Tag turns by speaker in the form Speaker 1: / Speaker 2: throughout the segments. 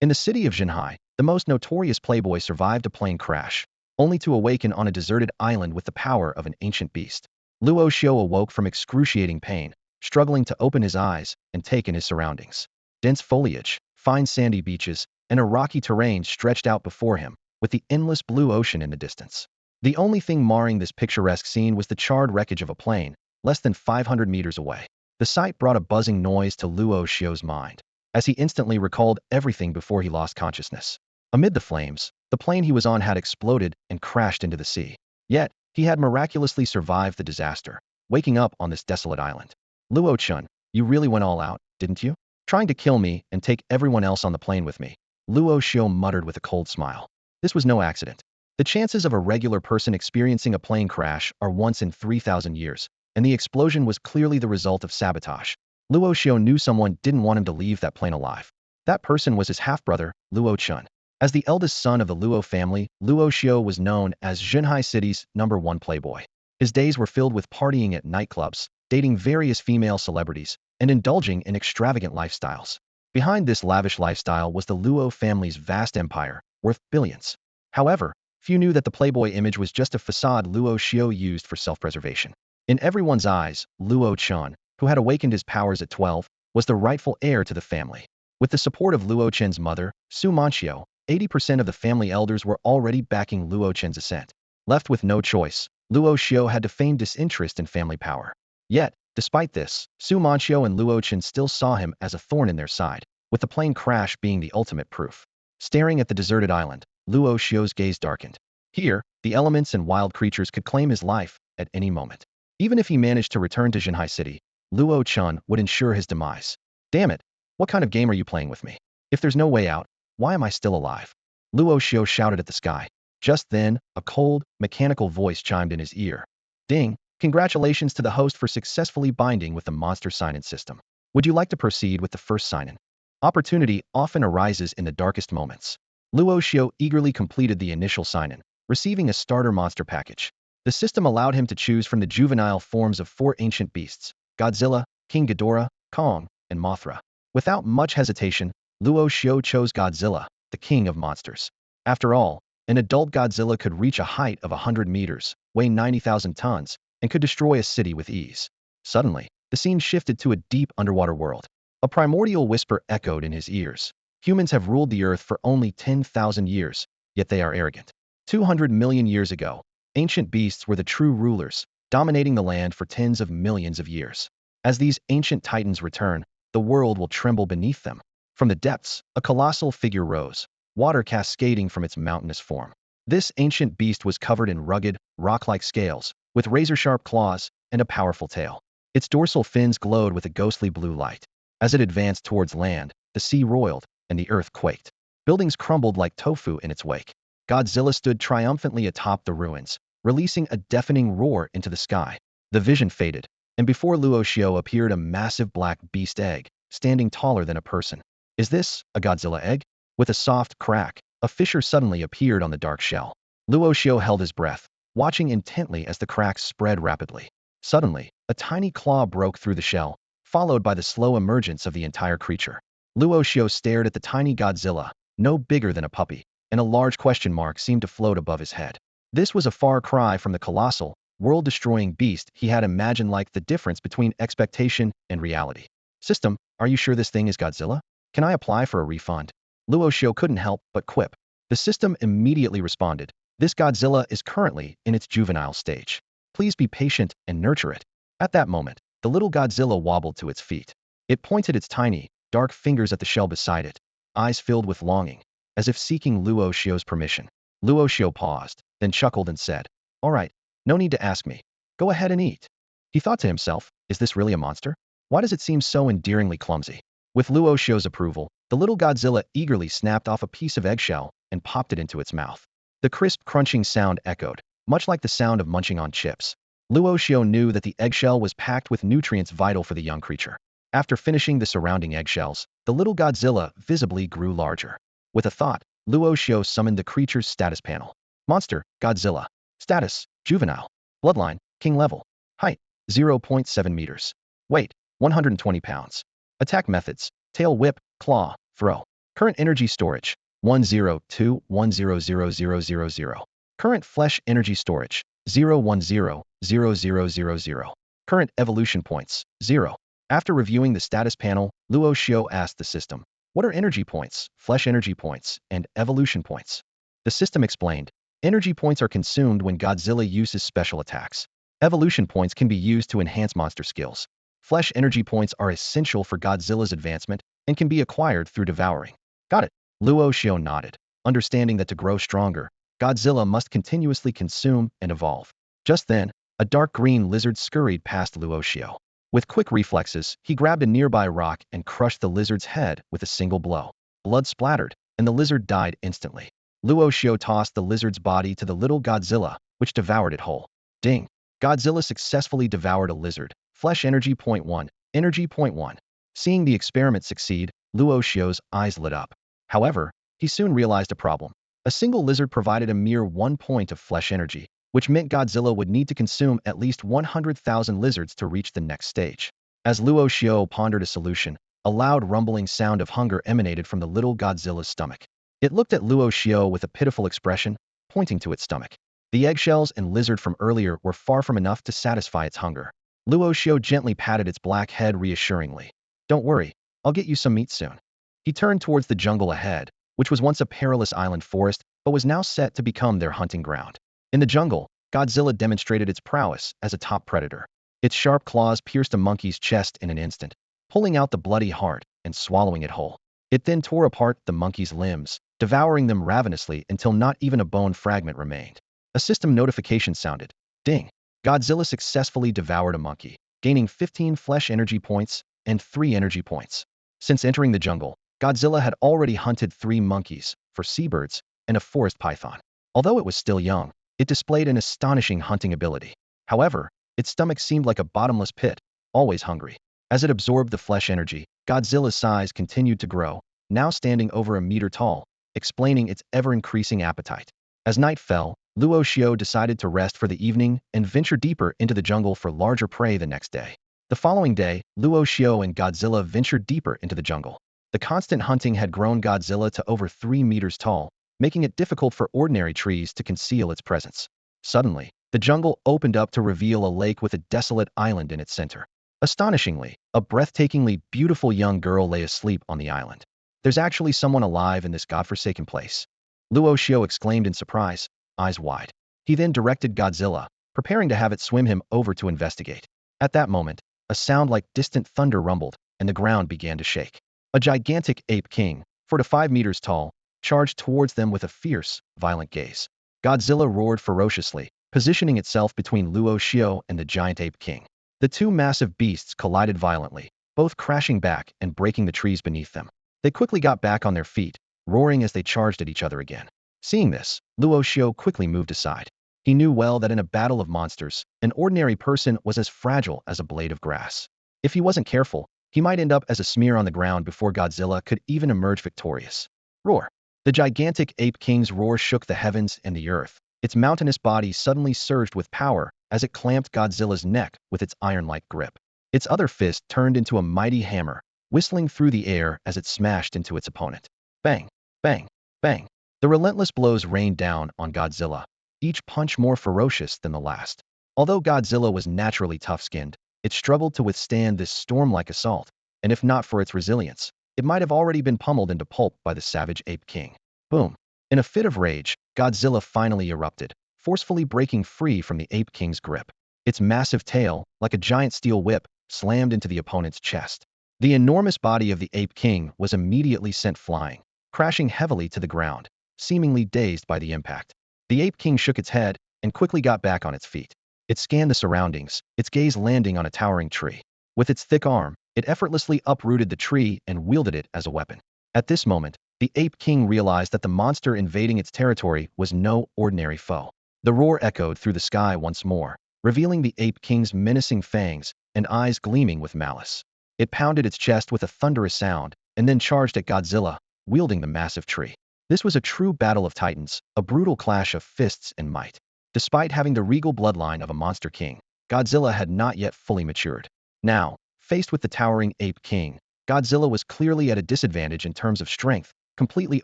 Speaker 1: In the city of Shanghai, the most notorious playboy survived a plane crash, only to awaken on a deserted island with the power of an ancient beast. Luo Xiu awoke from excruciating pain, struggling to open his eyes and take in his surroundings. Dense foliage, fine sandy beaches, and a rocky terrain stretched out before him, with the endless blue ocean in the distance. The only thing marring this picturesque scene was the charred wreckage of a plane, less than 500 meters away. The sight brought a buzzing noise to Luo Xiu's mind, as he instantly recalled everything before he lost consciousness. Amid the flames, the plane he was on had exploded and crashed into the sea. Yet, he had miraculously survived the disaster, waking up on this desolate island. Luo Chen, you really went all out, didn't you? Trying to kill me and take everyone else on the plane with me. Luo Xiu muttered with a cold smile. This was no accident. The chances of a regular person experiencing a plane crash are once in 3,000 years, and the explosion was clearly the result of sabotage. Luo Xiu knew someone didn't want him to leave that plane alive. That person was his half-brother, Luo Chen. As the eldest son of the Luo family, Luo Xiu was known as Shanghai City's #1 playboy. His days were filled with partying at nightclubs, dating various female celebrities, and indulging in extravagant lifestyles. Behind this lavish lifestyle was the Luo family's vast empire, worth billions. However, few knew that the playboy image was just a facade Luo Xiu used for self-preservation. In everyone's eyes, Luo Chen, who had awakened his powers at 12, was the rightful heir to the family. With the support of Luo Chen's mother, Su Manxiu, 80% of the family elders were already backing Luo Chen's ascent. Left with no choice, Luo Xiu had to feign disinterest in family power. Yet, despite this, Su Manxiu and Luo Chen still saw him as a thorn in their side, with the plane crash being the ultimate proof. Staring at the deserted island, Luo Xiu's gaze darkened. Here, the elements and wild creatures could claim his life at any moment. Even if he managed to return to Shanghai City, Luo Chen would ensure his demise. Damn it! What kind of game are you playing with me? If there's no way out, why am I still alive? Luo Xiu shouted at the sky. Just then, a cold, mechanical voice chimed in his ear. Ding! Congratulations to the host for successfully binding with the monster sign-in system. Would you like to proceed with the first sign-in? Opportunity often arises in the darkest moments. Luo Xiu eagerly completed the initial sign-in, receiving a starter monster package. The system allowed him to choose from the juvenile forms of 4 ancient beasts: Godzilla, King Ghidorah, Kong, and Mothra. Without much hesitation, Luo Xiu chose Godzilla, the king of monsters. After all, an adult Godzilla could reach a height of 100 meters, weigh 90,000 tons, and could destroy a city with ease. Suddenly, the scene shifted to a deep underwater world. A primordial whisper echoed in his ears. Humans have ruled the earth for only 10,000 years, yet they are arrogant. 200 million years ago, ancient beasts were the true rulers, dominating the land for tens of millions of years. As these ancient titans return, the world will tremble beneath them. From the depths, a colossal figure rose, water cascading from its mountainous form. This ancient beast was covered in rugged, rock-like scales, with razor-sharp claws and a powerful tail. Its dorsal fins glowed with a ghostly blue light. As it advanced towards land, the sea roiled, and the earth quaked. Buildings crumbled like tofu in its wake. Godzilla stood triumphantly atop the ruins, releasing a deafening roar into the sky. The vision faded, and before Luo Xiu appeared a massive black beast egg, standing taller than a person. Is this a Godzilla egg? With a soft crack, a fissure suddenly appeared on the dark shell. Luo Xiu held his breath, watching intently as the cracks spread rapidly. Suddenly, a tiny claw broke through the shell, followed by the slow emergence of the entire creature. Luo Xiu stared at the tiny Godzilla, no bigger than a puppy, and a large question mark seemed to float above his head. This was a far cry from the colossal, world-destroying beast he had imagined. Like the difference between expectation and reality. System, are you sure this thing is Godzilla? Can I apply for a refund? Luo Xiu couldn't help but quip. The system immediately responded. This Godzilla is currently in its juvenile stage. Please be patient and nurture it. At that moment, the little Godzilla wobbled to its feet. It pointed its tiny, dark fingers at the shell beside it, eyes filled with longing, as if seeking Luo Xiu's permission. Luo Xiu paused, then chuckled and said, "All right, no need to ask me. Go ahead and eat." He thought to himself, is this really a monster? Why does it seem so endearingly clumsy? With Luo Xiu's approval, the little Godzilla eagerly snapped off a piece of eggshell and popped it into its mouth. The crisp crunching sound echoed, much like the sound of munching on chips. Luo Xiu knew that the eggshell was packed with nutrients vital for the young creature. After finishing the surrounding eggshells, the little Godzilla visibly grew larger. With a thought, Luo Xiu summoned the creature's status panel. Monster, Godzilla. Status, juvenile. Bloodline, king level. Height, 0.7 meters. Weight, 120 pounds. Attack methods, tail whip, claw, throw. Current energy storage 102100000. Current flesh energy storage 0100000. Current evolution points 0. After reviewing the status panel, Luo Xiu asked the system, "What are energy points, flesh energy points, and evolution points?" The system explained, "Energy points are consumed when Godzilla uses special attacks. Evolution points can be used to enhance monster skills. Flesh energy points are essential for Godzilla's advancement and can be acquired through devouring." Got it. Luo Xiu nodded, understanding that to grow stronger, Godzilla must continuously consume and evolve. Just then, a dark green lizard scurried past Luo Xiu. With quick reflexes, he grabbed a nearby rock and crushed the lizard's head with a single blow. Blood splattered, and the lizard died instantly. Luo Xiu tossed the lizard's body to the little Godzilla, which devoured it whole. Ding! Godzilla successfully devoured a lizard. Flesh energy point 1, energy point 1. Seeing the experiment succeed, Luo Xiu's eyes lit up. However, he soon realized a problem. A single lizard provided a mere 1 point of flesh energy, which meant Godzilla would need to consume at least 100,000 lizards to reach the next stage. As Luo Xiu pondered a solution, a loud rumbling sound of hunger emanated from the little Godzilla's stomach. It looked at Luo Xiu with a pitiful expression, pointing to its stomach. The eggshells and lizard from earlier were far from enough to satisfy its hunger. Luo Xiu gently patted its black head reassuringly. "Don't worry, I'll get you some meat soon." He turned towards the jungle ahead, which was once a perilous island forest, but was now set to become their hunting ground. In the jungle, Godzilla demonstrated its prowess as a top predator. Its sharp claws pierced a monkey's chest in an instant, pulling out the bloody heart and swallowing it whole. It then tore apart the monkey's limbs, devouring them ravenously until not even a bone fragment remained. A system notification sounded. Ding! Godzilla successfully devoured a monkey, gaining 15 flesh energy points and 3 energy points. Since entering the jungle, Godzilla had already hunted 3 monkeys, 4 seabirds, and a forest python. Although it was still young, it displayed an astonishing hunting ability. However, its stomach seemed like a bottomless pit, always hungry. As it absorbed the flesh energy, Godzilla's size continued to grow, now standing over a meter tall, explaining its ever-increasing appetite. As night fell, Luo Xiu decided to rest for the evening and venture deeper into the jungle for larger prey the next day. The following day, Luo Xiu and Godzilla ventured deeper into the jungle. The constant hunting had grown Godzilla to over 3 meters tall, making it difficult for ordinary trees to conceal its presence. Suddenly, the jungle opened up to reveal a lake with a desolate island in its center. Astonishingly, a breathtakingly beautiful young girl lay asleep on the island. "There's actually someone alive in this godforsaken place," Luo Xiu exclaimed in surprise, eyes wide. He then directed Godzilla, preparing to have it swim him over to investigate. At that moment, a sound like distant thunder rumbled, and the ground began to shake. A gigantic ape king, 4 to 5 meters tall, charged towards them with a fierce, violent gaze. Godzilla roared ferociously, positioning itself between Luo Xiu and the giant ape king. The two massive beasts collided violently, both crashing back and breaking the trees beneath them. They quickly got back on their feet, roaring as they charged at each other again. Seeing this, Luo Xiu quickly moved aside. He knew well that in a battle of monsters, an ordinary person was as fragile as a blade of grass. If he wasn't careful, he might end up as a smear on the ground before Godzilla could even emerge victorious. Roar! The gigantic ape king's roar shook the heavens and the earth. Its mountainous body suddenly surged with power as it clamped Godzilla's neck with its iron-like grip. Its other fist turned into a mighty hammer, whistling through the air as it smashed into its opponent. Bang! Bang! Bang! The relentless blows rained down on Godzilla, each punch more ferocious than the last. Although Godzilla was naturally tough-skinned, it struggled to withstand this storm-like assault, and if not for its resilience, it might have already been pummeled into pulp by the savage ape king. Boom! In a fit of rage, Godzilla finally erupted, forcefully breaking free from the ape king's grip. Its massive tail, like a giant steel whip, slammed into the opponent's chest. The enormous body of the ape king was immediately sent flying, crashing heavily to the ground, seemingly dazed by the impact. The ape king shook its head and quickly got back on its feet. It scanned the surroundings, its gaze landing on a towering tree. With its thick arm, it effortlessly uprooted the tree and wielded it as a weapon. At this moment, the ape king realized that the monster invading its territory was no ordinary foe. The roar echoed through the sky once more, revealing the ape king's menacing fangs and eyes gleaming with malice. It pounded its chest with a thunderous sound and then charged at Godzilla, wielding the massive tree. This was a true battle of titans, a brutal clash of fists and might. Despite having the regal bloodline of a monster king, Godzilla had not yet fully matured. Now, faced with the towering ape king, Godzilla was clearly at a disadvantage in terms of strength, completely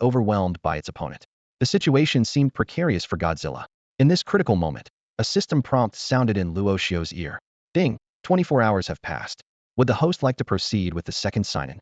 Speaker 1: overwhelmed by its opponent. The situation seemed precarious for Godzilla. In this critical moment, a system prompt sounded in Luo Xiu's ear. Ding! 24 hours have passed. Would the host like to proceed with the second sign-in?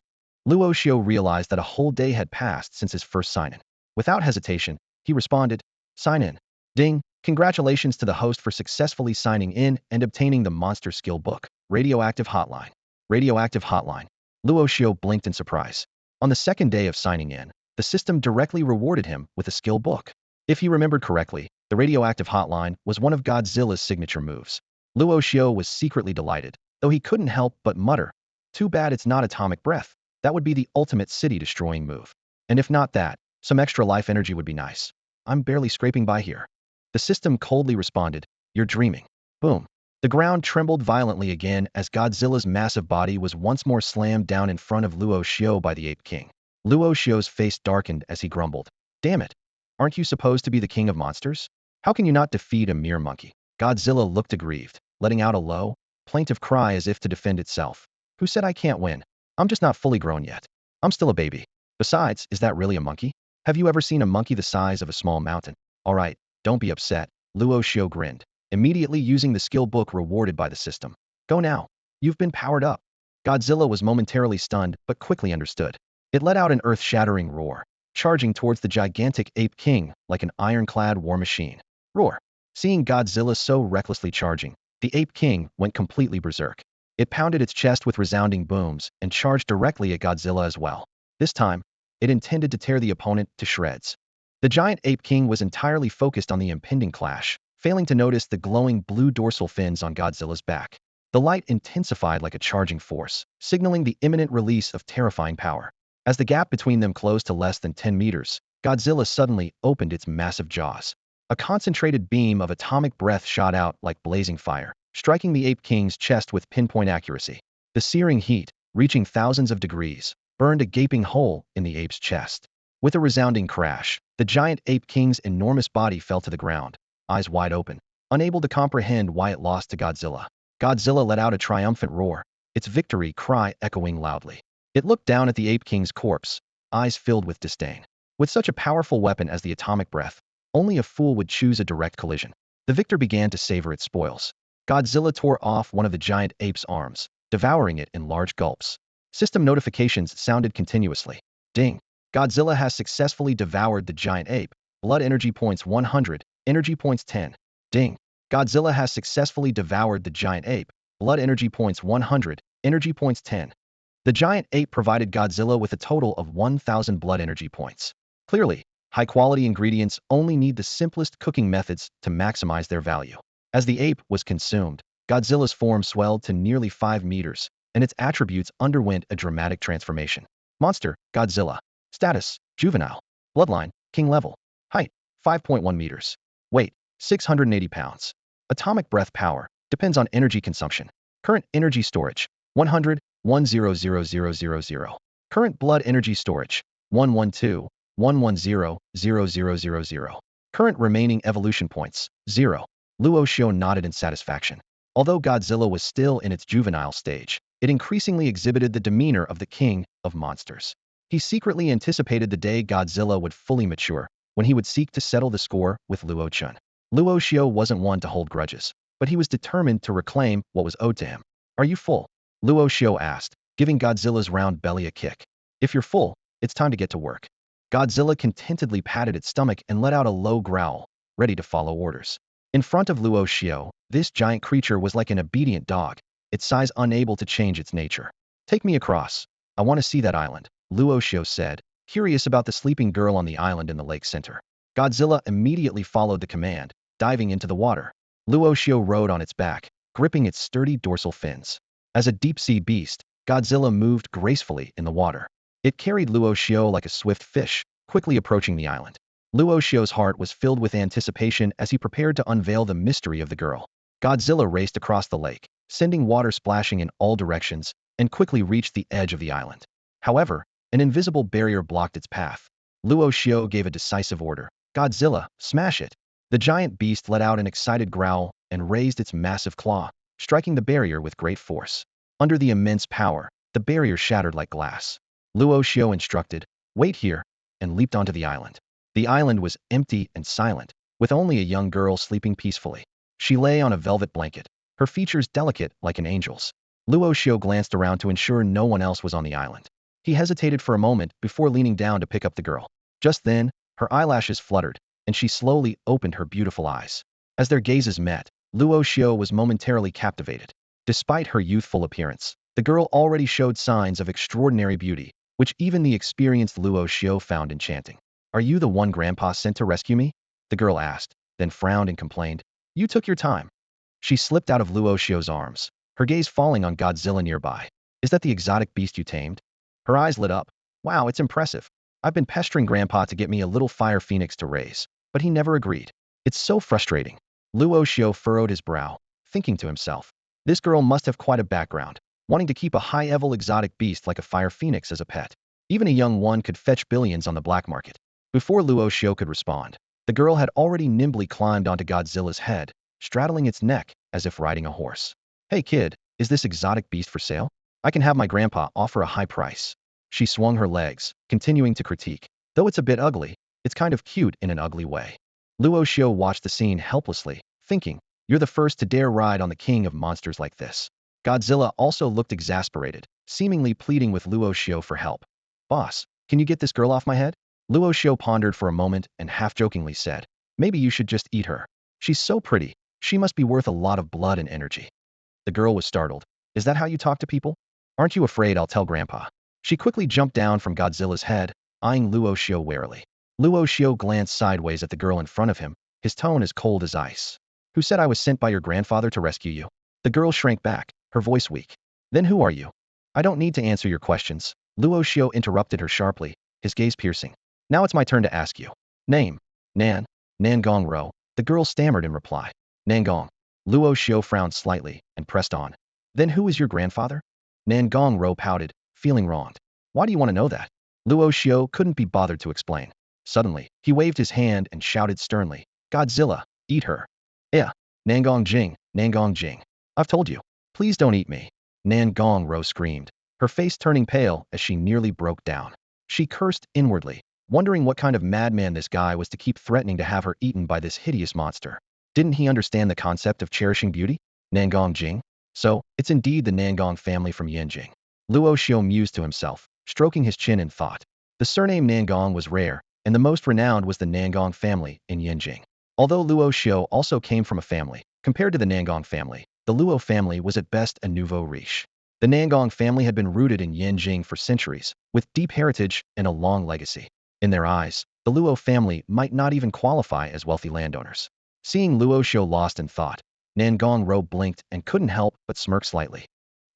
Speaker 1: Luo Xiu realized that a whole day had passed since his first sign-in. Without hesitation, he responded, "Sign in." Ding! Congratulations to the host for successfully signing in and obtaining the monster skill book. Radioactive hotline. Radioactive hotline. Luo Xiu blinked in surprise. On the second day of signing in, the system directly rewarded him with a skill book. If he remembered correctly, the radioactive hotline was one of Godzilla's signature moves. Luo Xiu was secretly delighted, though he couldn't help but mutter, "Too bad it's not atomic breath. That would be the ultimate city-destroying move. And if not that, some extra life energy would be nice. I'm barely scraping by here." The system coldly responded, "You're dreaming." Boom. The ground trembled violently again as Godzilla's massive body was once more slammed down in front of Luo Xiu by the Ape King. Luo Xiu's face darkened as he grumbled, "Damn it! Aren't you supposed to be the king of monsters? How can you not defeat a mere monkey?" Godzilla looked aggrieved, letting out a low, plaintive cry as if to defend itself. "Who said I can't win? I'm just not fully grown yet. I'm still a baby. Besides, is that really a monkey? Have you ever seen a monkey the size of a small mountain?" "All right, don't be upset." Luo Xiu grinned, immediately using the skill book rewarded by the system. "Go now. You've been powered up." Godzilla was momentarily stunned, but quickly understood. It let out an earth-shattering roar, charging towards the gigantic Ape King like an ironclad war machine. Roar! Seeing Godzilla so recklessly charging, the Ape King went completely berserk. It pounded its chest with resounding booms and charged directly at Godzilla as well. This time, it intended to tear the opponent to shreds. The giant Ape King was entirely focused on the impending clash, failing to notice the glowing blue dorsal fins on Godzilla's back. The light intensified like a charging force, signaling the imminent release of terrifying power. As the gap between them closed to less than 10 meters, Godzilla suddenly opened its massive jaws. A concentrated beam of atomic breath shot out like blazing fire, striking the Ape King's chest with pinpoint accuracy. The searing heat, reaching thousands of degrees, burned a gaping hole in the ape's chest. With a resounding crash, the giant Ape King's enormous body fell to the ground, eyes wide open, unable to comprehend why it lost to Godzilla. Godzilla let out a triumphant roar, its victory cry echoing loudly. It looked down at the Ape King's corpse, eyes filled with disdain. With such a powerful weapon as the atomic breath, only a fool would choose a direct collision. The victor began to savor its spoils. Godzilla tore off one of the giant ape's arms, devouring it in large gulps. System notifications sounded continuously. Ding! Godzilla has successfully devoured the giant ape. Blood energy points 100, energy points 10. Ding! Godzilla has successfully devoured the giant ape. Blood energy points 100, energy points 10. The giant ape provided Godzilla with a total of 1,000 blood energy points. Clearly, high-quality ingredients only need the simplest cooking methods to maximize their value. As the ape was consumed, Godzilla's form swelled to nearly 5 meters, and its attributes underwent a dramatic transformation. Monster, Godzilla. Status, juvenile. Bloodline, king level. Height, 5.1 meters. Weight, 680 pounds. Atomic breath power, depends on energy consumption. Current energy storage, 100, 100,000. Current blood energy storage, 112, 110,000. Current remaining evolution points, 0. Luo Xiu nodded in satisfaction. Although Godzilla was still in its juvenile stage, it increasingly exhibited the demeanor of the king of monsters. He secretly anticipated the day Godzilla would fully mature, when he would seek to settle the score with Luo Chen. Luo Xiu wasn't one to hold grudges, but he was determined to reclaim what was owed to him. "Are you full?" Luo Xiu asked, giving Godzilla's round belly a kick. "If you're full, it's time to get to work." Godzilla contentedly patted its stomach and let out a low growl, ready to follow orders. In front of Luo Xiu, this giant creature was like an obedient dog, its size unable to change its nature. "Take me across. I want to see that island," Luo Xiu said, curious about the sleeping girl on the island in the lake center. Godzilla immediately followed the command, diving into the water. Luo Xiu rode on its back, gripping its sturdy dorsal fins. As a deep-sea beast, Godzilla moved gracefully in the water. It carried Luo Xiu like a swift fish, quickly approaching the island. Luo Xiu's heart was filled with anticipation as he prepared to unveil the mystery of the girl. Godzilla raced across the lake, sending water splashing in all directions, and quickly reached the edge of the island. However, an invisible barrier blocked its path. Luo Xiu gave a decisive order. "Godzilla, smash it!" The giant beast let out an excited growl and raised its massive claw, striking the barrier with great force. Under the immense power, the barrier shattered like glass. Luo Xiu instructed, "Wait here. and leaped onto the island. The island was empty and silent, with only a young girl sleeping peacefully. She lay on a velvet blanket, her features delicate like an angel's. Luo Xiu glanced around to ensure no one else was on the island. He hesitated for a moment before leaning down to pick up the girl. Just then, her eyelashes fluttered, and she slowly opened her beautiful eyes. As their gazes met, Luo Xiu was momentarily captivated. Despite her youthful appearance, the girl already showed signs of extraordinary beauty, which even the experienced Luo Xiu found enchanting. "Are you the one Grandpa sent to rescue me?" the girl asked, then frowned and complained. "You took your time." She slipped out of Luo Xiu's arms, her gaze falling on Godzilla nearby. "Is that the exotic beast you tamed?" Her eyes lit up. "Wow, it's impressive. I've been pestering Grandpa to get me a little fire phoenix to raise, but he never agreed. It's so frustrating." Luo Xiu furrowed his brow, thinking to himself, this girl must have quite a background, wanting to keep a high-level exotic beast like a fire phoenix as a pet. Even a young one could fetch billions on the black market. Before Luo Xiu could respond, the girl had already nimbly climbed onto Godzilla's head, straddling its neck as if riding a horse. "Hey kid, is this exotic beast for sale? I can have my grandpa offer a high price." She swung her legs, continuing to critique. "Though it's a bit ugly, it's kind of cute in an ugly way." Luo Xiu watched the scene helplessly, thinking, "You're the first to dare ride on the king of monsters like this." Godzilla also looked exasperated, seemingly pleading with Luo Xiu for help. "Boss, can you get this girl off my head?" Luo Xiu pondered for a moment and half-jokingly said, "Maybe you should just eat her. She's so pretty, she must be worth a lot of blood and energy." The girl was startled. "Is that how you talk to people? Aren't you afraid I'll tell Grandpa?" She quickly jumped down from Godzilla's head, eyeing Luo Xiu warily. Luo Xiu glanced sideways at the girl in front of him, his tone as cold as ice. "Who said I was sent by your grandfather to rescue you?" The girl shrank back, her voice weak. "Then who are you?" "I don't need to answer your questions." Luo Xiu interrupted her sharply, his gaze piercing. "Now it's my turn to ask you. Name?" Nangong Row," the girl stammered in reply. "Nangong." Luo Xiu frowned slightly and pressed on. "Then who is your grandfather?" Nangong Row pouted, feeling wronged. "Why do you want to know that?" Luo Xiu couldn't be bothered to explain. Suddenly, he waved his hand and shouted sternly, "Godzilla, eat her." "Yeah, Nangong Jing. I've told you. Please don't eat me." Nangong Row screamed, her face turning pale as she nearly broke down. She cursed inwardly, wondering what kind of madman this guy was to keep threatening to have her eaten by this hideous monster. Didn't he understand the concept of cherishing beauty? Nangong Jing? So, it's indeed the Nangong family from Yanjing. Luo Xiu mused to himself, stroking his chin in thought. The surname Nangong was rare, and the most renowned was the Nangong family in Yanjing. Although Luo Xiu also came from a family, compared to the Nangong family, the Luo family was at best a nouveau riche. The Nangong family had been rooted in Yanjing for centuries, with deep heritage and a long legacy. In their eyes, the Luo family might not even qualify as wealthy landowners. Seeing Luo Xiu lost in thought, Nangong Row blinked and couldn't help but smirk slightly.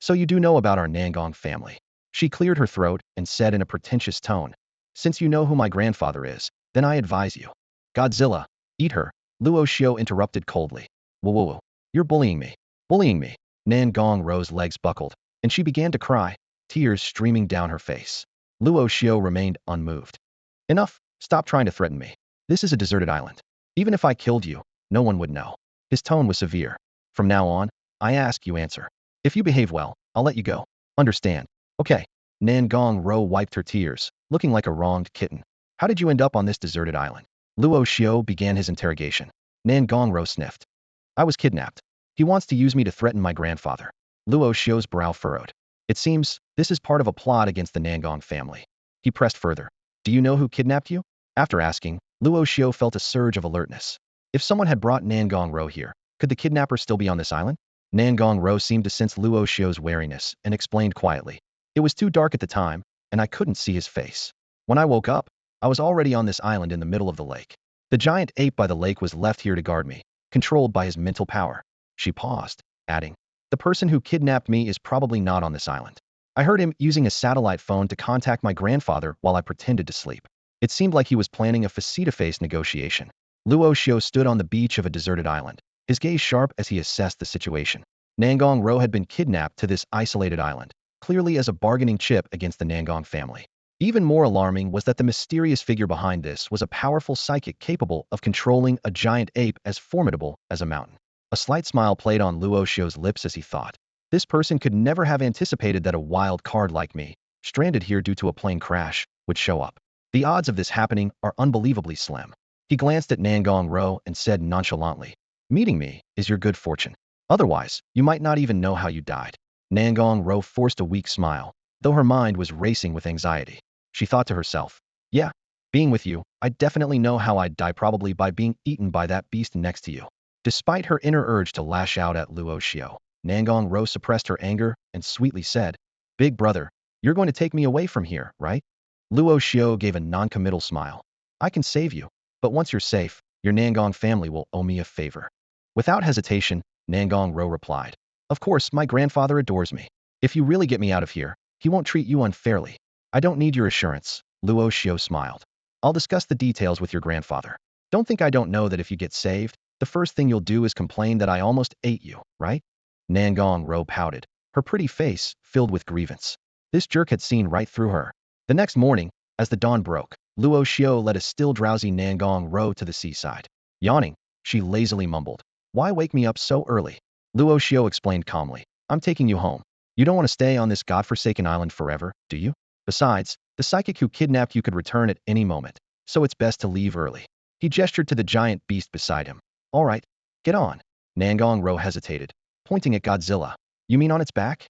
Speaker 1: "So you do know about our Nangong family." She cleared her throat and said in a pretentious tone, "Since you know who my grandfather is, then I advise you." "Godzilla, eat her," Luo Xiu interrupted coldly. "Whoa, you're bullying me." "Bullying me?" Nangong Row's legs buckled, and she began to cry, tears streaming down her face. Luo Xiu remained unmoved. "Enough, stop trying to threaten me. This is a deserted island. Even if I killed you, no one would know." His tone was severe. "From now on, I ask you answer. If you behave well, I'll let you go. Understand?" "Okay." Nangong Row wiped her tears, looking like a wronged kitten. "How did you end up on this deserted island?" Luo Xiu began his interrogation. Nangong Row sniffed. "I was kidnapped. He wants to use me to threaten my grandfather." Luo Xiu's brow furrowed. "It seems this is part of a plot against the Nangong family." He pressed further. "Do you know who kidnapped you?" After asking, Luo Xiu felt a surge of alertness. If someone had brought Nangong Row here, could the kidnapper still be on this island? Nangong Row seemed to sense Luo Xiu's wariness and explained quietly. "It was too dark at the time, and I couldn't see his face. When I woke up, I was already on this island in the middle of the lake. The giant ape by the lake was left here to guard me, controlled by his mental power." She paused, adding, "The person who kidnapped me is probably not on this island. I heard him using a satellite phone to contact my grandfather while I pretended to sleep. It seemed like he was planning a face-to-face negotiation." Luo Xiu stood on the beach of a deserted island, his gaze sharp as he assessed the situation. Nangong Row had been kidnapped to this isolated island, clearly as a bargaining chip against the Nangong family. Even more alarming was that the mysterious figure behind this was a powerful psychic capable of controlling a giant ape as formidable as a mountain. A slight smile played on Luo Xiu's lips as he thought, "This person could never have anticipated that a wild card like me, stranded here due to a plane crash, would show up." The odds of this happening are unbelievably slim. He glanced at Nangong Row and said nonchalantly, "Meeting me is your good fortune. Otherwise, you might not even know how you died." Nangong Row forced a weak smile, though her mind was racing with anxiety. She thought to herself, "Yeah, being with you, I definitely know how I'd die, probably by being eaten by that beast next to you." Despite her inner urge to lash out at Luo Xiu, Nangong Row suppressed her anger and sweetly said, "Big brother, you're going to take me away from here, right?" Luo Xiu gave a non-committal smile. "I can save you, but once you're safe, your Nangong family will owe me a favor." Without hesitation, Nangong Row replied, "Of course, my grandfather adores me. If you really get me out of here, he won't treat you unfairly." "I don't need your assurance," Luo Xiu smiled. "I'll discuss the details with your grandfather. Don't think I don't know that if you get saved, the first thing you'll do is complain that I almost ate you, right?" Nangong Row pouted, her pretty face filled with grievance. This jerk had seen right through her. The next morning, as the dawn broke, Luo Xiu led a still drowsy Nangong Row to the seaside. Yawning, she lazily mumbled, "Why wake me up so early?" Luo Xiu explained calmly, "I'm taking you home. You don't want to stay on this godforsaken island forever, do you? Besides, the psychic who kidnapped you could return at any moment, so it's best to leave early." He gestured to the giant beast beside him. "All right, get on." Nangong Row hesitated, pointing at Godzilla. "You mean on its back?"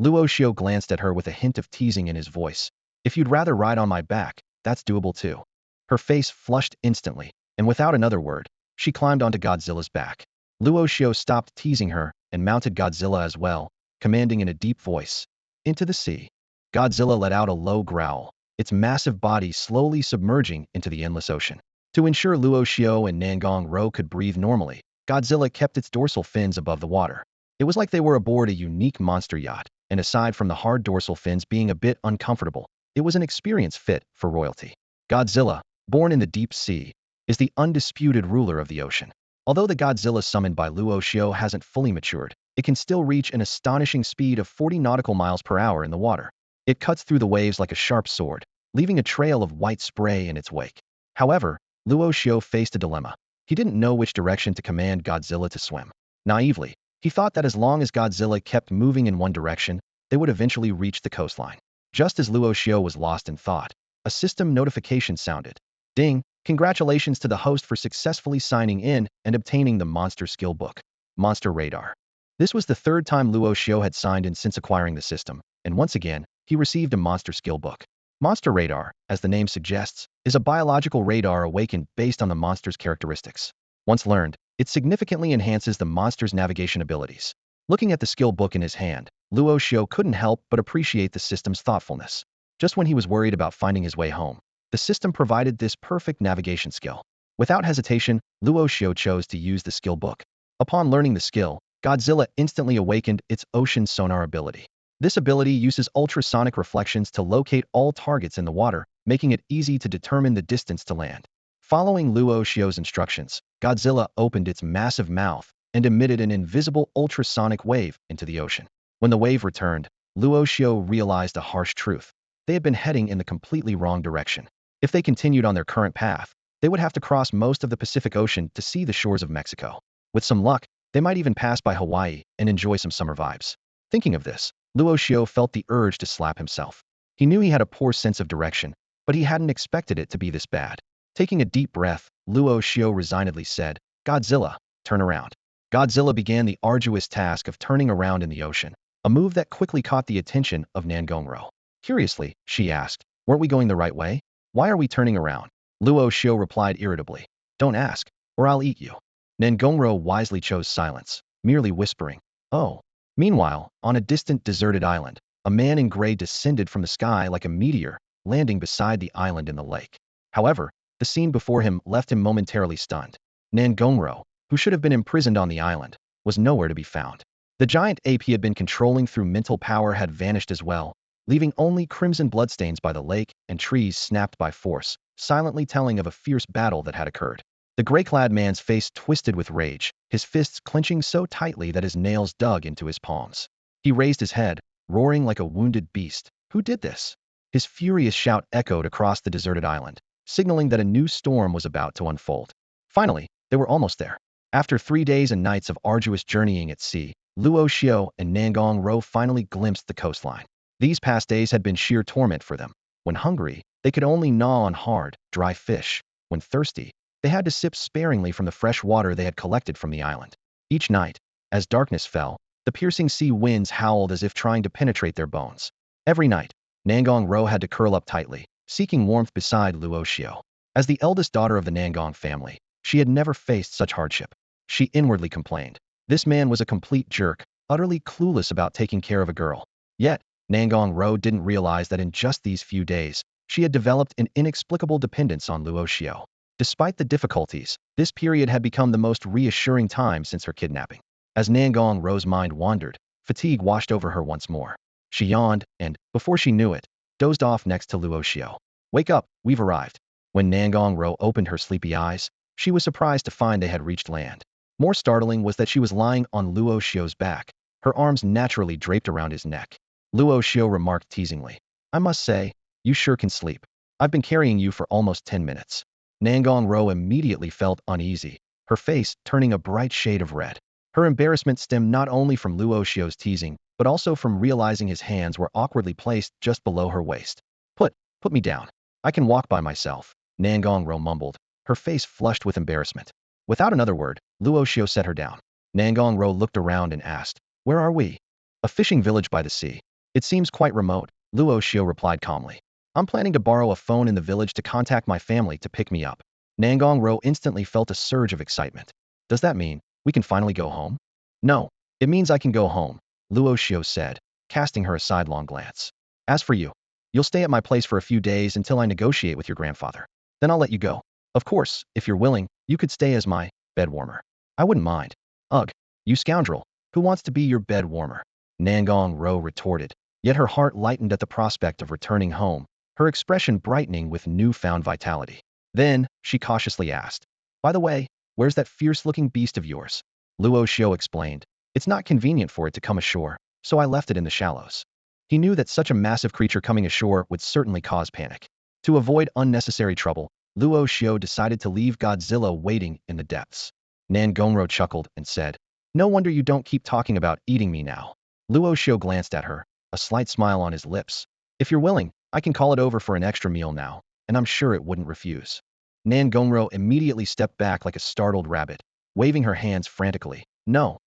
Speaker 1: Luo Xiu glanced at her with a hint of teasing in his voice. "If you'd rather ride on my back, that's doable too." Her face flushed instantly, and without another word, she climbed onto Godzilla's back. Luo Xiu stopped teasing her and mounted Godzilla as well, commanding in a deep voice, "Into the sea." Godzilla let out a low growl, its massive body slowly submerging into the endless ocean. To ensure Luo Xiu and Nangong Row could breathe normally, Godzilla kept its dorsal fins above the water. It was like they were aboard a unique monster yacht, and aside from the hard dorsal fins being a bit uncomfortable, it was an experience fit for royalty. Godzilla, born in the deep sea, is the undisputed ruler of the ocean. Although the Godzilla summoned by Luo Xiu hasn't fully matured, it can still reach an astonishing speed of 40 nautical miles per hour in the water. It cuts through the waves like a sharp sword, leaving a trail of white spray in its wake. However, Luo Xiu faced a dilemma. He didn't know which direction to command Godzilla to swim. Naively, he thought that as long as Godzilla kept moving in one direction, they would eventually reach the coastline. Just as Luo Xiu was lost in thought, a system notification sounded. "Ding! Congratulations to the host for successfully signing in and obtaining the Monster Skill Book." Monster Radar. This was the third time Luo Xiu had signed in since acquiring the system, and once again, he received a Monster Skill Book. Monster Radar, as the name suggests, is a biological radar awakened based on the monster's characteristics. Once learned, it significantly enhances the monster's navigation abilities. Looking at the skill book in his hand, Luo Xiu couldn't help but appreciate the system's thoughtfulness. Just when he was worried about finding his way home, the system provided this perfect navigation skill. Without hesitation, Luo Xiu chose to use the skill book. Upon learning the skill, Godzilla instantly awakened its ocean sonar ability. This ability uses ultrasonic reflections to locate all targets in the water, making it easy to determine the distance to land. Following Luo Xiu's instructions, Godzilla opened its massive mouth and emitted an invisible ultrasonic wave into the ocean. When the wave returned, Luo Xiu realized a harsh truth. They had been heading in the completely wrong direction. If they continued on their current path, they would have to cross most of the Pacific Ocean to see the shores of Mexico. With some luck, they might even pass by Hawaii and enjoy some summer vibes. Thinking of this, Luo Xiu felt the urge to slap himself. He knew he had a poor sense of direction, but he hadn't expected it to be this bad. Taking a deep breath, Luo Xiu resignedly said, "Godzilla, turn around." Godzilla began the arduous task of turning around in the ocean, a move that quickly caught the attention of Nangong Row. Curiously, she asked, "Weren't we going the right way? Why are we turning around?" Luo Xiu replied irritably, "Don't ask, or I'll eat you." Nangong Row wisely chose silence, merely whispering, "Oh." Meanwhile, on a distant deserted island, a man in gray descended from the sky like a meteor, landing beside the island in the lake. However, the scene before him left him momentarily stunned. Nangong Row, who should have been imprisoned on the island, was nowhere to be found. The giant ape he had been controlling through mental power had vanished as well, leaving only crimson bloodstains by the lake and trees snapped by force, silently telling of a fierce battle that had occurred. The gray-clad man's face twisted with rage, his fists clenching so tightly that his nails dug into his palms. He raised his head, roaring like a wounded beast. Who did this? His furious shout echoed across the deserted island, signaling that a new storm was about to unfold. Finally, they were almost there. After 3 days and nights of arduous journeying at sea, Luo Xiu and Nangong Row finally glimpsed the coastline. These past days had been sheer torment for them. When hungry, they could only gnaw on hard, dry fish. When thirsty, they had to sip sparingly from the fresh water they had collected from the island. Each night, as darkness fell, the piercing sea winds howled as if trying to penetrate their bones. Every night, Nangong Row had to curl up tightly, seeking warmth beside Luo Xiu. As the eldest daughter of the Nangong family, she had never faced such hardship. She inwardly complained. This man was a complete jerk, utterly clueless about taking care of a girl. Yet, Nangong Row didn't realize that in just these few days, she had developed an inexplicable dependence on Luo Xiu. Despite the difficulties, this period had become the most reassuring time since her kidnapping. As Nangong Row's mind wandered, fatigue washed over her once more. She yawned and, before she knew it, dozed off next to Luo Xiu. Wake up, we've arrived. When Nangong Row opened her sleepy eyes, she was surprised to find they had reached land. More startling was that she was lying on Luo Xiu's back, her arms naturally draped around his neck. Luo Xiu remarked teasingly, I must say, you sure can sleep. I've been carrying you for almost 10 minutes. Nangong Row immediately felt uneasy, her face turning a bright shade of red. Her embarrassment stemmed not only from Luo Xiu's teasing, but also from realizing his hands were awkwardly placed just below her waist. Put me down. I can walk by myself, Nangong Row mumbled, her face flushed with embarrassment. Without another word, Luo Xiu set her down. Nangong Row looked around and asked, where are we? A fishing village by the sea. It seems quite remote, Luo Xiu replied calmly. I'm planning to borrow a phone in the village to contact my family to pick me up. Nangong Row instantly felt a surge of excitement. Does that mean we can finally go home? No, it means I can go home, Luo Xiu said, casting her a sidelong glance. As for you, you'll stay at my place for a few days until I negotiate with your grandfather. Then I'll let you go. Of course, if you're willing, you could stay as my bed warmer. I wouldn't mind. Ugh, you scoundrel, who wants to be your bed warmer? Nangong Row retorted, yet her heart lightened at the prospect of returning home, her expression brightening with newfound vitality. Then, she cautiously asked, by the way, where's that fierce-looking beast of yours? Luo Xiu explained, it's not convenient for it to come ashore, so I left it in the shallows. He knew that such a massive creature coming ashore would certainly cause panic. To avoid unnecessary trouble, Luo Xiu decided to leave Godzilla waiting in the depths. Nangong Row chuckled and said, no wonder you don't keep talking about eating me now. Luo Xiu glanced at her, a slight smile on his lips. If you're willing, I can call it over for an extra meal now, and I'm sure it wouldn't refuse. Nangong Row immediately stepped back like a startled rabbit, waving her hands frantically. No,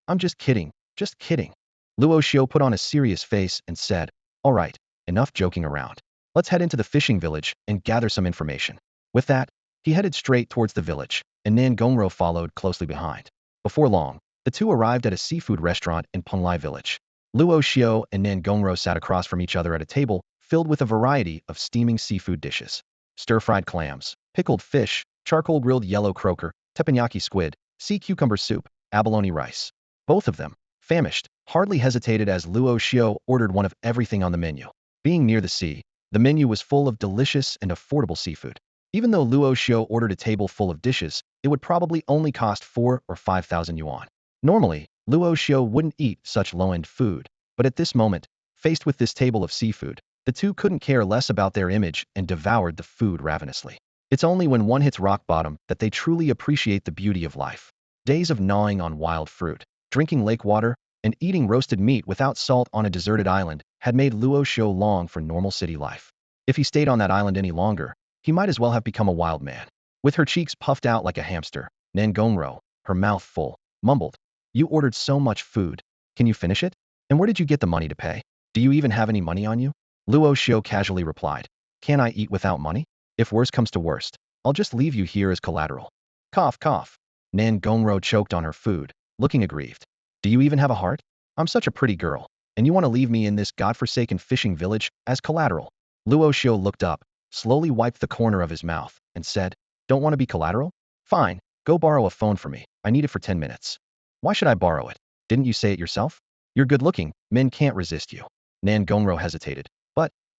Speaker 1: I'm just kidding, just kidding. Luo Xiu put on a serious face and said, all right, enough joking around. Let's head into the fishing village and gather some information. With that, he headed straight towards the village, and Nangong Row followed closely behind. Before long, the two arrived at a seafood restaurant in Penglai village. Luo Xiu and Nangong Row sat across from each other at a table filled with a variety of steaming seafood dishes. Stir-fried clams, pickled fish, charcoal-grilled yellow croaker, teppanyaki squid, sea cucumber soup, abalone rice. Both of them, famished, hardly hesitated as Luo Xiu ordered one of everything on the menu. Being near the sea, the menu was full of delicious and affordable seafood. Even though Luo Xiu ordered a table full of dishes, it would probably only cost 4 or 5,000 yuan. Normally, Luo Xiu wouldn't eat such low-end food, but at this moment, faced with this table of seafood, the two couldn't care less about their image and devoured the food ravenously. It's only when one hits rock bottom that they truly appreciate the beauty of life. Days of gnawing on wild fruit, drinking lake water, and eating roasted meat without salt on a deserted island had made Luo Xiu long for normal city life. If he stayed on that island any longer, he might as well have become a wild man. With her cheeks puffed out like a hamster, Nangong Row, her mouth full, mumbled, you ordered so much food. Can you finish it? And where did you get the money to pay? Do you even have any money on you? Luo Xiu casually replied, can I eat without money? If worst comes to worst, I'll just leave you here as collateral. Cough, cough. Nangong Row choked on her food, looking aggrieved. Do you even have a heart? I'm such a pretty girl, and you want to leave me in this godforsaken fishing village as collateral? Luo Xiu looked up, slowly wiped the corner of his mouth, and said, don't want to be collateral? Fine, go borrow a phone for me. I need it for 10 minutes. Why should I borrow it? Didn't you say it yourself? You're good looking, men can't resist you. Nangong Row hesitated.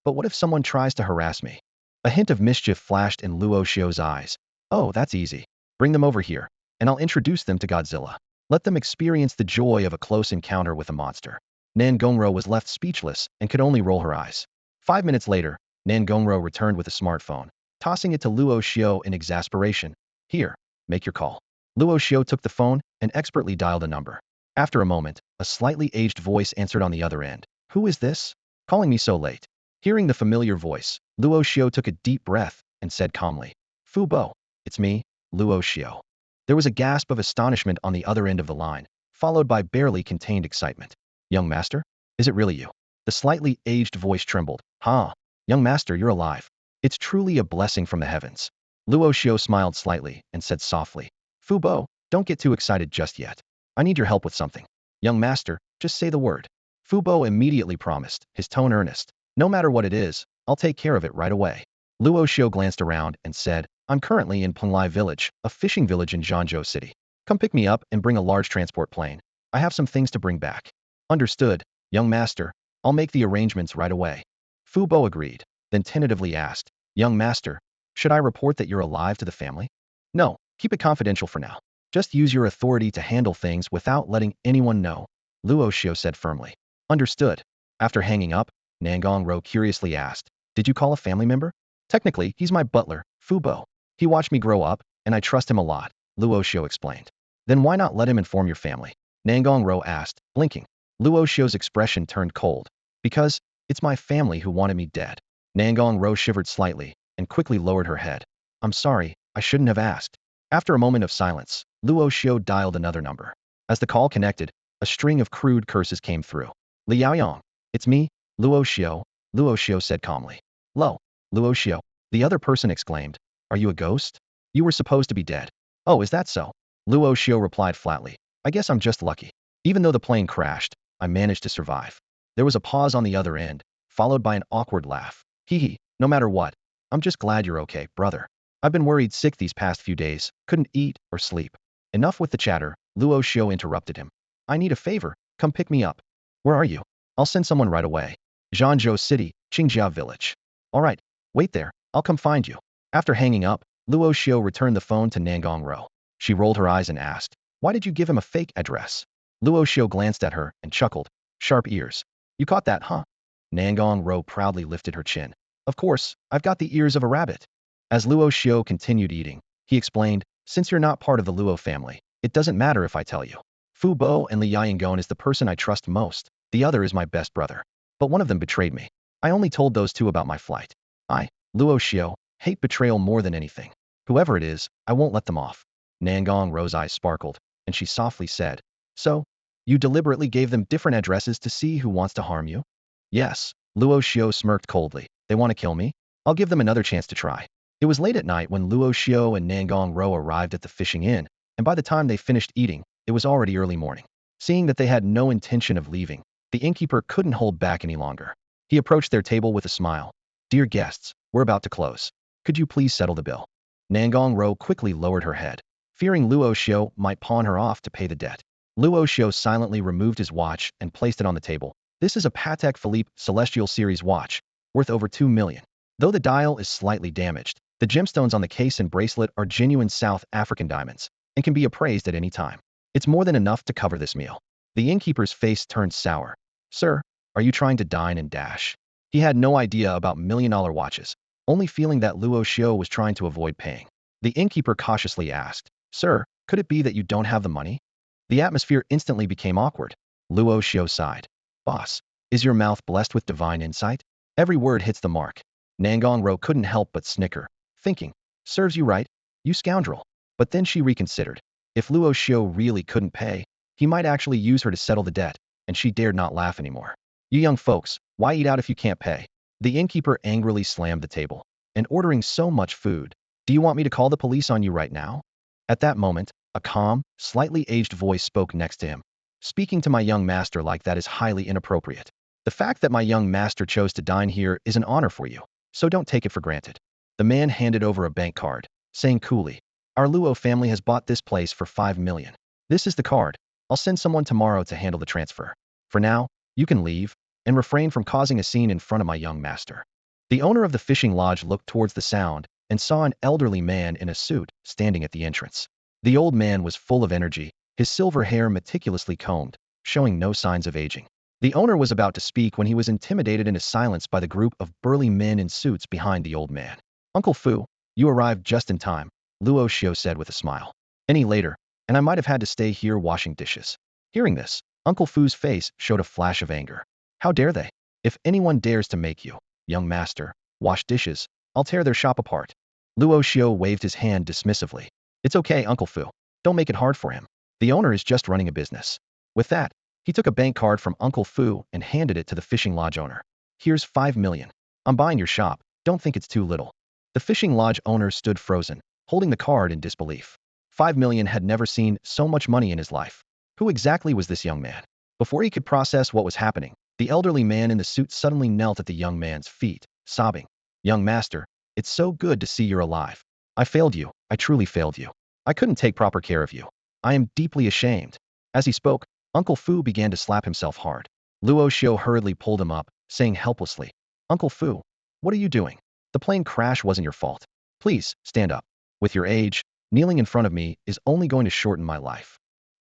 Speaker 1: But what if someone tries to harass me? A hint of mischief flashed in Luo Xiu's eyes. Oh, that's easy. Bring them over here, and I'll introduce them to Godzilla. Let them experience the joy of a close encounter with a monster. Nangong Row was left speechless and could only roll her eyes. 5 minutes later, Nangong Row returned with a smartphone, tossing it to Luo Xiu in exasperation. Here, make your call. Luo Xiu took the phone and expertly dialed a number. After a moment, a slightly aged voice answered on the other end. Who is this? Calling me so late. Hearing the familiar voice, Luo Xiu took a deep breath and said calmly, Fu Bo, it's me, Luo Xiu. There was a gasp of astonishment on the other end of the line, followed by barely contained excitement. Young master? Is it really you? The slightly aged voice trembled. Ha! Young master, you're alive. It's truly a blessing from the heavens. Luo Xiu smiled slightly and said softly, Fu Bo, don't get too excited just yet. I need your help with something. Young master, just say the word. Fu Bo immediately promised, his tone earnest. No matter what it is, I'll take care of it right away. Luo Xiu glanced around and said, I'm currently in Penglai Village, a fishing village in Zhangzhou City. Come pick me up and bring a large transport plane. I have some things to bring back. Understood, young master. I'll make the arrangements right away. Fu Bo agreed, then tentatively asked, Young master, should I report that you're alive to the family? No, keep it confidential for now. Just use your authority to handle things without letting anyone know, Luo Xiu said firmly. Understood. After hanging up, Nangong Row curiously asked, Did you call a family member? Technically, he's my butler, Fu Bo. He watched me grow up, and I trust him a lot, Luo Xiu explained. Then why not let him inform your family? Nangong Row asked, blinking. Luo Xiu's expression turned cold. Because, it's my family who wanted me dead. Nangong Row shivered slightly, and quickly lowered her head. I'm sorry, I shouldn't have asked. After a moment of silence, Luo Xiu dialed another number. As the call connected, a string of crude curses came through. Liaoyang, it's me, Luo Xiu said calmly. Lo, Luo Xiu, the other person exclaimed. Are you a ghost? You were supposed to be dead. Oh, is that so? Luo Xiu replied flatly. I guess I'm just lucky. Even though the plane crashed, I managed to survive. There was a pause on the other end, followed by an awkward laugh. Hee hee, no matter what. I'm just glad you're okay, brother. I've been worried sick these past few days, couldn't eat or sleep. Enough with the chatter, Luo Xiu interrupted him. I need a favor, come pick me up. Where are you? I'll send someone right away. Zhangzhou City, Qingjia Village. All right, wait there, I'll come find you. After hanging up, Luo Xiu returned the phone to Nangong Row. She rolled her eyes and asked, Why did you give him a fake address? Luo Xiu glanced at her and chuckled. Sharp ears. You caught that, huh? Nangong Row proudly lifted her chin. Of course, I've got the ears of a rabbit. As Luo Xiu continued eating, he explained, Since you're not part of the Luo family, it doesn't matter if I tell you. Fu Bo and Li Yangon is the person I trust most. The other is my best brother. But one of them betrayed me. I only told those two about my flight. I, Luo Xiu, hate betrayal more than anything. Whoever it is, I won't let them off. Nangong Row's eyes sparkled, and she softly said, So, you deliberately gave them different addresses to see who wants to harm you? Yes, Luo Xiu smirked coldly. They want to kill me? I'll give them another chance to try. It was late at night when Luo Xiu and Nangong Row arrived at the fishing inn, and by the time they finished eating, it was already early morning. Seeing that they had no intention of leaving, the innkeeper couldn't hold back any longer. He approached their table with a smile. Dear guests, we're about to close. Could you please settle the bill? Nangong Row quickly lowered her head, fearing Luo Xiu might pawn her off to pay the debt. Luo Xiu silently removed his watch and placed it on the table. This is a Patek Philippe Celestial Series watch, worth over 2 million. Though the dial is slightly damaged, the gemstones on the case and bracelet are genuine South African diamonds, and can be appraised at any time. It's more than enough to cover this meal. The innkeeper's face turned sour. Sir, are you trying to dine and dash? He had no idea about million-dollar watches, only feeling that Luo Xiu was trying to avoid paying. The innkeeper cautiously asked, Sir, could it be that you don't have the money? The atmosphere instantly became awkward. Luo Xiu sighed. Boss, is your mouth blessed with divine insight? Every word hits the mark. Nangong Row couldn't help but snicker, thinking, Serves you right, you scoundrel. But then she reconsidered. If Luo Xiu really couldn't pay, he might actually use her to settle the debt, and she dared not laugh anymore. You young folks, why eat out if you can't pay? The innkeeper angrily slammed the table. And ordering so much food, do you want me to call the police on you right now? At that moment, a calm, slightly aged voice spoke next to him. Speaking to my young master like that is highly inappropriate. The fact that my young master chose to dine here is an honor for you, so don't take it for granted. The man handed over a bank card, saying coolly, Our Luo family has bought this place for 5 million. This is the card. I'll send someone tomorrow to handle the transfer. For now, you can leave, and refrain from causing a scene in front of my young master. The owner of the fishing lodge looked towards the sound and saw an elderly man in a suit standing at the entrance. The old man was full of energy, his silver hair meticulously combed, showing no signs of aging. The owner was about to speak when he was intimidated into silence by the group of burly men in suits behind the old man. Uncle Fu, you arrived just in time, Luo Xiu said with a smile. Any later, and I might have had to stay here washing dishes. Hearing this, Uncle Fu's face showed a flash of anger. How dare they? If anyone dares to make you, young master. Wash dishes. I'll tear their shop apart. Luo Xiu waved his hand dismissively. It's okay, Uncle Fu. Don't make it hard for him. The owner is just running a business. With that, he took a bank card from Uncle Fu and handed it to the fishing lodge owner. Here's 5 million. I'm buying your shop. Don't think it's too little. The fishing lodge owner stood frozen, holding the card in disbelief. 5 million had never seen so much money in his life. Who exactly was this young man? Before he could process what was happening, the elderly man in the suit suddenly knelt at the young man's feet, sobbing. Young master, it's so good to see you're alive. I failed you. I truly failed you. I couldn't take proper care of you. I am deeply ashamed. As he spoke, Uncle Fu began to slap himself hard. Luo Xiu hurriedly pulled him up, saying helplessly, Uncle Fu, what are you doing? The plane crash wasn't your fault. Please, stand up. With your age, kneeling in front of me is only going to shorten my life.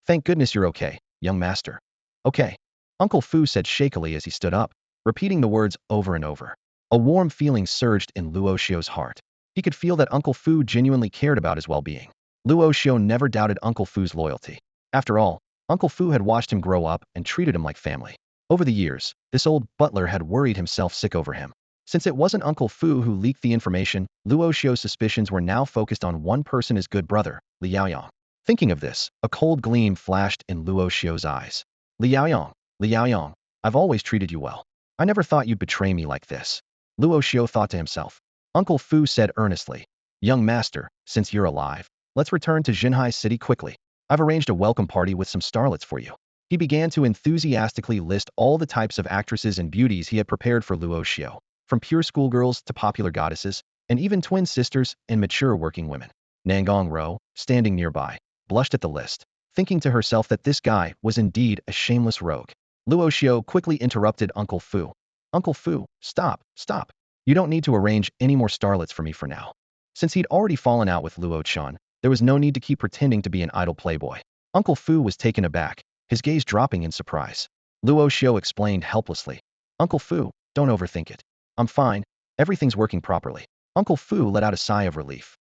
Speaker 1: Thank goodness you're okay, young master. Okay. Uncle Fu said shakily as he stood up, repeating the words over and over. A warm feeling surged in Luo Xiu's heart. He could feel that Uncle Fu genuinely cared about his well-being. Luo Xiu never doubted Uncle Fu's loyalty. After all, Uncle Fu had watched him grow up and treated him like family. Over the years, this old butler had worried himself sick over him. Since it wasn't Uncle Fu who leaked the information, Luo Xiu's suspicions were now focused on one person, his good brother, Li Yaoyang. Thinking of this, a cold gleam flashed in Luo Xiu's eyes. Li Yaoyang, I've always treated you well. I never thought you'd betray me like this. Luo Xiu thought to himself. Uncle Fu said earnestly, Young master, since you're alive, let's return to Shanghai city quickly. I've arranged a welcome party with some starlets for you. He began to enthusiastically list all the types of actresses and beauties he had prepared for Luo Xiu, from pure schoolgirls to popular goddesses, and even twin sisters and mature working women. Nangong Row, standing nearby, blushed at the list, thinking to herself that this guy was indeed a shameless rogue. Luo Xiu quickly interrupted Uncle Fu. Uncle Fu, stop. You don't need to arrange any more starlets for me for now. Since he'd already fallen out with Luo Chen, there was no need to keep pretending to be an idle playboy. Uncle Fu was taken aback, his gaze dropping in surprise. Luo Xiu explained helplessly. Uncle Fu, don't overthink it. I'm fine. Everything's working properly. Uncle Fu let out a sigh of relief.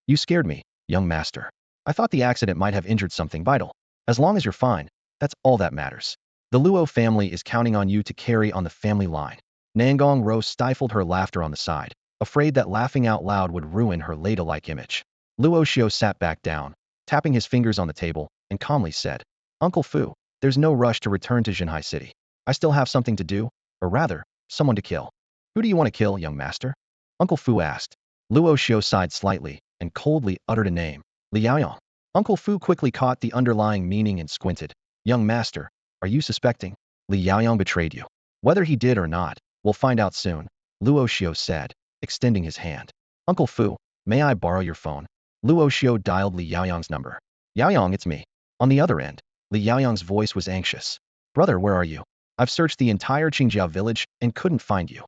Speaker 1: You scared me, young master. I thought the accident might have injured something vital. As long as you're fine, that's all that matters. The Luo family is counting on you to carry on the family line. Nangong Row stifled her laughter on the side, afraid that laughing out loud would ruin her ladle-like image. Luo Xiu sat back down, tapping his fingers on the table, and calmly said, Uncle Fu, there's no rush to return to Shanghai city. I still have something to do, or rather, someone to kill. Who do you want to kill, young master? Uncle Fu asked. Luo Xiu sighed slightly and coldly uttered a name. Li Yaoyang. Uncle Fu quickly caught the underlying meaning and squinted. Young master, are you suspecting? Li Yaoyang betrayed you. Whether he did or not, we'll find out soon, Luo Xiu said, extending his hand. Uncle Fu, may I borrow your phone? Luo Xiu dialed Li Yaoyang's number. Yaoyang, it's me. On the other end, Li Yaoyang's voice was anxious. Brother, where are you? I've searched the entire Qingjia village and couldn't find you.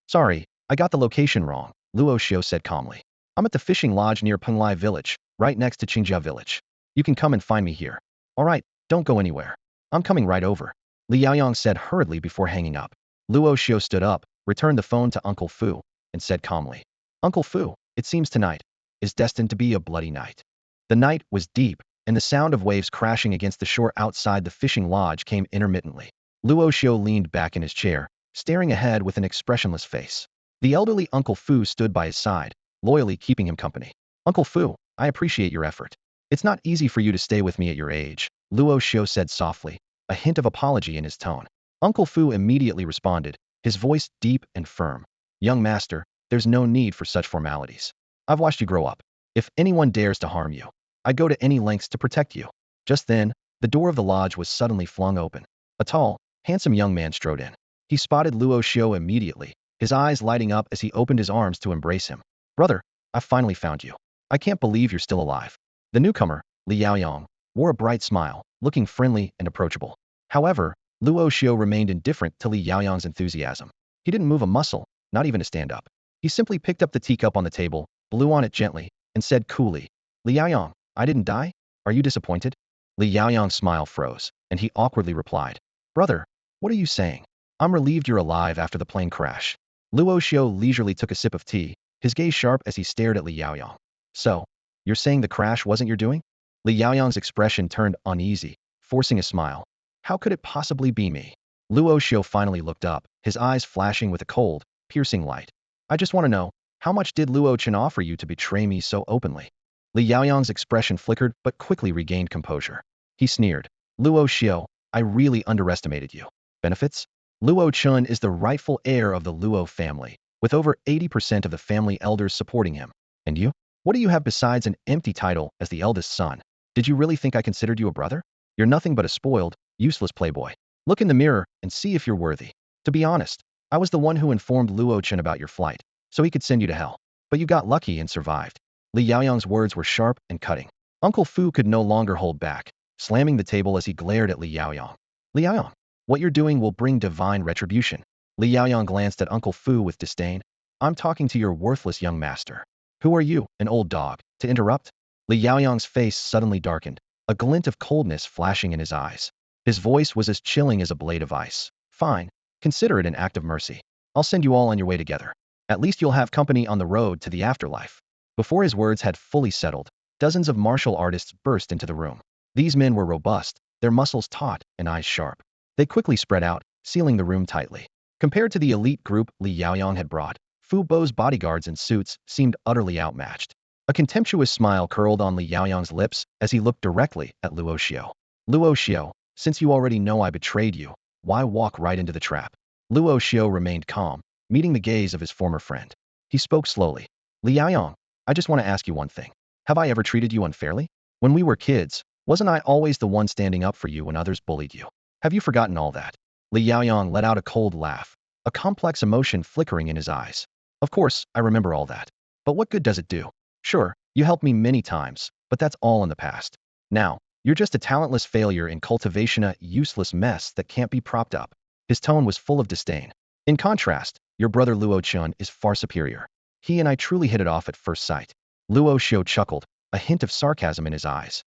Speaker 1: Sorry, I got the location wrong, Luo Xiu said calmly. I'm at the fishing lodge near Penglai village, right next to Qingjia village. You can come and find me here. All right, don't go anywhere. I'm coming right over, Li Yaoyang said hurriedly before hanging up. Luo Xiu stood up, returned the phone to Uncle Fu, and said calmly, Uncle Fu, it seems tonight is destined to be a bloody night. The night was deep, and the sound of waves crashing against the shore outside the fishing lodge came intermittently. Luo Xiu leaned back in his chair, staring ahead with an expressionless face. The elderly Uncle Fu stood by his side, loyally keeping him company. Uncle Fu, I appreciate your effort. It's not easy for you to stay with me at your age, Luo Xiu said softly, a hint of apology in his tone. Uncle Fu immediately responded, his voice deep and firm. Young master, there's no need for such formalities. I've watched you grow up. If anyone dares to harm you, I'd go to any lengths to protect you. Just then, the door of the lodge was suddenly flung open. A tall, handsome young man strode in. He spotted Luo Xiu immediately, his eyes lighting up as he opened his arms to embrace him. Brother, I've finally found you. I can't believe you're still alive. The newcomer, Li Yaoyang, wore a bright smile, looking friendly and approachable. However, Luo Xiu remained indifferent to Li Yaoyang's enthusiasm. He didn't move a muscle, not even to stand up. He simply picked up the teacup on the table, blew on it gently, and said coolly, Li Yaoyang, I didn't die? Are you disappointed? Li Yaoyang's smile froze, and he awkwardly replied, Brother, what are you saying? I'm relieved you're alive after the plane crash. Luo Xiu leisurely took a sip of tea, his gaze sharp as he stared at Li Yaoyang. So, you're saying the crash wasn't your doing? Li Yaoyang's expression turned uneasy, forcing a smile. How could it possibly be me? Luo Xiu finally looked up, his eyes flashing with a cold, piercing light. I just want to know, how much did Luo Chen offer you to betray me so openly? Li Yaoyang's expression flickered but quickly regained composure. He sneered. Luo Xiu, I really underestimated you. Benefits? Luo Chen is the rightful heir of the Luo family, with over 80% of the family elders supporting him. And you? What do you have besides an empty title as the eldest son? Did you really think I considered you a brother? You're nothing but a spoiled, useless playboy. Look in the mirror and see if you're worthy. To be honest, I was the one who informed Luo Chen about your flight, so he could send you to hell. But you got lucky and survived. Li Yaoyang's words were sharp and cutting. Uncle Fu could no longer hold back, slamming the table as he glared at Li Yaoyang. Li Yaoyang, what you're doing will bring divine retribution. Li Yaoyang glanced at Uncle Fu with disdain. I'm talking to your worthless young master. Who are you, an old dog, to interrupt? Li Yaoyang's face suddenly darkened, a glint of coldness flashing in his eyes. His voice was as chilling as a blade of ice. Fine, consider it an act of mercy. I'll send you all on your way together. At least you'll have company on the road to the afterlife. Before his words had fully settled, dozens of martial artists burst into the room. These men were robust, their muscles taut and eyes sharp. They quickly spread out, sealing the room tightly. Compared to the elite group Li Yaoyang had brought, Fu Bo's bodyguards in suits seemed utterly outmatched. A contemptuous smile curled on Li Yaoyang's lips as he looked directly at Luo Xiu. Luo Xiu, since you already know I betrayed you, why walk right into the trap? Luo Xiu remained calm, meeting the gaze of his former friend. He spoke slowly. Li Yaoyang, I just want to ask you one thing. Have I ever treated you unfairly? When we were kids, wasn't I always the one standing up for you when others bullied you? Have you forgotten all that? Li Yaoyang let out a cold laugh, a complex emotion flickering in his eyes. Of course, I remember all that. But what good does it do? Sure, you helped me many times, but that's all in the past. Now, you're just a talentless failure in cultivation, a useless mess that can't be propped up. His tone was full of disdain. In contrast, your brother Luo Chen is far superior. He and I truly hit it off at first sight. Luo Xiu chuckled, a hint of sarcasm in his eyes.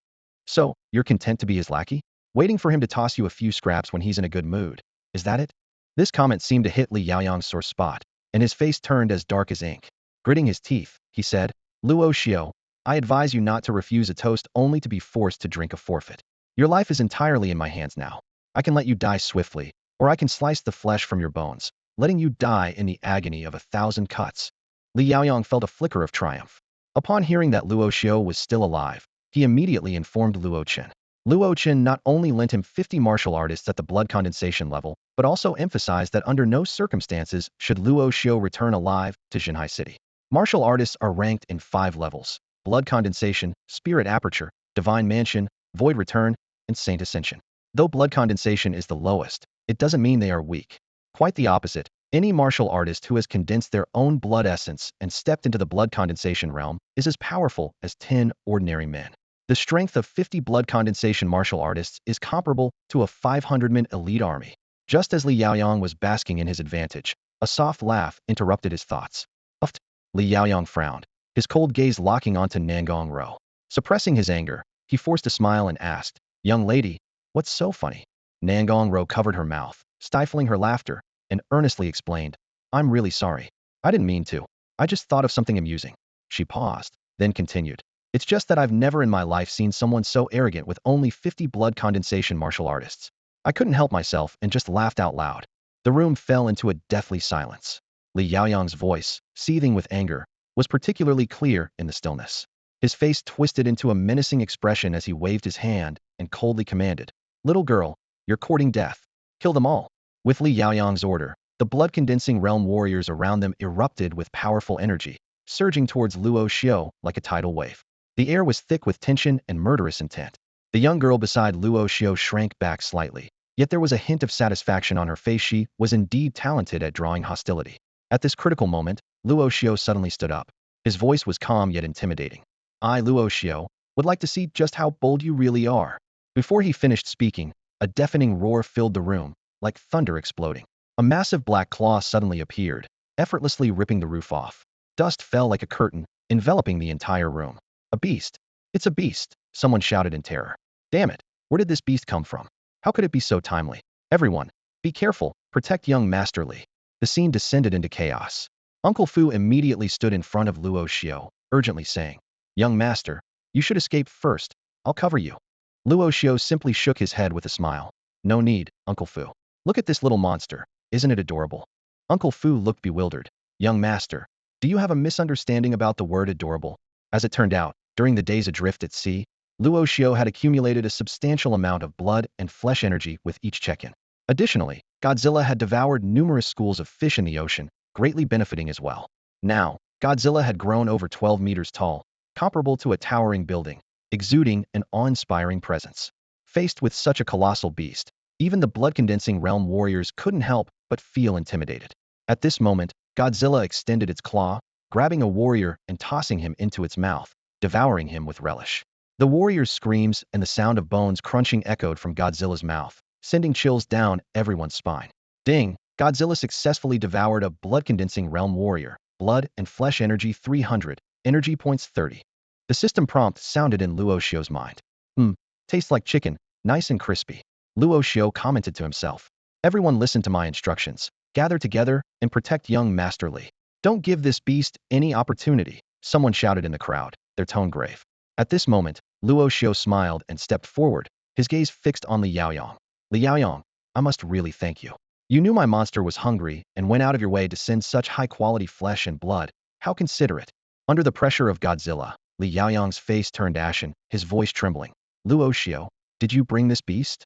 Speaker 1: So, you're content to be his lackey? Waiting for him to toss you a few scraps when he's in a good mood. Is that it? This comment seemed to hit Li Yaoyang's sore spot, and his face turned as dark as ink. Gritting his teeth, he said, Luo Xiu, I advise you not to refuse a toast only to be forced to drink a forfeit. Your life is entirely in my hands now. I can let you die swiftly, or I can slice the flesh from your bones, letting you die in the agony of 1,000 cuts. Li Yaoyang felt a flicker of triumph. Upon hearing that Luo Xiu was still alive, he immediately informed Luo Chen. Luo Chen not only lent him 50 martial artists at the blood condensation level, but also emphasized that under no circumstances should Luo Xiu return alive to Shanghai City. Martial artists are ranked in 5 levels: blood condensation, spirit aperture, divine mansion, void return, and saint ascension. Though blood condensation is the lowest, it doesn't mean they are weak. Quite the opposite. Any martial artist who has condensed their own blood essence and stepped into the blood condensation realm is as powerful as 10 ordinary men. The strength of 50 blood condensation martial artists is comparable to a 500-man elite army. Just as Li Yaoyang was basking in his advantage, a soft laugh interrupted his thoughts. Uft. Li Yaoyang frowned, his cold gaze locking onto Nangong Row. Suppressing his anger, he forced a smile and asked, Young lady, what's so funny? Nangong Row covered her mouth, stifling her laughter, and earnestly explained, I'm really sorry. I didn't mean to. I just thought of something amusing. She paused, then continued. It's just that I've never in my life seen someone so arrogant with only 50 blood condensation martial artists. I couldn't help myself and just laughed out loud. The room fell into a deathly silence. Li Yaoyang's voice, seething with anger, was particularly clear in the stillness. His face twisted into a menacing expression as he waved his hand and coldly commanded, Little girl, you're courting death. Kill them all. With Li Yaoyang's order, the blood-condensing realm warriors around them erupted with powerful energy, surging towards Luo Xiu like a tidal wave. The air was thick with tension and murderous intent. The young girl beside Luo Xiu shrank back slightly, yet there was a hint of satisfaction on her face. She was indeed talented at drawing hostility. At this critical moment, Luo Xiu suddenly stood up. His voice was calm yet intimidating. I, Luo Xiu, would like to see just how bold you really are. Before he finished speaking, a deafening roar filled the room, like thunder exploding. A massive black claw suddenly appeared, effortlessly ripping the roof off. Dust fell like a curtain, enveloping the entire room. A beast. It's a beast, someone shouted in terror. Damn it, where did this beast come from? How could it be so timely? Everyone, be careful, protect young Master Li. The scene descended into chaos. Uncle Fu immediately stood in front of Luo Xiu, urgently saying, Young master, you should escape first. I'll cover you. Luo Xiu simply shook his head with a smile. No need, Uncle Fu. Look at this little monster. Isn't it adorable? Uncle Fu looked bewildered. Young master, do you have a misunderstanding about the word adorable? As it turned out, during the days adrift at sea, Luo Xiu had accumulated a substantial amount of blood and flesh energy with each check-in. Additionally, Godzilla had devoured numerous schools of fish in the ocean, greatly benefiting as well. Now, Godzilla had grown over 12 meters tall, comparable to a towering building, exuding an awe-inspiring presence. Faced with such a colossal beast, even the blood-condensing realm warriors couldn't help but feel intimidated. At this moment, Godzilla extended its claw, grabbing a warrior and tossing him into its mouth, devouring him with relish. The warrior's screams and the sound of bones crunching echoed from Godzilla's mouth, sending chills down everyone's spine. Ding! Godzilla successfully devoured a blood-condensing realm warrior. Blood and flesh energy 300, energy points 30. The system prompt sounded in Luo Xiu's mind. Tastes like chicken, nice and crispy. Luo Xiu commented to himself. Everyone listen to my instructions. Gather together and protect young Master Li. Don't give this beast any opportunity, someone shouted in the crowd, their tone grave. At this moment, Luo Xiu smiled and stepped forward, his gaze fixed on Li Yaoyong. Li Yaoyong, I must really thank you. You knew my monster was hungry and went out of your way to send such high-quality flesh and blood. How considerate. Under the pressure of Godzilla, Li Yaoyong's face turned ashen, his voice trembling. Luo Xiu, did you bring this beast?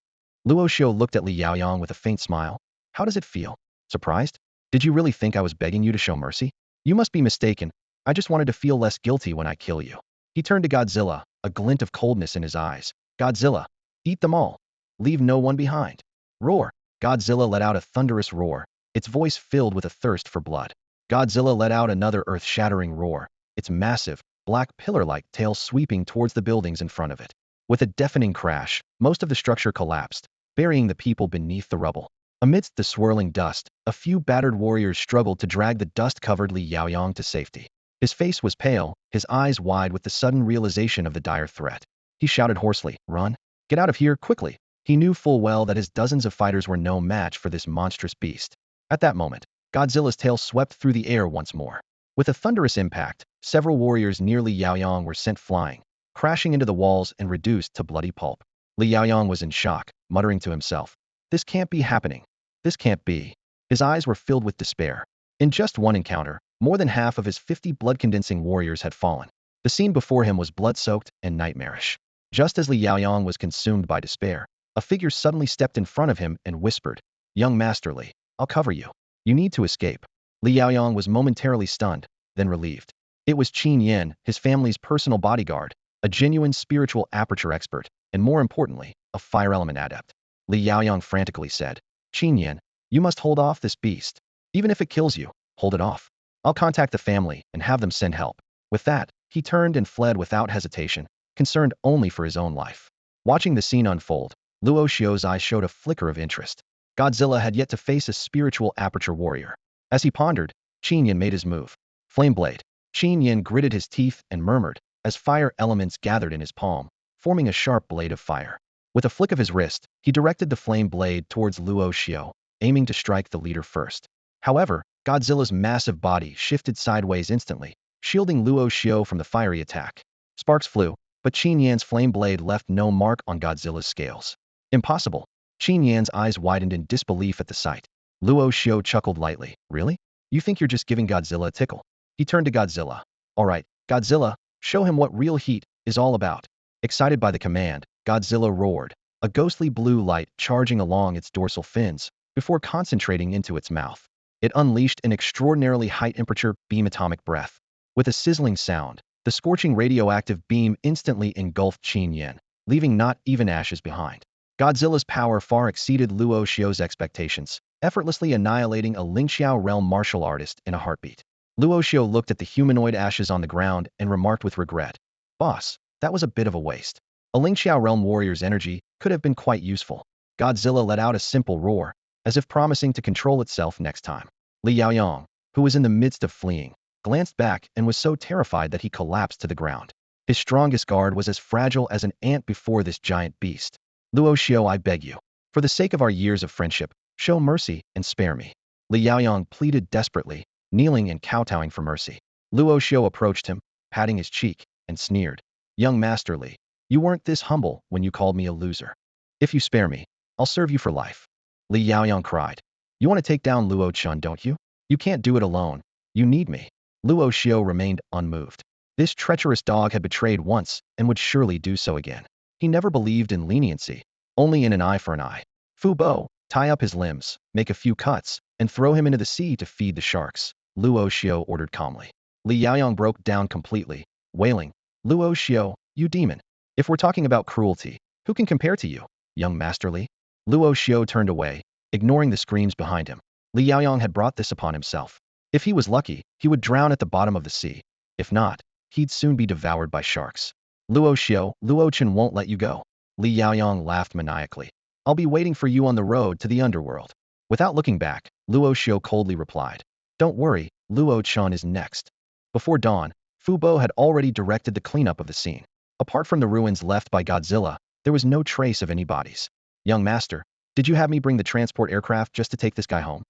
Speaker 1: Luo Xiu looked at Li Yaoyong with a faint smile. How does it feel? Surprised? Did you really think I was begging you to show mercy? You must be mistaken. I just wanted to feel less guilty when I kill you. He turned to Godzilla, a glint of coldness in his eyes. Godzilla, eat them all. Leave no one behind. Roar. Godzilla let out a thunderous roar, its voice filled with a thirst for blood. Godzilla let out another earth-shattering roar, its massive, black pillar-like tail sweeping towards the buildings in front of it. With a deafening crash, most of the structure collapsed, burying the people beneath the rubble. Amidst the swirling dust, a few battered warriors struggled to drag the dust-covered Li Yaoyong to safety. His face was pale, his eyes wide with the sudden realization of the dire threat. He shouted hoarsely, "Run! Get out of here, quickly!" He knew full well that his dozens of fighters were no match for this monstrous beast. At that moment, Godzilla's tail swept through the air once more. With a thunderous impact, several warriors near Li Yaoyong were sent flying, crashing into the walls and reduced to bloody pulp. Li Yaoyong was in shock, muttering to himself, "This can't be happening. This can't be." His eyes were filled with despair. In just one encounter, more than half of his 50 blood-condensing warriors had fallen. The scene before him was blood-soaked and nightmarish. Just as Li Yaoyong was consumed by despair, a figure suddenly stepped in front of him and whispered, "Young Master Li, I'll cover you. You need to escape." Li Yaoyong was momentarily stunned, then relieved. It was Qin Yan, his family's personal bodyguard, a genuine spiritual aperture expert, and more importantly, a fire element adept. Li Yaoyong frantically said, "Qin Yan, you must hold off this beast. Even if it kills you, hold it off. I'll contact the family and have them send help." With that, he turned and fled without hesitation, concerned only for his own life. Watching the scene unfold, Luo Xiu's eyes showed a flicker of interest. Godzilla had yet to face a spiritual aperture warrior. As he pondered, Qin Yan made his move. Flame blade. Qin Yan gritted his teeth and murmured, as fire elements gathered in his palm, forming a sharp blade of fire. With a flick of his wrist, he directed the flame blade towards Luo Xiu, aiming to strike the leader first. However, Godzilla's massive body shifted sideways instantly, shielding Luo Xiu from the fiery attack. Sparks flew, but Qin Yan's flame blade left no mark on Godzilla's scales. Impossible. Qin Yan's eyes widened in disbelief at the sight. Luo Xiu chuckled lightly. Really? You think you're just giving Godzilla a tickle? He turned to Godzilla. All right, Godzilla, show him what real heat is all about. Excited by the command, Godzilla roared, a ghostly blue light charging along its dorsal fins, before concentrating into its mouth. It unleashed an extraordinarily high-temperature beam atomic breath. With a sizzling sound, the scorching radioactive beam instantly engulfed Qin Yan, leaving not even ashes behind. Godzilla's power far exceeded Luo Xiu's expectations, effortlessly annihilating a Lingxiao realm martial artist in a heartbeat. Luo Xiu looked at the humanoid ashes on the ground and remarked with regret, "Boss, that was a bit of a waste. A Lingxiao realm warrior's energy could have been quite useful." Godzilla let out a simple roar, as if promising to control itself next time. Li Yaoyong, who was in the midst of fleeing, glanced back and was so terrified that he collapsed to the ground. His strongest guard was as fragile as an ant before this giant beast. "Luo Xiu, I beg you, for the sake of our years of friendship, show mercy and spare me." Li Yaoyong pleaded desperately, kneeling and kowtowing for mercy. Luo Xiu approached him, patting his cheek, and sneered, "Young Master Li, you weren't this humble when you called me a loser. If you spare me, I'll serve you for life." Li Yaoyong cried, "You want to take down Luo Chen, don't you? You can't do it alone. You need me. Luo Xiu remained unmoved. This treacherous dog had betrayed once and would surely do so again. He never believed in leniency, only in an eye for an eye. Fu Bo, tie up his limbs, make a few cuts, and throw him into the sea to feed the sharks, Luo Xiu ordered calmly. Li Yaoyang broke down completely, wailing, Luo Xiu, you demon. If we're talking about cruelty, who can compare to you, young Master Li? Luo Xiu turned away, ignoring the screams behind him. Li Yaoyang had brought this upon himself. If he was lucky, he would drown at the bottom of the sea. If not, he'd soon be devoured by sharks. Luo Xiu, Luo Chen won't let you go. Li Yaoyang laughed maniacally. I'll be waiting for you on the road to the underworld. Without looking back, Luo Xiu coldly replied. Don't worry, Luo Chen is next. Before dawn, Fu Bo had already directed the cleanup of the scene. Apart from the ruins left by Godzilla, there was no trace of any bodies. Young master, did you have me bring the transport aircraft just to take this guy home?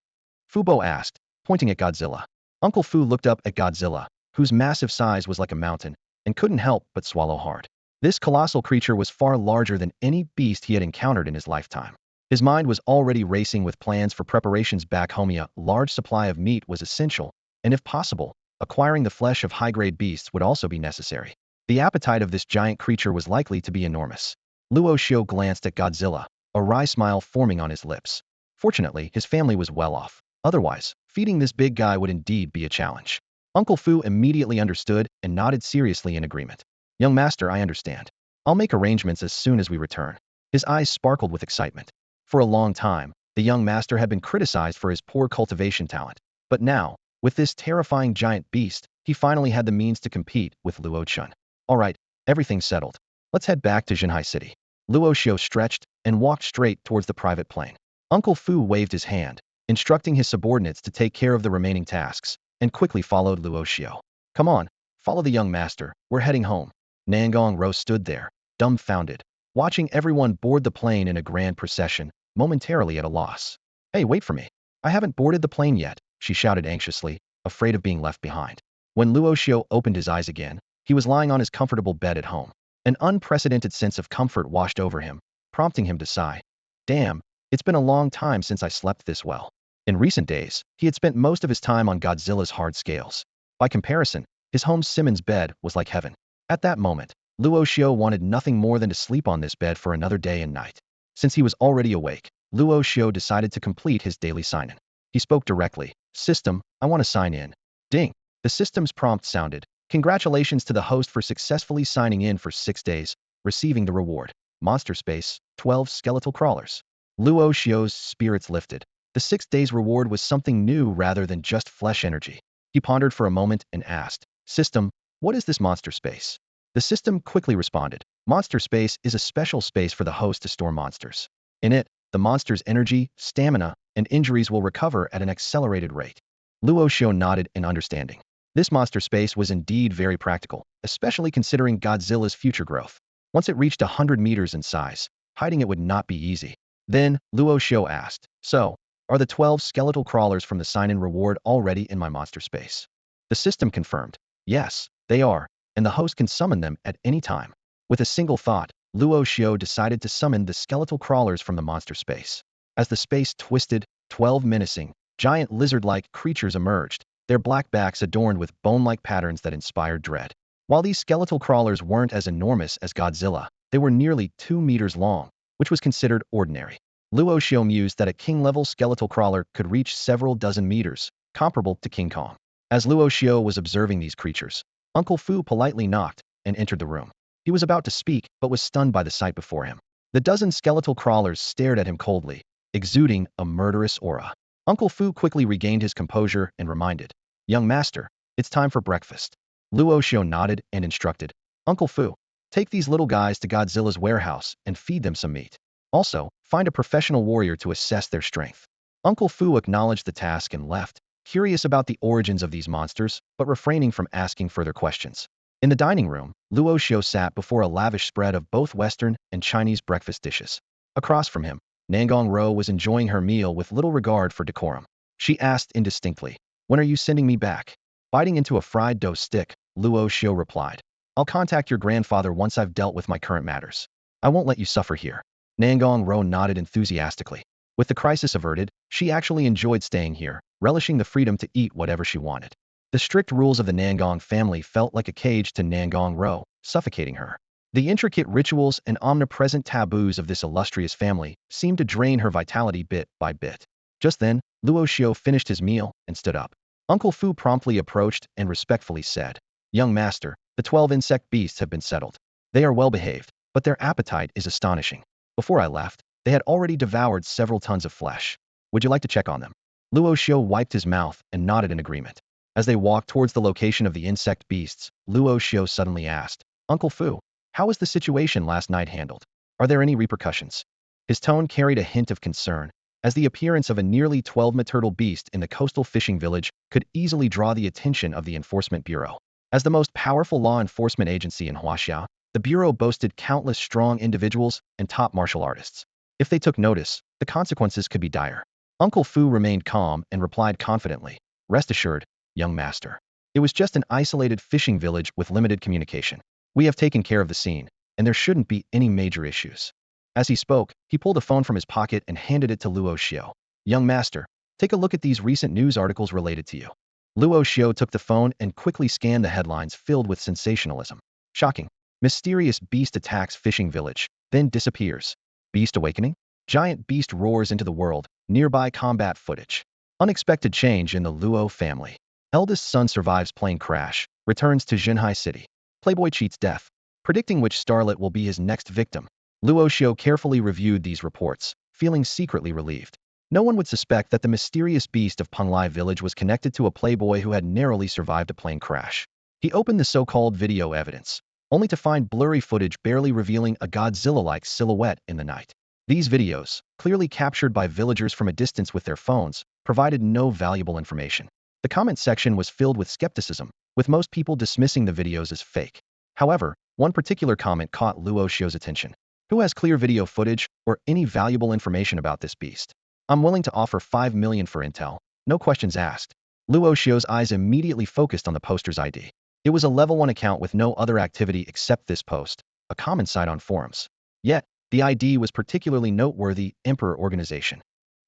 Speaker 1: Fu Bo asked, pointing at Godzilla. Uncle Fu looked up at Godzilla, whose massive size was like a mountain, and couldn't help but swallow hard. This colossal creature was far larger than any beast he had encountered in his lifetime. His mind was already racing with plans for preparations back home. A large supply of meat was essential, and if possible, acquiring the flesh of high-grade beasts would also be necessary. The appetite of this giant creature was likely to be enormous. Luo Xiu glanced at Godzilla, a wry smile forming on his lips. Fortunately, his family was well off. Otherwise, feeding this big guy would indeed be a challenge. Uncle Fu immediately understood and nodded seriously in agreement. Young master, I understand. I'll make arrangements as soon as we return. His eyes sparkled with excitement. For a long time, the young master had been criticized for his poor cultivation talent. But now, with this terrifying giant beast, he finally had the means to compete with Luo Chen. All right, everything's settled. Let's head back to Shanghai City. Luo Xiu stretched and walked straight towards the private plane. Uncle Fu waved his hand, instructing his subordinates to take care of the remaining tasks, and quickly followed Luo Xiu. Come on, follow the young master, we're heading home. Nangong Row stood there, dumbfounded, watching everyone board the plane in a grand procession, momentarily at a loss. Hey, wait for me. I haven't boarded the plane yet, she shouted anxiously, afraid of being left behind. When Luo Xiu opened his eyes again, he was lying on his comfortable bed at home. An unprecedented sense of comfort washed over him, prompting him to sigh. Damn, it's been a long time since I slept this well. In recent days, he had spent most of his time on Godzilla's hard scales. By comparison, his home Simmons bed was like heaven. At that moment, Luo Xiu wanted nothing more than to sleep on this bed for another day and night. Since he was already awake, Luo Xiu decided to complete his daily sign-in. He spoke directly. System, I want to sign in. Ding. The system's prompt sounded. Congratulations to the host for successfully signing in for 6 days, receiving the reward. Monster Space, 12 skeletal crawlers. Luo Xiu's spirits lifted. The 6 days reward was something new rather than just flesh energy. He pondered for a moment and asked, System, what is this monster space? The system quickly responded, Monster Space is a special space for the host to store monsters. In it, the monster's energy, stamina, and injuries will recover at an accelerated rate. Luo Xiu nodded in understanding. This monster space was indeed very practical, especially considering Godzilla's future growth. Once it reached 100 meters in size, hiding it would not be easy. Then, Luo Xiu asked, So, are the 12 skeletal crawlers from the sign-in reward already in my monster space? The system confirmed. Yes, they are, and the host can summon them at any time. With a single thought, Luo Xiu decided to summon the skeletal crawlers from the monster space. As the space twisted, 12 menacing, giant lizard-like creatures emerged, their black backs adorned with bone-like patterns that inspired dread. While these skeletal crawlers weren't as enormous as Godzilla, they were nearly 2 meters long, which was considered ordinary. Luo Xiu mused that a king-level skeletal crawler could reach several dozen meters, comparable to King Kong. As Luo Xiu was observing these creatures, Uncle Fu politely knocked and entered the room. He was about to speak, but was stunned by the sight before him. The dozen skeletal crawlers stared at him coldly, exuding a murderous aura. Uncle Fu quickly regained his composure and reminded, Young master, it's time for breakfast. Luo Xiu nodded and instructed, Uncle Fu, take these little guys to Godzilla's warehouse and feed them some meat. Also, find a professional warrior to assess their strength. Uncle Fu acknowledged the task and left, curious about the origins of these monsters, but refraining from asking further questions. In the dining room, Luo Xiu sat before a lavish spread of both Western and Chinese breakfast dishes. Across from him, Nangong Row was enjoying her meal with little regard for decorum. She asked indistinctly, When are you sending me back? Biting into a fried dough stick, Luo Xiu replied, I'll contact your grandfather once I've dealt with my current matters. I won't let you suffer here. Nangong Row nodded enthusiastically. With the crisis averted, she actually enjoyed staying here, relishing the freedom to eat whatever she wanted. The strict rules of the Nangong family felt like a cage to Nangong Row, suffocating her. The intricate rituals and omnipresent taboos of this illustrious family seemed to drain her vitality bit by bit. Just then, Luo Xiu finished his meal and stood up. Uncle Fu promptly approached and respectfully said, "Young master, the 12 insect beasts have been settled. They are well behaved, but their appetite is astonishing. Before I left, they had already devoured several tons of flesh. Would you like to check on them?" Luo Xiu wiped his mouth and nodded in agreement. As they walked towards the location of the insect beasts, Luo Xiu suddenly asked, "Uncle Fu, how was the situation last night handled? Are there any repercussions?" His tone carried a hint of concern, as the appearance of a nearly 12-meter beast in the coastal fishing village could easily draw the attention of the Enforcement Bureau. As the most powerful law enforcement agency in Huaxia, the Bureau boasted countless strong individuals and top martial artists. If they took notice, the consequences could be dire. Uncle Fu remained calm and replied confidently, "Rest assured, young master. It was just an isolated fishing village with limited communication. We have taken care of the scene, and there shouldn't be any major issues." As he spoke, he pulled a phone from his pocket and handed it to Luo Xiu. "Young master, take a look at these recent news articles related to you." Luo Xiu took the phone and quickly scanned the headlines filled with sensationalism. Shocking. Mysterious beast attacks fishing village, then disappears. Beast awakening? Giant beast roars into the world, nearby combat footage. Unexpected change in the Luo family. Eldest son survives plane crash, returns to Shanghai city. Playboy cheats death, predicting which starlet will be his next victim. Luo Xiu carefully reviewed these reports, feeling secretly relieved. No one would suspect that the mysterious beast of Penglai village was connected to a playboy who had narrowly survived a plane crash. He opened the so-called video evidence, only to find blurry footage barely revealing a Godzilla-like silhouette in the night. These videos, clearly captured by villagers from a distance with their phones, provided no valuable information. The comment section was filled with skepticism, with most people dismissing the videos as fake. However, one particular comment caught Luo Xiu's attention. "Who has clear video footage or any valuable information about this beast? I'm willing to offer 5 million for intel, no questions asked." Luo Xiu's eyes immediately focused on the poster's ID. It was a level 1 account with no other activity except this post, a common site on forums. Yet, the ID was particularly noteworthy: Emperor Organization.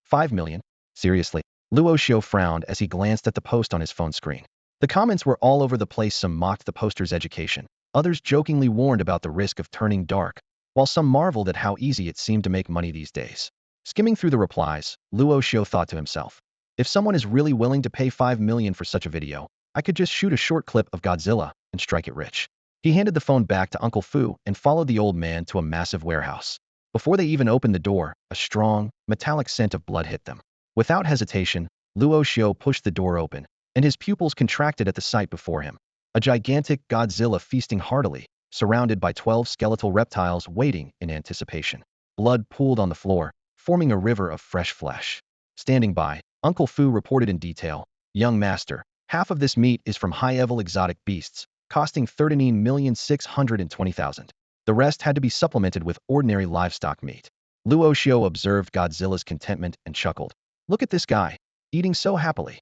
Speaker 1: 5 million? Seriously? Luo Xiu frowned as he glanced at the post on his phone screen. The comments were all over the place. Some mocked the poster's education. Others jokingly warned about the risk of turning dark, while some marveled at how easy it seemed to make money these days. Skimming through the replies, Luo Xiu thought to himself, if someone is really willing to pay 5 million for such a video, I could just shoot a short clip of Godzilla and strike it rich. He handed the phone back to Uncle Fu and followed the old man to a massive warehouse. Before they even opened the door, a strong, metallic scent of blood hit them. Without hesitation, Luo Xiu pushed the door open, and his pupils contracted at the sight before him. A gigantic Godzilla feasting heartily, surrounded by 12 skeletal reptiles waiting in anticipation. Blood pooled on the floor, forming a river of fresh flesh. Standing by, Uncle Fu reported in detail, "Young master, half of this meat is from high-level exotic beasts, costing 39,620,000. The rest had to be supplemented with ordinary livestock meat." Luo Xiu observed Godzilla's contentment and chuckled. "Look at this guy, eating so happily."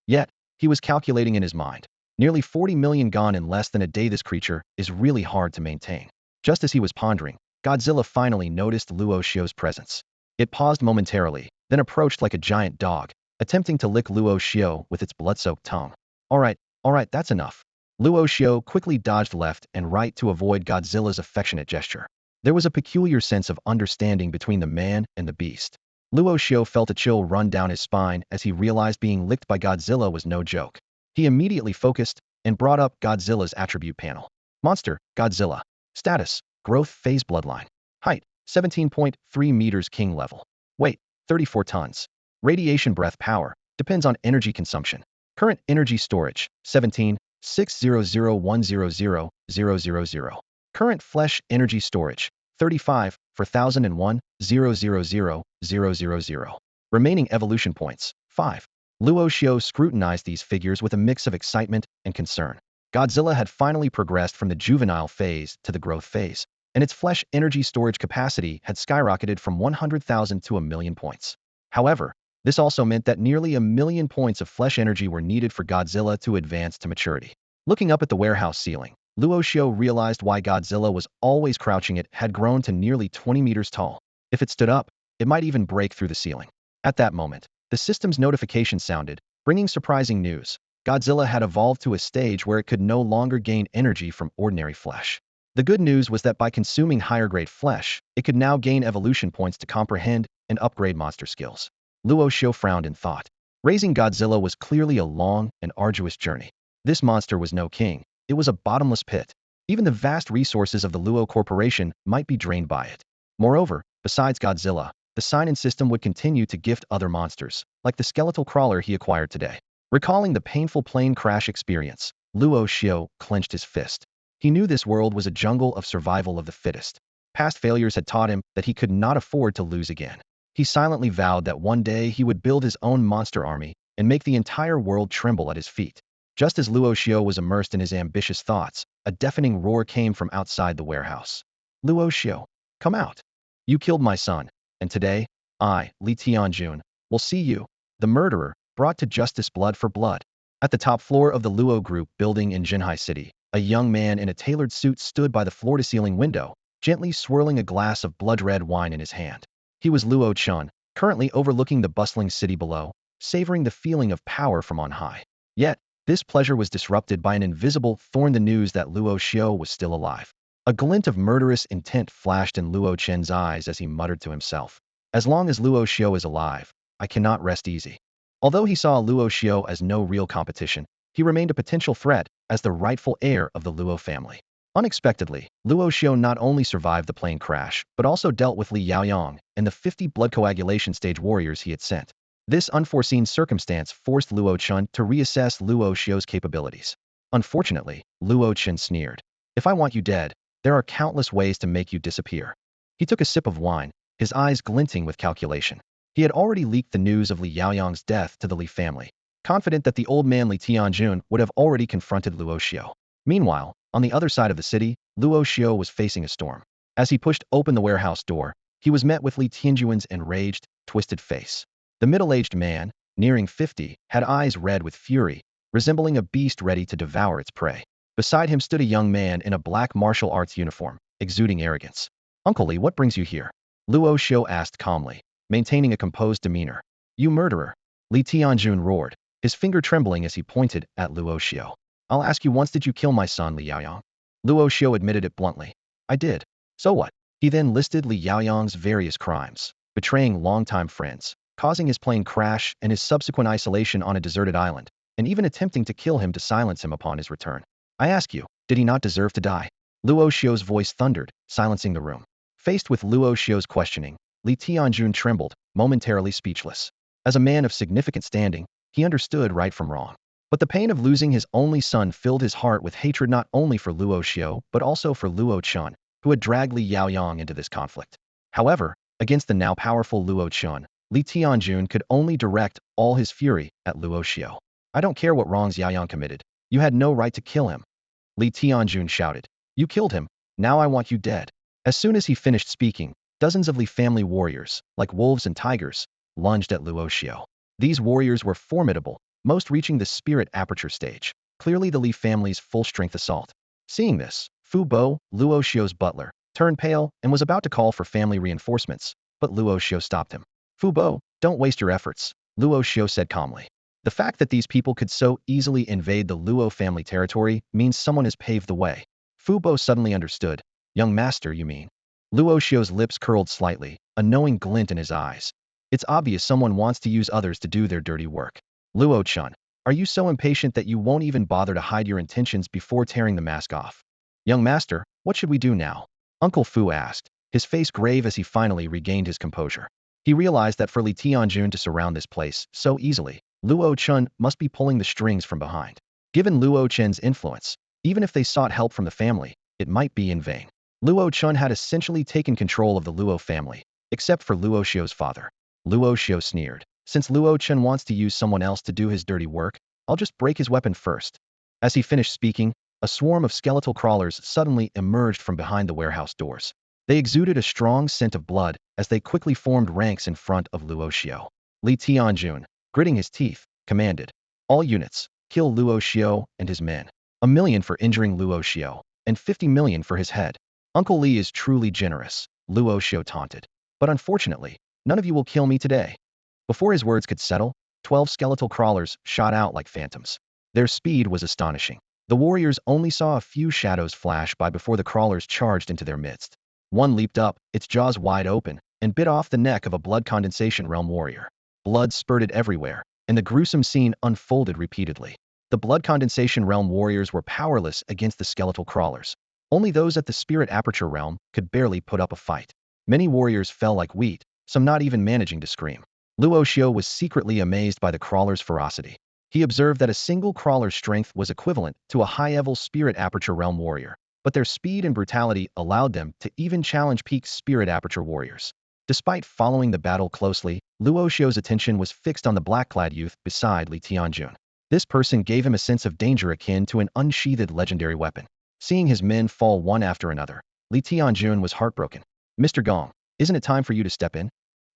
Speaker 1: Yet, he was calculating in his mind. Nearly 40 million gone in less than a day. This creature is really hard to maintain. Just as he was pondering, Godzilla finally noticed Luo Xiu's presence. It paused momentarily, then approached like a giant dog, attempting to lick Luo Xiu with its blood-soaked tongue. All right, that's enough." Luo Xiu quickly dodged left and right to avoid Godzilla's affectionate gesture. There was a peculiar sense of understanding between the man and the beast. Luo Xiu felt a chill run down his spine as he realized being licked by Godzilla was no joke. He immediately focused and brought up Godzilla's attribute panel. Monster, Godzilla. Status, growth phase bloodline. Height, 17.3 meters king level. Weight, 34 tons. Radiation breath power, depends on energy consumption. Current energy storage, 17,600,100,000. Current flesh energy storage, 35 for 1001,000,000. Remaining evolution points, 5. Luo Xiu scrutinized these figures with a mix of excitement and concern. Godzilla had finally progressed from the juvenile phase to the growth phase, and its flesh energy storage capacity had skyrocketed from 100,000 to 1,000,000 points. However, this also meant that nearly 1,000,000 points of flesh energy were needed for Godzilla to advance to maturity. Looking up at the warehouse ceiling, Luo Xiu realized why Godzilla was always crouching. It had grown to nearly 20 meters tall. If it stood up, it might even break through the ceiling. At that moment, the system's notification sounded, bringing surprising news. Godzilla had evolved to a stage where it could no longer gain energy from ordinary flesh. The good news was that by consuming higher-grade flesh, it could now gain evolution points to comprehend and upgrade monster skills. Luo Xiu frowned in thought. Raising Godzilla was clearly a long and arduous journey. This monster was no king. It was a bottomless pit. Even the vast resources of the Luo Corporation might be drained by it. Moreover, besides Godzilla, the sign-in system would continue to gift other monsters, like the skeletal crawler he acquired today. Recalling the painful plane crash experience, Luo Xiu clenched his fist. He knew this world was a jungle of survival of the fittest. Past failures had taught him that he could not afford to lose again. He silently vowed that one day he would build his own monster army and make the entire world tremble at his feet. Just as Luo Xiu was immersed in his ambitious thoughts, a deafening roar came from outside the warehouse. Luo Xiu, come out. You killed my son, and today, I, Li Tianjun, will see you, the murderer, brought to justice blood for blood. At the top floor of the Luo Group building in Shanghai City, a young man in a tailored suit stood by the floor-to-ceiling window, gently swirling a glass of blood-red wine in his hand. He was Luo Chen, currently overlooking the bustling city below, savoring the feeling of power from on high. Yet, this pleasure was disrupted by an invisible thorn: the news that Luo Xiu was still alive. A glint of murderous intent flashed in Luo Chen's eyes as he muttered to himself. As long as Luo Xiu is alive, I cannot rest easy. Although he saw Luo Xiu as no real competition, he remained a potential threat as the rightful heir of the Luo family. Unexpectedly, Luo Xiu not only survived the plane crash, but also dealt with Li Yaoyang and the 50 blood coagulation stage warriors he had sent. This unforeseen circumstance forced Luo Chen to reassess Luo Xiu's capabilities. Unfortunately, Luo Chen sneered. If I want you dead, there are countless ways to make you disappear. He took a sip of wine, his eyes glinting with calculation. He had already leaked the news of Li Yaoyang's death to the Li family, confident that the old man Li Tianjun would have already confronted Luo Xiu. Meanwhile, on the other side of the city, Luo Xiu was facing a storm. As he pushed open the warehouse door, he was met with Li Tianjun's enraged, twisted face. The middle-aged man, nearing 50, had eyes red with fury, resembling a beast ready to devour its prey. Beside him stood a young man in a black martial arts uniform, exuding arrogance. Uncle Li, what brings you here? Luo Xiu asked calmly, maintaining a composed demeanor. You murderer! Li Tianjun roared, his finger trembling as he pointed at Luo Xiu. I'll ask you once, did you kill my son Li Yaoyang? Luo Xiu admitted it bluntly. I did. So what? He then listed Li Yaoyang's various crimes, betraying longtime friends, causing his plane crash and his subsequent isolation on a deserted island, and even attempting to kill him to silence him upon his return. I ask you, did he not deserve to die? Luo Xiu's voice thundered, silencing the room. Faced with Luo Xiu's questioning, Li Tianjun trembled, momentarily speechless. As a man of significant standing, he understood right from wrong. But the pain of losing his only son filled his heart with hatred not only for Luo Xiu but also for Luo Chen, who had dragged Li Yaoyang into this conflict. However, against the now powerful Luo Chen, Li Tianjun could only direct all his fury at Luo Xiu. I don't care what wrongs Yaoyang committed. You had no right to kill him. Li Tianjun shouted. You killed him. Now I want you dead. As soon as he finished speaking, dozens of Li family warriors, like wolves and tigers, lunged at Luo Xiu. These warriors were formidable, most reaching the spirit aperture stage, clearly the Li family's full-strength assault. Seeing this, Fu Bo, Luo Xiu's butler, turned pale and was about to call for family reinforcements, but Luo Xiu stopped him. Fu Bo, don't waste your efforts, Luo Xiu said calmly. The fact that these people could so easily invade the Luo family territory means someone has paved the way. Fu Bo suddenly understood. Young master, you mean? Luo Xiu's lips curled slightly, a knowing glint in his eyes. It's obvious someone wants to use others to do their dirty work. Luo Chen, are you so impatient that you won't even bother to hide your intentions before tearing the mask off? Young master, what should we do now? Uncle Fu asked, his face grave as he finally regained his composure. He realized that for Li Tianjun to surround this place so easily, Luo Chen must be pulling the strings from behind. Given Luo Chen's influence, even if they sought help from the family, it might be in vain. Luo Chen had essentially taken control of the Luo family, except for Luo Xiu's father. Luo Xiu sneered. Since Luo Chen wants to use someone else to do his dirty work, I'll just break his weapon first. As he finished speaking, a swarm of skeletal crawlers suddenly emerged from behind the warehouse doors. They exuded a strong scent of blood as they quickly formed ranks in front of Luo Xiu. Li Tianjun, gritting his teeth, commanded. All units, kill Luo Xiu and his men. 1 million for injuring Luo Xiu, and 50 million for his head. Uncle Li is truly generous, Luo Xiu taunted. But unfortunately, none of you will kill me today. Before his words could settle, 12 skeletal crawlers shot out like phantoms. Their speed was astonishing. The warriors only saw a few shadows flash by before the crawlers charged into their midst. One leaped up, its jaws wide open, and bit off the neck of a blood condensation realm warrior. Blood spurted everywhere, and the gruesome scene unfolded repeatedly. The blood condensation realm warriors were powerless against the skeletal crawlers. Only those at the spirit aperture realm could barely put up a fight. Many warriors fell like wheat, some not even managing to scream. Luo Xiu was secretly amazed by the crawlers' ferocity. He observed that a single crawler's strength was equivalent to a high-level spirit aperture realm warrior, but their speed and brutality allowed them to even challenge peak spirit aperture warriors. Despite following the battle closely, Luo Xiu's attention was fixed on the black-clad youth beside Li Tianjun. This person gave him a sense of danger akin to an unsheathed legendary weapon. Seeing his men fall one after another, Li Tianjun was heartbroken. "Mr. Gong, isn't it time for you to step in?"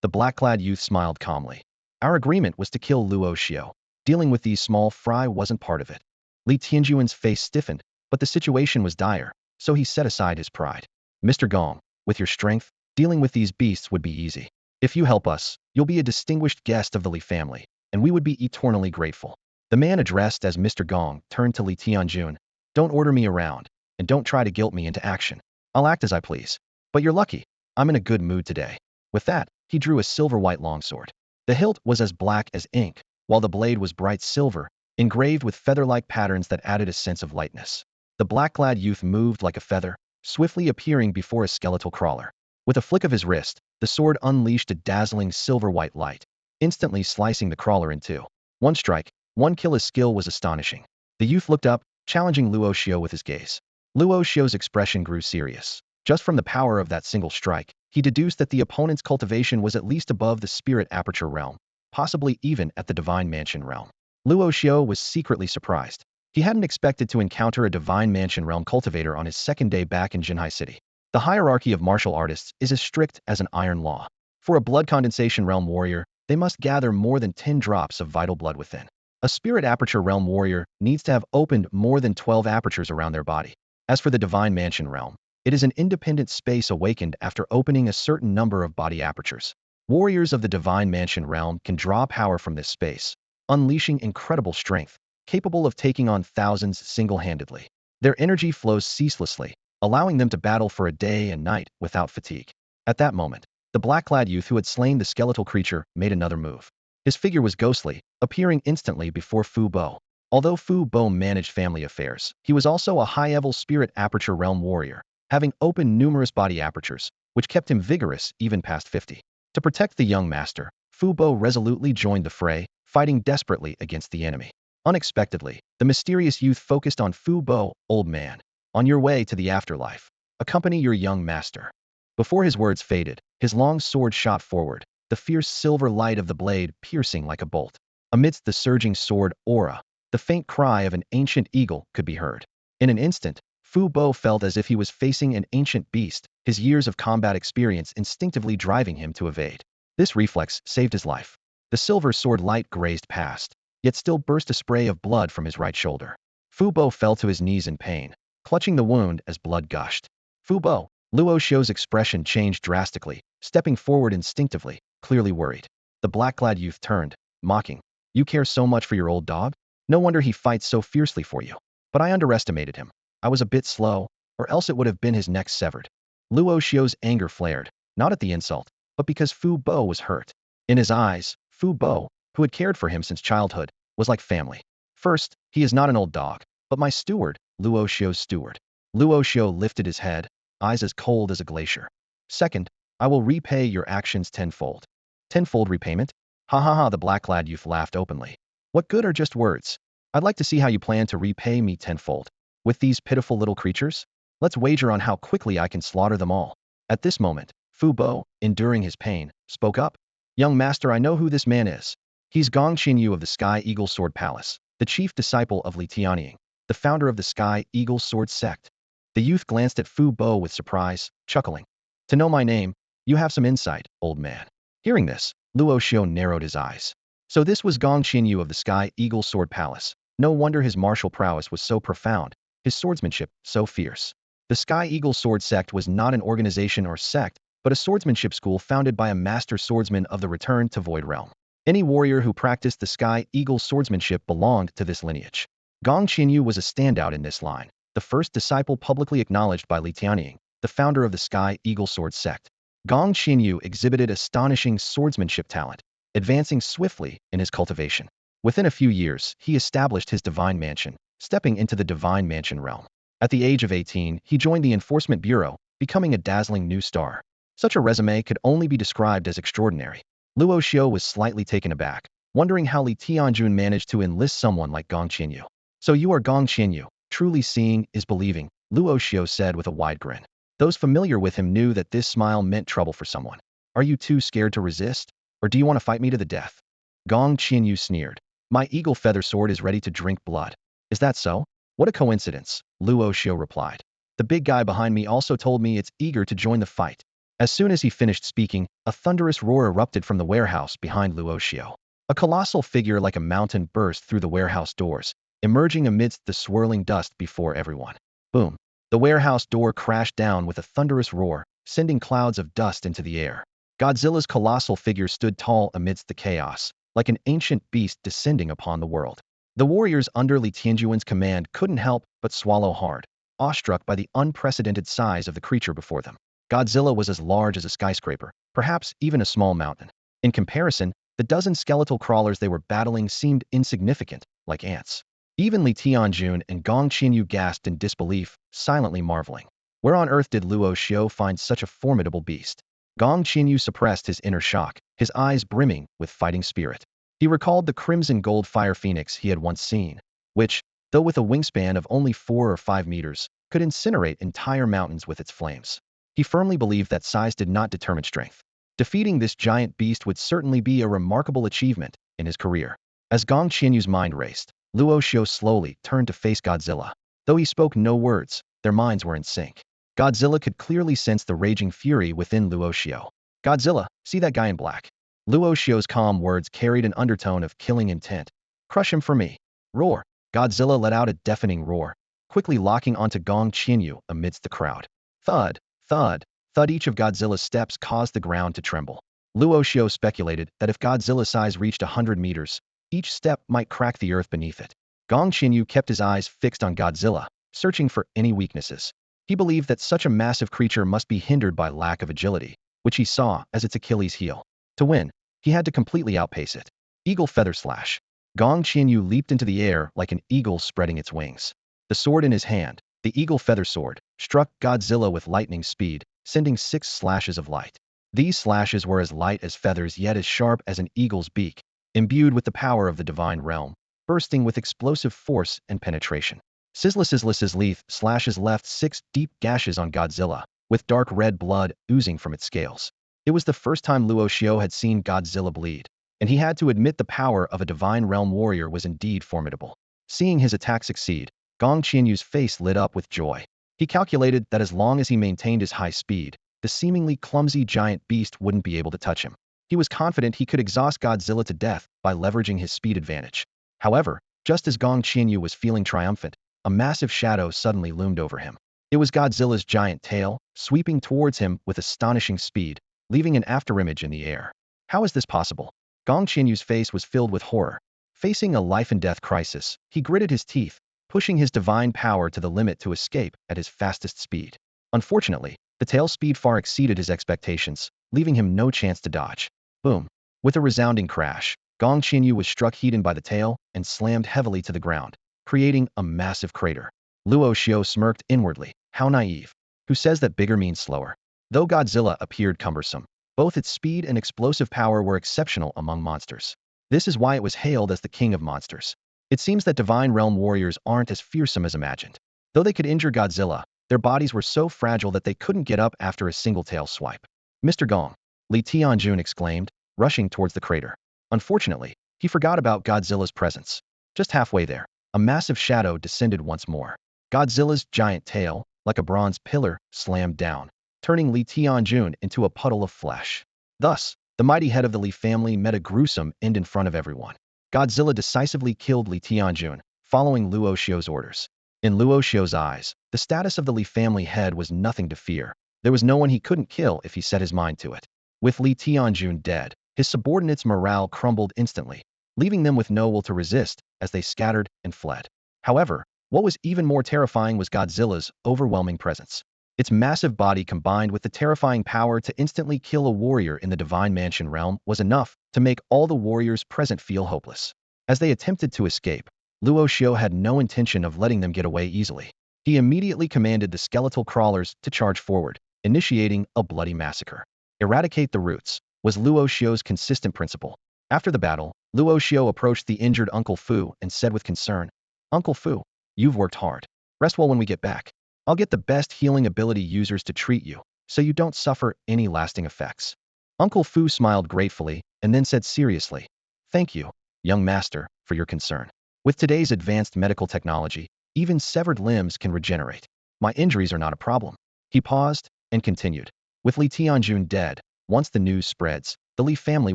Speaker 1: The black-clad youth smiled calmly. "Our agreement was to kill Luo Xiu. Dealing with these small fry wasn't part of it." Li Tianjun's face stiffened, but the situation was dire, so he set aside his pride. "Mr. Gong, with your strength, dealing with these beasts would be easy. If you help us, you'll be a distinguished guest of the Li family, and we would be eternally grateful." The man addressed as Mr. Gong turned to Li Tianjun. "Don't order me around, and don't try to guilt me into action. I'll act as I please. But you're lucky. I'm in a good mood today." With that, he drew a silver-white longsword. The hilt was as black as ink, while the blade was bright silver, engraved with feather-like patterns that added a sense of lightness. The black-clad youth moved like a feather, swiftly appearing before a skeletal crawler. With a flick of his wrist, the sword unleashed a dazzling silver-white light, instantly slicing the crawler in two. One strike, one kill. His skill was astonishing. The youth looked up, challenging Luo Xiu with his gaze. Luo Xiu's expression grew serious. Just from the power of that single strike, he deduced that the opponent's cultivation was at least above the spirit aperture realm, possibly even at the divine mansion realm. Luo Xiu was secretly surprised. He hadn't expected to encounter a divine mansion realm cultivator on his second day back in Shanghai City. The hierarchy of martial artists is as strict as an iron law. For a blood condensation realm warrior, they must gather more than 10 drops of vital blood within. A spirit aperture realm warrior needs to have opened more than 12 apertures around their body. As for the divine mansion realm, it is an independent space awakened after opening a certain number of body apertures. Warriors of the divine mansion realm can draw power from this space, unleashing incredible strength, capable of taking on thousands single-handedly. Their energy flows ceaselessly, allowing them to battle for a day and night without fatigue. At that moment, the black-clad youth who had slain the skeletal creature made another move. His figure was ghostly, appearing instantly before Fu Bo. Although Fu Bo managed family affairs, he was also a high-level spirit aperture realm warrior, having opened numerous body apertures, which kept him vigorous even past 50. To protect the young master, Fu Bo resolutely joined the fray, fighting desperately against the enemy. Unexpectedly, the mysterious youth focused on Fu Bo. "Old man, on your way to the afterlife, accompany your young master." Before his words faded, his long sword shot forward, the fierce silver light of the blade piercing like a bolt. Amidst the surging sword aura, the faint cry of an ancient eagle could be heard. In an instant, Fu Bo felt as if he was facing an ancient beast, his years of combat experience instinctively driving him to evade. This reflex saved his life. The silver sword light grazed past, yet still burst a spray of blood from his right shoulder. Fu Bo fell to his knees in pain, clutching the wound as blood gushed. "Fu Bo." Luo Xiu's expression changed drastically, stepping forward instinctively, clearly worried. The black-clad youth turned, mocking. "You care so much for your old dog? No wonder he fights so fiercely for you. But I underestimated him. I was a bit slow, or else it would have been his neck severed." Luo Xiu's anger flared, not at the insult, but because Fu Bo was hurt. In his eyes, Fu Bo, who had cared for him since childhood, was like family. "First, he is not an old dog, but my steward, Luo Xiu's steward." Luo Xiu lifted his head, eyes as cold as a glacier. "Second, I will repay your actions tenfold." "Tenfold repayment?" "Ha ha ha," the black-clad youth laughed openly. "What good are just words? I'd like to see how you plan to repay me tenfold. With these pitiful little creatures? Let's wager on how quickly I can slaughter them all." At this moment, Fu Bo, enduring his pain, spoke up. "Young master, I know who this man is. He's Gong Yu of the Sky Eagle Sword Palace, the chief disciple of Li Tianying, the founder of the Sky Eagle Sword sect." The youth glanced at Fu Bo with surprise, chuckling. "To know my name, you have some insight, old man." Hearing this, Luo Xiu narrowed his eyes. So this was Gong Yu of the Sky Eagle Sword Palace. No wonder his martial prowess was so profound, his swordsmanship so fierce. The Sky Eagle Sword sect was not an organization or sect, but a swordsmanship school founded by a master swordsman of the Return to Void realm. Any warrior who practiced the Sky Eagle swordsmanship belonged to this lineage. Gong Qinyu was a standout in this line, the first disciple publicly acknowledged by Li Tianying, the founder of the Sky Eagle Sword sect. Gong Qinyu exhibited astonishing swordsmanship talent, advancing swiftly in his cultivation. Within a few years, he established his divine mansion, stepping into the divine mansion realm. At the age of 18, he joined the Enforcement Bureau, becoming a dazzling new star. Such a resume could only be described as extraordinary. Luo Xiu was slightly taken aback, wondering how Li Tianjun managed to enlist someone like Gong Qinyu. "So you are Gong Qinyu, truly seeing is believing," Luo Xiu said with a wide grin. Those familiar with him knew that this smile meant trouble for someone. "Are you too scared to resist? Or do you want to fight me to the death?" Gong Qinyu sneered. "My eagle feather sword is ready to drink blood." "Is that so? What a coincidence," Luo Xiu replied. "The big guy behind me also told me it's eager to join the fight." As soon as he finished speaking, a thunderous roar erupted from the warehouse behind Luo Xiu. A colossal figure like a mountain burst through the warehouse doors, emerging amidst the swirling dust before everyone. Boom! The warehouse door crashed down with a thunderous roar, sending clouds of dust into the air. Godzilla's colossal figure stood tall amidst the chaos, like an ancient beast descending upon the world. The warriors under Li Tianjuan's command couldn't help but swallow hard, awestruck by the unprecedented size of the creature before them. Godzilla was as large as a skyscraper, perhaps even a small mountain. In comparison, the dozen skeletal crawlers they were battling seemed insignificant, like ants. Even Li Tianjun and Gong Qinyu gasped in disbelief, silently marveling. Where on earth did Luo Xiu find such a formidable beast? Gong Qinyu suppressed his inner shock, his eyes brimming with fighting spirit. He recalled the crimson gold fire phoenix he had once seen, which, though with a wingspan of only 4 or 5 meters, could incinerate entire mountains with its flames. He firmly believed that size did not determine strength. Defeating this giant beast would certainly be a remarkable achievement in his career. As Gong Qinyu's mind raced, Luo Xiu slowly turned to face Godzilla. Though he spoke no words, their minds were in sync. Godzilla could clearly sense the raging fury within Luo Xiu. "Godzilla, see that guy in black?" Luo Xiu's calm words carried an undertone of killing intent. "Crush him for me." Roar! Godzilla let out a deafening roar, quickly locking onto Gong Qinyu amidst the crowd. Thud, thud, thud. Each of Godzilla's steps caused the ground to tremble. Luo Xiu speculated that if Godzilla's size reached 100 meters, each step might crack the earth beneath it. Gong Qinyu kept his eyes fixed on Godzilla, searching for any weaknesses. He believed that such a massive creature must be hindered by lack of agility, which he saw as its Achilles heel. To win, he had to completely outpace it. Eagle feather slash. Gong Qinyu leaped into the air like an eagle spreading its wings. The sword in his hand, the eagle feather sword, struck Godzilla with lightning speed, sending 6 slashes of light. These slashes were as light as feathers yet as sharp as an eagle's beak, imbued with the power of the divine realm, bursting with explosive force and penetration. Sizzle slashes left 6 deep gashes on Godzilla, with dark red blood oozing from its scales. It was the first time Luo Xiu had seen Godzilla bleed, and he had to admit the power of a divine realm warrior was indeed formidable. Seeing his attack succeed, Gong Qinyu's face lit up with joy. He calculated that as long as he maintained his high speed, the seemingly clumsy giant beast wouldn't be able to touch him. He was confident he could exhaust Godzilla to death by leveraging his speed advantage. However, just as Gong Qinyu was feeling triumphant, a massive shadow suddenly loomed over him. It was Godzilla's giant tail, sweeping towards him with astonishing speed, leaving an afterimage in the air. How is this possible? Gong Qinyu's face was filled with horror. Facing a life-and-death crisis, he gritted his teeth, pushing his divine power to the limit to escape at his fastest speed. Unfortunately, the tail's speed far exceeded his expectations, leaving him no chance to dodge. Boom! With a resounding crash, Gong Qinyu was struck head-on by the tail and slammed heavily to the ground, creating a massive crater. Luo Xiu smirked inwardly. How naive. Who says that bigger means slower? Though Godzilla appeared cumbersome, both its speed and explosive power were exceptional among monsters. This is why it was hailed as the king of monsters. It seems that divine realm warriors aren't as fearsome as imagined. Though they could injure Godzilla, their bodies were so fragile that they couldn't get up after a single tail swipe. "Mr. Gong," Li Tianjun exclaimed, rushing towards the crater. Unfortunately, he forgot about Godzilla's presence. Just halfway there, a massive shadow descended once more. Godzilla's giant tail, like a bronze pillar, slammed down, turning Li Tianjun into a puddle of flesh. Thus, the mighty head of the Li family met a gruesome end in front of everyone. Godzilla decisively killed Li Tianjun, following Luo Xiu's orders. In Luo Xiu's eyes, the status of the Li family head was nothing to fear. There was no one he couldn't kill if he set his mind to it. With Li Tianjun dead, his subordinates' morale crumbled instantly, leaving them with no will to resist as they scattered and fled. However, what was even more terrifying was Godzilla's overwhelming presence. Its massive body combined with the terrifying power to instantly kill a warrior in the Divine Mansion realm was enough to make all the warriors present feel hopeless. As they attempted to escape, Luo Xiu had no intention of letting them get away easily. He immediately commanded the skeletal crawlers to charge forward, initiating a bloody massacre. Eradicate the roots was Luo Xiu's consistent principle. After the battle, Luo Xiu approached the injured Uncle Fu and said with concern, "Uncle Fu, you've worked hard. Rest well when we get back. I'll get the best healing ability users to treat you, so you don't suffer any lasting effects." Uncle Fu smiled gratefully and then said seriously, "Thank you, young master, for your concern. With today's advanced medical technology, even severed limbs can regenerate. My injuries are not a problem." He paused and continued, "With Li Tianjun dead, once the news spreads, the Li family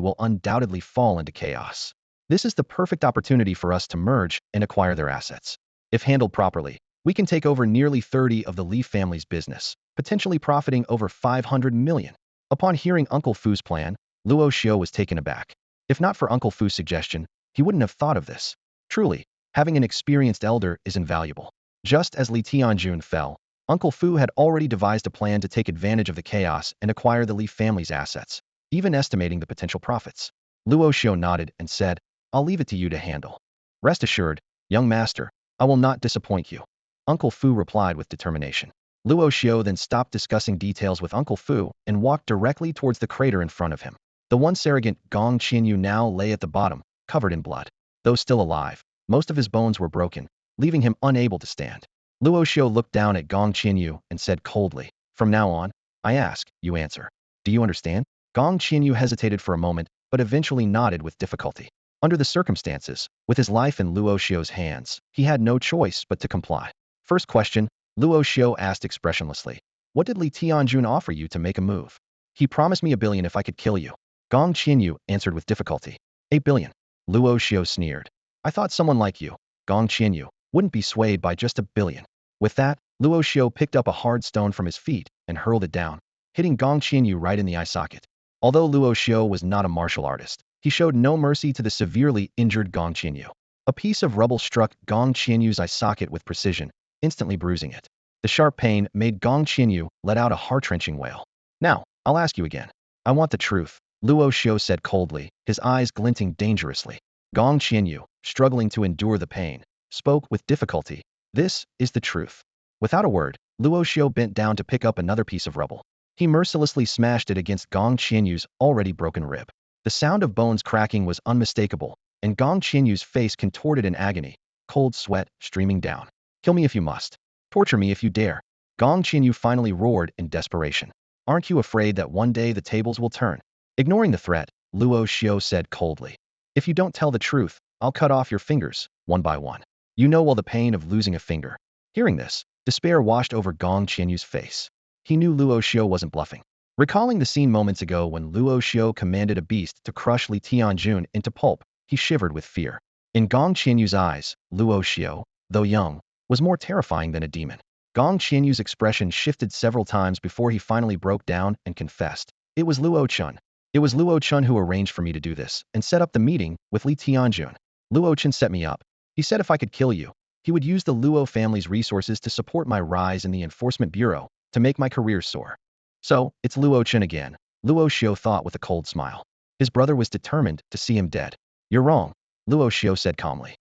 Speaker 1: will undoubtedly fall into chaos. This is the perfect opportunity for us to merge and acquire their assets. If handled properly, we can take over nearly 30 of the Li family's business, potentially profiting over 500 million. Upon hearing Uncle Fu's plan, Luo Xiu was taken aback. If not for Uncle Fu's suggestion, he wouldn't have thought of this. Truly, having an experienced elder is invaluable. Just as Li Tianjun fell, Uncle Fu had already devised a plan to take advantage of the chaos and acquire the Li family's assets, even estimating the potential profits. Luo Xiu nodded and said, "I'll leave it to you to handle. Rest assured, young master, I will not disappoint you." Uncle Fu replied with determination. Luo Xiu then stopped discussing details with Uncle Fu and walked directly towards the crater in front of him. The once arrogant Gong Qianyu now lay at the bottom, covered in blood. Though still alive, most of his bones were broken, leaving him unable to stand. Luo Xiu looked down at Gong Qianyu and said coldly, "From now on, I ask, you answer. Do you understand?" Gong Qianyu hesitated for a moment, but eventually nodded with difficulty. Under the circumstances, with his life in Luo Xiu's hands, he had no choice but to comply. "First question," Luo Xiu asked expressionlessly. "What did Li Tianjun offer you to make a move?" "He promised me 1 billion if I could kill you." Gong Qianyu answered with difficulty. 8 billion. Luo Xiu sneered. "I thought someone like you, Gong Qianyu, wouldn't be swayed by just 1 billion. With that, Luo Xiu picked up a hard stone from his feet and hurled it down, hitting Gong Qianyu right in the eye socket. Although Luo Xiu was not a martial artist, he showed no mercy to the severely injured Gong Qianyu. A piece of rubble struck Gong Qianyu's eye socket with precision, instantly bruising it. The sharp pain made Gong Qianyu let out a heart-wrenching wail. "Now, I'll ask you again. I want the truth," Luo Xiu said coldly, his eyes glinting dangerously. Gong Qianyu, struggling to endure the pain, spoke with difficulty. "This is the truth." Without a word, Luo Xiu bent down to pick up another piece of rubble. He mercilessly smashed it against Gong Qianyu's already broken rib. The sound of bones cracking was unmistakable, and Gong Qianyu's face contorted in agony, cold sweat streaming down. "Kill me if you must. Torture me if you dare." Gong Qianyu finally roared in desperation. "Aren't you afraid that one day the tables will turn?" Ignoring the threat, Luo Xiu said coldly, "If you don't tell the truth, I'll cut off your fingers, one by one. You know well the pain of losing a finger." Hearing this, despair washed over Gong Qianyu's face. He knew Luo Xiu wasn't bluffing. Recalling the scene moments ago when Luo Xiu commanded a beast to crush Li Tianjun into pulp, he shivered with fear. In Gong Qianyu's eyes, Luo Xiu, though young, was more terrifying than a demon. Gong Qianyu's expression shifted several times before he finally broke down and confessed. "It was Luo Chen. It was Luo Chen who arranged for me to do this and set up the meeting with Li Tianjun. Luo Chen set me up. He said if I could kill you, he would use the Luo family's resources to support my rise in the Enforcement Bureau, to make my career soar." So, it's Luo Chen again, Luo Xiu thought with a cold smile. His brother was determined to see him dead. "You're wrong," Luo Xiu said calmly.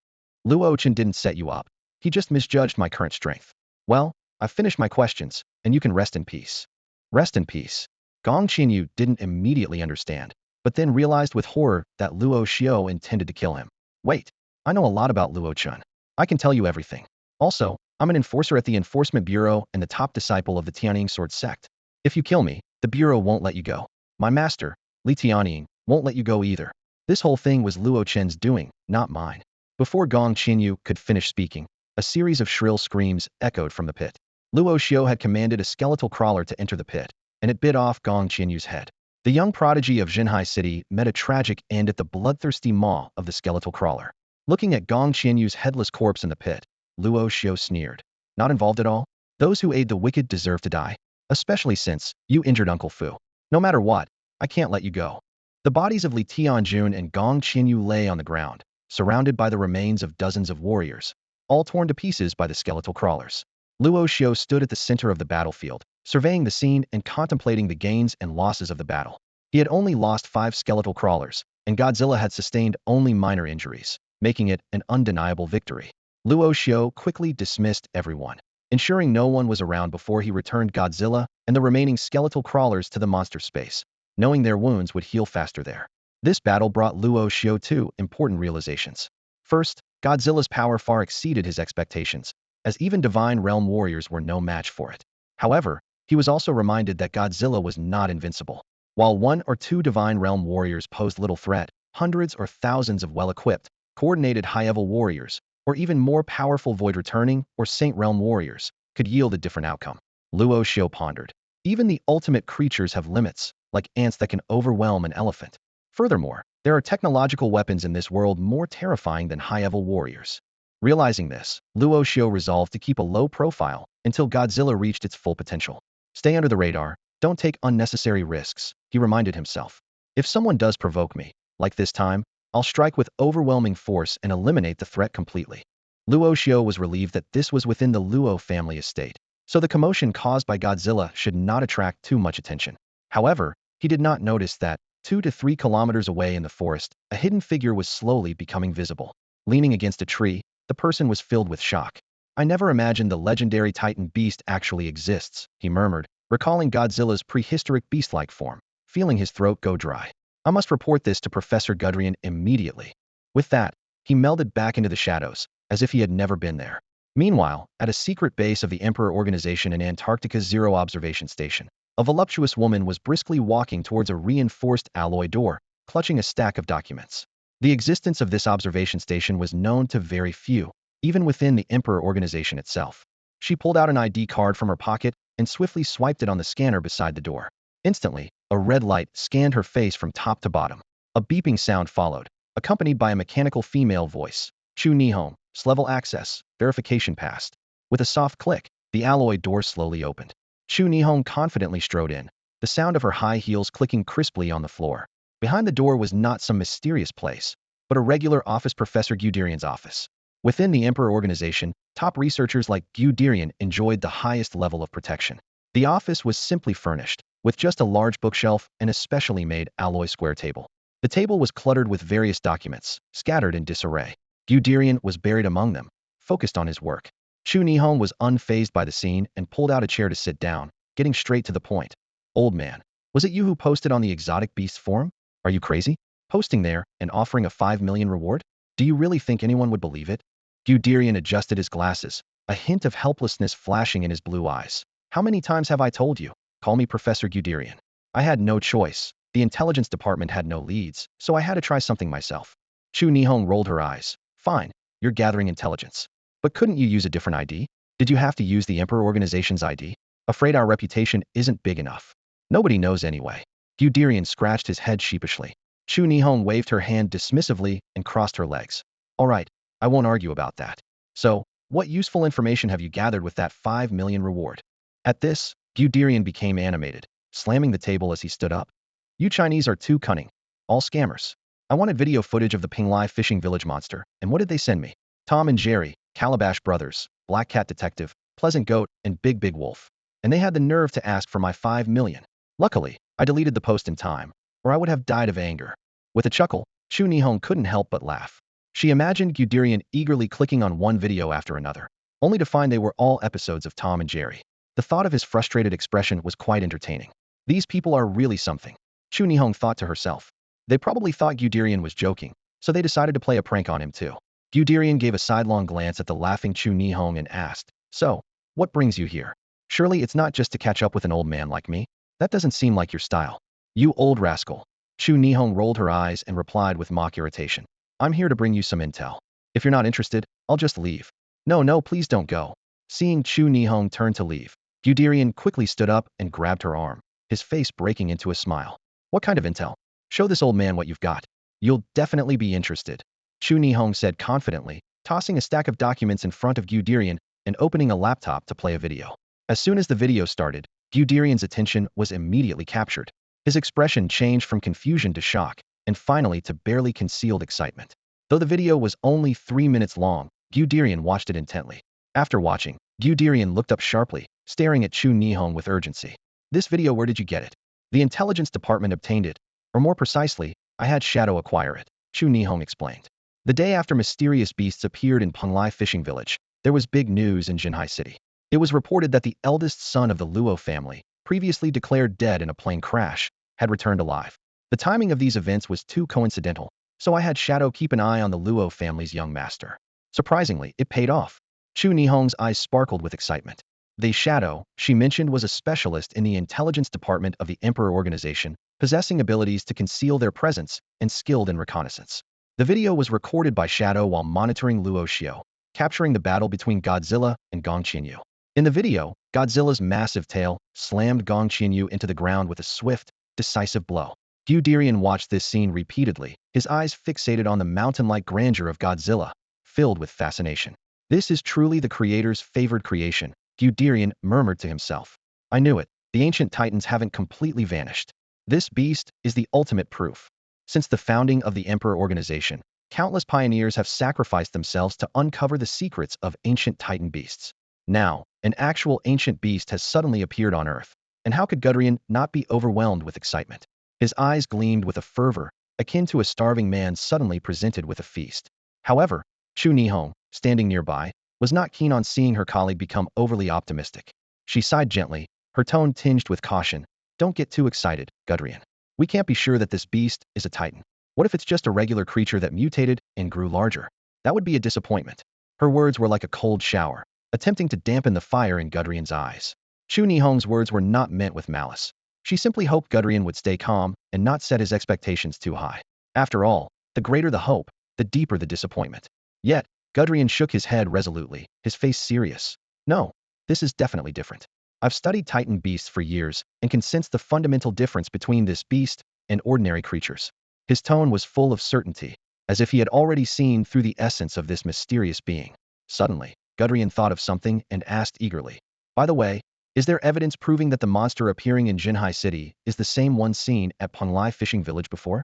Speaker 1: "Luo Chen didn't set you up. He just misjudged my current strength. Well, I've finished my questions, and you can rest in peace." Rest in peace. Gong Qianyu didn't immediately understand, but then realized with horror that Luo Xiu intended to kill him. "Wait, I know a lot about Luo Chen. I can tell you everything. Also, I'm an enforcer at the Enforcement Bureau and the top disciple of the Tianying Sword sect. If you kill me, the Bureau won't let you go. My master, Li Tianying, won't let you go either." This whole thing was Luo Chen's doing, not mine. Before Gong Qianyu could finish speaking, a series of shrill screams echoed from the pit. Luo Xiu had commanded a skeletal crawler to enter the pit, and it bit off Gong Qianyu's head. The young prodigy of Shanghai City met a tragic end at the bloodthirsty maw of the skeletal crawler. Looking at Gong Qianyu's headless corpse in the pit, Luo Xiu sneered. "Not involved at all? Those who aid the wicked deserve to die? Especially since you injured Uncle Fu. No matter what, I can't let you go." The bodies of Li Tianjun and Gong Qianyu lay on the ground, surrounded by the remains of dozens of warriors. all torn to pieces by the skeletal crawlers. Luo Xiu stood at the center of the battlefield, surveying the scene and contemplating the gains and losses of the battle. He had only lost 5 skeletal crawlers, and Godzilla had sustained only minor injuries, making it an undeniable victory. Luo Xiu quickly dismissed everyone, ensuring no one was around before he returned Godzilla and the remaining skeletal crawlers to the monster space, knowing their wounds would heal faster there. This battle brought Luo Xiu 2 important realizations. First, Godzilla's power far exceeded his expectations, as even divine realm warriors were no match for it. However, he was also reminded that Godzilla was not invincible. While 1 or 2 divine realm warriors posed little threat, hundreds or thousands of well-equipped, coordinated high-level warriors, or even more powerful void-returning or saint realm warriors, could yield a different outcome. Luo Xiu pondered. Even the ultimate creatures have limits, like ants that can overwhelm an elephant. Furthermore, there are technological weapons in this world more terrifying than high-level warriors. Realizing this, Luo Xiu resolved to keep a low profile until Godzilla reached its full potential. Stay under the radar, don't take unnecessary risks, he reminded himself. If someone does provoke me, like this time, I'll strike with overwhelming force and eliminate the threat completely. Luo Xiu was relieved that this was within the Luo family estate, so the commotion caused by Godzilla should not attract too much attention. However, he did not notice that, 2 to 3 kilometers away in the forest, a hidden figure was slowly becoming visible. Leaning against a tree, the person was filled with shock. I never imagined the legendary Titan beast actually exists, he murmured, recalling Godzilla's prehistoric beast-like form, feeling his throat go dry. I must report this to Professor Gudrian immediately. With that, he melded back into the shadows, as if he had never been there. Meanwhile, at a secret base of the Emperor Organization in Antarctica's Zero Observation Station, a voluptuous woman was briskly walking towards a reinforced alloy door, clutching a stack of documents. The existence of this observation station was known to very few, even within the Emperor Organization itself. She pulled out an ID card from her pocket and swiftly swiped it on the scanner beside the door. Instantly, a red light scanned her face from top to bottom. A beeping sound followed, accompanied by a mechanical female voice. Chu Nihong, level access, verification passed. With a soft click, the alloy door slowly opened. Chu Nihong confidently strode in, the sound of her high heels clicking crisply on the floor. Behind the door was not some mysterious place, but a regular office, Professor Guderian's office. Within the Emperor Organization, top researchers like Guderian enjoyed the highest level of protection. The office was simply furnished, with just a large bookshelf and a specially made alloy square table. The table was cluttered with various documents, scattered in disarray. Guderian was buried among them, focused on his work. Chu Nihong was unfazed by the scene and pulled out a chair to sit down, getting straight to the point. Old man, was it you who posted on the exotic beasts forum? Are you crazy? Posting there and offering a 5 million reward? Do you really think anyone would believe it? Guderian adjusted his glasses, a hint of helplessness flashing in his blue eyes. How many times have I told you? Call me Professor Guderian. I had no choice. The intelligence department had no leads, so I had to try something myself. Chu Nihong rolled her eyes. Fine, you're gathering intelligence. But couldn't you use a different ID? Did you have to use the Emperor Organization's ID? Afraid our reputation isn't big enough. Nobody knows anyway. Guderian scratched his head sheepishly. Chu Nihong waved her hand dismissively and crossed her legs. All right, I won't argue about that. So, what useful information have you gathered with that 5 million reward? At this, Guderian became animated, slamming the table as he stood up. You Chinese are too cunning. All scammers. I wanted video footage of the Pinglai fishing village monster, and what did they send me? Tom and Jerry, Calabash Brothers, Black Cat Detective, Pleasant Goat, and Big Big Wolf. And they had the nerve to ask for my 5 million. Luckily, I deleted the post in time, or I would have died of anger. With a chuckle, Chu Nihong couldn't help but laugh. She imagined Guderian eagerly clicking on one video after another, only to find they were all episodes of Tom and Jerry. The thought of his frustrated expression was quite entertaining. These people are really something, Chu Nihong thought to herself. They probably thought Guderian was joking, so they decided to play a prank on him too. Guderian gave a sidelong glance at the laughing Chu Nihong and asked, So, what brings you here? Surely it's not just to catch up with an old man like me? That doesn't seem like your style. You old rascal. Chu Nihong rolled her eyes and replied with mock irritation. I'm here to bring you some intel. If you're not interested, I'll just leave. No, please don't go. Seeing Chu Nihong turn to leave, Guderian quickly stood up and grabbed her arm, his face breaking into a smile. What kind of intel? Show this old man what you've got. You'll definitely be interested. Chu Nihong said confidently, tossing a stack of documents in front of Guderian and opening a laptop to play a video. As soon as the video started, Guderian's attention was immediately captured. His expression changed from confusion to shock, and finally to barely concealed excitement. Though the video was only 3 minutes long, Ghidorah watched it intently. After watching, Ghidorah looked up sharply, staring at Chu Nihong with urgency. This video, where did you get it? The intelligence department obtained it, or more precisely, I had Shadow acquire it, Chu Nihong explained. The day after mysterious beasts appeared in Penglai fishing village, there was big news in Shanghai city. It was reported that the eldest son of the Luo family, previously declared dead in a plane crash, had returned alive. The timing of these events was too coincidental, so I had Shadow keep an eye on the Luo family's young master. Surprisingly, it paid off. Chu Nihong's eyes sparkled with excitement. The Shadow, she mentioned, was a specialist in the intelligence department of the Emperor organization, possessing abilities to conceal their presence and skilled in reconnaissance. The video was recorded by Shadow while monitoring Luo Xiu, capturing the battle between Godzilla and Gong Qianyu. In the video, Godzilla's massive tail slammed Gong Qianyu into the ground with a swift, decisive blow. Ghidorah watched this scene repeatedly, his eyes fixated on the mountain-like grandeur of Godzilla, filled with fascination. This is truly the creator's favored creation, Ghidorah murmured to himself. I knew it, the ancient titans haven't completely vanished. This beast is the ultimate proof. Since the founding of the Emperor organization, countless pioneers have sacrificed themselves to uncover the secrets of ancient titan beasts. Now, an actual ancient beast has suddenly appeared on Earth, and how could Ghidorah not be overwhelmed with excitement? His eyes gleamed with a fervor, akin to a starving man suddenly presented with a feast. However, Chu Nihong, standing nearby, was not keen on seeing her colleague become overly optimistic. She sighed gently, her tone tinged with caution. Don't get too excited, Ghidorah. We can't be sure that this beast is a titan. What if it's just a regular creature that mutated and grew larger? That would be a disappointment. Her words were like a cold shower, attempting to dampen the fire in Ghidorah's eyes. Chu Nihong's words were not meant with malice. She simply hoped Ghidorah would stay calm and not set his expectations too high. After all, the greater the hope, the deeper the disappointment. Yet, Ghidorah shook his head resolutely, his face serious. No, this is definitely different. I've studied titan beasts for years and can sense the fundamental difference between this beast and ordinary creatures. His tone was full of certainty, as if he had already seen through the essence of this mysterious being. Suddenly, Ghidorah thought of something and asked eagerly. By the way, is there evidence proving that the monster appearing in Shanghai city is the same one seen at Penglai fishing village before?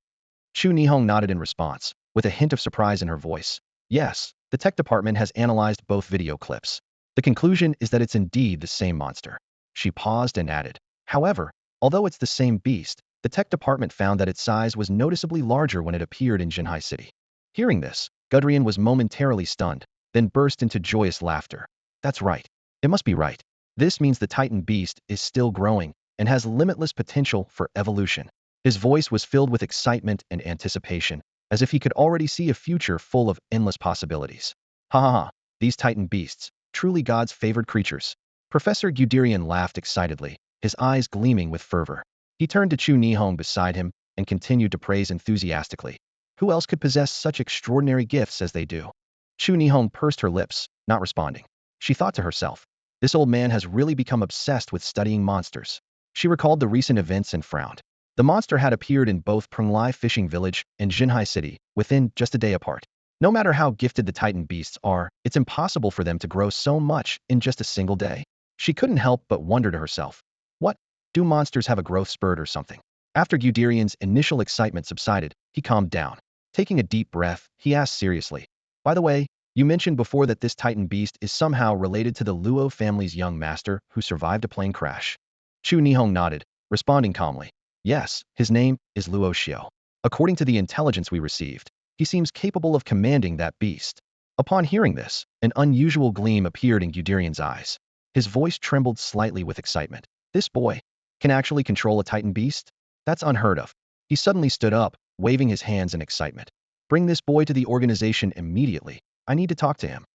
Speaker 1: Chu Nihong nodded in response, with a hint of surprise in her voice. Yes, the tech department has analyzed both video clips. The conclusion is that it's indeed the same monster. She paused and added. However, although it's the same beast, the tech department found that its size was noticeably larger when it appeared in Shanghai city. Hearing this, Ghidorah was momentarily stunned, then burst into joyous laughter. That's right. It must be right. This means the titan beast is still growing and has limitless potential for evolution. His voice was filled with excitement and anticipation, as if he could already see a future full of endless possibilities. Ha ha ha, these titan beasts, truly God's favored creatures. Professor Ghidorah laughed excitedly, his eyes gleaming with fervor. He turned to Chu Nihong beside him and continued to praise enthusiastically. Who else could possess such extraordinary gifts as they do? Chu Nihong pursed her lips, not responding. She thought to herself, this old man has really become obsessed with studying monsters. She recalled the recent events and frowned. The monster had appeared in both Penglai fishing village and Shanghai city, within just a day apart. No matter how gifted the titan beasts are, it's impossible for them to grow so much in just a single day. She couldn't help but wonder to herself, what? Do monsters have a growth spurt or something? After Ghidorah's initial excitement subsided, he calmed down. Taking a deep breath, he asked seriously, by the way, you mentioned before that this titan beast is somehow related to the Luo family's young master who survived a plane crash. Chu Nihong nodded, responding calmly. Yes, his name is Luo Xiu. According to the intelligence we received, he seems capable of commanding that beast. Upon hearing this, an unusual gleam appeared in Ghidorah's eyes. His voice trembled slightly with excitement. This boy can actually control a titan beast? That's unheard of. He suddenly stood up, waving his hands in excitement. Bring this boy to the organization immediately. I need to talk to him.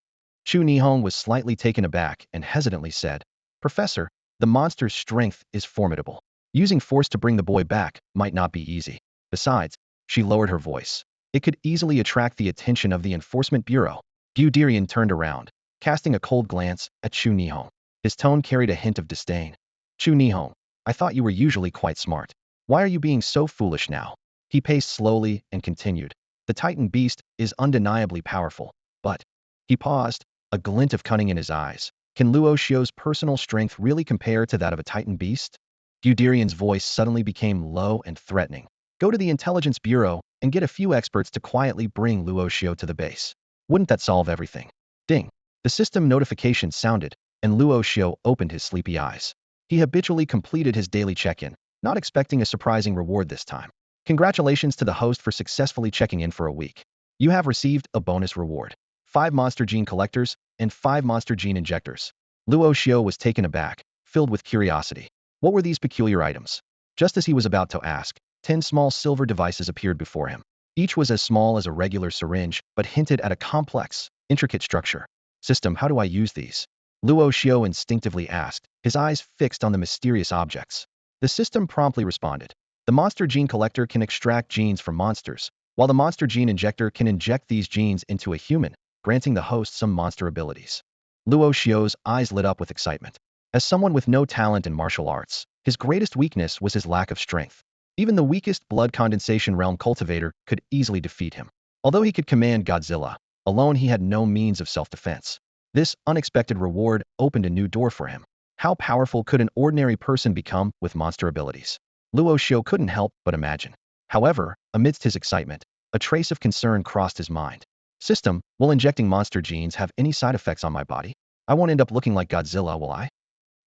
Speaker 1: Chu Nihong was slightly taken aback and hesitantly said, Professor, the monster's strength is formidable. Using force to bring the boy back might not be easy. Besides, she lowered her voice. It could easily attract the attention of the Enforcement Bureau. Ghidorah turned around, casting a cold glance at Chu Nihong. His tone carried a hint of disdain. Chu Nihong, I thought you were usually quite smart. Why are you being so foolish now? He paced slowly and continued. The titan beast is undeniably powerful, but... He paused, a glint of cunning in his eyes. Can Luo Xiu's personal strength really compare to that of a titan beast? Ghidorah's voice suddenly became low and threatening. Go to the Intelligence Bureau and get a few experts to quietly bring Luo Xiu to the base. Wouldn't that solve everything? Ding. The system notification sounded, and Luo Xiu opened his sleepy eyes. He habitually completed his daily check-in, not expecting a surprising reward this time. Congratulations to the host for successfully checking in for a week. You have received a bonus reward. 5 monster gene collectors and 5 monster gene injectors. Luo Xiu was taken aback, filled with curiosity. What were these peculiar items? Just as he was about to ask, 10 small silver devices appeared before him. Each was as small as a regular syringe, but hinted at a complex, intricate structure. System, how do I use these? Luo Xiu instinctively asked, his eyes fixed on the mysterious objects. The system promptly responded. The monster gene collector can extract genes from monsters, while the monster gene injector can inject these genes into a human, granting the host some monster abilities. Luo Xiu's eyes lit up with excitement. As someone with no talent in martial arts, his greatest weakness was his lack of strength. Even the weakest blood condensation realm cultivator could easily defeat him. Although he could command Godzilla, alone he had no means of self-defense. This unexpected reward opened a new door for him. How powerful could an ordinary person become with monster abilities? Luo Xiu couldn't help but imagine. However, amidst his excitement, a trace of concern crossed his mind. System, will injecting monster genes have any side effects on my body? I won't end up looking like Godzilla, will I?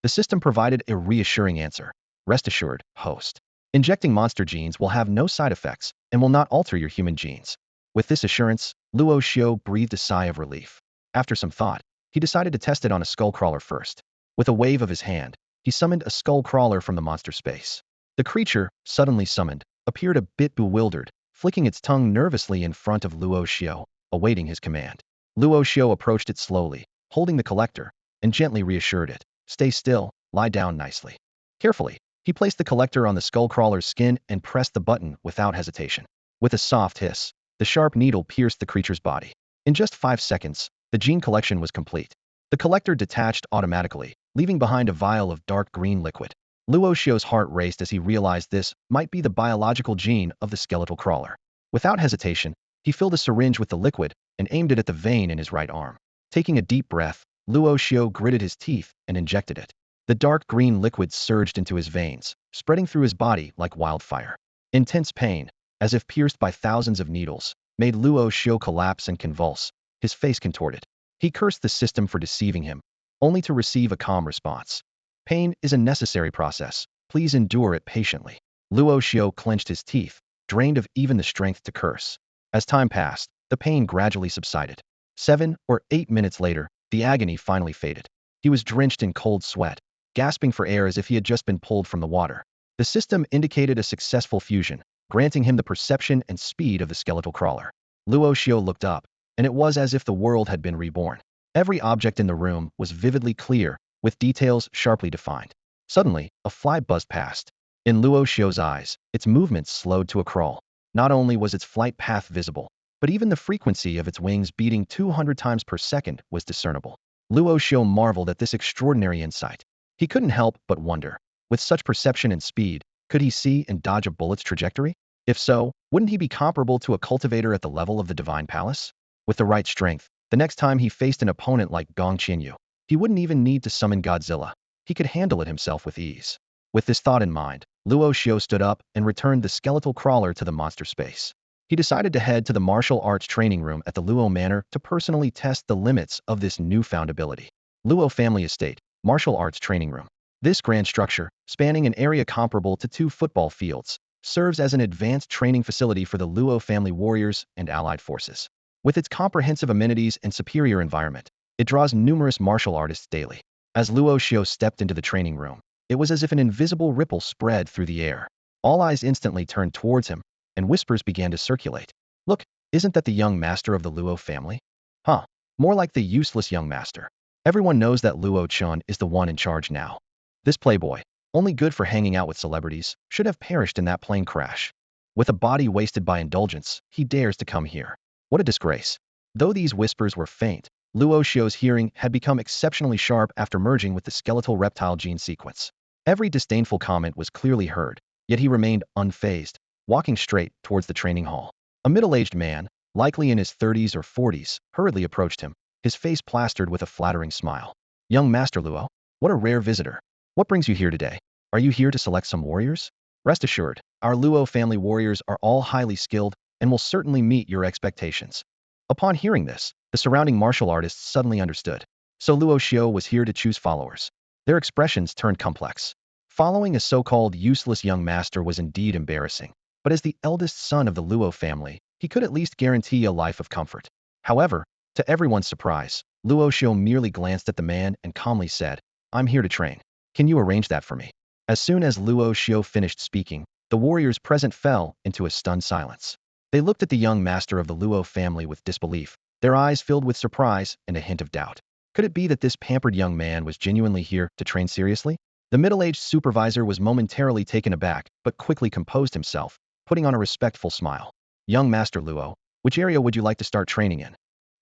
Speaker 1: The system provided a reassuring answer. Rest assured, host. Injecting monster genes will have no side effects and will not alter your human genes. With this assurance, Luo Xiu breathed a sigh of relief. After some thought, he decided to test it on a skullcrawler first. With a wave of his hand, he summoned a skullcrawler from the monster space. The creature, suddenly summoned, appeared a bit bewildered, flicking its tongue nervously in front of Luo Xiu, awaiting his command. Luo Xiu approached it slowly, holding the collector, and gently reassured it. Stay still, lie down nicely. Carefully, he placed the collector on the skullcrawler's skin and pressed the button without hesitation. With a soft hiss, the sharp needle pierced the creature's body. In just 5 seconds, the gene collection was complete. The collector detached automatically, leaving behind a vial of dark green liquid. Luo Xiu's heart raced as he realized this might be the biological gene of the skeletal crawler. Without hesitation, he filled a syringe with the liquid and aimed it at the vein in his right arm. Taking a deep breath, Luo Xiu gritted his teeth and injected it. The dark green liquid surged into his veins, spreading through his body like wildfire. Intense pain, as if pierced by thousands of needles, made Luo Xiu collapse and convulse, his face contorted. He cursed the system for deceiving him, only to receive a calm response. Pain is a necessary process. Please endure it patiently. Luo Xiu clenched his teeth, drained of even the strength to curse. As time passed, the pain gradually subsided. 7 or 8 minutes later, the agony finally faded. He was drenched in cold sweat, gasping for air as if he had just been pulled from the water. The system indicated a successful fusion, granting him the perception and speed of the skeletal crawler. Luo Xiu looked up, and it was as if the world had been reborn. Every object in the room was vividly clear, with details sharply defined. Suddenly, a fly buzzed past. In Luo Xiu's eyes, its movements slowed to a crawl. Not only was its flight path visible, but even the frequency of its wings beating 200 times per second was discernible. Luo Xiu marveled at this extraordinary insight. He couldn't help but wonder, with such perception and speed, could he see and dodge a bullet's trajectory? If so, wouldn't he be comparable to a cultivator at the level of the Divine Palace? With the right strength, the next time he faced an opponent like Gong Qinyu, he wouldn't even need to summon Godzilla. He could handle it himself with ease. With this thought in mind, Luo Xiu stood up and returned the skeletal crawler to the monster space. He decided to head to the martial arts training room at the Luo Manor to personally test the limits of this newfound ability. Luo Family Estate, Martial Arts Training Room. This grand structure, spanning an area comparable to 2 football fields, serves as an advanced training facility for the Luo family warriors and allied forces. With its comprehensive amenities and superior environment, it draws numerous martial artists daily. As Luo Xiu stepped into the training room, it was as if an invisible ripple spread through the air. All eyes instantly turned towards him, and whispers began to circulate. Look, isn't that the young master of the Luo family? Huh, more like the useless young master. Everyone knows that Luo Chen is the one in charge now. This playboy, only good for hanging out with celebrities, should have perished in that plane crash. With a body wasted by indulgence, he dares to come here. What a disgrace. Though these whispers were faint, Luo Xiu's hearing had become exceptionally sharp after merging with the skeletal reptile gene sequence. Every disdainful comment was clearly heard, yet he remained unfazed, walking straight towards the training hall. A middle-aged man, likely in his 30s or 40s, hurriedly approached him, his face plastered with a flattering smile. Young Master Luo, what a rare visitor. What brings you here today? Are you here to select some warriors? Rest assured, our Luo family warriors are all highly skilled and will certainly meet your expectations. Upon hearing this, The surrounding martial artists suddenly understood. So Luo Xiu was here to choose followers. Their expressions turned complex. Following a so-called useless young master was indeed embarrassing. But as the eldest son of the Luo family, he could at least guarantee a life of comfort. However, to everyone's surprise, Luo Xiu merely glanced at the man and calmly said, "I'm here to train. Can you arrange that for me?" As soon as Luo Xiu finished speaking, the warriors present fell into a stunned silence. They looked at the young master of the Luo family with disbelief, their eyes filled with surprise and a hint of doubt. Could it be that this pampered young man was genuinely here to train seriously? The middle-aged supervisor was momentarily taken aback, but quickly composed himself, putting on a respectful smile. "Young Master Luo, which area would you like to start training in?"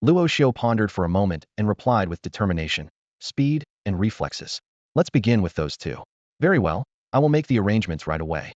Speaker 1: Luo Xiu pondered for a moment and replied with determination, "Speed and reflexes. Let's begin with those two." "Very well, I will make the arrangements right away."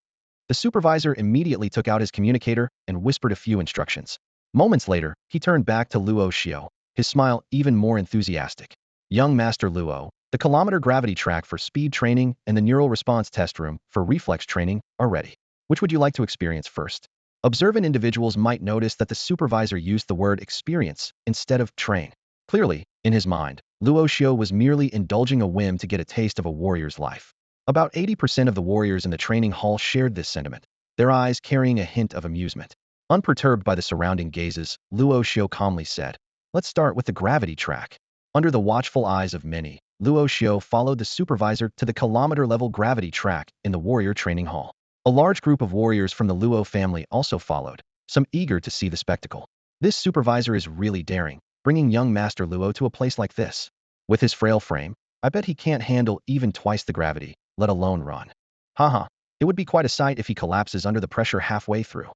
Speaker 1: The supervisor immediately took out his communicator and whispered a few instructions. Moments later, he turned back to Luo Xiu, his smile even more enthusiastic. "Young Master Luo, the kilometer gravity track for speed training and the neural response test room for reflex training are ready. Which would you like to experience first?" Observant individuals might notice that the supervisor used the word experience instead of train. Clearly, in his mind, Luo Xiu was merely indulging a whim to get a taste of a warrior's life. About 80% of the warriors in the training hall shared this sentiment, their eyes carrying a hint of amusement. Unperturbed by the surrounding gazes, Luo Xiu calmly said, "Let's start with the gravity track." Under the watchful eyes of many, Luo Xiu followed the supervisor to the kilometer-level gravity track in the warrior training hall. A large group of warriors from the Luo family also followed, some eager to see the spectacle. This supervisor is really daring, bringing young Master Luo to a place like this. With his frail frame, I bet he can't handle even twice the gravity, let alone run. Haha, it would be quite a sight if he collapses under the pressure halfway through.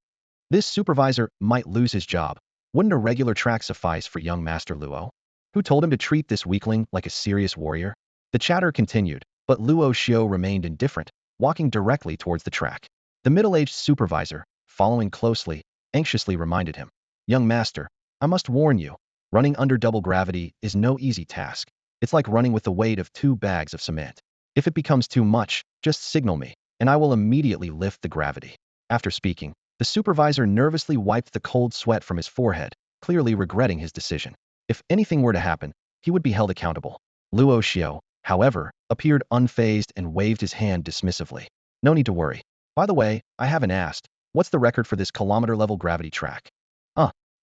Speaker 1: This supervisor might lose his job. Wouldn't a regular track suffice for young Master Luo? Who told him to treat this weakling like a serious warrior? The chatter continued, but Luo Xiu remained indifferent, walking directly towards the track. The middle-aged supervisor, following closely, anxiously reminded him, "Young master, I must warn you, running under double gravity is no easy task. It's like running with the weight of 2 bags of cement. If it becomes too much, just signal me, and I will immediately lift the gravity." After speaking, the supervisor nervously wiped the cold sweat from his forehead, clearly regretting his decision. If anything were to happen, he would be held accountable. Luo Xiu, however, appeared unfazed and waved his hand dismissively. "No need to worry. By the way, I haven't asked, what's the record for this kilometer-level gravity track?"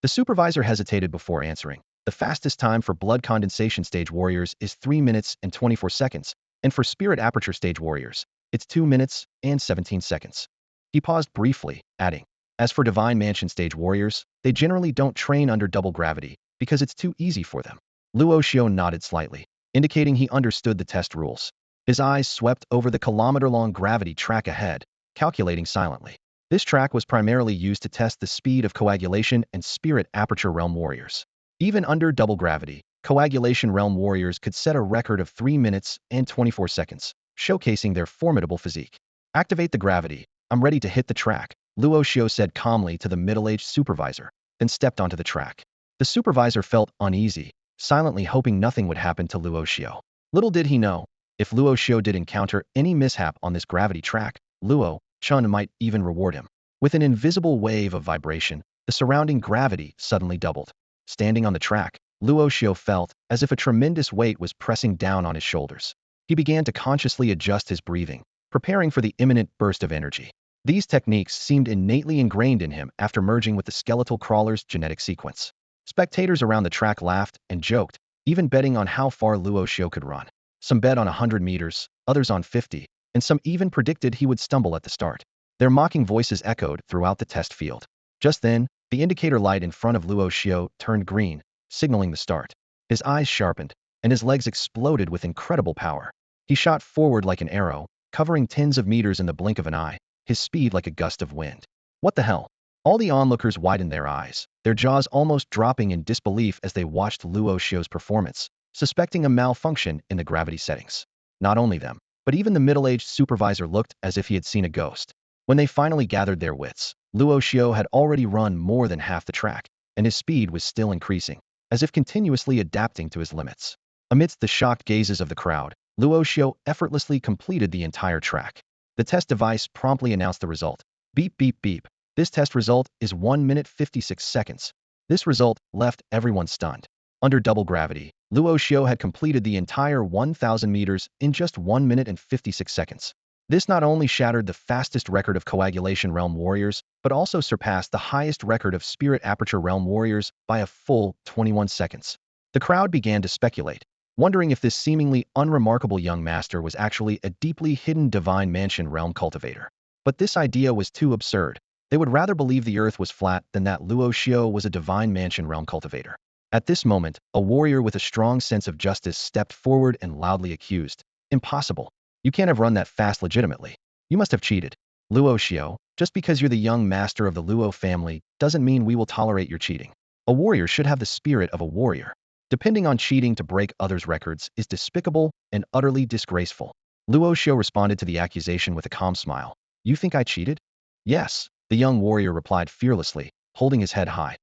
Speaker 1: The supervisor hesitated before answering. "The fastest time for blood condensation stage warriors is 3 minutes and 24 seconds, and for spirit aperture stage warriors, it's 2 minutes and 17 seconds. He paused briefly, adding, "As for divine mansion stage warriors, they generally don't train under double gravity, because it's too easy for them." Luo Xiu nodded slightly, indicating he understood the test rules. His eyes swept over the kilometer-long gravity track ahead, calculating silently. This track was primarily used to test the speed of coagulation and spirit aperture realm warriors. Even under double gravity, coagulation realm warriors could set a record of 3 minutes and 24 seconds, showcasing their formidable physique. "Activate the gravity. I'm ready to hit the track," Luo Xiu said calmly to the middle-aged supervisor, then stepped onto the track. The supervisor felt uneasy, silently hoping nothing would happen to Luo Xiu. Little did he know, if Luo Xiu did encounter any mishap on this gravity track, Luo Chen might even reward him. With an invisible wave of vibration, the surrounding gravity suddenly doubled. Standing on the track, Luo Xiu felt as if a tremendous weight was pressing down on his shoulders. He began to consciously adjust his breathing, preparing for the imminent burst of energy. These techniques seemed innately ingrained in him after merging with the skeletal crawler's genetic sequence. Spectators around the track laughed and joked, even betting on how far Luo Xiu could run. Some bet on 100 meters, others on 50, and some even predicted he would stumble at the start. Their mocking voices echoed throughout the test field. Just then, the indicator light in front of Luo Xiu turned green, signaling the start. His eyes sharpened, and his legs exploded with incredible power. He shot forward like an arrow, covering tens of meters in the blink of an eye, his speed like a gust of wind. What the hell? All the onlookers widened their eyes, their jaws almost dropping in disbelief as they watched Luo Xiu's performance, suspecting a malfunction in the gravity settings. Not only them, but even the middle-aged supervisor looked as if he had seen a ghost. When they finally gathered their wits, Luo Xiu had already run more than half the track, and his speed was still increasing, as if continuously adapting to his limits. Amidst the shocked gazes of the crowd, Luo Xiu effortlessly completed the entire track. The test device promptly announced the result. Beep beep beep. This test result is 1 minute 56 seconds. This result left everyone stunned. Under double gravity, Luo Xiu had completed the entire 1,000 meters in just 1 minute and 56 seconds. This not only shattered the fastest record of Coagulation Realm warriors, but also surpassed the highest record of Spirit Aperture Realm warriors by a full 21 seconds. The crowd began to speculate, wondering if this seemingly unremarkable young master was actually a deeply hidden divine mansion realm cultivator. But this idea was too absurd. They would rather believe the earth was flat than that Luo Xiu was a divine mansion realm cultivator. At this moment, a warrior with a strong sense of justice stepped forward and loudly accused, "Impossible. You can't have run that fast legitimately. You must have cheated. Luo Xiu, just because you're the young master of the Luo family doesn't mean we will tolerate your cheating. A warrior should have the spirit of a warrior. Depending on cheating to break others' records is despicable and utterly disgraceful." Luo Xiu responded to the accusation with a calm smile. "You think I cheated?" "Yes," the young warrior replied fearlessly, holding his head high.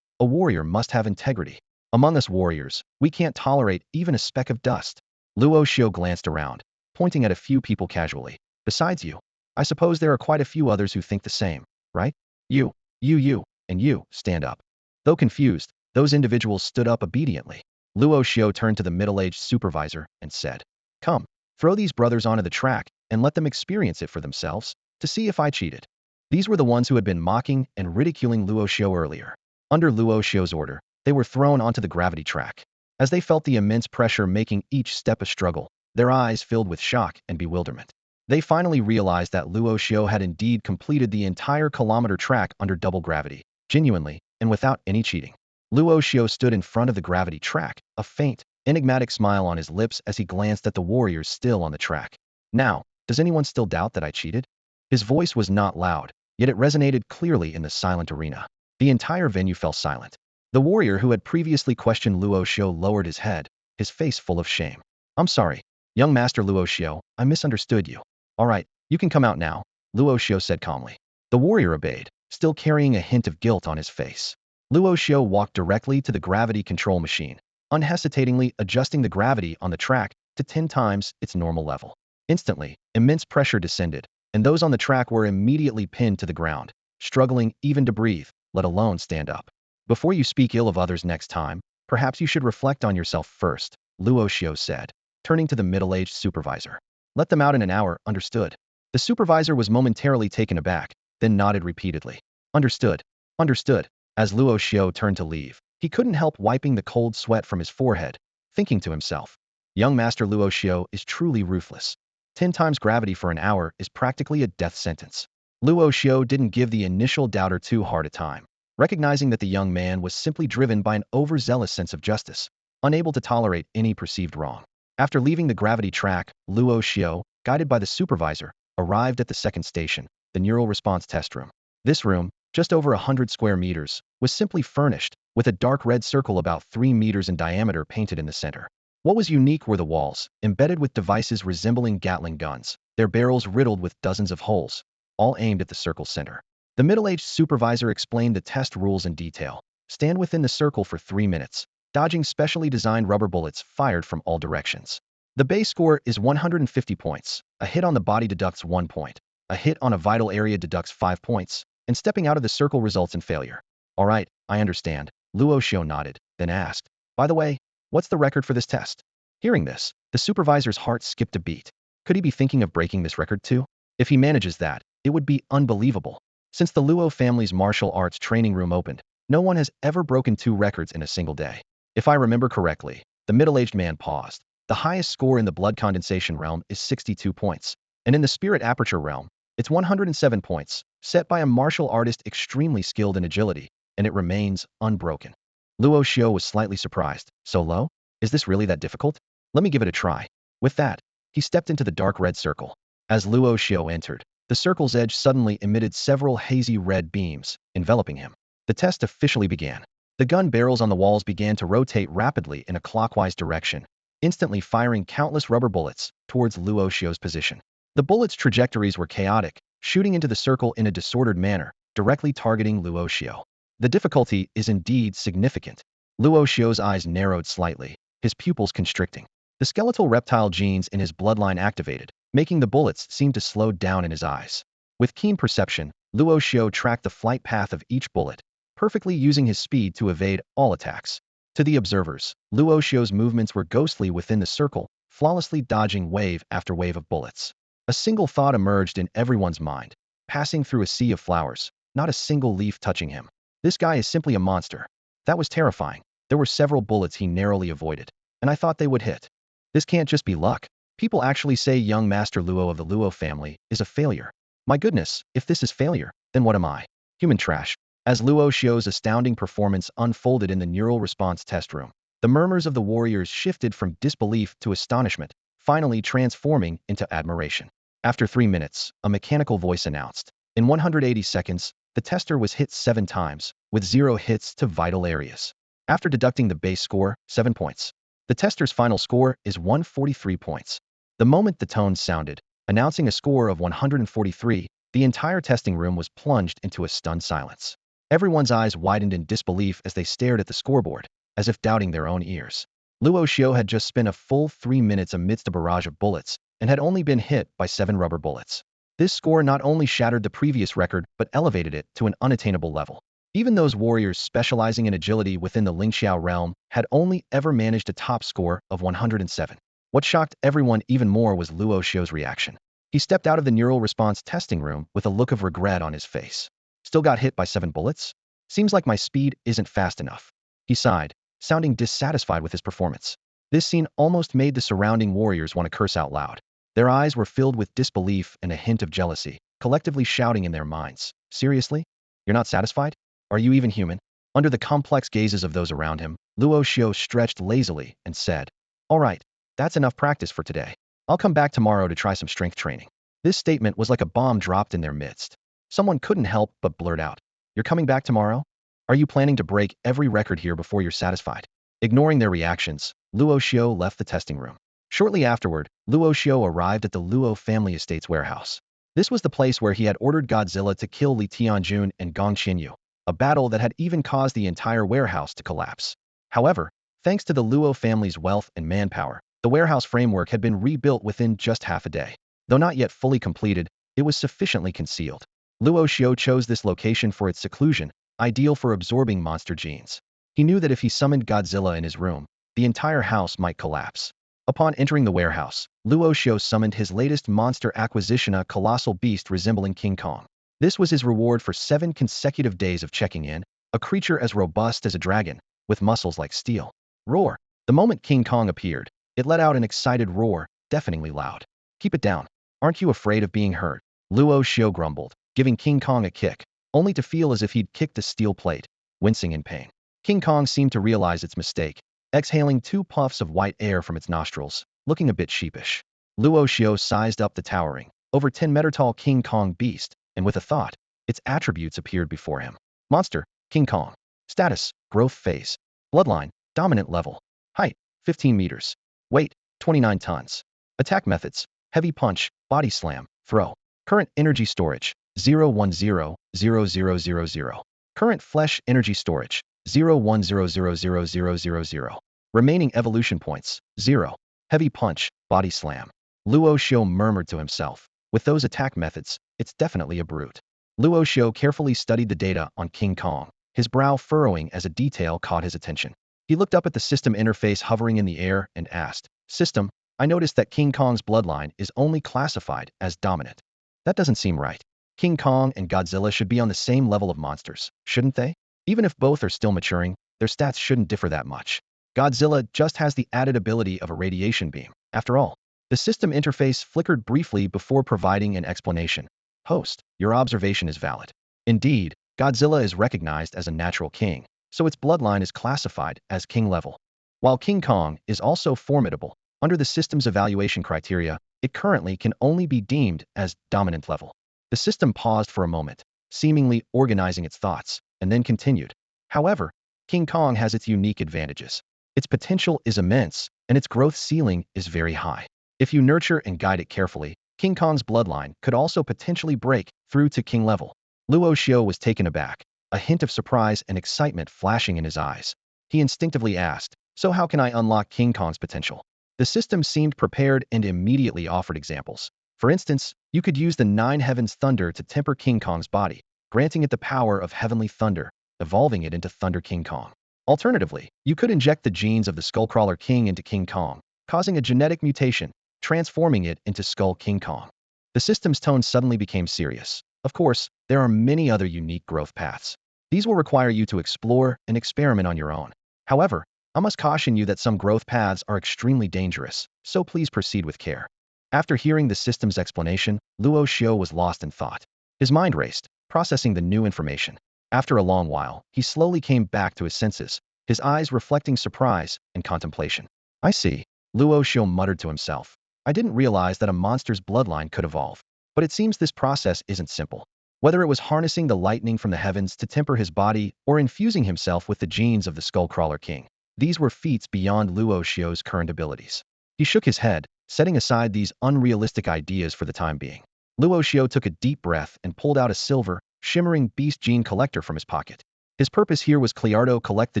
Speaker 1: "A warrior must have integrity. Among us warriors, we can't tolerate even a speck of dust." Luo Xiu glanced around, pointing at a few people casually. "Besides you, I suppose there are quite a few others who think the same, right? You, and you, stand up." Though confused, those individuals stood up obediently. Luo Xiu turned to the middle-aged supervisor and said, "Come, throw these brothers onto the track and let them experience it for themselves, to see if I cheated." These were the ones who had been mocking and ridiculing Luo Xiu earlier. Under Luo Xiu's order, they were thrown onto the gravity track. As they felt the immense pressure making each step a struggle, their eyes filled with shock and bewilderment. They finally realized that Luo Xiu had indeed completed the entire kilometer track under double gravity, genuinely, and without any cheating. Luo Xiu stood in front of the gravity track, a faint, enigmatic smile on his lips as he glanced at the warriors still on the track. "Now, does anyone still doubt that I cheated?" His voice was not loud, yet it resonated clearly in the silent arena. The entire venue fell silent. The warrior who had previously questioned Luo Xiu lowered his head, his face full of shame. "I'm sorry, young master Luo Xiu, I misunderstood you. All right, you can come out now," Luo Xiu said calmly. The warrior obeyed, still carrying a hint of guilt on his face. Luo Xiu walked directly to the gravity control machine, unhesitatingly adjusting the gravity on the track to 10 times its normal level. Instantly, immense pressure descended, and those on the track were immediately pinned to the ground, struggling even to breathe, let alone stand up. "Before you speak ill of others next time, perhaps you should reflect on yourself first," Luo Xiu said, turning to the middle-aged supervisor. "Let them out in an hour, understood?" The supervisor was momentarily taken aback, then nodded repeatedly. "Understood. Understood." As Luo Xiu turned to leave, he couldn't help wiping the cold sweat from his forehead, thinking to himself, "Young Master Luo Xiu is truly ruthless. 10 times gravity for an hour is practically a death sentence." Luo Xiu didn't give the initial doubter too hard a time, recognizing that the young man was simply driven by an overzealous sense of justice, unable to tolerate any perceived wrong. After leaving the gravity track, Luo Xiu, guided by the supervisor, arrived at the second station, the neural response test room. This room, just over 100 square meters, was simply furnished, with a dark red circle about 3 meters in diameter painted in the center. What was unique were the walls, embedded with devices resembling Gatling guns, their barrels riddled with dozens of holes, all aimed at the circle's center. The middle-aged supervisor explained the test rules in detail. Stand within the circle for 3 minutes, dodging specially designed rubber bullets fired from all directions. The base score is 150 points. A hit on the body deducts 1 point. A hit on a vital area deducts 5 points, and stepping out of the circle results in failure. "All right, I understand," Luo Xiu nodded, then asked, "By the way, what's the record for this test?" Hearing this, the supervisor's heart skipped a beat. Could he be thinking of breaking this record too? If he manages that, it would be unbelievable. Since the Luo family's martial arts training room opened, no one has ever broken 2 records in a single day. If I remember correctly, the middle-aged man paused. The highest score in the blood condensation realm is 62 points, and in the spirit aperture realm, it's 107 points, set by a martial artist extremely skilled in agility, and it remains unbroken. Luo Xiu was slightly surprised. "So low? Is this really that difficult? Let me give it a try." With that, he stepped into the dark red circle. As Luo Xiu entered, the circle's edge suddenly emitted several hazy red beams, enveloping him. The test officially began. The gun barrels on the walls began to rotate rapidly in a clockwise direction, instantly firing countless rubber bullets towards Luo Xiu's position. The bullets' trajectories were chaotic, shooting into the circle in a disordered manner, directly targeting Luo Xiu. The difficulty is indeed significant. Luo Xiu's eyes narrowed slightly, his pupils constricting. The skeletal reptile genes in his bloodline activated, making the bullets seem to slow down in his eyes. With keen perception, Luo Xiu tracked the flight path of each bullet, perfectly using his speed to evade all attacks. To the observers, Luo Xiu's movements were ghostly within the circle, flawlessly dodging wave after wave of bullets. A single thought emerged in everyone's mind, passing through a sea of flowers, not a single leaf touching him. This guy is simply a monster. That was terrifying. There were several bullets he narrowly avoided, and I thought they would hit. This can't just be luck. People actually say young Master Luo of the Luo family is a failure. My goodness, if this is failure, then what am I? Human trash. As Luo Xiu's astounding performance unfolded in the neural response test room, the murmurs of the warriors shifted from disbelief to astonishment, finally transforming into admiration. After 3 minutes, a mechanical voice announced, in 180 seconds, the tester was hit 7 times, with 0 hits to vital areas. After deducting the base score, 7 points. The tester's final score is 143 points. The moment the tone sounded, announcing a score of 143, the entire testing room was plunged into a stunned silence. Everyone's eyes widened in disbelief as they stared at the scoreboard, as if doubting their own ears. Luo Xiu had just spent a full 3 minutes amidst a barrage of bullets, and had only been hit by 7 rubber bullets. This score not only shattered the previous record, but elevated it to an unattainable level. Even those warriors specializing in agility within the Lingxiao realm had only ever managed a top score of 107. What shocked everyone even more was Luo Xiu's reaction. He stepped out of the neural response testing room with a look of regret on his face. Still got hit by 7 bullets? Seems like my speed isn't fast enough. He sighed, sounding dissatisfied with his performance. This scene almost made the surrounding warriors want to curse out loud. Their eyes were filled with disbelief and a hint of jealousy, collectively shouting in their minds, "Seriously? You're not satisfied? Are you even human?" Under the complex gazes of those around him, Luo Xiu stretched lazily and said, "All right, that's enough practice for today. I'll come back tomorrow to try some strength training." This statement was like a bomb dropped in their midst. Someone couldn't help but blurt out, "You're coming back tomorrow? Are you planning to break every record here before you're satisfied?" Ignoring their reactions, Luo Xiu left the testing room. Shortly afterward, Luo Xiu arrived at the Luo family estate's warehouse. This was the place where he had ordered Godzilla to kill Li Tianjun and Gong Xinyu, a battle that had even caused the entire warehouse to collapse. However, thanks to the Luo family's wealth and manpower, the warehouse framework had been rebuilt within just half a day. Though not yet fully completed, it was sufficiently concealed. Luo Xiu chose this location for its seclusion, ideal for absorbing monster genes. He knew that if he summoned Godzilla in his room, the entire house might collapse. Upon entering the warehouse, Luo Xiu summoned his latest monster acquisition, a colossal beast resembling King Kong. This was his reward for 7 consecutive days of checking in, a creature as robust as a dragon, with muscles like steel. Roar! The moment King Kong appeared, it let out an excited roar, deafeningly loud. "Keep it down. Aren't you afraid of being hurt?" Luo Xiu grumbled, giving King Kong a kick, only to feel as if he'd kicked a steel plate, wincing in pain. King Kong seemed to realize its mistake, exhaling 2 puffs of white air from its nostrils, looking a bit sheepish. Luo Xiu sized up the towering, over 10-meter-tall King Kong beast, and with a thought, its attributes appeared before him. Monster, King Kong. Status, growth phase. Bloodline, dominant level. Height, 15 meters. Weight, 29 tons. Attack methods, heavy punch, body slam, throw. Current energy storage, 0100000. Current flesh energy storage, 010000000. Remaining evolution points, 0. Heavy punch, body slam. Luo Xiu murmured to himself, with those attack methods, it's definitely a brute. Luo Xiu carefully studied the data on King Kong, his brow furrowing as a detail caught his attention. He looked up at the system interface hovering in the air and asked, "System, I noticed that King Kong's bloodline is only classified as dominant. That doesn't seem right. King Kong and Godzilla should be on the same level of monsters, shouldn't they? Even if both are still maturing, their stats shouldn't differ that much. Godzilla just has the added ability of a radiation beam, after all." The system interface flickered briefly before providing an explanation. "Host, your observation is valid. Indeed, Godzilla is recognized as a natural king, so its bloodline is classified as king level. While King Kong is also formidable, under the system's evaluation criteria, it currently can only be deemed as dominant level." The system paused for a moment, seemingly organizing its thoughts, and then continued. "However, King Kong has its unique advantages. Its potential is immense, and its growth ceiling is very high. If you nurture and guide it carefully, King Kong's bloodline could also potentially break through to king level." Luo Xiu was taken aback, a hint of surprise and excitement flashing in his eyes. He instinctively asked, "So how can I unlock King Kong's potential?" The system seemed prepared and immediately offered examples. For instance, you could use the 9 heavens thunder to temper King Kong's body, granting it the power of heavenly thunder, evolving it into Thunder King Kong. Alternatively, you could inject the genes of the Skullcrawler King into King Kong, causing a genetic mutation, transforming it into Skull King Kong. The system's tone suddenly became serious. Of course, there are many other unique growth paths. These will require you to explore and experiment on your own. However, I must caution you that some growth paths are extremely dangerous, so please proceed with care. After hearing the system's explanation, Luo Xiu was lost in thought. His mind raced, processing the new information. After a long while, he slowly came back to his senses, his eyes reflecting surprise and contemplation. I see, Luo Xiu muttered to himself. I didn't realize that a monster's bloodline could evolve. But it seems this process isn't simple. Whether it was harnessing the lightning from the heavens to temper his body or infusing himself with the genes of the Skullcrawler King, these were feats beyond Luo Xiu's current abilities. He shook his head, setting aside these unrealistic ideas for the time being. Luo Xiu took a deep breath and pulled out a silver, shimmering beast gene collector from his pocket. His purpose here was to collect the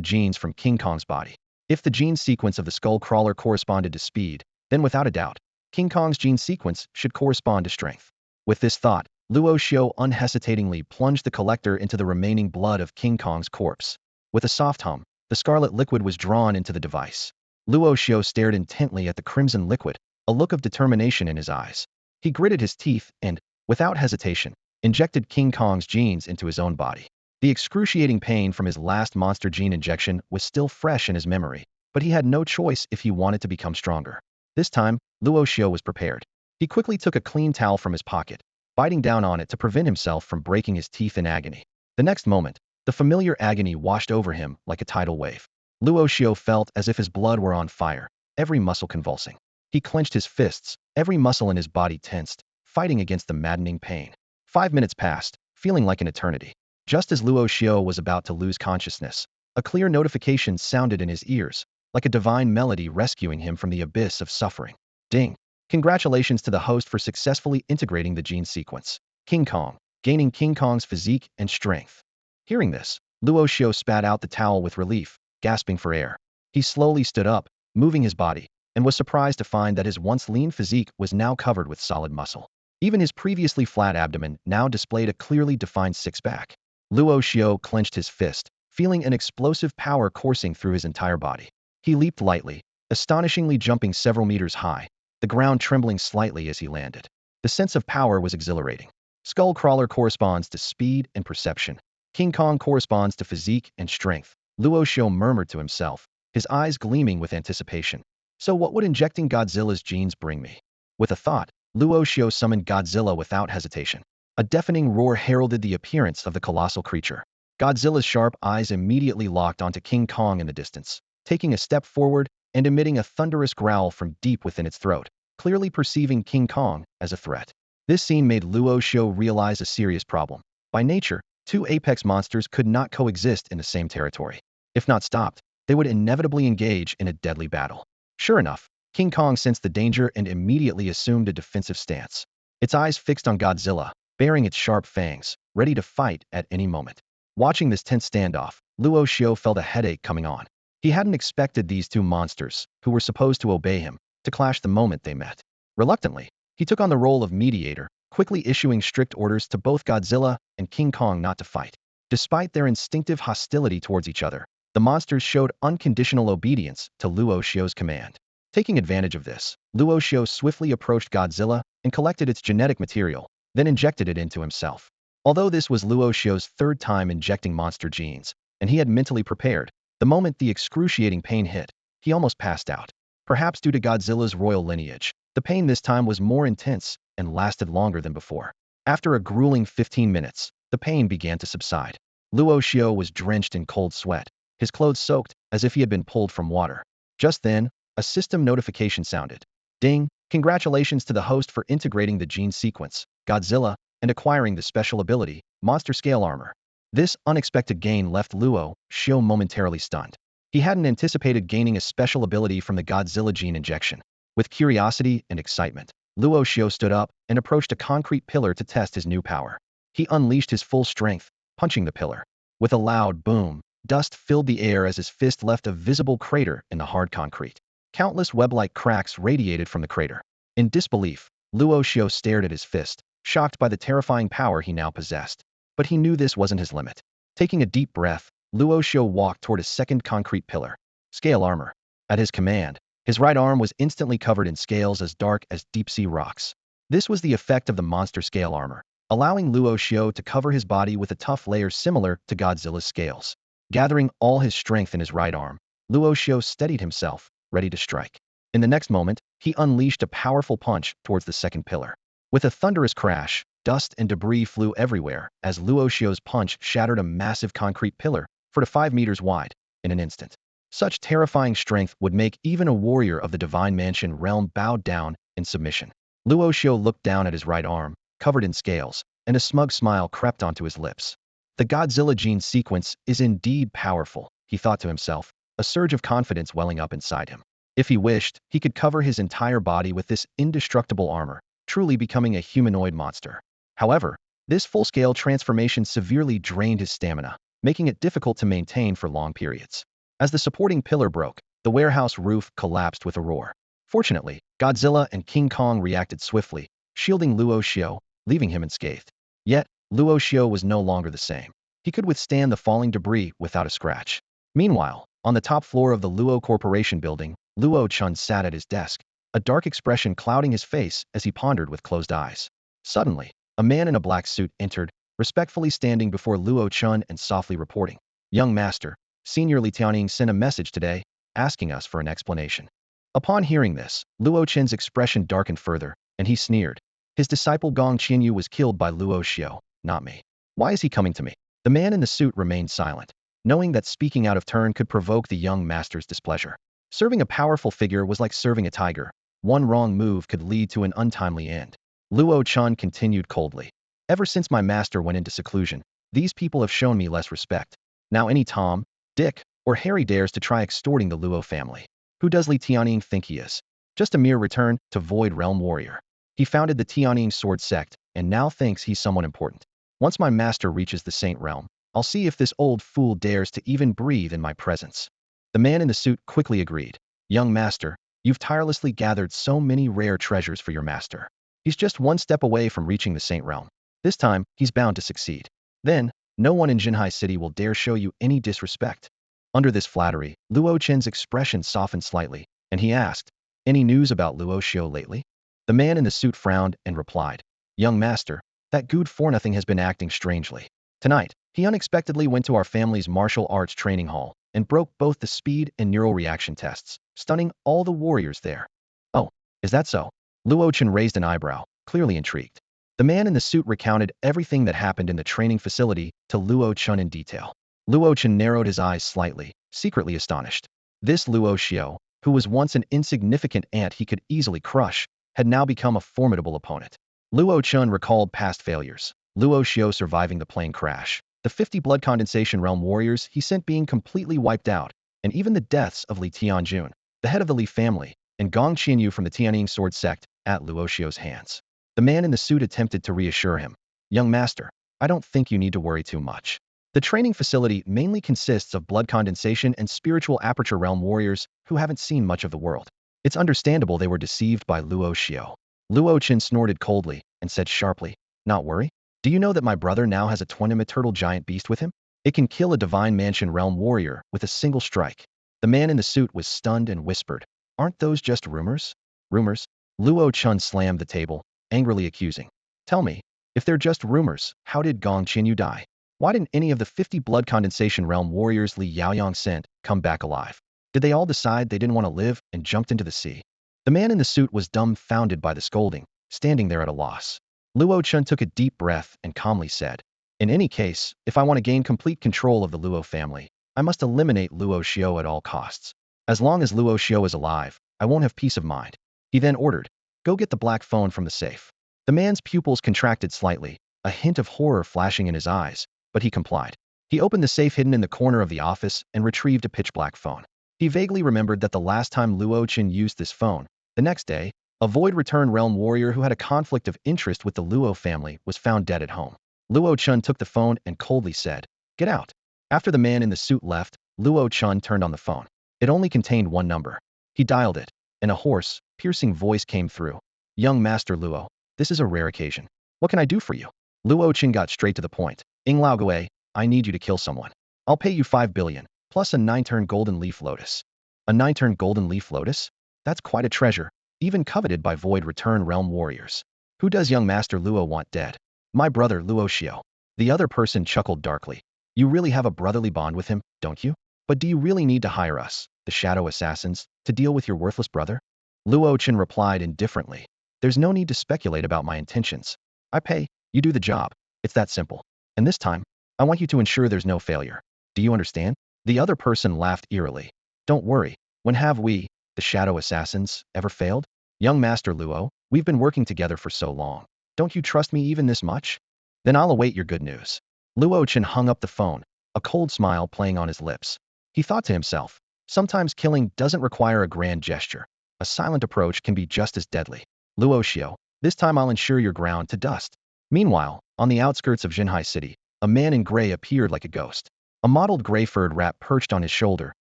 Speaker 1: genes from King Kong's body. If the gene sequence of the Skullcrawler corresponded to speed, then without a doubt, King Kong's gene sequence should correspond to strength. With this thought, Luo Xiu unhesitatingly plunged the collector into the remaining blood of King Kong's corpse. With a soft hum, the scarlet liquid was drawn into the device. Luo Xiu stared intently at the crimson liquid, a look of determination in his eyes. He gritted his teeth and, without hesitation, injected King Kong's genes into his own body. The excruciating pain from his last monster gene injection was still fresh in his memory, but he had no choice if he wanted to become stronger. This time, Luo Xiu was prepared. He quickly took a clean towel from his pocket, biting down on it to prevent himself from breaking his teeth in agony. The next moment, the familiar agony washed over him like a tidal wave. Luo Xiu felt as if his blood were on fire, every muscle convulsing. He clenched his fists, every muscle in his body tensed, fighting against the maddening pain. 5 minutes passed, feeling like an eternity. Just as Luo Xiu was about to lose consciousness, a clear notification sounded in his ears, like a divine melody rescuing him from the abyss of suffering. Ding! Congratulations to the host for successfully integrating the gene sequence. King Kong, gaining King Kong's physique and strength. Hearing this, Luo Xiu spat out the towel with relief, gasping for air. He slowly stood up, moving his body, and was surprised to find that his once lean physique was now covered with solid muscle. Even his previously flat abdomen now displayed a clearly defined six-pack. Luo Xiu clenched his fist, feeling an explosive power coursing through his entire body. He leaped lightly, astonishingly jumping several meters high, the ground trembling slightly as he landed. The sense of power was exhilarating. Skullcrawler corresponds to speed and perception. King Kong corresponds to physique and strength. Luo Xiu murmured to himself, his eyes gleaming with anticipation. So what would injecting Godzilla's genes bring me? With a thought, Luo Xiu summoned Godzilla without hesitation. A deafening roar heralded the appearance of the colossal creature. Godzilla's sharp eyes immediately locked onto King Kong in the distance, taking a step forward and emitting a thunderous growl from deep within its throat, clearly perceiving King Kong as a threat. This scene made Luo Xiu realize a serious problem. By nature, two apex monsters could not coexist in the same territory. If not stopped, they would inevitably engage in a deadly battle. Sure enough, King Kong sensed the danger and immediately assumed a defensive stance. Its eyes fixed on Godzilla, baring its sharp fangs, ready to fight at any moment. Watching this tense standoff, Luo Xiu felt a headache coming on. He hadn't expected these two monsters, who were supposed to obey him, to clash the moment they met. Reluctantly, he took on the role of mediator, quickly issuing strict orders to both Godzilla and King Kong not to fight. Despite their instinctive hostility towards each other, the monsters showed unconditional obedience to Luo Xiu's command. Taking advantage of this, Luo Xiu swiftly approached Godzilla and collected its genetic material, then injected it into himself. Although this was Luo Xiu's third time injecting monster genes, and he had mentally prepared, the moment the excruciating pain hit, he almost passed out. Perhaps due to Godzilla's royal lineage, the pain this time was more intense and lasted longer than before. After a grueling 15 minutes, the pain began to subside. Luo Xiu was drenched in cold sweat, his clothes soaked as if he had been pulled from water. Just then, a system notification sounded. Ding! Congratulations to the host for integrating the gene sequence, Godzilla, and acquiring the special ability, Monster Scale Armor. This unexpected gain left Luo Xiu momentarily stunned. He hadn't anticipated gaining a special ability from the Godzilla gene injection. With curiosity and excitement, Luo Xiu stood up and approached a concrete pillar to test his new power. He unleashed his full strength, punching the pillar. With a loud boom, dust filled the air as his fist left a visible crater in the hard concrete. Countless web-like cracks radiated from the crater. In disbelief, Luo Xiu stared at his fist, shocked by the terrifying power he now possessed. But he knew this wasn't his limit. Taking a deep breath, Luo Xiu walked toward a second concrete pillar. Scale armor. At his command, his right arm was instantly covered in scales as dark as deep-sea rocks. This was the effect of the monster scale armor, allowing Luo Xiu to cover his body with a tough layer similar to Godzilla's scales. Gathering all his strength in his right arm, Luo Xiu steadied himself, ready to strike. In the next moment, he unleashed a powerful punch towards the second pillar. With a thunderous crash, dust and debris flew everywhere as Luo Xiu's punch shattered a massive concrete pillar, 4 to 5 meters wide, in an instant. Such terrifying strength would make even a warrior of the Divine Mansion realm bow down in submission. Luo Xiu looked down at his right arm, covered in scales, and a smug smile crept onto his lips. The Godzilla gene sequence is indeed powerful, he thought to himself, a surge of confidence welling up inside him. If he wished, he could cover his entire body with this indestructible armor, truly becoming a humanoid monster. However, this full-scale transformation severely drained his stamina, making it difficult to maintain for long periods. As the supporting pillar broke, the warehouse roof collapsed with a roar. Fortunately, Godzilla and King Kong reacted swiftly, shielding Luo Xiu, leaving him unscathed. Yet, Luo Xiu was no longer the same. He could withstand the falling debris without a scratch. Meanwhile, on the top floor of the Luo Corporation building, Luo Chen sat at his desk, a dark expression clouding his face as he pondered with closed eyes. Suddenly, a man in a black suit entered, respectfully standing before Luo Chen and softly reporting. Young master, Senior Li Tianning sent a message today, asking us for an explanation. Upon hearing this, Luo Chen's expression darkened further, and he sneered. His disciple Gong Qianyu was killed by Luo Xiu, not me. Why is he coming to me? The man in the suit remained silent, knowing that speaking out of turn could provoke the young master's displeasure. Serving a powerful figure was like serving a tiger. One wrong move could lead to an untimely end. Luo Chen continued coldly. Ever since my master went into seclusion, these people have shown me less respect. Now any Tom, Dick, or Harry dares to try extorting the Luo family. Who does Li Tianning think he is? Just a mere return to Void Realm warrior. He founded the Tianning sword sect, and now thinks he's someone important. Once my master reaches the Saint Realm, I'll see if this old fool dares to even breathe in my presence. The man in the suit quickly agreed. Young master, you've tirelessly gathered so many rare treasures for your master. He's just one step away from reaching the Saint Realm. This time, he's bound to succeed. Then, no one in Shanghai City will dare show you any disrespect. Under this flattery, Luo Chen's expression softened slightly, and he asked, any news about Luo Xiu lately? The man in the suit frowned and replied, young master, that good for nothing has been acting strangely. Tonight, he unexpectedly went to our family's martial arts training hall and broke both the speed and neural reaction tests, stunning all the warriors there. Oh, is that so? Luo Chen raised an eyebrow, clearly intrigued. The man in the suit recounted everything that happened in the training facility to Luo Chen in detail. Luo Chen narrowed his eyes slightly, secretly astonished. This Luo Xiu, who was once an insignificant ant he could easily crush, had now become a formidable opponent. Luo Chen recalled past failures. Luo Xiu surviving the plane crash, the 50 blood condensation realm warriors he sent being completely wiped out, and even the deaths of Li Tianjun, the head of the Li family, and Gong Qianyu from the Tianning sword sect, at Luo Xiu's hands. The man in the suit attempted to reassure him. Young master, I don't think you need to worry too much. The training facility mainly consists of blood condensation and spiritual aperture realm warriors who haven't seen much of the world. It's understandable they were deceived by Luo Xiu. Luo Chen snorted coldly and said sharply, not worry? Do you know that my brother now has a twin turtle giant beast with him? It can kill a Divine Mansion realm warrior with a single strike. The man in the suit was stunned and whispered, aren't those just rumors? Rumors? Luo Chen slammed the table, angrily accusing. Tell me, if they're just rumors, how did Gong Qianyu die? Why didn't any of the 50 blood condensation realm warriors Li Yaoyang sent come back alive? Did they all decide they didn't want to live and jumped into the sea? The man in the suit was dumbfounded by the scolding, standing there at a loss. Luo Chen took a deep breath and calmly said, in any case, if I want to gain complete control of the Luo family, I must eliminate Luo Xiu at all costs. As long as Luo Xiu is alive, I won't have peace of mind. He then ordered, go get the black phone from the safe. The man's pupils contracted slightly, a hint of horror flashing in his eyes, but he complied. He opened the safe hidden in the corner of the office and retrieved a pitch-black phone. He vaguely remembered that the last time Luo Chen used this phone, the next day, a Void Return realm warrior who had a conflict of interest with the Luo family was found dead at home. Luo Chen took the phone and coldly said, get out. After the man in the suit left, Luo Chen turned on the phone. It only contained one number. He dialed it, and a hoarse, piercing voice came through. Young Master Luo, this is a rare occasion. What can I do for you? Luo Chen got straight to the point. Lao Gui, I need you to kill someone. I'll pay you 5 billion, plus a 9-turn golden leaf lotus. A 9-turn golden leaf lotus? That's quite a treasure, even coveted by Void Return Realm warriors. Who does young Master Luo want dead? My brother Luo Xiu. The other person chuckled darkly. You really have a brotherly bond with him, don't you? But do you really need to hire us, the shadow assassins, to deal with your worthless brother? Luo Chen replied indifferently. There's no need to speculate about my intentions. I pay, you do the job. It's that simple. And this time, I want you to ensure there's no failure. Do you understand? The other person laughed eerily. Don't worry. When have we, the shadow assassins, ever failed? Young Master Luo, we've been working together for so long. Don't you trust me even this much? Then I'll await your good news. Luo Chen hung up the phone, a cold smile playing on his lips. He thought to himself, sometimes killing doesn't require a grand gesture. A silent approach can be just as deadly. Luo Xiu, this time I'll ensure you're ground to dust. Meanwhile, on the outskirts of Shanghai City, a man in gray appeared like a ghost. A mottled gray-furred rat perched on his shoulder,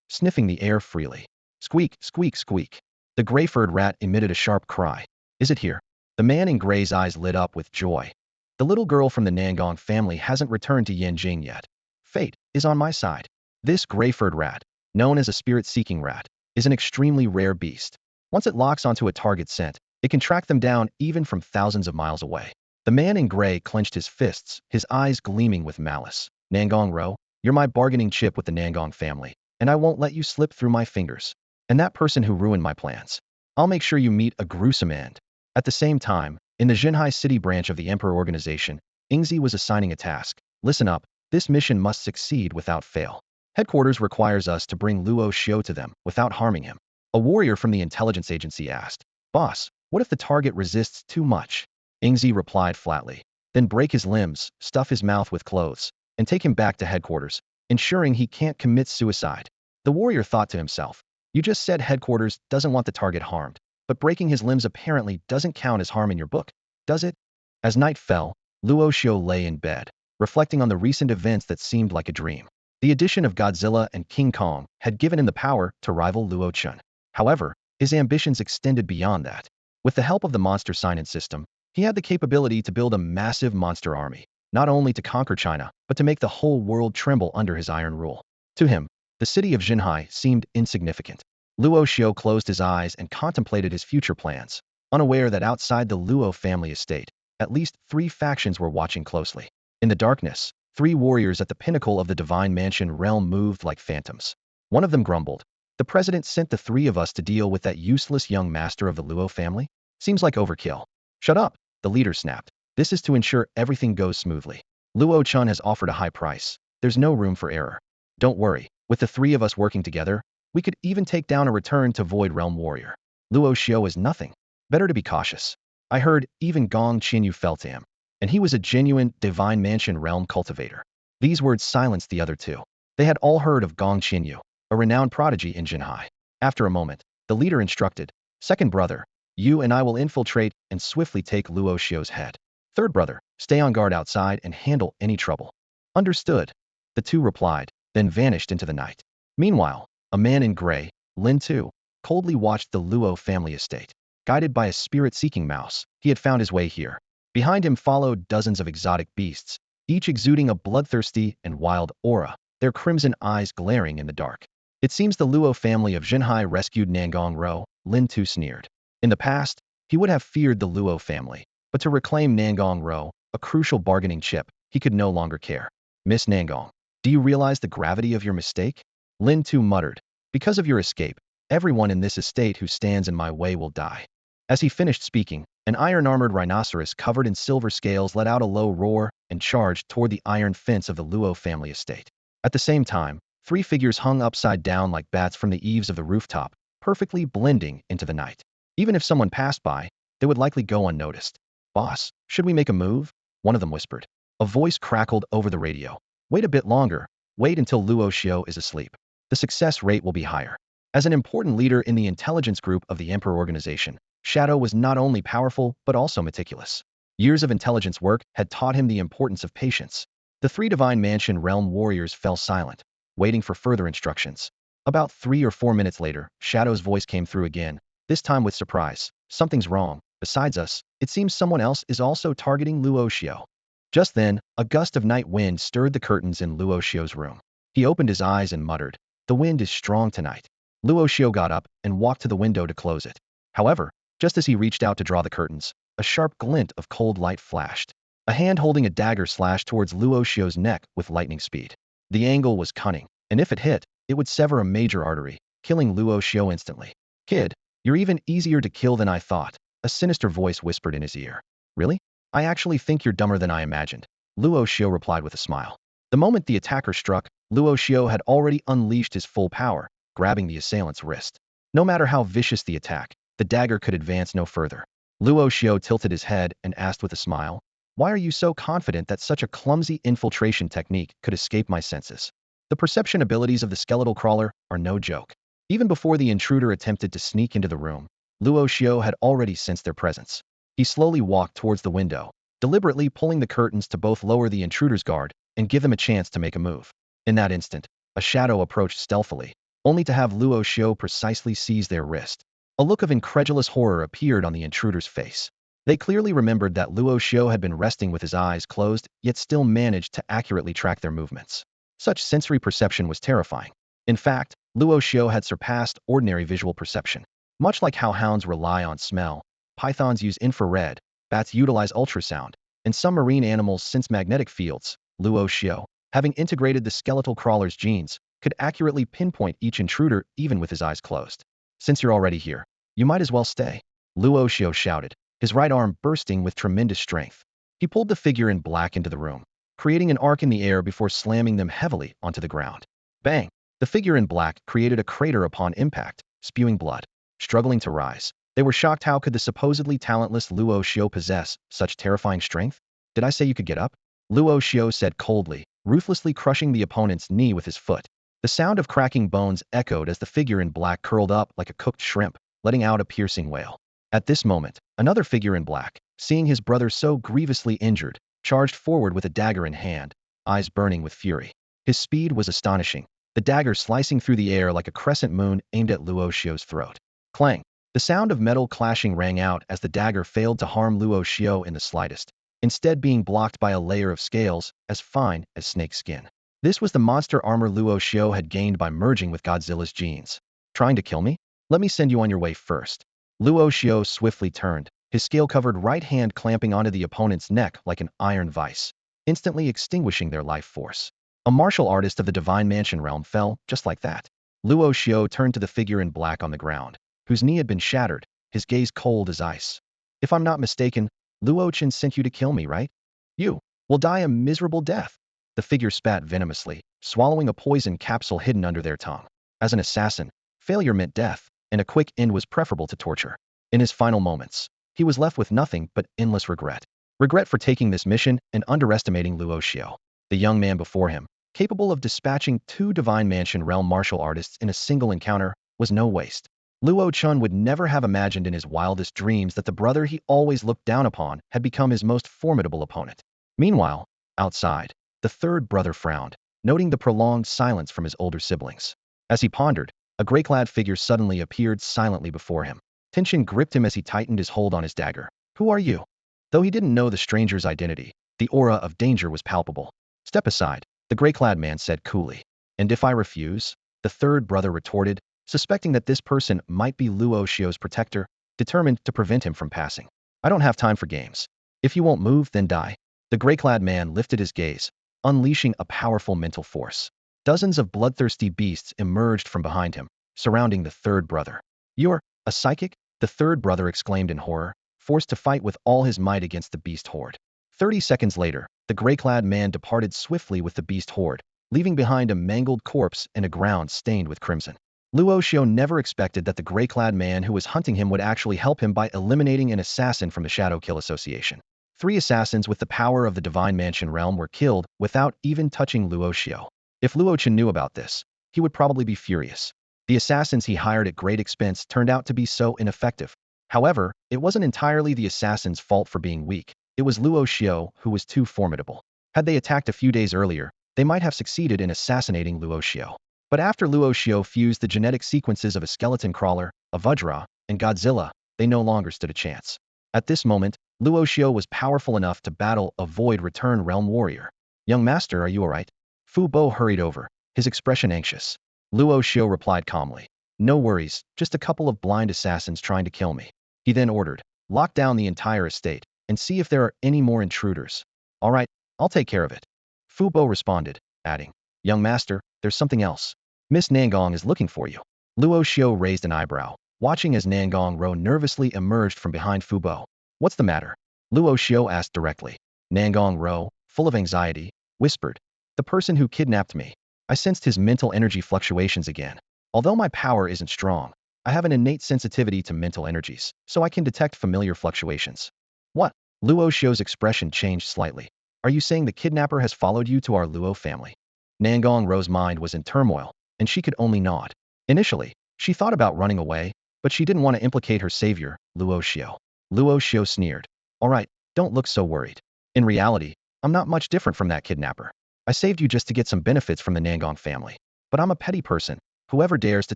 Speaker 1: sniffing the air freely. Squeak, squeak, squeak. The gray-furred rat emitted a sharp cry. Is it here? The man in gray's eyes lit up with joy. The little girl from the Nangong family hasn't returned to Yanjing yet. Fate is on my side. This gray-furred rat, known as a spirit-seeking rat, is an extremely rare beast. Once it locks onto a target scent, it can track them down even from thousands of miles away. The man in gray clenched his fists, his eyes gleaming with malice. Nangong Row, you're my bargaining chip with the Nangong family, and I won't let you slip through my fingers. And that person who ruined my plans, I'll make sure you meet a gruesome end. At the same time, in the Shanghai City branch of the Emperor Organization, Ingzi was assigning a task. Listen up, this mission must succeed without fail. Headquarters requires us to bring Luo Xiu to them without harming him. A warrior from the intelligence agency asked, Boss, what if the target resists too much? Ingzi replied flatly. Then break his limbs, stuff his mouth with clothes, and take him back to headquarters, ensuring he can't commit suicide. The warrior thought to himself, you just said headquarters doesn't want the target harmed, but breaking his limbs apparently doesn't count as harm in your book, does it? As night fell, Luo Xiu lay in bed, reflecting on the recent events that seemed like a dream. The addition of Godzilla and King Kong had given him the power to rival Luo Chen. However, his ambitions extended beyond that. With the help of the monster sign-in system, he had the capability to build a massive monster army, not only to conquer China, but to make the whole world tremble under his iron rule. To him, the city of Shanghai seemed insignificant. Luo Xiu closed his eyes and contemplated his future plans, unaware that outside the Luo family estate, at least 3 factions were watching closely. In the darkness, 3 warriors at the pinnacle of the Divine Mansion realm moved like phantoms. One of them grumbled, the president sent the 3 of us to deal with that useless young master of the Luo family? Seems like overkill. Shut up, the leader snapped. This is to ensure everything goes smoothly. Luo Chen has offered a high price. There's no room for error. Don't worry, with the 3 of us working together, we could even take down a return to Void Realm warrior. Luo Xiu is nothing. Better to be cautious. I heard even Gong Qinyu fell to him, and he was a genuine Divine Mansion realm cultivator. These words silenced the other 2. They had all heard of Gong Qinyu, a renowned prodigy in Shanghai. After a moment, the leader instructed, Second brother, you and I will infiltrate and swiftly take Luo Xiu's head. Third brother, stay on guard outside and handle any trouble. Understood. The 2 replied, then vanished into the night. Meanwhile, a man in gray, Lin Luan, coldly watched the Luo family estate. Guided by a spirit-seeking mouse, he had found his way here. Behind him followed dozens of exotic beasts, each exuding a bloodthirsty and wild aura, their crimson eyes glaring in the dark. It seems the Luo family of Shanghai rescued Nangong Row, Lin Luan sneered. In the past, he would have feared the Luo family, but to reclaim Nangong Row, a crucial bargaining chip, he could no longer care. Miss Nangong, do you realize the gravity of your mistake? Lin Luan muttered. Because of your escape, everyone in this estate who stands in my way will die. As he finished speaking, an iron-armored rhinoceros covered in silver scales let out a low roar and charged toward the iron fence of the Luo family estate. At the same time, 3 figures hung upside down like bats from the eaves of the rooftop, perfectly blending into the night. Even if someone passed by, they would likely go unnoticed. Boss, should we make a move? One of them whispered. A voice crackled over the radio. Wait a bit longer. Wait until Luo Xiu is asleep. The success rate will be higher. As an important leader in the intelligence group of the Emperor Organization, Shadow was not only powerful but also meticulous. Years of intelligence work had taught him the importance of patience. The 3 Divine Mansion realm warriors fell silent, waiting for further instructions. About 3 or 4 minutes later, Shadow's voice came through again, this time with surprise. Something's wrong. Besides us, it seems someone else is also targeting Luo Xiu. Just then, a gust of night wind stirred the curtains in Luo Xiu's room. He opened his eyes and muttered, "The wind is strong tonight." Luo Xiu got up and walked to the window to close it. However, just as he reached out to draw the curtains, a sharp glint of cold light flashed. A hand holding a dagger slashed towards Luo Xiu's neck with lightning speed. The angle was cunning, and if it hit, it would sever a major artery, killing Luo Xiu instantly. "Kid, you're even easier to kill than I thought," a sinister voice whispered in his ear. "Really? I actually think you're dumber than I imagined," Luo Xiu replied with a smile. The moment the attacker struck, Luo Xiu had already unleashed his full power, grabbing the assailant's wrist. No matter how vicious the attack, the dagger could advance no further. Luo Xiu tilted his head and asked with a smile, "Why are you so confident that such a clumsy infiltration technique could escape my senses?" The perception abilities of the skeletal crawler are no joke. Even before the intruder attempted to sneak into the room, Luo Xiu had already sensed their presence. He slowly walked towards the window, deliberately pulling the curtains to both lower the intruder's guard and give them a chance to make a move. In that instant, a shadow approached stealthily, only to have Luo Xiu precisely seize their wrist. A look of incredulous horror appeared on the intruder's face. They clearly remembered that Luo Xiu had been resting with his eyes closed, yet still managed to accurately track their movements. Such sensory perception was terrifying. In fact, Luo Xiu had surpassed ordinary visual perception. Much like how hounds rely on smell, pythons use infrared, bats utilize ultrasound, and some marine animals sense magnetic fields. Luo Xiu, having integrated the skeletal crawler's genes, could accurately pinpoint each intruder even with his eyes closed. "Since you're already here, you might as well stay," Luo Xiu shouted, his right arm bursting with tremendous strength. He pulled the figure in black into the room, creating an arc in the air before slamming them heavily onto the ground. Bang! The figure in black created a crater upon impact, spewing blood. Struggling to rise, they were shocked. How could the supposedly talentless Luo Xiu possess such terrifying strength? "Did I say you could get up?" Luo Xiu said coldly, ruthlessly crushing the opponent's knee with his foot. The sound of cracking bones echoed as the figure in black curled up like a cooked shrimp, letting out a piercing wail. At this moment, another figure in black, seeing his brother so grievously injured, charged forward with a dagger in hand, eyes burning with fury. His speed was astonishing, the dagger slicing through the air like a crescent moon aimed at Luo Xiu's throat. Clang! The sound of metal clashing rang out as the dagger failed to harm Luo Xiu in the slightest, instead being blocked by a layer of scales as fine as snake skin. This was the monster armor Luo Xiu had gained by merging with Godzilla's genes. "Trying to kill me? Let me send you on your way first." Luo Xiu swiftly turned, his scale-covered right hand clamping onto the opponent's neck like an iron vice, instantly extinguishing their life force. A martial artist of the Divine Mansion realm fell just like that. Luo Xiu turned to the figure in black on the ground, whose knee had been shattered, his gaze cold as ice. "If I'm not mistaken, Luo Chen sent you to kill me, right? You will die a miserable death." The figure spat venomously, swallowing a poison capsule hidden under their tongue. As an assassin, failure meant death, and a quick end was preferable to torture. In his final moments, he was left with nothing but endless regret. Regret for taking this mission and underestimating Luo Xiu. The young man before him, capable of dispatching 2 Divine Mansion realm martial artists in a single encounter, was no waste. Luo Chen would never have imagined in his wildest dreams that the brother he always looked down upon had become his most formidable opponent. Meanwhile, outside, the third brother frowned, noting the prolonged silence from his older siblings. As he pondered, a gray-clad figure suddenly appeared silently before him. Tension gripped him as he tightened his hold on his dagger. "Who are you?" Though he didn't know the stranger's identity, the aura of danger was palpable. "Step aside," the gray-clad man said coolly. "And if I refuse?" the third brother retorted, suspecting that this person might be Luo Xiu's protector, determined to prevent him from passing. "I don't have time for games. If you won't move, then die." The gray-clad man lifted his gaze, unleashing a powerful mental force. Dozens of bloodthirsty beasts emerged from behind him, surrounding the third brother. "You're a psychic?" the third brother exclaimed in horror, forced to fight with all his might against the beast horde. 30 seconds later, the gray-clad man departed swiftly with the beast horde, leaving behind a mangled corpse and a ground stained with crimson. Luo Xiu never expected that the gray-clad man who was hunting him would actually help him by eliminating an assassin from the Shadow Kill Association. 3 assassins with the power of the Divine Mansion realm were killed without even touching Luo Xiu. If Luo Chen knew about this, he would probably be furious. The assassins he hired at great expense turned out to be so ineffective. However, it wasn't entirely the assassins' fault for being weak. It was Luo Xiu who was too formidable. Had they attacked a few days earlier, they might have succeeded in assassinating Luo Xiu. But after Luo Xiu fused the genetic sequences of a skeleton crawler, a Vajra, and Godzilla, they no longer stood a chance. At this moment, Luo Xiu was powerful enough to battle a Void Return Realm warrior. "Young master, are you alright?" Fu Bo hurried over, his expression anxious. Luo Xiu replied calmly. No worries, just a couple of blind assassins trying to kill me. He then ordered, lock down the entire estate, and see if there are any more intruders. All right, I'll take care of it. Fu Bo responded, adding, young master, there's something else. Miss Nangong is looking for you. Luo Xiu raised an eyebrow, watching as Nangong Row nervously emerged from behind Fu Bo. What's the matter? Luo Xiu asked directly. Nangong Row, full of anxiety, whispered, the person who kidnapped me. I sensed his mental energy fluctuations again. Although my power isn't strong, I have an innate sensitivity to mental energies, so I can detect familiar fluctuations. What? Luo Xiu's expression changed slightly. Are you saying the kidnapper has followed you to our Luo family? Nangong Ro's mind was in turmoil, and she could only nod. Initially, she thought about running away, but she didn't want to implicate her savior, Luo Xiu. Luo Xiu sneered. All right, don't look so worried. In reality, I'm not much different from that kidnapper. I saved you just to get some benefits from the Nangong family. But I'm a petty person. Whoever dares to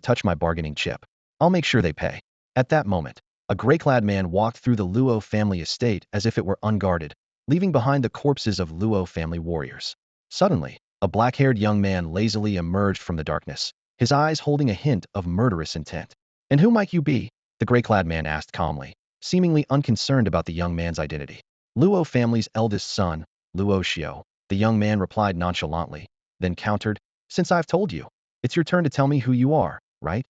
Speaker 1: touch my bargaining chip, I'll make sure they pay. At that moment, a gray-clad man walked through the Luo family estate as if it were unguarded, leaving behind the corpses of Luo family warriors. Suddenly, a black-haired young man lazily emerged from the darkness, his eyes holding a hint of murderous intent. And who might you be? The gray-clad man asked calmly, seemingly unconcerned about the young man's identity. Luo family's eldest son, Luo Xiu. The young man replied nonchalantly, then countered, since I've told you, it's your turn to tell me who you are, right?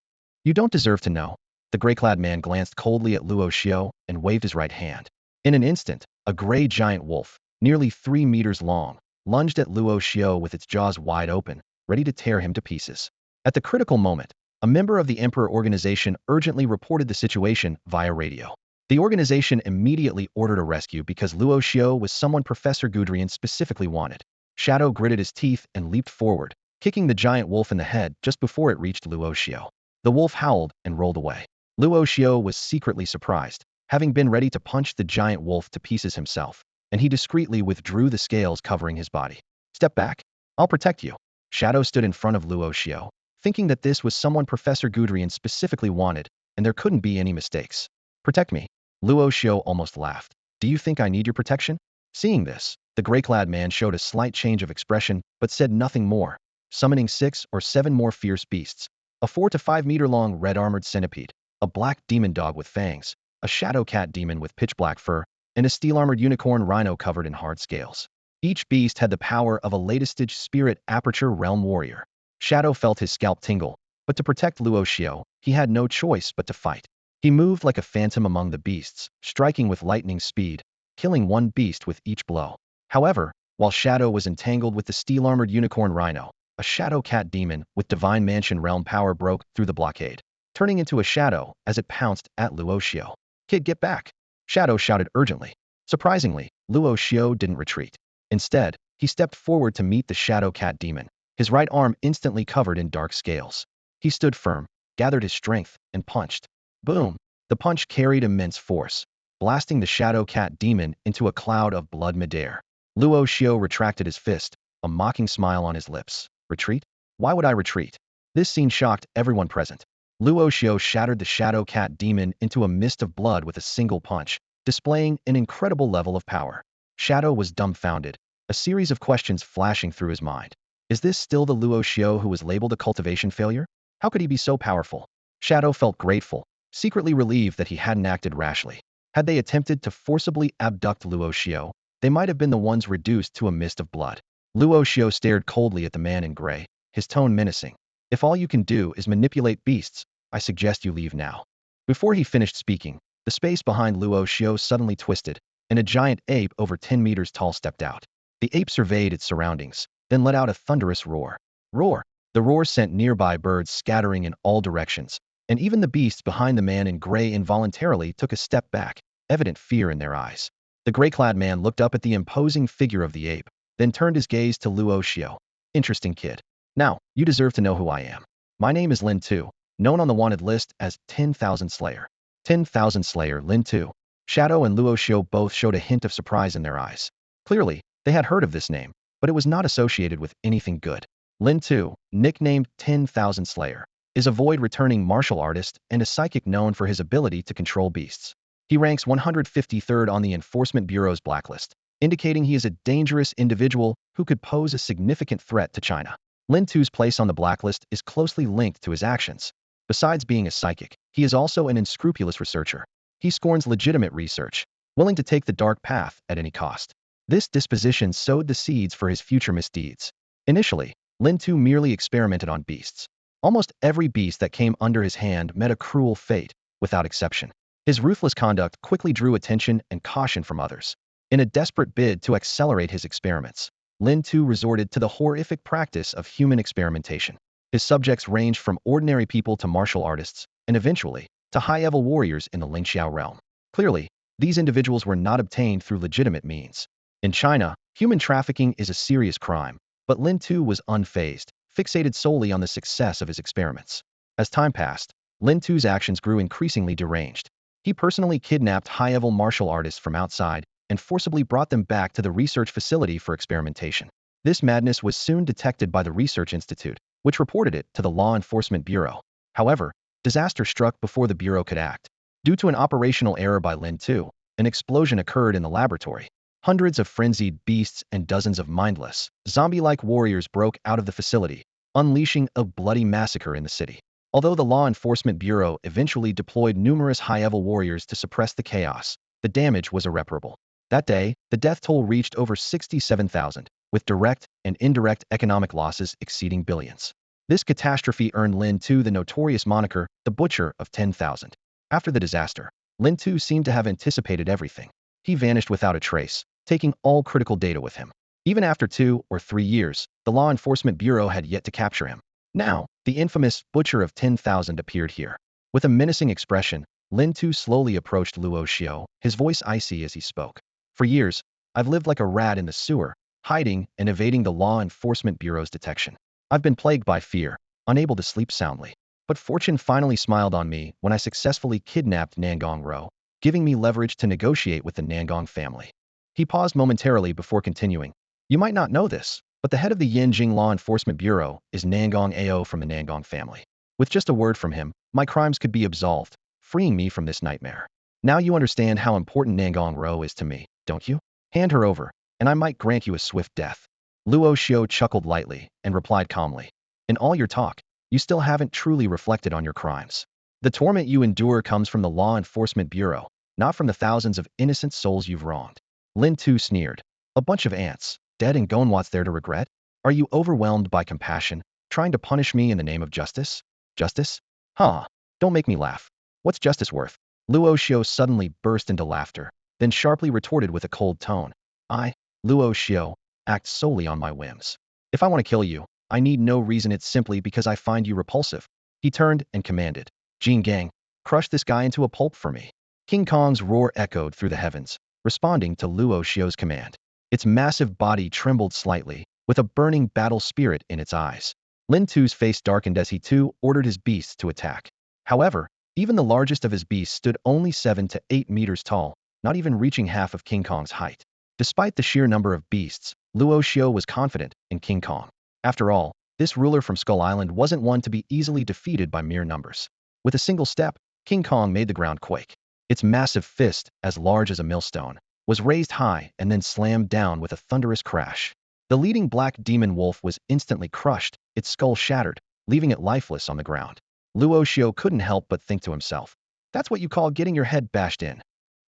Speaker 1: You don't deserve to know. The gray-clad man glanced coldly at Luo Xiu and waved his right hand. In an instant, a gray giant wolf, nearly 3 meters long, lunged at Luo Xiu with its jaws wide open, ready to tear him to pieces. At the critical moment, a member of the Emperor organization urgently reported the situation via radio. The organization immediately ordered a rescue because Luo Xiu was someone Professor Gudrian specifically wanted. Shadow gritted his teeth and leaped forward, kicking the giant wolf in the head just before it reached Luo Xiu. The wolf howled and rolled away. Luo Xiu was secretly surprised, having been ready to punch the giant wolf to pieces himself, and he discreetly withdrew the scales covering his body. Step back. I'll protect you. Shadow stood in front of Luo Xiu, thinking that this was someone Professor Gudrian specifically wanted, and there couldn't be any mistakes. Protect me. Luo Xiu almost laughed. Do you think I need your protection? Seeing this, the gray-clad man showed a slight change of expression, but said nothing more, summoning 6 or 7 more fierce beasts. A 4 to 5 meter long red-armored centipede, a black demon dog with fangs, a shadow cat demon with pitch-black fur, and a steel-armored unicorn rhino covered in hard scales. Each beast had the power of a latest-stage spirit aperture realm warrior. Shadow felt his scalp tingle, but to protect Luo Xiu, he had no choice but to fight. He moved like a phantom among the beasts, striking with lightning speed, killing one beast with each blow. However, while Shadow was entangled with the steel-armored unicorn rhino, a shadow cat demon with divine mansion realm power broke through the blockade, turning into a shadow as it pounced at Luo Xiu. Kid, get back! Shadow shouted urgently. Surprisingly, Luo Xiu didn't retreat. Instead, he stepped forward to meet the shadow cat demon, his right arm instantly covered in dark scales. He stood firm, gathered his strength, and punched. Boom! The punch carried immense force, blasting the shadow cat demon into a cloud of blood midair. Luo Xiu retracted his fist, a mocking smile on his lips. Retreat? Why would I retreat? This scene shocked everyone present. Luo Xiu shattered the shadow cat demon into a mist of blood with a single punch, displaying an incredible level of power. Shadow was dumbfounded, a series of questions flashing through his mind. Is this still the Luo Xiu who was labeled a cultivation failure? How could he be so powerful? Shadow felt grateful, secretly relieved that he hadn't acted rashly. Had they attempted to forcibly abduct Luo Xiu, they might have been the ones reduced to a mist of blood. Luo Xiu stared coldly at the man in gray, his tone menacing. If all you can do is manipulate beasts, I suggest you leave now. Before he finished speaking, the space behind Luo Xiu suddenly twisted, and a giant ape over 10 meters tall stepped out. The ape surveyed its surroundings, then let out a thunderous roar. Roar! The roar sent nearby birds scattering in all directions, and even the beasts behind the man in gray involuntarily took a step back, evident fear in their eyes. The gray-clad man looked up at the imposing figure of the ape, then turned his gaze to Luo Xiu. Interesting kid. Now, you deserve to know who I am. My name is Lin Tu, known on the wanted list as 10,000 Slayer. 10,000 Slayer Lin Tu. Shadow and Luo Xiu both showed a hint of surprise in their eyes. Clearly, they had heard of this name, but it was not associated with anything good. Lin Tu, nicknamed 10,000 Slayer, is a void-returning martial artist and a psychic known for his ability to control beasts. He ranks 153rd on the Enforcement Bureau's blacklist, indicating he is a dangerous individual who could pose a significant threat to China. Lin Tu's place on the blacklist is closely linked to his actions. Besides being a psychic, he is also an unscrupulous researcher. He scorns legitimate research, willing to take the dark path at any cost. This disposition sowed the seeds for his future misdeeds. Initially, Lin Tu merely experimented on beasts. Almost every beast that came under his hand met a cruel fate, without exception. His ruthless conduct quickly drew attention and caution from others. In a desperate bid to accelerate his experiments, Lin Tu resorted to the horrific practice of human experimentation. His subjects ranged from ordinary people to martial artists, and eventually, to high-level warriors in the Ling Xiao realm. Clearly, these individuals were not obtained through legitimate means. In China, human trafficking is a serious crime, but Lin Tu was unfazed, fixated solely on the success of his experiments. As time passed, Lin Tu's actions grew increasingly deranged. He personally kidnapped high-level martial artists from outside and forcibly brought them back to the research facility for experimentation. This madness was soon detected by the Research Institute, which reported it to the Law Enforcement Bureau. However, disaster struck before the Bureau could act. Due to an operational error by Lin Tu, an explosion occurred in the laboratory. Hundreds of frenzied beasts and dozens of mindless, zombie-like warriors broke out of the facility, unleashing a bloody massacre in the city. Although the Law Enforcement Bureau eventually deployed numerous high-level warriors to suppress the chaos, the damage was irreparable. That day, the death toll reached over 67,000, with direct and indirect economic losses exceeding billions. This catastrophe earned Lin Tu the notorious moniker, the Butcher of 10,000. After the disaster, Lin Tu seemed to have anticipated everything. He vanished without a trace, taking all critical data with him. Even after 2 or 3 years, the Law Enforcement Bureau had yet to capture him. Now, the infamous Butcher of 10,000 appeared here. With a menacing expression, Lin Tu slowly approached Luo Xiu, his voice icy as he spoke. For years, I've lived like a rat in the sewer, hiding and evading the Law Enforcement Bureau's detection. I've been plagued by fear, unable to sleep soundly. But fortune finally smiled on me when I successfully kidnapped Nangong Row, giving me leverage to negotiate with the Nangong family. He paused momentarily before continuing. You might not know this, but the head of the Yanjing Law Enforcement Bureau is Nangong Ao from the Nangong family. With just a word from him, my crimes could be absolved, freeing me from this nightmare. Now you understand how important Nangong Row is to me, don't you? Hand her over, and I might grant you a swift death. Luo Xiu chuckled lightly and replied calmly. In all your talk, you still haven't truly reflected on your crimes. The torment you endure comes from the Law Enforcement Bureau, not from the thousands of innocent souls you've wronged. Lin Tu sneered. A bunch of ants, dead and gone, what's there to regret? Are you overwhelmed by compassion, trying to punish me in the name of justice? Justice? Huh, don't make me laugh. What's justice worth? Luo Xiu suddenly burst into laughter, then sharply retorted with a cold tone. I, Luo Xiu, act solely on my whims. If I want to kill you, I need no reason, it's simply because I find you repulsive. He turned and commanded. Jin Gang, crush this guy into a pulp for me. King Kong's roar echoed through the heavens, responding to Luo Xiu's command. Its massive body trembled slightly, with a burning battle spirit in its eyes. Lin Tu's face darkened as he too ordered his beasts to attack. However, even the largest of his beasts stood only 7 to 8 meters tall, not even reaching half of King Kong's height. Despite the sheer number of beasts, Luo Xiu was confident in King Kong. After all, this ruler from Skull Island wasn't one to be easily defeated by mere numbers. With a single step, King Kong made the ground quake. Its massive fist, as large as a millstone, was raised high and then slammed down with a thunderous crash. The leading black demon wolf was instantly crushed, its skull shattered, leaving it lifeless on the ground. Luo Xiu couldn't help but think to himself, that's what you call getting your head bashed in.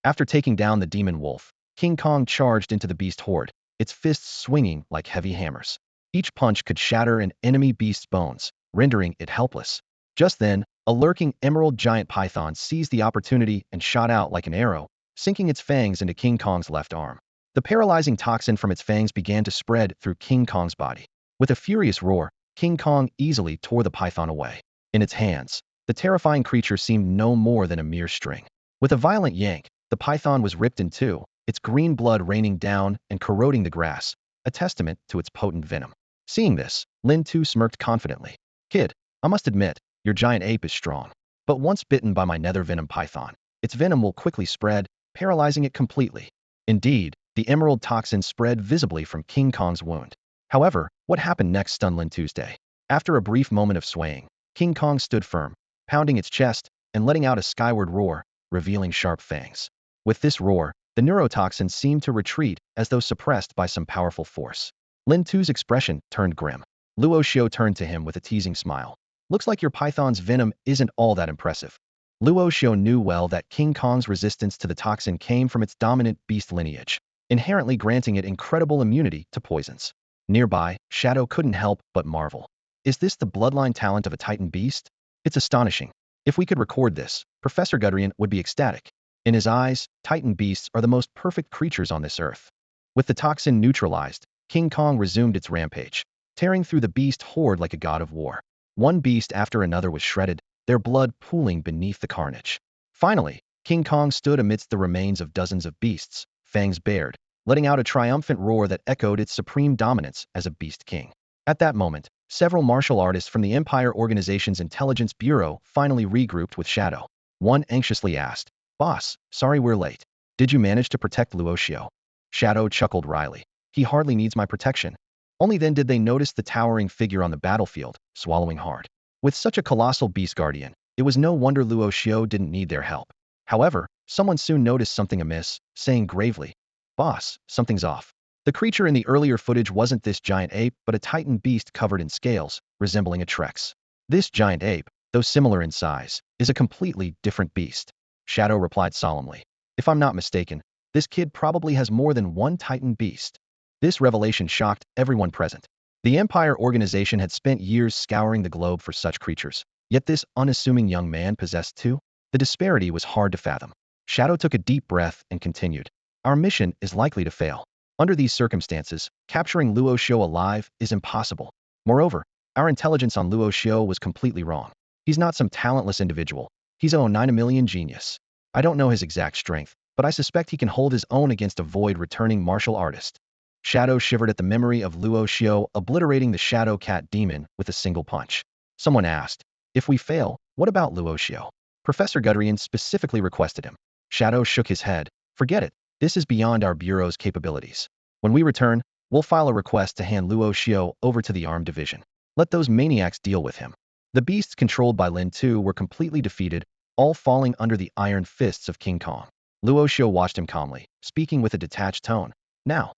Speaker 1: After taking down the demon wolf, King Kong charged into the beast horde, its fists swinging like heavy hammers. Each punch could shatter an enemy beast's bones, rendering it helpless. Just then, a lurking emerald giant python seized the opportunity and shot out like an arrow, sinking its fangs into King Kong's left arm. The paralyzing toxin from its fangs began to spread through King Kong's body. With a furious roar, King Kong easily tore the python away. In its hands, the terrifying creature seemed no more than a mere string. With a violent yank, the python was ripped in two, its green blood raining down and corroding the grass, a testament to its potent venom. Seeing this, Lin Tu smirked confidently. Kid, I must admit, your giant ape is strong. But once bitten by my nether venom python, its venom will quickly spread, paralyzing it completely. Indeed, the emerald toxin spread visibly from King Kong's wound. However, what happened next stunned Lin Tuesday. After a brief moment of swaying, King Kong stood firm, pounding its chest and letting out a skyward roar, revealing sharp fangs. With this roar, the neurotoxin seemed to retreat as though suppressed by some powerful force. Lin Tu's expression turned grim. Luo Xiu turned to him with a teasing smile. Looks like your python's venom isn't all that impressive. Luo Xiu knew well that King Kong's resistance to the toxin came from its dominant beast lineage, inherently granting it incredible immunity to poisons. Nearby, Shadow couldn't help but marvel. Is this the bloodline talent of a titan beast? It's astonishing. If we could record this, Professor Guderian would be ecstatic. In his eyes, titan beasts are the most perfect creatures on this earth. With the toxin neutralized, King Kong resumed its rampage, tearing through the beast horde like a god of war. One beast after another was shredded, their blood pooling beneath the carnage. Finally, King Kong stood amidst the remains of dozens of beasts, fangs bared, letting out a triumphant roar that echoed its supreme dominance as a beast king. At that moment, several martial artists from the Empire Organization's Intelligence Bureau finally regrouped with Shadow. One anxiously asked, "Boss, sorry we're late. Did you manage to protect Luo Xiu?" Shadow chuckled wryly. "He hardly needs my protection." Only then did they notice the towering figure on the battlefield, swallowing hard. With such a colossal beast guardian, it was no wonder Luo Xiu didn't need their help. However, someone soon noticed something amiss, saying gravely, "Boss, something's off." The creature in the earlier footage wasn't this giant ape, but a titan beast covered in scales, resembling a T-Rex. This giant ape, though similar in size, is a completely different beast. Shadow replied solemnly. "If I'm not mistaken, this kid probably has more than one titan beast." This revelation shocked everyone present. The Empire Organization had spent years scouring the globe for such creatures, yet this unassuming young man possessed two? The disparity was hard to fathom. Shadow took a deep breath and continued. "Our mission is likely to fail. Under these circumstances, capturing Luo Xiu alive is impossible. Moreover, our intelligence on Luo Xiu was completely wrong. He's not some talentless individual. He's a 9 million genius. I don't know his exact strength, but I suspect he can hold his own against a void-returning martial artist." Shadow shivered at the memory of Luo Xiu obliterating the Shadow Cat demon with a single punch. Someone asked, "If we fail, what about Luo Xiu?" Professor Guderian specifically requested him. Shadow shook his head. "Forget it. This is beyond our bureau's capabilities. When we return, we'll file a request to hand Luo Xiu over to the armed division. Let those maniacs deal with him." The beasts controlled by Lin Tu were completely defeated, all falling under the iron fists of King Kong. Luo Xiu watched him calmly, speaking with a detached tone. "Now,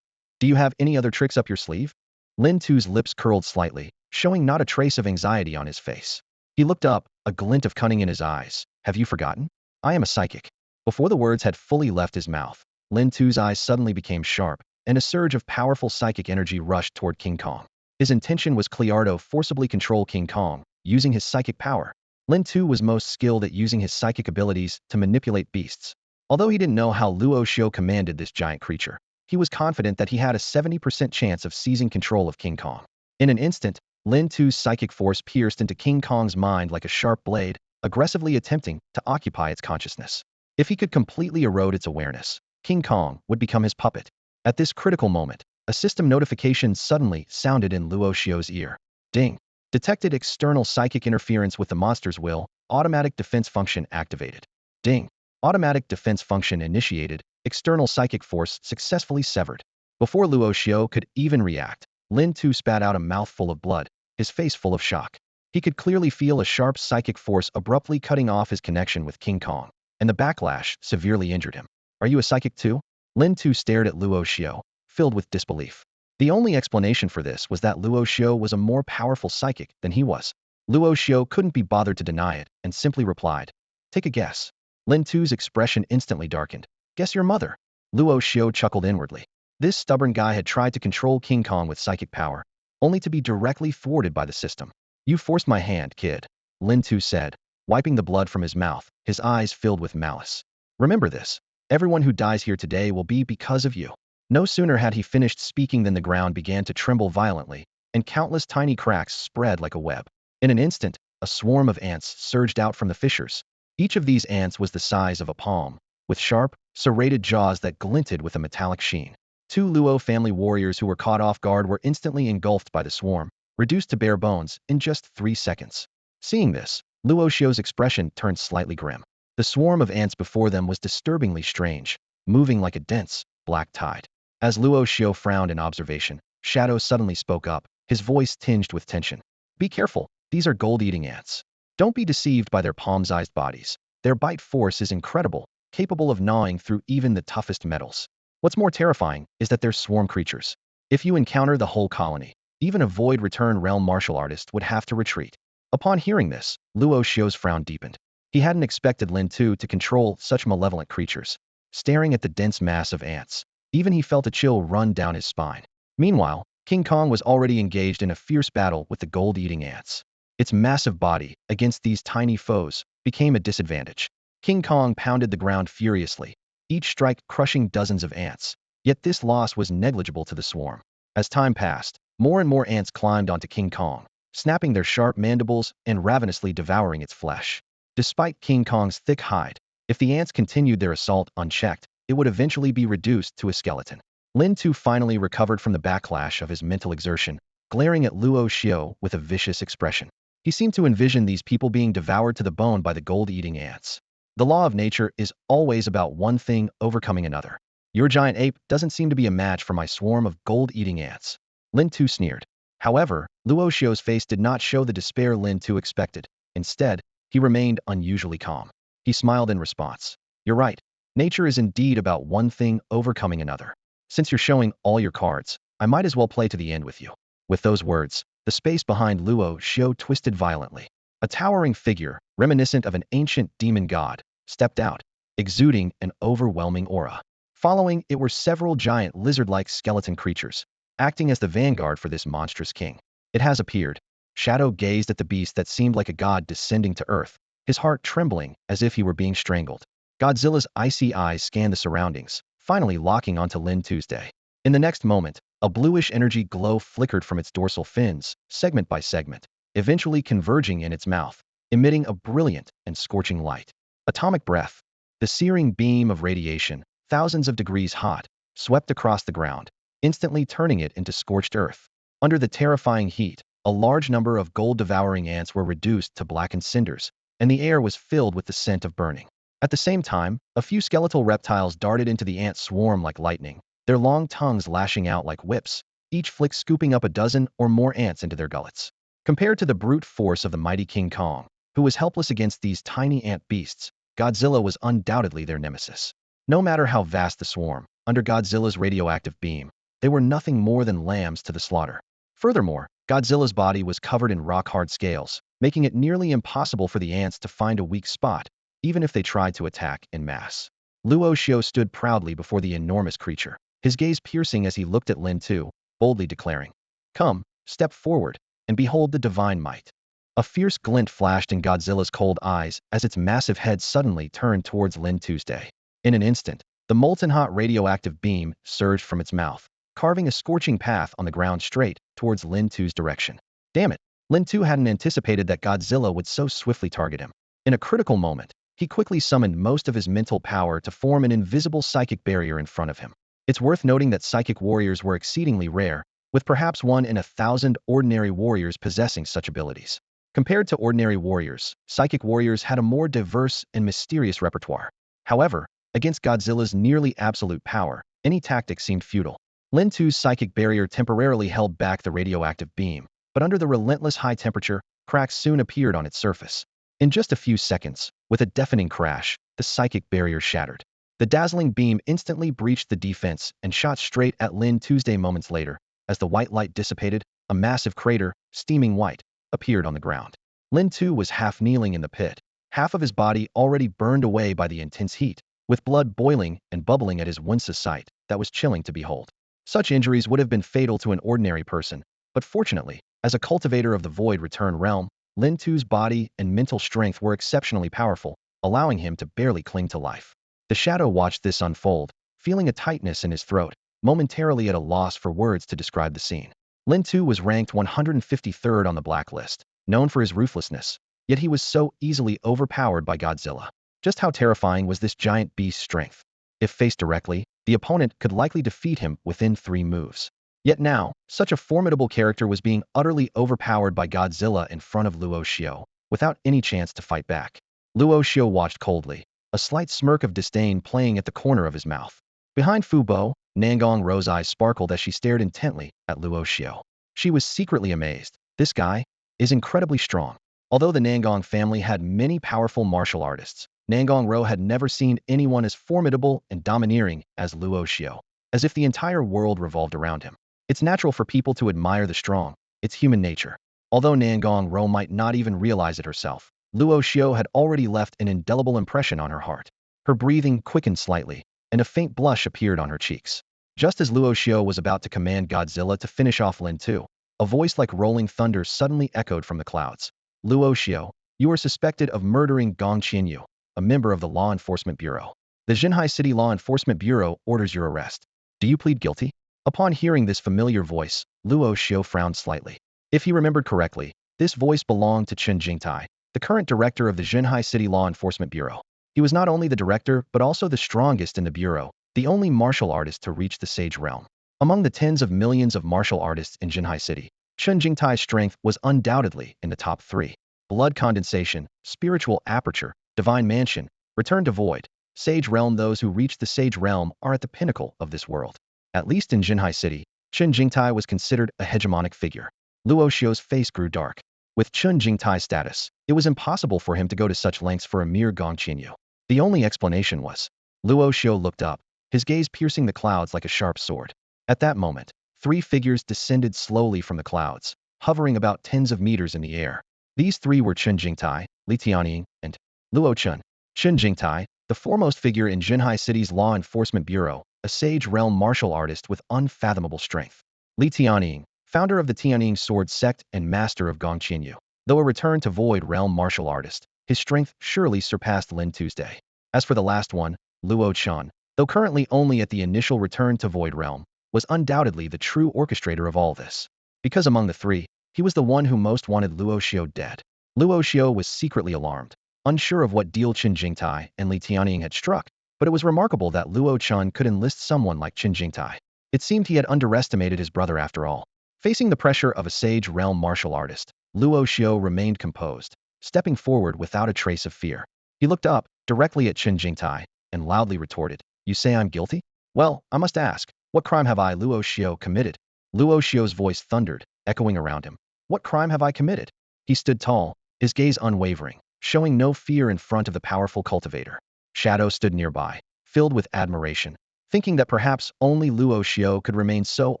Speaker 1: do you have any other tricks up your sleeve?" Lin Tu's lips curled slightly, showing not a trace of anxiety on his face. He looked up, a glint of cunning in his eyes. "Have you forgotten? I am a psychic." Before the words had fully left his mouth, Lin Tu's eyes suddenly became sharp, and a surge of powerful psychic energy rushed toward King Kong. His intention was clear: to forcibly control King Kong, using his psychic power. Lin Tu was most skilled at using his psychic abilities to manipulate beasts. Although he didn't know how Luo Xiu commanded this giant creature, he was confident that he had a 70% chance of seizing control of King Kong. In an instant, Lin Tu's psychic force pierced into King Kong's mind like a sharp blade, aggressively attempting to occupy its consciousness. If he could completely erode its awareness, King Kong would become his puppet. At this critical moment, a system notification suddenly sounded in Luo Xiu's ear. Ding! Detected external psychic interference with the monster's will, automatic defense function activated. Ding! Automatic defense function initiated, external psychic force successfully severed. Before Luo Xiu could even react, Lin Tu spat out a mouthful of blood, his face full of shock. He could clearly feel a sharp psychic force abruptly cutting off his connection with King Kong, and the backlash severely injured him. "Are you a psychic too?" Lin Tu stared at Luo Xiu, filled with disbelief. The only explanation for this was that Luo Xiu was a more powerful psychic than he was. Luo Xiu couldn't be bothered to deny it, and simply replied, "Take a guess." Lin Tu's expression instantly darkened. "Guess your mother." Luo Xiu chuckled inwardly. This stubborn guy had tried to control King Kong with psychic power, only to be directly thwarted by the system. "You forced my hand, kid," Lin Tu said, wiping the blood from his mouth, his eyes filled with malice. "Remember this. Everyone who dies here today will be because of you." No sooner had he finished speaking than the ground began to tremble violently, and countless tiny cracks spread like a web. In an instant, a swarm of ants surged out from the fissures. Each of these ants was the size of a palm, with sharp, serrated jaws that glinted with a metallic sheen. Two Luo family warriors who were caught off guard were instantly engulfed by the swarm, reduced to bare bones in just 3 seconds. Seeing this, Luo Xiu's expression turned slightly grim. The swarm of ants before them was disturbingly strange, moving like a dense, black tide. As Luo Xiu frowned in observation, Shadow suddenly spoke up, his voice tinged with tension. "Be careful, these are gold-eating ants. Don't be deceived by their palm-sized bodies. Their bite force is incredible, capable of gnawing through even the toughest metals. What's more terrifying is that they're swarm creatures. If you encounter the whole colony, Even a void return realm martial artist would have to retreat. Upon hearing this, Luo Xiu's frown deepened. He hadn't expected Lin Tu to control such malevolent creatures. Staring at the dense mass of ants, even he felt a chill run down his spine. Meanwhile, King Kong was already engaged in a fierce battle with the gold-eating ants. Its massive body, against these tiny foes, became a disadvantage. King Kong pounded the ground furiously, each strike crushing dozens of ants. Yet this loss was negligible to the swarm. As time passed, more and more ants climbed onto King Kong, snapping their sharp mandibles and ravenously devouring its flesh. Despite King Kong's thick hide, if the ants continued their assault unchecked, it would eventually be reduced to a skeleton. Lin Tu finally recovered from the backlash of his mental exertion, glaring at Luo Xiu with a vicious expression. He seemed to envision these people being devoured to the bone by the gold-eating ants. The law of nature is always about one thing overcoming another. Your giant ape doesn't seem to be a match for my swarm of gold-eating ants. Lin Tu sneered. However, Luo Xiu's face did not show the despair Lin Tu expected. Instead, he remained unusually calm. He smiled in response. You're right. Nature is indeed about one thing overcoming another. Since you're showing all your cards, I might as well play to the end with you. With those words, the space behind Luo Xiu twisted violently. A towering figure, reminiscent of an ancient demon god, stepped out, exuding an overwhelming aura. Following it were several giant lizard-like skeleton creatures, acting as the vanguard for this monstrous king. It has appeared. Shadow gazed at the beast that seemed like a god descending to earth, his heart trembling as if he were being strangled. Godzilla's icy eyes scanned the surroundings, finally locking onto Lin Tuesday. In the next moment, a bluish energy glow flickered from its dorsal fins, segment by segment, eventually converging in its mouth, emitting a brilliant and scorching light. Atomic breath. The searing beam of radiation, thousands of degrees hot, swept across the ground, instantly turning it into scorched earth. Under the terrifying heat, a large number of gold-devouring ants were reduced to blackened cinders, and the air was filled with the scent of burning. At the same time, a few skeletal reptiles darted into the ant swarm like lightning, their long tongues lashing out like whips, each flick scooping up a dozen or more ants into their gullets. Compared to the brute force of the mighty King Kong, who was helpless against these tiny ant beasts, Godzilla was undoubtedly their nemesis. No matter how vast the swarm, under Godzilla's radioactive beam, they were nothing more than lambs to the slaughter. Furthermore, Godzilla's body was covered in rock-hard scales, making it nearly impossible for the ants to find a weak spot, even if they tried to attack en masse. Luo Xiu stood proudly before the enormous creature, his gaze piercing as he looked at Lin Tu, boldly declaring, "Come, step forward, and behold the divine might." A fierce glint flashed in Godzilla's cold eyes as its massive head suddenly turned towards Lin Tuesday. In an instant, the molten-hot radioactive beam surged from its mouth, carving a scorching path on the ground straight towards Lin Tu's direction. Damn it, Lin Tu hadn't anticipated that Godzilla would so swiftly target him. In a critical moment, he quickly summoned most of his mental power to form an invisible psychic barrier in front of him. It's worth noting that psychic warriors were exceedingly rare, with perhaps 1 in 1,000 ordinary warriors possessing such abilities. Compared to ordinary warriors, psychic warriors had a more diverse and mysterious repertoire. However, against Godzilla's nearly absolute power, any tactic seemed futile. Lin Tu's psychic barrier temporarily held back the radioactive beam, but under the relentless high temperature, cracks soon appeared on its surface. In just a few seconds, with a deafening crash, the psychic barrier shattered. The dazzling beam instantly breached the defense and shot straight at Lin Tuesday. Moments later. As the white light dissipated, a massive crater, steaming white, appeared on the ground. Lin Tu was half kneeling in the pit, half of his body already burned away by the intense heat, with blood boiling and bubbling at his once sight that was chilling to behold. Such injuries would have been fatal to an ordinary person, but fortunately, as a cultivator of the void return realm, Lin Tu's body and mental strength were exceptionally powerful, allowing him to barely cling to life. The shadow watched this unfold, feeling a tightness in his throat, momentarily at a loss for words to describe the scene. Lin Tu was ranked 153rd on the blacklist, known for his ruthlessness, yet he was so easily overpowered by Godzilla. Just how terrifying was this giant beast's strength? If faced directly, the opponent could likely defeat him within 3 moves. Yet now, such a formidable character was being utterly overpowered by Godzilla in front of Luo Xiu, without any chance to fight back. Luo Xiu watched coldly, a slight smirk of disdain playing at the corner of his mouth. Behind Fu Bo, Nangong Row's eyes sparkled as she stared intently at Luo Xiu. She was secretly amazed. This guy is incredibly strong. Although the Nangong family had many powerful martial artists, Nangong Row had never seen anyone as formidable and domineering as Luo Xiu, as if the entire world revolved around him. It's natural for people to admire the strong. It's human nature. Although Nangong Row might not even realize it herself, Luo Xiu had already left an indelible impression on her heart. Her breathing quickened slightly, and a faint blush appeared on her cheeks. Just as Luo Xiu was about to command Godzilla to finish off Lin Luan, a voice like rolling thunder suddenly echoed from the clouds. Luo Xiu, you are suspected of murdering Gong Qianyu, a member of the Law Enforcement Bureau. The Shanghai City Law Enforcement Bureau orders your arrest. Do you plead guilty? Upon hearing this familiar voice, Luo Xiu frowned slightly. If he remembered correctly, this voice belonged to Chen Jingtai, the current director of the Shanghai City Law Enforcement Bureau. He was not only the director but also the strongest in the bureau, the only martial artist to reach the Sage Realm. Among the tens of millions of martial artists in Shanghai City, Chen Jingtai's strength was undoubtedly in the top 3. Blood condensation, spiritual aperture, divine mansion, return to void, Sage Realm. Those who reach the Sage Realm are at the pinnacle of this world. At least in Shanghai City, Chen Jingtai was considered a hegemonic figure. Luo Xiu's face grew dark. With Chen Jingtai's status, it was impossible for him to go to such lengths for a mere Gong Qianyu. The only explanation was, Luo Xiu looked up, his gaze piercing the clouds like a sharp sword. At that moment, 3 figures descended slowly from the clouds, hovering about tens of meters in the air. These 3 were Chen Jingtai, Li Tianying, and Luo Chen. Chen Jingtai, the foremost figure in Shanghai City's Law Enforcement Bureau, a Sage Realm martial artist with unfathomable strength. Li Tianying, founder of the Tianying Sword Sect and master of Gong Qianyu. Though a return to Void Realm martial artist, his strength surely surpassed Lin Tuesday. As for the last one, Luo Chen, though currently only at the initial return to Void Realm, was undoubtedly the true orchestrator of all this. Because among the 3, he was the one who most wanted Luo Xiu dead. Luo Xiu was secretly alarmed, unsure of what deal Chen Jingtai and Li Tianying had struck, but it was remarkable that Luo Chen could enlist someone like Chen Jingtai. It seemed he had underestimated his brother after all. Facing the pressure of a Sage Realm martial artist, Luo Xiu remained composed, stepping forward without a trace of fear. He looked up, directly at Chen Jingtai, and loudly retorted, "You say I'm guilty? Well, I must ask, what crime have I, Luo Xiu, committed?" Luo Xiu's voice thundered, echoing around him. What crime have I committed? He stood tall, his gaze unwavering, showing no fear in front of the powerful cultivator. Shadow stood nearby, filled with admiration, thinking that perhaps only Luo Xiu could remain so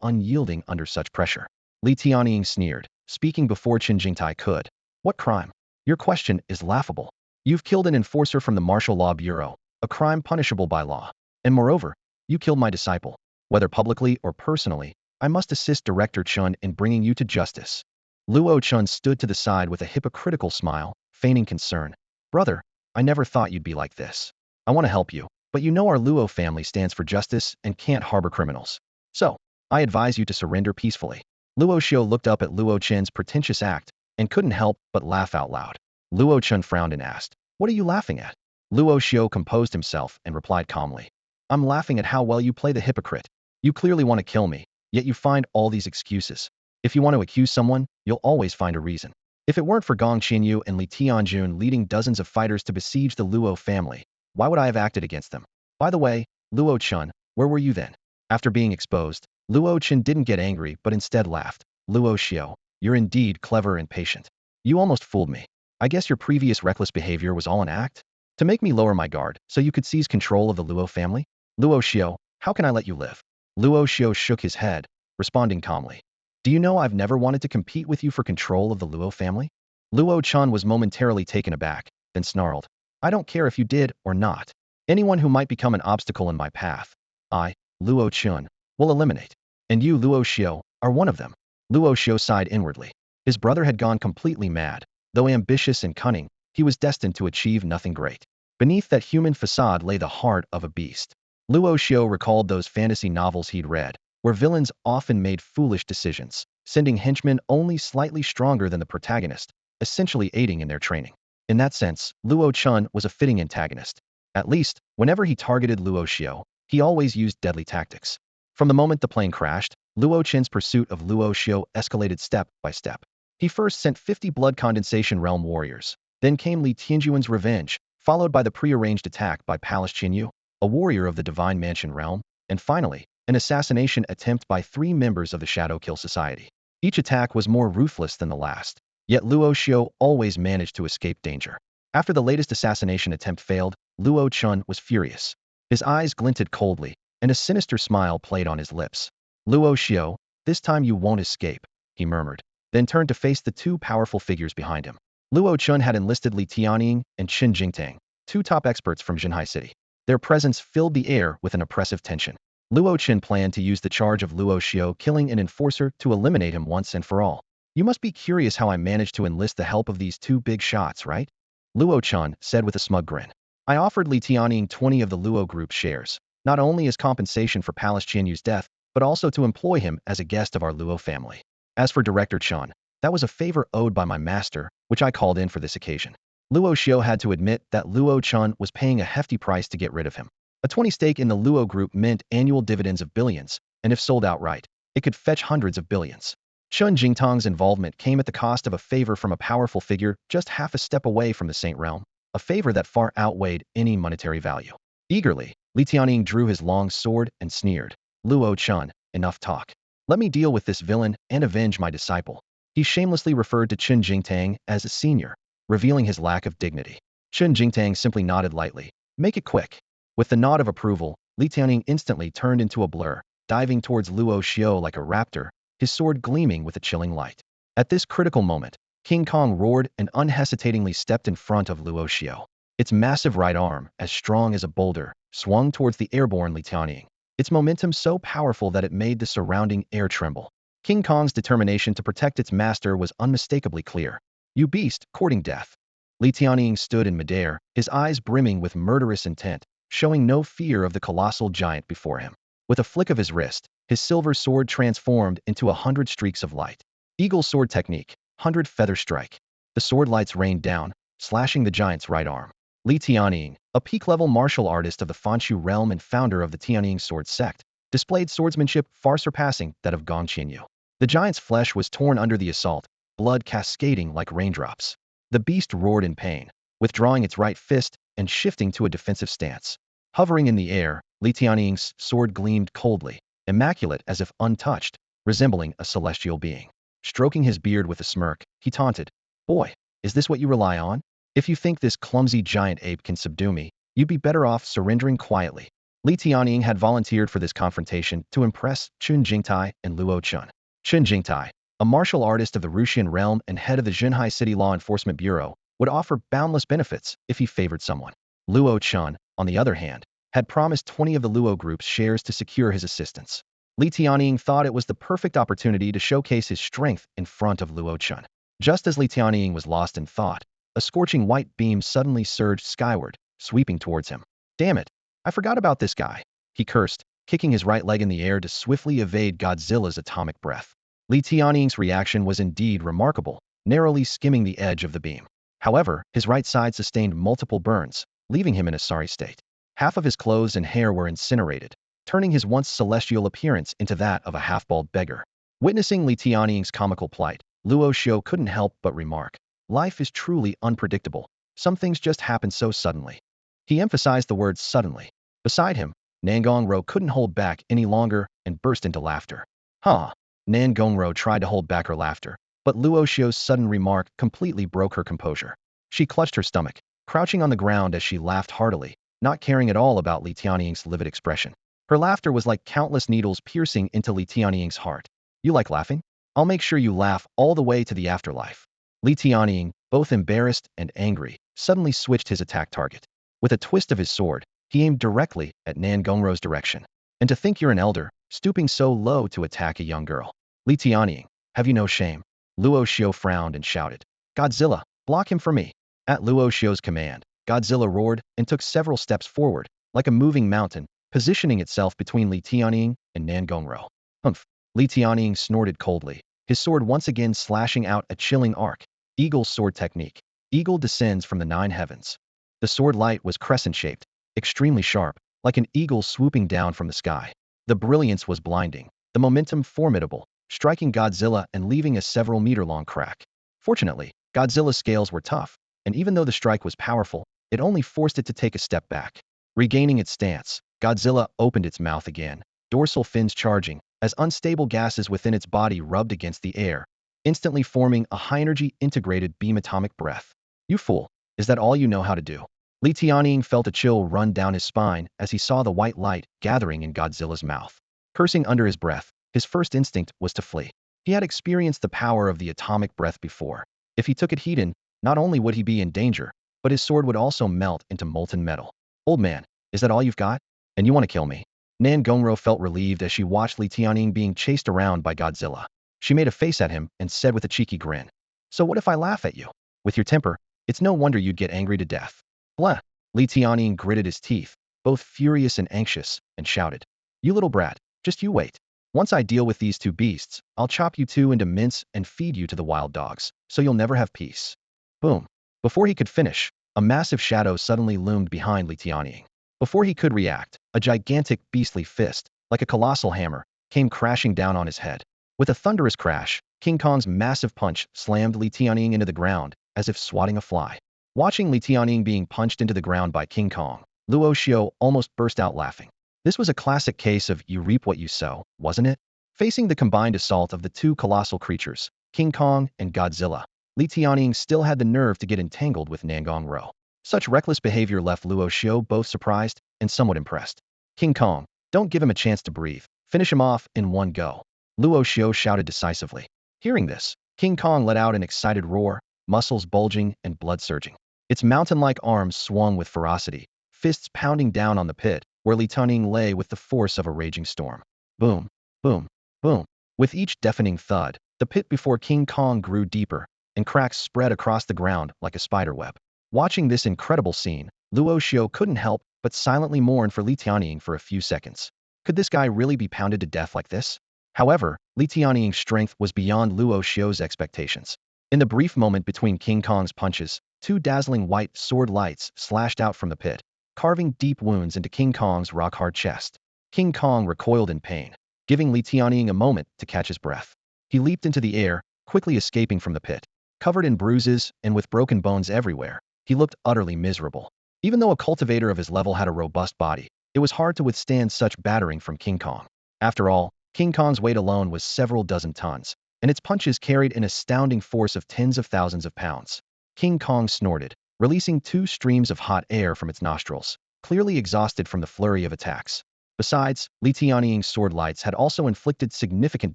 Speaker 1: unyielding under such pressure. Li Tianying sneered, speaking before Chen Jingtai could. What crime? Your question is laughable. You've killed an enforcer from the Martial Law Bureau, a crime punishable by law. And moreover, you killed my disciple. Whether publicly or personally, I must assist Director Chen in bringing you to justice. Luo Chen stood to the side with a hypocritical smile, feigning concern. Brother, I never thought you'd be like this. I want to help you, but you know our Luo family stands for justice and can't harbor criminals. So, I advise you to surrender peacefully. Luo Xiu looked up at Luo Chen's pretentious act and couldn't help but laugh out loud. Luo Chen frowned and asked, "What are you laughing at?" Luo Xiu composed himself and replied calmly, "I'm laughing at how well you play the hypocrite. You clearly want to kill me, yet you find all these excuses. If you want to accuse someone, you'll always find a reason. If it weren't for Gong Qianyu and Li Tianjun leading dozens of fighters to besiege the Luo family, why would I have acted against them? By the way, Luo Chen, where were you then?" After being exposed, Luo Chen didn't get angry but instead laughed. "Luo Xiu, you're indeed clever and patient. You almost fooled me. I guess your previous reckless behavior was all an act? To make me lower my guard so you could seize control of the Luo family? Luo Xiu, how can I let you live?" Luo Xiu shook his head, responding calmly. "Do you know I've never wanted to compete with you for control of the Luo family?" Luo Chen was momentarily taken aback, then snarled, "I don't care if you did or not. Anyone who might become an obstacle in my path, I, Luo Chen, will eliminate. And you, Luo Xiu, are one of them." Luo Xiu sighed inwardly. His brother had gone completely mad. Though ambitious and cunning, he was destined to achieve nothing great. Beneath that human facade lay the heart of a beast. Luo Xiu recalled those fantasy novels he'd read, where villains often made foolish decisions, sending henchmen only slightly stronger than the protagonist, essentially aiding in their training. In that sense, Luo Chen was a fitting antagonist. At least, whenever he targeted Luo Xiu, he always used deadly tactics. From the moment the plane crashed, Luo Chen's pursuit of Luo Xiu escalated step by step. He first sent 50 blood condensation realm warriors. Then came Li Tianjuan's revenge, followed by the prearranged attack by Palace Qinyu, a warrior of the Divine Mansion realm, and finally, an assassination attempt by 3 members of the Shadow Kill Society. Each attack was more ruthless than the last, yet Luo Xiu always managed to escape danger. After the latest assassination attempt failed, Luo Chen was furious. His eyes glinted coldly, and a sinister smile played on his lips. "Luo Xiu, This time you won't escape, he murmured, then turned to face the two powerful figures behind him. Luo Chen had enlisted Li Tianying and Qin Jingtang, two top experts from Shanghai City. Their presence filled the air with an oppressive tension. Luo Chen planned to use the charge of Luo Xiu killing an enforcer to eliminate him once and for all. You must be curious how I managed to enlist the help of these two big shots, right? Luo Chen said with a smug grin. I offered Li Tianying 20 of the Luo Group's shares, not only as compensation for Palace Qianyu's death, but also to employ him as a guest of our Luo family. As for Director Chen, that was a favor owed by my master, which I called in for this occasion. Luo Xiu had to admit that Luo Chen was paying a hefty price to get rid of him. A 20 stake in the Luo Group meant annual dividends of billions, and if sold outright, it could fetch hundreds of billions. Chen Jingtang's involvement came at the cost of a favor from a powerful figure just half a step away from the Saint Realm, a favor that far outweighed any monetary value. Eagerly, Li Tianying drew his long sword and sneered. Luo Chen, enough talk. Let me deal with this villain and avenge my disciple. He shamelessly referred to Qin Jingtang as a senior, revealing his lack of dignity. Qin Jingtang simply nodded lightly. Make it quick. With the nod of approval, Li Tianying instantly turned into a blur, diving towards Luo Xiu like a raptor, his sword gleaming with a chilling light. At this critical moment, King Kong roared and unhesitatingly stepped in front of Luo Xiu. Its massive right arm, as strong as a boulder, swung towards the airborne Li Tianying, its momentum so powerful that it made the surrounding air tremble. King Kong's determination to protect its master was unmistakably clear. You beast, courting death. Li Tianying stood in midair, his eyes brimming with murderous intent, showing no fear of the colossal giant before him. With a flick of his wrist, his silver sword transformed into 100 streaks of light. Eagle sword technique, 100 feather strike. The sword lights rained down, slashing the giant's right arm. Li Tianying, a peak-level martial artist of the Fanshu realm and founder of the Tianying sword sect, displayed swordsmanship far surpassing that of Gong Qianyu. The giant's flesh was torn under the assault, blood cascading like raindrops. The beast roared in pain, withdrawing its right fist and shifting to a defensive stance. Hovering in the air, Li Tianying's sword gleamed coldly, immaculate as if untouched, resembling a celestial being. Stroking his beard with a smirk, he taunted, Boy, is this what you rely on? If you think this clumsy giant ape can subdue me, you'd be better off surrendering quietly. Li Tianying had volunteered for this confrontation to impress Qin Jingtai and Luo Chen. Qin Jingtai, a martial artist of the Ruxian realm and head of the Shanghai City Law Enforcement Bureau, would offer boundless benefits if he favored someone. Luo Chen, on the other hand, had promised 20 of the Luo Group's shares to secure his assistance. Li Tianying thought it was the perfect opportunity to showcase his strength in front of Luo Chen. Just as Li Tianying was lost in thought, a scorching white beam suddenly surged skyward, sweeping towards him. Damn it, I forgot about this guy, he cursed, kicking his right leg in the air to swiftly evade Godzilla's atomic breath. Li Tianying's reaction was indeed remarkable, narrowly skimming the edge of the beam. However, his right side sustained multiple burns, leaving him in a sorry state. Half of his clothes and hair were incinerated, turning his once celestial appearance into that of a half-bald beggar. Witnessing Li Tianying's comical plight, Luo Xiu couldn't help but remark, life is truly unpredictable. Some things just happen so suddenly. He emphasized the word suddenly. Beside him, Nangong Row couldn't hold back any longer and burst into laughter. Huh. Nangong Row tried to hold back her laughter, but Luo Xiu's sudden remark completely broke her composure. She clutched her stomach, crouching on the ground as she laughed heartily, not caring at all about Li Tianying's livid expression. Her laughter was like countless needles piercing into Li Tianying's heart. You like laughing? I'll make sure you laugh all the way to the afterlife. Li Tianying, both embarrassed and angry, suddenly switched his attack target. With a twist of his sword, he aimed directly at Nangong Row's direction. And to think you're an elder, stooping so low to attack a young girl. Li Tianying, have you no shame? Luo Xiu frowned and shouted. Godzilla, block him for me. At Luo Xiu's command, Godzilla roared and took several steps forward, like a moving mountain, positioning itself between Li Tianying and Nangong Row. Humph. Li Tianying snorted coldly, his sword once again slashing out a chilling arc. Eagle sword technique. Eagle descends from the 9 heavens. The sword light was crescent-shaped, extremely sharp, like an eagle swooping down from the sky. The brilliance was blinding, the momentum formidable, striking Godzilla and leaving a several-meter-long crack. Fortunately, Godzilla's scales were tough, and even though the strike was powerful, it only forced it to take a step back. Regaining its stance, Godzilla opened its mouth again, dorsal fins charging, as unstable gases within its body rubbed against the air, instantly forming a high-energy integrated beam atomic breath. You fool, is that all you know how to do? Li Tianying felt a chill run down his spine as he saw the white light gathering in Godzilla's mouth. Cursing under his breath, His first instinct was to flee. He had experienced the power of the atomic breath before. If he took it heat in, not only would he be in danger, but his sword would also melt into molten metal. Old man, is that all you've got? And you want to kill me? Nangong Row felt relieved as she watched Li Tianying being chased around by Godzilla. She made a face at him and said with a cheeky grin, "So what if I laugh at you? With your temper, it's no wonder you'd get angry to death." Blah! Li Tianying gritted his teeth, both furious and anxious, and shouted, "You little brat, just you wait. Once I deal with these two beasts, I'll chop you two into mince and feed you to the wild dogs, so you'll never have peace." Boom. Before he could finish, a massive shadow suddenly loomed behind Li Tianying. Before he could react, a gigantic beastly fist, like a colossal hammer, came crashing down on his head. With a thunderous crash, King Kong's massive punch slammed Li Tianying into the ground, as if swatting a fly. Watching Li Tianying being punched into the ground by King Kong, Luo Xiu almost burst out laughing. This was a classic case of you reap what you sow, wasn't it? Facing the combined assault of the two colossal creatures, King Kong and Godzilla, Li Tianying still had the nerve to get entangled with Nangong Row. Such reckless behavior left Luo Xiu both surprised and somewhat impressed. "King Kong, don't give him a chance to breathe. Finish him off in one go," Luo Xiu shouted decisively. Hearing this, King Kong let out an excited roar, muscles bulging and blood surging. Its mountain-like arms swung with ferocity, fists pounding down on the pit, where Li Tianying lay with the force of a raging storm. Boom, boom, boom. With each deafening thud, the pit before King Kong grew deeper, and cracks spread across the ground like a spiderweb. Watching this incredible scene, Luo Xiu couldn't help but silently mourn for Li Tianying for a few seconds. Could this guy really be pounded to death like this? However, Li Tianying's strength was beyond Luo Xiu's expectations. In the brief moment between King Kong's punches, two dazzling white sword lights slashed out from the pit, carving deep wounds into King Kong's rock-hard chest. King Kong recoiled in pain, giving Li Tianying a moment to catch his breath. He leaped into the air, quickly escaping from the pit. Covered in bruises and with broken bones everywhere, he looked utterly miserable. Even though a cultivator of his level had a robust body, it was hard to withstand such battering from King Kong. After all, King Kong's weight alone was several dozen tons, and its punches carried an astounding force of tens of thousands of pounds. King Kong snorted, releasing two streams of hot air from its nostrils, clearly exhausted from the flurry of attacks. Besides, Li Tianying's sword lights had also inflicted significant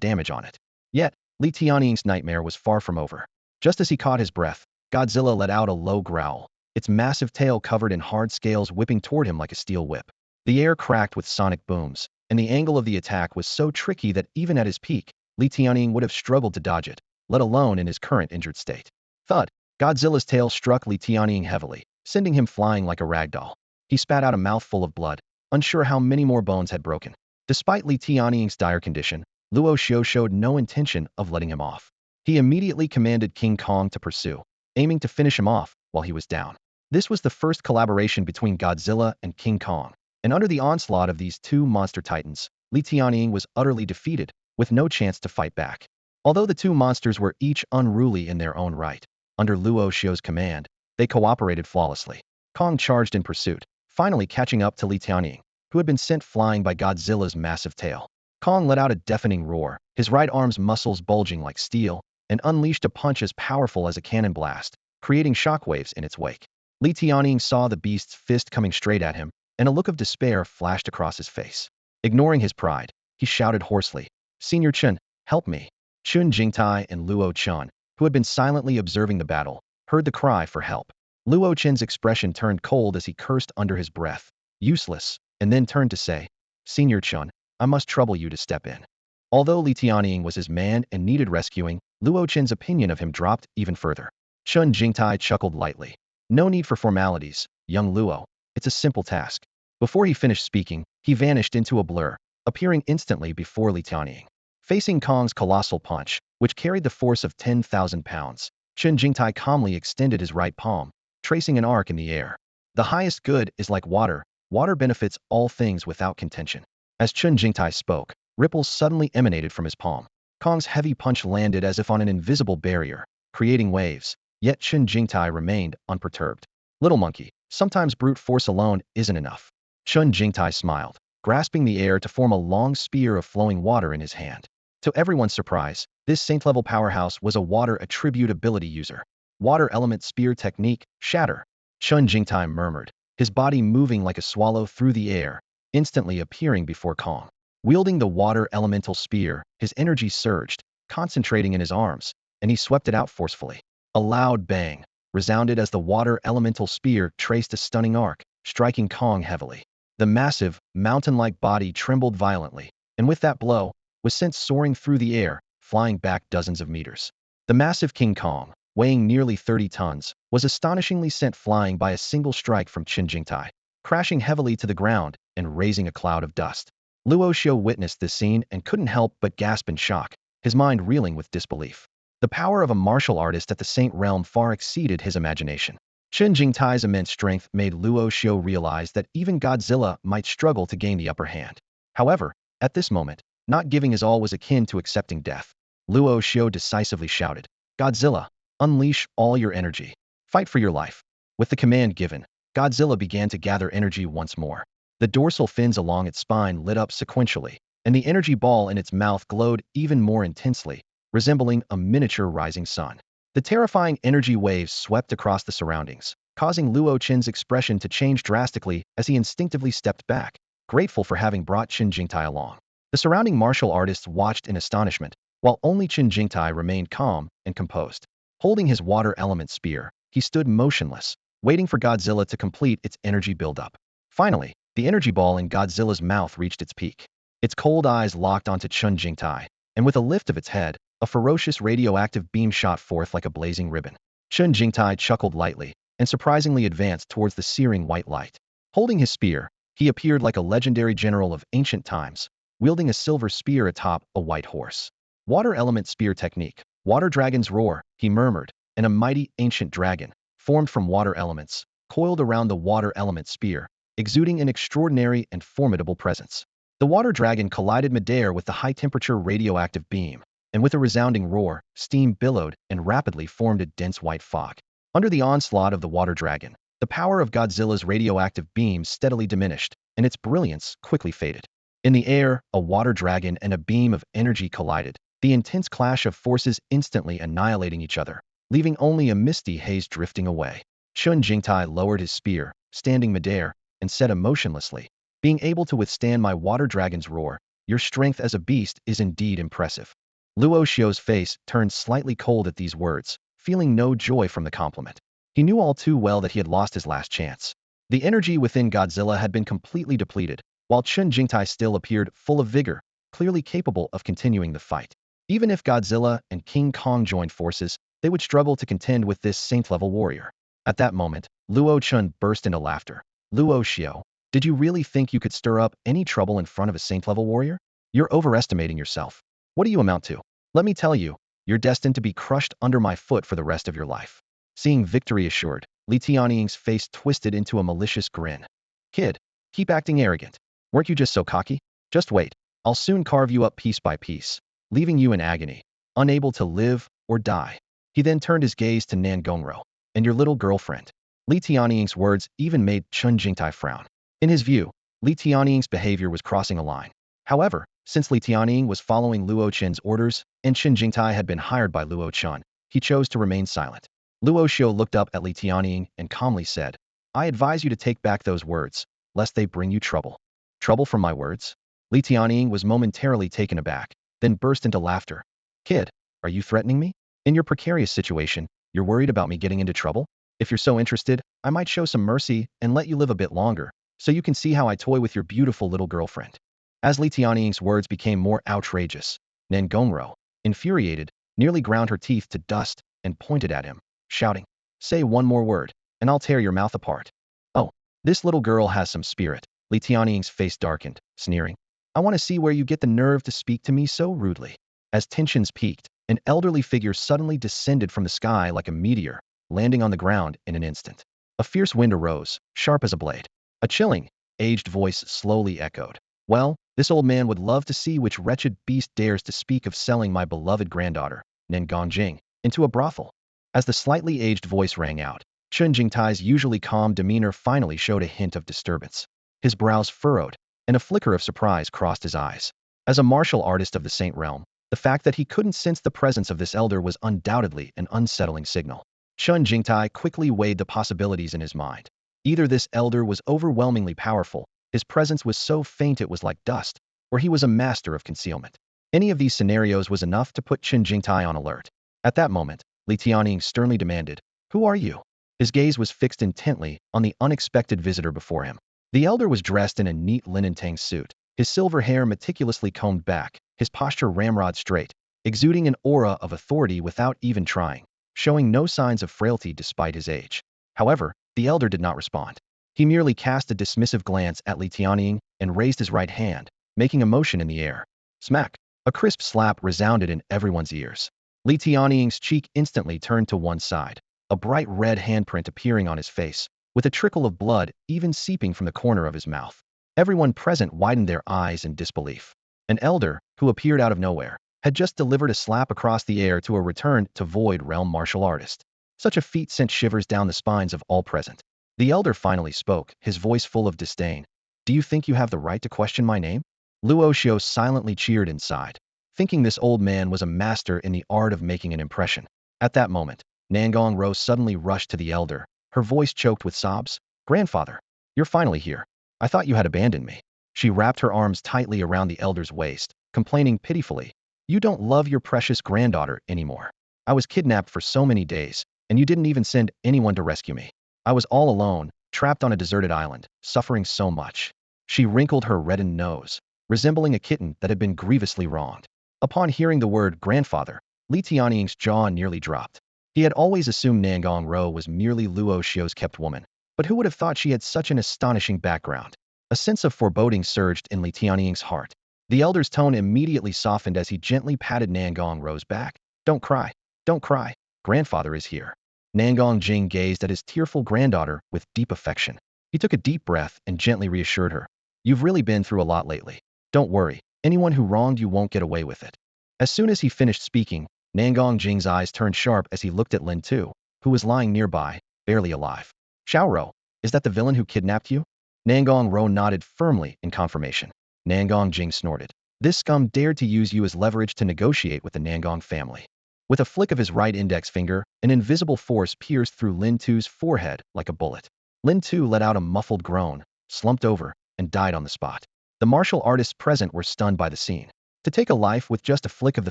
Speaker 1: damage on it. Yet, Li Tianying's nightmare was far from over. Just as he caught his breath, Godzilla let out a low growl, its massive tail covered in hard scales whipping toward him like a steel whip. The air cracked with sonic booms, and the angle of the attack was so tricky that even at his peak, Li Tianying would have struggled to dodge it, let alone in his current injured state. Thud! Godzilla's tail struck Li Tianying heavily, sending him flying like a ragdoll. He spat out a mouthful of blood, unsure how many more bones had broken. Despite Li Tianying's dire condition, Luo Xiu showed no intention of letting him off. He immediately commanded King Kong to pursue, aiming to finish him off while he was down. This was the first collaboration between Godzilla and King Kong, and under the onslaught of these two monster titans, Li Tianying was utterly defeated, with no chance to fight back. Although the two monsters were each unruly in their own right, under Luo Xiu's command, they cooperated flawlessly. Kong charged in pursuit, finally catching up to Li Tianying, who had been sent flying by Godzilla's massive tail. Kong let out a deafening roar, his right arm's muscles bulging like steel, and unleashed a punch as powerful as a cannon blast, creating shockwaves in its wake. Li Tianying saw the beast's fist coming straight at him, and a look of despair flashed across his face. Ignoring his pride, he shouted hoarsely, "Senior Chen, help me." Chun Jingtai and Luo Chen, who had been silently observing the battle, heard the cry for help. Luo Chen's expression turned cold as he cursed under his breath, "Useless," and then turned to say, "Senior Chen, I must trouble you to step in." Although Li Tianying was his man and needed rescuing, Luo Chen's opinion of him dropped even further. Chun Jingtai chuckled lightly. "No need for formalities, young Luo. It's a simple task." Before he finished speaking, he vanished into a blur, appearing instantly before Li Tianying. Facing Kong's colossal punch, which carried the force of 10,000 pounds, Chun Jingtai calmly extended his right palm, tracing an arc in the air. The highest good is like water. Water benefits all things without contention. As Chun Jingtai spoke, ripples suddenly emanated from his palm. Kong's heavy punch landed as if on an invisible barrier, creating waves, yet Chun Jingtai remained unperturbed. "Little monkey, sometimes brute force alone isn't enough." Chun Jingtai smiled, grasping the air to form a long spear of flowing water in his hand. To everyone's surprise, this saint-level powerhouse was a water attribute ability user. Water element spear technique, shatter. Chun Jingtai murmured, his body moving like a swallow through the air, instantly appearing before Kong. Wielding the water elemental spear, his energy surged, concentrating in his arms, and he swept it out forcefully. A loud bang resounded as the water elemental spear traced a stunning arc, striking Kong heavily. The massive, mountain-like body trembled violently, and with that blow, was sent soaring through the air, flying back dozens of meters. The massive King Kong, weighing nearly 30 tons, was astonishingly sent flying by a single strike from Qin Jingtai, crashing heavily to the ground and raising a cloud of dust. Luo Xiu witnessed this scene and couldn't help but gasp in shock, his mind reeling with disbelief. The power of a martial artist at the Saint Realm far exceeded his imagination. Qin Jingtai's immense strength made Luo Xiu realize that even Godzilla might struggle to gain the upper hand. However, at this moment, not giving his all was akin to accepting death. Luo Xiu decisively shouted, "Godzilla, unleash all your energy. Fight for your life." With the command given, Godzilla began to gather energy once more. The dorsal fins along its spine lit up sequentially, and the energy ball in its mouth glowed even more intensely, resembling a miniature rising sun. The terrifying energy waves swept across the surroundings, causing Luo Chen's expression to change drastically as he instinctively stepped back, grateful for having brought Qin Jingtai along. The surrounding martial artists watched in astonishment, while only Qin Jingtai remained calm and composed. Holding his water element spear, he stood motionless, waiting for Godzilla to complete its energy buildup. Finally, the energy ball in Godzilla's mouth reached its peak. Its cold eyes locked onto Qin Jingtai, and with a lift of its head, a ferocious radioactive beam shot forth like a blazing ribbon. Qin Jingtai chuckled lightly and surprisingly advanced towards the searing white light. Holding his spear, he appeared like a legendary general of ancient times, wielding a silver spear atop a white horse. Water element spear technique. Water dragon's roar, he murmured, and a mighty ancient dragon, formed from water elements, coiled around the water element spear, exuding an extraordinary and formidable presence. The water dragon collided midair with the high-temperature radioactive beam, and with a resounding roar, steam billowed and rapidly formed a dense white fog. Under the onslaught of the water dragon, the power of Godzilla's radioactive beam steadily diminished, and its brilliance quickly faded. In the air, a water dragon and a beam of energy collided, the intense clash of forces instantly annihilating each other, leaving only a misty haze drifting away. Qin Jingtai lowered his spear, standing midair, and said emotionlessly, "Being able to withstand my water dragon's roar, your strength as a beast is indeed impressive." Luo Xiu's face turned slightly cold at these words, feeling no joy from the compliment. He knew all too well that he had lost his last chance. The energy within Godzilla had been completely depleted, while Qin Jingtai still appeared full of vigor, clearly capable of continuing the fight. Even if Godzilla and King Kong joined forces, they would struggle to contend with this saint-level warrior. At that moment, Luo Chen burst into laughter. "Luo Xiu, did you really think you could stir up any trouble in front of a saint-level warrior? You're overestimating yourself. What do you amount to? Let me tell you, you're destined to be crushed under my foot for the rest of your life." Seeing victory assured, Li Tianying's face twisted into a malicious grin. "Kid, keep acting arrogant. Weren't you just so cocky? Just wait. I'll soon carve you up piece by piece, leaving you in agony, unable to live or die." He then turned his gaze to Nangong Row. "And your little girlfriend." Li Tianying's words even made Qin Jingtai frown. In his view, Li Tianying's behavior was crossing a line. However, since Li Tianying was following Luo Chen's orders and Qin Jingtai had been hired by Luo Chen, he chose to remain silent. Luo Xiu looked up at Li Tianying and calmly said, "I advise you to take back those words, lest they bring you trouble." "Trouble from my words?" Li Tianying was momentarily taken aback, then burst into laughter. "Kid, are you threatening me? In your precarious situation, you're worried about me getting into trouble? If you're so interested, I might show some mercy and let you live a bit longer, so you can see how I toy with your beautiful little girlfriend." As Li Tianying's words became more outrageous, Nangong Row, infuriated, nearly ground her teeth to dust and pointed at him, shouting, "Say one more word, and I'll tear your mouth apart." "Oh, this little girl has some spirit." Li Tianying's face darkened, sneering. "I want to see where you get the nerve to speak to me so rudely." As tensions peaked, an elderly figure suddenly descended from the sky like a meteor, landing on the ground in an instant. A fierce wind arose, sharp as a blade. A chilling, aged voice slowly echoed, "Well, this old man would love to see which wretched beast dares to speak of selling my beloved granddaughter, Nangong Jing, into a brothel." As the slightly aged voice rang out, Qin Jingtai's usually calm demeanor finally showed a hint of disturbance. His brows furrowed, and a flicker of surprise crossed his eyes. As a martial artist of the Saint Realm, the fact that he couldn't sense the presence of this elder was undoubtedly an unsettling signal. Qin Jingtai quickly weighed the possibilities in his mind. Either this elder was overwhelmingly powerful, his presence was so faint it was like dust, or he was a master of concealment. Any of these scenarios was enough to put Chen Jingtai on alert. At that moment, Li Tianying sternly demanded, "Who are you?" His gaze was fixed intently on the unexpected visitor before him. The elder was dressed in a neat linen tang suit, his silver hair meticulously combed back, his posture ramrod straight, exuding an aura of authority without even trying, showing no signs of frailty despite his age. However, the elder did not respond. He merely cast a dismissive glance at Li Tianying and raised his right hand, making a motion in the air. Smack! A crisp slap resounded in everyone's ears. Li Tianying's cheek instantly turned to one side, a bright red handprint appearing on his face, with a trickle of blood even seeping from the corner of his mouth. Everyone present widened their eyes in disbelief. An elder, who appeared out of nowhere, had just delivered a slap across the air to a returned-to-void realm martial artist. Such a feat sent shivers down the spines of all present. The elder finally spoke, his voice full of disdain. "Do you think you have the right to question my name?" Luo Xiu silently cheered inside, thinking this old man was a master in the art of making an impression. At that moment, Nangong Row suddenly rushed to the elder, her voice choked with sobs. "Grandfather, you're finally here. I thought you had abandoned me." She wrapped her arms tightly around the elder's waist, complaining pitifully, "You don't love your precious granddaughter anymore. I was kidnapped for so many days, and you didn't even send anyone to rescue me. I was all alone, trapped on a deserted island, suffering so much." She wrinkled her reddened nose, resembling a kitten that had been grievously wronged. Upon hearing the word grandfather, Li Tianying's jaw nearly dropped. He had always assumed Nangong Row was merely Luo Xiu's kept woman, but who would have thought she had such an astonishing background? A sense of foreboding surged in Li Tianying's heart. The elder's tone immediately softened as he gently patted Nangong Row's back. "Don't cry. Don't cry. Grandfather is here." Nangong Jing gazed at his tearful granddaughter with deep affection. He took a deep breath and gently reassured her. "You've really been through a lot lately. Don't worry, anyone who wronged you won't get away with it." As soon as he finished speaking, Nangong Jing's eyes turned sharp as he looked at Lin Tu, who was lying nearby, barely alive. "Xiaoro, is that the villain who kidnapped you?" Nangong Row nodded firmly in confirmation. Nangong Jing snorted. "This scum dared to use you as leverage to negotiate with the Nangong family." With a flick of his right index finger, an invisible force pierced through Lin Tu's forehead like a bullet. Lin Tu let out a muffled groan, slumped over, and died on the spot. The martial artists present were stunned by the scene. To take a life with just a flick of the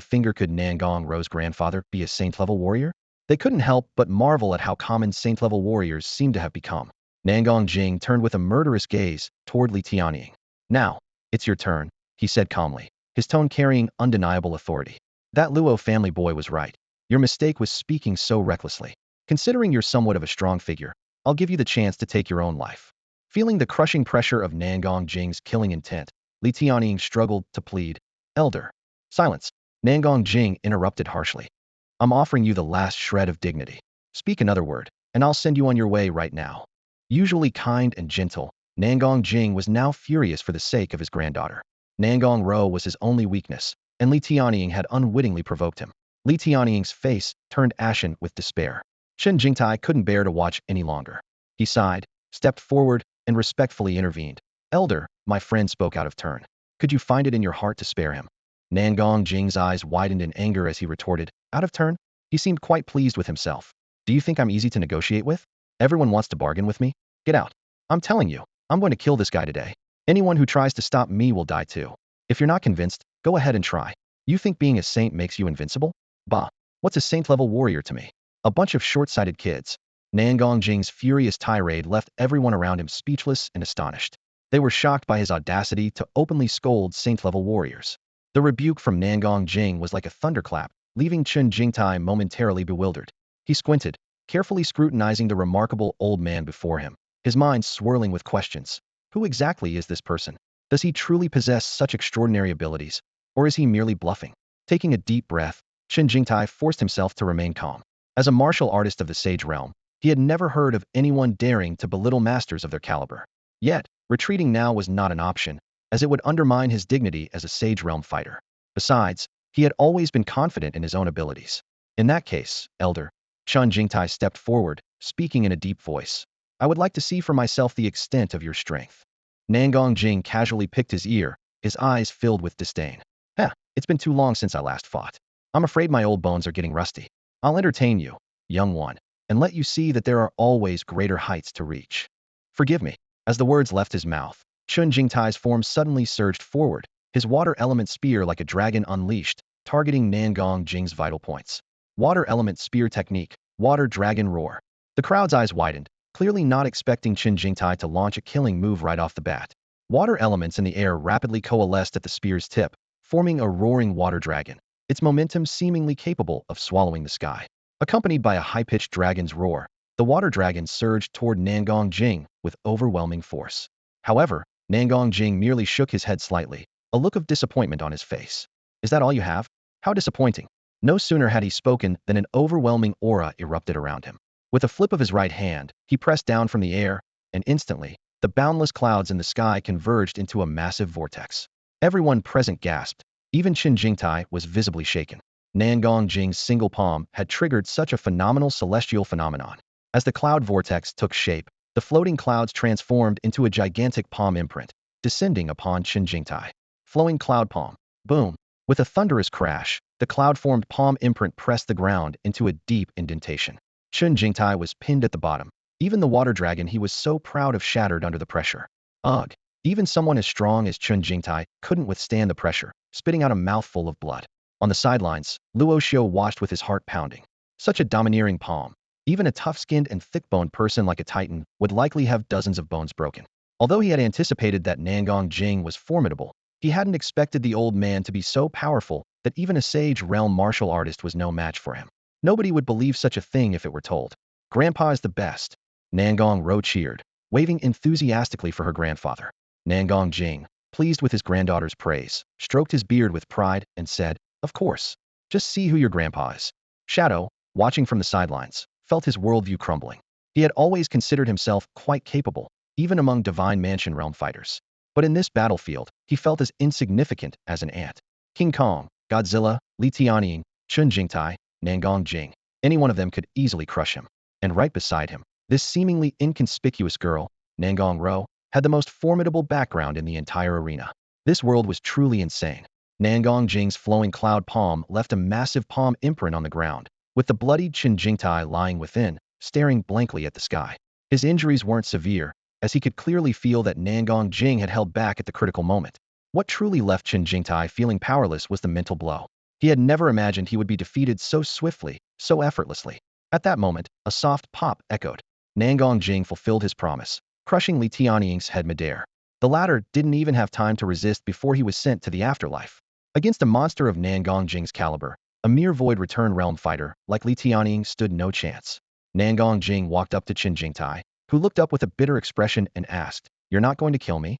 Speaker 1: finger, could Nangong Row's grandfather be a saint-level warrior? They couldn't help but marvel at how common saint-level warriors seemed to have become. Nangong Jing turned with a murderous gaze toward Li Tianying. "Now, it's your turn," he said calmly, his tone carrying undeniable authority. "That Luo family boy was right. Your mistake was speaking so recklessly. Considering you're somewhat of a strong figure, I'll give you the chance to take your own life." Feeling the crushing pressure of Nangong Jing's killing intent, Li Tianying struggled to plead. "Elder." "Silence." Nangong Jing interrupted harshly. "I'm offering you the last shred of dignity. Speak another word, and I'll send you on your way right now." Usually kind and gentle, Nangong Jing was now furious for the sake of his granddaughter. Nangong Row was his only weakness, and Li Tianying had unwittingly provoked him. Li Tianying's face turned ashen with despair. Chen Jingtai couldn't bear to watch any longer. He sighed, stepped forward, and respectfully intervened. "Elder," my friend spoke out of turn. "Could you find it in your heart to spare him?" Nangong Jing's eyes widened in anger as he retorted, "Out of turn?" He seemed quite pleased with himself. "Do you think I'm easy to negotiate with? Everyone wants to bargain with me? Get out. I'm telling you, I'm going to kill this guy today. Anyone who tries to stop me will die too. If you're not convinced, go ahead and try. You think being a saint makes you invincible? Bah, what's a saint-level warrior to me? A bunch of short-sighted kids." Nangong Jing's furious tirade left everyone around him speechless and astonished. They were shocked by his audacity to openly scold saint-level warriors. The rebuke from Nangong Jing was like a thunderclap, leaving Chen Jingtai momentarily bewildered. He squinted, carefully scrutinizing the remarkable old man before him, his mind swirling with questions. Who exactly is this person? Does he truly possess such extraordinary abilities, or is he merely bluffing? Taking a deep breath, Chen Jingtai forced himself to remain calm. As a martial artist of the Sage Realm, he had never heard of anyone daring to belittle masters of their caliber. Yet, retreating now was not an option, as it would undermine his dignity as a Sage Realm fighter. Besides, he had always been confident in his own abilities. "In that case, Elder," Chen Jingtai stepped forward, speaking in a deep voice. "I would like to see for myself the extent of your strength." Nangong Jing casually picked his ear, his eyes filled with disdain. It's been too long since I last fought. I'm afraid my old bones are getting rusty. I'll entertain you, young one, and let you see that there are always greater heights to reach. Forgive me." As the words left his mouth, Chen Jingtai's form suddenly surged forward, his water element spear like a dragon unleashed, targeting Nangong Jing's vital points. Water element spear technique, water dragon roar. The crowd's eyes widened, clearly not expecting Qin Jingtai to launch a killing move right off the bat. Water elements in the air rapidly coalesced at the spear's tip, forming a roaring water dragon, its momentum seemingly capable of swallowing the sky. Accompanied by a high-pitched dragon's roar, the water dragon surged toward Nangong Jing with overwhelming force. However, Nangong Jing merely shook his head slightly, a look of disappointment on his face. Is that all you have? How disappointing. No sooner had he spoken than an overwhelming aura erupted around him. With a flip of his right hand, he pressed down from the air, and instantly, the boundless clouds in the sky converged into a massive vortex. Everyone present gasped. Even Qin Jingtai was visibly shaken. Nangong Jing's single palm had triggered such a phenomenal celestial phenomenon. As the cloud vortex took shape, the floating clouds transformed into a gigantic palm imprint, descending upon Qin Jingtai. Flowing cloud palm. Boom. With a thunderous crash, the cloud-formed palm imprint pressed the ground into a deep indentation. Qin Jingtai was pinned at the bottom. Even the water dragon he was so proud of shattered under the pressure. Ugh. Even someone as strong as Qin Jingtai couldn't withstand the pressure, spitting out a mouthful of blood. On the sidelines, Luo Xiu watched with his heart pounding. Such a domineering palm. Even a tough-skinned and thick-boned person like a titan would likely have dozens of bones broken. Although he had anticipated that Nangong Jing was formidable, he hadn't expected the old man to be so powerful that even a sage realm martial artist was no match for him. Nobody would believe such a thing if it were told. Grandpa is the best. Nangong Row cheered, waving enthusiastically for her grandfather. Nangong Jing, pleased with his granddaughter's praise, stroked his beard with pride and said, "Of course. Just see who your grandpa is." Shadow, watching from the sidelines, felt his worldview crumbling. He had always considered himself quite capable, even among Divine Mansion realm fighters. But in this battlefield, he felt as insignificant as an ant. King Kong, Godzilla, Li Tianying, Qin Jingtai, Nangong Jing, any one of them could easily crush him. And right beside him, this seemingly inconspicuous girl, Nangong Row, had the most formidable background in the entire arena. This world was truly insane. Nangong Jing's flowing cloud palm left a massive palm imprint on the ground, with the bloodied Qin Jingtai lying within, staring blankly at the sky. His injuries weren't severe, as he could clearly feel that Nangong Jing had held back at the critical moment. What truly left Qin Jingtai feeling powerless was the mental blow. He had never imagined he would be defeated so swiftly, so effortlessly. At that moment, a soft pop echoed. Nangong Jing fulfilled his promise, crushing Li Tianying's head midair. The latter didn't even have time to resist before he was sent to the afterlife. Against a monster of Nangong Jing's caliber, a mere void return realm fighter like Li Tianying stood no chance. Nangong Jing walked up to Qin Jingtai, who looked up with a bitter expression and asked, "You're not going to kill me?"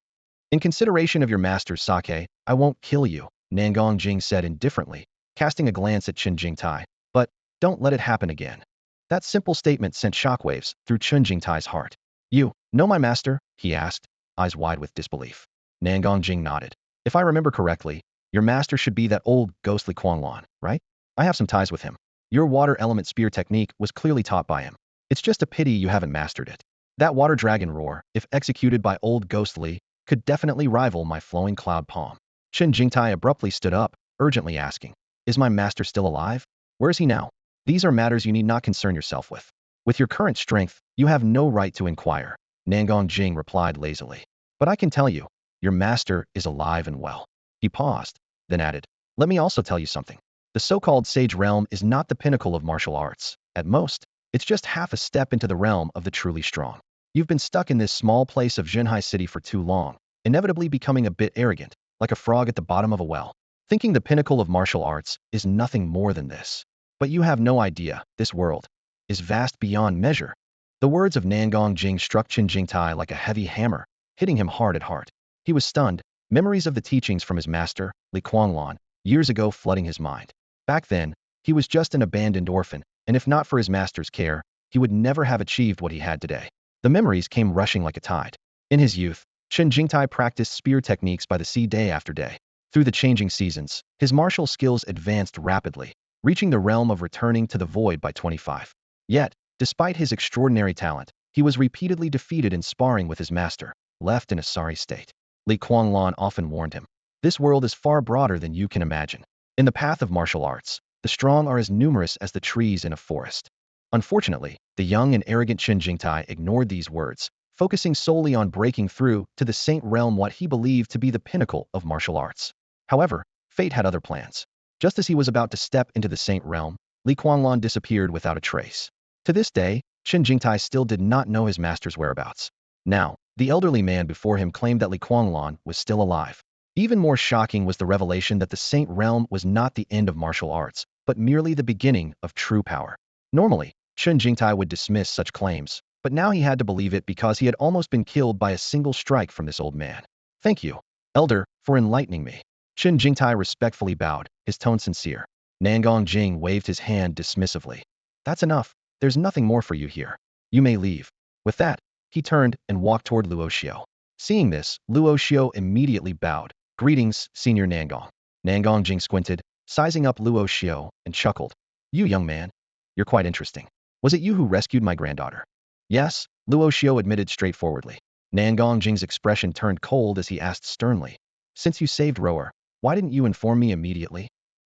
Speaker 1: "In consideration of your master's sake, I won't kill you," Nangong Jing said indifferently, casting a glance at Qin Jingtai. "But don't let it happen again." That simple statement sent shockwaves through Qin Jingtai's heart. "You know my master?" he asked, eyes wide with disbelief. Nangong Jing nodded. "If I remember correctly, your master should be that old, ghostly Lin Luan, right? I have some ties with him. Your water element spear technique was clearly taught by him. It's just a pity you haven't mastered it. That water dragon roar, if executed by old ghostly, could definitely rival my flowing cloud palm." Qin Jingtai abruptly stood up, urgently asking, "Is my master still alive? Where is he now?" "These are matters you need not concern yourself with. With your current strength, you have no right to inquire," Nangong Jing replied lazily. "But I can tell you, your master is alive and well." He paused, then added, "Let me also tell you something. The so-called sage realm is not the pinnacle of martial arts. At most, it's just half a step into the realm of the truly strong. You've been stuck in this small place of Shanghai City for too long, inevitably becoming a bit arrogant, like a frog at the bottom of a well, thinking the pinnacle of martial arts is nothing more than this. But you have no idea, this world is vast beyond measure." The words of Nangong Jing struck Qin Jingtai like a heavy hammer, hitting him hard at heart. He was stunned, memories of the teachings from his master, Li Luan, years ago flooding his mind. Back then, he was just an abandoned orphan, and if not for his master's care, he would never have achieved what he had today. The memories came rushing like a tide. In his youth, Qin Jingtai practiced spear techniques by the sea day after day. Through the changing seasons, his martial skills advanced rapidly, reaching the realm of returning to the void by 25. Yet, despite his extraordinary talent, he was repeatedly defeated in sparring with his master, left in a sorry state. Li Luan often warned him, "This world is far broader than you can imagine. In the path of martial arts, the strong are as numerous as the trees in a forest." Unfortunately, the young and arrogant Qin Jingtai ignored these words, focusing solely on breaking through to the saint realm, what he believed to be the pinnacle of martial arts. However, fate had other plans. Just as he was about to step into the Saint Realm, Li Qianlan disappeared without a trace. To this day, Qin Jingtai still did not know his master's whereabouts. Now, the elderly man before him claimed that Li Qianlan was still alive. Even more shocking was the revelation that the Saint Realm was not the end of martial arts, but merely the beginning of true power. Normally, Qin Jingtai would dismiss such claims, but now he had to believe it because he had almost been killed by a single strike from this old man. Thank you, Elder, for enlightening me. Qin Jingtai respectfully bowed, his tone sincere. Nangong Jing waved his hand dismissively. That's enough. There's nothing more for you here. You may leave. With that, he turned and walked toward Luo Xiu. Seeing this, Luo Xiu immediately bowed. Greetings, Senior Nangong. Nangong Jing squinted, sizing up Luo Xiu, and chuckled. You young man. You're quite interesting. Was it you who rescued my granddaughter? Yes, Luo Xiu admitted straightforwardly. Nangong Jing's expression turned cold as he asked sternly. Since you saved Rower, why didn't you inform me immediately?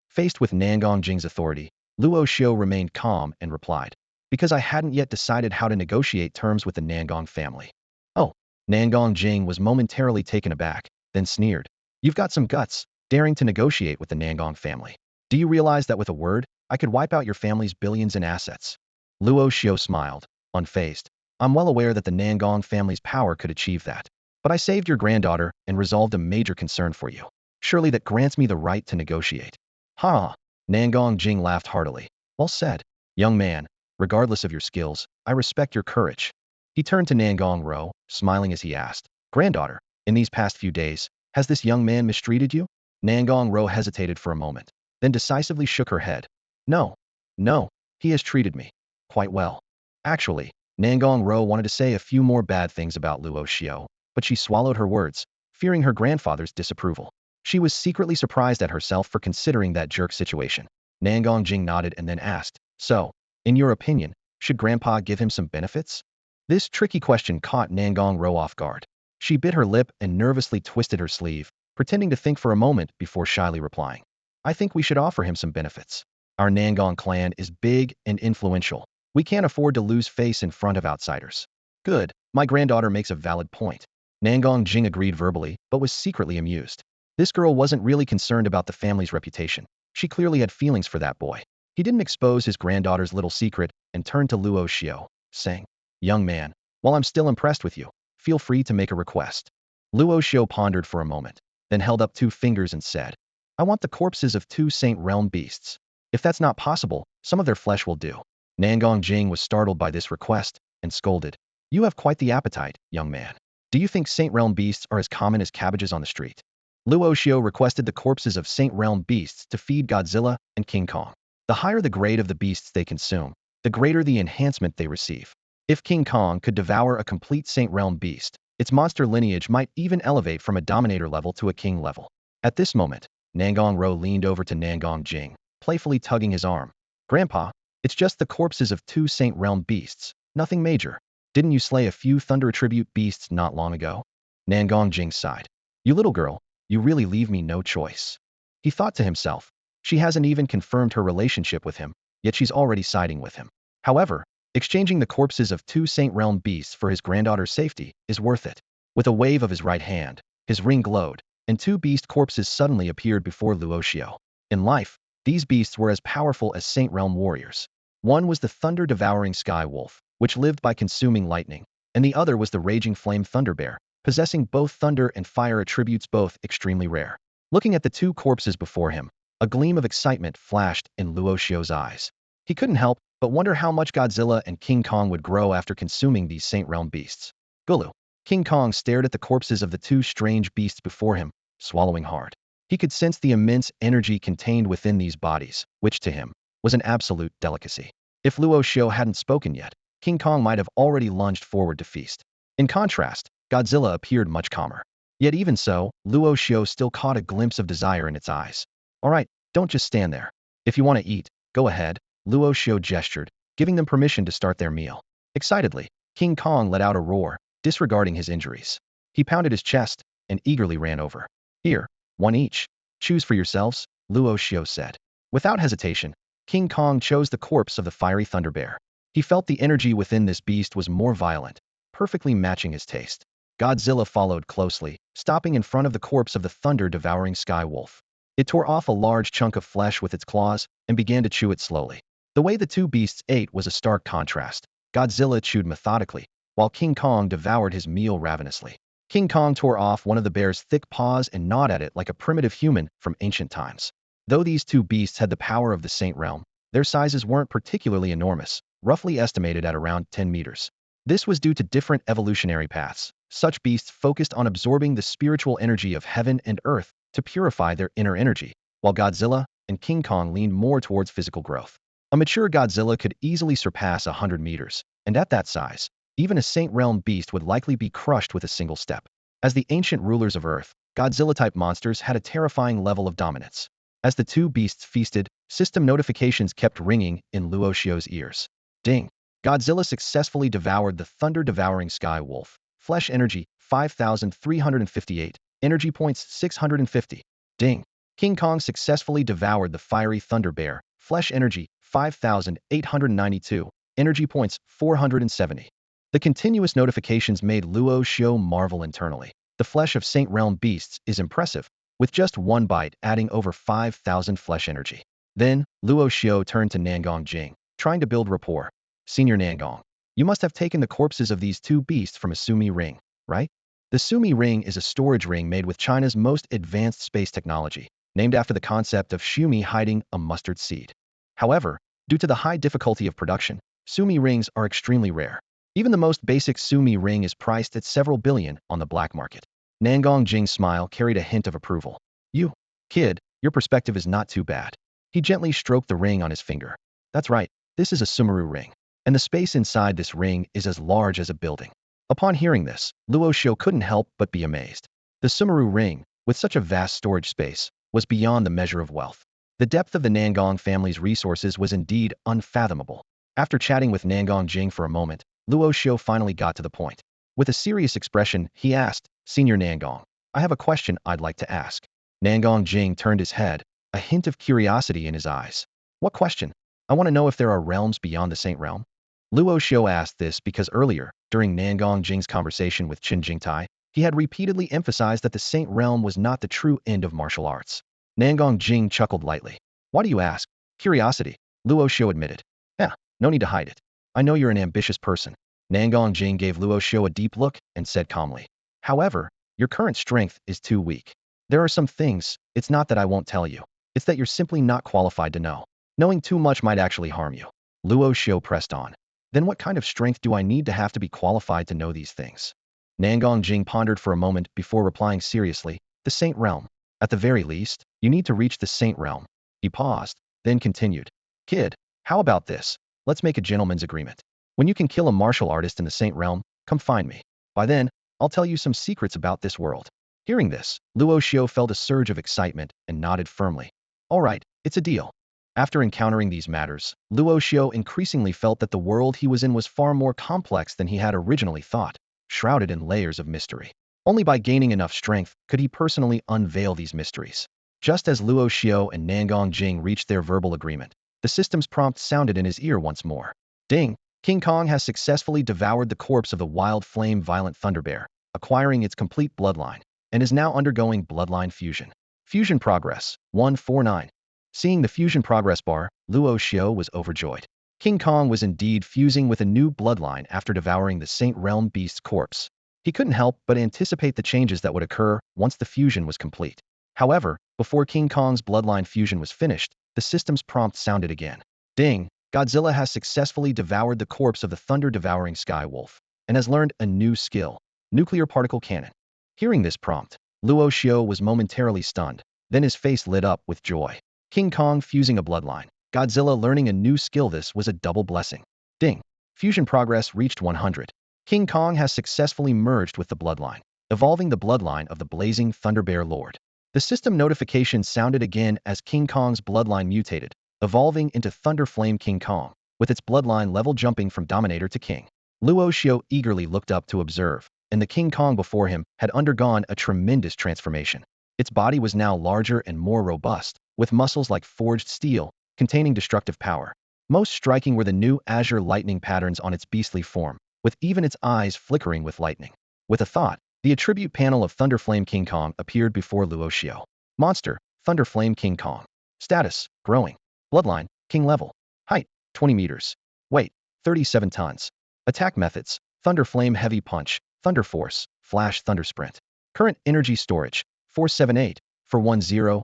Speaker 1: Faced with Nangong Jing's authority, Luo Xiu remained calm and replied. Because I hadn't yet decided how to negotiate terms with the Nangong family. Oh, Nangong Jing was momentarily taken aback, then sneered. You've got some guts, daring to negotiate with the Nangong family. Do you realize that with a word, I could wipe out your family's billions in assets? Luo Xiu smiled, unfazed. I'm well aware that the Nangong family's power could achieve that. But I saved your granddaughter and resolved a major concern for you. Surely that grants me the right to negotiate. Ha! Nangong Jing laughed heartily. Well said, young man. Regardless of your skills, I respect your courage. He turned to Nangong Row, smiling as he asked, Granddaughter, in these past few days, has this young man mistreated you? Nangong Row hesitated for a moment, then decisively shook her head. No. No, he has treated me quite well. Actually, Nangong Row wanted to say a few more bad things about Luo Xiu, but she swallowed her words, fearing her grandfather's disapproval. She was secretly surprised at herself for considering that jerk situation. Nangong Jing nodded and then asked, So, in your opinion, should Grandpa give him some benefits? This tricky question caught Nangong Row off guard. She bit her lip and nervously twisted her sleeve, pretending to think for a moment before shyly replying. I think we should offer him some benefits. Our Nangong clan is big and influential. We can't afford to lose face in front of outsiders. Good, my granddaughter makes a valid point. Nangong Jing agreed verbally, but was secretly amused. This girl wasn't really concerned about the family's reputation. She clearly had feelings for that boy. He didn't expose his granddaughter's little secret and turned to Luo Xiu, saying, Young man, while I'm still impressed with you, feel free to make a request. Luo Xiu pondered for a moment, then held up 2 fingers and said, I want the corpses of 2 Saint Realm beasts. If that's not possible, some of their flesh will do. Nangong Jing was startled by this request and scolded. You have quite the appetite, young man. Do you think Saint Realm beasts are as common as cabbages on the street? Luo Xiu requested the corpses of Saint Realm beasts to feed Godzilla and King Kong. The higher the grade of the beasts they consume, the greater the enhancement they receive. If King Kong could devour a complete Saint Realm beast, its monster lineage might even elevate from a Dominator level to a King level. At this moment, Nangong Row leaned over to Nangong Jing, playfully tugging his arm. Grandpa, it's just the corpses of 2 Saint Realm beasts, nothing major. Didn't you slay a few Thunder Tribute beasts not long ago? Nangong Jing sighed. You little girl, you really leave me no choice. He thought to himself. She hasn't even confirmed her relationship with him, yet she's already siding with him. However, exchanging the corpses of 2 Saint Realm beasts for his granddaughter's safety is worth it. With a wave of his right hand, his ring glowed, and 2 beast corpses suddenly appeared before Luo Xiu. In life, these beasts were as powerful as Saint Realm warriors. One was the thunder-devouring Sky Wolf, which lived by consuming lightning, and the other was the raging flame Thunder Bear, possessing both thunder and fire attributes, both extremely rare. Looking at the 2 corpses before him, a gleam of excitement flashed in Luo Xiu's eyes. He couldn't help but wonder how much Godzilla and King Kong would grow after consuming these Saint Realm beasts. Gulu. King Kong stared at the corpses of the 2 strange beasts before him, swallowing hard. He could sense the immense energy contained within these bodies, which to him was an absolute delicacy. If Luo Xiu hadn't spoken yet, King Kong might have already lunged forward to feast. In contrast, Godzilla appeared much calmer. Yet even so, Luo Xiu still caught a glimpse of desire in its eyes. All right, don't just stand there. If you want to eat, go ahead, Luo Xiu gestured, giving them permission to start their meal. Excitedly, King Kong let out a roar, disregarding his injuries. He pounded his chest and eagerly ran over. Here, 1 each. Choose for yourselves, Luo Xiu said. Without hesitation, King Kong chose the corpse of the fiery Thunder Bear. He felt the energy within this beast was more violent, perfectly matching his taste. Godzilla followed closely, stopping in front of the corpse of the thunder-devouring sky wolf. It tore off a large chunk of flesh with its claws and began to chew it slowly. The way the two beasts ate was a stark contrast. Godzilla chewed methodically, while King Kong devoured his meal ravenously. King Kong tore off one of the bear's thick paws and gnawed at it like a primitive human from ancient times. Though these two beasts had the power of the Saint Realm, their sizes weren't particularly enormous, roughly estimated at around 10 meters. This was due to different evolutionary paths. Such beasts focused on absorbing the spiritual energy of heaven and earth to purify their inner energy, while Godzilla and King Kong leaned more towards physical growth. A mature Godzilla could easily surpass 100 meters, and at that size, even a Saint Realm beast would likely be crushed with a single step. As the ancient rulers of Earth, Godzilla-type monsters had a terrifying level of dominance. As the two beasts feasted, system notifications kept ringing in Luo Xiu's ears. Ding! Godzilla successfully devoured the thunder-devouring sky wolf. Flesh energy, 5,358. Energy points, 650. Ding! King Kong successfully devoured the fiery thunder bear. Flesh energy, 5,892. Energy points, 470. The continuous notifications made Luo Xiu marvel internally. The flesh of Saint Realm beasts is impressive, with just one bite adding over 5,000 flesh energy. Then, Luo Xiu turned to Nangong Jing, trying to build rapport. Senior Nangong, you must have taken the corpses of these two beasts from a Sumi ring, right? The Sumi ring is a storage ring made with China's most advanced space technology, named after the concept of Shumi hiding a mustard seed. However, due to the high difficulty of production, Sumi rings are extremely rare. Even the most basic Sumi ring is priced at several billion on the black market. Nangong Jing's smile carried a hint of approval. You, kid, your perspective is not too bad. He gently stroked the ring on his finger. That's right, this is a Sumeru ring, and the space inside this ring is as large as a building. Upon hearing this, Luo Xiu couldn't help but be amazed. The Sumeru ring, with such a vast storage space, was beyond the measure of wealth. The depth of the Nangong family's resources was indeed unfathomable. After chatting with Nangong Jing for a moment, Luo Xiu finally got to the point. With a serious expression, he asked, Senior Nangong, I have a question I'd like to ask. Nangong Jing turned his head, a hint of curiosity in his eyes. What question? I want to know if there are realms beyond the Saint Realm. Luo Xiu asked this because earlier, during Nangong Jing's conversation with Qin Jingtai, he had repeatedly emphasized that the Saint Realm was not the true end of martial arts. Nangong Jing chuckled lightly. Why do you ask? Curiosity, Luo Xiu admitted. Yeah, no need to hide it. I know you're an ambitious person. Nangong Jing gave Luo Xiu a deep look and said calmly. However, your current strength is too weak. There are some things, it's not that I won't tell you. It's that you're simply not qualified to know. Knowing too much might actually harm you. Luo Xiu pressed on. Then what kind of strength do I need to have to be qualified to know these things? Nangong Jing pondered for a moment before replying seriously, the Saint Realm. At the very least, you need to reach the Saint Realm. He paused, then continued. Kid, how about this? Let's make a gentleman's agreement. When you can kill a martial artist in the Saint Realm, come find me. By then, I'll tell you some secrets about this world. Hearing this, Luo Xiu felt a surge of excitement and nodded firmly. All right, it's a deal. After encountering these matters, Luo Xiu increasingly felt that the world he was in was far more complex than he had originally thought, shrouded in layers of mystery. Only by gaining enough strength could he personally unveil these mysteries. Just as Luo Xiu and Nangong Jing reached their verbal agreement, the system's prompt sounded in his ear once more. Ding! King Kong has successfully devoured the corpse of the wild flame violent thunder bear, acquiring its complete bloodline, and is now undergoing bloodline fusion. Fusion progress, 149. Seeing the fusion progress bar, Luo Xiu was overjoyed. King Kong was indeed fusing with a new bloodline after devouring the Saint Realm beast's corpse. He couldn't help but anticipate the changes that would occur once the fusion was complete. However, before King Kong's bloodline fusion was finished, the system's prompt sounded again. Ding! Godzilla has successfully devoured the corpse of the thunder-devouring sky wolf, and has learned a new skill, nuclear particle cannon. Hearing this prompt, Luo Xiu was momentarily stunned, then his face lit up with joy. King Kong fusing a bloodline, Godzilla learning a new skill. This was a double blessing. Ding! Fusion progress reached 100. King Kong has successfully merged with the bloodline, evolving the bloodline of the blazing Thunder Bear Lord. The system notification sounded again as King Kong's bloodline mutated, evolving into Thunder Flame King Kong, with its bloodline level jumping from Dominator to King. Luo Xiu eagerly looked up to observe, and the King Kong before him had undergone a tremendous transformation. Its body was now larger and more robust, with muscles like forged steel, containing destructive power. Most striking were the new azure lightning patterns on its beastly form, with even its eyes flickering with lightning. With a thought, The attribute panel of Thunderflame King Kong appeared before Luo Xiu. Monster, Thunderflame King Kong. Status, growing. Bloodline, King level. Height, 20 meters. Weight, 37 tons. Attack methods, Thunderflame Heavy Punch, Thunder Force, Flash Thunder Sprint. Current energy storage, 478 for 100000.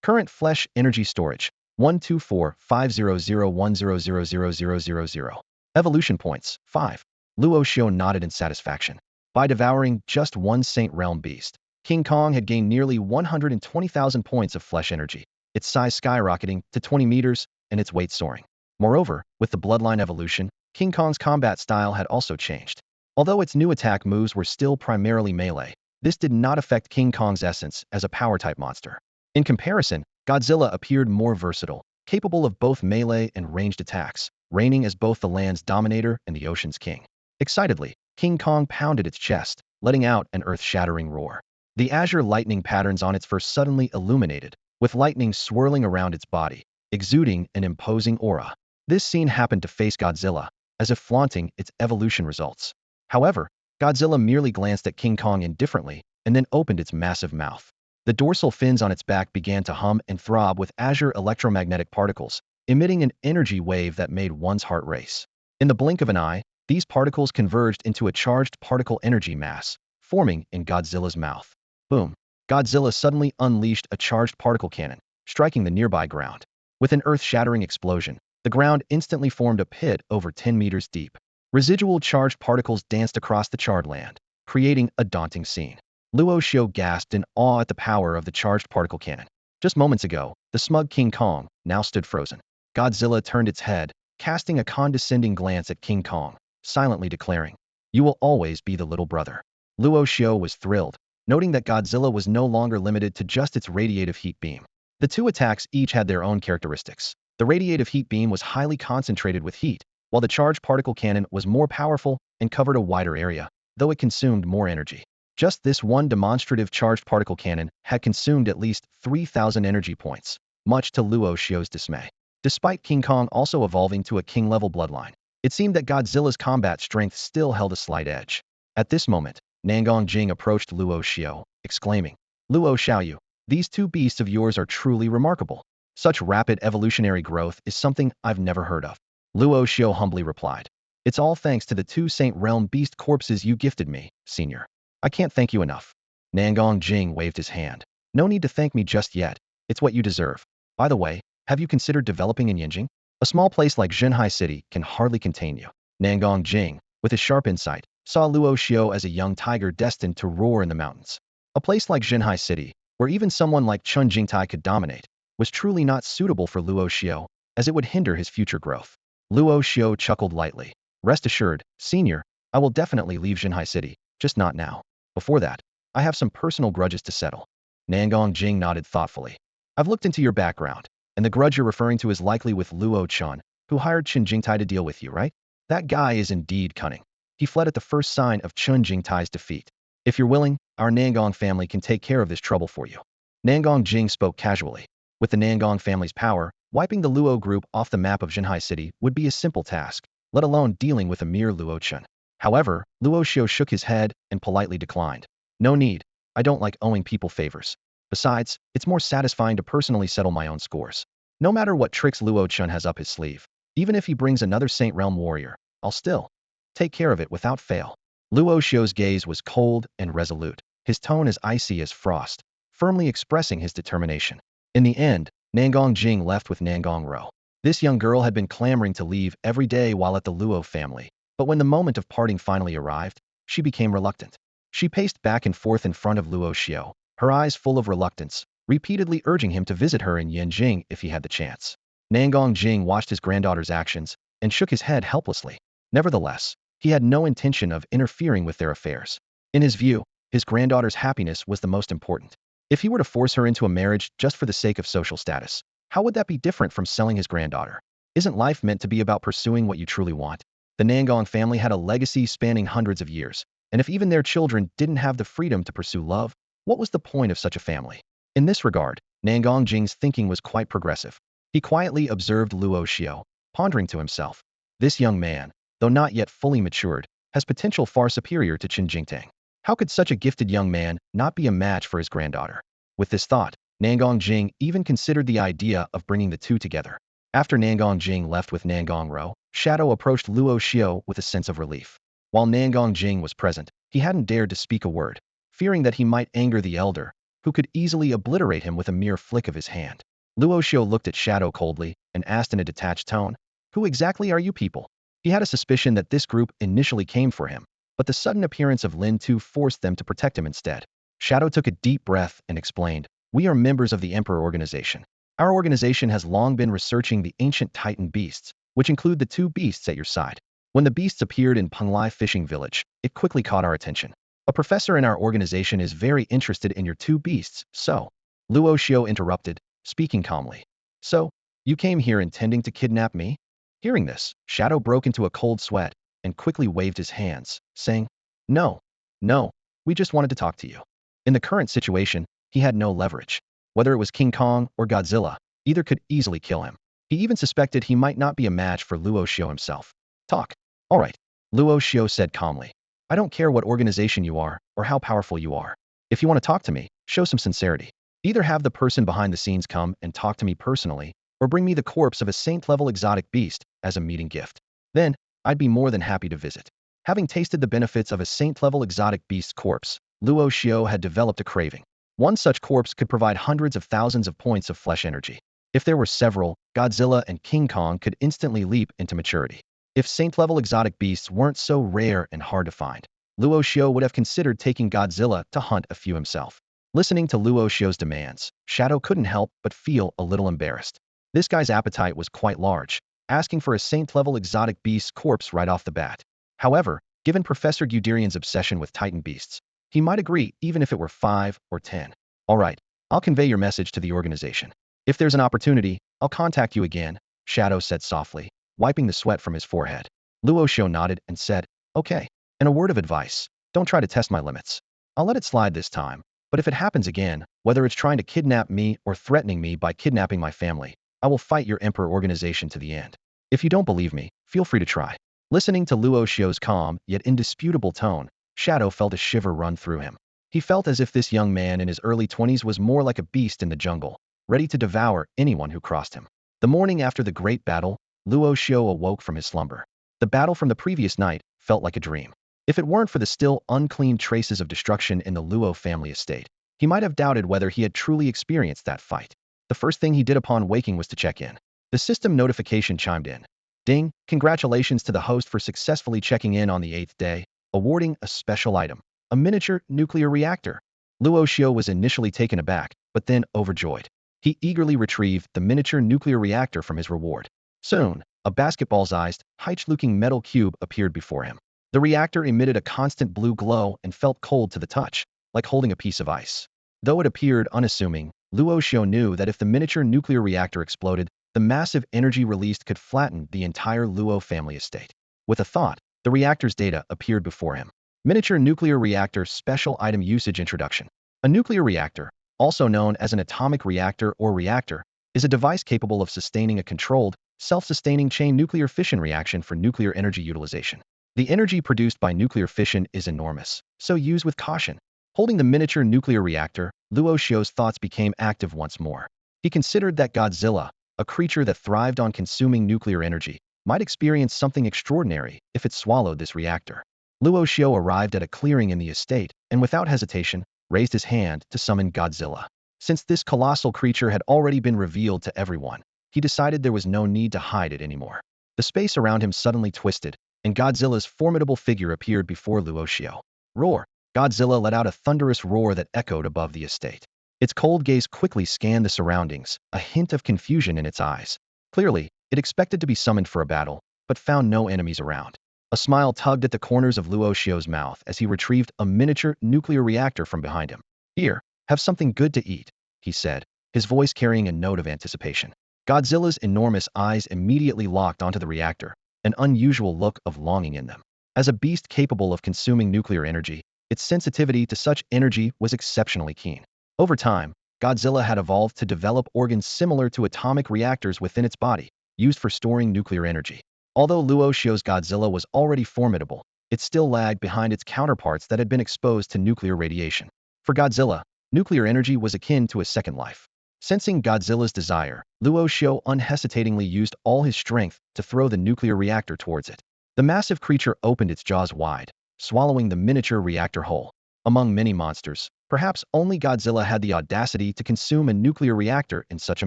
Speaker 1: Current flesh energy storage, 1245001000000. Evolution points, 5. Luo Xiu nodded in satisfaction. By devouring just one Saint Realm beast, King Kong had gained nearly 120,000 points of flesh energy, its size skyrocketing to 20 meters and its weight soaring. Moreover, with the bloodline evolution, King Kong's combat style had also changed. Although its new attack moves were still primarily melee, this did not affect King Kong's essence as a power-type monster. In comparison, Godzilla appeared more versatile, capable of both melee and ranged attacks, reigning as both the land's dominator and the ocean's king. Excitedly, King Kong pounded its chest, letting out an earth-shattering roar. The azure lightning patterns on its fur suddenly illuminated, with lightning swirling around its body, exuding an imposing aura. This scene happened to face Godzilla, as if flaunting its evolution results. However, Godzilla merely glanced at King Kong indifferently and then opened its massive mouth. The dorsal fins on its back began to hum and throb with azure electromagnetic particles, emitting an energy wave that made one's heart race. In the blink of an eye, these particles converged into a charged particle energy mass, forming in Godzilla's mouth. Boom! Godzilla suddenly unleashed a charged particle cannon, striking the nearby ground. With an earth-shattering explosion, the ground instantly formed a pit over 10 meters deep. Residual charged particles danced across the charred land, creating a daunting scene. Luo Xiu gasped in awe at the power of the charged particle cannon. Just moments ago, the smug King Kong now stood frozen. Godzilla turned its head, casting a condescending glance at King Kong, silently declaring, "You will always be the little brother." Luo Xiu was thrilled, noting that Godzilla was no longer limited to just its radiative heat beam. The two attacks each had their own characteristics. The radiative heat beam was highly concentrated with heat, while the charged particle cannon was more powerful and covered a wider area, though it consumed more energy. Just this one demonstrative charged particle cannon had consumed at least 3,000 energy points, much to Luo Xiu's dismay. Despite King Kong also evolving to a king-level bloodline, it seemed that Godzilla's combat strength still held a slight edge. At this moment, Nangong Jing approached Luo Xiu, exclaiming, "Luo Xiu, these two beasts of yours are truly remarkable. Such rapid evolutionary growth is something I've never heard of." Luo Xiu humbly replied, "It's all thanks to the two Saint Realm beast corpses you gifted me, senior. I can't thank you enough." Nangong Jing waved his hand. "No need to thank me just yet. It's what you deserve. By the way, have you considered developing in Yinjing? A small place like Shanghai City can hardly contain you." Nangong Jing, with his sharp insight, saw Luo Xiu as a young tiger destined to roar in the mountains. A place like Shanghai City, where even someone like Chun Jingtai could dominate, was truly not suitable for Luo Xiu, as it would hinder his future growth. Luo Xiu chuckled lightly. "Rest assured, senior, I will definitely leave Shanghai City, just not now. Before that, I have some personal grudges to settle." Nangong Jing nodded thoughtfully. "I've looked into your background, and the grudge you're referring to is likely with Luo Chen, who hired Chun Jingtai to deal with you, right? That guy is indeed cunning. He fled at the first sign of Chun Jingtai's defeat. If you're willing, our Nangong family can take care of this trouble for you." Nangong Jing spoke casually. With the Nangong family's power, wiping the Luo group off the map of Shanghai City would be a simple task, let alone dealing with a mere Luo Chen. However, Luo Xiu shook his head and politely declined. "No need. I don't like owing people favors. Besides, it's more satisfying to personally settle my own scores. No matter what tricks Luo Chen has up his sleeve, even if he brings another Saint Realm warrior, I'll still take care of it without fail." Luo Xiu's gaze was cold and resolute, his tone as icy as frost, firmly expressing his determination. In the end, Nangong Jing left with Nangong Row. This young girl had been clamoring to leave every day while at the Luo family, but when the moment of parting finally arrived, she became reluctant. She paced back and forth in front of Luo Xiu, her eyes full of reluctance, repeatedly urging him to visit her in Yinjing if he had the chance. Nangong Jing watched his granddaughter's actions and shook his head helplessly. Nevertheless, he had no intention of interfering with their affairs. In his view, his granddaughter's happiness was the most important. If he were to force her into a marriage just for the sake of social status, how would that be different from selling his granddaughter? Isn't life meant to be about pursuing what you truly want? The Nangong family had a legacy spanning hundreds of years, and if even their children didn't have the freedom to pursue love, what was the point of such a family? In this regard, Nangong Jing's thinking was quite progressive. He quietly observed Luo Xiu, pondering to himself. This young man, though not yet fully matured, has potential far superior to Qin Jingtang. How could such a gifted young man not be a match for his granddaughter? With this thought, Nangong Jing even considered the idea of bringing the two together. After Nangong Jing left with Nangong Row, Shadow approached Luo Xiu with a sense of relief. While Nangong Jing was present, he hadn't dared to speak a word, fearing that he might anger the elder, who could easily obliterate him with a mere flick of his hand. Luo Xiu looked at Shadow coldly and asked in a detached tone, "Who exactly are you people?" He had a suspicion that this group initially came for him, but the sudden appearance of Lin Tu forced them to protect him instead. Shadow took a deep breath and explained, "We are members of the Emperor Organization. Our organization has long been researching the ancient Titan beasts, which include the two beasts at your side. When the beasts appeared in Penglai fishing village, it quickly caught our attention. A professor in our organization is very interested in your two beasts, so..." Luo Xiu interrupted, speaking calmly. "So, you came here intending to kidnap me?" Hearing this, Shadow broke into a cold sweat and quickly waved his hands, saying, "No, no, we just wanted to talk to you." In the current situation, he had no leverage. Whether it was King Kong or Godzilla, either could easily kill him. He even suspected he might not be a match for Luo Xiu himself. "Talk." "All right," Luo Xiu said calmly. "I don't care what organization you are or how powerful you are. If you want to talk to me, show some sincerity. Either have the person behind the scenes come and talk to me personally, or bring me the corpse of a saint-level exotic beast as a meeting gift. Then, I'd be more than happy to visit." Having tasted the benefits of a saint-level exotic beast's corpse, Luo Xiu had developed a craving. One such corpse could provide hundreds of thousands of points of flesh energy. If there were several, Godzilla and King Kong could instantly leap into maturity. If saint-level exotic beasts weren't so rare and hard to find, Luo Xiu would have considered taking Godzilla to hunt a few himself. Listening to Luo Xiu's demands, Shadow couldn't help but feel a little embarrassed. This guy's appetite was quite large, asking for a saint-level exotic beast's corpse right off the bat. However, given Professor Guderian's obsession with Titan beasts, he might agree even if it were 5 or 10. "All right, I'll convey your message to the organization. If there's an opportunity, I'll contact you again," Shadow said softly, wiping the sweat from his forehead. Luo Xiu nodded and said, "Okay. And a word of advice, don't try to test my limits. I'll let it slide this time, but if it happens again, whether it's trying to kidnap me or threatening me by kidnapping my family, I will fight your Emperor organization to the end. If you don't believe me, feel free to try." Listening to Luo Xiu's calm yet indisputable tone, Shadow felt a shiver run through him. He felt as if this young man in his early 20s was more like a beast in the jungle, ready to devour anyone who crossed him. The morning after the great battle, Luo Xiu awoke from his slumber. The battle from the previous night felt like a dream. If it weren't for the still unclean traces of destruction in the Luo family estate, he might have doubted whether he had truly experienced that fight. The first thing he did upon waking was to check in. The system notification chimed in. "Ding, congratulations to the host for successfully checking in on the 8th day, awarding a special item, a miniature nuclear reactor." Luo Xiu was initially taken aback, but then overjoyed. He eagerly retrieved the miniature nuclear reactor from his reward. Soon, a basketball-sized, height-looking metal cube appeared before him. The reactor emitted a constant blue glow and felt cold to the touch, like holding a piece of ice. Though it appeared unassuming, Luo Xiu knew that if the miniature nuclear reactor exploded, the massive energy released could flatten the entire Luo family estate. With a thought, the reactor's data appeared before him. Miniature nuclear reactor special item usage introduction. A nuclear reactor, also known as an atomic reactor or reactor, is a device capable of sustaining a controlled, self-sustaining chain nuclear fission reaction for nuclear energy utilization. The energy produced by nuclear fission is enormous, so use with caution. Holding the miniature nuclear reactor, Luo Xiu's thoughts became active once more. He considered that Godzilla, a creature that thrived on consuming nuclear energy, might experience something extraordinary if it swallowed this reactor. Luo Xiu arrived at a clearing in the estate and without hesitation, raised his hand to summon Godzilla. Since this colossal creature had already been revealed to everyone, he decided there was no need to hide it anymore. The space around him suddenly twisted, and Godzilla's formidable figure appeared before Luo Xiu. Roar! Godzilla let out a thunderous roar that echoed above the estate. Its cold gaze quickly scanned the surroundings, a hint of confusion in its eyes. Clearly, it expected to be summoned for a battle, but found no enemies around. A smile tugged at the corners of Luo Xiu's mouth as he retrieved a miniature nuclear reactor from behind him. "Here, have something good to eat," he said, his voice carrying a note of anticipation. Godzilla's enormous eyes immediately locked onto the reactor, an unusual look of longing in them. As a beast capable of consuming nuclear energy, its sensitivity to such energy was exceptionally keen. Over time, Godzilla had evolved to develop organs similar to atomic reactors within its body, used for storing nuclear energy. Although Luo Xiu's Godzilla was already formidable, it still lagged behind its counterparts that had been exposed to nuclear radiation. For Godzilla, nuclear energy was akin to a second life. Sensing Godzilla's desire, Luo Xiu unhesitatingly used all his strength to throw the nuclear reactor towards it. The massive creature opened its jaws wide, swallowing the miniature reactor whole. Among many monsters, perhaps only Godzilla had the audacity to consume a nuclear reactor in such a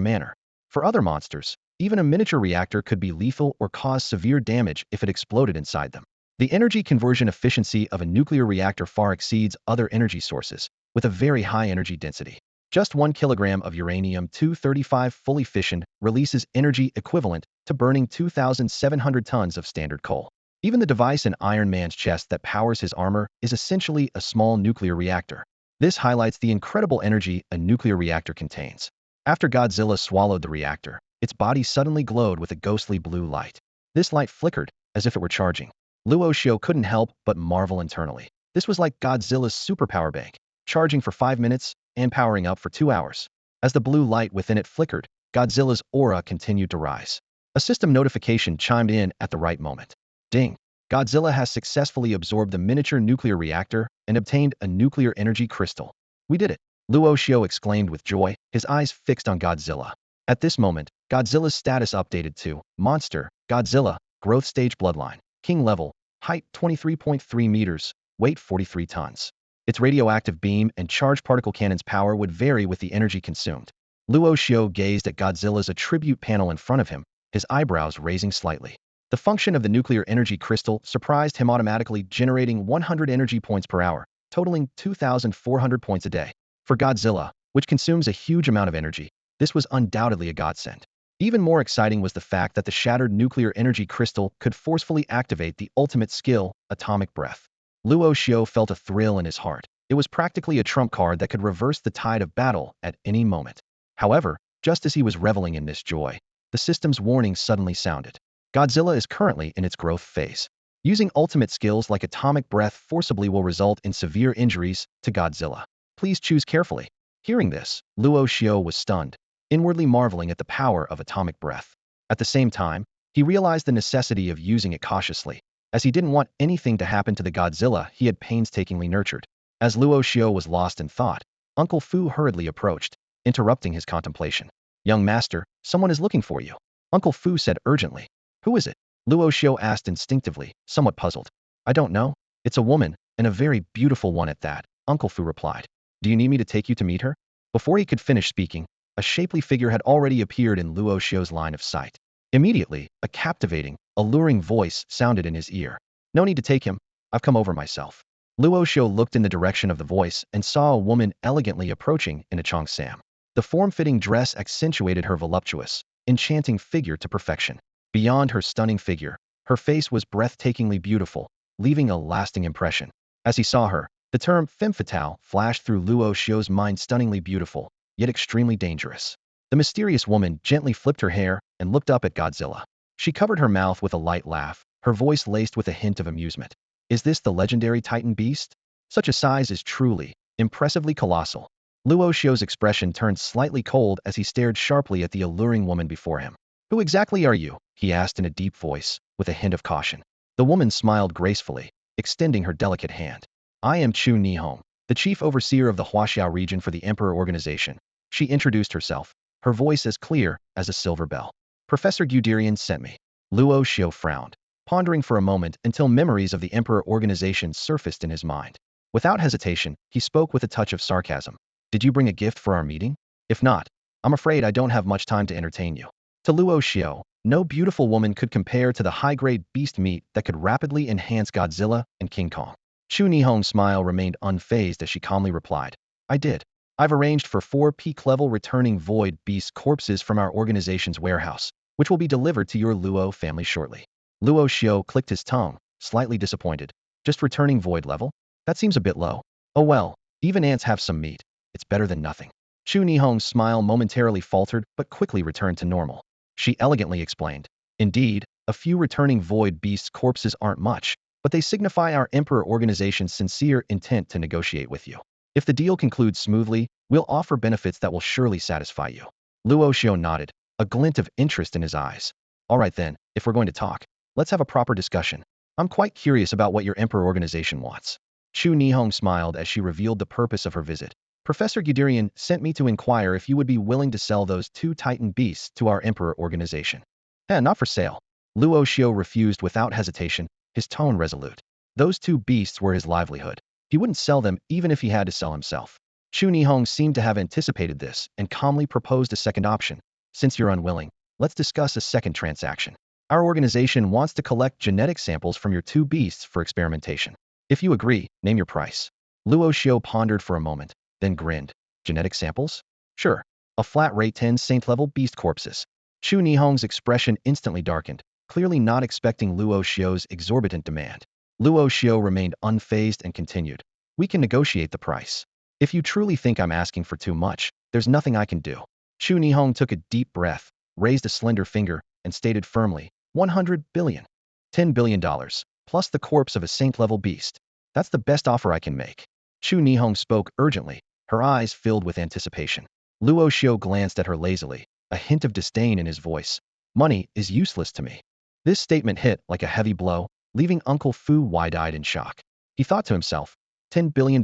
Speaker 1: manner. For other monsters, even a miniature reactor could be lethal or cause severe damage if it exploded inside them. The energy conversion efficiency of a nuclear reactor far exceeds other energy sources, with a very high energy density. Just 1 kilogram of uranium-235 fully fissioned releases energy equivalent to burning 2,700 tons of standard coal. Even the device in Iron Man's chest that powers his armor is essentially a small nuclear reactor. This highlights the incredible energy a nuclear reactor contains. After Godzilla swallowed the reactor, its body suddenly glowed with a ghostly blue light. This light flickered, as if it were charging. Luo Xiu couldn't help but marvel internally. This was like Godzilla's superpower bank, charging for 5 minutes and powering up for 2 hours. As the blue light within it flickered, Godzilla's aura continued to rise. A system notification chimed in at the right moment. Ding! Godzilla has successfully absorbed the miniature nuclear reactor and obtained a nuclear energy crystal. We did it! Luo Xiu exclaimed with joy, his eyes fixed on Godzilla. At this moment, Godzilla's status updated to Monster, Godzilla, Growth Stage Bloodline, King Level, Height 23.3 meters, Weight 43 tons. Its radioactive beam and charged particle cannon's power would vary with the energy consumed. Luo Xiu gazed at Godzilla's attribute panel in front of him, his eyebrows raising slightly. The function of the nuclear energy crystal surprised him, automatically generating 100 energy points per hour, totaling 2,400 points a day. For Godzilla, which consumes a huge amount of energy, this was undoubtedly a godsend. Even more exciting was the fact that the shattered nuclear energy crystal could forcefully activate the ultimate skill, atomic breath. Luo Xiu felt a thrill in his heart. It was practically a trump card that could reverse the tide of battle at any moment. However, just as he was reveling in this joy, the system's warning suddenly sounded. Godzilla is currently in its growth phase. Using ultimate skills like atomic breath forcibly will result in severe injuries to Godzilla. Please choose carefully. Hearing this, Luo Xiu was stunned, inwardly marveling at the power of atomic breath. At the same time, he realized the necessity of using it cautiously, as he didn't want anything to happen to the Godzilla he had painstakingly nurtured. As Luo Xiu was lost in thought, Uncle Fu hurriedly approached, interrupting his contemplation. Young master, someone is looking for you, Uncle Fu said urgently. Who is it? Luo Xiu asked instinctively, somewhat puzzled. I don't know. It's a woman, and a very beautiful one at that, Uncle Fu replied. Do you need me to take you to meet her? Before he could finish speaking, a shapely figure had already appeared in Luo Xiu's line of sight. Immediately, a captivating, alluring voice sounded in his ear. No need to take him. I've come over myself. Luo Xiu looked in the direction of the voice and saw a woman elegantly approaching in a cheongsam. The form-fitting dress accentuated her voluptuous, enchanting figure to perfection. Beyond her stunning figure, her face was breathtakingly beautiful, leaving a lasting impression. As he saw her, the term femme fatale flashed through Luo Xiu's mind. Stunningly beautiful, yet extremely dangerous. The mysterious woman gently flipped her hair and looked up at Godzilla. She covered her mouth with a light laugh, her voice laced with a hint of amusement. Is this the legendary Titan beast? Such a size is truly, impressively colossal. Luo Xiu's expression turned slightly cold as he stared sharply at the alluring woman before him. Who exactly are you? He asked in a deep voice, with a hint of caution. The woman smiled gracefully, extending her delicate hand. I am Chu Nihong, the chief overseer of the Huaxiao region for the Emperor Organization. She introduced herself, her voice as clear as a silver bell. Professor Guderian sent me. Luo Xiu frowned, pondering for a moment until memories of the Emperor Organization surfaced in his mind. Without hesitation, he spoke with a touch of sarcasm. Did you bring a gift for our meeting? If not, I'm afraid I don't have much time to entertain you. To Luo Xiu, no beautiful woman could compare to the high-grade beast meat that could rapidly enhance Godzilla and King Kong. Chu Nihong's smile remained unfazed as she calmly replied. I did. I've arranged for 4 peak-level returning void beast corpses from our organization's warehouse, which will be delivered to your Luo family shortly. Luo Xiu clicked his tongue, slightly disappointed. Just returning void level? That seems a bit low. Oh well, even ants have some meat. It's better than nothing. Chu Nihong's smile momentarily faltered but quickly returned to normal. She elegantly explained. Indeed, a few returning void beasts corpses aren't much, but they signify our Emperor Organization's sincere intent to negotiate with you. If the deal concludes smoothly, we'll offer benefits that will surely satisfy you. Luo Xiu nodded, a glint of interest in his eyes. All right then, if we're going to talk, let's have a proper discussion. I'm quite curious about what your Emperor organization wants. Chu Nihong smiled as she revealed the purpose of her visit. Professor Guderian sent me to inquire if you would be willing to sell those two Titan beasts to our Emperor organization. Not for sale. Luo Xiu refused without hesitation, his tone resolute. Those two beasts were his livelihood. He wouldn't sell them even if he had to sell himself. Chu Nihong seemed to have anticipated this and calmly proposed a second option. Since you're unwilling, let's discuss a second transaction. Our organization wants to collect genetic samples from your two beasts for experimentation. If you agree, name your price. Luo Xiu pondered for a moment, then grinned. Genetic samples? Sure. A flat rate 10 saint-level beast corpses. Chu Nihong's expression instantly darkened, clearly not expecting Luo Xiu's exorbitant demand. Luo Xiu remained unfazed and continued. We can negotiate the price. If you truly think I'm asking for too much, there's nothing I can do. Chu Nihong took a deep breath, raised a slender finger, and stated firmly, 100 billion. $10 billion, plus the corpse of a saint-level beast. That's the best offer I can make. Chu Nihong spoke urgently, her eyes filled with anticipation. Luo Xiu glanced at her lazily, a hint of disdain in his voice. Money is useless to me. This statement hit like a heavy blow, leaving Uncle Fu wide-eyed in shock. He thought to himself, $10 billion.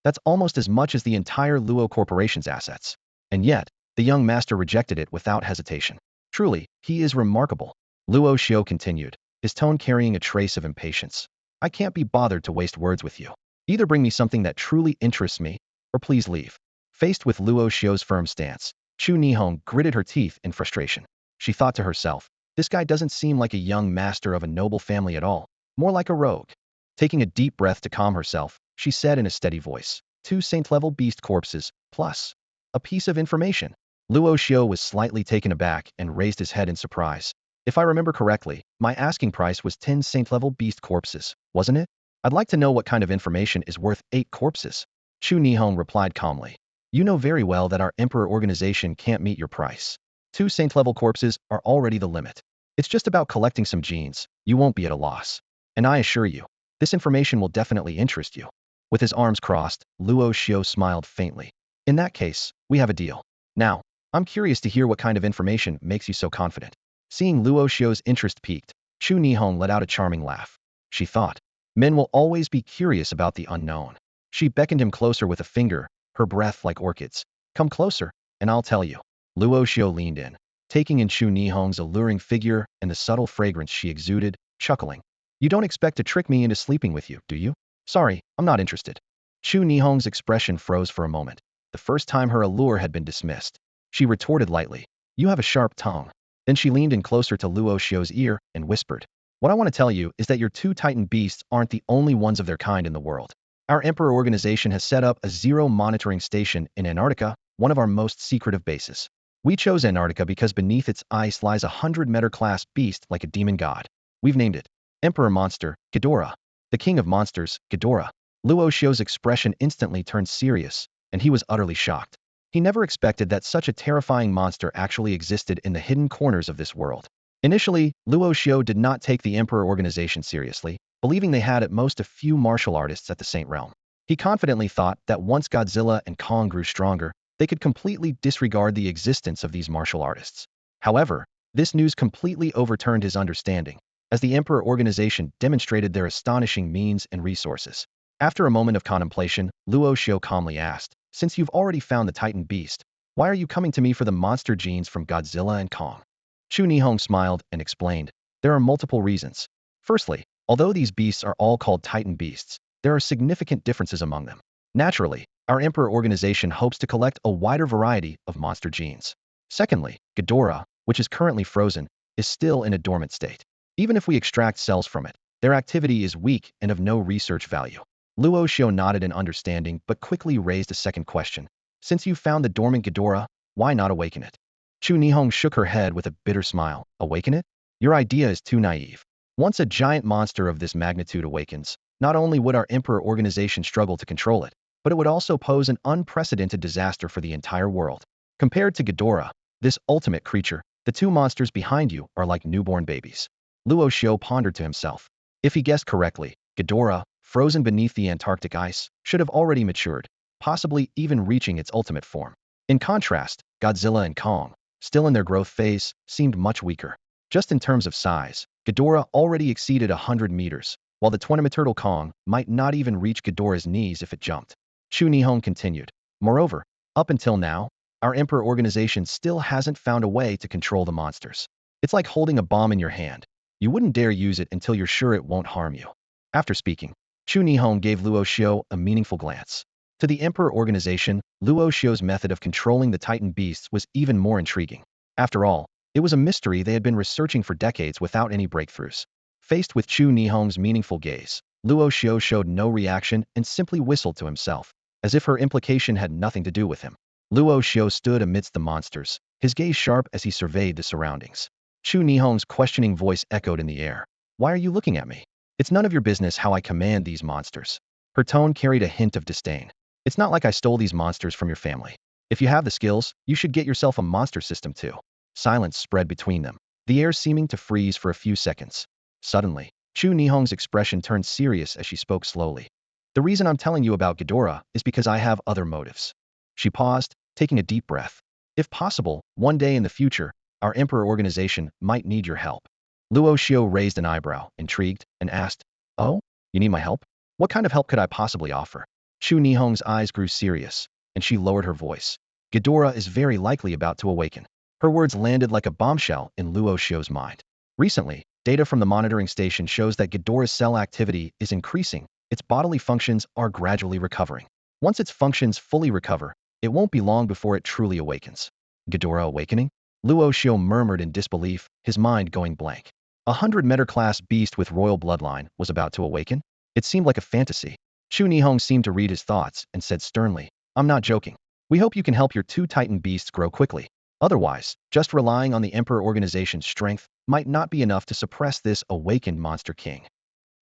Speaker 1: That's almost as much as the entire Luo Corporation's assets. And yet, the young master rejected it without hesitation. Truly, he is remarkable. Luo Xiu continued, his tone carrying a trace of impatience. I can't be bothered to waste words with you. Either bring me something that truly interests me, or please leave. Faced with Luo Xiu's firm stance, Chu Nihong gritted her teeth in frustration. She thought to herself, this guy doesn't seem like a young master of a noble family at all, more like a rogue. Taking a deep breath to calm herself, she said in a steady voice, 2 saint-level beast corpses, plus a piece of information. Luo Xiu was slightly taken aback and raised his head in surprise. If I remember correctly, my asking price was 10 saint-level beast corpses, wasn't it? I'd like to know what kind of information is worth 8 corpses. Chu Nihong replied calmly. You know very well that our Emperor organization can't meet your price. 2 saint-level corpses are already the limit. It's just about collecting some genes, you won't be at a loss. And I assure you, this information will definitely interest you. With his arms crossed, Luo Xiu smiled faintly. In that case, we have a deal. Now, I'm curious to hear what kind of information makes you so confident. Seeing Luo Xiu's interest piqued, Chu Nihong let out a charming laugh. She thought, men will always be curious about the unknown. She beckoned him closer with a finger, her breath like orchids. Come closer, and I'll tell you. Luo Xiu leaned in, taking in Chu Nihong's alluring figure and the subtle fragrance she exuded, chuckling. You don't expect to trick me into sleeping with you, do you? Sorry, I'm not interested. Chu Nihong's expression froze for a moment, the first time her allure had been dismissed. She retorted lightly, you have a sharp tongue. Then she leaned in closer to Luo Xiu's ear and whispered, what I want to tell you is that your 2 Titan beasts aren't the only ones of their kind in the world. Our Emperor organization has set up a zero monitoring station in Antarctica, one of our most secretive bases. We chose Antarctica because beneath its ice lies a 100-meter-class beast like a demon god. We've named it Emperor Monster, Ghidorah. The king of monsters, Ghidorah. Luo Xiu's expression instantly turned serious, and he was utterly shocked. He never expected that such a terrifying monster actually existed in the hidden corners of this world. Initially, Luo Xiu did not take the Emperor organization seriously, believing they had at most a few martial artists at the Saint Realm. He confidently thought that once Godzilla and Kong grew stronger, they could completely disregard the existence of these martial artists. However, this news completely overturned his understanding, as the Emperor organization demonstrated their astonishing means and resources. After a moment of contemplation, Luo Xiu calmly asked, since you've already found the Titan beast, why are you coming to me for the monster genes from Godzilla and Kong? Chu Nihong smiled and explained, there are multiple reasons. Firstly, although these beasts are all called Titan beasts, there are significant differences among them. Naturally, our Emperor organization hopes to collect a wider variety of monster genes. Secondly, Ghidorah, which is currently frozen, is still in a dormant state. Even if we extract cells from it, their activity is weak and of no research value. Luo Xiu nodded in understanding but quickly raised a second question. Since you found the dormant Ghidorah, why not awaken it? Chu Nihong shook her head with a bitter smile. Awaken it? Your idea is too naive. Once a giant monster of this magnitude awakens, not only would our Emperor organization struggle to control it, but it would also pose an unprecedented disaster for the entire world. Compared to Ghidorah, this ultimate creature, the 2 monsters behind you are like newborn babies. Luo Xiu pondered to himself. If he guessed correctly, Ghidorah, frozen beneath the Antarctic ice, should have already matured, possibly even reaching its ultimate form. In contrast, Godzilla and Kong, still in their growth phase, seemed much weaker. Just in terms of size, Ghidorah already exceeded 100 meters, while the 20-meter Kong might not even reach Ghidorah's knees if it jumped. Chu Nihong continued. Moreover, up until now, our Emperor organization still hasn't found a way to control the monsters. It's like holding a bomb in your hand. You wouldn't dare use it until you're sure it won't harm you. After speaking, Chu Nihong gave Luo Xiu a meaningful glance. To the Emperor organization, Luo Xiu's method of controlling the Titan beasts was even more intriguing. After all, it was a mystery they had been researching for decades without any breakthroughs. Faced with Chu Nihong's meaningful gaze, Luo Xiu showed no reaction and simply whistled to himself, as if her implication had nothing to do with him. Luo Xiu stood amidst the monsters, his gaze sharp as he surveyed the surroundings. Chu Nihong's questioning voice echoed in the air. Why are you looking at me? It's none of your business how I command these monsters. Her tone carried a hint of disdain. It's not like I stole these monsters from your family. If you have the skills, you should get yourself a monster system too. Silence spread between them, the air seeming to freeze for a few seconds. Suddenly, Chu Nihong's expression turned serious as she spoke slowly. The reason I'm telling you about Ghidorah is because I have other motives. She paused, taking a deep breath. If possible, one day in the future, our Emperor organization might need your help. Luo Xiu raised an eyebrow, intrigued, and asked, Oh? You need my help? What kind of help could I possibly offer? Chu Nihong's eyes grew serious, and she lowered her voice. Ghidorah is very likely about to awaken. Her words landed like a bombshell in Luo Xiu's mind. Recently, data from the monitoring station shows that Ghidorah's cell activity is increasing, its bodily functions are gradually recovering. Once its functions fully recover, it won't be long before it truly awakens. Ghidorah awakening? Luo Xiu murmured in disbelief, his mind going blank. 100-meter-class beast with royal bloodline was about to awaken? It seemed like a fantasy. Chu Nihong seemed to read his thoughts and said sternly, I'm not joking. We hope you can help your two Titan beasts grow quickly. Otherwise, just relying on the Emperor organization's strength might not be enough to suppress this awakened monster king.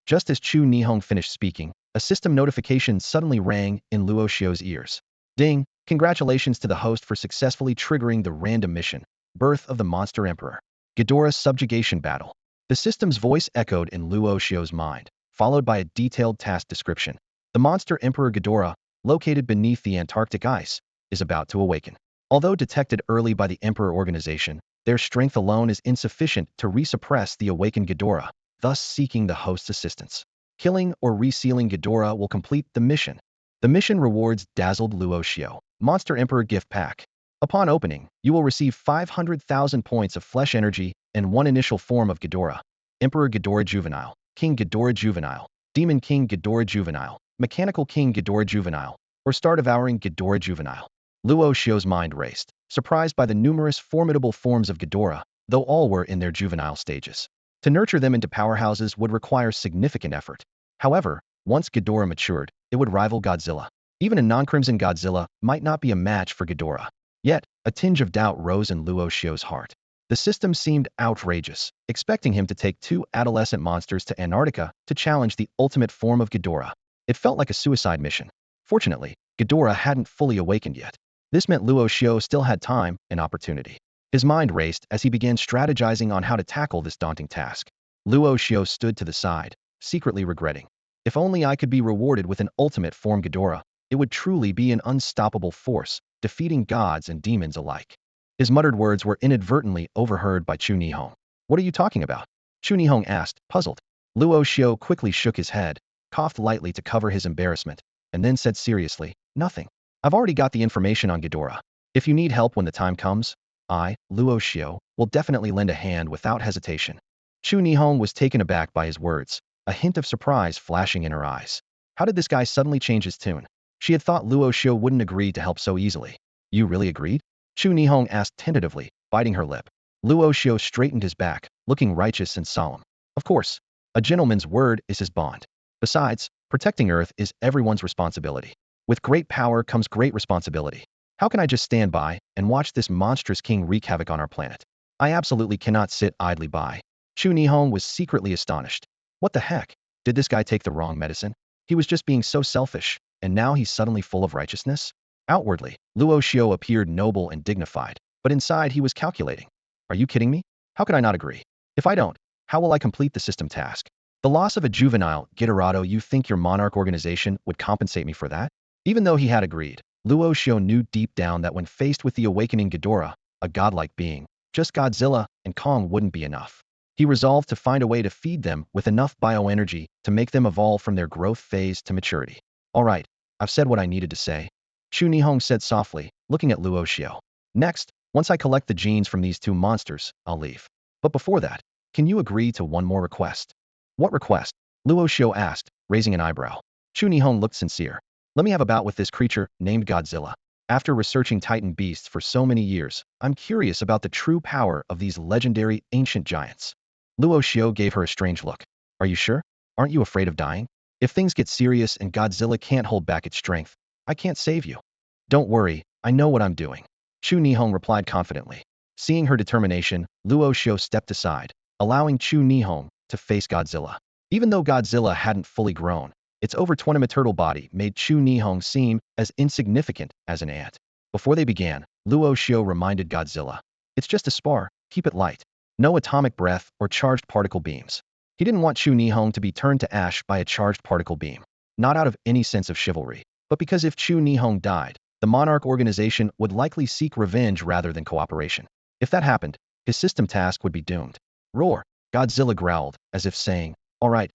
Speaker 1: Just as Chu Nihong finished speaking, a system notification suddenly rang in Luo Xiu's ears. Ding! Congratulations to the host for successfully triggering the random mission, Birth of the Monster Emperor. Ghidorah's subjugation battle. The system's voice echoed in Luo Xiu's mind, followed by a detailed task description. The monster Emperor Ghidorah, located beneath the Antarctic ice, is about to awaken. Although detected early by the Emperor organization, their strength alone is insufficient to resuppress the awakened Ghidorah, thus seeking the host's assistance. Killing or resealing Ghidorah will complete the mission. The mission rewards dazzled Luo Xiu. Monster Emperor Gift Pack. Upon opening, you will receive 500,000 points of flesh energy and one initial form of Ghidorah. Emperor Ghidorah Juvenile, King Ghidorah Juvenile, Demon King Ghidorah Juvenile, Mechanical King Ghidorah Juvenile, or Star Devouring Ghidorah Juvenile. Luo Xiu's mind raced, surprised by the numerous formidable forms of Ghidorah, though all were in their juvenile stages. To nurture them into powerhouses would require significant effort. However, once Ghidorah matured, it would rival Godzilla. Even a non-crimson Godzilla might not be a match for Ghidorah. Yet, a tinge of doubt rose in Luo Xiu's heart. The system seemed outrageous, expecting him to take two adolescent monsters to Antarctica to challenge the ultimate form of Ghidorah. It felt like a suicide mission. Fortunately, Ghidorah hadn't fully awakened yet. This meant Luo Xiu still had time and opportunity. His mind raced as he began strategizing on how to tackle this daunting task. Luo Xiu stood to the side, secretly regretting. If only I could be rewarded with an ultimate form Ghidorah, it would truly be an unstoppable force, defeating gods and demons alike. His muttered words were inadvertently overheard by Chu Nihong. What are you talking about? Chu Nihong asked, puzzled. Luo Xiu quickly shook his head, coughed lightly to cover his embarrassment, and then said seriously, nothing. I've already got the information on Ghidorah. If you need help when the time comes, I, Luo Xiu, will definitely lend a hand without hesitation. Chu Nihong was taken aback by his words, a hint of surprise flashing in her eyes. How did this guy suddenly change his tune? She had thought Luo Xiu wouldn't agree to help so easily. You really agreed? Chu Nihong asked tentatively, biting her lip. Luo Xiu straightened his back, looking righteous and solemn. Of course. A gentleman's word is his bond. Besides, protecting Earth is everyone's responsibility. With great power comes great responsibility. How can I just stand by and watch this monstrous king wreak havoc on our planet? I absolutely cannot sit idly by. Chu Nihong was secretly astonished. What the heck? Did this guy take the wrong medicine? He was just being so selfish, and now he's suddenly full of righteousness? Outwardly, Luo Xiu appeared noble and dignified, but inside he was calculating. Are you kidding me? How could I not agree? If I don't, how will I complete the system task? The loss of a juvenile Ghidorah, you think your monarch organization would compensate me for that? Even though he had agreed, Luo Xiu knew deep down that when faced with the awakening Ghidorah, a godlike being, just Godzilla and Kong wouldn't be enough. He resolved to find a way to feed them with enough bioenergy to make them evolve from their growth phase to maturity. All right, I've said what I needed to say, Chu Nihong said softly, looking at Luo Xiu. Next, once I collect the genes from these two monsters, I'll leave. But before that, can you agree to one more request? What request? Luo Xiu asked, raising an eyebrow. Chu Nihong looked sincere. Let me have a bout with this creature named Godzilla. After researching Titan beasts for so many years, I'm curious about the true power of these legendary ancient giants. Luo Xiu gave her a strange look. Are you sure? Aren't you afraid of dying? If things get serious and Godzilla can't hold back its strength, I can't save you. Don't worry, I know what I'm doing, Chu Nihong replied confidently. Seeing her determination, Luo Xiu stepped aside, allowing Chu Nihong to face Godzilla. Even though Godzilla hadn't fully grown, its over 20 turtle body made Chu Nihong seem as insignificant as an ant. Before they began, Luo Xiu reminded Godzilla, it's just a spar, keep it light. No atomic breath or charged particle beams. He didn't want Chu Nihong to be turned to ash by a charged particle beam. Not out of any sense of chivalry, but because if Chu Nihong died, the Monarch organization would likely seek revenge rather than cooperation. If that happened, his system task would be doomed. Roar! Godzilla growled, as if saying, all right,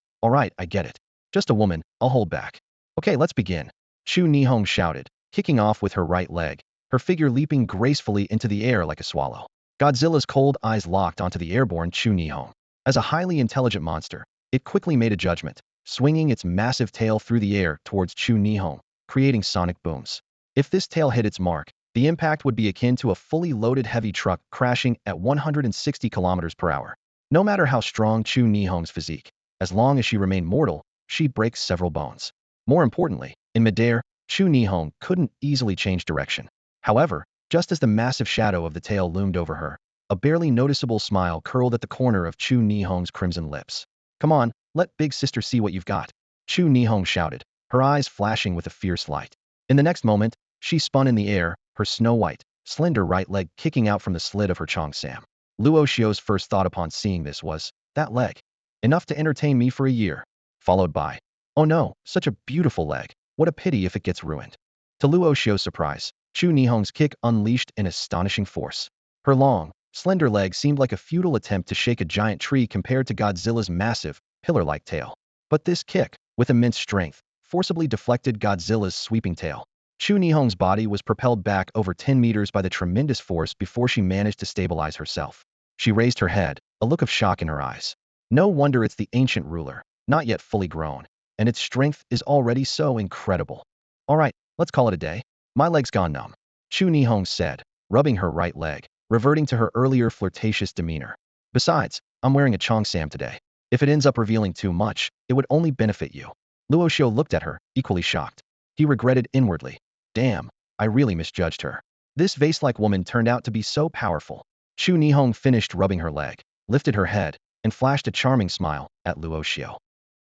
Speaker 1: I get it. Just a woman, I'll hold back. Okay, let's begin. Chu Nihong shouted, kicking off with her right leg, her figure leaping gracefully into the air like a swallow. Godzilla's cold eyes locked onto the airborne Chu Nihong. As a highly intelligent monster, it quickly made a judgment, swinging its massive tail through the air towards Chu Nihong, creating sonic booms. If this tail hit its mark, the impact would be akin to a fully loaded heavy truck crashing at 160 kilometers per hour. No matter how strong Chu Nihong's physique, as long as she remained mortal, she'd break several bones. More importantly, in midair, Chu Nihong couldn't easily change direction. However, just as the massive shadow of the tail loomed over her, a barely noticeable smile curled at the corner of Chu Nihong's crimson lips. Come on, let big sister see what you've got, Chu Nihong shouted, her eyes flashing with a fierce light. In the next moment, she spun in the air, her snow-white, slender right leg kicking out from the slit of her cheongsam. Luo Xiu's first thought upon seeing this was, that leg. Enough to entertain me for a year. Followed by, oh no, such a beautiful leg. What a pity if it gets ruined. To Luo Xiu's surprise, Chu Nihong's kick unleashed an astonishing force. Her long, slender leg seemed like a futile attempt to shake a giant tree compared to Godzilla's massive, pillar-like tail. But this kick, with immense strength, forcibly deflected Godzilla's sweeping tail. Chu Nihong's body was propelled back over 10 meters by the tremendous force before she managed to stabilize herself. She raised her head, a look of shock in her eyes. No wonder it's the ancient ruler, not yet fully grown, and its strength is already so incredible. All right, let's call it a day. My leg's gone numb, Chu Nihong said, rubbing her right leg, reverting to her earlier flirtatious demeanor. Besides, I'm wearing a cheongsam today. If it ends up revealing too much, it would only benefit you. Luo Xiu looked at her, equally shocked. He regretted inwardly. Damn, I really misjudged her. This vase-like woman turned out to be so powerful. Chu Nihong finished rubbing her leg, lifted her head, and flashed a charming smile at Luo Xiu.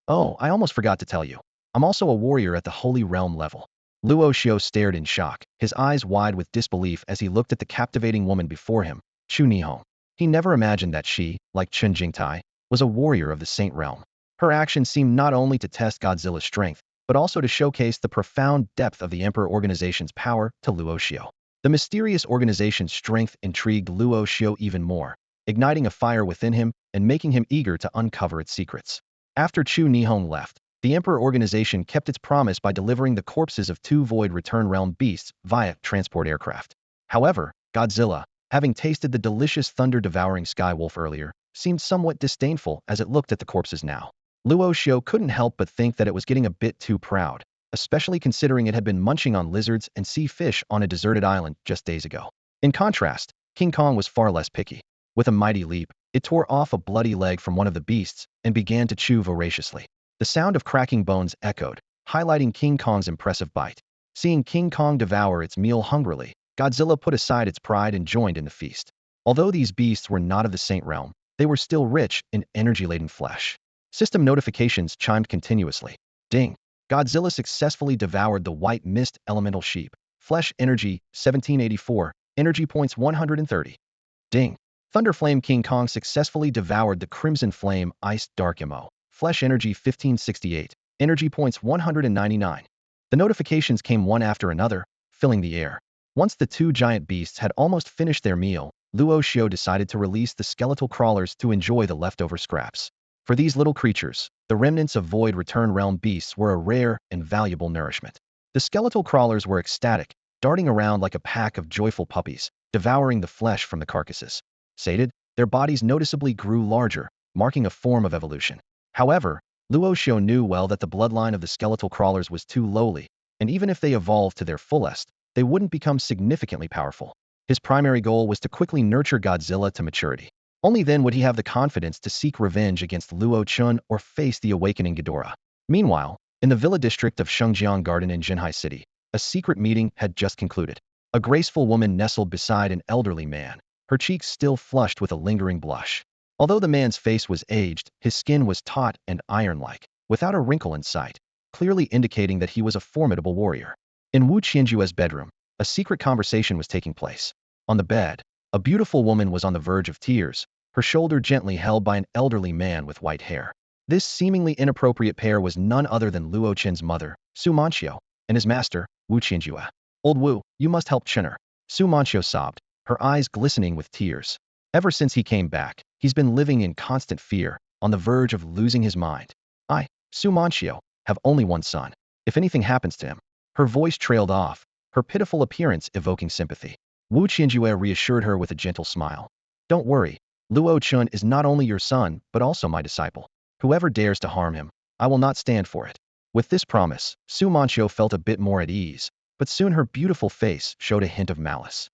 Speaker 1: Oh, I almost forgot to tell you. I'm also a warrior at the Holy Realm level. Luo Xiu stared in shock, his eyes wide with disbelief as he looked at the captivating woman before him, Chu Nihong. He never imagined that she, like Chen Jingtai, was a warrior of the Saint Realm. Her actions seemed not only to test Godzilla's strength, but also to showcase the profound depth of the Emperor Organization's power to Luo Xiu. The mysterious organization's strength intrigued Luo Xiu even more, igniting a fire within him and making him eager to uncover its secrets. After Chu Nihong left, the Emperor Organization kept its promise by delivering the corpses of two Void Return Realm beasts via transport aircraft. However, Godzilla, having tasted the delicious thunder-devouring Skywolf earlier, seemed somewhat disdainful as it looked at the corpses now. Luo Xiu couldn't help but think that it was getting a bit too proud, especially considering it had been munching on lizards and sea fish on a deserted island just days ago. In contrast, King Kong was far less picky. With a mighty leap, it tore off a bloody leg from one of the beasts and began to chew voraciously. The sound of cracking bones echoed, highlighting King Kong's impressive bite. Seeing King Kong devour its meal hungrily, Godzilla put aside its pride and joined in the feast. Although these beasts were not of the Saint Realm, they were still rich in energy-laden flesh. System notifications chimed continuously. Ding! Godzilla successfully devoured the white mist elemental sheep. Flesh energy, 1784. Energy points 130. Ding! Thunderflame King Kong successfully devoured the crimson flame iced dark MO. Flesh energy 1568. Energy points 199. The notifications came one after another, filling the air. Once the two giant beasts had almost finished their meal, Luo Xiu decided to release the skeletal crawlers to enjoy the leftover scraps. For these little creatures, the remnants of Void Return Realm beasts were a rare and valuable nourishment. The skeletal crawlers were ecstatic, darting around like a pack of joyful puppies, devouring the flesh from the carcasses. Sated, their bodies noticeably grew larger, marking a form of evolution. However, Luo Xiu knew well that the bloodline of the skeletal crawlers was too lowly, and even if they evolved to their fullest, they wouldn't become significantly powerful. His primary goal was to quickly nurture Godzilla to maturity. Only then would he have the confidence to seek revenge against Luo Chen or face the awakening Ghidorah. Meanwhile, in the villa district of Shengjiang Garden in Shanghai City, a secret meeting had just concluded. A graceful woman nestled beside an elderly man, her cheeks still flushed with a lingering blush. Although the man's face was aged, his skin was taut and iron-like, without a wrinkle in sight, clearly indicating that he was a formidable warrior. In Wu Qianjue's bedroom, a secret conversation was taking place. On the bed, a beautiful woman was on the verge of tears, her shoulder gently held by an elderly man with white hair. This seemingly inappropriate pair was none other than Luo Chen's mother, Su Manqiu, and his master, Wu Qianjue. "Old Wu, you must help Chen'er," Su Manqiu sobbed, her eyes glistening with tears. Ever since he came back, he's been living in constant fear, on the verge of losing his mind. "I, Su Manqiu, have only one son. If anything happens to him." Her voice trailed off, her pitiful appearance evoking sympathy. Wu Qianjue reassured her with a gentle smile. "Don't worry, Luo Chen is not only your son, but also my disciple. Whoever dares to harm him, I will not stand for it." With this promise, Su Manqiu felt a bit more at ease, but soon her beautiful face showed a hint of malice.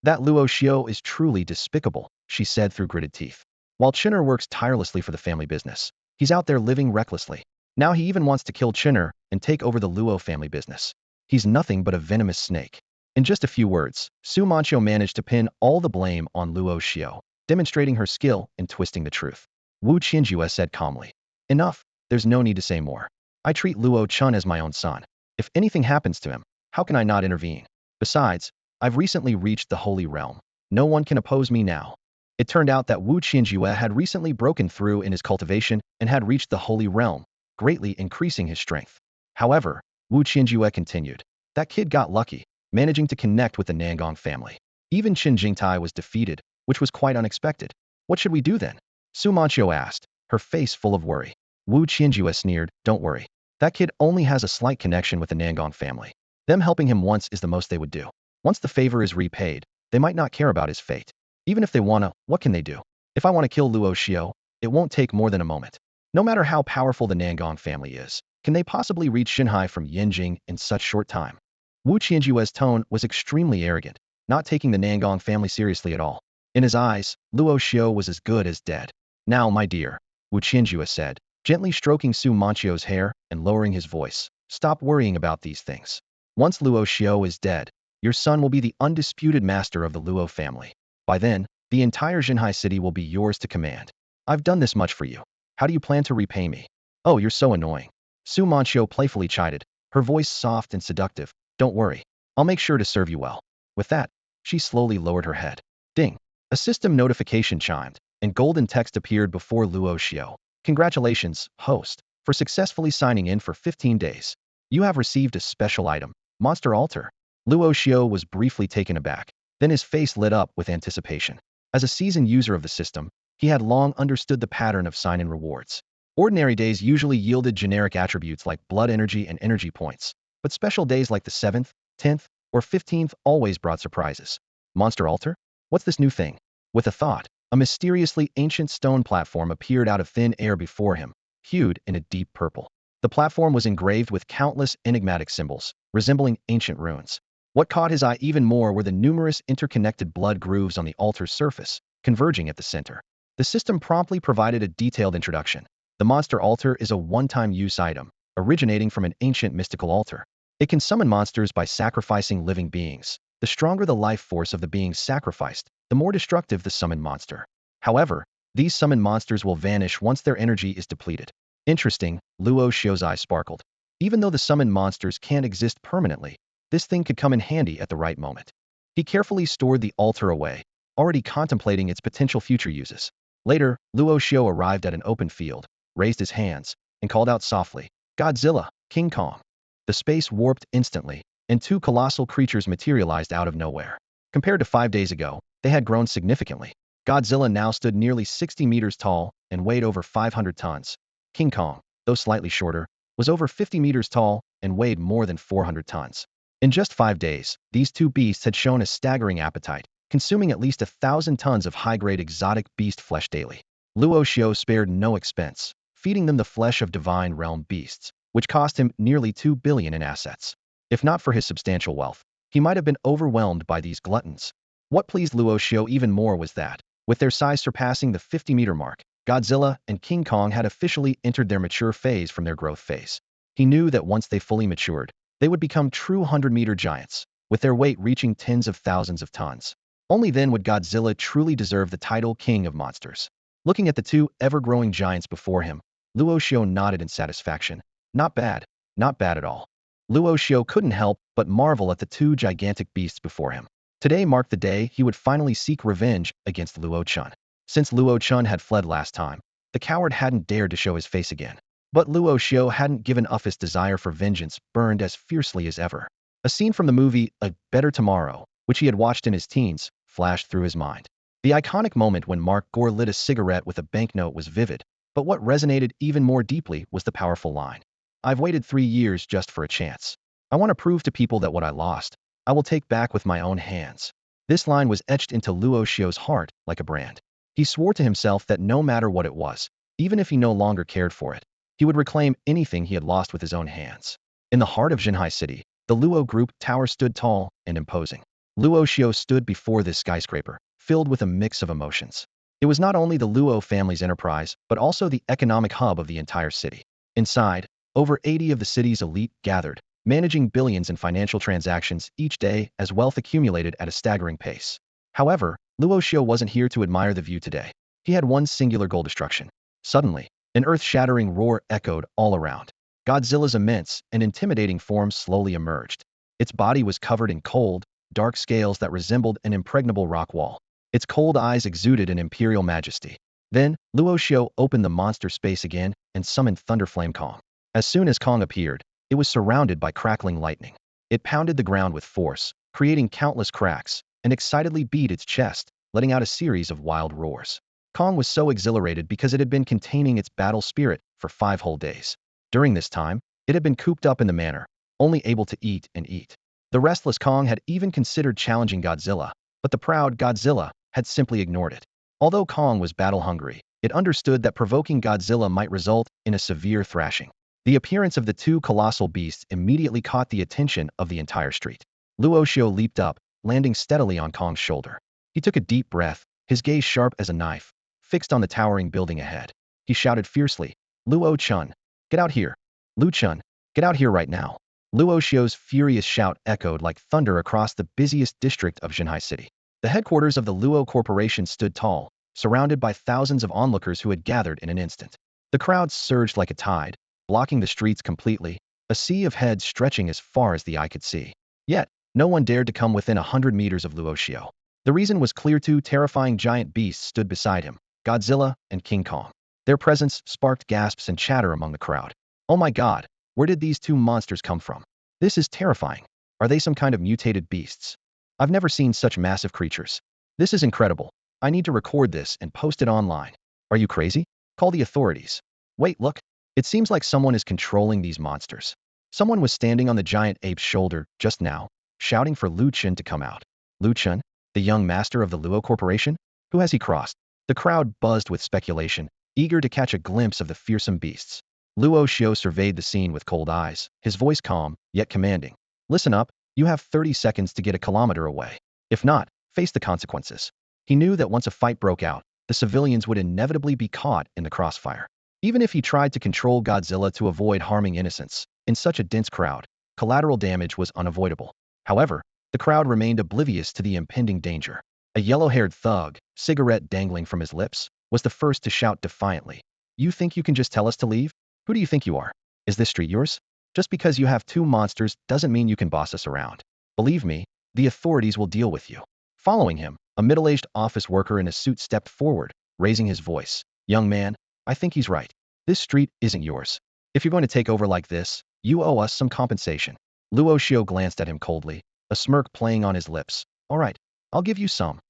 Speaker 1: "That Luo Xiu is truly despicable," she said through gritted teeth. "While Chen'er works tirelessly for the family business, he's out there living recklessly. Now he even wants to kill Chen'er and take over the Luo family business. He's nothing but a venomous snake." In just a few words, Su Manqiu managed to pin all the blame on Luo Xiu, demonstrating her skill in twisting the truth. Wu Qianjue said calmly. "Enough, there's no need to say more. I treat Luo Chen as my own son. If anything happens to him, how can I not intervene? Besides, I've recently reached the Holy Realm. No one can oppose me now." It turned out that Wu Qianjue had recently broken through in his cultivation and had reached the Holy Realm, greatly increasing his strength. However, Wu Qianjue continued. "That kid got lucky, managing to connect with the Nangong family. Even Qin Jingtai was defeated, which was quite unexpected. What should we do then?" Su Manqiu asked, her face full of worry. Wu Qianjue sneered, "Don't worry. That kid only has a slight connection with the Nangong family. Them helping him once is the most they would do. Once the favor is repaid, they might not care about his fate. Even if they wanna, what can they do? If I want to kill Luo Xiu, it won't take more than a moment. No matter how powerful the Nangong family is, can they possibly reach Shanghai from Yanjing in such short time?" Wu Qianjue's tone was extremely arrogant, not taking the Nangong family seriously at all. In his eyes, Luo Xiu was as good as dead. "Now, my dear," Wu Qianjue said, gently stroking Su Manqiu's hair and lowering his voice, "stop worrying about these things. Once Luo Xiu is dead, your son will be the undisputed master of the Luo family. By then, the entire Shanghai city will be yours to command. I've done this much for you. How do you plan to repay me?" "Oh, you're so annoying," Su Manqiu playfully chided, her voice soft and seductive. "Don't worry. I'll make sure to serve you well." With that, she slowly lowered her head. Ding! A system notification chimed, and golden text appeared before Luo Xiu. "Congratulations, host, for successfully signing in for 15 days. You have received a special item, Monster Altar." Luo Xiu was briefly taken aback, then his face lit up with anticipation. As a seasoned user of the system, he had long understood the pattern of sign-in rewards. Ordinary days usually yielded generic attributes like blood energy and energy points, but special days like the 7th, 10th, or 15th always brought surprises. Monster Altar? What's this new thing? With a thought, a mysteriously ancient stone platform appeared out of thin air before him, hued in a deep purple. The platform was engraved with countless enigmatic symbols, resembling ancient runes. What caught his eye even more were the numerous interconnected blood grooves on the altar's surface, converging at the center. The system promptly provided a detailed introduction. The Monster Altar is a one-time use item, originating from an ancient mystical altar. It can summon monsters by sacrificing living beings. The stronger the life force of the beings sacrificed, the more destructive the summoned monster. However, these summoned monsters will vanish once their energy is depleted. Interesting, Luo Xiu's eyes sparkled. Even though the summoned monsters can't exist permanently, this thing could come in handy at the right moment. He carefully stored the altar away, already contemplating its potential future uses. Later, Luo Xiu arrived at an open field, raised his hands, and called out softly, "Godzilla, King Kong." The space warped instantly, and two colossal creatures materialized out of nowhere. Compared to 5 days ago, They had grown significantly. Godzilla now stood nearly 60 meters tall and weighed over 500 tons. King Kong, though slightly shorter, was over 50 meters tall and weighed more than 400 tons. In just 5 days, these two beasts had shown a staggering appetite, consuming at least 1,000 tons of high-grade exotic beast flesh daily. Luo Xiu spared no expense, feeding them the flesh of divine realm beasts, which cost him nearly 2 billion in assets. If not for his substantial wealth, he might have been overwhelmed by these gluttons. What pleased Luo Xiu even more was that, with their size surpassing the 50-meter mark, Godzilla and King Kong had officially entered their mature phase from their growth phase. He knew that once they fully matured, they would become true 100-meter giants, with their weight reaching tens of thousands of tons. Only then would Godzilla truly deserve the title King of Monsters. Looking at the two ever-growing giants before him, Luo Xiu nodded in satisfaction. Not bad, not bad at all. Luo Xiu couldn't help but marvel at the two gigantic beasts before him. Today marked the day he would finally seek revenge against Luo Chen. Since Luo Chen had fled last time, the coward hadn't dared to show his face again. But Luo Xiu hadn't given up. His desire for vengeance burned as fiercely as ever. A scene from the movie A Better Tomorrow, which he had watched in his teens, flashed through his mind. The iconic moment when Mark Gore lit a cigarette with a banknote was vivid, but what resonated even more deeply was the powerful line. I've waited 3 years just for a chance. I want to prove to people that what I lost, I will take back with my own hands. This line was etched into Luo Xiu's heart like a brand. He swore to himself that no matter what it was, even if he no longer cared for it, he would reclaim anything he had lost with his own hands. In the heart of Shanghai City, the Luo Group tower stood tall and imposing. Luo Xiu stood before this skyscraper, filled with a mix of emotions. It was not only the Luo family's enterprise, but also the economic hub of the entire city. Inside, over 80 of the city's elite gathered, managing billions in financial transactions each day as wealth accumulated at a staggering pace. However, Luo Xiu wasn't here to admire the view today. He had one singular goal: destruction. Suddenly, an earth-shattering roar echoed all around. Godzilla's immense and intimidating form slowly emerged. Its body was covered in cold, dark scales that resembled an impregnable rock wall. Its cold eyes exuded an imperial majesty. Then, Luo Xiu opened the monster space again and summoned Thunderflame Kong. As soon as Kong appeared, it was surrounded by crackling lightning. It pounded the ground with force, creating countless cracks, and excitedly beat its chest, letting out a series of wild roars. Kong was so exhilarated because it had been containing its battle spirit for 5 whole days. During this time, it had been cooped up in the manor, only able to eat and eat. The restless Kong had even considered challenging Godzilla, but the proud Godzilla had simply ignored it. Although Kong was battle-hungry, it understood that provoking Godzilla might result in a severe thrashing. The appearance of the two colossal beasts immediately caught the attention of the entire street. Luo Xiu leaped up, landing steadily on Kong's shoulder. He took a deep breath, his gaze sharp as a knife, fixed on the towering building ahead. He shouted fiercely, "Luo Chen, get out here! Lu Chen, get out here right now!" Luo Xiu's furious shout echoed like thunder across the busiest district of Shanghai City. The headquarters of the Luo Corporation stood tall, surrounded by thousands of onlookers who had gathered in an instant. The crowd surged like a tide, blocking the streets completely, a sea of heads stretching as far as the eye could see. Yet, no one dared to come within 100 meters of Luo Xiu. The reason was clear: two terrifying giant beasts stood beside him, Godzilla and King Kong. Their presence sparked gasps and chatter among the crowd. Oh my god, where did these two monsters come from? This is terrifying. Are they some kind of mutated beasts? I've never seen such massive creatures. This is incredible. I need to record this and post it online. Are you crazy? Call the authorities. Wait, look. It seems like someone is controlling these monsters. Someone was standing on the giant ape's shoulder just now, shouting for Lu Chen to come out. Lu Chen, the young master of the Luo Corporation? Who has he crossed? The crowd buzzed with speculation, eager to catch a glimpse of the fearsome beasts. Luo Xiu surveyed the scene with cold eyes, his voice calm, yet commanding. Listen up, you have 30 seconds to get a kilometer away. If not, face the consequences. He knew that once a fight broke out, the civilians would inevitably be caught in the crossfire. Even if he tried to control Godzilla to avoid harming innocents, in such a dense crowd, collateral damage was unavoidable. However, the crowd remained oblivious to the impending danger. A yellow-haired thug, cigarette dangling from his lips, was the first to shout defiantly. You think you can just tell us to leave? Who do you think you are? Is this street yours? Just because you have two monsters doesn't mean you can boss us around. Believe me, the authorities will deal with you. Following him, a middle-aged office worker in a suit stepped forward, raising his voice. Young man, I think he's right. This street isn't yours. If you're going to take over like this, you owe us some compensation. Luo Xiu glanced at him coldly, a smirk playing on his lips. All right, I'll give you some.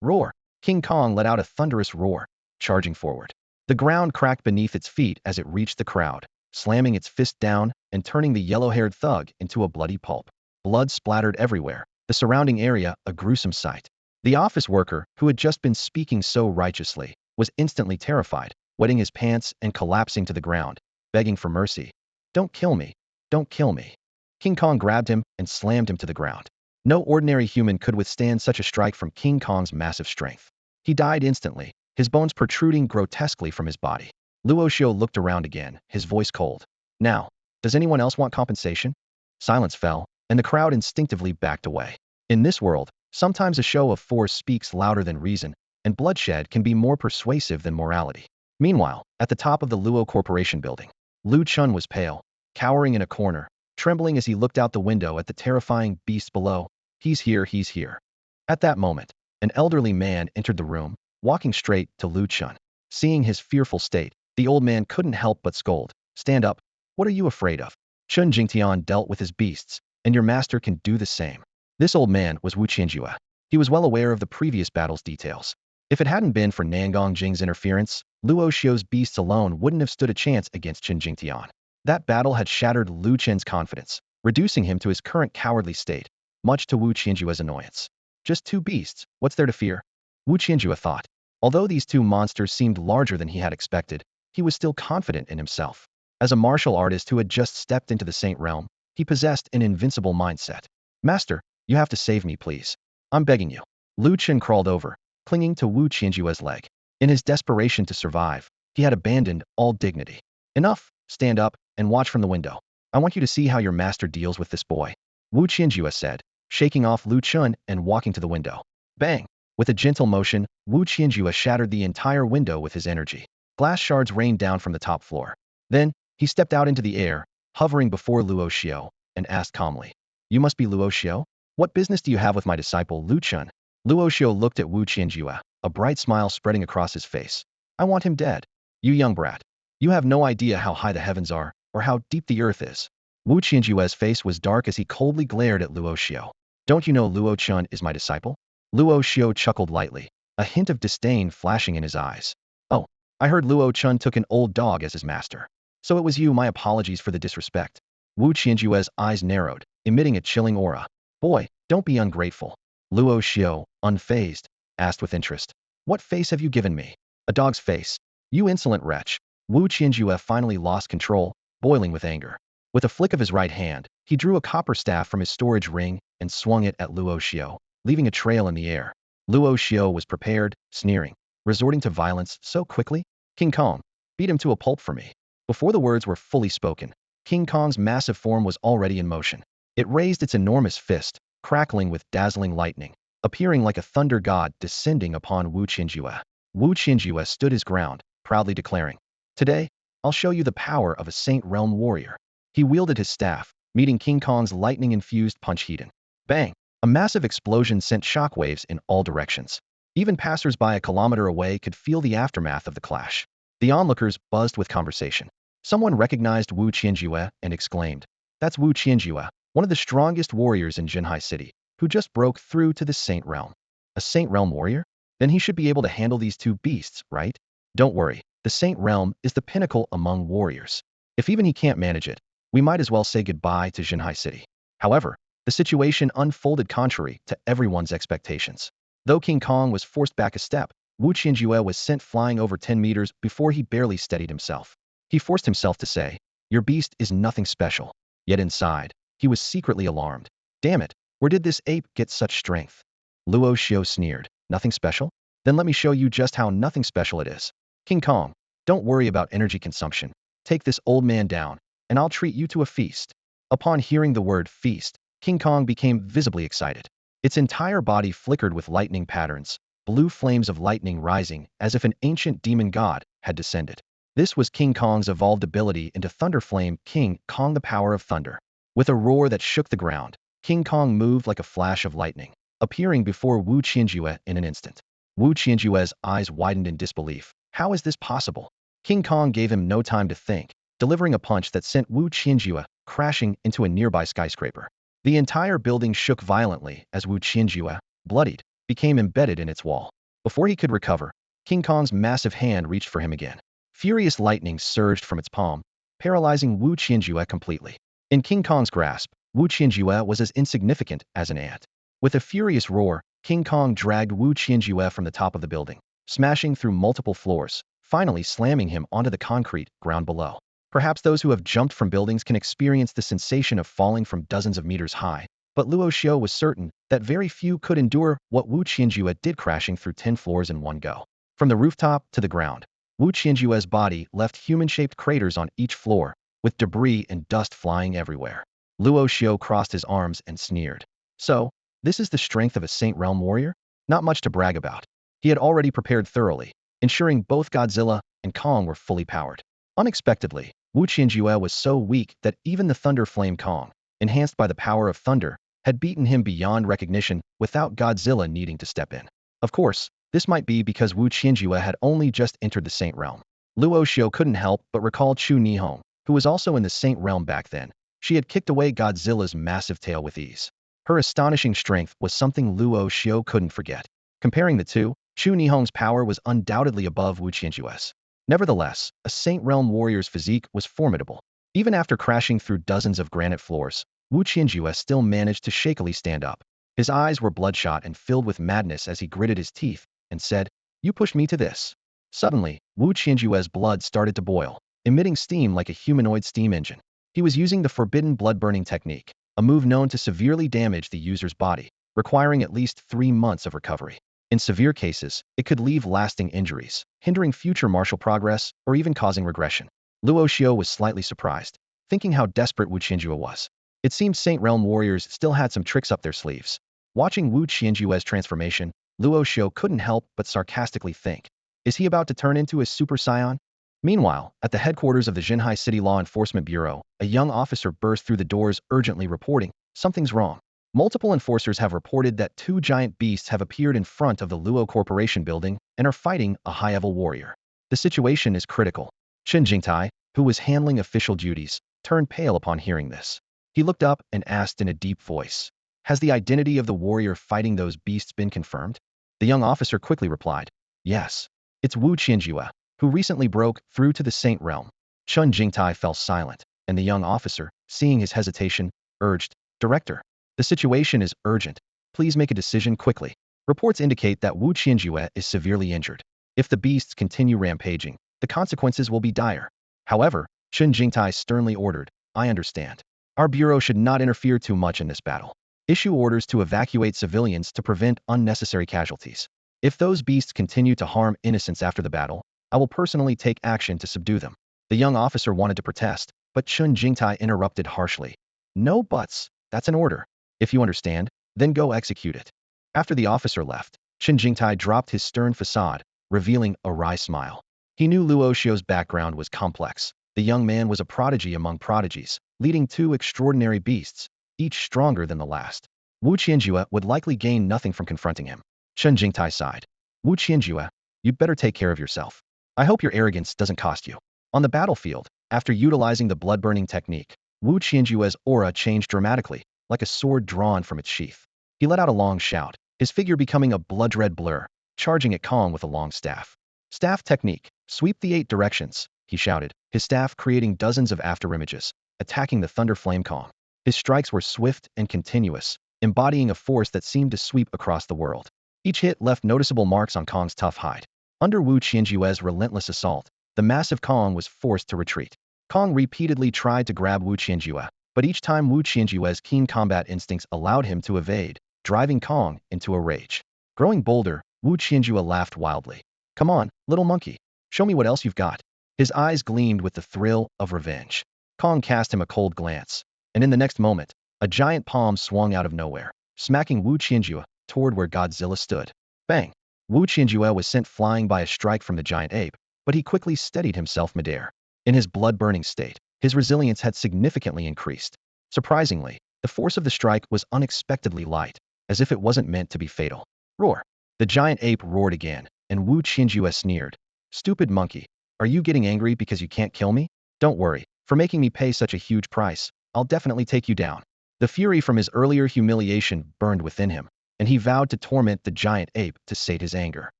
Speaker 1: Roar! King Kong let out a thunderous roar, charging forward. The ground cracked beneath its feet as it reached the crowd, slamming its fist down and turning the yellow-haired thug into a bloody pulp. Blood splattered everywhere, the surrounding area a gruesome sight. The office worker, who had just been speaking so righteously, was instantly terrified, wetting his pants and collapsing to the ground, begging for mercy. Don't kill me. Don't kill me. King Kong grabbed him and slammed him to the ground. No ordinary human could withstand such a strike from King Kong's massive strength. He died instantly, his bones protruding grotesquely from his body. Luo Xiu looked around again, his voice cold. Now, does anyone else want compensation? Silence fell, and the crowd instinctively backed away. In this world, sometimes a show of force speaks louder than reason, and bloodshed can be more persuasive than morality. Meanwhile, at the top of the Luo Corporation building, Lu Chen was pale, cowering in a corner, trembling as he looked out the window at the terrifying beast below. He's here, he's here. At that moment, an elderly man entered the room, walking straight to Lu Chen. Seeing his fearful state, the old man couldn't help but scold. Stand up. What are you afraid of? Chun Jingtian dealt with his beasts, and your master can do the same. This old man was Wu Qianjue. He was well aware of the previous battle's details. If it hadn't been for Nangong Jing's interference, Luo Xiu's beasts alone wouldn't have stood a chance against Chun Jingtian. That battle had shattered Lu Chen's confidence, reducing him to his current cowardly state, much to Wu Qianjue's annoyance. Just two beasts, what's there to fear? Wu Qianjue thought. Although these two monsters seemed larger than he had expected, he was still confident in himself. As a martial artist who had just stepped into the Saint Realm, he possessed an invincible mindset. Master, you have to save me, please. I'm begging you. Lu Chen crawled over, clinging to Wu Qianjue's leg. In his desperation to survive, he had abandoned all dignity. Enough, stand up, and watch from the window. I want you to see how your master deals with this boy. Wu Qianjue said, shaking off Lu Chen and walking to the window. Bang! With a gentle motion, Wu Qianjue shattered the entire window with his energy. Glass shards rained down from the top floor. Then, he stepped out into the air, hovering before Luo Xiu, and asked calmly, You must be Luo Xiu? What business do you have with my disciple Lu Chen? Luo Xiu looked at Wu Qianjue, a bright smile spreading across his face. I want him dead. You young brat. You have no idea how high the heavens are, or how deep the earth is. Wu Qianjue's face was dark as he coldly glared at Luo Xiu. Don't you know Luo Chen is my disciple? Luo Xiu chuckled lightly, a hint of disdain flashing in his eyes. Oh, I heard Luo Chen took an old dog as his master. So it was you. My apologies for the disrespect. Wu Qianjue's eyes narrowed, emitting a chilling aura. Boy, don't be ungrateful. Luo Xiu, unfazed, asked with interest. What face have you given me? A dog's face. You insolent wretch. Wu Qianjue finally lost control, boiling with anger. With a flick of his right hand, he drew a copper staff from his storage ring and swung it at Luo Xiu, leaving a trail in the air. Luo Xiu was prepared, sneering, resorting to violence so quickly. King Kong, beat him to a pulp for me. Before the words were fully spoken, King Kong's massive form was already in motion. It raised its enormous fist, crackling with dazzling lightning, appearing like a thunder god descending upon Wu Qianjue. Wu Qianjue stood his ground, proudly declaring, Today, I'll show you the power of a Saint Realm warrior. He wielded his staff, meeting King Kong's lightning-infused punch heat. Bang! A massive explosion sent shockwaves in all directions. Even passers-by a kilometer away could feel the aftermath of the clash. The onlookers buzzed with conversation. Someone recognized Wu Qianjue and exclaimed, That's Wu Qianjue, one of the strongest warriors in Shanghai City, who just broke through to the Saint Realm. A Saint Realm warrior? Then he should be able to handle these two beasts, right? Don't worry, the Saint Realm is the pinnacle among warriors. If even he can't manage it, we might as well say goodbye to Shanghai City. However, the situation unfolded contrary to everyone's expectations. Though King Kong was forced back a step, Wu Qianjue was sent flying over 10 meters before he barely steadied himself. He forced himself to say, Your beast is nothing special. Yet inside, he was secretly alarmed. Damn it, where did this ape get such strength? Luo Xiu sneered. Nothing special? Then let me show you just how nothing special it is. King Kong, don't worry about energy consumption. Take this old man down, and I'll treat you to a feast. Upon hearing the word feast, King Kong became visibly excited. Its entire body flickered with lightning patterns, blue flames of lightning rising as if an ancient demon god had descended. This was King Kong's evolved ability into Thunder Flame, King Kong, the power of thunder. With a roar that shook the ground, King Kong moved like a flash of lightning, appearing before Wu Qianjue in an instant. Wu Qianjue's eyes widened in disbelief. How is this possible? King Kong gave him no time to think, delivering a punch that sent Wu Qianjue crashing into a nearby skyscraper. The entire building shook violently as Wu Qianjue, bloodied, became embedded in its wall. Before he could recover, King Kong's massive hand reached for him again. Furious lightning surged from its palm, paralyzing Wu Qianjue completely. In King Kong's grasp, Wu Qianjue was as insignificant as an ant. With a furious roar, King Kong dragged Wu Qianjue from the top of the building, smashing through multiple floors, finally slamming him onto the concrete ground below. Perhaps those who have jumped from buildings can experience the sensation of falling from dozens of meters high, but Luo Xiu was certain that very few could endure what Wu Qianjue did, crashing through 10 floors in one go. From the rooftop to the ground, Wu Qianjue's body left human-shaped craters on each floor, with debris and dust flying everywhere. Luo Xiu crossed his arms and sneered. So, this is the strength of a Saint Realm warrior? Not much to brag about. He had already prepared thoroughly, ensuring both Godzilla and Kong were fully powered. Unexpectedly, Wu Qianjue was so weak that even the Thunder Flame Kong, enhanced by the power of thunder, had beaten him beyond recognition without Godzilla needing to step in. Of course, this might be because Wu Qianjue had only just entered the Saint Realm. Luo Xiu couldn't help but recall Chu Nihong, who was also in the Saint Realm back then. She had kicked away Godzilla's massive tail with ease. Her astonishing strength was something Luo Xiu couldn't forget. Comparing the two, Chu Nihong's power was undoubtedly above Wu Qianjue's. Nevertheless, a Saint Realm warrior's physique was formidable. Even after crashing through dozens of granite floors, Wu Qianjue still managed to shakily stand up. His eyes were bloodshot and filled with madness as he gritted his teeth and said, "You pushed me to this." Suddenly, Wu Qianjue's blood started to boil, emitting steam like a humanoid steam engine. He was using the forbidden blood-burning technique, a move known to severely damage the user's body, requiring at least 3 months of recovery. In severe cases, it could leave lasting injuries, hindering future martial progress or even causing regression. Luo Xiu was slightly surprised, thinking how desperate Wu Qianjue was. It seemed Saint Realm warriors still had some tricks up their sleeves. Watching Wu Qianjue's transformation, Luo Xiu couldn't help but sarcastically think, is he about to turn into a Super Saiyan? Meanwhile, at the headquarters of the Shanghai City Law Enforcement Bureau, a young officer burst through the doors urgently reporting, something's wrong. Multiple enforcers have reported that 2 giant beasts have appeared in front of the Luo Corporation building and are fighting a high-level warrior. The situation is critical. Chen Jingtai, who was handling official duties, turned pale upon hearing this. He looked up and asked in a deep voice, "Has the identity of the warrior fighting those beasts been confirmed?" The young officer quickly replied, "Yes. It's Wu Qianjue, who recently broke through to the Saint Realm." Chen Jingtai fell silent, and the young officer, seeing his hesitation, urged, "Director, the situation is urgent. Please make a decision quickly. Reports indicate that Wu Qianjue is severely injured. If the beasts continue rampaging, the consequences will be dire." However, Chen Jingtai sternly ordered, "I understand. Our bureau should not interfere too much in this battle. Issue orders to evacuate civilians to prevent unnecessary casualties. If those beasts continue to harm innocents after the battle, I will personally take action to subdue them." The young officer wanted to protest, but Chen Jingtai interrupted harshly. "No buts. That's an order. If you understand, then go execute it." After the officer left, Chen Jingtai dropped his stern facade, revealing a wry smile. He knew Luo Xiu's background was complex. The young man was a prodigy among prodigies, leading 2 extraordinary beasts, each stronger than the last. Wu Qianjue would likely gain nothing from confronting him. Chen Jingtai sighed. "Wu Qianjue, you'd better take care of yourself. I hope your arrogance doesn't cost you." On the battlefield, after utilizing the blood-burning technique, Wu Qianjue's aura changed dramatically, like a sword drawn from its sheath. He let out a long shout, his figure becoming a blood-red blur, charging at Kong with a long staff. "Staff technique, sweep the 8 directions," he shouted, his staff creating dozens of afterimages, attacking the Thunder Flame Kong. His strikes were swift and continuous, embodying a force that seemed to sweep across the world. Each hit left noticeable marks on Kong's tough hide. Under Wu Qianjue's relentless assault, the massive Kong was forced to retreat. Kong repeatedly tried to grab Wu Qianjue, but each time Wu Qianjue's keen combat instincts allowed him to evade, driving Kong into a rage. Growing bolder, Wu Qianjue laughed wildly. "Come on, little monkey. Show me what else you've got." His eyes gleamed with the thrill of revenge. Kong cast him a cold glance, and in the next moment, a giant palm swung out of nowhere, smacking Wu Qianjue toward where Godzilla stood. Bang! Wu Qianjue was sent flying by a strike from the giant ape, but he quickly steadied himself midair. In his blood-burning state, his resilience had significantly increased. Surprisingly, the force of the strike was unexpectedly light, as if it wasn't meant to be fatal. Roar! The giant ape roared again, and Wu Qianjue sneered. "Stupid monkey, are you getting angry because you can't kill me? Don't worry, for making me pay such a huge price, I'll definitely take you down." The fury from his earlier humiliation burned within him. and he vowed to torment the giant ape to sate his anger.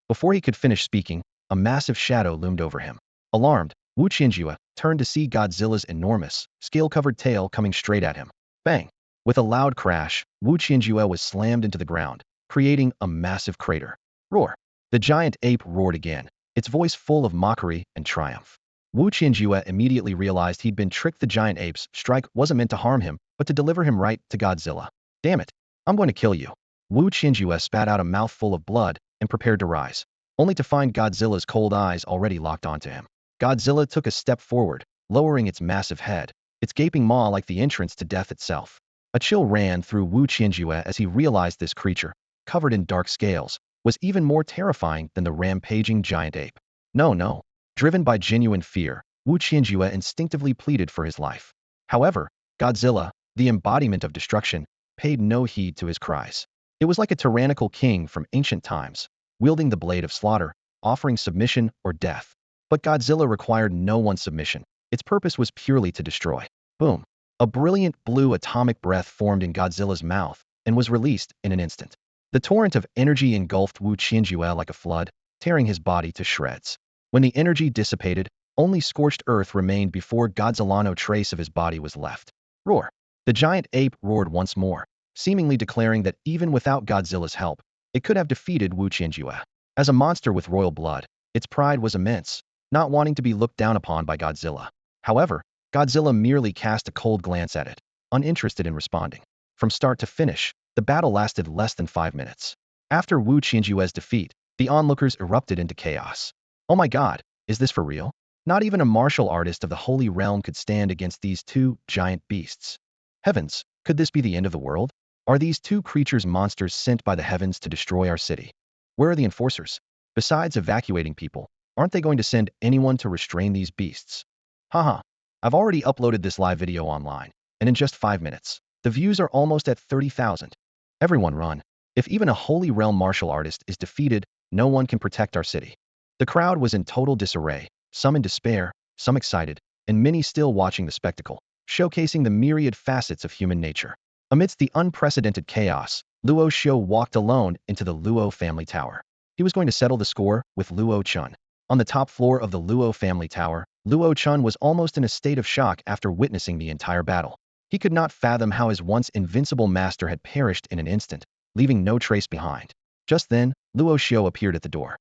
Speaker 1: Before he could finish speaking, a massive shadow loomed over him. Alarmed, Wu Qianjue turned to see Godzilla's enormous, scale-covered tail coming straight at him. Bang! With a loud crash, Wu Qianjue was slammed into the ground, creating a massive crater. Roar! The giant ape roared again, its voice full of mockery and triumph. Wu Qianjue immediately realized he'd been tricked. The giant ape's strike wasn't meant to harm him, but to deliver him right to Godzilla. Damn it! I'm going to kill you. Wu Qianjue spat out a mouthful of blood and prepared to rise, only to find Godzilla's cold eyes already locked onto him. Godzilla took a step forward, lowering its massive head, its gaping maw like the entrance to death itself. A chill ran through Wu Qianjue as he realized this creature, covered in dark scales, was even more terrifying than the rampaging giant ape. No. Driven by genuine fear, Wu Qianjue instinctively pleaded for his life. However, Godzilla, the embodiment of destruction, paid no heed to his cries. It was like a tyrannical king from ancient times, wielding the blade of slaughter, offering submission or death. But Godzilla required no one's submission. Its purpose was purely to destroy. Boom! A brilliant blue atomic breath formed in Godzilla's mouth and was released in an instant. The torrent of energy engulfed Wu Qianjue like a flood, tearing his body to shreds. When the energy dissipated, only scorched earth remained before Godzilla. No trace of his body was left. Roar! The giant ape roared once more, seemingly declaring that even without Godzilla's help, it could have defeated Wu Qianjue. As a monster with royal blood, its pride was immense, not wanting to be looked down upon by Godzilla. However, Godzilla merely cast a cold glance at it, uninterested in responding. From start to finish, the battle lasted less than 5 minutes. After Wu Qianjue's defeat, the onlookers erupted into chaos. Oh my god, is this for real? Not even a martial artist of the Holy Realm could stand against these two giant beasts. Heavens, could this be the end of the world? Are these two creatures monsters sent by the heavens to destroy our city? Where are the enforcers? Besides evacuating people, aren't they going to send anyone to restrain these beasts? Haha, I've already uploaded this live video online, and in just 5 minutes, the views are almost at 30,000. Everyone run. If even a Holy Realm martial artist is defeated, no one can protect our city. The crowd was in total disarray, some in despair, some excited, and many still watching the spectacle, showcasing the myriad facets of human nature. Amidst the unprecedented chaos, Luo Xiu walked alone into the Luo family tower. He was going to settle the score with Luo Chen. On the top floor of the Luo family tower, Luo Chen was almost in a state of shock after witnessing the entire battle. He could not fathom how his once invincible master had perished in an instant, leaving no trace behind. Just then, Luo Xiu appeared at the door.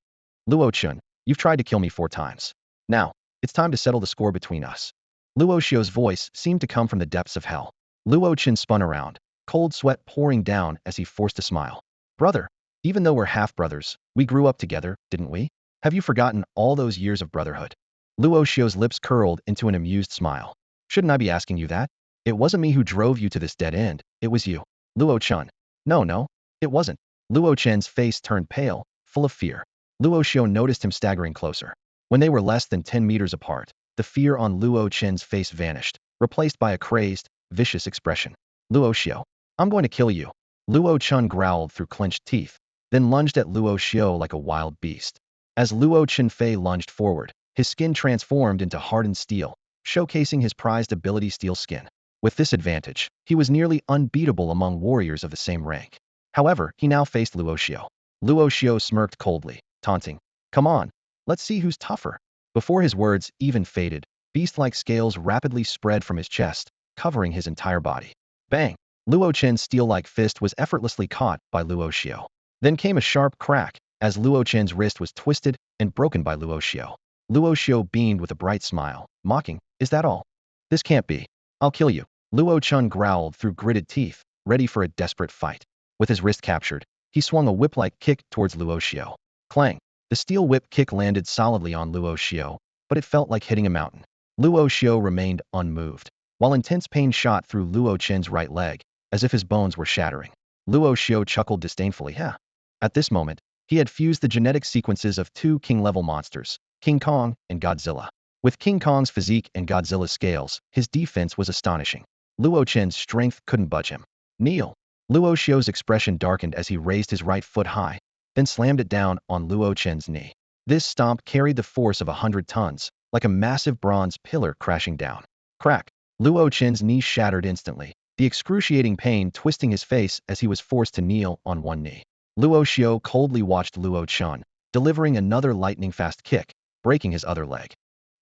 Speaker 1: Luo Chen, you've tried to kill me 4 times. Now, it's time to settle the score between us. Luo Xiu's voice seemed to come from the depths of hell. Luo Chen spun around, cold sweat pouring down as he forced a smile. Brother, even though we're half-brothers, we grew up together, didn't we? Have you forgotten all those years of brotherhood? Luo Xiu's lips curled into an amused smile. Shouldn't I be asking you that? It wasn't me who drove you to this dead end, it was you. Luo Chen. No, it wasn't. Luo Chen's face turned pale, full of fear. Luo Xiu noticed him staggering closer. When they were less than 10 meters apart, the fear on Luo Chen's face vanished, replaced by a crazed, vicious expression. Luo Xiu, I'm going to kill you. Luo Chen growled through clenched teeth, then lunged at Luo Xiu like a wild beast. As Luo Chenfei lunged forward, his skin transformed into hardened steel, showcasing his prized ability steel skin. With this advantage, he was nearly unbeatable among warriors of the same rank. However, he now faced Luo Xiu. Luo Xiu smirked coldly, taunting. Come on, let's see who's tougher. Before his words even faded, beast-like scales rapidly spread from his chest, covering his entire body. Bang! Luo Chen's steel-like fist was effortlessly caught by Luo Xiu. Then came a sharp crack, as Luo Chen's wrist was twisted and broken by Luo Xiu. Luo Xiu beamed with a bright smile, mocking, is that all? This can't be. I'll kill you. Luo Chen growled through gritted teeth, ready for a desperate fight. With his wrist captured, he swung a whip-like kick towards Luo Xiu. Clang! The steel whip kick landed solidly on Luo Xiu, but it felt like hitting a mountain. Luo Xiu remained unmoved, while intense pain shot through Luo Chen's right leg, as if his bones were shattering. Luo Xiu chuckled disdainfully. At this moment, he had fused the genetic sequences of 2 king-level monsters, King Kong and Godzilla. With King Kong's physique and Godzilla's scales, his defense was astonishing. Luo Chen's strength couldn't budge him. Kneel! Luo Xiu's expression darkened as he raised his right foot high, then slammed it down on Luo Chen's knee. This stomp carried the force of 100 tons, like a massive bronze pillar crashing down. Crack! Luo Chen's knee shattered instantly, the excruciating pain twisting his face as he was forced to kneel on one knee. Luo Xiu coldly watched Luo Chen, delivering another lightning-fast kick, breaking his other leg.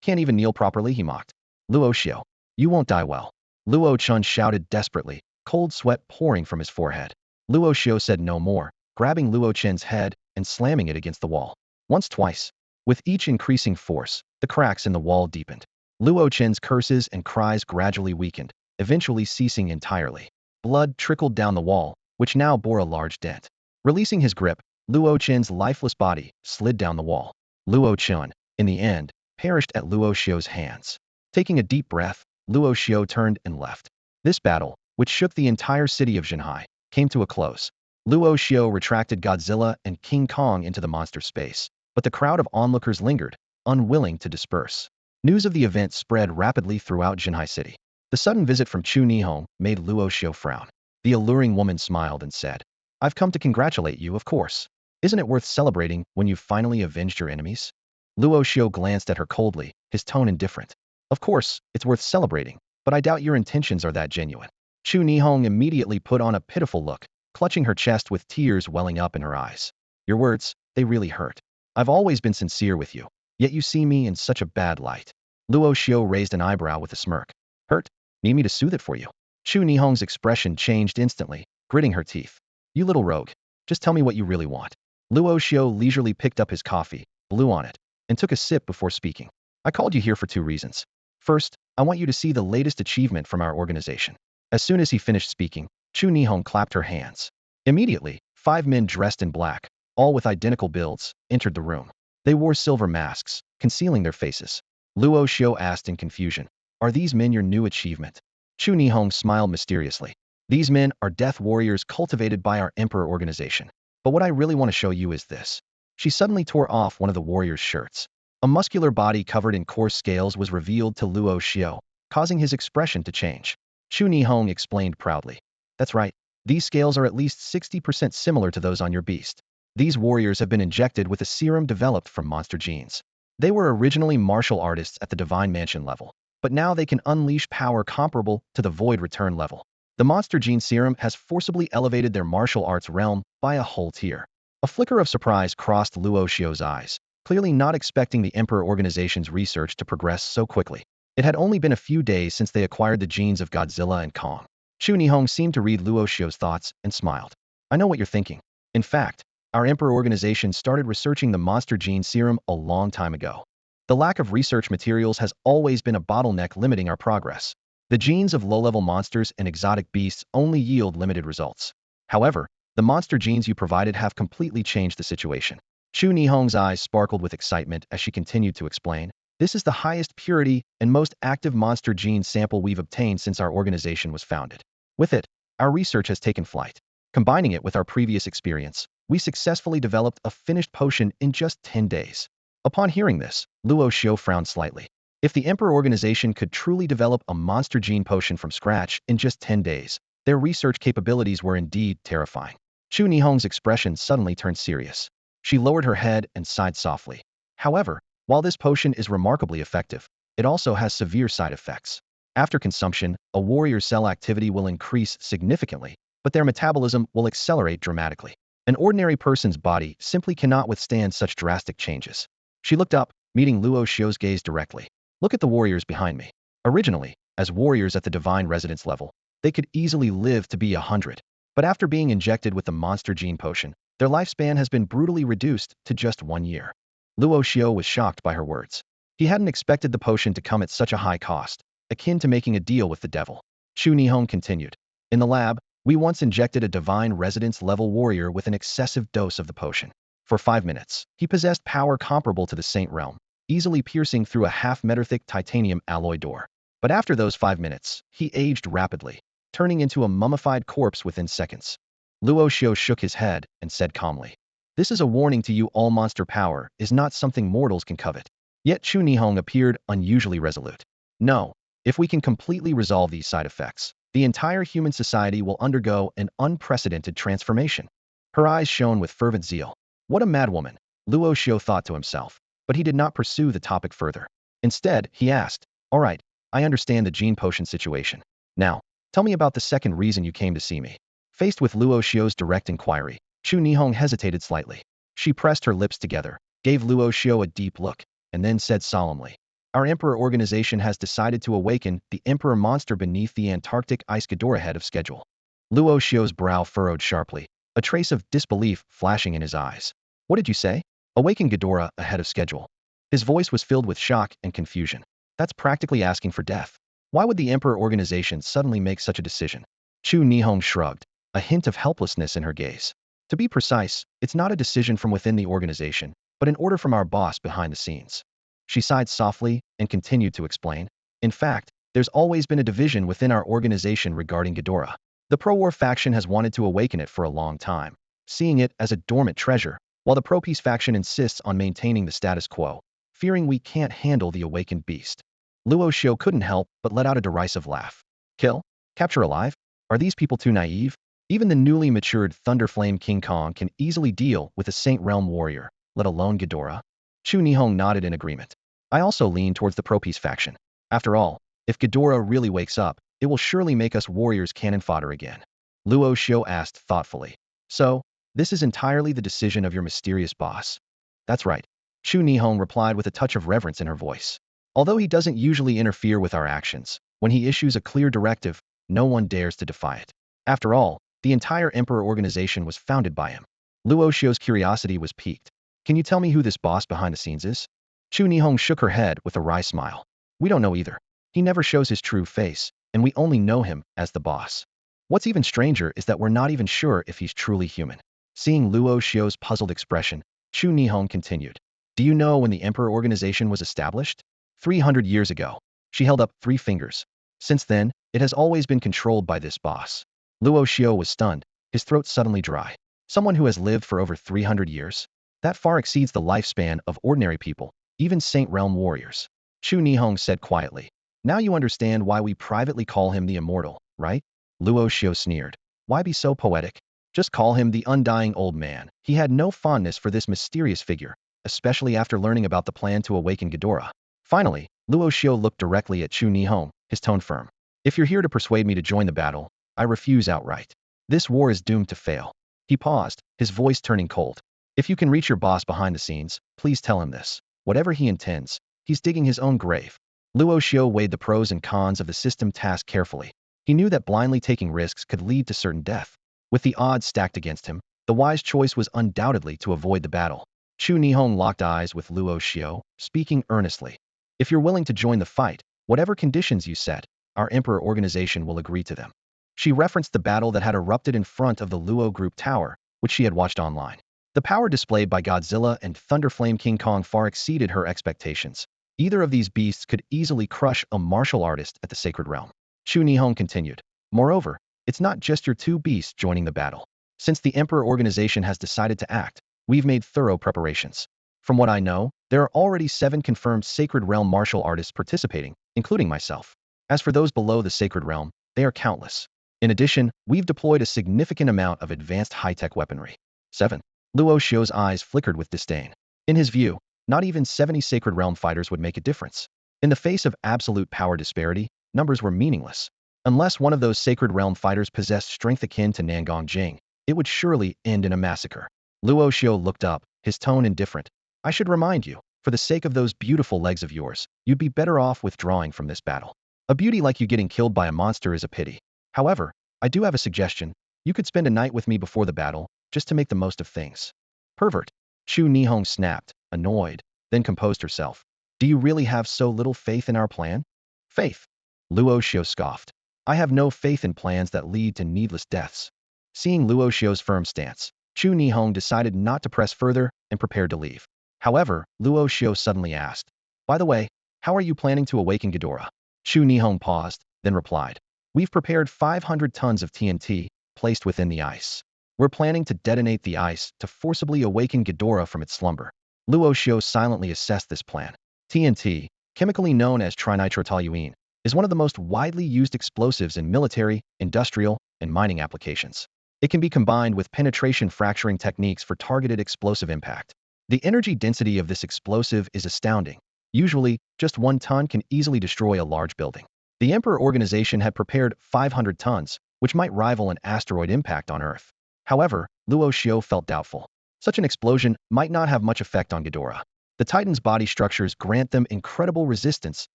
Speaker 1: Can't even kneel properly, he mocked. Luo Xiu, you won't die well. Luo Chen shouted desperately, cold sweat pouring from his forehead. Luo Xiu said no more, grabbing Luo Chen's head and slamming it against the wall. Once, twice. With each increasing force, the cracks in the wall deepened. Luo Chen's curses and cries gradually weakened, eventually ceasing entirely. Blood trickled down the wall, which now bore a large dent. Releasing his grip, Luo Chen's lifeless body slid down the wall. Luo Chen, in the end, perished at Luo Xiu's hands. Taking a deep breath, Luo Xiu turned and left. This battle, which shook the entire city of Shanghai, came to a close. Luo Xiu retracted Godzilla and King Kong into the monster space, but the crowd of onlookers lingered, unwilling to disperse. News of the event spread rapidly throughout Shanghai city. The sudden visit from Chu Nihong made Luo Xiu frown. The alluring woman smiled and said, "I've come to congratulate you, of course. Isn't it worth celebrating when you've finally avenged your enemies?" Luo Xiu glanced at her coldly, his tone indifferent. "Of course, it's worth celebrating, but I doubt your intentions are that genuine." Chu Nihong immediately put on a pitiful look, clutching her chest with tears welling up in her eyes. "Your words, they really hurt. I've always been sincere with you, yet you see me in such a bad light." Luo Xiu raised an eyebrow with a smirk. "Hurt? Need me to soothe it for you?" Chu Nihong's expression changed instantly, gritting her teeth. "You little rogue, just tell me what you really want." Luo Xiu leisurely picked up his coffee, blew on it, and took a sip before speaking. "I called you here for two reasons. First, I want you to see the latest achievement from our organization." As soon as he finished speaking, Chu Nihong clapped her hands. Immediately, 5 men dressed in black, all with identical builds, entered the room. They wore silver masks, concealing their faces. Luo Xiu asked in confusion, "Are these men your new achievement?" Chu Nihong smiled mysteriously. "These men are death warriors cultivated by our Emperor organization. But what I really want to show you is this." She suddenly tore off one of the warriors' shirts. A muscular body covered in coarse scales was revealed to Luo Xiu, causing his expression to change. Chu Nihong explained proudly, "That's right. These scales are at least 60% similar to those on your beast. These warriors have been injected with a serum developed from monster genes. They were originally martial artists at the Divine Mansion level, but now they can unleash power comparable to the Void Return level. The monster gene serum has forcibly elevated their martial arts realm by a whole tier." A flicker of surprise crossed Luo Xiu's eyes, clearly not expecting the Emperor organization's research to progress so quickly. It had only been a few days since they acquired the genes of Godzilla and Kong. Chu Nihong seemed to read Luo Xiu's thoughts and smiled. "I know what you're thinking. In fact, our Emperor organization started researching the monster gene serum a long time ago. The lack of research materials has always been a bottleneck limiting our progress. The genes of low-level monsters and exotic beasts only yield limited results. However, the monster genes you provided have completely changed the situation." Chu Nihong's eyes sparkled with excitement as she continued to explain, "This is the highest purity and most active monster gene sample we've obtained since our organization was founded. With it, our research has taken flight. Combining it with our previous experience, we successfully developed a finished potion in just 10 days. Upon hearing this, Luo Xiu frowned slightly. If the Emperor organization could truly develop a monster gene potion from scratch in just 10 days, their research capabilities were indeed terrifying. Chu Nihong's expression suddenly turned serious. She lowered her head and sighed softly. "However, while this potion is remarkably effective, it also has severe side effects. After consumption, a warrior's cell activity will increase significantly, but their metabolism will accelerate dramatically. An ordinary person's body simply cannot withstand such drastic changes." She looked up, meeting Luo Xiu's gaze directly. "Look at the warriors behind me. Originally, as warriors at the Divine Residence level, they could easily live to be 100. But after being injected with the monster gene potion, their lifespan has been brutally reduced to just 1 year." Luo Xiu was shocked by her words. He hadn't expected the potion to come at such a high cost, akin to making a deal with the devil. Chu Nihong continued, "In the lab, we once injected a Divine Residence level warrior with an excessive dose of the potion. For 5 minutes, he possessed power comparable to the Saint Realm, easily piercing through a half-meter-thick titanium alloy door. But after those 5 minutes, he aged rapidly, turning into a mummified corpse within seconds." Luo Xiu shook his head and said calmly, "This is a warning to you, all monster power is not something mortals can covet." Yet Chu Nihong appeared unusually resolute. "No, if we can completely resolve these side effects, the entire human society will undergo an unprecedented transformation." Her eyes shone with fervent zeal. What a madwoman, Luo Xiu thought to himself, but he did not pursue the topic further. Instead, he asked, "All right, I understand the gene potion situation. Now, Tell me about the second reason you came to see me. Faced with Luo Xiu's direct inquiry, Chu Nihong hesitated slightly. She pressed her lips together, gave Luo Xiu a deep look, and then said solemnly, "Our Emperor organization has decided to awaken the Emperor monster beneath the Antarctic ice Ghidorah ahead of schedule." Luo Xiu's brow furrowed sharply, a trace of disbelief flashing in his eyes. "What did you say? Awaken Ghidorah ahead of schedule?" His voice was filled with shock and confusion. That's practically asking for death. Why would the Emperor organization suddenly make such a decision? Chu Nihong shrugged, a hint of helplessness in her gaze. To be precise, it's not a decision from within the organization, but an order from our boss behind the scenes. She sighed softly and continued to explain. In fact, there's always been a division within our organization regarding Ghidorah. The pro-war faction has wanted to awaken it for a long time, seeing it as a dormant treasure, while the pro-peace faction insists on maintaining the status quo, fearing we can't handle the awakened beast. Luo Xiu couldn't help but let out a derisive laugh. Kill? Capture alive? Are these people too naive? Even the newly matured Thunderflame King Kong can easily deal with a Saint Realm warrior, let alone Ghidorah. Chu Nihong nodded in agreement. I also lean towards the pro-peace faction. After all, if Ghidorah really wakes up, it will surely make us warriors cannon fodder again. Luo Xiu asked thoughtfully. So, this is entirely the decision of your mysterious boss. That's right. Chu Nihong replied with a touch of reverence in her voice. Although he doesn't usually interfere with our actions, when he issues a clear directive, no one dares to defy it. After all, the entire Emperor organization was founded by him. Luo Xiu's curiosity was piqued. Can you tell me who this boss behind the scenes is? Chu Nihong shook her head with a wry smile. We don't know either. He never shows his true face, and we only know him as the boss. What's even stranger is that we're not even sure if he's truly human. Seeing Luo Xiu's puzzled expression, Chu Nihong continued. Do you know when the Emperor organization was established? 300 years ago. She held up 3 fingers. Since then, it has always been controlled by this boss. Luo Xiu was stunned, his throat suddenly dry. Someone who has lived for over 300 years? That far exceeds the lifespan of ordinary people, even Saint Realm warriors. Chu Nihong said quietly. Now you understand why we privately call him the Immortal, right? Luo Xiu sneered. Why be so poetic? Just call him the Undying Old Man. He had no fondness for this mysterious figure, especially after learning about the plan to awaken Ghidorah. Finally, Luo Xiu looked directly at Chu Nihong, his tone firm. If you're here to persuade me to join the battle, I refuse outright. This war is doomed to fail. He paused, his voice turning cold. If you can reach your boss behind the scenes, please tell him this. Whatever he intends, he's digging his own grave. Luo Xiu weighed the pros and cons of the system task carefully. He knew that blindly taking risks could lead to certain death. With the odds stacked against him, the wise choice was undoubtedly to avoid the battle. Chu Nihong locked eyes with Luo Xiu, speaking earnestly. If you're willing to join the fight, whatever conditions you set, our Emperor organization will agree to them. She referenced the battle that had erupted in front of the Luo Group Tower, which she had watched online. The power displayed by Godzilla and Thunderflame King Kong far exceeded her expectations. Either of these beasts could easily crush a martial artist at the Sacred Realm. Chu Nihong continued. Moreover, it's not just your 2 beasts joining the battle. Since the Emperor organization has decided to act, we've made thorough preparations. From what I know, there are already 7 confirmed Sacred Realm martial artists participating, including myself. As for those below the Sacred Realm, they are countless. In addition, we've deployed a significant amount of advanced high-tech weaponry. 7. Luo Xiu's eyes flickered with disdain. In his view, not even 70 Sacred Realm fighters would make a difference. In the face of absolute power disparity, numbers were meaningless. Unless one of those Sacred Realm fighters possessed strength akin to Nangong Jing, it would surely end in a massacre. Luo Xiu looked up, his tone indifferent. I should remind you, for the sake of those beautiful legs of yours, you'd be better off withdrawing from this battle. A beauty like you getting killed by a monster is a pity. However, I do have a suggestion. You could spend a night with me before the battle, just to make the most of things. Pervert. Chu Nihong snapped, annoyed, then composed herself. Do you really have so little faith in our plan? Faith? Luo Xiu scoffed. I have no faith in plans that lead to needless deaths. Seeing Luo Xiu's firm stance, Chu Nihong decided not to press further and prepared to leave. However, Luo Xiu suddenly asked, by the way, how are you planning to awaken Ghidorah? Chu Nihong paused, then replied, we've prepared 500 tons of TNT, placed within the ice. We're planning to detonate the ice to forcibly awaken Ghidorah from its slumber. Luo Xiu silently assessed this plan. TNT, chemically known as trinitrotoluene, is one of the most widely used explosives in military, industrial, and mining applications. It can be combined with penetration fracturing techniques for targeted explosive impact. The energy density of this explosive is astounding. Usually, just 1 ton can easily destroy a large building. The Emperor organization had prepared 500 tons, which might rival an asteroid impact on Earth. However, Luo Xiu felt doubtful. Such an explosion might not have much effect on Ghidorah. The Titan's body structures grant them incredible resistance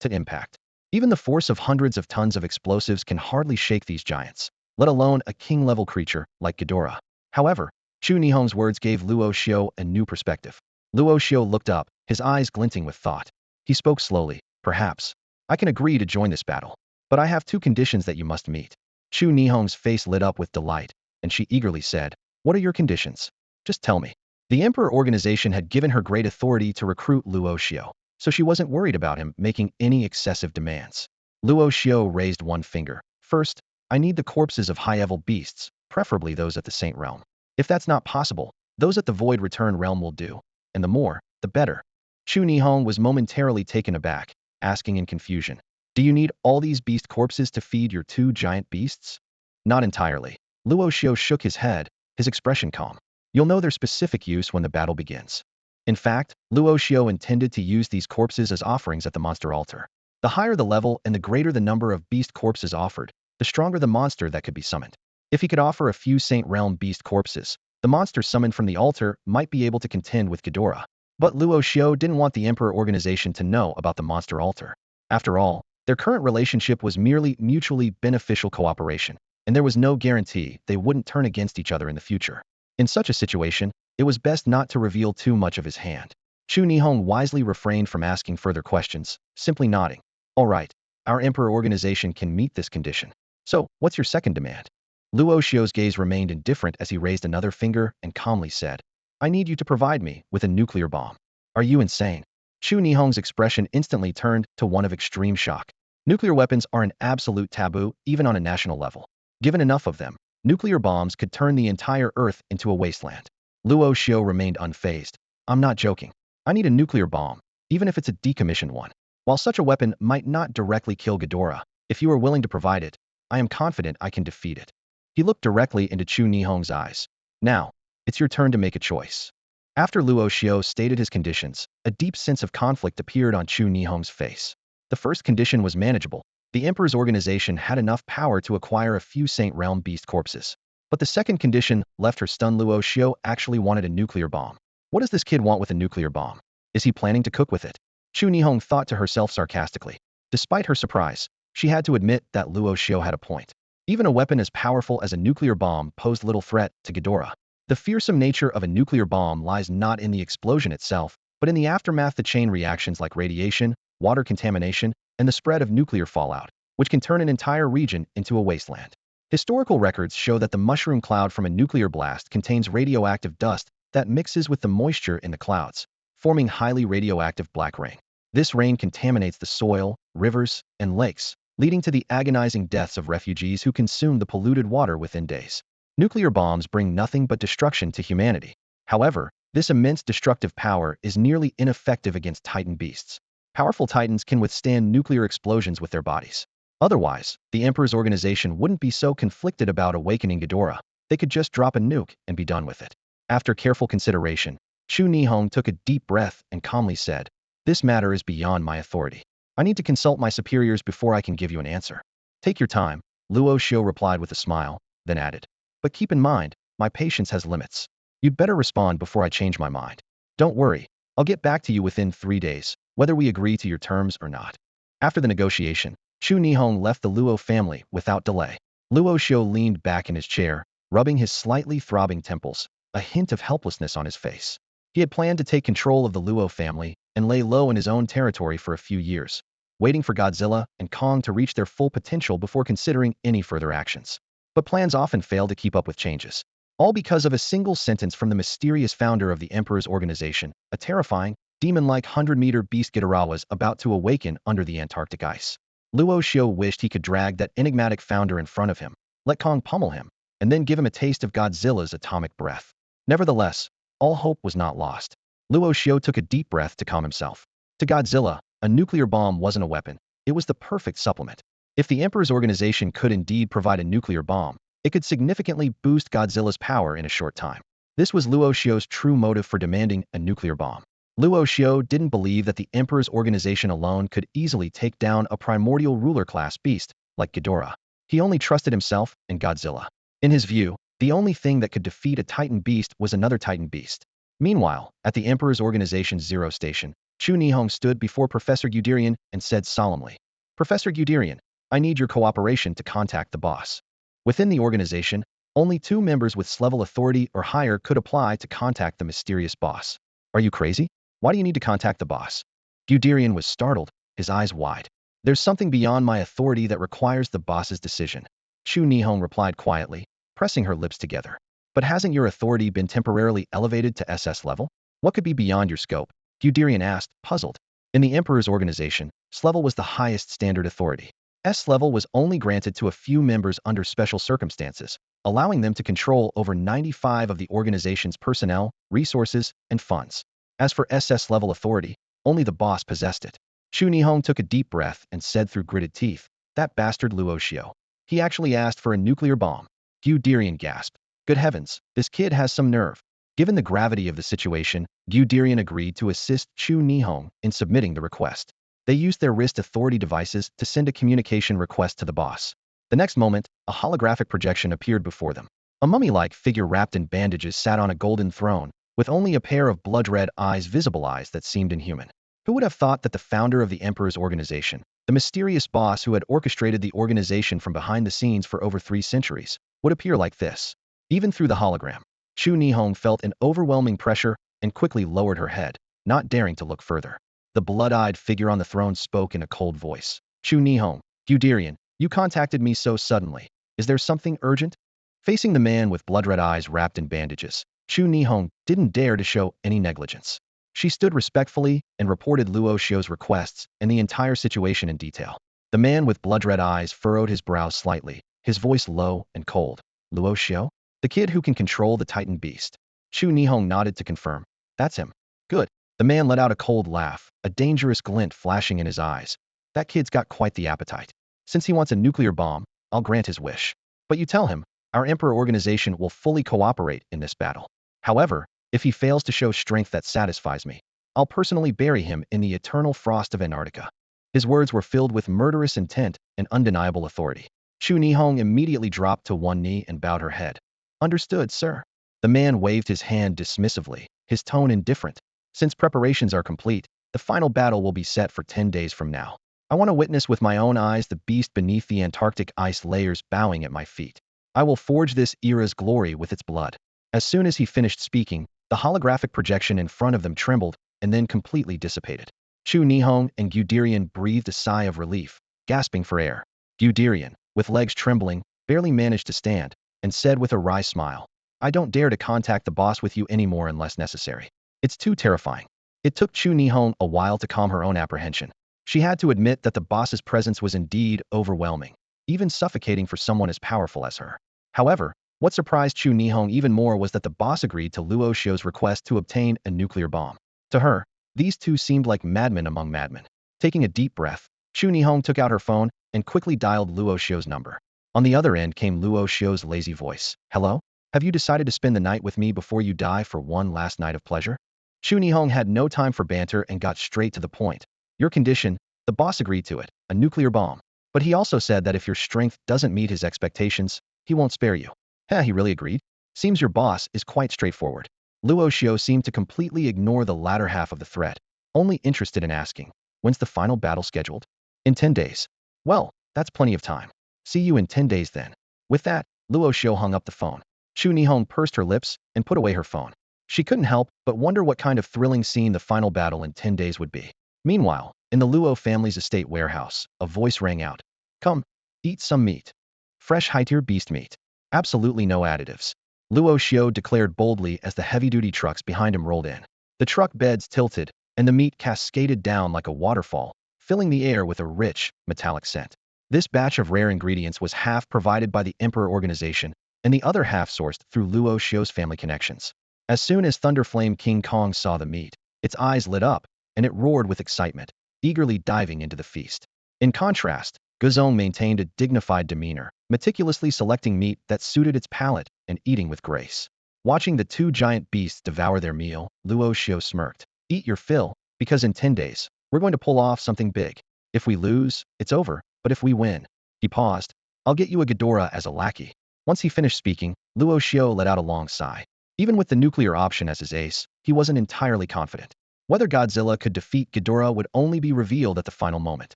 Speaker 1: to impact. Even the force of hundreds of tons of explosives can hardly shake these giants, let alone a king-level creature like Ghidorah. However, Chu Nihong's words gave Luo Xiu a new perspective. Luo Xiu looked up, his eyes glinting with thought. He spoke slowly. Perhaps. I can agree to join this battle. But I have two conditions that you must meet. Chu Nihong's face lit up with delight, and she eagerly said, "What are your conditions? Just tell me." The Emperor organization had given her great authority to recruit Luo Xiu, so she wasn't worried about him making any excessive demands. Luo Xiu raised one finger. "First, I need the corpses of high-level beasts, preferably those at the Saint Realm. If that's not possible, those at the Void Return Realm will do, and the more, the better." Chu Nihong was momentarily taken aback, asking in confusion, "Do you need all these beast corpses to feed your two giant beasts?" "Not entirely." Luo Xiu shook his head, his expression calm. "You'll know their specific use when the battle begins." In fact, Luo Xiu intended to use these corpses as offerings at the monster altar. The higher the level and the greater the number of beast corpses offered, the stronger the monster that could be summoned. If he could offer a few Saint Realm beast corpses, the monster summoned from the altar might be able to contend with Ghidorah. But Luo Xiu didn't want the Emperor organization to know about the monster altar. After all, their current relationship was merely mutually beneficial cooperation, and there was no guarantee they wouldn't turn against each other in the future. In such a situation, it was best not to reveal too much of his hand. Chu Nihong wisely refrained from asking further questions, simply nodding. "All right, our Emperor organization can meet this condition. So, what's your second demand?" Luo Xiu's gaze remained indifferent as he raised another finger and calmly said, "I need you to provide me with a nuclear bomb." "Are you insane?" Chu Nihong's expression instantly turned to one of extreme shock. Nuclear weapons are an absolute taboo, even on a national level. Given enough of them, nuclear bombs could turn the entire Earth into a wasteland. Luo Xiu remained unfazed. "I'm not joking. I need a nuclear bomb, even if it's a decommissioned one. While such a weapon might not directly kill Ghidorah, if you are willing to provide it, I am confident I can defeat it." He looked directly into Chu Nihong's eyes. "Now, it's your turn to make a choice." After Luo Xiu stated his conditions, a deep sense of conflict appeared on Chu Nihong's face. The first condition was manageable. The Emperor's organization had enough power to acquire a few Saint Realm beast corpses. But the second condition left her stunned. Luo Xiu actually wanted a nuclear bomb. What does this kid want with a nuclear bomb? Is he planning to cook with it? Chu Nihong thought to herself sarcastically. Despite her surprise, she had to admit that Luo Xiu had a point. Even a weapon as powerful as a nuclear bomb posed little threat to Ghidorah. The fearsome nature of a nuclear bomb lies not in the explosion itself, but in the aftermath, the chain reactions like radiation, water contamination, and the spread of nuclear fallout, which can turn an entire region into a wasteland. Historical records show that the mushroom cloud from a nuclear blast contains radioactive dust that mixes with the moisture in the clouds, forming highly radioactive black rain. This rain contaminates the soil, rivers, and lakes, leading to the agonizing deaths of refugees who consume the polluted water within days. Nuclear bombs bring nothing but destruction to humanity. However, this immense destructive power is nearly ineffective against Titan beasts. Powerful Titans can withstand nuclear explosions with their bodies. Otherwise, the Emperor's organization wouldn't be so conflicted about awakening Ghidorah. They could just drop a nuke and be done with it. After careful consideration, Chu Nihong took a deep breath and calmly said, "This matter is beyond my authority. I need to consult my superiors before I can give you an answer." "Take your time," Luo Xiu replied with a smile, then added, "But keep in mind, my patience has limits. You'd better respond before I change my mind. Don't worry, I'll get back to you within 3 days, whether we agree to your terms or not." After the negotiation, Chu Nihong left the Luo family without delay. Luo Xiu leaned back in his chair, rubbing his slightly throbbing temples, a hint of helplessness on his face. He had planned to take control of the Luo family and lay low in his own territory for a few years, waiting for Godzilla and Kong to reach their full potential before considering any further actions. But plans often fail to keep up with changes. All because of a single sentence from the mysterious founder of the Emperor's organization, a terrifying, demon-like 100-meter beast Ghidorah was about to awaken under the Antarctic ice. Luo Xiu wished he could drag that enigmatic founder in front of him, let Kong pummel him, and then give him a taste of Godzilla's atomic breath. Nevertheless, all hope was not lost. Luo Xiu took a deep breath to calm himself. To Godzilla, a nuclear bomb wasn't a weapon. It was the perfect supplement. If the Emperor's organization could indeed provide a nuclear bomb, it could significantly boost Godzilla's power in a short time. This was Luo Xiu's true motive for demanding a nuclear bomb. Luo Xiu didn't believe that the Emperor's organization alone could easily take down a primordial ruler-class beast like Ghidorah. He only trusted himself and Godzilla. In his view, the only thing that could defeat a Titan beast was another Titan beast. Meanwhile, at the Emperor's organization's Zero Station, Chu Nihong stood before Professor Guderian and said solemnly, "Professor Guderian, I need your cooperation to contact the boss." Within the organization, only 2 members with S-level authority or higher could apply to contact the mysterious boss. Are you crazy? Why do you need to contact the boss? Guderian was startled, his eyes wide. There's something beyond my authority that requires the boss's decision. Chu Nihong replied quietly, pressing her lips together. But hasn't your authority been temporarily elevated to SS level? What could be beyond your scope? Guderian asked, puzzled. In the Emperor's organization, S-level was the highest standard authority. S-level was only granted to a few members under special circumstances, allowing them to control over 95 of the organization's personnel, resources, and funds. As for SS-level authority, only the boss possessed it. Chu Nihong took a deep breath and said through gritted teeth, "That bastard Luo Xiu. He actually asked for a nuclear bomb." Guderian gasped. Good heavens, this kid has some nerve. Given the gravity of the situation, Guderian agreed to assist Chu Nihong in submitting the request. They used their wrist authority devices to send a communication request to the boss. The next moment, a holographic projection appeared before them. A mummy-like figure wrapped in bandages sat on a golden throne, with only a pair of blood-red eyes, visible eyes that seemed inhuman. Who would have thought that the founder of the Emperor's organization, the mysterious boss who had orchestrated the organization from behind the scenes for over 3 centuries, would appear like this? Even through the hologram, Chu Nihong felt an overwhelming pressure and quickly lowered her head, not daring to look further. The blood-eyed figure on the throne spoke in a cold voice. Chu Nihong, Guderian, you contacted me so suddenly. Is there something urgent? Facing the man with blood-red eyes wrapped in bandages, Chu Nihong didn't dare to show any negligence. She stood respectfully and reported Luo Xiu's requests and the entire situation in detail. The man with blood-red eyes furrowed his brows slightly, his voice low and cold. Luo Xiu? The kid who can control the Titan beast. Chu Nihong nodded to confirm. That's him. Good. The man let out a cold laugh, a dangerous glint flashing in his eyes. That kid's got quite the appetite. Since he wants a nuclear bomb, I'll grant his wish. But you tell him, our Emperor organization will fully cooperate in this battle. However, if he fails to show strength that satisfies me, I'll personally bury him in the eternal frost of Antarctica. His words were filled with murderous intent and undeniable authority. Chu Nihong immediately dropped to one knee and bowed her head. Understood, sir. The man waved his hand dismissively, his tone indifferent. Since preparations are complete, the final battle will be set for 10 days from now. I want to witness with my own eyes the beast beneath the Antarctic ice layers bowing at my feet. I will forge this era's glory with its blood. As soon as he finished speaking, the holographic projection in front of them trembled and then completely dissipated. Chu Nihong and Guderian breathed a sigh of relief, gasping for air. Guderian, with legs trembling, barely managed to stand, and said with a wry smile, I don't dare to contact the boss with you anymore unless necessary. It's too terrifying. It took Chu Nihong a while to calm her own apprehension. She had to admit that the boss's presence was indeed overwhelming, even suffocating for someone as powerful as her. However, what surprised Chu Nihong even more was that the boss agreed to Luo Xiu's request to obtain a nuclear bomb. To her, these two seemed like madmen among madmen. Taking a deep breath, Chu Nihong took out her phone and quickly dialed Luo Xiu's number. On the other end came Luo Xiu's lazy voice. Hello? Have you decided to spend the night with me before you die for one last night of pleasure? Chu Nihong had no time for banter and got straight to the point. Your condition, the boss agreed to it, a nuclear bomb. But he also said that if your strength doesn't meet his expectations, he won't spare you. He really agreed? Seems your boss is quite straightforward. Luo Xiu seemed to completely ignore the latter half of the threat, only interested in asking, when's the final battle scheduled? In 10 days. Well, that's plenty of time. See you in 10 days then. With that, Luo Xiu hung up the phone. Chu Nihong pursed her lips and put away her phone. She couldn't help but wonder what kind of thrilling scene the final battle in 10 days would be. Meanwhile, in the Luo family's estate warehouse, a voice rang out. Come, eat some meat. Fresh high-tier beast meat. Absolutely no additives. Luo Xiu declared boldly as the heavy-duty trucks behind him rolled in. The truck beds tilted, and the meat cascaded down like a waterfall, filling the air with a rich, metallic scent. This batch of rare ingredients was half provided by the Emperor organization, and the other half sourced through Luo Xiu's family connections. As soon as Thunderflame King Kong saw the meat, its eyes lit up, and it roared with excitement, eagerly diving into the feast. In contrast, Guzong maintained a dignified demeanor, meticulously selecting meat that suited its palate and eating with grace. Watching the two giant beasts devour their meal, Luo Xiu smirked. Eat your fill, because in 10 days, we're going to pull off something big. If we lose, it's over, but if we win." He paused. "I'll get you a Ghidorah as a lackey." Once he finished speaking, Luo Xiu let out a long sigh. Even with the nuclear option as his ace, he wasn't entirely confident. Whether Godzilla could defeat Ghidorah would only be revealed at the final moment.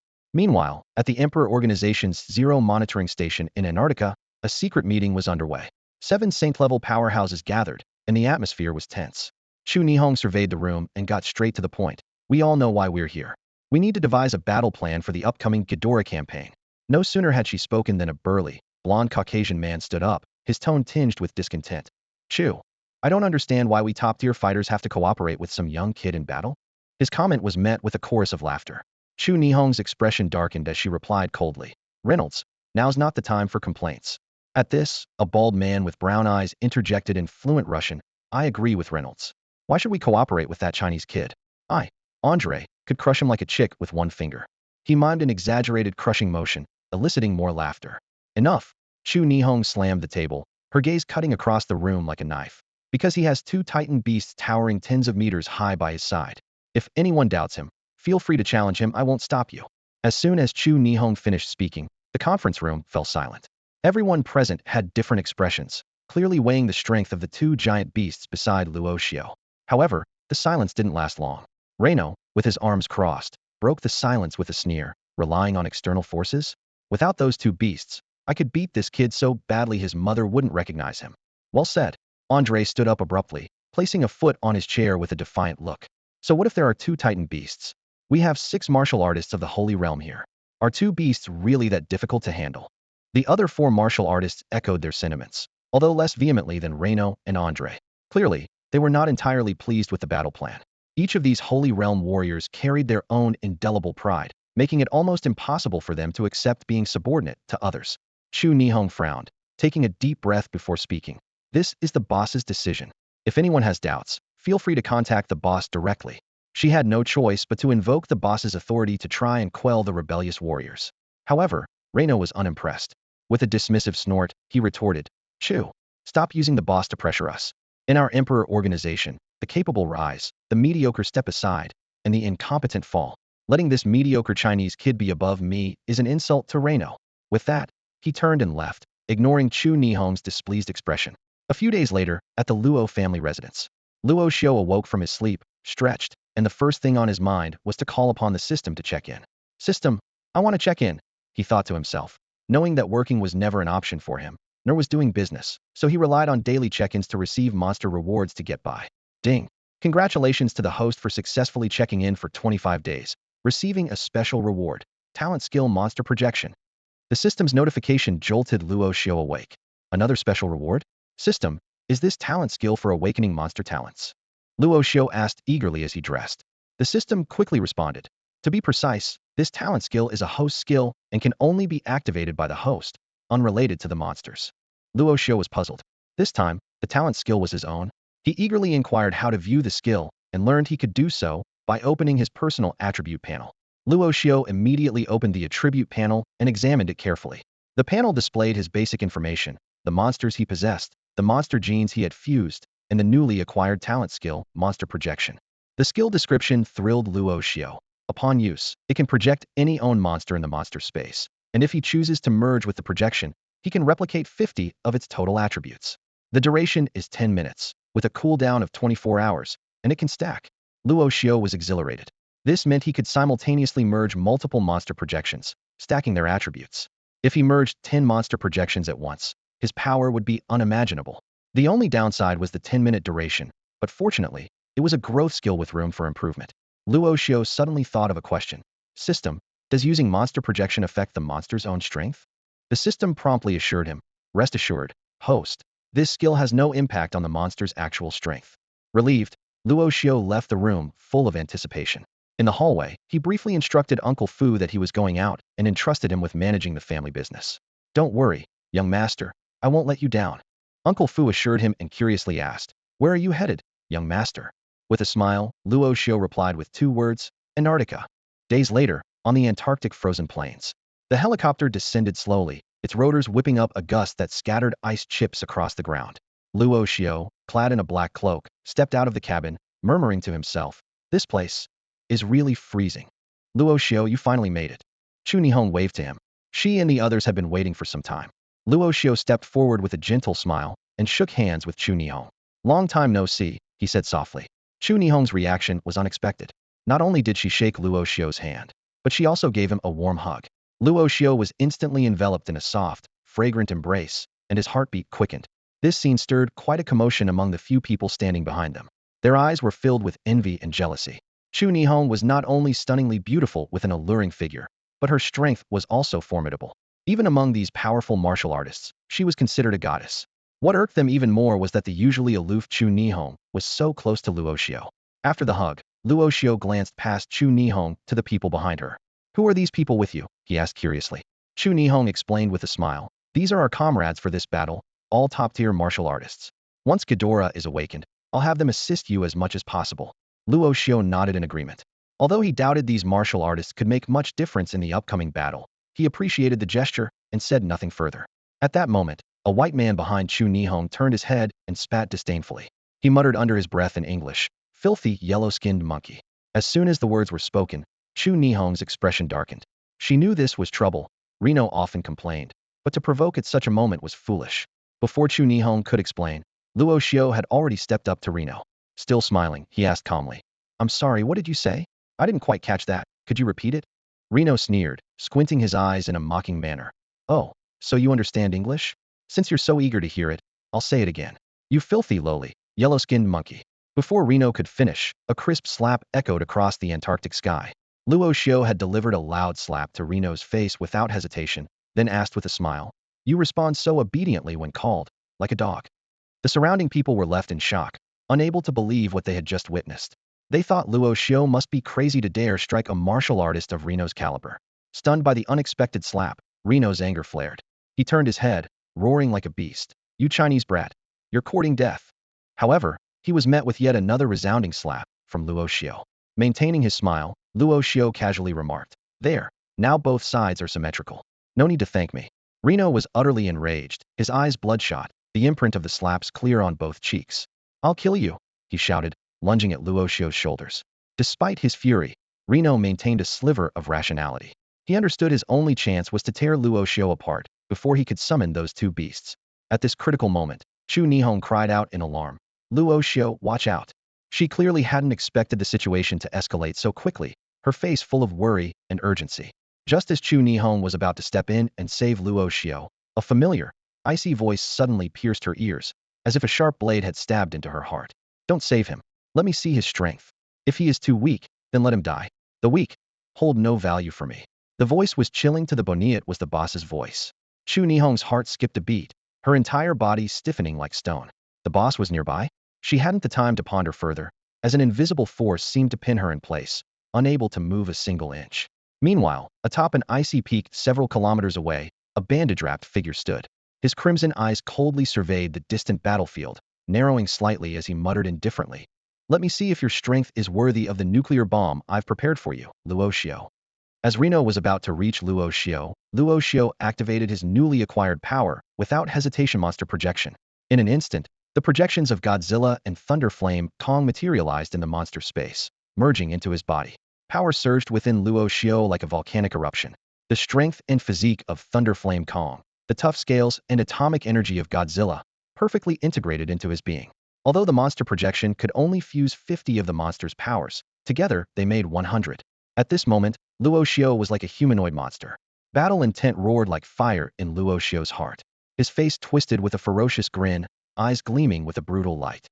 Speaker 1: Meanwhile, at the Emperor Organization's Zero Monitoring Station in Antarctica, a secret meeting was underway. 7 Saint-level powerhouses gathered, and the atmosphere was tense. Chu Nihong surveyed the room and got straight to the point. "We all know why we're here. We need to devise a battle plan for the upcoming Ghidorah campaign." No sooner had she spoken than a burly, blond Caucasian man stood up, his tone tinged with discontent. "Chu, I don't understand why we top-tier fighters have to cooperate with some young kid in battle." His comment was met with a chorus of laughter. Chu Nihong's expression darkened as she replied coldly, "Reynolds, now's not the time for complaints." At this, a bald man with brown eyes interjected in fluent Russian, "I agree with Reynolds. Why should we cooperate with that Chinese kid? Andre, could crush him like a chick with one finger." He mimed an exaggerated crushing motion, eliciting more laughter. "Enough." Chu Nihong slammed the table, her gaze cutting across the room like a knife. "Because he has 2 titan beasts towering tens of meters high by his side. If anyone doubts him, feel free to challenge him, I won't stop you." As soon as Chu Nihong finished speaking, the conference room fell silent. Everyone present had different expressions, clearly weighing the strength of the 2 giant beasts beside Luo Xiu. However, the silence didn't last long. Reno, with his arms crossed, broke the silence with a sneer, "Relying on external forces? Without those 2 beasts, I could beat this kid so badly his mother wouldn't recognize him." "Well said." Andre stood up abruptly, placing a foot on his chair with a defiant look. "So what if there are 2 titan beasts? We have 6 martial artists of the Holy Realm here. Are 2 beasts really that difficult to handle?" The other 4 martial artists echoed their sentiments, although less vehemently than Reno and Andre. Clearly, they were not entirely pleased with the battle plan. Each of these Holy Realm warriors carried their own indelible pride, making it almost impossible for them to accept being subordinate to others. Chu Nihong frowned, taking a deep breath before speaking. "This is the boss's decision. If anyone has doubts, feel free to contact the boss directly." She had no choice but to invoke the boss's authority to try and quell the rebellious warriors. However, Reno was unimpressed. With a dismissive snort, he retorted, "Chu, stop using the boss to pressure us. In our Emperor Organization, the capable rise, the mediocre step aside, and the incompetent fall. Letting this mediocre Chinese kid be above me is an insult to Reno." With that, he turned and left, ignoring Chu Nihong's displeased expression. A few days later, at the Luo family residence, Luo Xiu awoke from his sleep, stretched, and the first thing on his mind was to call upon the system to check in. "System, I want to check in," he thought to himself, knowing that working was never an option for him, nor was doing business, so he relied on daily check-ins to receive monster rewards to get by. Ding. Congratulations to the host for successfully checking in for 25 days, receiving a special reward, talent skill monster projection. The system's notification jolted Luo Xiu awake. Another special reward? System, is this talent skill for awakening monster talents? Luo Xiu asked eagerly as he dressed. The system quickly responded. To be precise, this talent skill is a host skill and can only be activated by the host, unrelated to the monsters. Luo Xiu was puzzled. This time, the talent skill was his own. He eagerly inquired how to view the skill and learned he could do so by opening his personal attribute panel. Luo Xiu immediately opened the attribute panel and examined it carefully. The panel displayed his basic information, the monsters he possessed, the monster genes he had fused, and the newly acquired talent skill, monster projection. The skill description thrilled Luo Xiu. Upon use, it can project any own monster in the monster space, and if he chooses to merge with the projection, he can replicate 50 of its total attributes. The duration is 10 minutes, with a cooldown of 24 hours, and it can stack. Luo Xiu was exhilarated. This meant he could simultaneously merge multiple monster projections, stacking their attributes. If he merged 10 monster projections at once, his power would be unimaginable. The only downside was the 10-minute duration, but fortunately, it was a growth skill with room for improvement. Luo Xiu suddenly thought of a question. System, does using monster projection affect the monster's own strength? The system promptly assured him, rest assured, host, this skill has no impact on the monster's actual strength. Relieved, Luo Xiu left the room, full of anticipation. In the hallway, he briefly instructed Uncle Fu that he was going out and entrusted him with managing the family business. Don't worry, young master, I won't let you down. Uncle Fu assured him and curiously asked, where are you headed, young master? With a smile, Luo Xiu replied with 2 words, Antarctica. Days later, on the Antarctic frozen plains, the helicopter descended slowly, its rotors whipping up a gust that scattered ice chips across the ground. Luo Xiu, clad in a black cloak, stepped out of the cabin, murmuring to himself, This place is really freezing. Luo Xiu, you finally made it. Chu Nihong waved to him. She and the others had been waiting for some time. Luo Xiu stepped forward with a gentle smile and shook hands with Chu Nihong. Long time no see, he said softly. Chu Nihong's reaction was unexpected. Not only did she shake Luo Xiu's hand, but she also gave him a warm hug. Luo Xiu was instantly enveloped in a soft, fragrant embrace, and his heartbeat quickened. This scene stirred quite a commotion among the few people standing behind them. Their eyes were filled with envy and jealousy. Chu Nihong was not only stunningly beautiful with an alluring figure, but her strength was also formidable. Even among these powerful martial artists, she was considered a goddess. What irked them even more was that the usually aloof Chu Nihong was so close to Luo Xiu. After the hug, Luo Xiu glanced past Chu Nihong to the people behind her. Who are these people with you? He asked curiously. Chu Nihong explained with a smile. These are our comrades for this battle, all top-tier martial artists. Once Ghidorah is awakened, I'll have them assist you as much as possible. Luo Xiu nodded in agreement. Although he doubted these martial artists could make much difference in the upcoming battle, he appreciated the gesture and said nothing further. At that moment, a white man behind Chu Nihong turned his head and spat disdainfully. He muttered under his breath in English, "Filthy, yellow-skinned monkey." As soon as the words were spoken, Chu Nihong's expression darkened. She knew this was trouble. Reno often complained, but to provoke at such a moment was foolish. Before Chu Nihong could explain, Luo Xiu had already stepped up to Reno. Still smiling, he asked calmly, "I'm sorry, what did you say? I didn't quite catch that. Could you repeat it?" Reno sneered, squinting his eyes in a mocking manner. "Oh, so you understand English? Since you're so eager to hear it, I'll say it again. You filthy, lowly, yellow-skinned monkey." Before Reno could finish, a crisp slap echoed across the Antarctic sky. Luo Xiu had delivered a loud slap to Reno's face without hesitation, then asked with a smile, "You respond so obediently when called, like a dog." The surrounding people were left in shock, unable to believe what they had just witnessed. They thought Luo Xiu must be crazy to dare strike a martial artist of Reno's caliber. Stunned by the unexpected slap, Reno's anger flared. He turned his head, roaring like a beast. "You Chinese brat! You're courting death." However, he was met with yet another resounding slap from Luo Xiu. Maintaining his smile, Luo Xiu casually remarked, "There, now both sides are symmetrical. No need to thank me." Reno was utterly enraged, his eyes bloodshot, the imprint of the slaps clear on both cheeks. "I'll kill you," he shouted, lunging at Luo Xiu's shoulders. Despite his fury, Reno maintained a sliver of rationality. He understood his only chance was to tear Luo Xiu apart before he could summon those two beasts. At this critical moment, Chu Nihong cried out in alarm, "Luo Xiu, watch out." She clearly hadn't expected the situation to escalate so quickly, her face full of worry and urgency. Just as Chu Nihong was about to step in and save Luo Xiu, a familiar, icy voice suddenly pierced her ears, as if a sharp blade had stabbed into her heart. "Don't save him. Let me see his strength. If he is too weak, then let him die. The weak hold no value for me." The voice was chilling to the bone. It was the boss's voice. Chu Nihong's heart skipped a beat, her entire body stiffening like stone. The boss was nearby? She hadn't the time to ponder further, as an invisible force seemed to pin her in place, unable to move a single inch. Meanwhile, atop an icy peak several kilometers away, a bandage-wrapped figure stood. His crimson eyes coldly surveyed the distant battlefield, narrowing slightly as he muttered indifferently, "Let me see if your strength is worthy of the nuclear bomb I've prepared for you, Luo Xiu." As Reno was about to reach Luo Xiu activated his newly acquired power without hesitation. Monster projection. In an instant, the projections of Godzilla and Thunderflame Kong materialized in the monster's space, merging into his body. Power surged within Luo Xiu like a volcanic eruption. The strength and physique of Thunderflame Kong, the tough scales and atomic energy of Godzilla, perfectly integrated into his being. Although the monster projection could only fuse 50 of the monster's powers, together they made 100. At this moment, Luo Xiu was like a humanoid monster. Battle intent roared like fire in Luo Xiu's heart. His face twisted with a ferocious grin, eyes gleaming with a brutal light.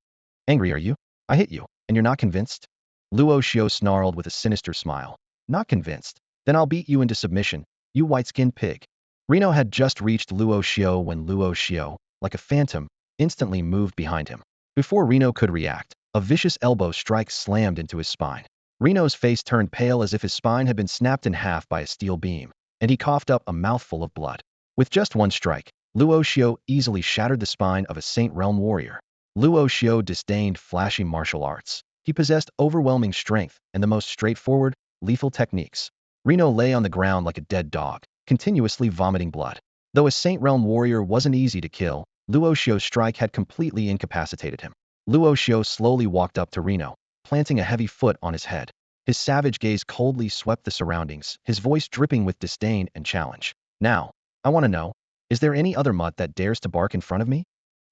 Speaker 1: "Angry are you? I hit you, and you're not convinced?" Luo Xiu snarled with a sinister smile. "Not convinced? Then I'll beat you into submission, you white-skinned pig." Reno had just reached Luo Xiu when Luo Xiu, like a phantom, instantly moved behind him. Before Reno could react, a vicious elbow strike slammed into his spine. Reno's face turned pale as if his spine had been snapped in half by a steel beam, and he coughed up a mouthful of blood. With just one strike, Luo Xiu easily shattered the spine of a Saint Realm warrior. Luo Xiu disdained flashy martial arts. He possessed overwhelming strength and the most straightforward, lethal techniques. Reno lay on the ground like a dead dog, continuously vomiting blood. Though a Saint Realm warrior wasn't easy to kill, Luo Xiu's strike had completely incapacitated him. Luo Xiu slowly walked up to Reno, planting a heavy foot on his head. His savage gaze coldly swept the surroundings, his voice dripping with disdain and challenge. Now, I want to know, is there any other mutt that dares to bark in front of me?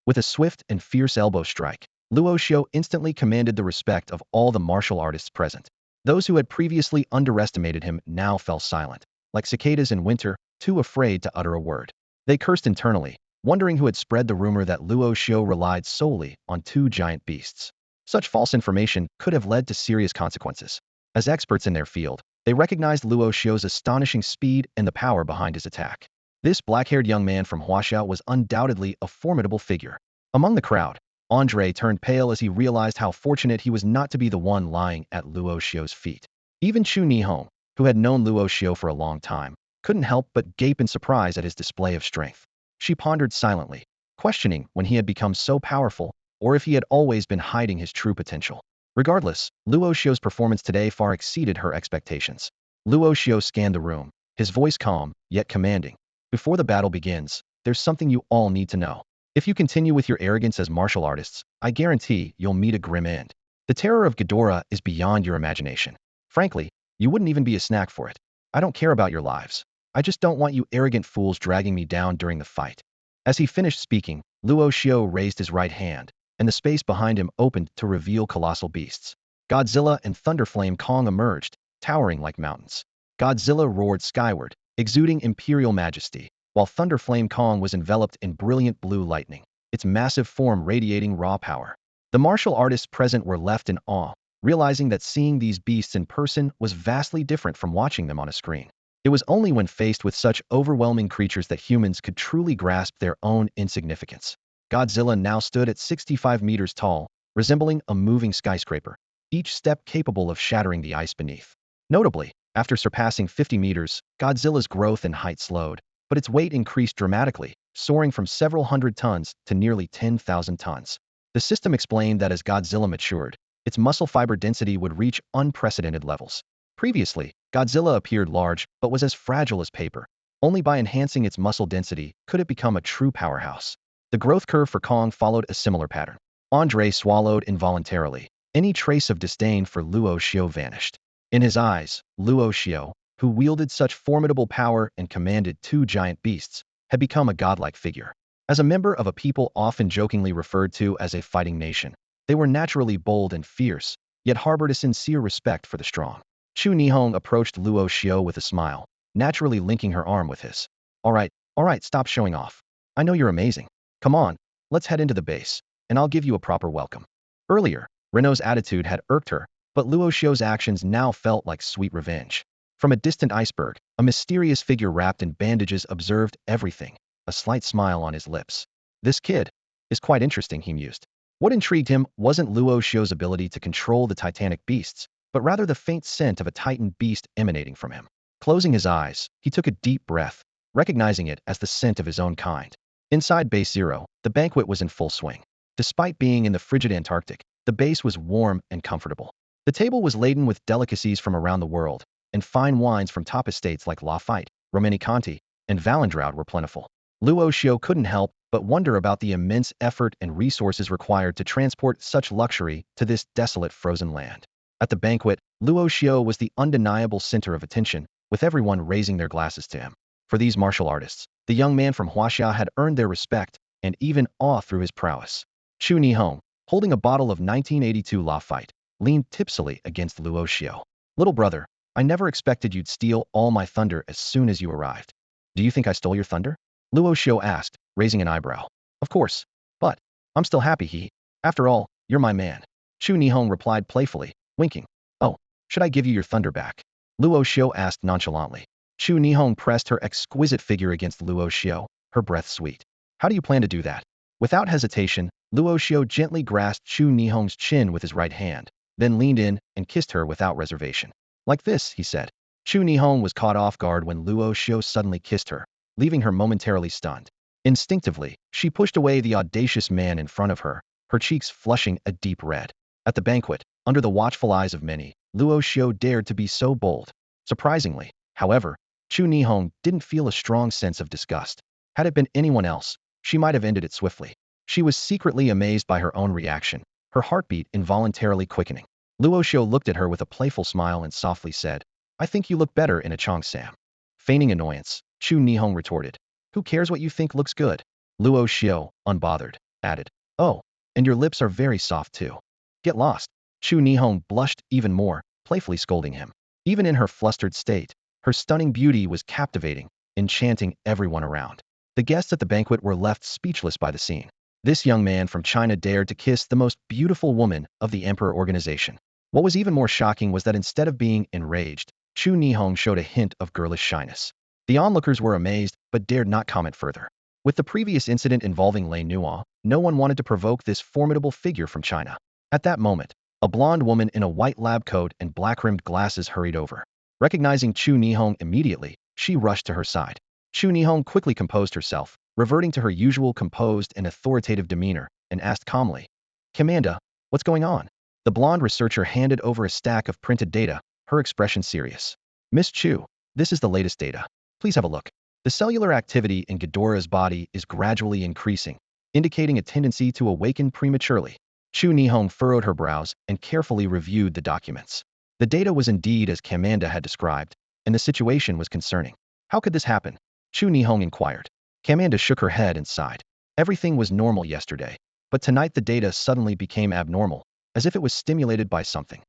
Speaker 1: With a swift and fierce elbow strike, Luo Xiu instantly commanded the respect of all the martial artists present. Those who had previously underestimated him now fell silent, like cicadas in winter, too afraid to utter a word. They cursed internally, wondering who had spread the rumor that Luo Xiu relied solely on two giant beasts. Such false information could have led to serious consequences. As experts in their field, they recognized Luo Xiu's astonishing speed and the power behind his attack. This black-haired young man from Huaxia was undoubtedly a formidable figure. Among the crowd, Andre turned pale as he realized how fortunate he was not to be the one lying at Luo Xiu's feet. Even Chu Nihong, who had known Luo Xiu for a long time, couldn't help but gape in surprise at his display of strength. She pondered silently, questioning when he had become so powerful, or if he had always been hiding his true potential. Regardless, Luo Xiu's performance today far exceeded her expectations. Luo Xiu scanned the room, his voice calm, yet commanding. Before the battle begins, there's something you all need to know. If you continue with your arrogance as martial artists, I guarantee you'll meet a grim end. The terror of Ghidorah is beyond your imagination. Frankly, you wouldn't even be a snack for it. I don't care about your lives. I just don't want you arrogant fools dragging me down during the fight. As he finished speaking, Luo Xiu raised his right hand, and the space behind him opened to reveal colossal beasts. Godzilla and Thunderflame Kong emerged, towering like mountains. Godzilla roared skyward, exuding imperial majesty, while Thunderflame Kong was enveloped in brilliant blue lightning, its massive form radiating raw power. The martial artists present were left in awe, realizing that seeing these beasts in person was vastly different from watching them on a screen. It was only when faced with such overwhelming creatures that humans could truly grasp their own insignificance. Godzilla now stood at 65 meters tall, resembling a moving skyscraper, each step capable of shattering the ice beneath. Notably, after surpassing 50 meters, Godzilla's growth in height slowed, but its weight increased dramatically, soaring from several hundred tons to nearly 10,000 tons. The system explained that as Godzilla matured, its muscle fiber density would reach unprecedented levels. Previously, Godzilla appeared large but was as fragile as paper. Only by enhancing its muscle density could it become a true powerhouse. The growth curve for Kong followed a similar pattern. Andre swallowed involuntarily. Any trace of disdain for Luo Xiu vanished. In his eyes, Luo Xiu, who wielded such formidable power and commanded two giant beasts, had become a godlike figure. As a member of a people often jokingly referred to as a fighting nation, they were naturally bold and fierce, yet harbored a sincere respect for the strong. Chu Nihong approached Luo Xiu with a smile, naturally linking her arm with his. All right, stop showing off. I know you're amazing. Come on, let's head into the base, and I'll give you a proper welcome. Earlier, Renault's attitude had irked her, but Luo Xiu's actions now felt like sweet revenge. From a distant iceberg, a mysterious figure wrapped in bandages observed everything, a slight smile on his lips. This kid is quite interesting, he mused. What intrigued him wasn't Luo Xiu's ability to control the titanic beasts, but rather the faint scent of a titan beast emanating from him. Closing his eyes, he took a deep breath, recognizing it as the scent of his own kind. Inside Base Zero, the banquet was in full swing. Despite being in the frigid Antarctic, the base was warm and comfortable. The table was laden with delicacies from around the world, and fine wines from top estates like Lafite, Romanée-Conti, and Valandraud were plentiful. Luo Xiu couldn't help but wonder about the immense effort and resources required to transport such luxury to this desolate frozen land. At the banquet, Luo Xiu was the undeniable center of attention, with everyone raising their glasses to him. For these martial artists, the young man from Huaxia had earned their respect and even awe through his prowess. Chu Nihong, holding a bottle of 1982 Lafite, leaned tipsily against Luo Xiu. Little brother, I never expected you'd steal all my thunder as soon as you arrived. Do you think I stole your thunder? Luo Xiu asked, raising an eyebrow. Of course. But I'm still happy after all, you're my man. Chu Nihong replied playfully, winking. Oh, should I give you your thunder back? Luo Xiu asked nonchalantly. Chu Nihong pressed her exquisite figure against Luo Xiu, her breath sweet. How do you plan to do that? Without hesitation, Luo Xiu gently grasped Chu Nihong's chin with his right hand, then leaned in and kissed her without reservation. Like this, he said. Chu Nihong was caught off guard when Luo Xiu suddenly kissed her, leaving her momentarily stunned. Instinctively, she pushed away the audacious man in front of her, her cheeks flushing a deep red. At the banquet, under the watchful eyes of many, Luo Xiu dared to be so bold. Surprisingly, however, Chu Nihong didn't feel a strong sense of disgust. Had it been anyone else, she might have ended it swiftly. She was secretly amazed by her own reaction, her heartbeat involuntarily quickening. Luo Xiu looked at her with a playful smile and softly said, I think you look better in a cheongsam. Feigning annoyance, Chu Nihong retorted, who cares what you think looks good? Luo Xiu, unbothered, added, oh, and your lips are very soft too. Get lost. Chu Nihong blushed even more, playfully scolding him. Even in her flustered state, her stunning beauty was captivating, enchanting everyone around. The guests at the banquet were left speechless by the scene. This young man from China dared to kiss the most beautiful woman of the Emperor organization. What was even more shocking was that instead of being enraged, Chu Nihong showed a hint of girlish shyness. The onlookers were amazed, but dared not comment further. With the previous incident involving Lin Luan, no one wanted to provoke this formidable figure from China. At that moment, a blonde woman in a white lab coat and black-rimmed glasses hurried over. Recognizing Chu Nihong immediately, she rushed to her side. Chu Nihong quickly composed herself, reverting to her usual composed and authoritative demeanor, and asked calmly, Commander, what's going on? The blonde researcher handed over a stack of printed data, her expression serious. Miss Chu, this is the latest data. Please have a look. The cellular activity in Ghidorah's body is gradually increasing, indicating a tendency to awaken prematurely. Chu Nihong furrowed her brows and carefully reviewed the documents. The data was indeed as Commander had described, and the situation was concerning. How could this happen? Chu Nihong inquired. Commander shook her head and sighed. Everything was normal yesterday, but tonight the data suddenly became abnormal, as if it was stimulated by something.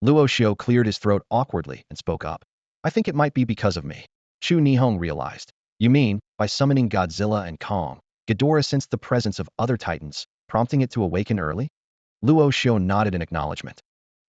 Speaker 1: Luo Xiu cleared his throat awkwardly and spoke up. I think it might be because of me. Chu Nihong realized. You mean, by summoning Godzilla and Kong, Ghidorah sensed the presence of other titans, prompting it to awaken early? Luo Xiu nodded in acknowledgement.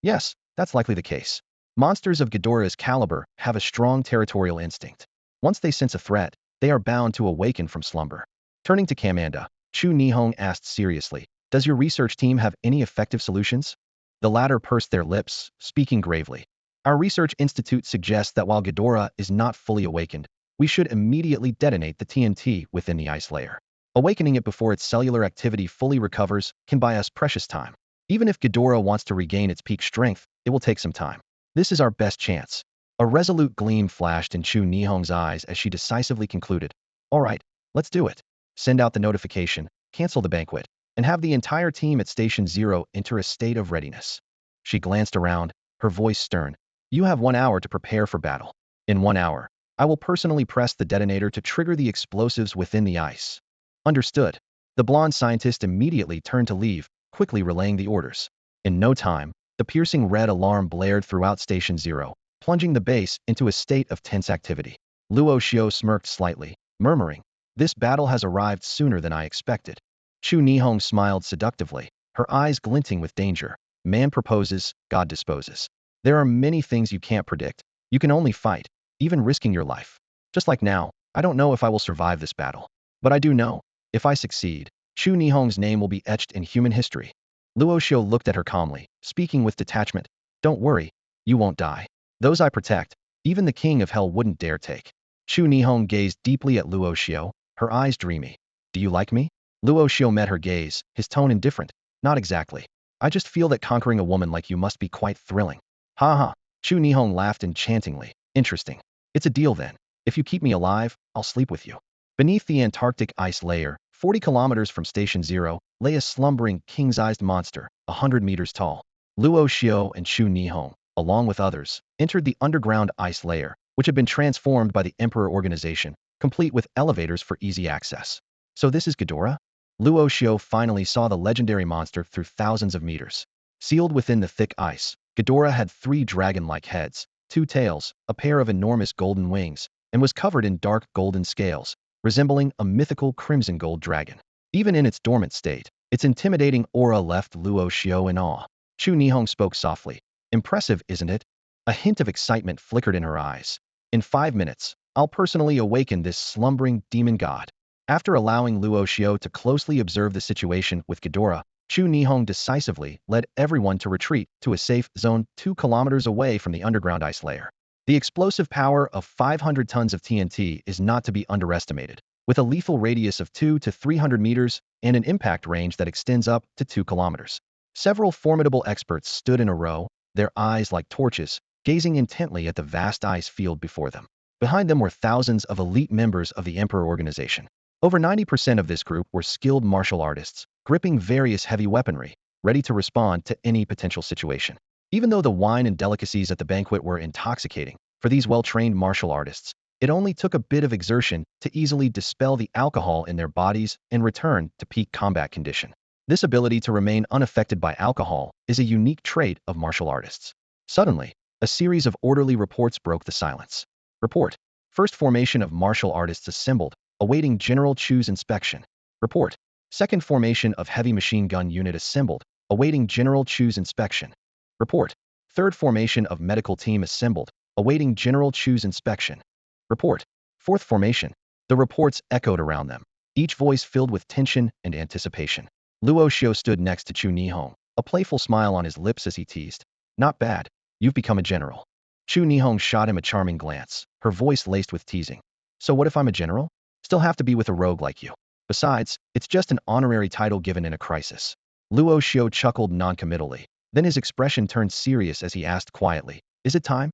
Speaker 1: Yes, that's likely the case. Monsters of Ghidorah's caliber have a strong territorial instinct. Once they sense a threat, they are bound to awaken from slumber. Turning to Commander, Chu Nihong asked seriously, does your research team have any effective solutions? The latter pursed their lips, speaking gravely. Our research institute suggests that while Ghidorah is not fully awakened, we should immediately detonate the TNT within the ice layer. Awakening it before its cellular activity fully recovers can buy us precious time. Even if Ghidorah wants to regain its peak strength, it will take some time. This is our best chance. A resolute gleam flashed in Chu Nihong's eyes as she decisively concluded. All right, let's do it. Send out the notification, cancel the banquet, and have the entire team at Station 0 enter a state of readiness. She glanced around, her voice stern. You have 1 hour to prepare for battle. In 1 hour, I will personally press the detonator to trigger the explosives within the ice. Understood. The blonde scientist immediately turned to leave, quickly relaying the orders. In no time, the piercing red alarm blared throughout Station 0, plunging the base into a state of tense activity. Luo Xiu smirked slightly, murmuring, this battle has arrived sooner than I expected. Chu Nihong smiled seductively, her eyes glinting with danger. Man proposes, God disposes. There are many things you can't predict. You can only fight, even risking your life. Just like now, I don't know if I will survive this battle. But I do know, if I succeed, Chu Nihong's name will be etched in human history. Luo Xiu looked at her calmly, speaking with detachment. Don't worry, you won't die. Those I protect, even the king of hell wouldn't dare take. Chu Nihong gazed deeply at Luo Xiu, her eyes dreamy. Do you like me? Luo Xiu met her gaze, his tone indifferent. Not exactly. I just feel that conquering a woman like you must be quite thrilling. Ha ha. Chu Nihong laughed enchantingly. Interesting. It's a deal then. If you keep me alive, I'll sleep with you. Beneath the Antarctic ice layer, 40 kilometers from Station 0, lay a slumbering, king-sized monster, 100 meters tall. Luo Xiu and Chu Nihong, along with others, entered the underground ice layer, which had been transformed by the Emperor organization, complete with elevators for easy access. So this is Ghidorah? Luo Xiu finally saw the legendary monster through thousands of meters. Sealed within the thick ice, Ghidorah had 3 dragon-like heads, 2 tails, a pair of enormous golden wings, and was covered in dark golden scales, resembling a mythical crimson gold dragon. Even in its dormant state, its intimidating aura left Luo Xiu in awe. Chu Nihong spoke softly. Impressive, isn't it? A hint of excitement flickered in her eyes. In 5 minutes, I'll personally awaken this slumbering demon god. After allowing Luo Xiu to closely observe the situation with Ghidorah, Chu Nihong decisively led everyone to retreat to a safe zone 2 kilometers away from the underground ice layer. The explosive power of 500 tons of TNT is not to be underestimated, with a lethal radius of 2 to 300 meters and an impact range that extends up to 2 kilometers. Several formidable experts stood in a row, their eyes like torches, gazing intently at the vast ice field before them. Behind them were thousands of elite members of the Emperor organization. Over 90% of this group were skilled martial artists, gripping various heavy weaponry, ready to respond to any potential situation. Even though the wine and delicacies at the banquet were intoxicating, for these well-trained martial artists, it only took a bit of exertion to easily dispel the alcohol in their bodies and return to peak combat condition. This ability to remain unaffected by alcohol is a unique trait of martial artists. Suddenly, a series of orderly reports broke the silence. Report. First formation of martial artists assembled, awaiting General Chu's inspection. Report. Second formation of heavy machine gun unit assembled, awaiting General Chu's inspection. Report. Third formation of medical team assembled, awaiting General Chu's inspection. Report. Fourth formation. The reports echoed around them, each voice filled with tension and anticipation. Luo Xiu stood next to Chu Nihong, a playful smile on his lips as he teased. Not bad. You've become a general. Chu Nihong shot him a charming glance, her voice laced with teasing. So what if I'm a general? Still have to be with a rogue like you. Besides, it's just an honorary title given in a crisis. Luo Xiu chuckled noncommittally. Then his expression turned serious as he asked quietly, is it time?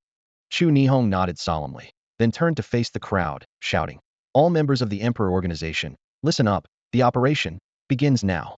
Speaker 1: Chu Nihong nodded solemnly, then turned to face the crowd, shouting, all members of the Emperor organization, listen up, the operation begins now.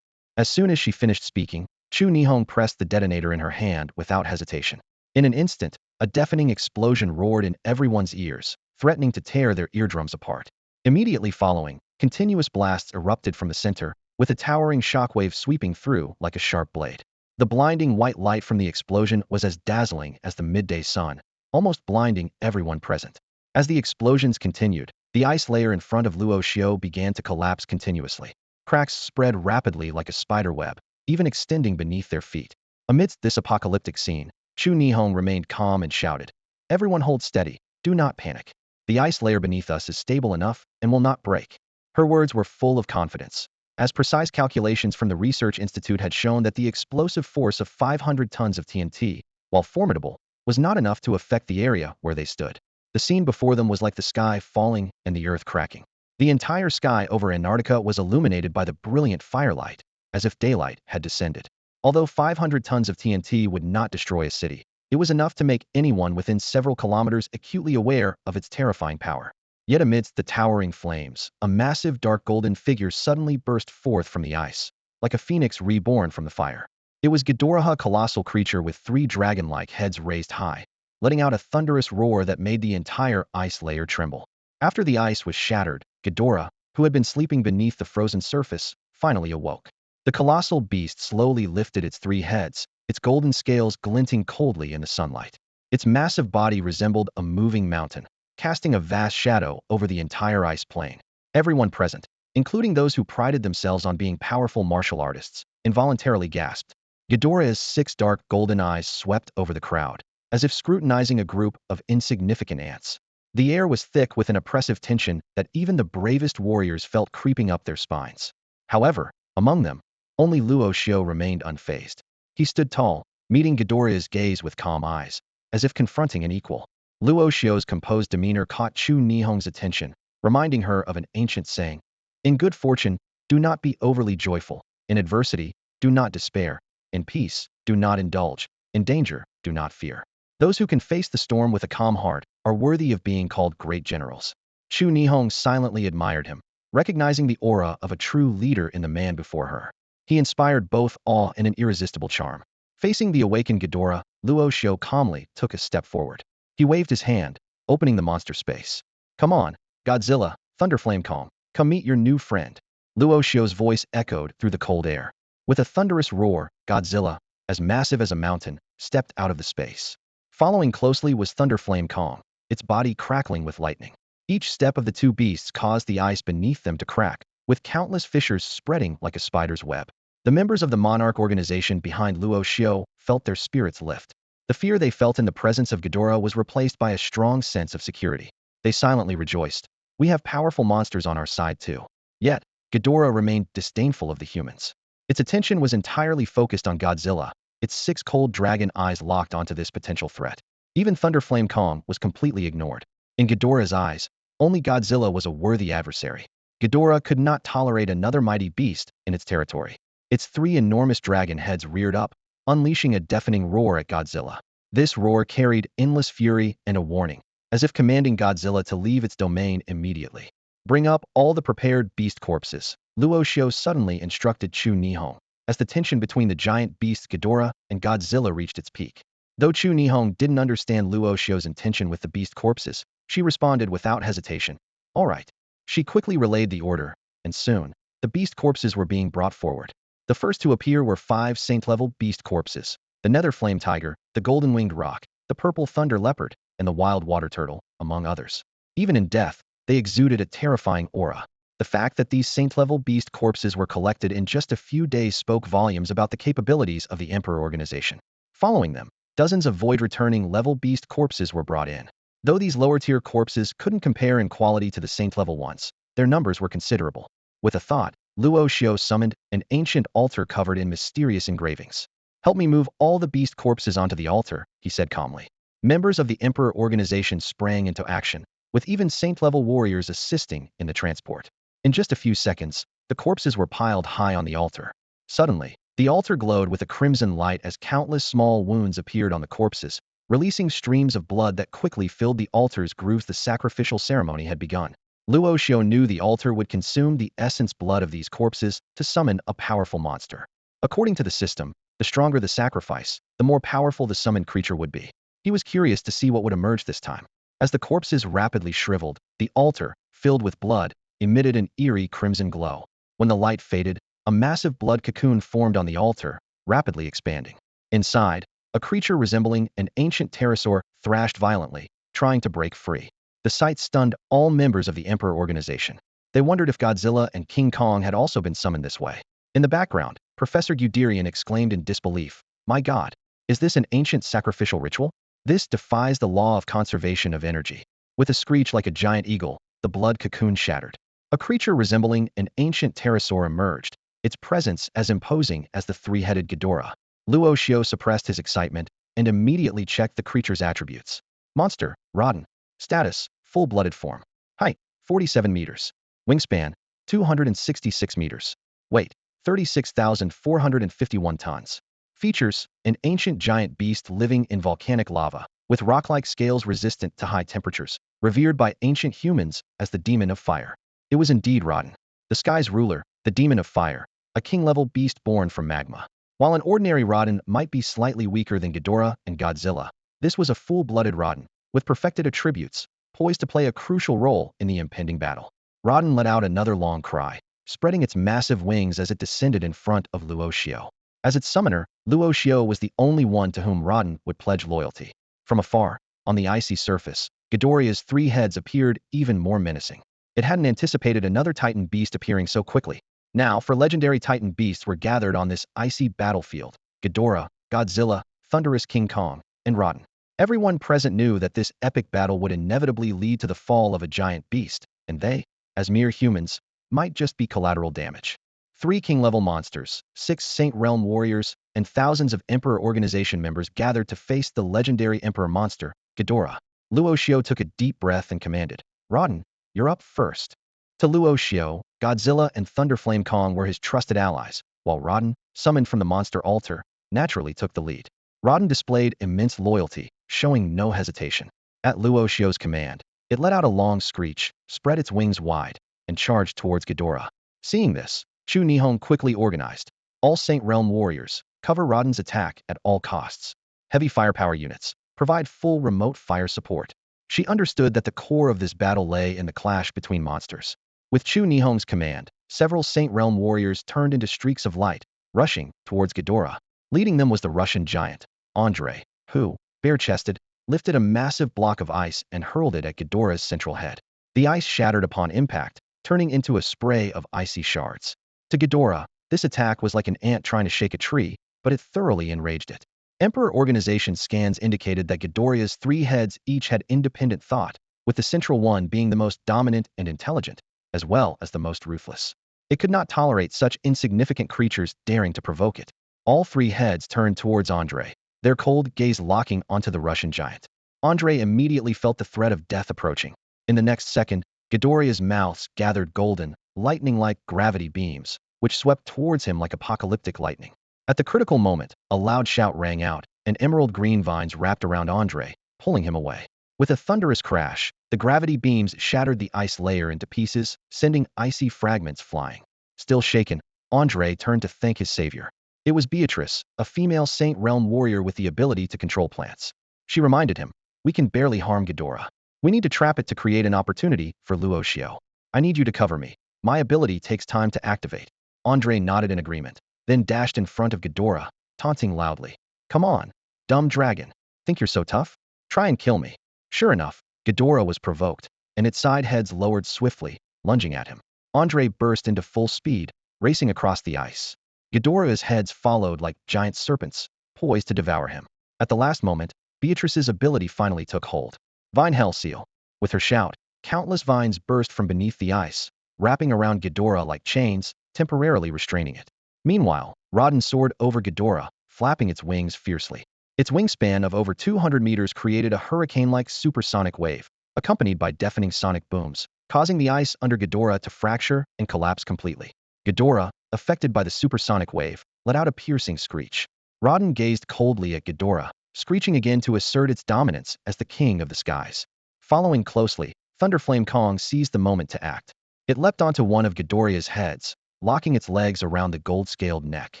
Speaker 1: As soon as she finished speaking, Chu Nihong pressed the detonator in her hand without hesitation. In an instant, a deafening explosion roared in everyone's ears, threatening to tear their eardrums apart. Immediately following, continuous blasts erupted from the center, with a towering shockwave sweeping through like a sharp blade. The blinding white light from the explosion was as dazzling as the midday sun, almost blinding everyone present. As the explosions continued, the ice layer in front of Luo Xiu began to collapse continuously. Cracks spread rapidly like a spider web, even extending beneath their feet. Amidst this apocalyptic scene, Chu Nihong remained calm and shouted, everyone hold steady, do not panic. The ice layer beneath us is stable enough and will not break. Her words were full of confidence, as precise calculations from the Research Institute had shown that the explosive force of 500 tons of TNT, while formidable, was not enough to affect the area where they stood. The scene before them was like the sky falling and the earth cracking. The entire sky over Antarctica was illuminated by the brilliant firelight, as if daylight had descended. Although 500 tons of TNT would not destroy a city, it was enough to make anyone within several kilometers acutely aware of its terrifying power. Yet amidst the towering flames, a massive dark golden figure suddenly burst forth from the ice, like a phoenix reborn from the fire. It was Ghidorah, a colossal creature with 3 dragon-like heads raised high, letting out a thunderous roar that made the entire ice layer tremble. After the ice was shattered, Ghidorah, who had been sleeping beneath the frozen surface, finally awoke. The colossal beast slowly lifted its 3 heads, its golden scales glinting coldly in the sunlight. Its massive body resembled a moving mountain, casting a vast shadow over the entire ice plain. Everyone present, including those who prided themselves on being powerful martial artists, involuntarily gasped. Ghidorah's 6 dark golden eyes swept over the crowd, as if scrutinizing a group of insignificant ants. The air was thick with an oppressive tension that even the bravest warriors felt creeping up their spines. However, among them, only Luo Xiu remained unfazed. He stood tall, meeting Ghidorah's gaze with calm eyes, as if confronting an equal. Luo Xiu's composed demeanor caught Chu Nihong's attention, reminding her of an ancient saying, in good fortune, do not be overly joyful. In adversity, do not despair. In peace, do not indulge. In danger, do not fear. Those who can face the storm with a calm heart are worthy of being called great generals. Chu Nihong silently admired him, recognizing the aura of a true leader in the man before her. He inspired both awe and an irresistible charm. Facing the awakened Ghidorah, Luo Xiu calmly took a step forward. He waved his hand, opening the monster space. Come on, Godzilla, Thunderflame Kong, come meet your new friend. Luo Xiu's voice echoed through the cold air. With a thunderous roar, Godzilla, as massive as a mountain, stepped out of the space. Following closely was Thunderflame Kong, its body crackling with lightning. Each step of the 2 beasts caused the ice beneath them to crack, with countless fissures spreading like a spider's web. The members of the monarch organization behind Luo Xiu felt their spirits lift. The fear they felt in the presence of Ghidorah was replaced by a strong sense of security. They silently rejoiced. We have powerful monsters on our side too. Yet, Ghidorah remained disdainful of the humans. Its attention was entirely focused on Godzilla, its 6 cold dragon eyes locked onto this potential threat. Even Thunderflame Kong was completely ignored. In Ghidorah's eyes, only Godzilla was a worthy adversary. Ghidorah could not tolerate another mighty beast in its territory. Its 3 enormous dragon heads reared up, unleashing a deafening roar at Godzilla. This roar carried endless fury and a warning, as if commanding Godzilla to leave its domain immediately. Bring up all the prepared beast corpses, Luo Xiu suddenly instructed Chu Nihong, as the tension between the giant beasts Ghidorah and Godzilla reached its peak. Though Chu Nihong didn't understand Luo Xiu's intention with the beast corpses, she responded without hesitation. All right. She quickly relayed the order, and soon, the beast corpses were being brought forward. The first to appear were 5 saint-level beast corpses: the nether flame tiger, the golden-winged roc, the purple thunder leopard, and the wild water turtle, among others. Even in death, they exuded a terrifying aura. The fact that these saint-level beast corpses were collected in just a few days spoke volumes about the capabilities of the Emperor organization. Following them, dozens of void-returning level beast corpses were brought in. Though these lower-tier corpses couldn't compare in quality to the saint-level ones, their numbers were considerable. With a thought, Luo Xiu summoned an ancient altar covered in mysterious engravings. Help me move all the beast corpses onto the altar, he said calmly. Members of the Emperor organization sprang into action, with even saint-level warriors assisting in the transport. In just a few seconds, the corpses were piled high on the altar. Suddenly, the altar glowed with a crimson light as countless small wounds appeared on the corpses, releasing streams of blood that quickly filled the altar's grooves. The sacrificial ceremony had begun. Luo Xiu knew the altar would consume the essence blood of these corpses to summon a powerful monster. According to the system, the stronger the sacrifice, the more powerful the summoned creature would be. He was curious to see what would emerge this time. As the corpses rapidly shriveled, the altar, filled with blood, emitted an eerie crimson glow. When the light faded, a massive blood cocoon formed on the altar, rapidly expanding. Inside, a creature resembling an ancient pterosaur thrashed violently, trying to break free. The sight stunned all members of the Emperor organization. They wondered if Godzilla and King Kong had also been summoned this way. In the background, Professor Guderian exclaimed in disbelief, "My God, is this an ancient sacrificial ritual? This defies the law of conservation of energy." With a screech like a giant eagle, the blood cocoon shattered. A creature resembling an ancient pterosaur emerged, its presence as imposing as the 3-headed Ghidorah. Luo Xiu suppressed his excitement and immediately checked the creature's attributes. Monster, Rodden. Status, full-blooded form. Height, 47 meters. Wingspan, 266 meters. Weight, 36,451 tons. Features, an ancient giant beast living in volcanic lava, with rock-like scales resistant to high temperatures, revered by ancient humans as the demon of fire. It was indeed Rodden, the sky's ruler, the demon of fire, a king-level beast born from magma. While an ordinary Rodden might be slightly weaker than Ghidorah and Godzilla, this was a full-blooded Rodden, with perfected attributes, poised to play a crucial role in the impending battle. Rodden let out another long cry, spreading its massive wings as it descended in front of Luo Xiu. As its summoner, Luo Xiu was the only one to whom Rodden would pledge loyalty. From afar, on the icy surface, Ghidorah's 3 heads appeared even more menacing. It hadn't anticipated another Titan beast appearing so quickly. Now, for legendary Titan beasts were gathered on this icy battlefield: Ghidorah, Godzilla, thunderous King Kong, and Rodden. Everyone present knew that this epic battle would inevitably lead to the fall of a giant beast, and they, as mere humans, might just be collateral damage. 3 king-level monsters, 6 Saint Realm warriors, and thousands of Emperor organization members gathered to face the legendary Emperor monster, Ghidorah. Luo Xiu took a deep breath and commanded, "Rodden, you're up first." To Luo Xiu, Godzilla and Thunderflame Kong were his trusted allies, while Rodden, summoned from the monster altar, naturally took the lead. Rodden displayed immense loyalty, showing no hesitation. At Luo Xiu's command, it let out a long screech, spread its wings wide, and charged towards Ghidorah. Seeing this, Chu Nihong quickly organized all Saint Realm warriors, cover Rodden's attack at all costs. Heavy firepower units, provide full remote fire support. She understood that the core of this battle lay in the clash between monsters. With Chu Nihong's command, several Saint Realm warriors turned into streaks of light, rushing towards Ghidorah. Leading them was the Russian giant, Andre, who, bare-chested, lifted a massive block of ice and hurled it at Ghidorah's central head. The ice shattered upon impact, turning into a spray of icy shards. To Ghidorah, this attack was like an ant trying to shake a tree, but it thoroughly enraged it. Emperor Organization scans indicated that Ghidorah's 3 heads each had independent thought, with the central one being the most dominant and intelligent, as well as the most ruthless. It could not tolerate such insignificant creatures daring to provoke it. All 3 heads turned towards Andre, their cold gaze locking onto the Russian giant. Andre immediately felt the threat of death approaching. In the next second, Ghidorah's mouths gathered golden, lightning-like gravity beams, which swept towards him like apocalyptic lightning. At the critical moment, a loud shout rang out, and emerald green vines wrapped around Andre, pulling him away. With a thunderous crash, the gravity beams shattered the ice layer into pieces, sending icy fragments flying. Still shaken, Andre turned to thank his savior. It was Beatrice, a female Saint Realm warrior with the ability to control plants. She reminded him, "We can barely harm Ghidorah. We need to trap it to create an opportunity for Luo Xiu. I need you to cover me. My ability takes time to activate." Andre nodded in agreement, then dashed in front of Ghidorah, taunting loudly. "Come on, dumb dragon. Think you're so tough? Try and kill me." Sure enough, Ghidorah was provoked, and its side heads lowered swiftly, lunging at him. Andre burst into full speed, racing across the ice. Ghidorah's heads followed like giant serpents, poised to devour him. At the last moment, Beatrice's ability finally took hold. Vine Hell Seal. With her shout, countless vines burst from beneath the ice, wrapping around Ghidorah like chains, temporarily restraining it. Meanwhile, Rodden soared over Ghidorah, flapping its wings fiercely. Its wingspan of over 200 meters created a hurricane-like supersonic wave, accompanied by deafening sonic booms, causing the ice under Ghidorah to fracture and collapse completely. Ghidorah, affected by the supersonic wave, let out a piercing screech. Rodden gazed coldly at Ghidorah, screeching again to assert its dominance as the king of the skies. Following closely, Thunderflame Kong seized the moment to act. It leapt onto one of Ghidorah's heads, locking its legs around the gold-scaled neck.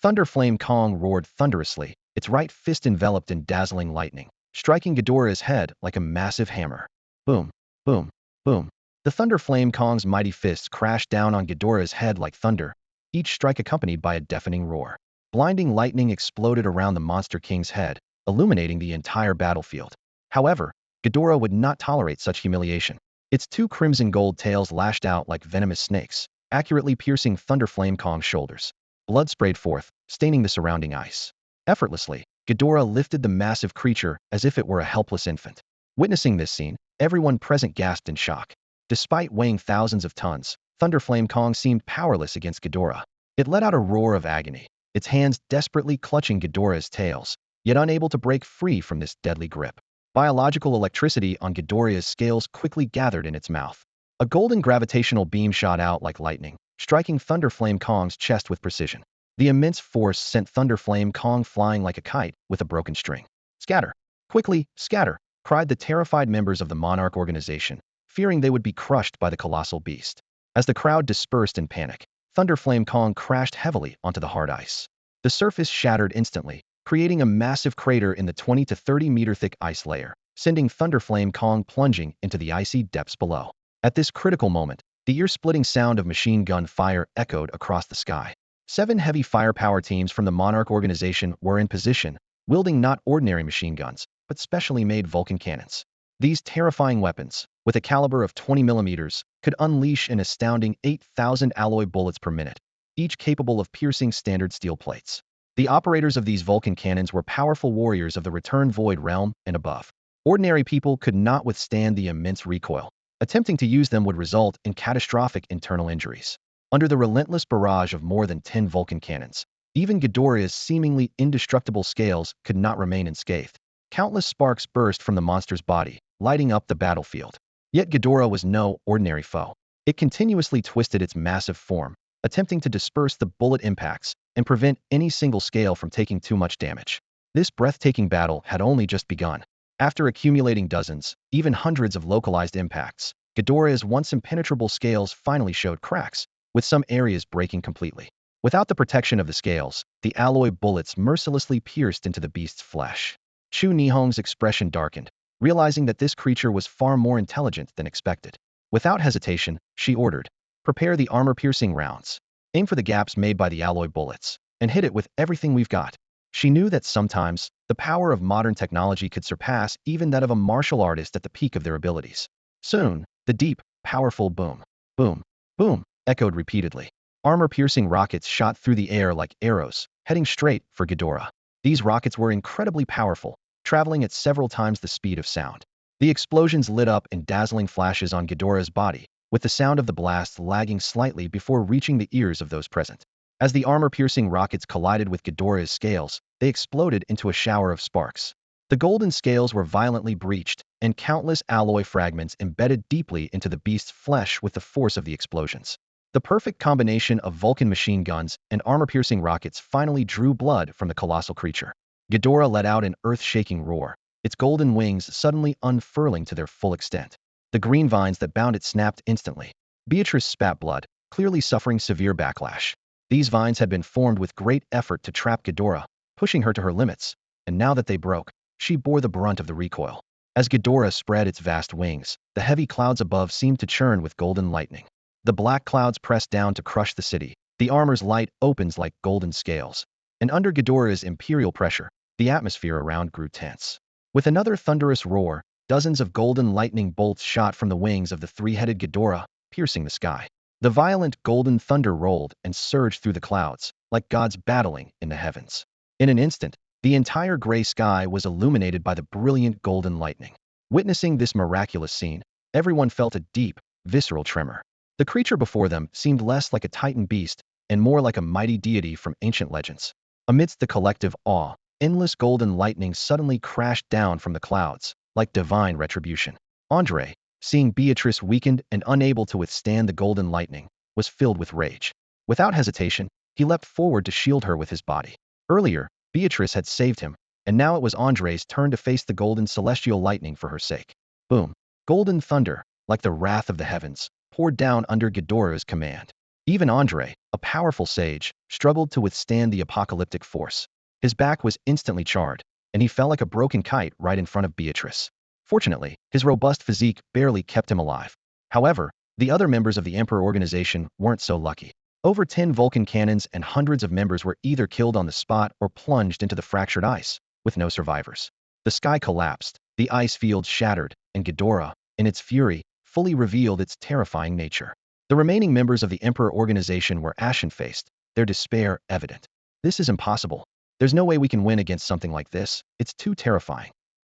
Speaker 1: Thunderflame Kong roared thunderously, its right fist enveloped in dazzling lightning, striking Ghidorah's head like a massive hammer. Boom, boom, boom. The Thunderflame Kong's mighty fists crashed down on Ghidorah's head like thunder, each strike accompanied by a deafening roar. Blinding lightning exploded around the Monster King's head, illuminating the entire battlefield. However, Ghidorah would not tolerate such humiliation. Its two crimson gold tails lashed out like venomous snakes, accurately piercing Thunderflame Kong's shoulders. Blood sprayed forth, staining the surrounding ice. Effortlessly, Ghidorah lifted the massive creature as if it were a helpless infant. Witnessing this scene, everyone present gasped in shock. Despite weighing thousands of tons, Thunderflame Kong seemed powerless against Ghidorah. It let out a roar of agony, its hands desperately clutching Ghidorah's tails, yet unable to break free from this deadly grip. Biological electricity on Ghidorah's scales quickly gathered in its mouth. A golden gravitational beam shot out like lightning, striking Thunderflame Kong's chest with precision. The immense force sent Thunderflame Kong flying like a kite with a broken string. "Scatter! Quickly, scatter!" cried the terrified members of the Monarch organization, fearing they would be crushed by the colossal beast. As the crowd dispersed in panic, Thunderflame Kong crashed heavily onto the hard ice. The surface shattered instantly, creating a massive crater in the 20 to 30 meter thick ice layer, sending Thunderflame Kong plunging into the icy depths below. At this critical moment, the ear-splitting sound of machine gun fire echoed across the sky. 7 heavy firepower teams from the Monarch organization were in position, wielding not ordinary machine guns, but specially made Vulcan cannons. These terrifying weapons, with a caliber of 20 millimeters, could unleash an astounding 8,000 alloy bullets per minute, each capable of piercing standard steel plates. The operators of these Vulcan cannons were powerful warriors of the Return Void realm and above. Ordinary people could not withstand the immense recoil. Attempting to use them would result in catastrophic internal injuries. Under the relentless barrage of more than 10 Vulcan cannons, even Ghidorah's seemingly indestructible scales could not remain unscathed. Countless sparks burst from the monster's body, lighting up the battlefield. Yet Ghidorah was no ordinary foe. It continuously twisted its massive form, attempting to disperse the bullet impacts and prevent any single scale from taking too much damage. This breathtaking battle had only just begun. After accumulating dozens, even hundreds of localized impacts, Ghidorah's once impenetrable scales finally showed cracks, with some areas breaking completely. Without the protection of the scales, the alloy bullets mercilessly pierced into the beast's flesh. Chu Nihong's expression darkened, realizing that this creature was far more intelligent than expected. Without hesitation, she ordered, "Prepare the armor-piercing rounds. Aim for the gaps made by the alloy bullets, and hit it with everything we've got." She knew that sometimes, the power of modern technology could surpass even that of a martial artist at the peak of their abilities. Soon, the deep, powerful boom, boom, boom, echoed repeatedly. Armor-piercing rockets shot through the air like arrows, heading straight for Ghidorah. These rockets were incredibly powerful, traveling at several times the speed of sound. The explosions lit up in dazzling flashes on Ghidorah's body, with the sound of the blast lagging slightly before reaching the ears of those present. As the armor-piercing rockets collided with Ghidorah's scales, they exploded into a shower of sparks. The golden scales were violently breached, and countless alloy fragments embedded deeply into the beast's flesh with the force of the explosions. The perfect combination of Vulcan machine guns and armor-piercing rockets finally drew blood from the colossal creature. Ghidorah let out an earth-shaking roar, its golden wings suddenly unfurling to their full extent. The green vines that bound it snapped instantly. Beatrice spat blood, clearly suffering severe backlash. These vines had been formed with great effort to trap Ghidorah, pushing her to her limits, and now that they broke, she bore the brunt of the recoil. As Ghidorah spread its vast wings, the heavy clouds above seemed to churn with golden lightning. The black clouds pressed down to crush the city. The armor's light opens like golden scales. And under Ghidorah's imperial pressure, the atmosphere around grew tense. With another thunderous roar, dozens of golden lightning bolts shot from the wings of the three-headed Ghidorah, piercing the sky. The violent golden thunder rolled and surged through the clouds, like gods battling in the heavens. In an instant, the entire gray sky was illuminated by the brilliant golden lightning. Witnessing this miraculous scene, everyone felt a deep, visceral tremor. The creature before them seemed less like a titan beast and more like a mighty deity from ancient legends. Amidst the collective awe, endless golden lightning suddenly crashed down from the clouds, like divine retribution. Andre, seeing Beatrice weakened and unable to withstand the golden lightning, was filled with rage. Without hesitation, he leapt forward to shield her with his body. Earlier, Beatrice had saved him, and now it was Andre's turn to face the golden celestial lightning for her sake. Boom! Golden thunder, like the wrath of the heavens, poured down under Ghidorah's command. Even Andre, a powerful sage, struggled to withstand the apocalyptic force. His back was instantly charred, and he fell like a broken kite right in front of Beatrice. Fortunately, his robust physique barely kept him alive. However, the other members of the Emperor organization weren't so lucky. Over 10 Vulcan cannons and hundreds of members were either killed on the spot or plunged into the fractured ice, with no survivors. The sky collapsed, the ice fields shattered, and Ghidorah, in its fury, fully revealed its terrifying nature. The remaining members of the Emperor organization were ashen-faced, their despair evident. This is impossible. There's no way we can win against something like this. It's too terrifying.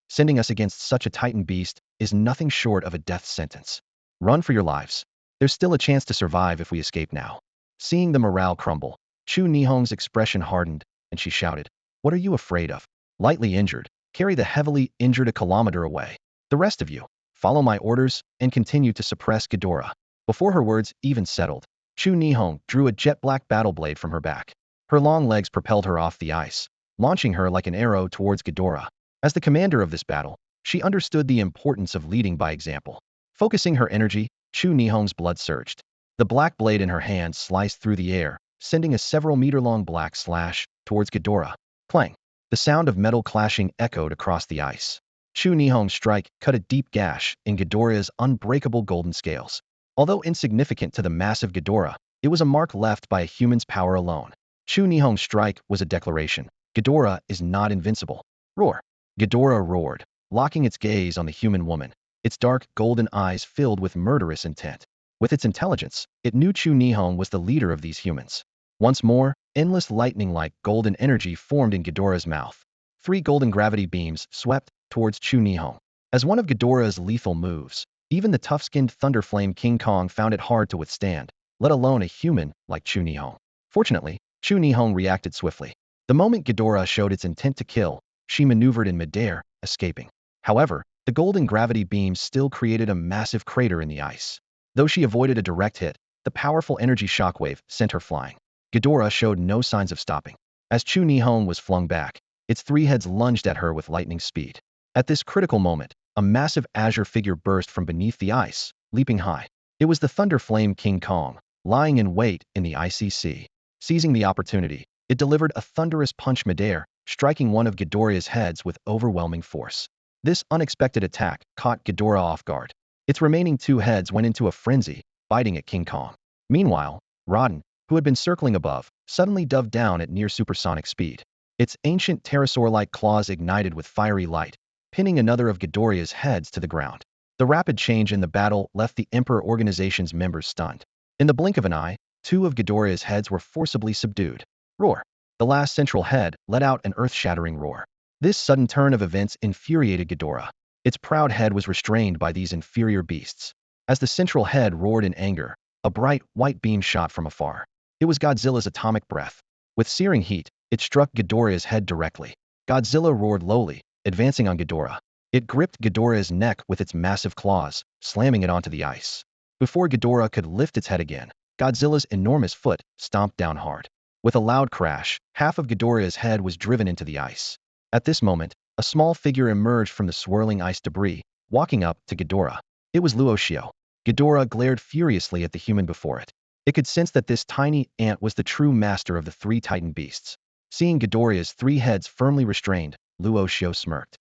Speaker 1: Sending us against such a titan beast is nothing short of a death sentence. Run for your lives. There's still a chance to survive if we escape now. Seeing the morale crumble, Chu Nihong's expression hardened, and she shouted, "What are you afraid of? Lightly injured, carry the heavily injured a kilometer away. The rest of you, follow my orders and continue to suppress Ghidorah." Before her words even settled, Chu Nihong drew a jet-black battle blade from her back. Her long legs propelled her off the ice, launching her like an arrow towards Ghidorah. As the commander of this battle, she understood the importance of leading by example. Focusing her energy, Chu Nihong's blood surged. The black blade in her hand sliced through the air, sending a several-meter-long black slash towards Ghidorah. Clang! The sound of metal clashing echoed across the ice. Chu Nihong's strike cut a deep gash in Ghidorah's unbreakable golden scales. Although insignificant to the massive Ghidorah, it was a mark left by a human's power alone. Chu Nihong's strike was a declaration. Ghidorah is not invincible. Roar! Ghidorah roared, locking its gaze on the human woman, its dark golden eyes filled with murderous intent. With its intelligence, it knew Chu Nihong was the leader of these humans. Once more, endless lightning-like golden energy formed in Ghidorah's mouth. 3 golden gravity beams swept towards Chu Nihong. As one of Ghidorah's lethal moves, even the tough-skinned Thunderflame King Kong found it hard to withstand, let alone a human like Chu Nihong. Fortunately, Chu Nihong reacted swiftly. The moment Ghidorah showed its intent to kill, she maneuvered in midair, escaping. However, the golden gravity beams still created a massive crater in the ice. Though she avoided a direct hit, the powerful energy shockwave sent her flying. Ghidorah showed no signs of stopping. As Chu Nihong was flung back, its 3 heads lunged at her with lightning speed. At this critical moment, a massive azure figure burst from beneath the ice, leaping high. It was the Thunderflame King Kong, lying in wait in the icy sea. Seizing the opportunity, it delivered a thunderous punch midair, striking one of Ghidorah's heads with overwhelming force. This unexpected attack caught Ghidorah off guard. Its remaining 2 heads went into a frenzy, biting at King Kong. Meanwhile, Rodden, who had been circling above, suddenly dove down at near supersonic speed. Its ancient pterosaur-like claws ignited with fiery light, pinning another of Ghidorah's heads to the ground. The rapid change in the battle left the Emperor Organization's members stunned. In the blink of an eye, 2 of Ghidorah's heads were forcibly subdued. Roar! The last central head let out an earth-shattering roar. This sudden turn of events infuriated Ghidorah. Its proud head was restrained by these inferior beasts. As the central head roared in anger, a bright, white beam shot from afar. It was Godzilla's atomic breath. With searing heat, it struck Ghidorah's head directly. Godzilla roared lowly, advancing on Ghidorah. It gripped Ghidorah's neck with its massive claws, slamming it onto the ice. Before Ghidorah could lift its head again, Godzilla's enormous foot stomped down hard. With a loud crash, half of Ghidorah's head was driven into the ice. At this moment, a small figure emerged from the swirling ice debris, walking up to Ghidorah. It was Luo Xiu. Ghidorah glared furiously at the human before it. It could sense that this tiny ant was the true master of the three titan beasts. Seeing Ghidorah's three heads firmly restrained, Luo Xiu smirked.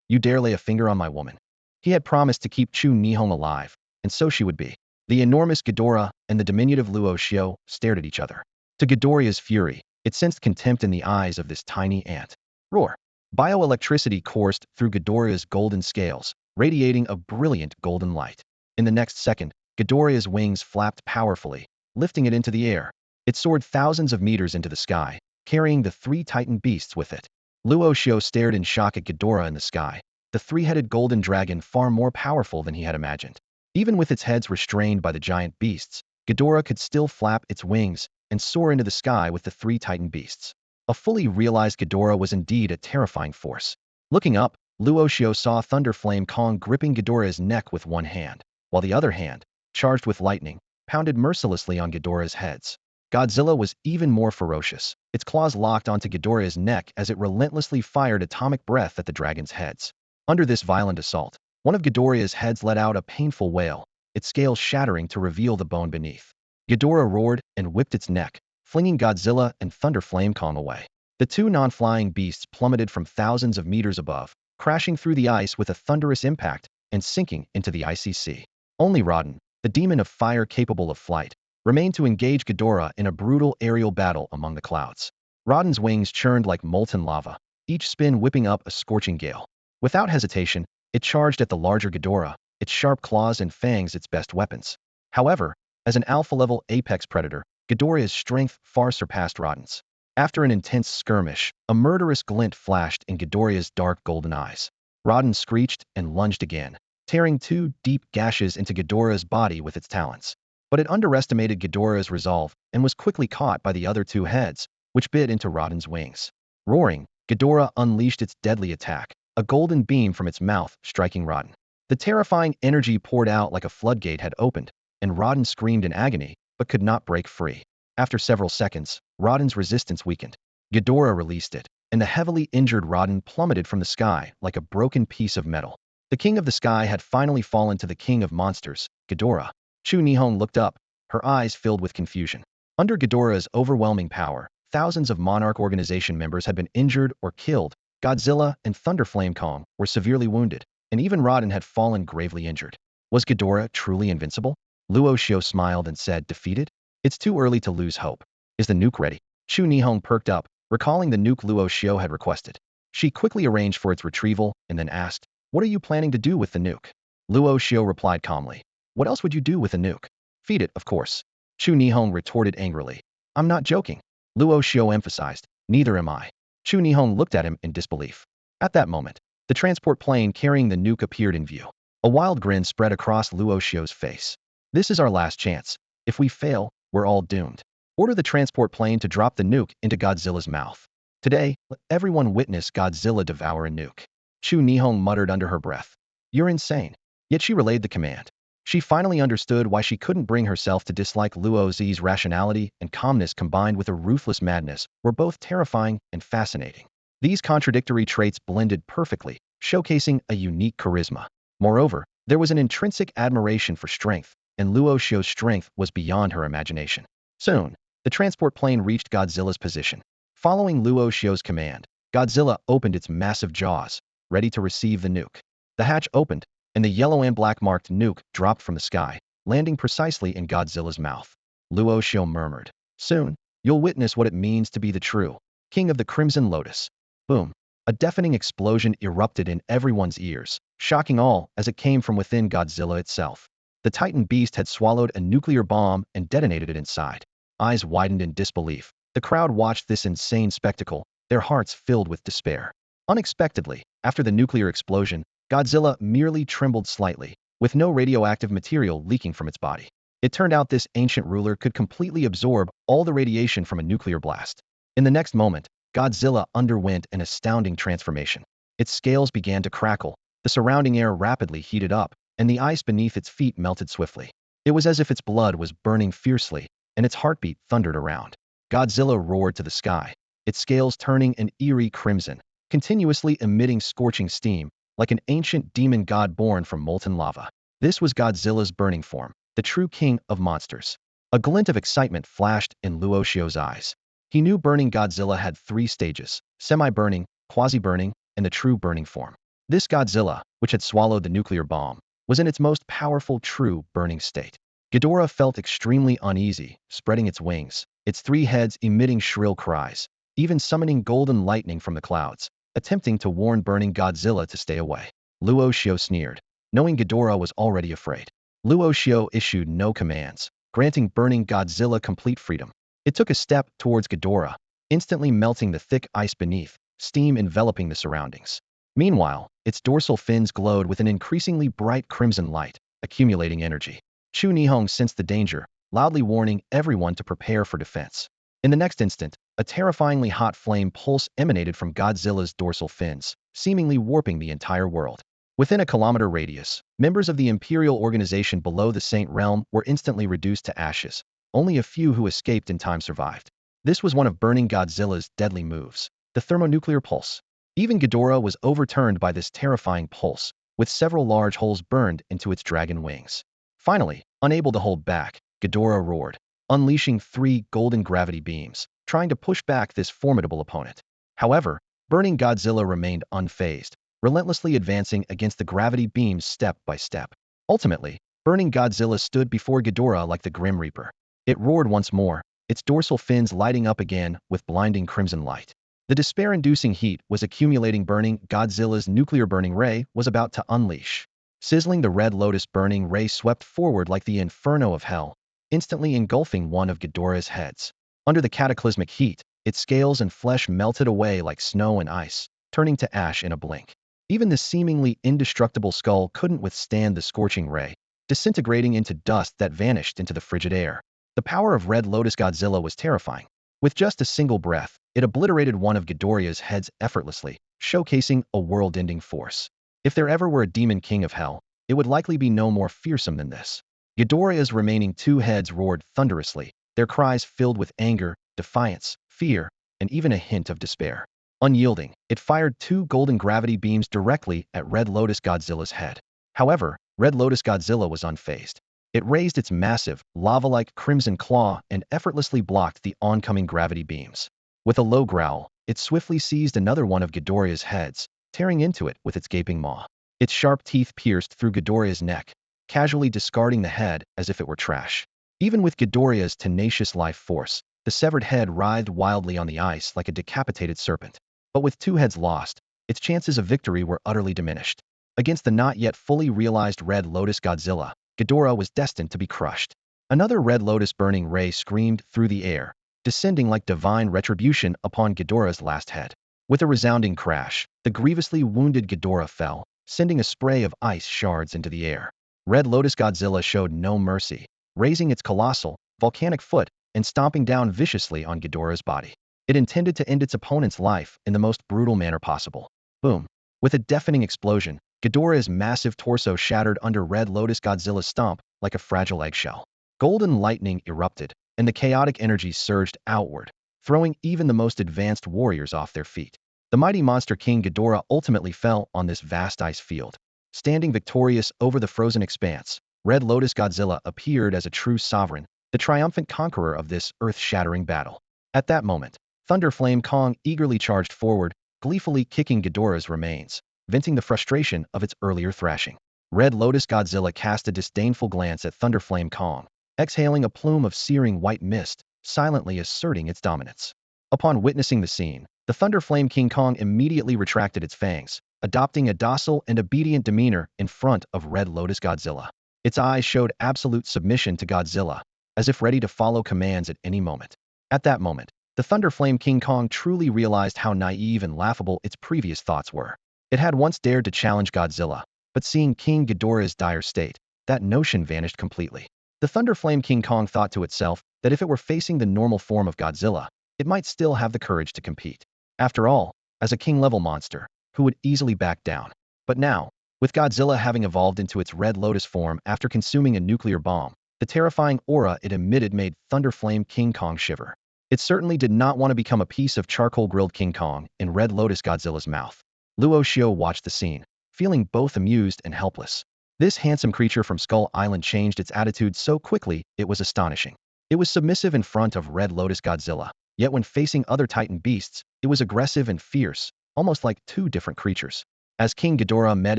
Speaker 1: You dare lay a finger on my woman? He had promised to keep Chu Nihong alive, and so she would be. The enormous Ghidorah and the diminutive Luo Xiu stared at each other. To Ghidorah's fury, it sensed contempt in the eyes of this tiny ant. Roar! Bioelectricity coursed through Ghidorah's golden scales, radiating a brilliant golden light. In the next second, Ghidorah's wings flapped powerfully, lifting it into the air. It soared thousands of meters into the sky, carrying the three titan beasts with it. Luo Xiu stared in shock at Ghidorah in the sky, the three-headed golden dragon far more powerful than he had imagined. Even with its heads restrained by the giant beasts, Ghidorah could still flap its wings and soar into the sky with the three titan beasts. A fully realized Ghidorah was indeed a terrifying force. Looking up, Luo Xiu saw Thunderflame Kong gripping Ghidorah's neck with one hand, while the other hand, charged with lightning, pounded mercilessly on Ghidorah's heads. Godzilla was even more ferocious. Its claws locked onto Ghidorah's neck as it relentlessly fired atomic breath at the dragon's heads. Under this violent assault, one of Ghidorah's heads let out a painful wail, its scales shattering to reveal the bone beneath. Ghidorah roared and whipped its neck, flinging Godzilla and Thunderflame Kong away. The two non-flying beasts plummeted from thousands of meters above, crashing through the ice with a thunderous impact and sinking into the icy sea. Only Raden, the demon of fire capable of flight, remained to engage Ghidorah in a brutal aerial battle among the clouds. Raden's wings churned like molten lava, each spin whipping up a scorching gale. Without hesitation, it charged at the larger Ghidorah, its sharp claws and fangs its best weapons. However, as an alpha-level apex predator, Ghidorah's strength far surpassed Raden's. After an intense skirmish, a murderous glint flashed in Ghidorah's dark golden eyes. Raden screeched and lunged again, tearing two deep gashes into Ghidorah's body with its talons. But it underestimated Ghidorah's resolve and was quickly caught by the other two heads, which bit into Raden's wings. Roaring, Ghidorah unleashed its deadly attack, a golden beam from its mouth striking Raden. The terrifying energy poured out like a floodgate had opened, and Raden screamed in agony, but could not break free. After several seconds, Raden's resistance weakened. Ghidorah released it, and the heavily injured Raden plummeted from the sky like a broken piece of metal. The king of the sky had finally fallen to the king of monsters, Ghidorah. Chu Nihong looked up, her eyes filled with confusion. Under Ghidorah's overwhelming power, thousands of Monarch Organization members had been injured or killed. Godzilla and Thunderflame Kong were severely wounded, and even Raden had fallen gravely injured. Was Ghidorah truly invincible? Luo Xiu smiled and said, defeated? It's too early to lose hope. Is the nuke ready? Chu Nihong perked up, recalling the nuke Luo Xiu had requested. She quickly arranged for its retrieval and then asked, what are you planning to do with the nuke? Luo Xiu replied calmly, what else would you do with a nuke? Feed it, of course. Chu Nihong retorted angrily. I'm not joking. Luo Xiu emphasized, neither am I. Chu Nihong looked at him in disbelief. At that moment, the transport plane carrying the nuke appeared in view. A wild grin spread across Luo Xiu's face. This is our last chance. If we fail, we're all doomed. Order the transport plane to drop the nuke into Godzilla's mouth. Today, let everyone witness Godzilla devour a nuke. Chu Nihong muttered under her breath. You're insane. Yet she relayed the command. She finally understood why she couldn't bring herself to dislike Luo Xi's rationality and calmness combined with a ruthless madness were both terrifying and fascinating. These contradictory traits blended perfectly, showcasing a unique charisma. Moreover, there was an intrinsic admiration for strength, and Luo Xiu's strength was beyond her imagination. Soon, the transport plane reached Godzilla's position. Following Luo Xiu's command, Godzilla opened its massive jaws, ready to receive the nuke. The hatch opened, and the yellow and black marked nuke dropped from the sky, landing precisely in Godzilla's mouth. Luo Xiu murmured, soon, you'll witness what it means to be the true king of the Crimson Lotus. Boom. A deafening explosion erupted in everyone's ears, shocking all as it came from within Godzilla itself. The Titan beast had swallowed a nuclear bomb and detonated it inside. Eyes widened in disbelief. The crowd watched this insane spectacle, their hearts filled with despair. Unexpectedly, after the nuclear explosion, Godzilla merely trembled slightly, with no radioactive material leaking from its body. It turned out this ancient ruler could completely absorb all the radiation from a nuclear blast. In the next moment, Godzilla underwent an astounding transformation. Its scales began to crackle, the surrounding air rapidly heated up, and the ice beneath its feet melted swiftly. It was as if its blood was burning fiercely, and its heartbeat thundered around. Godzilla roared to the sky, its scales turning an eerie crimson, continuously emitting scorching steam, like an ancient demon god born from molten lava. This was Godzilla's burning form, the true king of monsters. A glint of excitement flashed in Luo Xiu's eyes. He knew burning Godzilla had three stages: semi-burning, quasi-burning, and the true burning form. This Godzilla, which had swallowed the nuclear bomb, was in its most powerful true burning state. Ghidorah felt extremely uneasy, spreading its wings, its three heads emitting shrill cries, even summoning golden lightning from the clouds, attempting to warn burning Godzilla to stay away. Luo Xiu sneered, knowing Ghidorah was already afraid. Luo Xiu issued no commands, granting burning Godzilla complete freedom. It took a step towards Ghidorah, instantly melting the thick ice beneath, steam enveloping the surroundings. Meanwhile, its dorsal fins glowed with an increasingly bright crimson light, accumulating energy. Chu Nihong sensed the danger, loudly warning everyone to prepare for defense. In the next instant, a terrifyingly hot flame pulse emanated from Godzilla's dorsal fins, seemingly warping the entire world. Within a kilometer radius, members of the Imperial organization below the Saint Realm were instantly reduced to ashes. Only a few who escaped in time survived. This was one of burning Godzilla's deadly moves, the thermonuclear pulse. Even Ghidorah was overturned by this terrifying pulse, with several large holes burned into its dragon wings. Finally, unable to hold back, Ghidorah roared, unleashing three golden gravity beams, trying to push back this formidable opponent. However, burning Godzilla remained unfazed, relentlessly advancing against the gravity beams step by step. Ultimately, burning Godzilla stood before Ghidorah like the Grim Reaper. It roared once more, its dorsal fins lighting up again with blinding crimson light. The despair-inducing heat was accumulating. Burning Godzilla's nuclear burning ray was about to unleash. Sizzling, the red lotus burning ray swept forward like the inferno of hell, instantly engulfing one of Ghidorah's heads. Under the cataclysmic heat, its scales and flesh melted away like snow and ice, turning to ash in a blink. Even the seemingly indestructible skull couldn't withstand the scorching ray, disintegrating into dust that vanished into the frigid air. The power of Red Lotus Godzilla was terrifying. With just a single breath, it obliterated one of Ghidorah's heads effortlessly, showcasing a world-ending force. If there ever were a demon king of hell, it would likely be no more fearsome than this. Ghidorah's remaining two heads roared thunderously, their cries filled with anger, defiance, fear, and even a hint of despair. Unyielding, it fired two golden gravity beams directly at Red Lotus Godzilla's head. However, Red Lotus Godzilla was unfazed. It raised its massive, lava-like crimson claw and effortlessly blocked the oncoming gravity beams. With a low growl, it swiftly seized another one of Ghidorah's heads, tearing into it with its gaping maw. Its sharp teeth pierced through Ghidorah's neck, casually discarding the head as if it were trash. Even with Ghidorah's tenacious life force, the severed head writhed wildly on the ice like a decapitated serpent. But with two heads lost, its chances of victory were utterly diminished. Against the not yet fully realized Red Lotus Godzilla, Ghidorah was destined to be crushed. Another Red Lotus burning ray screamed through the air, descending like divine retribution upon Ghidorah's last head. With a resounding crash, the grievously wounded Ghidorah fell, sending a spray of ice shards into the air. Red Lotus Godzilla showed no mercy, raising its colossal, volcanic foot and stomping down viciously on Ghidorah's body. It intended to end its opponent's life in the most brutal manner possible. Boom! With a deafening explosion, Ghidorah's massive torso shattered under Red Lotus Godzilla's stomp like a fragile eggshell. Golden lightning erupted, and the chaotic energy surged outward, throwing even the most advanced warriors off their feet. The mighty monster king Ghidorah ultimately fell on this vast ice field. Standing victorious over the frozen expanse, Red Lotus Godzilla appeared as a true sovereign, the triumphant conqueror of this earth-shattering battle. At that moment, Thunder Flame Kong eagerly charged forward, gleefully kicking Ghidorah's remains, venting the frustration of its earlier thrashing. Red Lotus Godzilla cast a disdainful glance at Thunder Flame Kong, exhaling a plume of searing white mist, silently asserting its dominance. Upon witnessing the scene, the Thunder Flame King Kong immediately retracted its fangs, adopting a docile and obedient demeanor in front of Red Lotus Godzilla. Its eyes showed absolute submission to Godzilla, as if ready to follow commands at any moment. At that moment, the Thunder Flame King Kong truly realized how naive and laughable its previous thoughts were. It had once dared to challenge Godzilla, but seeing King Ghidorah's dire state, that notion vanished completely. The Thunder Flame King Kong thought to itself that if it were facing the normal form of Godzilla, it might still have the courage to compete. After all, as a king-level monster, who would easily back down. But now, with Godzilla having evolved into its Red Lotus form after consuming a nuclear bomb, the terrifying aura it emitted made Thunder Flame King Kong shiver. It certainly did not want to become a piece of charcoal-grilled King Kong in Red Lotus Godzilla's mouth. Luo Xiu watched the scene, feeling both amused and helpless. This handsome creature from Skull Island changed its attitude so quickly it was astonishing. It was submissive in front of Red Lotus Godzilla, yet when facing other Titan beasts, it was aggressive and fierce, almost like two different creatures. As King Ghidorah met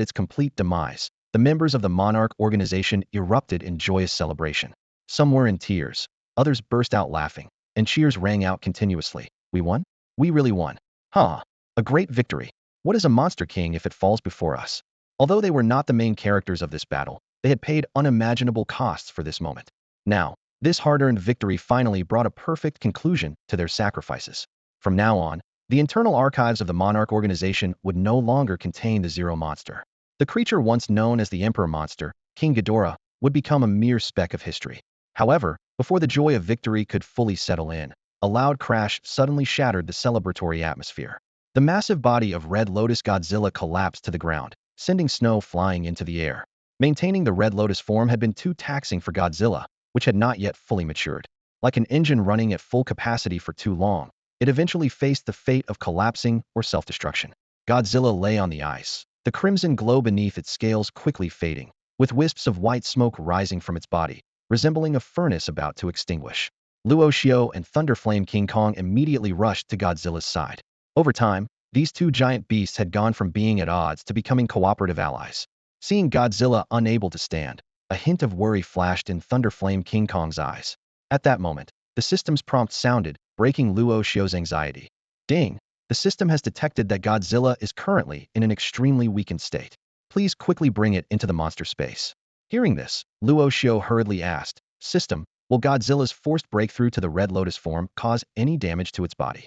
Speaker 1: its complete demise, the members of the Monarch organization erupted in joyous celebration. Some were in tears, others burst out laughing, and cheers rang out continuously. We won? We really won. Huh. A great victory. What is a monster king if it falls before us? Although they were not the main characters of this battle, they had paid unimaginable costs for this moment. Now, this hard-earned victory finally brought a perfect conclusion to their sacrifices. From now on, the internal archives of the Monarch organization would no longer contain the Zero monster. The creature once known as the Emperor monster, King Ghidorah, would become a mere speck of history. However, before the joy of victory could fully settle in, a loud crash suddenly shattered the celebratory atmosphere. The massive body of Red Lotus Godzilla collapsed to the ground, sending snow flying into the air. Maintaining the Red Lotus form had been too taxing for Godzilla, which had not yet fully matured. Like an engine running at full capacity for too long, it eventually faced the fate of collapsing or self-destruction. Godzilla lay on the ice, the crimson glow beneath its scales quickly fading, with wisps of white smoke rising from its body, resembling a furnace about to extinguish. Luo Xiu and Thunderflame King Kong immediately rushed to Godzilla's side. Over time, these two giant beasts had gone from being at odds to becoming cooperative allies. Seeing Godzilla unable to stand, a hint of worry flashed in Thunderflame King Kong's eyes. At that moment, the system's prompt sounded, breaking Luo Xiu's anxiety. Ding! The system has detected that Godzilla is currently in an extremely weakened state. Please quickly bring it into the monster space. Hearing this, Luo Xiu hurriedly asked, System, will Godzilla's forced breakthrough to the Red Lotus form cause any damage to its body?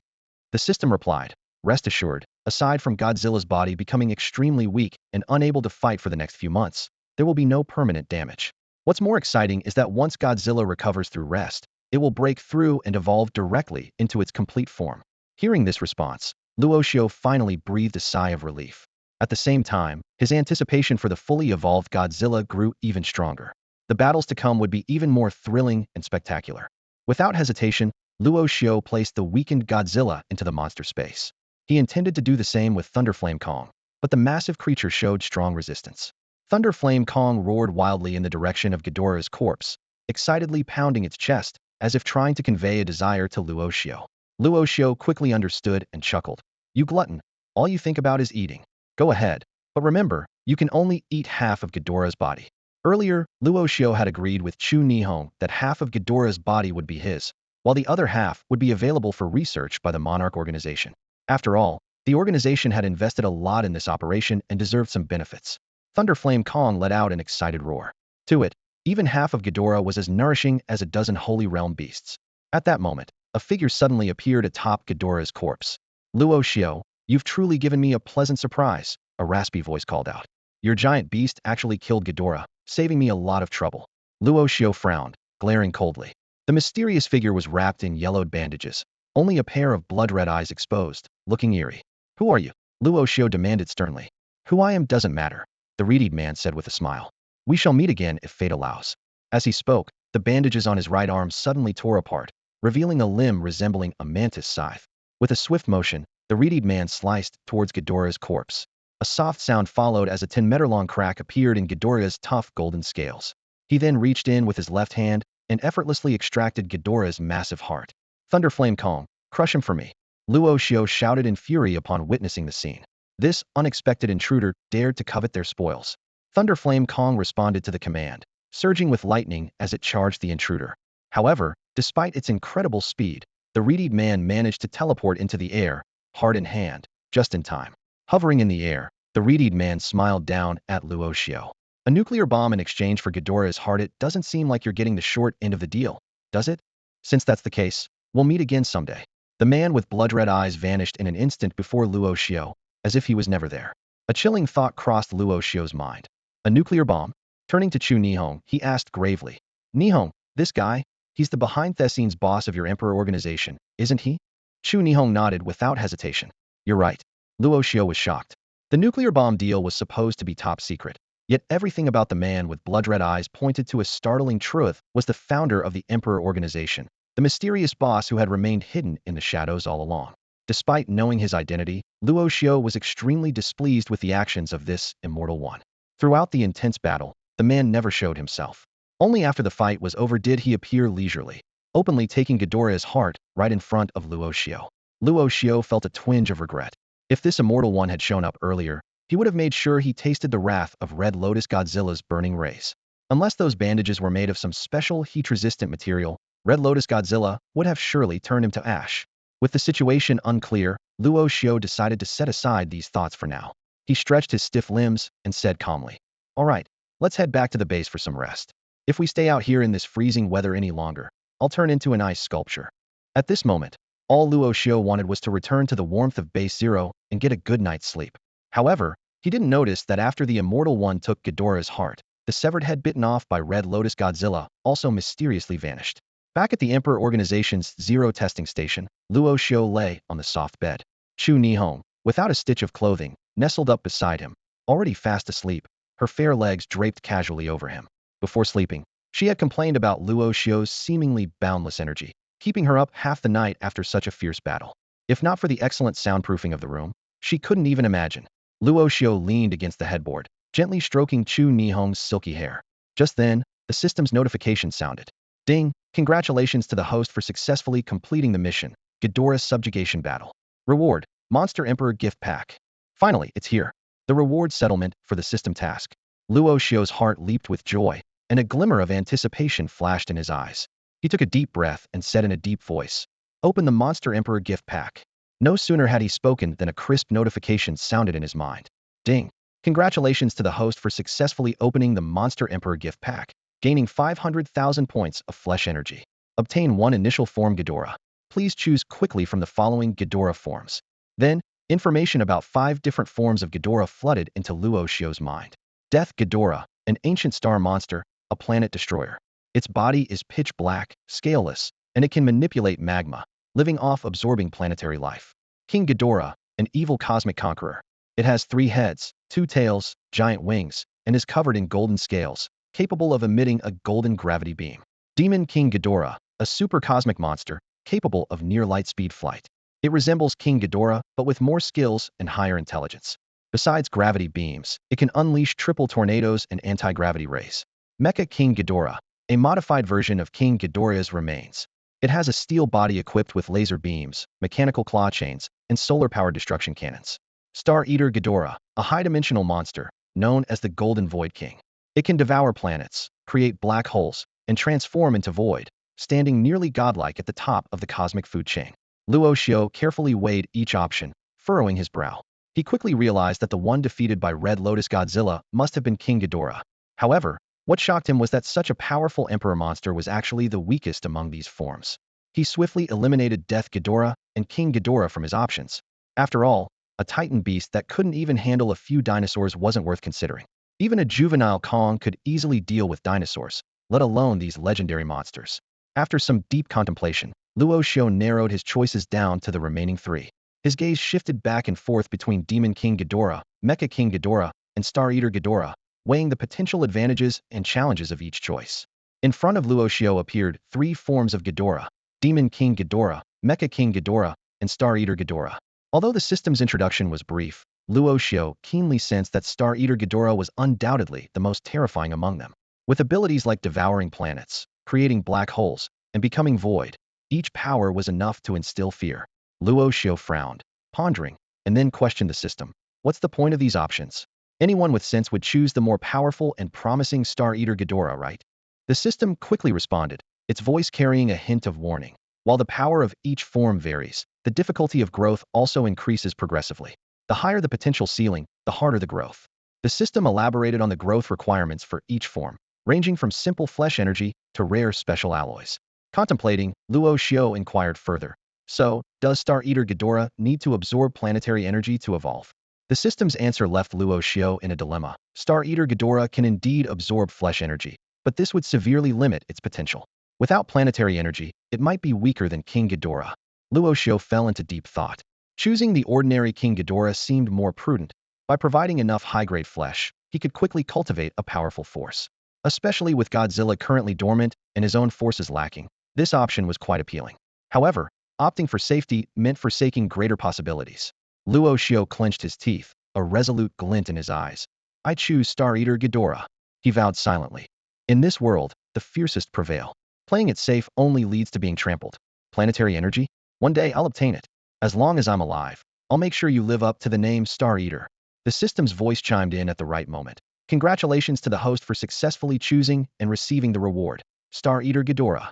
Speaker 1: The system replied, Rest assured, aside from Godzilla's body becoming extremely weak and unable to fight for the next few months, there will be no permanent damage. What's more exciting is that once Godzilla recovers through rest, it will break through and evolve directly into its complete form. Hearing this response, Luo Xiu finally breathed a sigh of relief. At the same time, his anticipation for the fully evolved Godzilla grew even stronger. The battles to come would be even more thrilling and spectacular. Without hesitation, Luo Xiu placed the weakened Godzilla into the monster space. He intended to do the same with Thunderflame Kong, but the massive creature showed strong resistance. Thunderflame Kong roared wildly in the direction of Ghidorah's corpse, excitedly pounding its chest, as if trying to convey a desire to Luo Xiu. Luo Xiu quickly understood and chuckled. You glutton, all you think about is eating. Go ahead, but remember, you can only eat half of Ghidorah's body. Earlier, Luo Xiu had agreed with Chu Nihong that half of Ghidorah's body would be his, while the other half would be available for research by the Monarch organization. After all, the organization had invested a lot in this operation and deserved some benefits. Thunderflame Kong let out an excited roar. To it, even half of Ghidorah was as nourishing as a dozen Holy Realm beasts. At that moment, a figure suddenly appeared atop Ghidorah's corpse. Luo Xiu, you've truly given me a pleasant surprise, a raspy voice called out. Your giant beast actually killed Ghidorah, saving me a lot of trouble. Luo Xiu frowned, glaring coldly. The mysterious figure was wrapped in yellowed bandages, only a pair of blood-red eyes exposed, looking eerie. Who are you? Luo Xiu demanded sternly. Who I am doesn't matter, the reed man said with a smile. We shall meet again if fate allows. As he spoke, the bandages on his right arm suddenly tore apart, revealing a limb resembling a mantis scythe. With a swift motion, the reed man sliced towards Ghidorah's corpse. A soft sound followed as a 10-meter-long crack appeared in Ghidorah's tough golden scales. He then reached in with his left hand and effortlessly extracted Ghidorah's massive heart. Thunderflame Kong, crush him for me. Luo Xiu shouted in fury upon witnessing the scene. This unexpected intruder dared to covet their spoils. Thunderflame Kong responded to the command, surging with lightning as it charged the intruder. However, despite its incredible speed, the reed man managed to teleport into the air, heart in hand, just in time. Hovering in the air, the reed man smiled down at Luo Xiu. A nuclear bomb in exchange for Ghidorah's heart. It doesn't seem like you're getting the short end of the deal, does it? Since that's the case, we'll meet again someday. The man with blood-red eyes vanished in an instant before Luo Xiu, as if he was never there. A chilling thought crossed Luo Xiu's mind. A nuclear bomb? Turning to Chu Nihong, he asked gravely. Nihong, this guy, he's the behind-the-scenes boss of your Emperor organization, isn't he? Chu Nihong nodded without hesitation. You're right. Luo Xiu was shocked. The nuclear bomb deal was supposed to be top secret, yet everything about the man with blood-red eyes pointed to a startling truth: was the founder of the Emperor organization, the mysterious boss who had remained hidden in the shadows all along. Despite knowing his identity, Luo Xiu was extremely displeased with the actions of this immortal one. Throughout the intense battle, the man never showed himself. Only after the fight was over did he appear leisurely. openly taking Ghidorah's heart right in front of Luo Xiu. Luo Xiu felt a twinge of regret. If this immortal one had shown up earlier, he would have made sure he tasted the wrath of Red Lotus Godzilla's burning rays. Unless those bandages were made of some special heat-resistant material, Red Lotus Godzilla would have surely turned him to ash. With the situation unclear, Luo Xiu decided to set aside these thoughts for now. He stretched his stiff limbs and said calmly, "All right, let's head back to the base for some rest. If we stay out here in this freezing weather any longer, I'll turn into an ice sculpture." At this moment, all Luo Xiu wanted was to return to the warmth of Base Zero and get a good night's sleep. However, he didn't notice that after the Immortal One took Ghidorah's heart, the severed head bitten off by Red Lotus Godzilla also mysteriously vanished. Back at the Emperor Organization's Zero testing station, Luo Xiu lay on the soft bed. Chu Nihong, without a stitch of clothing, nestled up beside him, already fast asleep, her fair legs draped casually over him. Before sleeping, she had complained about Luo Xiu's seemingly boundless energy, keeping her up half the night after such a fierce battle. If not for the excellent soundproofing of the room, she couldn't even imagine. Luo Xiu leaned against the headboard, gently stroking Chu Nihong's silky hair. Just then, the system's notification sounded. Ding! Congratulations to the host for successfully completing the mission, Ghidorah Subjugation Battle. Reward, Monster Emperor Gift Pack. Finally, it's here. The reward settlement for the system task. Luo Xiu's heart leaped with joy, and a glimmer of anticipation flashed in his eyes. He took a deep breath and said in a deep voice, "Open the Monster Emperor Gift Pack." No sooner had he spoken than a crisp notification sounded in his mind. Ding! Congratulations to the host for successfully opening the Monster Emperor Gift Pack, gaining 500,000 points of flesh energy. Obtain one initial form Ghidorah. Please choose quickly from the following Ghidorah forms. Then, information about 5 different forms of Ghidorah flooded into Luo Xiu's mind. Death Ghidorah, an ancient star monster, a planet destroyer. Its body is pitch black, scaleless, and it can manipulate magma, living off absorbing planetary life. King Ghidorah, an evil cosmic conqueror. It has 3 heads, 2 tails, giant wings, and is covered in golden scales, capable of emitting a golden gravity beam. Demon King Ghidorah, a super cosmic monster, capable of near light-speed flight. It resembles King Ghidorah, but with more skills and higher intelligence. Besides gravity beams, it can unleash triple tornadoes and anti-gravity rays. Mecha King Ghidorah, a modified version of King Ghidorah's remains. It has a steel body equipped with laser beams, mechanical claw chains, and solar-powered destruction cannons. Star Eater Ghidorah, a high-dimensional monster, known as the Golden Void King. It can devour planets, create black holes, and transform into void, standing nearly godlike at the top of the cosmic food chain. Luo Xiu carefully weighed each option, furrowing his brow. He quickly realized that the one defeated by Red Lotus Godzilla must have been King Ghidorah. However, what shocked him was that such a powerful emperor monster was actually the weakest among these forms. He swiftly eliminated Death Ghidorah and King Ghidorah from his options. After all, a titan beast that couldn't even handle a few dinosaurs wasn't worth considering. Even a juvenile Kong could easily deal with dinosaurs, let alone these legendary monsters. After some deep contemplation, Luo Xiu narrowed his choices down to the remaining 3. His gaze shifted back and forth between Demon King Ghidorah, Mecha King Ghidorah, and Star Eater Ghidorah, weighing the potential advantages and challenges of each choice. In front of Luo Xiu appeared 3 forms of Ghidorah: Demon King Ghidorah, Mecha King Ghidorah, and Star Eater Ghidorah. Although the system's introduction was brief, Luo Xiu keenly sensed that Star Eater Ghidorah was undoubtedly the most terrifying among them. With abilities like devouring planets, creating black holes, and becoming void, each power was enough to instill fear. Luo Xiu frowned, pondering, and then questioned the system. What's the point of these options? Anyone with sense would choose the more powerful and promising Star Eater Ghidorah, right? The system quickly responded, its voice carrying a hint of warning. While the power of each form varies, the difficulty of growth also increases progressively. The higher the potential ceiling, the harder the growth. The system elaborated on the growth requirements for each form, ranging from simple flesh energy to rare special alloys. Contemplating, Luo Xiu inquired further. So, does Star Eater Ghidorah need to absorb planetary energy to evolve? The system's answer left Luo Xiu in a dilemma. Star Eater Ghidorah can indeed absorb flesh energy, but this would severely limit its potential. Without planetary energy, it might be weaker than King Ghidorah. Luo Xiu fell into deep thought. Choosing the ordinary King Ghidorah seemed more prudent. By providing enough high-grade flesh, he could quickly cultivate a powerful force. Especially with Godzilla currently dormant and his own forces lacking, this option was quite appealing. However, opting for safety meant forsaking greater possibilities. Luo Xiu clenched his teeth, a resolute glint in his eyes. I choose Star Eater Ghidorah, he vowed silently. In this world, the fiercest prevail. Playing it safe only leads to being trampled. Planetary energy? One day I'll obtain it. As long as I'm alive, I'll make sure you live up to the name Star Eater. The system's voice chimed in at the right moment. Congratulations to the host for successfully choosing and receiving the reward. Star Eater Ghidorah.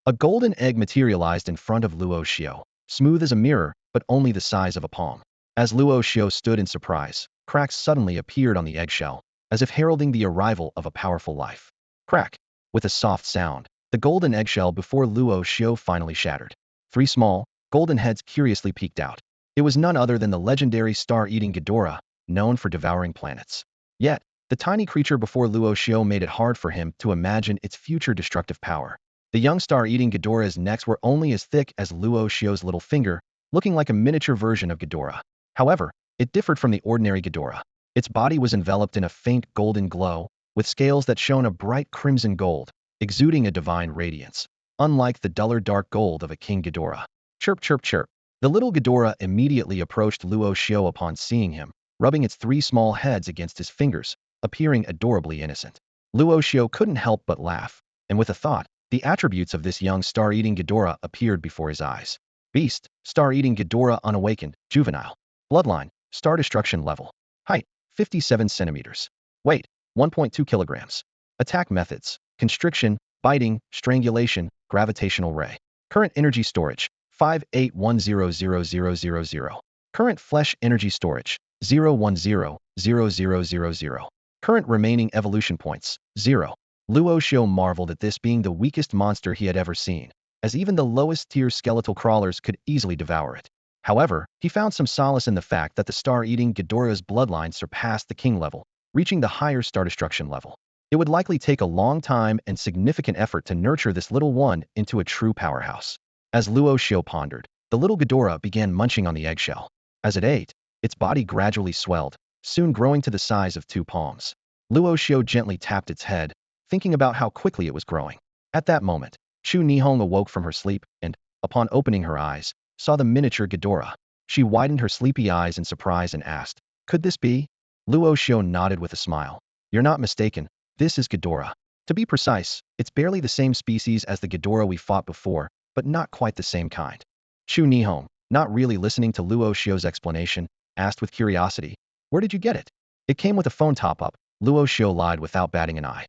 Speaker 1: A golden egg materialized in front of Luo Xiu, smooth as a mirror, but only the size of a palm. As Luo Xiu stood in surprise, cracks suddenly appeared on the eggshell, as if heralding the arrival of a powerful life. Crack! With a soft sound, the golden eggshell before Luo Xiu finally shattered. Three small, golden heads curiously peeked out. It was none other than the legendary star-eating Ghidorah, known for devouring planets. Yet, the tiny creature before Luo Xiu made it hard for him to imagine its future destructive power. The young star-eating Ghidorah's necks were only as thick as Luo Xiu's little finger, looking like a miniature version of Ghidorah. However, it differed from the ordinary Ghidorah. Its body was enveloped in a faint golden glow, with scales that shone a bright crimson gold, exuding a divine radiance, unlike the duller dark gold of a king Ghidorah. Chirp, chirp, chirp. The little Ghidorah immediately approached Luo Xiu upon seeing him, rubbing its three small heads against his fingers, appearing adorably innocent. Luo Xiu couldn't help but laugh, and with a thought, the attributes of this young star-eating Ghidorah appeared before his eyes. Beast, star-eating Ghidorah unawakened, juvenile. Bloodline, star destruction level. Height, 57 centimeters. Weight, 1.2 kilograms. Attack methods, constriction, biting, strangulation, gravitational ray. Current energy storage, 581000000. Current flesh energy storage, 0100000. Current remaining evolution points, 0. Luo Xiu marveled at this being the weakest monster he had ever seen, as even the lowest-tier skeletal crawlers could easily devour it. However, he found some solace in the fact that the star-eating Ghidorah's bloodline surpassed the king level, reaching the higher star destruction level. It would likely take a long time and significant effort to nurture this little one into a true powerhouse. As Luo Xiu pondered, the little Ghidorah began munching on the eggshell. As it ate, its body gradually swelled, soon growing to the size of 2 palms. Luo Xiu gently tapped its head, thinking about how quickly it was growing. At that moment, Chu Nihong awoke from her sleep and, upon opening her eyes, saw the miniature Ghidorah. She widened her sleepy eyes in surprise and asked, "Could this be?" Luo Xiu nodded with a smile. "You're not mistaken. This is Ghidorah. To be precise, it's barely the same species as the Ghidorah we fought before, but not quite the same kind." Chu Nihong, not really listening to Luo Xiu's explanation, asked with curiosity, "Where did you get it?" "It came with a phone top-up," Luo Xiu lied without batting an eye.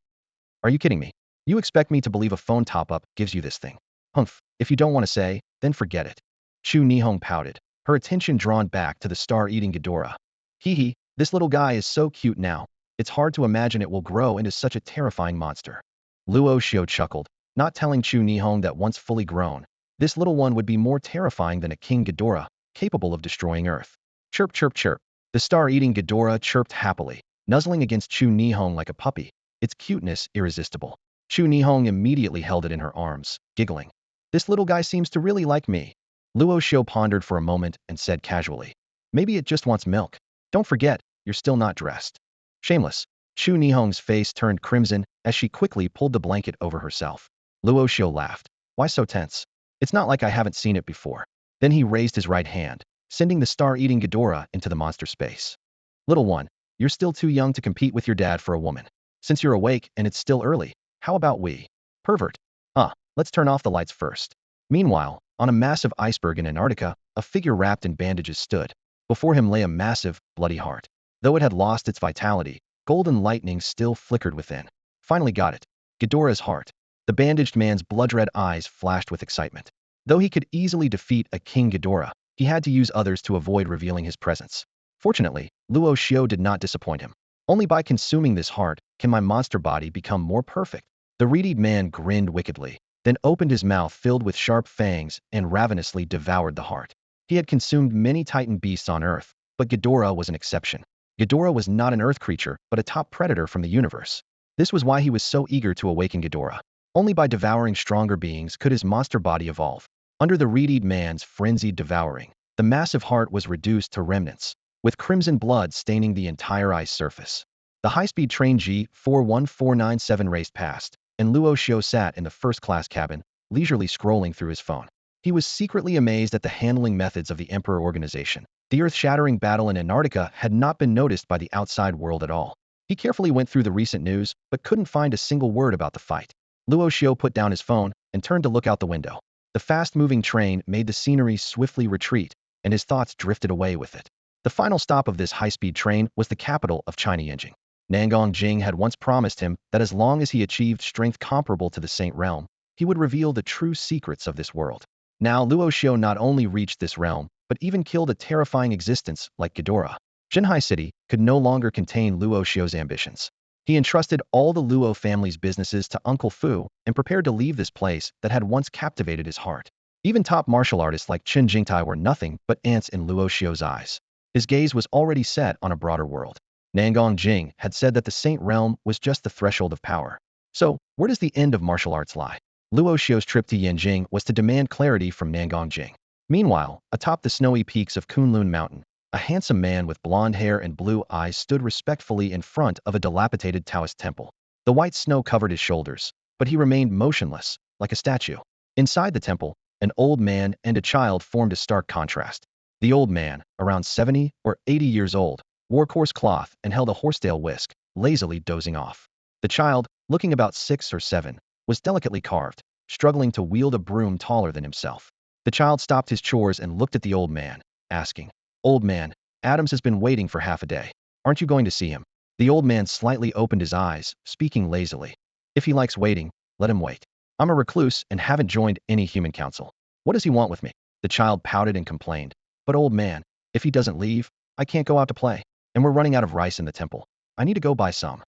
Speaker 1: "Are you kidding me? You expect me to believe a phone top-up gives you this thing?" "Humph, if you don't want to say, then forget it." Chu Nihong pouted, her attention drawn back to the star-eating Ghidorah. "Hee hee, this little guy is so cute now. It's hard to imagine it will grow into such a terrifying monster." Luo Xiu chuckled, not telling Chu Nihong that once fully grown, this little one would be more terrifying than a king Ghidorah, capable of destroying Earth. Chirp, chirp, chirp. The star-eating Ghidorah chirped happily, nuzzling against Chu Nihong like a puppy, its cuteness irresistible. Chu Nihong immediately held it in her arms, giggling. "This little guy seems to really like me." Luo Xiu pondered for a moment and said casually, "Maybe it just wants milk. Don't forget, you're still not dressed." Shameless. Chu Nihong's face turned crimson as she quickly pulled the blanket over herself. Luo Xiu laughed. "Why so tense? It's not like I haven't seen it before." Then he raised his right hand, sending the star-eating Ghidorah into the monster space. "Little one, you're still too young to compete with your dad for a woman. Since you're awake and it's still early, how about we?" "Pervert. Let's turn off the lights first." Meanwhile, on a massive iceberg in Antarctica, a figure wrapped in bandages stood. Before him lay a massive, bloody heart. Though it had lost its vitality, golden lightning still flickered within. "Finally got it. Ghidorah's heart." The bandaged man's blood-red eyes flashed with excitement. Though he could easily defeat a King Ghidorah, he had to use others to avoid revealing his presence. Fortunately, Luo Xiu did not disappoint him. "Only by consuming this heart can my monster body become more perfect." The reedied man grinned wickedly, then opened his mouth filled with sharp fangs and ravenously devoured the heart. He had consumed many titan beasts on Earth, but Ghidorah was an exception. Ghidorah was not an Earth creature, but a top predator from the universe. This was why he was so eager to awaken Ghidorah. Only by devouring stronger beings could his monster body evolve. Under the reedied man's frenzied devouring, the massive heart was reduced to remnants, with crimson blood staining the entire ice surface. The high-speed train G41497 raced past, and Luo Xiu sat in the first-class cabin, leisurely scrolling through his phone. He was secretly amazed at the handling methods of the Emperor organization. The earth-shattering battle in Antarctica had not been noticed by the outside world at all. He carefully went through the recent news, but couldn't find a single word about the fight. Luo Xiu put down his phone and turned to look out the window. The fast-moving train made the scenery swiftly retreat, and his thoughts drifted away with it. The final stop of this high-speed train was the capital of China Yinjing. Nangong Jing had once promised him that as long as he achieved strength comparable to the Saint Realm, he would reveal the true secrets of this world. Now Luo Xiu not only reached this realm, but even killed a terrifying existence like Ghidorah. Shanghai City could no longer contain Luo Xiu's ambitions. He entrusted all the Luo family's businesses to Uncle Fu and prepared to leave this place that had once captivated his heart. Even top martial artists like Qin Jingtai were nothing but ants in Luo Xiu's eyes. His gaze was already set on a broader world. Nangong Jing had said that the Saint Realm was just the threshold of power. So, where does the end of martial arts lie? Luo Xiu's trip to Yanjing was to demand clarity from Nangong Jing. Meanwhile, atop the snowy peaks of Kunlun Mountain, a handsome man with blonde hair and blue eyes stood respectfully in front of a dilapidated Taoist temple. The white snow covered his shoulders, but he remained motionless, like a statue. Inside the temple, an old man and a child formed a stark contrast. The old man, around 70 or 80 years old, wore coarse cloth and held a horsetail whisk, lazily dozing off. The child, looking about 6 or 7, was delicately carved, struggling to wield a broom taller than himself. The child stopped his chores and looked at the old man, asking, "Old man, Adams has been waiting for half a day. Aren't you going to see him?" The old man slightly opened his eyes, speaking lazily. "If he likes waiting, let him wait. I'm a recluse and haven't joined any human council. What does he want with me?" The child pouted and complained. "But old man, if he doesn't leave, I can't go out to play. And we're running out of rice in the temple. I need to go buy some."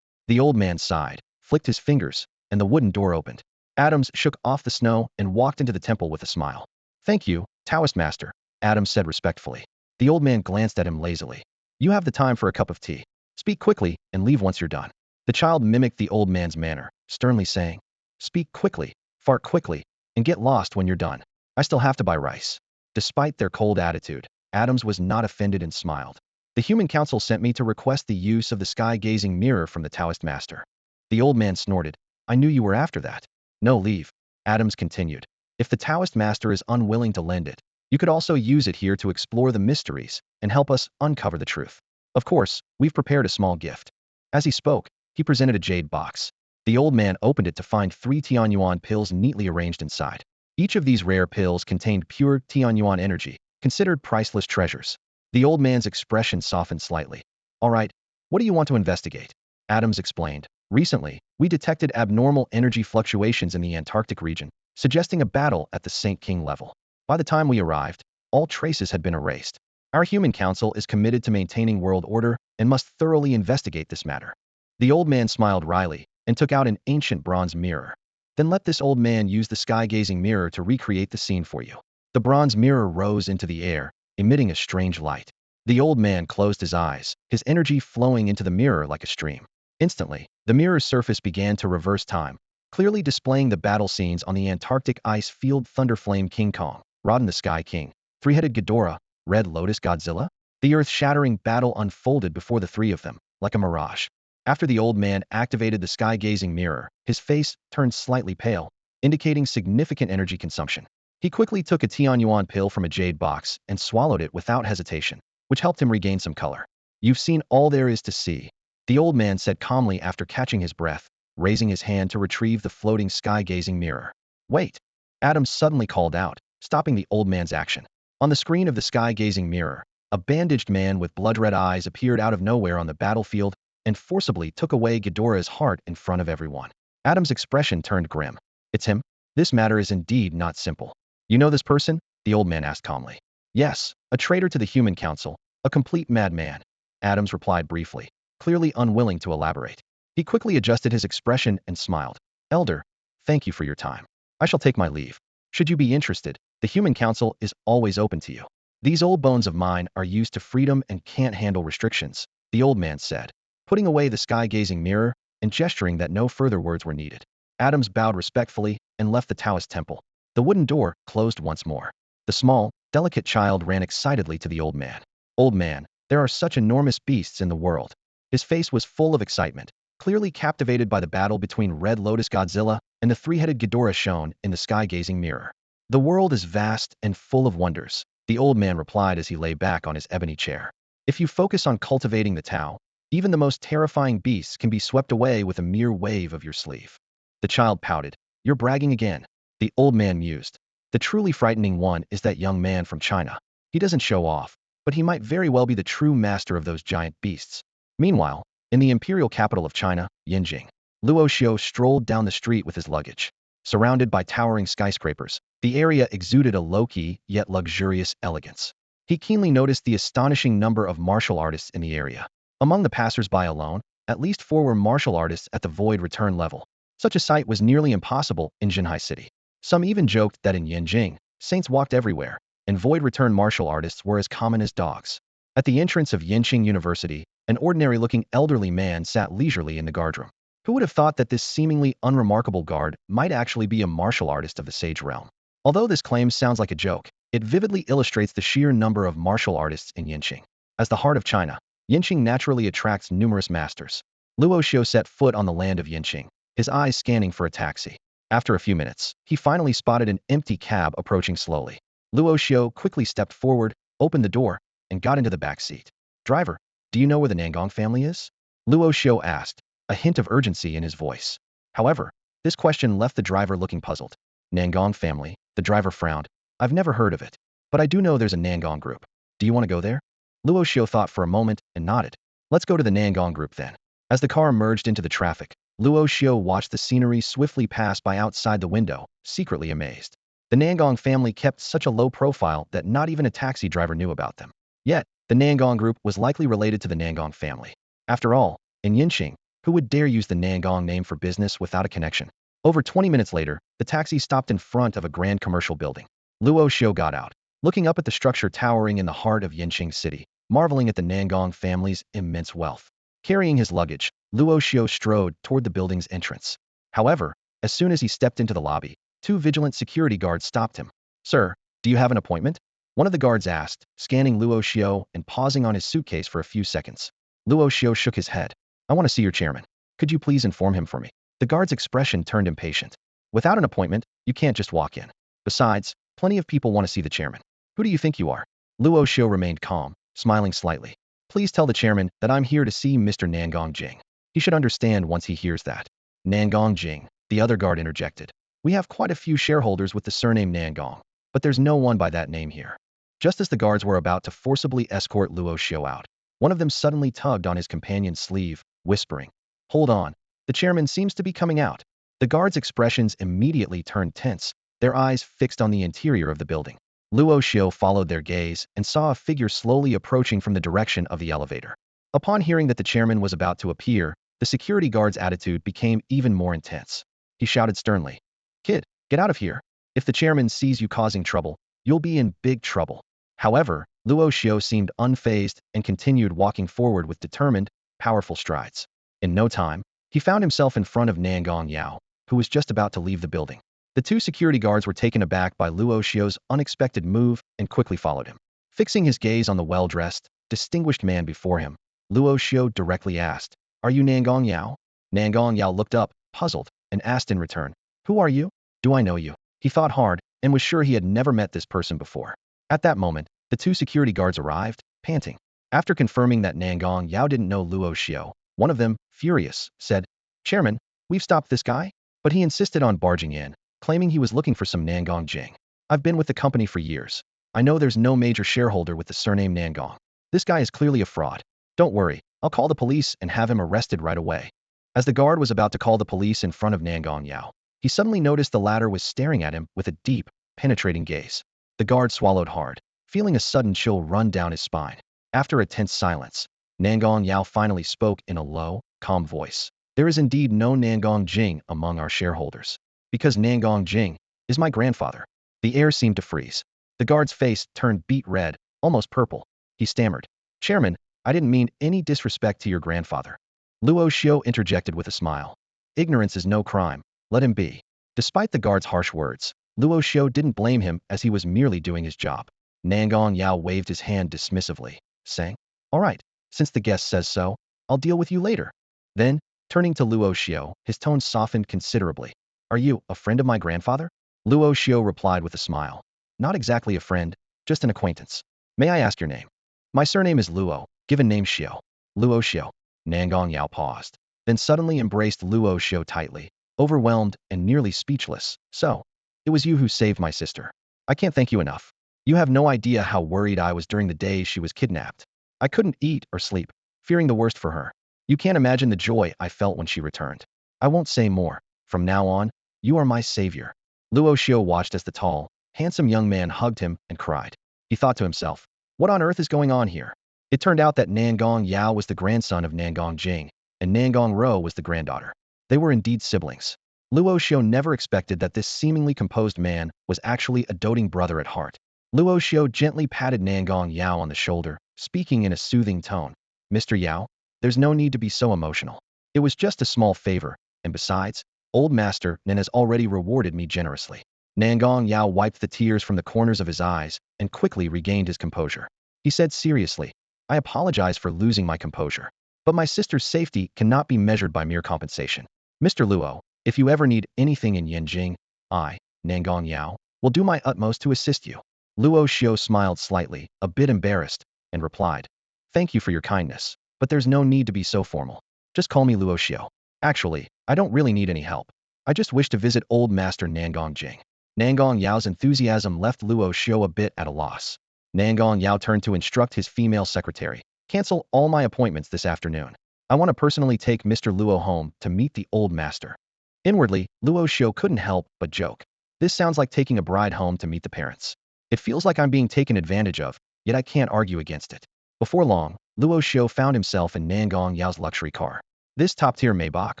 Speaker 1: The old man sighed, flicked his fingers, and the wooden door opened. Adams shook off the snow and walked into the temple with a smile. "Thank you, Taoist master," Adams said respectfully. The old man glanced at him lazily. "You have the time for a cup of tea. Speak quickly and leave once you're done." The child mimicked the old man's manner, sternly saying, "Speak quickly, fart quickly, and get lost when you're done. I still have to buy rice." Despite their cold attitude, Adams was not offended and smiled. "The Human Council sent me to request the use of the sky-gazing mirror from the Taoist master." The old man snorted. "I knew you were after that." "No leave," Adams continued. "If the Taoist master is unwilling to lend it, you could also use it here to explore the mysteries and help us uncover the truth. Of course, we've prepared a small gift." As he spoke, he presented a jade box. The old man opened it to find 3 Tianyuan pills neatly arranged inside. Each of these rare pills contained pure Tianyuan energy, considered priceless treasures. The old man's expression softened slightly. "All right, what do you want to investigate?" Adams explained. "Recently, we detected abnormal energy fluctuations in the Antarctic region, suggesting a battle at the Saint King level. By the time we arrived, all traces had been erased. Our Human Council is committed to maintaining world order and must thoroughly investigate this matter." The old man smiled wryly and took out an ancient bronze mirror. "Then let this old man use the sky-gazing mirror to recreate the scene for you." The bronze mirror rose into the air, emitting a strange light. The old man closed his eyes, his energy flowing into the mirror like a stream. Instantly, the mirror's surface began to reverse time, clearly displaying the battle scenes on the Antarctic ice field. Thunderflame King Kong, Rodin the Sky King, three-headed Ghidorah, Red Lotus Godzilla. The earth-shattering battle unfolded before the three of them, like a mirage. After the old man activated the sky-gazing mirror, his face turned slightly pale, indicating significant energy consumption. He quickly took a Tianyuan pill from a jade box and swallowed it without hesitation, which helped him regain some color. "You've seen all there is to see," the old man said calmly after catching his breath, raising his hand to retrieve the floating sky-gazing mirror. "Wait!" Adams suddenly called out, stopping the old man's action. On the screen of the sky-gazing mirror, a bandaged man with blood-red eyes appeared out of nowhere on the battlefield and forcibly took away Ghidorah's heart in front of everyone. Adam's expression turned grim. "It's him? This matter is indeed not simple." "You know this person?" the old man asked calmly. "Yes, a traitor to the Human Council, a complete madman," Adams replied briefly, clearly unwilling to elaborate. He quickly adjusted his expression and smiled. "Elder, thank you for your time. I shall take my leave. Should you be interested, the Human Council is always open to you. These old bones of mine are used to freedom and can't handle restrictions," the old man said, putting away the sky-gazing mirror and gesturing that no further words were needed. Adams bowed respectfully and left the Taoist temple. The wooden door closed once more. The small, delicate child ran excitedly to the old man. "Old man, there are such enormous beasts in the world." His face was full of excitement, clearly captivated by the battle between Red Lotus Godzilla and the three-headed Ghidorah shown in the sky-gazing mirror. "The world is vast and full of wonders," the old man replied as he lay back on his ebony chair. "If you focus on cultivating the Tao, even the most terrifying beasts can be swept away with a mere wave of your sleeve." The child pouted. You're bragging again. The old man mused. The truly frightening one is that young man from China. He doesn't show off, but he might very well be the true master of those giant beasts. Meanwhile, in the imperial capital of China, Yinjing, Luo Xiu strolled down the street with his luggage. Surrounded by towering skyscrapers, the area exuded a low-key yet luxurious elegance. He keenly noticed the astonishing number of martial artists in the area. Among the passers-by alone, at least 4 were martial artists at the void return level. Such a sight was nearly impossible in Shanghai city. Some even joked that in Yinjing, saints walked everywhere, and void return martial artists were as common as dogs. At the entrance of Yinqing University, an ordinary-looking elderly man sat leisurely in the guardroom. Who would have thought that this seemingly unremarkable guard might actually be a martial artist of the sage realm? Although this claim sounds like a joke, it vividly illustrates the sheer number of martial artists in Yinqing. As the heart of China, Yinqing naturally attracts numerous masters. Luo Xiu set foot on the land of Yinqing, his eyes scanning for a taxi. After a few minutes, he finally spotted an empty cab approaching slowly. Luo Xiu quickly stepped forward, opened the door, and got into the back seat. Driver, do you know where the Nangong family is? Luo Xiu asked, a hint of urgency in his voice. However, this question left the driver looking puzzled. Nangong family, the driver frowned. I've never heard of it, but I do know there's a Nangong group. Do you want to go there? Luo Xiu thought for a moment and nodded. Let's go to the Nangong group then. As the car merged into the traffic, Luo Xiu watched the scenery swiftly pass by outside the window, secretly amazed. The Nangong family kept such a low profile that not even a taxi driver knew about them. Yet, the Nangong group was likely related to the Nangong family. After all, in Yinqing, who would dare use the Nangong name for business without a connection? Over 20 minutes later, the taxi stopped in front of a grand commercial building. Luo Xiu got out, looking up at the structure towering in the heart of Yinqing city, marveling at the Nangong family's immense wealth. Carrying his luggage, Luo Xiu strode toward the building's entrance. However, as soon as he stepped into the lobby, 2 vigilant security guards stopped him. Sir, do you have an appointment? One of the guards asked, scanning Luo Xiu and pausing on his suitcase for a few seconds. Luo Xiu shook his head. I want to see your chairman. Could you please inform him for me? The guard's expression turned impatient. Without an appointment, you can't just walk in. Besides, plenty of people want to see the chairman. Who do you think you are? Luo Xiu remained calm, smiling slightly. Please tell the chairman that I'm here to see Mr. Nangong Jing. He should understand once he hears that. Nangong Jing, the other guard interjected. We have quite a few shareholders with the surname Nangong, but there's no one by that name here. Just as the guards were about to forcibly escort Luo Xiu out, one of them suddenly tugged on his companion's sleeve, whispering, Hold on, the chairman seems to be coming out. The guards' expressions immediately turned tense, their eyes fixed on the interior of the building. Luo Xiu followed their gaze and saw a figure slowly approaching from the direction of the elevator. Upon hearing that the chairman was about to appear, the security guard's attitude became even more intense. He shouted sternly, Kid, get out of here. If the chairman sees you causing trouble, you'll be in big trouble. However, Luo Xiu seemed unfazed and continued walking forward with determined, powerful strides. In no time, he found himself in front of Nangong Yao, who was just about to leave the building. The 2 security guards were taken aback by Luo Xiu's unexpected move and quickly followed him. Fixing his gaze on the well-dressed, distinguished man before him, Luo Xiu directly asked, Are you Nangong Yao? Nangong Yao looked up, puzzled, and asked in return, Who are you? Do I know you? He thought hard and was sure he had never met this person before. At that moment, the 2 security guards arrived, panting. After confirming that Nangong Yao didn't know Luo Xiu, one of them, furious, said, Chairman, we've stopped this guy, but he insisted on barging in, claiming he was looking for some Nangong Jing. I've been with the company for years. I know there's no major shareholder with the surname Nangong. This guy is clearly a fraud. Don't worry, I'll call the police and have him arrested right away. As the guard was about to call the police in front of Nangong Yao, he suddenly noticed the latter was staring at him with a deep, penetrating gaze. The guard swallowed hard, feeling a sudden chill run down his spine. After a tense silence, Nangong Yao finally spoke in a low, calm voice. There is indeed no Nangong Jing among our shareholders, because Nangong Jing is my grandfather. The air seemed to freeze. The guard's face turned beet red, almost purple. He stammered, Chairman, I didn't mean any disrespect to your grandfather. Luo Xiu interjected with a smile. Ignorance is no crime. Let him be. Despite the guard's harsh words, Luo Xiu didn't blame him as he was merely doing his job. Nangong Yao waved his hand dismissively, saying, All right, since the guest says so, I'll deal with you later. Then, turning to Luo Xiu, his tone softened considerably. Are you a friend of my grandfather? Luo Xiu replied with a smile. Not exactly a friend, just an acquaintance. May I ask your name? My surname is Luo, given name Xiu. Luo Xiu. Nangong Yao paused, then suddenly embraced Luo Xiu tightly. overwhelmed and nearly speechless. So, it was you who saved my sister. I can't thank you enough. You have no idea how worried I was during the days she was kidnapped. I couldn't eat or sleep, fearing the worst for her. You can't imagine the joy I felt when she returned. I won't say more. From now on, you are my savior. Luo Xiu watched as the tall, handsome young man hugged him and cried. He thought to himself, what on earth is going on here? It turned out that Nangong Yao was the grandson of Nangong Jing, and Nangong Row was the granddaughter. They were indeed siblings. Luo Xiu never expected that this seemingly composed man was actually a doting brother at heart. Luo Xiu gently patted Nangong Yao on the shoulder, speaking in a soothing tone. Mr. Yao, there's no need to be so emotional. It was just a small favor, and besides, old master Nen has already rewarded me generously. Nangong Yao wiped the tears from the corners of his eyes and quickly regained his composure. He said seriously, I apologize for losing my composure, but my sister's safety cannot be measured by mere compensation. Mr. Luo, if you ever need anything in Yanjing, I, Nangong Yao, will do my utmost to assist you. Luo Xiu smiled slightly, a bit embarrassed, and replied, thank you for your kindness, but there's no need to be so formal. Just call me Luo Xiu. Actually, I don't really need any help. I just wish to visit old master Nangong Jing. Nangong Yao's enthusiasm left Luo Xiu a bit at a loss. Nangong Yao turned to instruct his female secretary, cancel all my appointments this afternoon. I want to personally take Mr. Luo home to meet the old master. Inwardly, Luo Xiu couldn't help but joke. This sounds like taking a bride home to meet the parents. It feels like I'm being taken advantage of, yet I can't argue against it. Before long, Luo Xiu found himself in Nangong Yao's luxury car. This top-tier Maybach,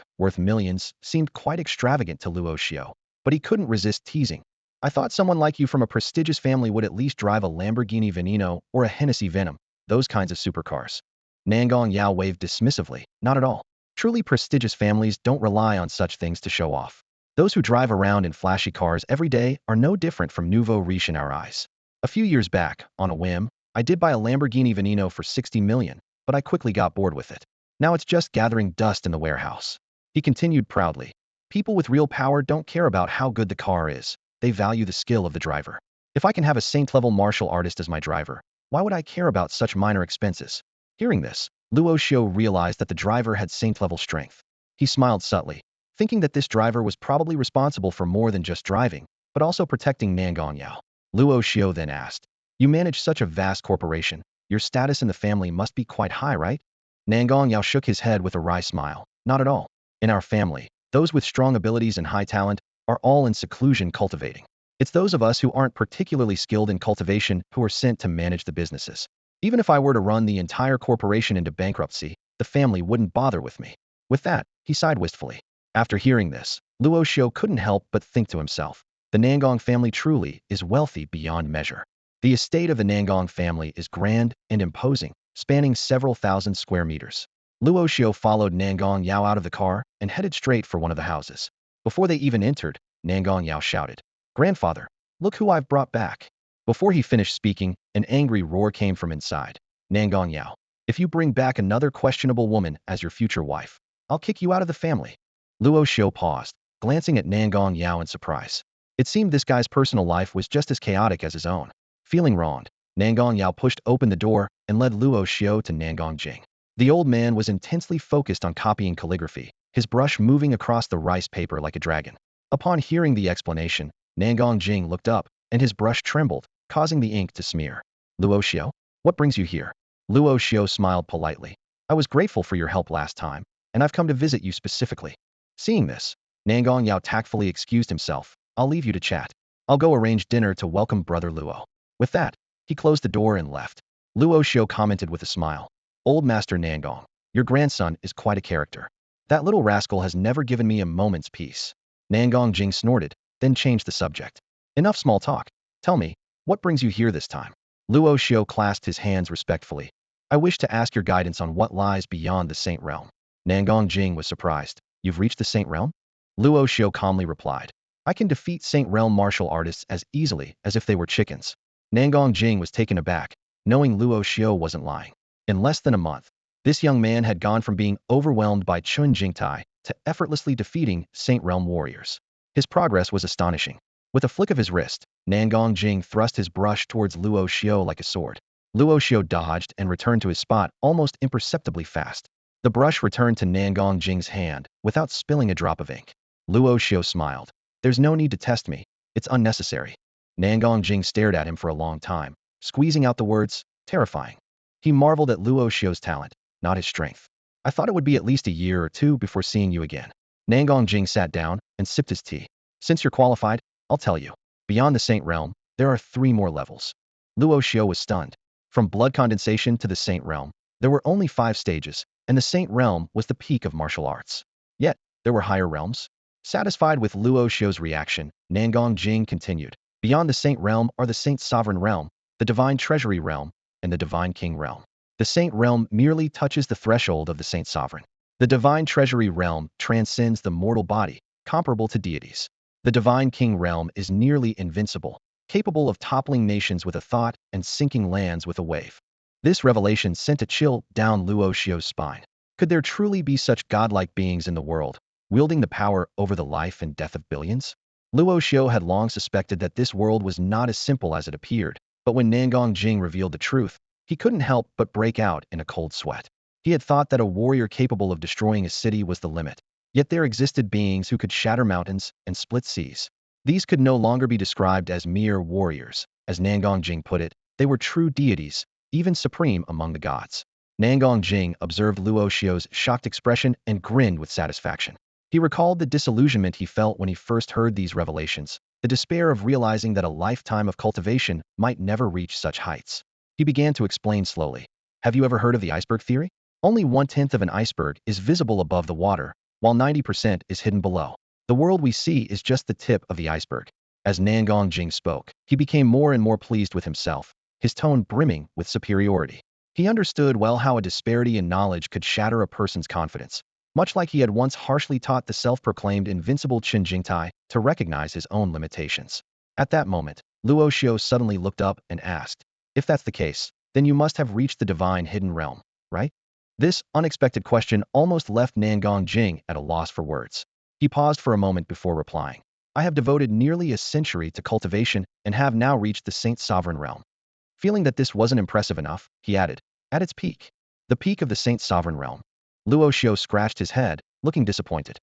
Speaker 1: worth millions, seemed quite extravagant to Luo Xiu, but he couldn't resist teasing. I thought someone like you from a prestigious family would at least drive a Lamborghini Veneno or a Hennessy Venom, those kinds of supercars. Nangong Yao waved dismissively, not at all. Truly prestigious families don't rely on such things to show off. Those who drive around in flashy cars every day are no different from nouveau riche in our eyes. A few years back, on a whim, I did buy a Lamborghini Veneno for 60 million, but I quickly got bored with it. Now it's just gathering dust in the warehouse. He continued proudly. People with real power don't care about how good the car is. They value the skill of the driver. If I can have a saint-level martial artist as my driver, why would I care about such minor expenses? Hearing this, Luo Xiu realized that the driver had saint-level strength. He smiled subtly, thinking that this driver was probably responsible for more than just driving, but also protecting Nangong Yao. Luo Xiu then asked, you manage such a vast corporation. Your status in the family must be quite high, right? Nangong Yao shook his head with a wry smile. Not at all. In our family, those with strong abilities and high talent are all in seclusion cultivating. It's those of us who aren't particularly skilled in cultivation who are sent to manage the businesses. Even if I were to run the entire corporation into bankruptcy, the family wouldn't bother with me. With that, he sighed wistfully. After hearing this, Luo Xiu couldn't help but think to himself, the Nangong family truly is wealthy beyond measure. The estate of the Nangong family is grand and imposing, spanning several thousand square meters. Luo Xiu followed Nangong Yao out of the car and headed straight for one of the houses. Before they even entered, Nangong Yao shouted, Grandfather, look who I've brought back. Before he finished speaking, an angry roar came from inside. Nangong Yao, if you bring back another questionable woman as your future wife, I'll kick you out of the family. Luo Xiu paused, glancing at Nangong Yao in surprise. It seemed this guy's personal life was just as chaotic as his own. Feeling wronged, Nangong Yao pushed open the door and led Luo Xiu to Nangong Jing. The old man was intensely focused on copying calligraphy, his brush moving across the rice paper like a dragon. Upon hearing the explanation, Nangong Jing looked up, and his brush trembled, causing the ink to smear. Luo Xiu, what brings you here? Luo Xiu smiled politely. I was grateful for your help last time, and I've come to visit you specifically. Seeing this, Nangong Yao tactfully excused himself. I'll leave you to chat. I'll go arrange dinner to welcome brother Luo. With that, he closed the door and left. Luo Xiu commented with a smile. Old Master Nangong, your grandson is quite a character. That little rascal has never given me a moment's peace. Nangong Jing snorted, then changed the subject. Enough small talk. Tell me, what brings you here this time? Luo Xiu clasped his hands respectfully. I wish to ask your guidance on what lies beyond the Saint Realm. Nangong Jing was surprised. You've reached the Saint Realm? Luo Xiu calmly replied. I can defeat Saint Realm martial artists as easily as if they were chickens. Nangong Jing was taken aback, knowing Luo Xiu wasn't lying. In less than a month, this young man had gone from being overwhelmed by Chun Jingtai to effortlessly defeating Saint Realm warriors. His progress was astonishing. With a flick of his wrist, Nangong Jing thrust his brush towards Luo Xiu like a sword. Luo Xiu dodged and returned to his spot almost imperceptibly fast. The brush returned to Nangong Jing's hand without spilling a drop of ink. Luo Xiu smiled. There's no need to test me. It's unnecessary. Nangong Jing stared at him for a long time, squeezing out the words, terrifying. He marveled at Luo Xiu's talent, not his strength. I thought it would be at least a year or two before seeing you again. Nangong Jing sat down and sipped his tea. Since you're qualified, I'll tell you. Beyond the Saint Realm, there are 3 more levels. Luo Xiu was stunned. From blood condensation to the Saint Realm, there were only 5 stages, and the Saint Realm was the peak of martial arts. Yet, there were higher realms. Satisfied with Luo Xiu's reaction, Nangong Jing continued. Beyond the Saint Realm are the Saint Sovereign Realm, the Divine Treasury Realm, and the Divine King Realm. The Saint Realm merely touches the threshold of the Saint Sovereign. The Divine Treasury Realm transcends the mortal body, comparable to deities. The Divine King Realm is nearly invincible, capable of toppling nations with a thought and sinking lands with a wave. This revelation sent a chill down Luo Xiu's spine. Could there truly be such godlike beings in the world, wielding the power over the life and death of billions? Luo Xiu had long suspected that this world was not as simple as it appeared, but when Nangong Jing revealed the truth, he couldn't help but break out in a cold sweat. He had thought that a warrior capable of destroying a city was the limit, yet there existed beings who could shatter mountains and split seas. These could no longer be described as mere warriors. As Nangong Jing put it, they were true deities, even supreme among the gods. Nangong Jing observed Luo Xiu's shocked expression and grinned with satisfaction. He recalled the disillusionment he felt when he first heard these revelations, the despair of realizing that a lifetime of cultivation might never reach such heights. He began to explain slowly. Have you ever heard of the iceberg theory? Only 1/10 of an iceberg is visible above the water, while 90% is hidden below. The world we see is just the tip of the iceberg. As Nangong Jing spoke, he became more and more pleased with himself, his tone brimming with superiority. He understood well how a disparity in knowledge could shatter a person's confidence, much like he had once harshly taught the self-proclaimed invincible Qin Jingtai to recognize his own limitations. At that moment, Luo Xiu suddenly looked up and asked, if that's the case, then you must have reached the divine hidden realm, right? This unexpected question almost left Nangong Jing at a loss for words. He paused for a moment before replying. I have devoted nearly a century to cultivation and have now reached the Saint Sovereign Realm. Feeling that this wasn't impressive enough, he added, at its peak. The peak of the Saint Sovereign Realm. Luo Xiu scratched his head, looking disappointed.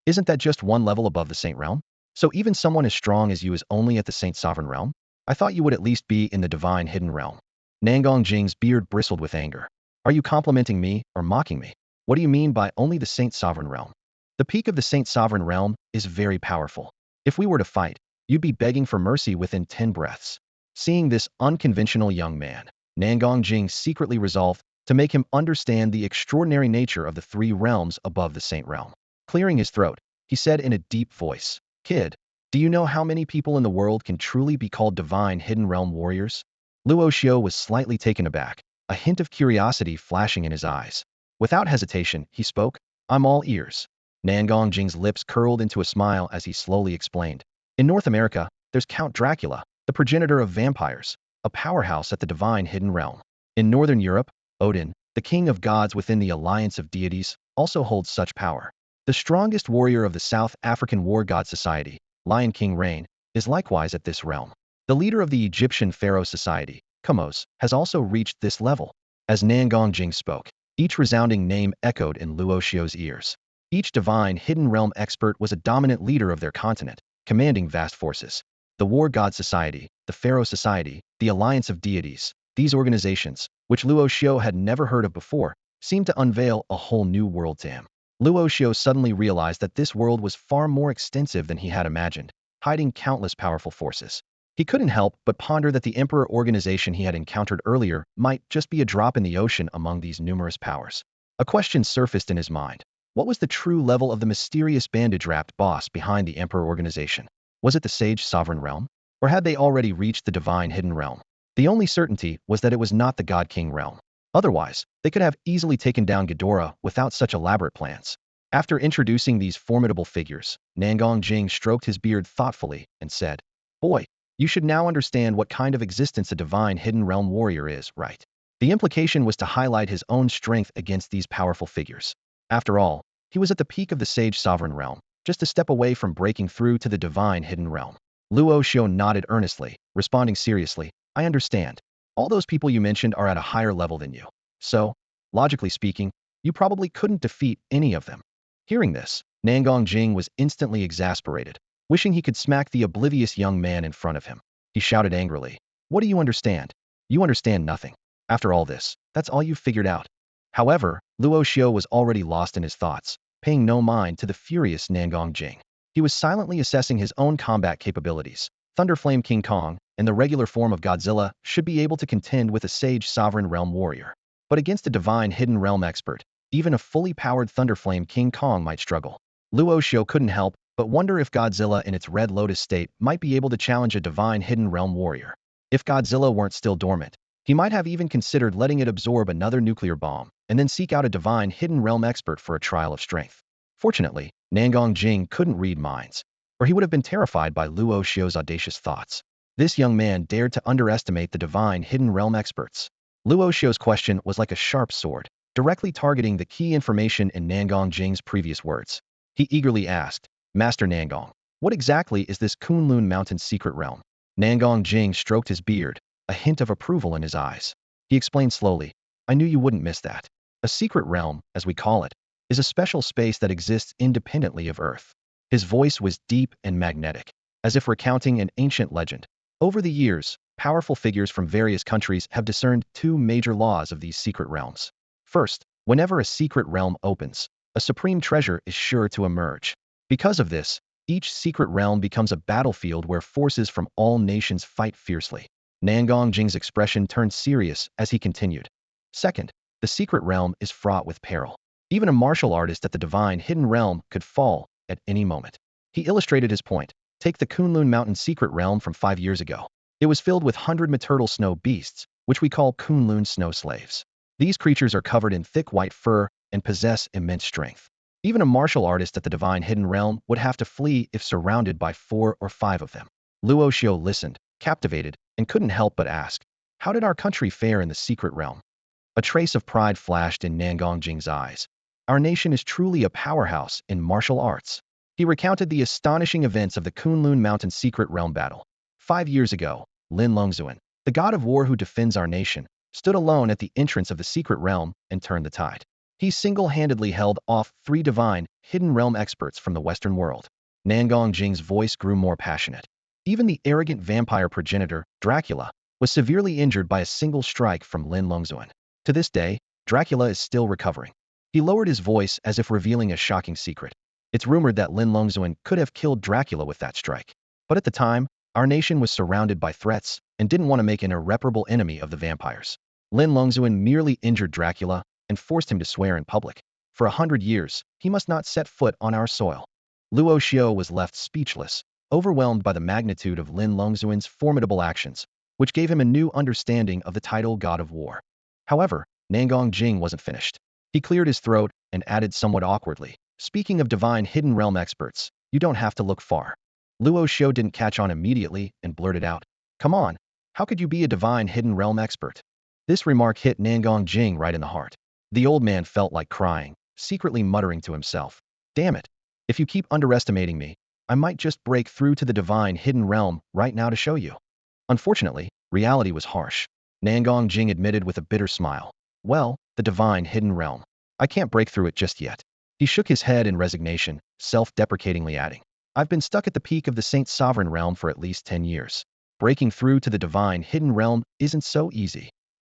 Speaker 1: Isn't that just one level above the Saint Realm? So even someone as strong as you is only at the Saint Sovereign Realm? I thought you would at least be in the Divine Hidden Realm. Nangong Jing's beard bristled with anger. Are you complimenting me or mocking me? What do you mean by only the Saint Sovereign Realm? The peak of the Saint Sovereign Realm is very powerful. If we were to fight, you'd be begging for mercy within 10 breaths. Seeing this unconventional young man, Nangong Jing secretly resolved to make him understand the extraordinary nature of the 3 realms above the Saint Realm. Clearing his throat, he said in a deep voice, Kid, do you know how many people in the world can truly be called divine hidden realm warriors? Luo Xiu was slightly taken aback, a hint of curiosity flashing in his eyes. Without hesitation, he spoke, I'm all ears. Nangong Jing's lips curled into a smile as he slowly explained. In North America, there's Count Dracula, the progenitor of vampires, a powerhouse at the divine hidden realm. In Northern Europe, Odin, the king of gods within the alliance of deities, also holds such power. The strongest warrior of the South African War God Society, Lion King Rain, is likewise at this realm. The leader of the Egyptian Pharaoh Society, Kamos, has also reached this level. As Nangong Jing spoke, each resounding name echoed in Luo Xiu's ears. Each divine hidden realm expert was a dominant leader of their continent, commanding vast forces. The War God Society, the Pharaoh Society, the Alliance of Deities, these organizations, which Luo Xiu had never heard of before, seemed to unveil a whole new world to him. Luo Xiu suddenly realized that this world was far more extensive than he had imagined, hiding countless powerful forces. He couldn't help but ponder that the Emperor organization he had encountered earlier might just be a drop in the ocean among these numerous powers. A question surfaced in his mind. What was the true level of the mysterious bandage-wrapped boss behind the Emperor organization? Was it the Sage Sovereign Realm? Or had they already reached the Divine Hidden Realm? The only certainty was that it was not the God King Realm. Otherwise, they could have easily taken down Ghidorah without such elaborate plans. After introducing these formidable figures, Nangong Jing stroked his beard thoughtfully and said, Boy, you should now understand what kind of existence a divine hidden realm warrior is, right? The implication was to highlight his own strength against these powerful figures. After all, he was at the peak of the Sage Sovereign Realm, just a step away from breaking through to the divine hidden realm. Luo Xiu nodded earnestly, responding seriously, I understand. All those people you mentioned are at a higher level than you. So, logically speaking, you probably couldn't defeat any of them. Hearing this, Nangong Jing was instantly exasperated, wishing he could smack the oblivious young man in front of him. He shouted angrily, "What do you understand? You understand nothing. After all this, that's all you've figured out." However, Luo Xiu was already lost in his thoughts, paying no mind to the furious Nangong Jing. He was silently assessing his own combat capabilities. Thunderflame King Kong, in the regular form of Godzilla, should be able to contend with a sage sovereign realm warrior. But against a divine hidden realm expert, even a fully powered Thunderflame King Kong might struggle. Luo Xiu couldn't help but wonder if Godzilla in its Red Lotus state might be able to challenge a divine hidden realm warrior. If Godzilla weren't still dormant, he might have even considered letting it absorb another nuclear bomb, and then seek out a divine hidden realm expert for a trial of strength. Fortunately, Nangong Jing couldn't read minds, or he would have been terrified by Luo Xiu's audacious thoughts. This young man dared to underestimate the divine hidden realm experts. Luo Xiu's question was like a sharp sword, directly targeting the key information in Nangong Jing's previous words. He eagerly asked, "Master Nangong, what exactly is this Kunlun Mountain's secret realm?" Nangong Jing stroked his beard, a hint of approval in his eyes. He explained slowly, "I knew you wouldn't miss that. A secret realm, as we call it, is a special space that exists independently of Earth." His voice was deep and magnetic, as if recounting an ancient legend. Over the years, powerful figures from various countries have discerned two major laws of these secret realms. First, whenever a secret realm opens, a supreme treasure is sure to emerge. Because of this, each secret realm becomes a battlefield where forces from all nations fight fiercely. Nangong Jing's expression turned serious as he continued. Second, the secret realm is fraught with peril. Even a martial artist at the divine hidden realm could fall at any moment. He illustrated his point. Take the Kunlun Mountain secret realm from 5 years ago. It was filled with 100 maternal snow beasts, which we call Kunlun snow slaves. These creatures are covered in thick white fur and possess immense strength. Even a martial artist at the divine hidden realm would have to flee if surrounded by 4 or 5 of them. Luo Xiu listened, captivated, and couldn't help but ask, "How did our country fare in the secret realm?" A trace of pride flashed in Nangong Jing's eyes. "Our nation is truly a powerhouse in martial arts." He recounted the astonishing events of the Kunlun Mountain secret realm battle. 5 years ago, Lin Luan, the god of war who defends our nation, stood alone at the entrance of the secret realm and turned the tide. He single-handedly held off 3 divine, hidden realm experts from the Western world. Nangong Jing's voice grew more passionate. Even the arrogant vampire progenitor, Dracula, was severely injured by a single strike from Lin Luan. To this day, Dracula is still recovering. He lowered his voice as if revealing a shocking secret. It's rumored that Lin Luan could have killed Dracula with that strike. But at the time, our nation was surrounded by threats and didn't want to make an irreparable enemy of the vampires. Lin Luan merely injured Dracula and forced him to swear in public. For 100 years, he must not set foot on our soil. Luo Xiu was left speechless, overwhelmed by the magnitude of Lin Luan's formidable actions, which gave him a new understanding of the title God of War. However, Nangong Jing wasn't finished. He cleared his throat and added somewhat awkwardly, "Speaking of divine hidden realm experts, you don't have to look far." Luo Xiu didn't catch on immediately and blurted out, "Come on, how could you be a divine hidden realm expert?" This remark hit Nangong Jing right in the heart. The old man felt like crying, secretly muttering to himself, "Damn it, if you keep underestimating me, I might just break through to the divine hidden realm right now to show you." Unfortunately, reality was harsh. Nangong Jing admitted with a bitter smile, "Well, the divine hidden realm. I can't break through it just yet." He shook his head in resignation, self-deprecatingly adding, "I've been stuck at the peak of the Saint Sovereign realm for at least 10 years. Breaking through to the divine hidden realm isn't so easy."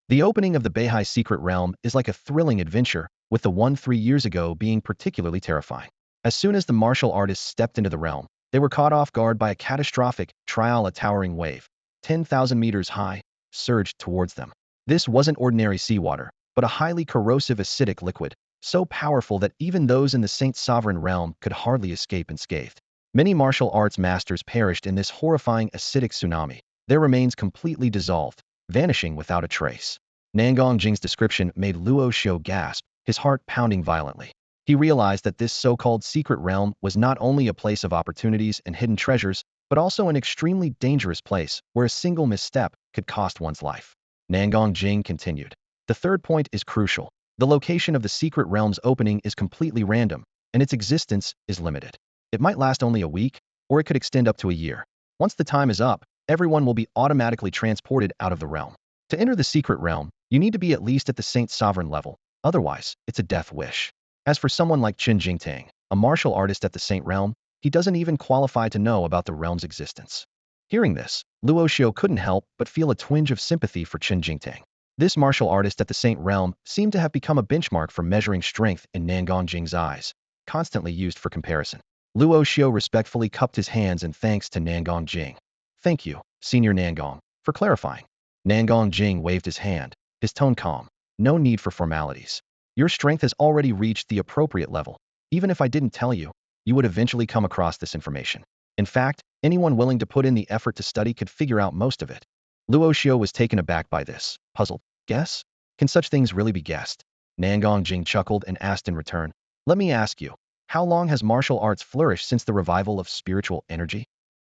Speaker 1: The opening of the Beihai secret realm is like a thrilling adventure, with the one 3 years ago being particularly terrifying. As soon as the martial artists stepped into the realm, they were caught off guard by a catastrophic trial. A towering wave, 10,000 meters high, surged towards them. This wasn't ordinary seawater, but a highly corrosive acidic liquid, so powerful that even those in the Saint Sovereign realm could hardly escape unscathed. Many martial arts masters perished in this horrifying acidic tsunami, their remains completely dissolved, vanishing without a trace. Nangong Jing's description made Luo Xiu gasp, his heart pounding violently. He realized that this so-called secret realm was not only a place of opportunities and hidden treasures, but also an extremely dangerous place where a single misstep could cost one's life. Nangong Jing continued, "The third point is crucial. The location of the secret realm's opening is completely random, and its existence is limited. It might last only a week, or it could extend up to a year. Once the time is up, everyone will be automatically transported out of the realm. To enter the secret realm, you need to be at least at the Saint Sovereign level, otherwise, it's a death wish. As for someone like Qin Jingtang, a martial artist at the Saint Realm, he doesn't even qualify to know about the realm's existence. Hearing this, Luo Xiu couldn't help but feel a twinge of sympathy for Chen Jingtang. This martial artist at the Saint Realm seemed to have become a benchmark for measuring strength in Nangong Jing's eyes, constantly used for comparison. Luo Xiu respectfully cupped his hands in thanks to Nangong Jing. Thank you, Senior Nangong, for clarifying. Nangong Jing waved his hand, his tone calm. No need for formalities. Your strength has already reached the appropriate level. Even if I didn't tell you, you would eventually come across this information. In fact, anyone willing to put in the effort to study could figure out most of it. Luo Xiu was taken aback by this, puzzled. Guess? Can such things really be guessed? Nangong Jing chuckled and asked in return, let me ask you, how long has martial arts flourished since the revival of spiritual energy?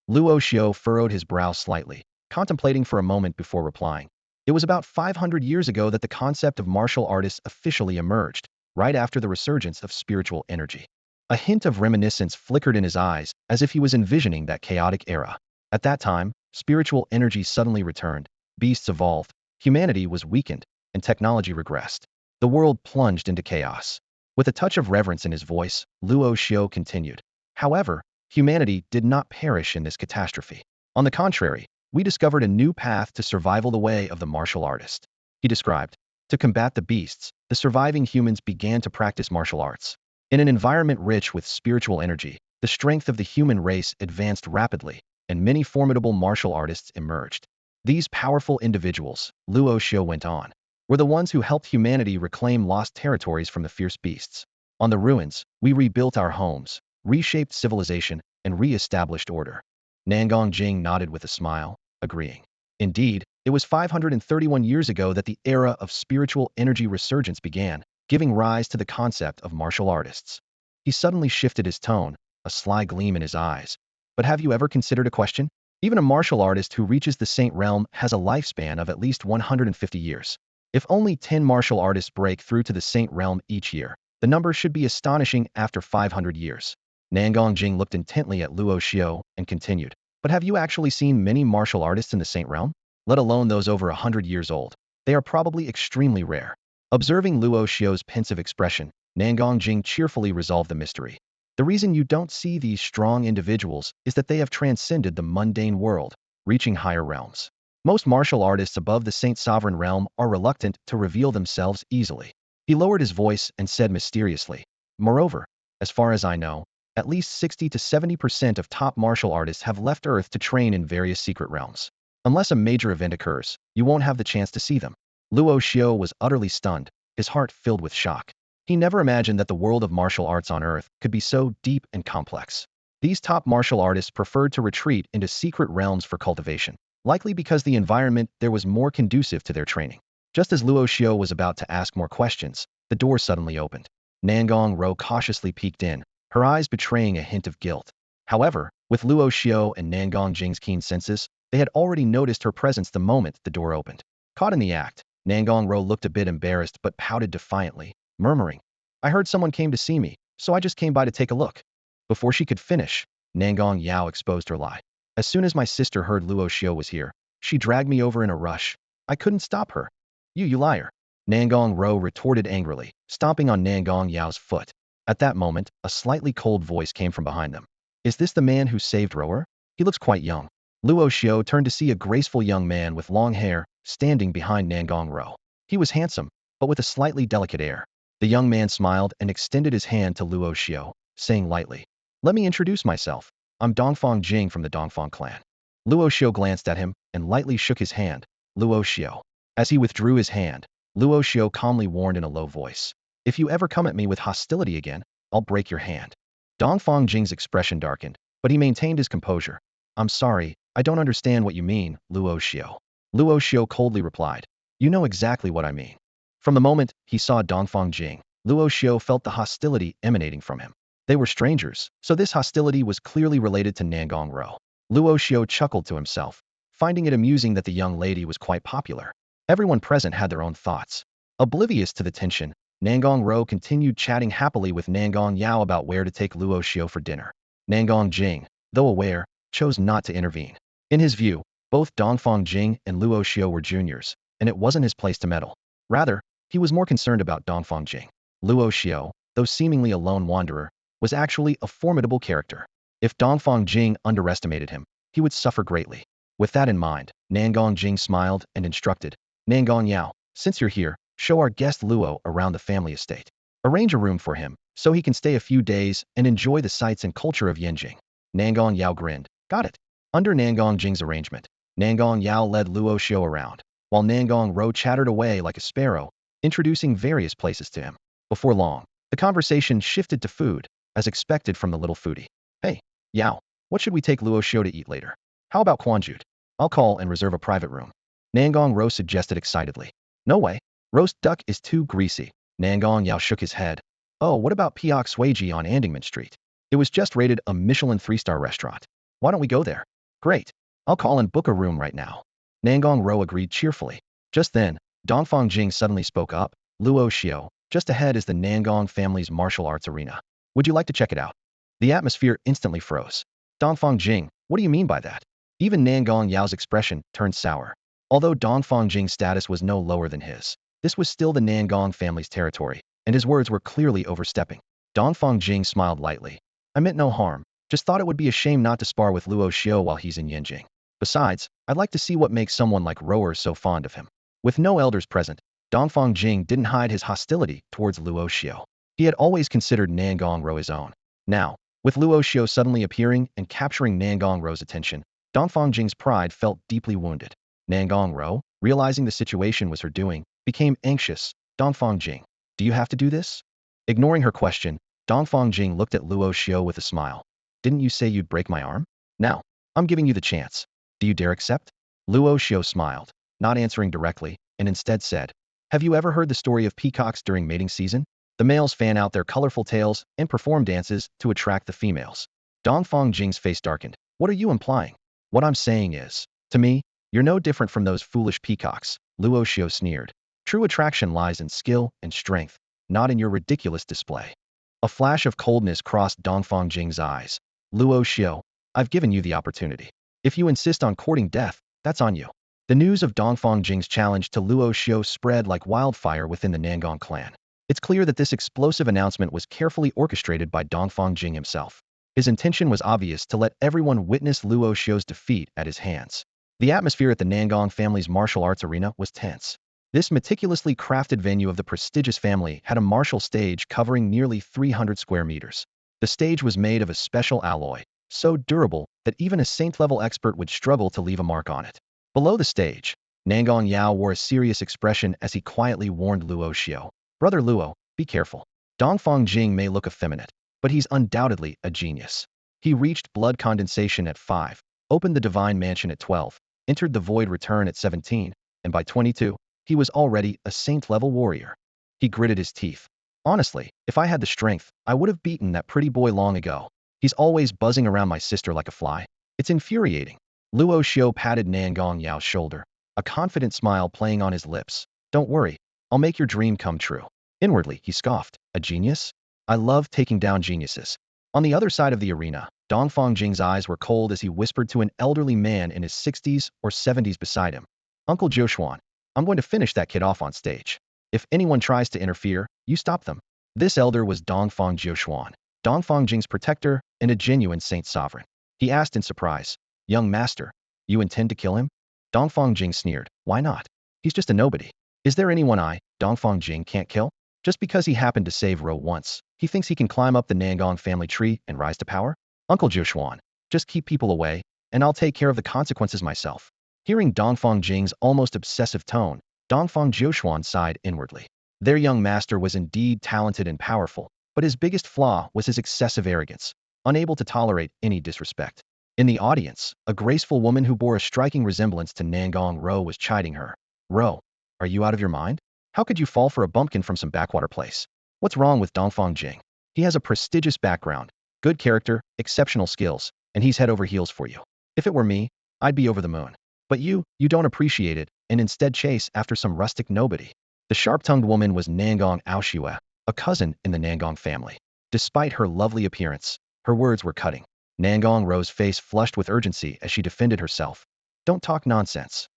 Speaker 1: Luo Xiu furrowed his brow slightly, contemplating for a moment before replying. It was about 500 years ago that the concept of martial artists officially emerged, right after the resurgence of spiritual energy. A hint of reminiscence flickered in his eyes, as if he was envisioning that chaotic era. At that time, spiritual energy suddenly returned, beasts evolved, humanity was weakened, and technology regressed. The world plunged into chaos. With a touch of reverence in his voice, Luo Xiu continued. However, humanity did not perish in this catastrophe. On the contrary, we discovered a new path to survival, the way of the martial artist. He described. To combat the beasts, the surviving humans began to practice martial arts. In an environment rich with spiritual energy, the strength of the human race advanced rapidly, and many formidable martial artists emerged. These powerful individuals, Luo Xiu went on, were the ones who helped humanity reclaim lost territories from the fierce beasts. On the ruins, we rebuilt our homes, reshaped civilization, and re-established order. Nangong Jing nodded with a smile, agreeing. Indeed, it was 531 years ago that the era of spiritual energy resurgence began, giving rise to the concept of martial artists. He suddenly shifted his tone, a sly gleam in his eyes. But have you ever considered a question? Even a martial artist who reaches the Saint Realm has a lifespan of at least 150 years. If only 10 martial artists break through to the Saint Realm each year, the number should be astonishing after 500 years. Nangong Jing looked intently at Luo Xiu and continued. But have you actually seen many martial artists in the Saint Realm? Let alone those over 100 years old. They are probably extremely rare. Observing Luo Xiu's pensive expression, Nangong Jing cheerfully resolved the mystery. The reason you don't see these strong individuals is that they have transcended the mundane world, reaching higher realms. Most martial artists above the Saint Sovereign Realm are reluctant to reveal themselves easily. He lowered his voice and said mysteriously. Moreover, as far as I know, at least 60 to 70% of top martial artists have left Earth to train in various secret realms. Unless a major event occurs, you won't have the chance to see them. Luo Xiu was utterly stunned, his heart filled with shock. He never imagined that the world of martial arts on Earth could be so deep and complex. These top martial artists preferred to retreat into secret realms for cultivation, likely because the environment there was more conducive to their training. Just as Luo Xiu was about to ask more questions, the door suddenly opened. Nangong Row cautiously peeked in, her eyes betraying a hint of guilt. However, with Luo Xiu and Nangong Jing's keen senses, they had already noticed her presence the moment the door opened. Caught in the act, Nangong Row looked a bit embarrassed but pouted defiantly, murmuring, I heard someone came to see me, so I just came by to take a look. Before she could finish, Nangong Yao exposed her lie. As soon as my sister heard Luo Xiu was here, she dragged me over in a rush. I couldn't stop her. You liar. Nangong Row retorted angrily, stomping on Nangong Yao's foot. At that moment, a slightly cold voice came from behind them. Is this the man who saved Rower? He looks quite young. Luo Xiu turned to see a graceful young man with long hair, standing behind Nangong Row. He was handsome, but with a slightly delicate air. The young man smiled and extended his hand to Luo Xiu, saying lightly, Let me introduce myself. I'm Dongfang Jing from the Dongfang clan. Luo Xiu glanced at him and lightly shook his hand. Luo Xiu. As he withdrew his hand, Luo Xiu calmly warned in a low voice. If you ever come at me with hostility again, I'll break your hand. Dongfang Jing's expression darkened, but he maintained his composure. I'm sorry, I don't understand what you mean, Luo Xiu. Luo Xiu coldly replied. You know exactly what I mean. From the moment he saw Dongfang Jing, Luo Xiu felt the hostility emanating from him. They were strangers, so this hostility was clearly related to Nangong Row. Luo Xiu chuckled to himself, finding it amusing that the young lady was quite popular. Everyone present had their own thoughts. Oblivious to the tension, Nangong Row continued chatting happily with Nangong Yao about where to take Luo Xiu for dinner. Nangong Jing, though aware, chose not to intervene. In his view, both Dongfang Jing and Luo Xiu were juniors, and it wasn't his place to meddle. Rather, he was more concerned about Dongfang Jing. Luo Xiu, though seemingly a lone wanderer, was actually a formidable character. If Dongfang Jing underestimated him, he would suffer greatly. With that in mind, Nangong Jing smiled and instructed, Nangong Yao, since you're here, show our guest Luo around the family estate. Arrange a room for him, so he can stay a few days and enjoy the sights and culture of Yanjing. Nangong Yao grinned. Got it. Under Nangong Jing's arrangement, Nangong Yao led Luo Xiu around, while Nangong Row chattered away like a sparrow, introducing various places to him. Before long, the conversation shifted to food, as expected from the little foodie. Hey, Yao, what should we take Luo Xiu to eat later? How about Quanjut? I'll call and reserve a private room. Nangong Row suggested excitedly. No way. Roast duck is too greasy. Nangong Yao shook his head. Oh, what about Piok Suiji on Andingman Street? It was just rated a Michelin 3-star restaurant. Why don't we go there? Great. I'll call and book a room right now. Nangong Row agreed cheerfully. Just then, Dongfang Jing suddenly spoke up. Luo Xiu, just ahead is the Nangong family's martial arts arena. Would you like to check it out? The atmosphere instantly froze. Dongfang Jing, what do you mean by that? Even Nangong Yao's expression turned sour. Although Dongfang Jing's status was no lower than his, this was still the Nangong family's territory, and his words were clearly overstepping. Dongfang Jing smiled lightly. I meant no harm, just thought it would be a shame not to spar with Luo Xiu while he's in Yanjing. Besides, I'd like to see what makes someone like Rower so fond of him. With no elders present, Dongfang Jing didn't hide his hostility towards Luo Xiu. He had always considered Nangong Row his own. Now, with Luo Xiu suddenly appearing and capturing Nangong Row's attention, Dongfang Jing's pride felt deeply wounded. Nangong Row, realizing the situation was her doing, became anxious. Dongfang Jing, do you have to do this? Ignoring her question, Dongfang Jing looked at Luo Xiu with a smile. Didn't you say you'd break my arm? Now, I'm giving you the chance. Do you dare accept? Luo Xiu smiled, not answering directly, and instead said, have you ever heard the story of peacocks during mating season? The males fan out their colorful tails and perform dances to attract the females. Dongfang Jing's face darkened. What are you implying? What I'm saying is, to me, you're no different from those foolish peacocks, Luo Xiu sneered. True attraction lies in skill and strength, not in your ridiculous display. A flash of coldness crossed Dongfang Jing's eyes. Luo Xiu, I've given you the opportunity. If you insist on courting death, that's on you. The news of Dongfang Jing's challenge to Luo Xiu spread like wildfire within the Nangong clan. It's clear that this explosive announcement was carefully orchestrated by Dongfang Jing himself. His intention was obvious to let everyone witness Luo Xiu's defeat at his hands. The atmosphere at the Nangong family's martial arts arena was tense. This meticulously crafted venue of the prestigious family had a martial stage covering nearly 300 square meters. The stage was made of a special alloy, so durable that even a saint-level expert would struggle to leave a mark on it. Below the stage, Nangong Yao wore a serious expression as he quietly warned Luo Xiu. Brother Luo, be careful. Dongfang Jing may look effeminate, but he's undoubtedly a genius. He reached blood condensation at 5, opened the divine mansion at 12, entered the void return at 17, and by 22, he was already a saint-level warrior. He gritted his teeth. Honestly, if I had the strength, I would have beaten that pretty boy long ago. He's always buzzing around my sister like a fly. It's infuriating. Luo Xiu patted Nangong Yao's shoulder, a confident smile playing on his lips. Don't worry, I'll make your dream come true. Inwardly, he scoffed. A genius? I love taking down geniuses. On the other side of the arena, Dongfang Jing's eyes were cold as he whispered to an elderly man in his 60s or 70s beside him. Uncle Joshuan, I'm going to finish that kid off on stage. If anyone tries to interfere, you stop them. This elder was Dongfang Joshuan, Dongfang Jing's protector and a genuine saint sovereign. He asked in surprise, young master, you intend to kill him? Dongfang Jing sneered. Why not? He's just a nobody. Is there anyone Dongfang Jing, can't kill? Just because he happened to save Ro once, he thinks he can climb up the Nangong family tree and rise to power? Uncle Joshuan, just keep people away, and I'll take care of the consequences myself. Hearing Dongfang Jing's almost obsessive tone, Dongfang Joshuan sighed inwardly. Their young master was indeed talented and powerful, but his biggest flaw was his excessive arrogance, unable to tolerate any disrespect. In the audience, a graceful woman who bore a striking resemblance to Nangong Row was chiding her. Ro, are you out of your mind? How could you fall for a bumpkin from some backwater place? What's wrong with Dongfang Jing? He has a prestigious background, good character, exceptional skills, and he's head over heels for you. If it were me, I'd be over the moon. But you don't appreciate it, and instead chase after some rustic nobody. The sharp-tongued woman was Nangong Row, a cousin in the Nangong family. Despite her lovely appearance, her words were cutting. Nangong Row's face flushed with urgency as she defended herself. Don't talk nonsense.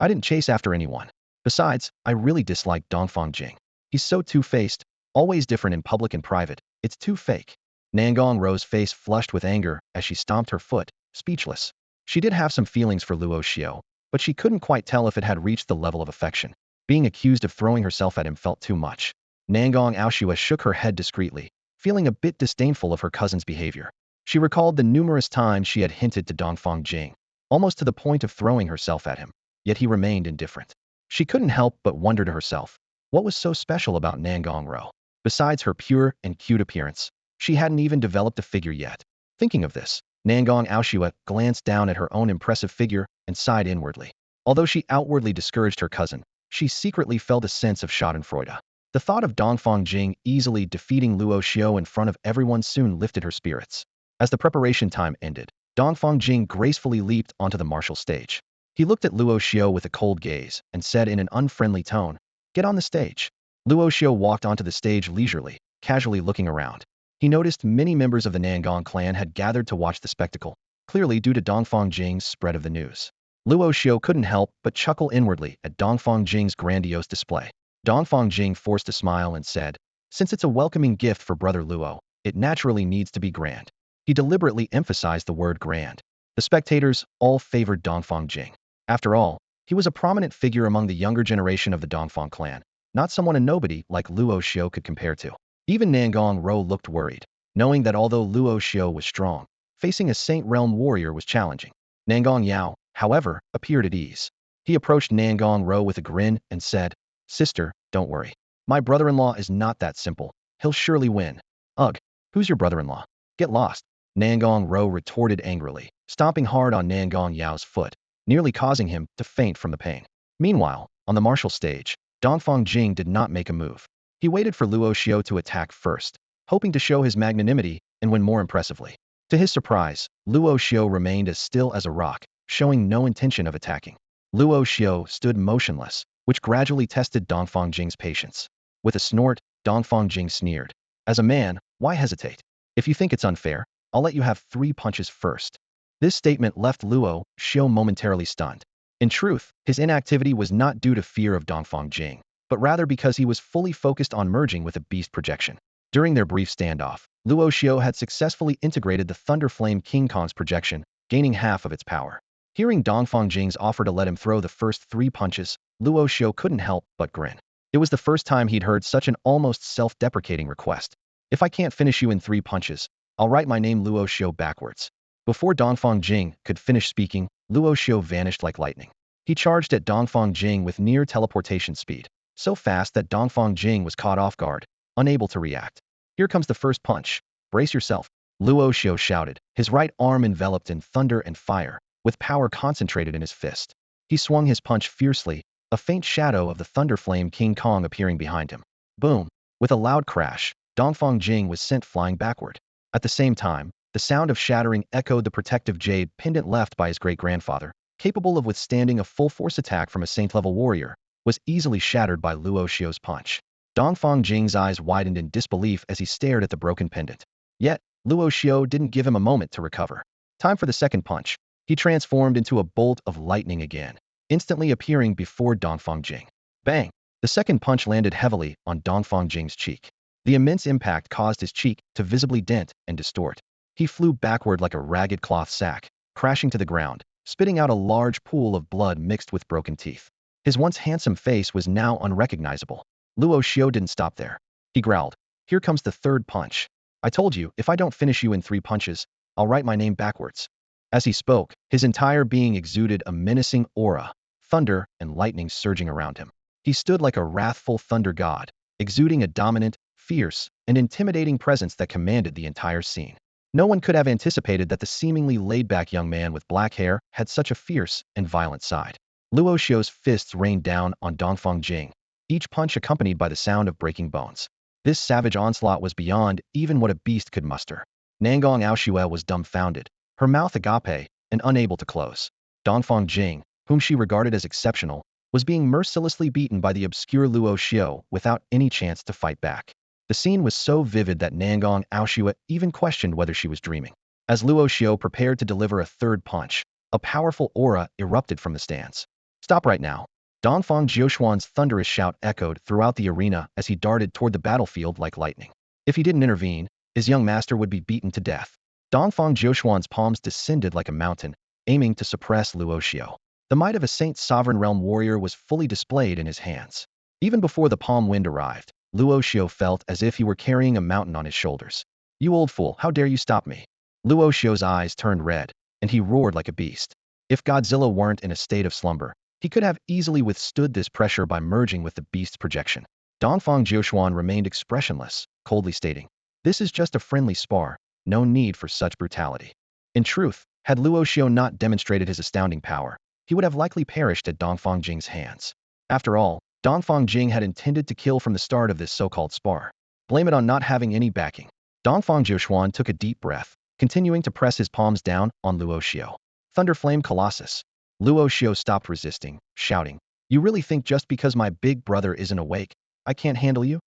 Speaker 1: I didn't chase after anyone. Besides, I really dislike Dongfang Jing. He's so two-faced, always different in public and private. It's too fake. Nangong Row's face flushed with anger as she stomped her foot, speechless. She did have some feelings for Luo Xiu, but she couldn't quite tell if it had reached the level of affection. Being accused of throwing herself at him felt too much. Nangong Row shook her head discreetly, feeling a bit disdainful of her cousin's behavior. She recalled the numerous times she had hinted to Dongfang Jing, almost to the point of throwing herself at him, yet he remained indifferent. She couldn't help but wonder to herself, what was so special about Nangong Row? Besides her pure and cute appearance, she hadn't even developed a figure yet. Thinking of this, Nangong Row glanced down at her own impressive figure and sighed inwardly. Although she outwardly discouraged her cousin, she secretly felt a sense of schadenfreude. The thought of Dongfang Jing easily defeating Luo Xiu in front of everyone soon lifted her spirits. As the preparation time ended, Dongfang Jing gracefully leaped onto the martial stage. He looked at Luo Xiu with a cold gaze and said in an unfriendly tone, "Get on the stage." Luo Xiu walked onto the stage leisurely, casually looking around. He noticed many members of the Nangong clan had gathered to watch the spectacle, clearly due to Dongfang Jing's spread of the news. Luo Xiu couldn't help but chuckle inwardly at Dongfang Jing's grandiose display. Dongfang Jing forced a smile and said, "Since it's a welcoming gift for brother Luo, it naturally needs to be grand." He deliberately emphasized the word grand. The spectators all favored Dongfang Jing. After all, he was a prominent figure among the younger generation of the Dongfang clan, not someone a nobody like Luo Xiu could compare to. Even Nangong Row looked worried, knowing that although Luo Xiu was strong, facing a Saint Realm warrior was challenging. Nangong Yao, however, appeared at ease. He approached Nangong Row with a grin and said, "Sister, don't worry. My brother-in-law is not that simple. He'll surely win." "Ugh, who's your brother-in-law? Get lost." Nangong Row retorted angrily, stomping hard on Nangong Yao's foot, nearly causing him to faint from the pain. Meanwhile, on the martial stage, Dongfang Jing did not make a move. He waited for Luo Xiu to attack first, hoping to show his magnanimity and win more impressively. To his surprise, Luo Xiu remained as still as a rock, showing no intention of attacking. Luo Xiu stood motionless, which gradually tested Dongfang Jing's patience. With a snort, Dongfang Jing sneered, "As a man, why hesitate? If you think it's unfair, I'll let you have 3 punches first." This statement left Luo Xiu momentarily stunned. In truth, his inactivity was not due to fear of Dongfang Jing, but rather because he was fully focused on merging with a beast projection. During their brief standoff, Luo Xiu had successfully integrated the Thunder Flame King Kong's projection, gaining half of its power. Hearing Dongfang Jing's offer to let him throw the first 3 punches, Luo Xiu couldn't help but grin. It was the first time he'd heard such an almost self-deprecating request. "If I can't finish you in 3 punches, I'll write my name Luo Xiu backwards." Before Dongfang Jing could finish speaking, Luo Xiu vanished like lightning. He charged at Dongfang Jing with near teleportation speed, so fast that Dongfang Jing was caught off guard, unable to react. "Here comes the first punch. Brace yourself," Luo Xiu shouted, his right arm enveloped in thunder and fire, with power concentrated in his fist. He swung his punch fiercely, a faint shadow of the Thunder Flame King Kong appearing behind him. Boom! With a loud crash, Dongfang Jing was sent flying backward. At the same time, the sound of shattering echoed the protective jade pendant left by his great-grandfather, capable of withstanding a full-force attack from a saint-level warrior, was easily shattered by Luo Xiu's punch. Dongfang Jing's eyes widened in disbelief as he stared at the broken pendant. Yet, Luo Xiu didn't give him a moment to recover. Time for the second punch. He transformed into a bolt of lightning again, instantly appearing before Dongfang Jing. Bang! The second punch landed heavily on Dongfang Jing's cheek. The immense impact caused his cheek to visibly dent and distort. He flew backward like a ragged cloth sack, crashing to the ground, spitting out a large pool of blood mixed with broken teeth. His once handsome face was now unrecognizable. Luo Xiu didn't stop there. He growled, "Here comes the third punch. I told you, if I don't finish you in 3 punches, I'll write my name backwards." As he spoke, his entire being exuded a menacing aura, thunder and lightning surging around him. He stood like a wrathful thunder god, exuding a dominant, fierce, and intimidating presence that commanded the entire scene. No one could have anticipated that the seemingly laid-back young man with black hair had such a fierce and violent side. Luo Xiu's fists rained down on Dongfang Jing, each punch accompanied by the sound of breaking bones. This savage onslaught was beyond even what a beast could muster. Nangong Row was dumbfounded, her mouth agape, and unable to close. Dongfang Jing, whom she regarded as exceptional, was being mercilessly beaten by the obscure Luo Xiu without any chance to fight back. The scene was so vivid that Nangong Row even questioned whether she was dreaming. As Luo Xiu prepared to deliver a third punch, a powerful aura erupted from the stands. "Stop right now." Dongfang Jiuxuan's thunderous shout echoed throughout the arena as he darted toward the battlefield like lightning. If he didn't intervene, his young master would be beaten to death. Dongfang Jiuxuan's palms descended like a mountain, aiming to suppress Luo Xiu. The might of a Saint Sovereign Realm warrior was fully displayed in his hands. Even before the palm wind arrived, Luo Xiu felt as if he were carrying a mountain on his shoulders. "You old fool, how dare you stop me?" Luo Xiu's eyes turned red, and he roared like a beast. If Godzilla weren't in a state of slumber, he could have easily withstood this pressure by merging with the beast's projection. Dongfang Jiuxuan remained expressionless, coldly stating, "This is just a friendly spar, no need for such brutality." In truth, had Luo Xiu not demonstrated his astounding power, he would have likely perished at Dongfang Jing's hands. After all, Dongfang Jing had intended to kill from the start of this so-called spar. Blame it on not having any backing. Dongfang Jiuxuan took a deep breath, continuing to press his palms down on Luo Xiu. Thunderflame Colossus. Luo Xiu stopped resisting, shouting, "You really think just because my big brother isn't awake, I can't handle you?"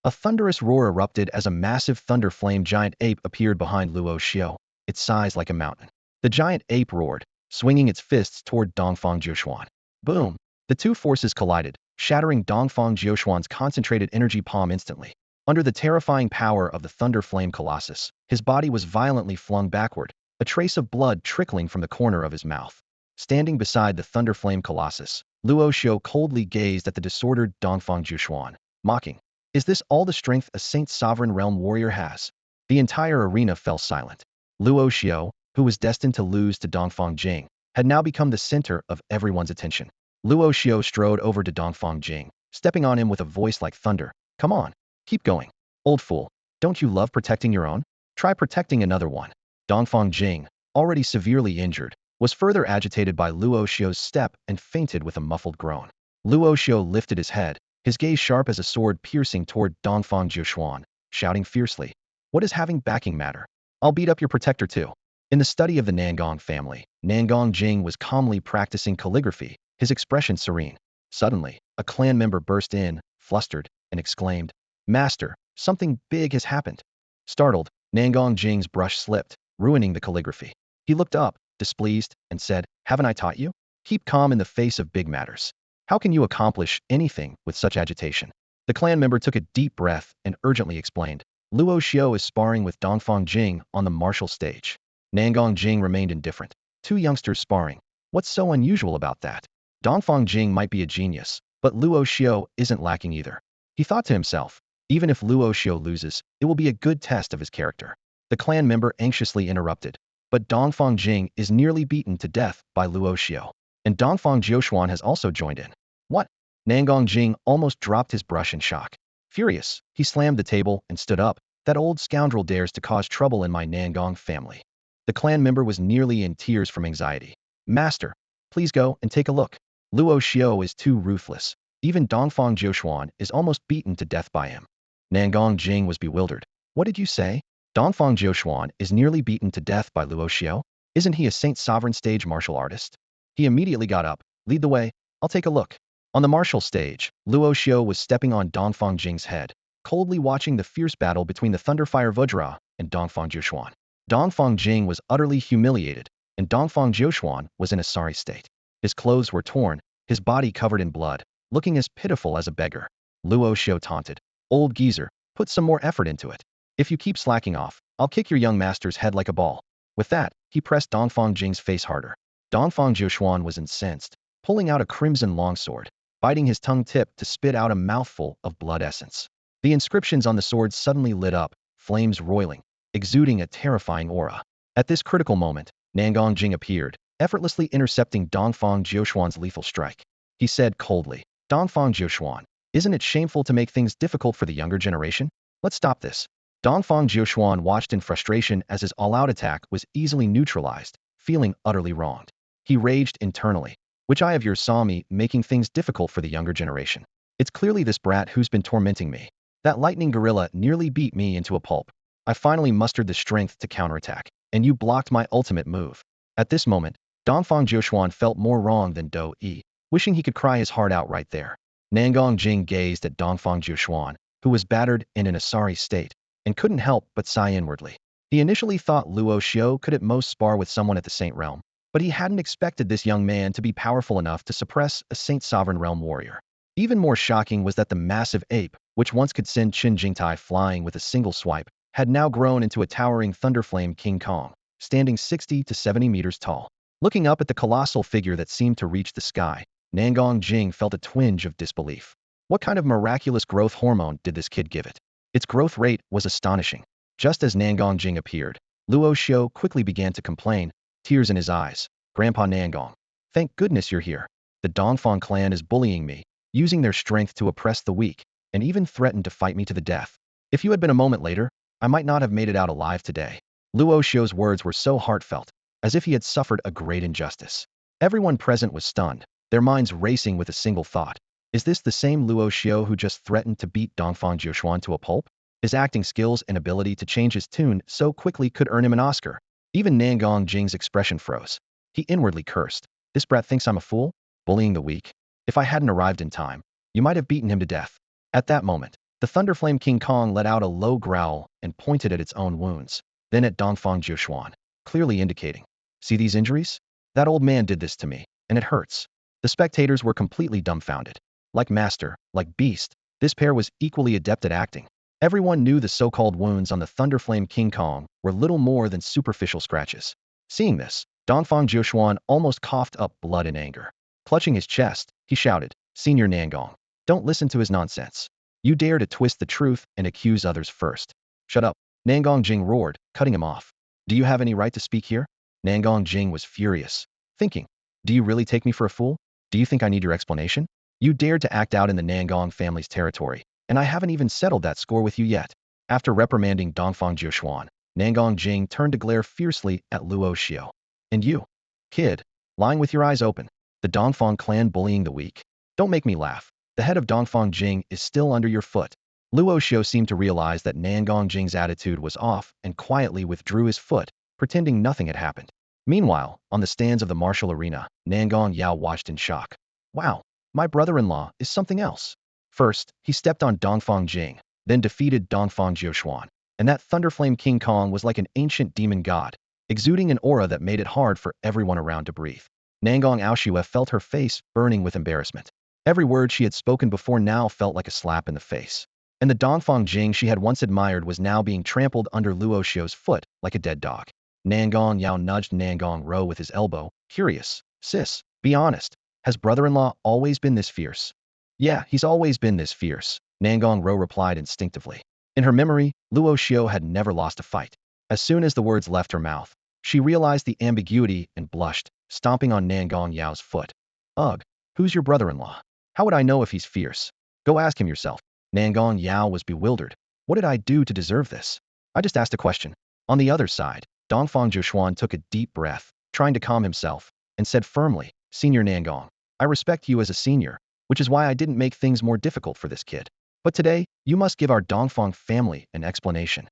Speaker 1: A thunderous roar erupted as a massive thunder flame giant ape appeared behind Luo Xiu, its size like a mountain. The giant ape roared, swinging its fists toward Dongfang Jiuxuan. Boom! The two forces collided, shattering Dongfang Jiuxuan's concentrated energy palm instantly. Under the terrifying power of the Thunder Flame Colossus, his body was violently flung backward, a trace of blood trickling from the corner of his mouth. Standing beside the Thunder Flame Colossus, Luo Xiu coldly gazed at the disordered Dongfang Jiuxuan, mocking, "Is this all the strength a Saint Sovereign Realm warrior has?" The entire arena fell silent. Luo Xiu, who was destined to lose to Dongfang Jing, had now become the center of everyone's attention. Luo Xiu strode over to Dongfang Jing, stepping on him with a voice like thunder. "Come on, keep going. Old fool, don't you love protecting your own? Try protecting another one." Dongfang Jing, already severely injured, was further agitated by Luo Xiu's step and fainted with a muffled groan. Luo Xiu lifted his head, his gaze sharp as a sword piercing toward Dongfang Jiuxuan, shouting fiercely, "What does having backing matter? I'll beat up your protector too." In the study of the Nangong family, Nangong Jing was calmly practicing calligraphy, his expression serene. Suddenly, a clan member burst in, flustered, and exclaimed, "Master, something big has happened." Startled, Nangong Jing's brush slipped, ruining the calligraphy. He looked up, displeased, and said, "Haven't I taught you? Keep calm in the face of big matters. How can you accomplish anything with such agitation?" The clan member took a deep breath and urgently explained, "Luo Xiu is sparring with Dongfang Jing on the martial stage." Nangong Jing remained indifferent. Two youngsters sparring. What's so unusual about that? Dongfang Jing might be a genius, but Luo Xiu isn't lacking either. He thought to himself, even if Luo Xiu loses, it will be a good test of his character. The clan member anxiously interrupted, "But Dongfang Jing is nearly beaten to death by Luo Xiu. And Dongfang Jiuxuan has also joined in." "What?" Nangong Jing almost dropped his brush in shock. Furious, he slammed the table and stood up. "That old scoundrel dares to cause trouble in my Nangong family." The clan member was nearly in tears from anxiety. "Master, please go and take a look. Luo Xiu is too ruthless. Even Dongfang Jiuxuan is almost beaten to death by him." Nangong Jing was bewildered. "What did you say? Dongfang Jiuxuan is nearly beaten to death by Luo Xiu? Isn't he a Saint Sovereign stage martial artist?" He immediately got up. "Lead the way, I'll take a look." On the martial stage, Luo Xiu was stepping on Dongfang Jing's head, coldly watching the fierce battle between the Thunderfire Vajra and Dongfang Jiuxuan. Dongfang Jing was utterly humiliated, and Dongfang Jiuxuan was in a sorry state. His clothes were torn, his body covered in blood, looking as pitiful as a beggar. Luo Xiu taunted, "Old geezer, put some more effort into it. If you keep slacking off, I'll kick your young master's head like a ball." With that, he pressed Dongfang Jing's face harder. Dongfang Jiuxuan was incensed, pulling out a crimson longsword, biting his tongue tip to spit out a mouthful of blood essence. The inscriptions on the sword suddenly lit up, flames roiling, exuding a terrifying aura. At this critical moment, Nangong Jing appeared, effortlessly intercepting Dongfang Jiuxuan's lethal strike. He said coldly, "Dongfang Jiuxuan, isn't it shameful to make things difficult for the younger generation? Let's stop this." Dongfang Jiuxuan watched in frustration as his all-out attack was easily neutralized, feeling utterly wronged. He raged internally. "Which eye of yours saw me making things difficult for the younger generation? It's clearly this brat who's been tormenting me. That lightning gorilla nearly beat me into a pulp. I finally mustered the strength to counterattack, and you blocked my ultimate move." At this moment, Dongfang Jiuxuan felt more wrong than Do-yi, wishing he could cry his heart out right there. Nangong Jing gazed at Dongfang Jiuxuan, who was battered and in a sorry state, and couldn't help but sigh inwardly. He initially thought Luo Xiu could at most spar with someone at the Saint Realm, but he hadn't expected this young man to be powerful enough to suppress a Saint Sovereign Realm warrior. Even more shocking was that the massive ape, which once could send Qin Jingtai flying with a single swipe, had now grown into a towering thunderflame King Kong, standing 60 to 70 meters tall. Looking up at the colossal figure that seemed to reach the sky, Nangong Jing felt a twinge of disbelief. What kind of miraculous growth hormone did this kid give it? Its growth rate was astonishing. Just as Nangong Jing appeared, Luo Xiu quickly began to complain, tears in his eyes. Grandpa Nangong, thank goodness you're here. The Dongfang clan is bullying me, using their strength to oppress the weak, and even threatened to fight me to the death. If you had been a moment later, I might not have made it out alive today. Luo Xiu's words were so heartfelt, as if he had suffered a great injustice. Everyone present was stunned, their minds racing with a single thought. Is this the same Luo Xiu who just threatened to beat Dongfang Jiuxuan to a pulp? His acting skills and ability to change his tune so quickly could earn him an Oscar. Even Nangong Jing's expression froze. He inwardly cursed. This brat thinks I'm a fool? Bullying the weak? If I hadn't arrived in time, you might have beaten him to death. At that moment, the Thunderflame King Kong let out a low growl and pointed at its own wounds, then at Dongfang Jiuxuan, clearly indicating, see these injuries? That old man did this to me, and it hurts. The spectators were completely dumbfounded. Like master, like beast, this pair was equally adept at acting. Everyone knew the so-called wounds on the Thunderflame King Kong were little more than superficial scratches. Seeing this, Dongfang Jiuxuan almost coughed up blood in anger. Clutching his chest, he shouted, Senior Nangong, don't listen to his nonsense. You dare to twist the truth and accuse others first. Shut up, Nangong Jing roared, cutting him off. Do you have any right to speak here? Nangong Jing was furious, thinking, do you really take me for a fool? Do you think I need your explanation? You dared to act out in the Nangong family's territory, and I haven't even settled that score with you yet. After reprimanding Dongfang Jiuxuan, Nangong Jing turned to glare fiercely at Luo Xiu. And you, kid, lying with your eyes open, the Dongfang clan bullying the weak? Don't make me laugh. The head of Dongfang Jing is still under your foot. Luo Xiu seemed to realize that Nangong Jing's attitude was off and quietly withdrew his foot, pretending nothing had happened. Meanwhile, on the stands of the martial arena, Nangong Yao watched in shock. Wow, my brother-in-law is something else. First, he stepped on Dongfang Jing, then defeated Dongfang Jiuxuan, and that Thunderflame King Kong was like an ancient demon god, exuding an aura that made it hard for everyone around to breathe. Nangong Aoshue felt her face burning with embarrassment. Every word she had spoken before now felt like a slap in the face. And the Dongfang Jing she had once admired was now being trampled under Luo Xiu's foot like a dead dog. Nangong Yao nudged Nangong Row with his elbow, curious. Sis, be honest. Has brother-in-law always been this fierce? Yeah, he's always been this fierce, Nangong Row replied instinctively. In her memory, Luo Xiu had never lost a fight. As soon as the words left her mouth, she realized the ambiguity and blushed, stomping on Nangong Yao's foot. Ugh, who's your brother-in-law? How would I know if he's fierce? Go ask him yourself. Nangong Yao was bewildered. What did I do to deserve this? I just asked a question. On the other side, Dongfang Jiuxuan took a deep breath, trying to calm himself, and said firmly, Senior Nangong, I respect you as a senior, which is why I didn't make things more difficult for this kid. But today, you must give our Dongfang family an explanation.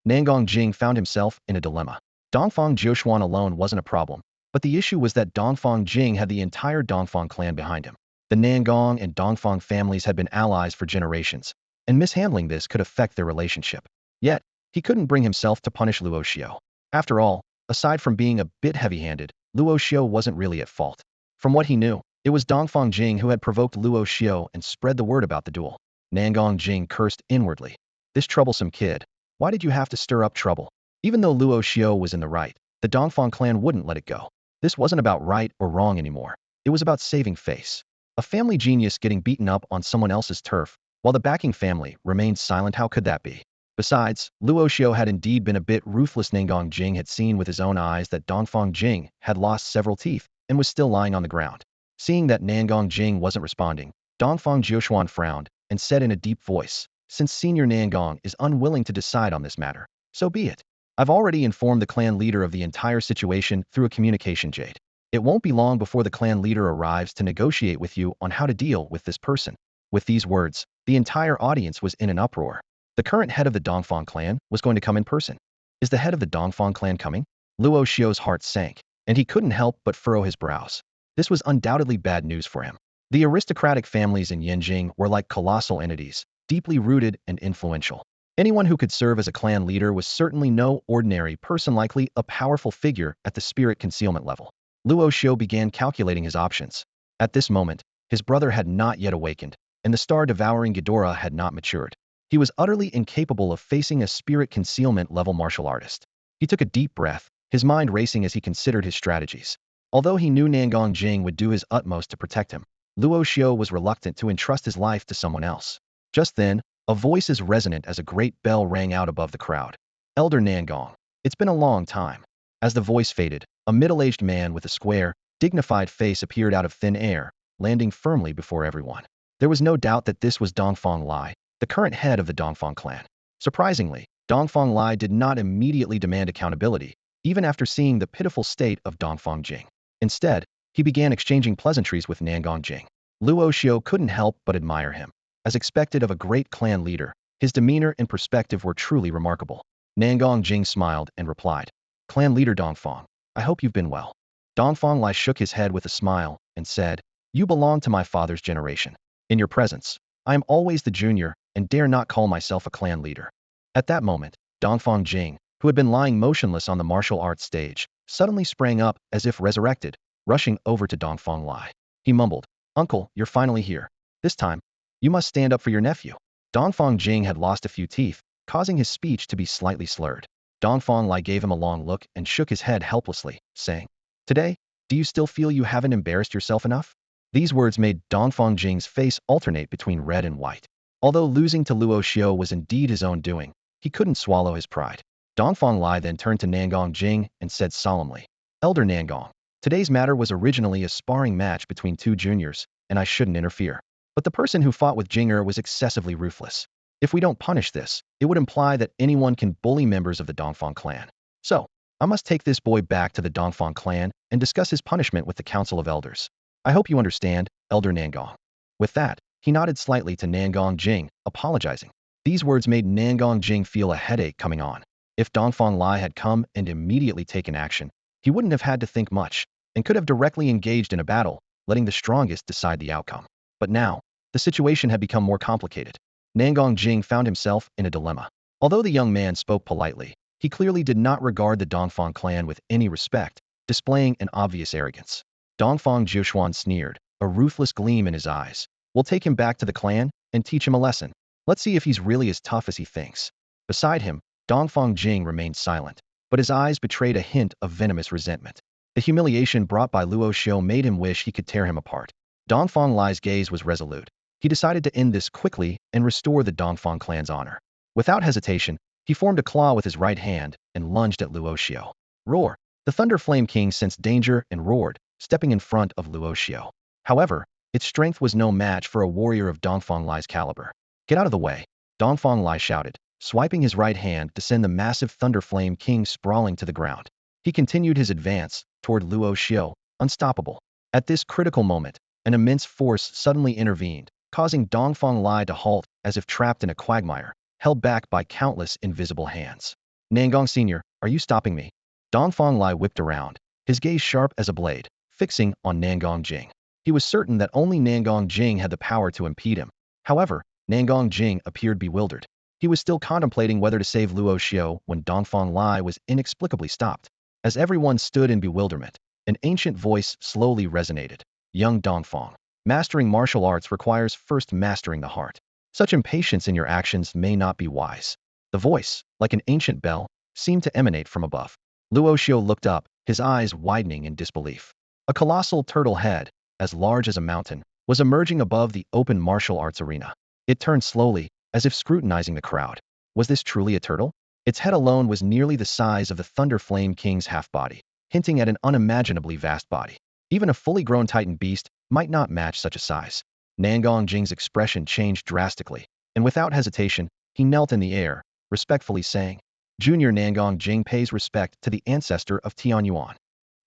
Speaker 1: Nangong Jing found himself in a dilemma. Dongfang Jiuxuan alone wasn't a problem, but the issue was that Dongfang Jing had the entire Dongfang clan behind him. The Nangong and Dongfang families had been allies for generations, and mishandling this could affect their relationship. Yet, he couldn't bring himself to punish Luo Xiu. After all, aside from being a bit heavy-handed, Luo Xiu wasn't really at fault. From what he knew, it was Dongfang Jing who had provoked Luo Xiu and spread the word about the duel. Nangong Jing cursed inwardly. This troublesome kid. Why did you have to stir up trouble? Even though Luo Xiu was in the right, the Dongfang clan wouldn't let it go. This wasn't about right or wrong anymore. It was about saving face. A family genius getting beaten up on someone else's turf, while the backing family remained silent. How could that be? Besides, Luo Xiu had indeed been a bit ruthless. Nangong Jing had seen with his own eyes that Dongfang Jing had lost several teeth and was still lying on the ground. Seeing that Nangong Jing wasn't responding, Dongfang Jiuxuan frowned and said in a deep voice, Since Senior Nangong is unwilling to decide on this matter, so be it. I've already informed the clan leader of the entire situation through a communication jade. It won't be long before the clan leader arrives to negotiate with you on how to deal with this person. With these words, the entire audience was in an uproar. The current head of the Dongfang clan was going to come in person. Is the head of the Dongfang clan coming? Luo Xiu's heart sank, and he couldn't help but furrow his brows. This was undoubtedly bad news for him. The aristocratic families in Yanjing were like colossal entities, deeply rooted and influential. Anyone who could serve as a clan leader was certainly no ordinary person, likely a powerful figure at the spirit concealment level. Luo Xiu began calculating his options. At this moment, his brother had not yet awakened, and the star-devouring Ghidorah had not matured. He was utterly incapable of facing a spirit concealment level martial artist. He took a deep breath, his mind racing as he considered his strategies. Although he knew Nangong Jing would do his utmost to protect him, Luo Xiu was reluctant to entrust his life to someone else. Just then, a voice as resonant as a great bell rang out above the crowd. Elder Nangong. It's been a long time. As the voice faded, a middle-aged man with a square, dignified face appeared out of thin air, landing firmly before everyone. There was no doubt that this was Dongfang Lai, the current head of the Dongfang clan. Surprisingly, Dongfang Lai did not immediately demand accountability, even after seeing the pitiful state of Dongfang Jing. Instead, he began exchanging pleasantries with Nangong Jing. Luo Xiu couldn't help but admire him. As expected of a great clan leader, his demeanor and perspective were truly remarkable. Nangong Jing smiled and replied, "Clan leader Dongfang, I hope you've been well." Dongfang Lai shook his head with a smile and said, "You belong to my father's generation. In your presence, I am always the junior and dare not call myself a clan leader." At that moment, Dongfang Jing, who had been lying motionless on the martial arts stage, suddenly sprang up as if resurrected, rushing over to Dongfang Lai. He mumbled, "Uncle, you're finally here. This time, you must stand up for your nephew." Dongfang Jing had lost a few teeth, causing his speech to be slightly slurred. Dongfang Lai gave him a long look and shook his head helplessly, saying, "Today, do you still feel you haven't embarrassed yourself enough?" These words made Dongfang Jing's face alternate between red and white. Although losing to Luo Xiu was indeed his own doing, he couldn't swallow his pride. Dongfang Lai then turned to Nangong Jing and said solemnly, "Elder Nangong, today's matter was originally a sparring match between two juniors, and I shouldn't interfere. But the person who fought with Jinger was excessively ruthless. If we don't punish this, it would imply that anyone can bully members of the Dongfang clan. So, I must take this boy back to the Dongfang clan and discuss his punishment with the Council of Elders. I hope you understand, Elder Nangong." With that, he nodded slightly to Nangong Jing, apologizing. These words made Nangong Jing feel a headache coming on. If Dongfang Lai had come and immediately taken action, he wouldn't have had to think much, and could have directly engaged in a battle, letting the strongest decide the outcome. But now, the situation had become more complicated. Nangong Jing found himself in a dilemma. Although the young man spoke politely, he clearly did not regard the Dongfang clan with any respect, displaying an obvious arrogance. Dongfang Jiushuan sneered, a ruthless gleam in his eyes. "We'll take him back to the clan and teach him a lesson. Let's see if he's really as tough as he thinks." Beside him, Dongfang Jing remained silent, but his eyes betrayed a hint of venomous resentment. The humiliation brought by Luo Xiu made him wish he could tear him apart. Dongfang Lai's gaze was resolute. He decided to end this quickly and restore the Dongfang clan's honor. Without hesitation, he formed a claw with his right hand and lunged at Luo Xiu. Roar! The Thunder Flame King sensed danger and roared, stepping in front of Luo Xiu. However, its strength was no match for a warrior of Dongfang Lai's caliber. "Get out of the way!" Dongfang Lai shouted, swiping his right hand to send the massive Thunder Flame King sprawling to the ground. He continued his advance toward Luo Xiu, unstoppable. At this critical moment, an immense force suddenly intervened, causing Dongfang Lai to halt as if trapped in a quagmire, held back by countless invisible hands. "Nangong Sr., are you stopping me?" Dongfang Lai whipped around, his gaze sharp as a blade, fixing on Nangong Jing. He was certain that only Nangong Jing had the power to impede him. However, Nangong Jing appeared bewildered. He was still contemplating whether to save Luo Xiu when Dongfang Lai was inexplicably stopped. As everyone stood in bewilderment, an ancient voice slowly resonated. "Young Dongfang, mastering martial arts requires first mastering the heart. Such impatience in your actions may not be wise." The voice, like an ancient bell, seemed to emanate from above. Luo Xiu looked up, his eyes widening in disbelief. A colossal turtle head, as large as a mountain, was emerging above the open martial arts arena. It turned slowly, as if scrutinizing the crowd. Was this truly a turtle? Its head alone was nearly the size of the Thunder Flame King's half-body, hinting at an unimaginably vast body. Even a fully grown Titan beast might not match such a size. Nangong Jing's expression changed drastically, and without hesitation, he knelt in the air, respectfully saying, "Junior Nangong Jing pays respect to the ancestor of Tianyuan."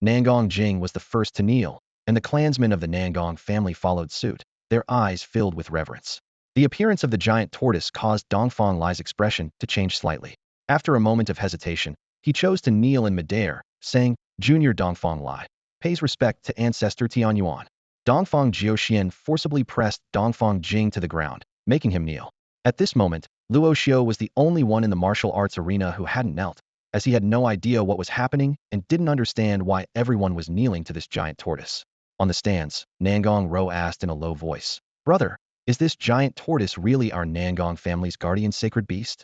Speaker 1: Nangong Jing was the first to kneel, and the clansmen of the Nangong family followed suit, their eyes filled with reverence. The appearance of the giant tortoise caused Dongfang Lai's expression to change slightly. After a moment of hesitation, he chose to kneel in midair, saying, "Junior Dongfang Lai pays respect to ancestor Tianyuan." Dongfang Jiuxian forcibly pressed Dongfang Jing to the ground, making him kneel. At this moment, Luo Xiu was the only one in the martial arts arena who hadn't knelt, as he had no idea what was happening and didn't understand why everyone was kneeling to this giant tortoise. On the stands, Nangong Row asked in a low voice, "Brother, Is this giant tortoise really our Nangong family's guardian sacred beast?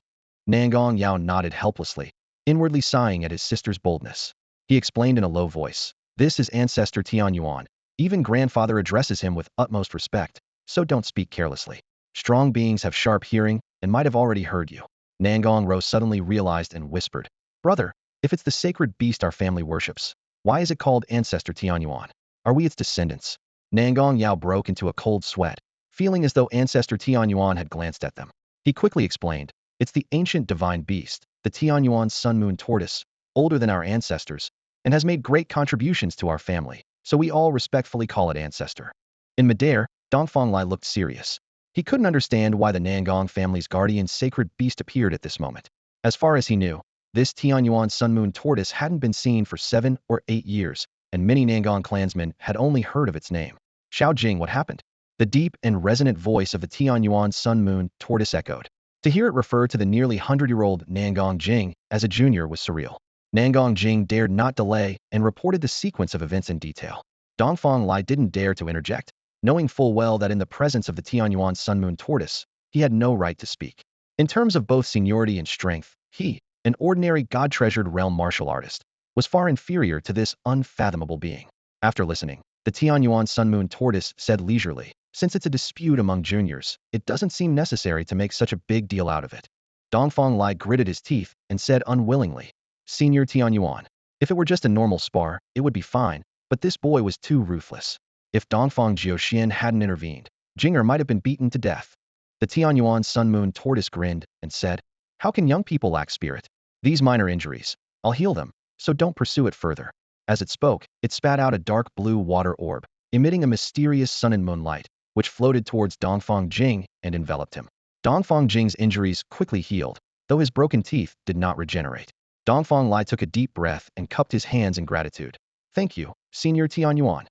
Speaker 1: Nangong Yao nodded helplessly, inwardly sighing at his sister's boldness. He explained in a low voice, "This is ancestor Tian Yuan. Even grandfather addresses him with utmost respect, so don't speak carelessly. Strong beings have sharp hearing and might have already heard you." Nangong Row suddenly realized and whispered, "Brother, if it's the sacred beast our family worships, why is it called ancestor Tian Yuan? Are we its descendants?" Nangong Yao broke into a cold sweat, feeling as though ancestor Tian Yuan had glanced at them. He quickly explained, "It's the ancient divine beast, the Tian Yuan sun-moon tortoise, older than our ancestors, and has made great contributions to our family, so we all respectfully call it ancestor." In midair, Dongfang Lai looked serious. He couldn't understand why the Nangong family's guardian sacred beast appeared at this moment. As far as he knew, this Tian Yuan sun-moon tortoise hadn't been seen for 7 or 8 years, and many Nangong clansmen had only heard of its name. "Xiao Jing, what happened?" The deep and resonant voice of the Tian Yuan sun-moon tortoise echoed. To hear it refer to the nearly 100-year-old Nangong Jing as a junior was surreal. Nangong Jing dared not delay and reported the sequence of events in detail. Dongfang Lai didn't dare to interject, knowing full well that in the presence of the Tianyuan sun-moon tortoise, he had no right to speak. In terms of both seniority and strength, he, an ordinary god-treasured realm martial artist, was far inferior to this unfathomable being. After listening, the Tianyuan sun-moon tortoise said leisurely, "Since it's a dispute among juniors, it doesn't seem necessary to make such a big deal out of it." Dongfang Lai gritted his teeth and said unwillingly, "Senior Tianyuan, if it were just a normal spar, it would be fine, but this boy was too ruthless. If Dongfang Jiuxian hadn't intervened, Jinger might have been beaten to death." The Tianyuan sun-moon tortoise grinned and said, "How can young people lack spirit? These minor injuries, I'll heal them, so don't pursue it further." As it spoke, it spat out a dark blue water orb, emitting a mysterious sun and moon light, which floated towards Dongfang Jing and enveloped him. Dongfang Jing's injuries quickly healed, though his broken teeth did not regenerate. Dongfang Lai took a deep breath and cupped his hands in gratitude. "Thank you, Senior Tianyuan."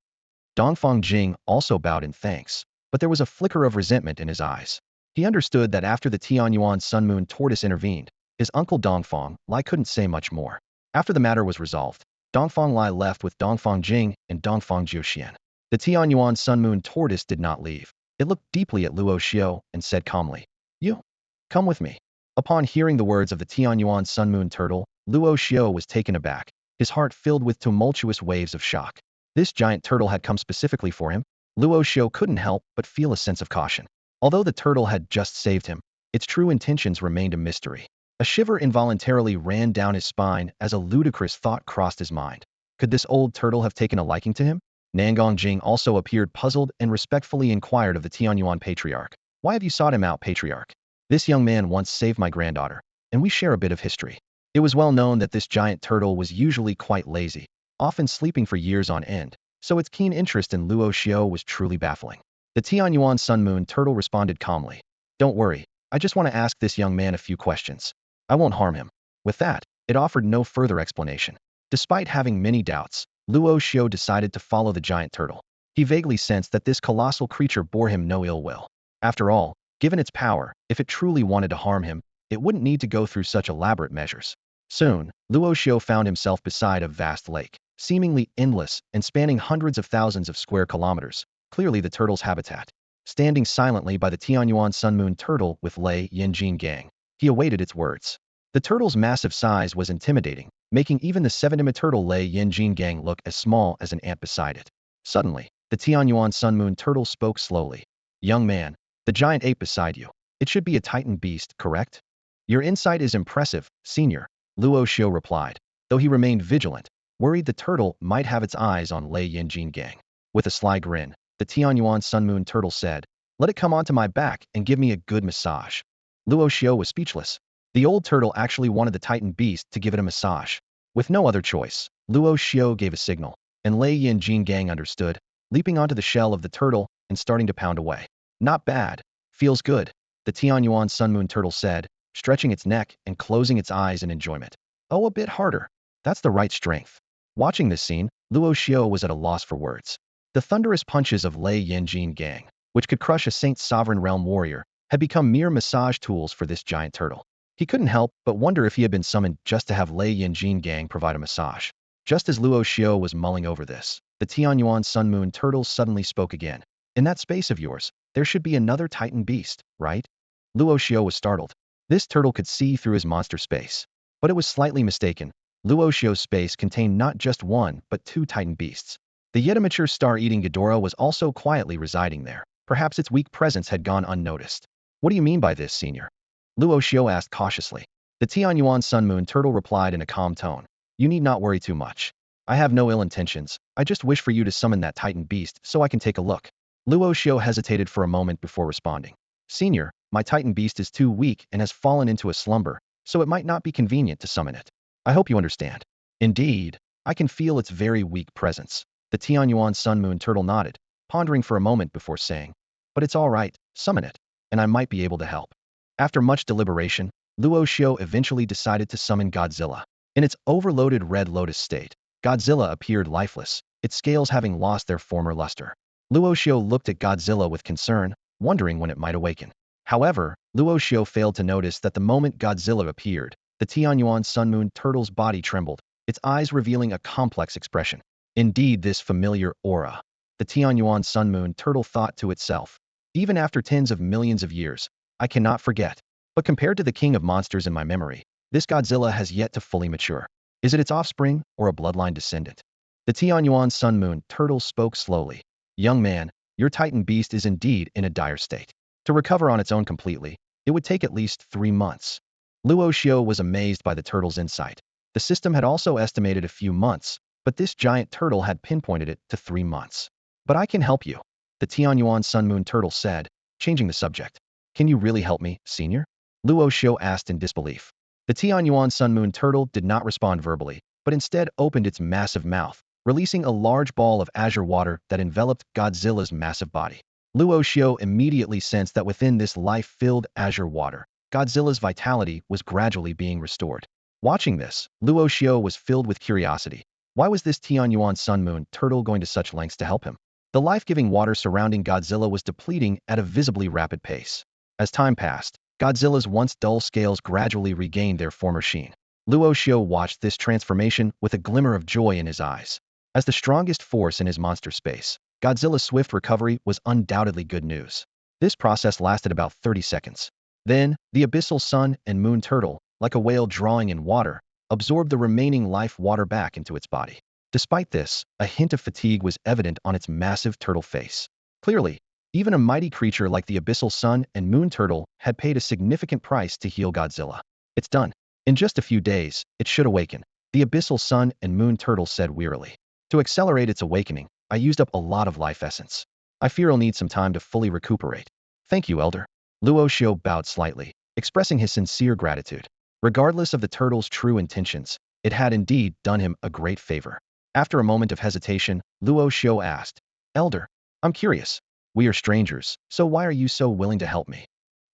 Speaker 1: Dongfang Jing also bowed in thanks, but there was a flicker of resentment in his eyes. He understood that after the Tianyuan sun-moon tortoise intervened, his uncle Dongfang Lai couldn't say much more. After the matter was resolved, Dongfang Lai left with Dongfang Jing and Dongfang Jiuxian. The Tianyuan sun-moon tortoise did not leave. It looked deeply at Luo Xiu and said calmly, "You, come with me." Upon hearing the words of the Tianyuan sun-moon turtle, Luo Xiu was taken aback, his heart filled with tumultuous waves of shock. This giant turtle had come specifically for him. Luo Xiu couldn't help but feel a sense of caution. Although the turtle had just saved him, its true intentions remained a mystery. A shiver involuntarily ran down his spine as a ludicrous thought crossed his mind. Could this old turtle have taken a liking to him? Nangong Jing also appeared puzzled and respectfully inquired of the Tianyuan patriarch, "Why have you sought him out, patriarch? This young man once saved my granddaughter, and we share a bit of history." It was well known that this giant turtle was usually quite lazy, often sleeping for years on end, so its keen interest in Luo Xiu was truly baffling. The Tianyuan sun-moon turtle responded calmly, "Don't worry, I just want to ask this young man a few questions. I won't harm him." With that, it offered no further explanation. Despite having many doubts, Luo Xiu decided to follow the giant turtle. He vaguely sensed that this colossal creature bore him no ill will. After all, given its power, if it truly wanted to harm him, it wouldn't need to go through such elaborate measures. Soon, Luo Xiu found himself beside a vast lake, seemingly endless and spanning hundreds of thousands of square kilometers, clearly the turtle's habitat. Standing silently by the Tianyuan sun-moon turtle with Lei Yanjin Gang, he awaited its words. The turtle's massive size was intimidating, making even the 7-dimma turtle Lei Yanjin Gang look as small as an ant beside it. Suddenly, the Tianyuan sun-moon turtle spoke slowly. "Young man, the giant ape beside you. It should be a titan beast, correct?" "Your insight is impressive, senior," Luo Xiu replied, though he remained vigilant, worried the turtle might have its eyes on Lei Yanjin Gang. With a sly grin, the Tianyuan sun-moon turtle said, "Let it come onto my back and give me a good massage." Luo Xiu was speechless. The old turtle actually wanted the titan beast to give it a massage. With no other choice, Luo Xiu gave a signal, and Lei Yanjin Gang understood, leaping onto the shell of the turtle and starting to pound away. "Not bad. Feels good," the Tianyuan sun-moon turtle said, stretching its neck and closing its eyes in enjoyment. "Oh, a bit harder. That's the right strength." Watching this scene, Luo Xiu was at a loss for words. The thunderous punches of Lei Yanjin Gang, which could crush a Saint Sovereign Realm warrior, had become mere massage tools for this giant turtle. He couldn't help but wonder if he had been summoned just to have Lei Yanjin Gang provide a massage. Just as Luo Xiu was mulling over this, the Tianyuan sun-moon turtle suddenly spoke again. "In that space of yours, There should be another Titan beast, right? Luo Xiu was startled. This turtle could see through his monster space. But it was slightly mistaken. Luo Xiu's space contained not just one, but two Titan beasts. The yet immature star-eating Ghidorah was also quietly residing there. Perhaps its weak presence had gone unnoticed. What do you mean by this, senior? Luo Xiu asked cautiously. The Tianyuan Sun Moon turtle replied in a calm tone. You need not worry too much. I have no ill intentions. I just wish for you to summon that Titan beast so I can take a look. Luo Xiu hesitated for a moment before responding. Senior, my Titan beast is too weak and has fallen into a slumber, so it might not be convenient to summon it. I hope you understand. Indeed, I can feel its very weak presence. The Tianyuan Sun Moon turtle nodded, pondering for a moment before saying, but it's all right, summon it, and I might be able to help. After much deliberation, Luo Xiu eventually decided to summon Godzilla. In its overloaded red lotus state, Godzilla appeared lifeless, its scales having lost their former luster. Luo Xiu looked at Godzilla with concern, wondering when it might awaken. However, Luo Xiu failed to notice that the moment Godzilla appeared, the Tianyuan Sun Moon turtle's body trembled, its eyes revealing a complex expression. Indeed, this familiar aura. The Tianyuan Sun Moon turtle thought to itself. Even after tens of millions of years, I cannot forget. But compared to the king of monsters in my memory, this Godzilla has yet to fully mature. Is it its offspring or a bloodline descendant? The Tianyuan Sun Moon turtle spoke slowly. Young man, your Titan beast is indeed in a dire state. To recover on its own completely, it would take at least 3 months. Luo Xiu was amazed by the turtle's insight. The system had also estimated a few months, but this giant turtle had pinpointed it to 3 months. But I can help you, the Tianyuan Sun Moon turtle said, changing the subject. Can you really help me, senior? Luo Xiu asked in disbelief. The Tianyuan Sun Moon turtle did not respond verbally, but instead opened its massive mouth, releasing a large ball of azure water that enveloped Godzilla's massive body. Luo Xiu immediately sensed that within this life-filled azure water, Godzilla's vitality was gradually being restored. Watching this, Luo Xiu was filled with curiosity. Why was this Tianyuan Sun Moon turtle going to such lengths to help him? The life-giving water surrounding Godzilla was depleting at a visibly rapid pace. As time passed, Godzilla's once dull scales gradually regained their former sheen. Luo Xiu watched this transformation with a glimmer of joy in his eyes. As the strongest force in his monster space, Godzilla's swift recovery was undoubtedly good news. This process lasted about 30 seconds. Then, the abyssal sun and moon turtle, like a whale drawing in water, absorbed the remaining life water back into its body. Despite this, a hint of fatigue was evident on its massive turtle face. Clearly, even a mighty creature like the abyssal sun and moon turtle had paid a significant price to heal Godzilla. It's done. In just a few days, it should awaken, the abyssal sun and moon turtle said wearily. To accelerate its awakening, I used up a lot of life essence. I fear I'll need some time to fully recuperate. Thank you, Elder. Luo Xiu bowed slightly, expressing his sincere gratitude. Regardless of the turtle's true intentions, it had indeed done him a great favor. After a moment of hesitation, Luo Xiu asked, Elder, I'm curious. We are strangers, so why are you so willing to help me?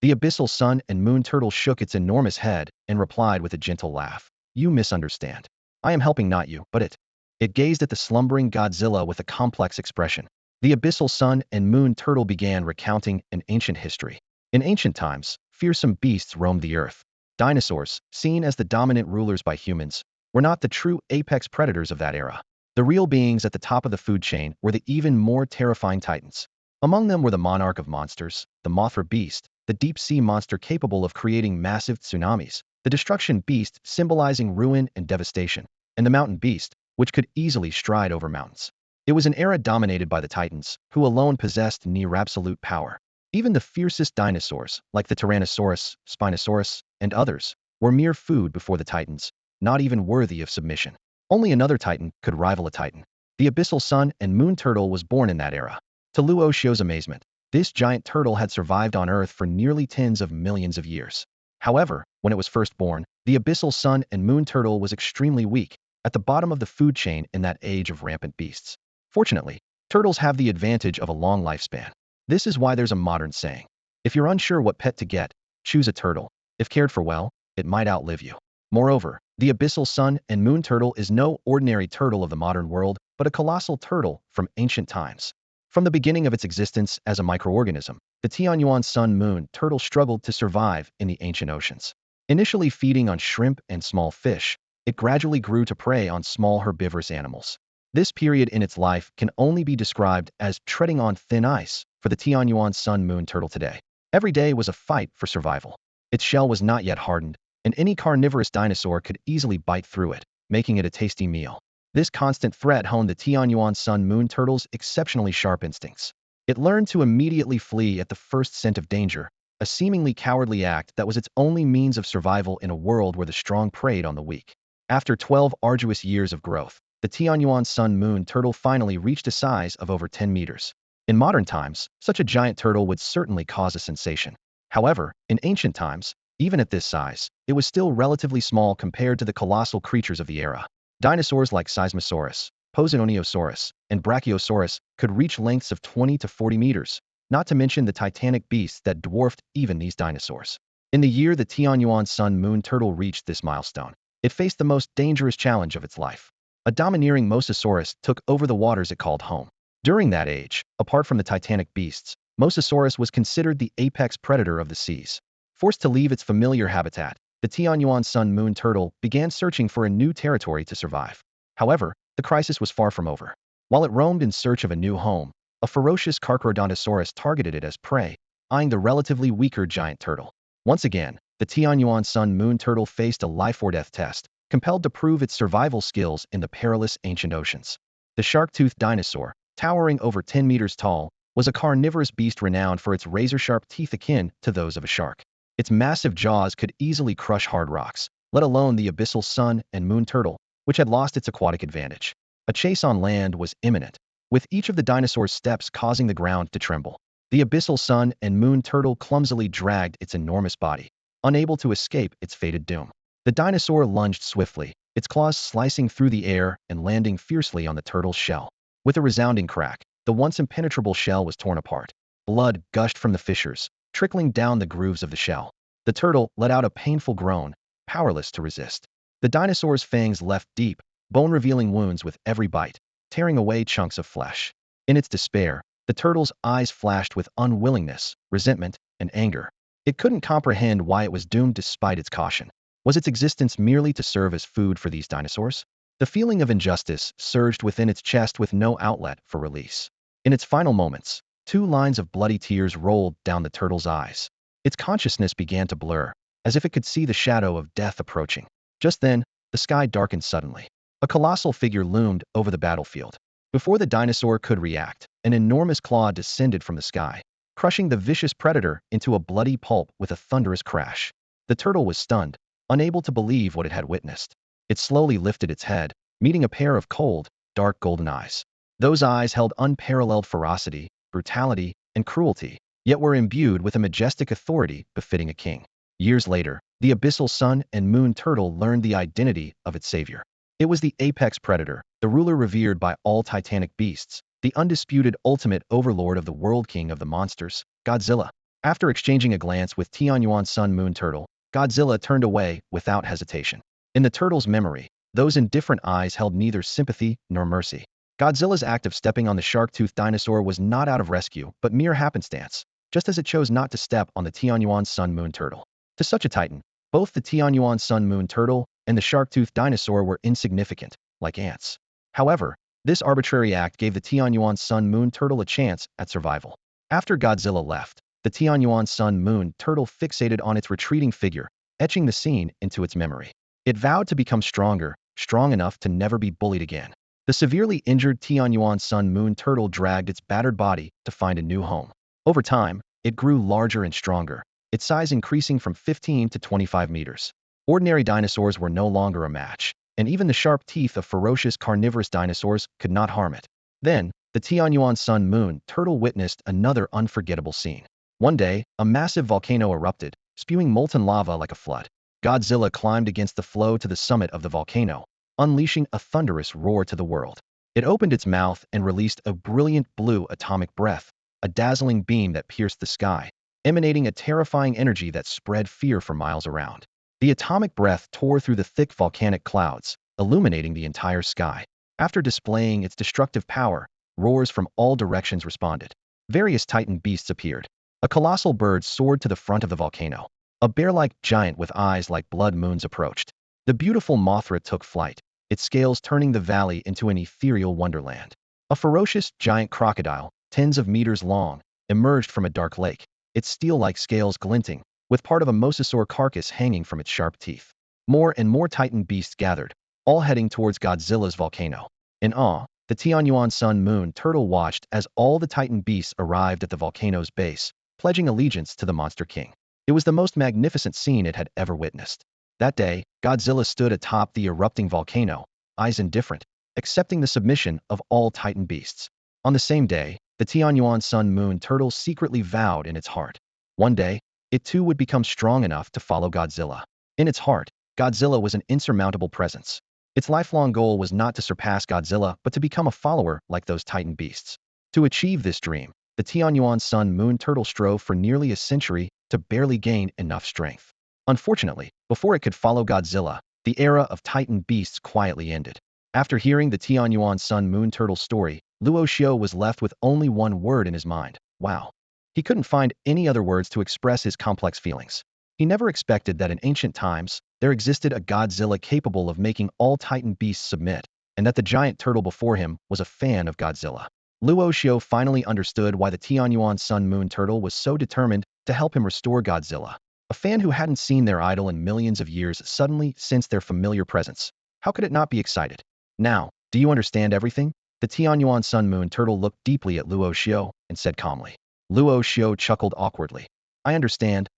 Speaker 1: The abyssal sun and moon turtle shook its enormous head and replied with a gentle laugh. You misunderstand. I am helping not you, but it. It gazed at the slumbering Godzilla with a complex expression. The abyssal sun and moon turtle began recounting an ancient history. In ancient times, fearsome beasts roamed the earth. Dinosaurs, seen as the dominant rulers by humans, were not the true apex predators of that era. The real beings at the top of the food chain were the even more terrifying titans. Among them were the monarch of monsters, the Mothra beast, the deep-sea monster capable of creating massive tsunamis, the destruction beast symbolizing ruin and devastation, and the mountain beast, which could easily stride over mountains. It was an era dominated by the titans, who alone possessed near absolute power. Even the fiercest dinosaurs, like the Tyrannosaurus, Spinosaurus, and others, were mere food before the titans, not even worthy of submission. Only another titan could rival a titan. The abyssal sun and moon turtle was born in that era. To Luo Xiu's amazement, this giant turtle had survived on Earth for nearly tens of millions of years. However, when it was first born, the abyssal sun and moon turtle was extremely weak, at the bottom of the food chain in that age of rampant beasts. Fortunately, turtles have the advantage of a long lifespan. This is why there's a modern saying. If you're unsure what pet to get, choose a turtle. If cared for well, it might outlive you. Moreover, the abyssal sun and moon turtle is no ordinary turtle of the modern world, but a colossal turtle from ancient times. From the beginning of its existence as a microorganism, the Tianyuan sun-moon turtle struggled to survive in the ancient oceans. Initially feeding on shrimp and small fish, it gradually grew to prey on small herbivorous animals. This period in its life can only be described as treading on thin ice, for the Tianyuan sun moon turtle today. Every day was a fight for survival. Its shell was not yet hardened, and any carnivorous dinosaur could easily bite through it, making it a tasty meal. This constant threat honed the Tianyuan sun moon turtle's exceptionally sharp instincts. It learned to immediately flee at the first scent of danger, a seemingly cowardly act that was its only means of survival in a world where the strong preyed on the weak. After 12 arduous years of growth, the Tianyuan sun moon turtle finally reached a size of over 10 meters. In modern times, such a giant turtle would certainly cause a sensation. However, in ancient times, even at this size, it was still relatively small compared to the colossal creatures of the era. Dinosaurs like Seismosaurus, Posidoneosaurus, and Brachiosaurus could reach lengths of 20 to 40 meters, not to mention the titanic beasts that dwarfed even these dinosaurs. In the year the Tianyuan sun moon turtle reached this milestone, it faced the most dangerous challenge of its life. A domineering Mosasaurus took over the waters it called home. During that age, apart from the titanic beasts, Mosasaurus was considered the apex predator of the seas. Forced to leave its familiar habitat, the Tianyuan sun moon turtle began searching for a new territory to survive. However, the crisis was far from over. While it roamed in search of a new home, a ferocious Carcharodontosaurus targeted it as prey, eyeing the relatively weaker giant turtle. Once again, the Tianyuan sun moon turtle faced a life-or-death test, compelled to prove its survival skills in the perilous ancient oceans. The shark-toothed dinosaur, towering over 10 meters tall, was a carnivorous beast renowned for its razor-sharp teeth akin to those of a shark. Its massive jaws could easily crush hard rocks, let alone the abyssal sun and moon turtle, which had lost its aquatic advantage. A chase on land was imminent, with each of the dinosaur's steps causing the ground to tremble. The abyssal sun and moon turtle clumsily dragged its enormous body, unable to escape its fated doom. The dinosaur lunged swiftly, its claws slicing through the air and landing fiercely on the turtle's shell. With a resounding crack, the once impenetrable shell was torn apart. Blood gushed from the fissures, trickling down the grooves of the shell. The turtle let out a painful groan, powerless to resist. The dinosaur's fangs left deep, bone-revealing wounds with every bite, tearing away chunks of flesh. In its despair, the turtle's eyes flashed with unwillingness, resentment, and anger. It couldn't comprehend why it was doomed despite its caution. Was its existence merely to serve as food for these dinosaurs? The feeling of injustice surged within its chest with no outlet for release. In its final moments, 2 lines of bloody tears rolled down the turtle's eyes. Its consciousness began to blur, as if it could see the shadow of death approaching. Just then, the sky darkened suddenly. A colossal figure loomed over the battlefield. Before the dinosaur could react, an enormous claw descended from the sky, crushing the vicious predator into a bloody pulp with a thunderous crash. The turtle was stunned, unable to believe what it had witnessed. It slowly lifted its head, meeting a pair of cold, dark golden eyes. Those eyes held unparalleled ferocity, brutality, and cruelty, yet were imbued with a majestic authority befitting a king. Years later, the abyssal sun and moon turtle learned the identity of its savior. It was the apex predator, the ruler revered by all titanic beasts, the undisputed ultimate overlord of the world king of the monsters, Godzilla. After exchanging a glance with Tianyuan sun moon turtle, Godzilla turned away without hesitation. In the turtle's memory, those indifferent eyes held neither sympathy nor mercy. Godzilla's act of stepping on the shark-toothed dinosaur was not out of rescue, but mere happenstance, just as it chose not to step on the Tianyuan sun moon turtle. To such a titan, both the Tianyuan sun moon turtle and the shark-toothed dinosaur were insignificant, like ants. However, this arbitrary act gave the Tianyuan sun moon turtle a chance at survival. After Godzilla left, the Tianyuan sun moon turtle fixated on its retreating figure, etching the scene into its memory. It vowed to become stronger, strong enough to never be bullied again. The severely injured Tianyuan sun moon turtle dragged its battered body to find a new home. Over time, it grew larger and stronger, its size increasing from 15 to 25 meters. Ordinary dinosaurs were no longer a match, and even the sharp teeth of ferocious carnivorous dinosaurs could not harm it. Then, the Tianyuan sun moon turtle witnessed another unforgettable scene. One day, a massive volcano erupted, spewing molten lava like a flood. Godzilla climbed against the flow to the summit of the volcano, unleashing a thunderous roar to the world. It opened its mouth and released a brilliant blue atomic breath, a dazzling beam that pierced the sky, emanating a terrifying energy that spread fear for miles around. The atomic breath tore through the thick volcanic clouds, illuminating the entire sky. After displaying its destructive power, roars from all directions responded. Various titan beasts appeared. A colossal bird soared to the front of the volcano. A bear-like giant with eyes like blood moons approached. The beautiful Mothra took flight, its scales turning the valley into an ethereal wonderland. A ferocious giant crocodile, tens of meters long, emerged from a dark lake, its steel-like scales glinting, with part of a mosasaur carcass hanging from its sharp teeth. More and more titan beasts gathered, all heading towards Godzilla's volcano. In awe, the Tianyuan Sun Moon Turtle watched as all the titan beasts arrived at the volcano's base, pledging allegiance to the Monster King. It was the most magnificent scene it had ever witnessed. That day, Godzilla stood atop the erupting volcano, eyes indifferent, accepting the submission of all titan beasts. On the same day, the Tianyuan Sun Moon Turtle secretly vowed in its heart. One day, it too would become strong enough to follow Godzilla. In its heart, Godzilla was an insurmountable presence. Its lifelong goal was not to surpass Godzilla but to become a follower like those titan beasts. To achieve this dream, the Tianyuan Sun Moon Turtle strove for nearly a century to barely gain enough strength. Unfortunately, before it could follow Godzilla, the era of titan beasts quietly ended. After hearing the Tianyuan Sun Moon Turtle story, Luo Xiu was left with only one word in his mind: wow. He couldn't find any other words to express his complex feelings. He never expected that in ancient times, there existed a Godzilla capable of making all titan beasts submit, and that the giant turtle before him was a fan of Godzilla. Luo Xiu finally understood why the Tianyuan Sun Moon Turtle was so determined to help him restore Godzilla. A fan who hadn't seen their idol in millions of years suddenly sensed their familiar presence. How could it not be excited? Now, do you understand everything? The Tianyuan Sun Moon Turtle looked deeply at Luo Xiu and said calmly. Luo Xiu chuckled awkwardly. I understand.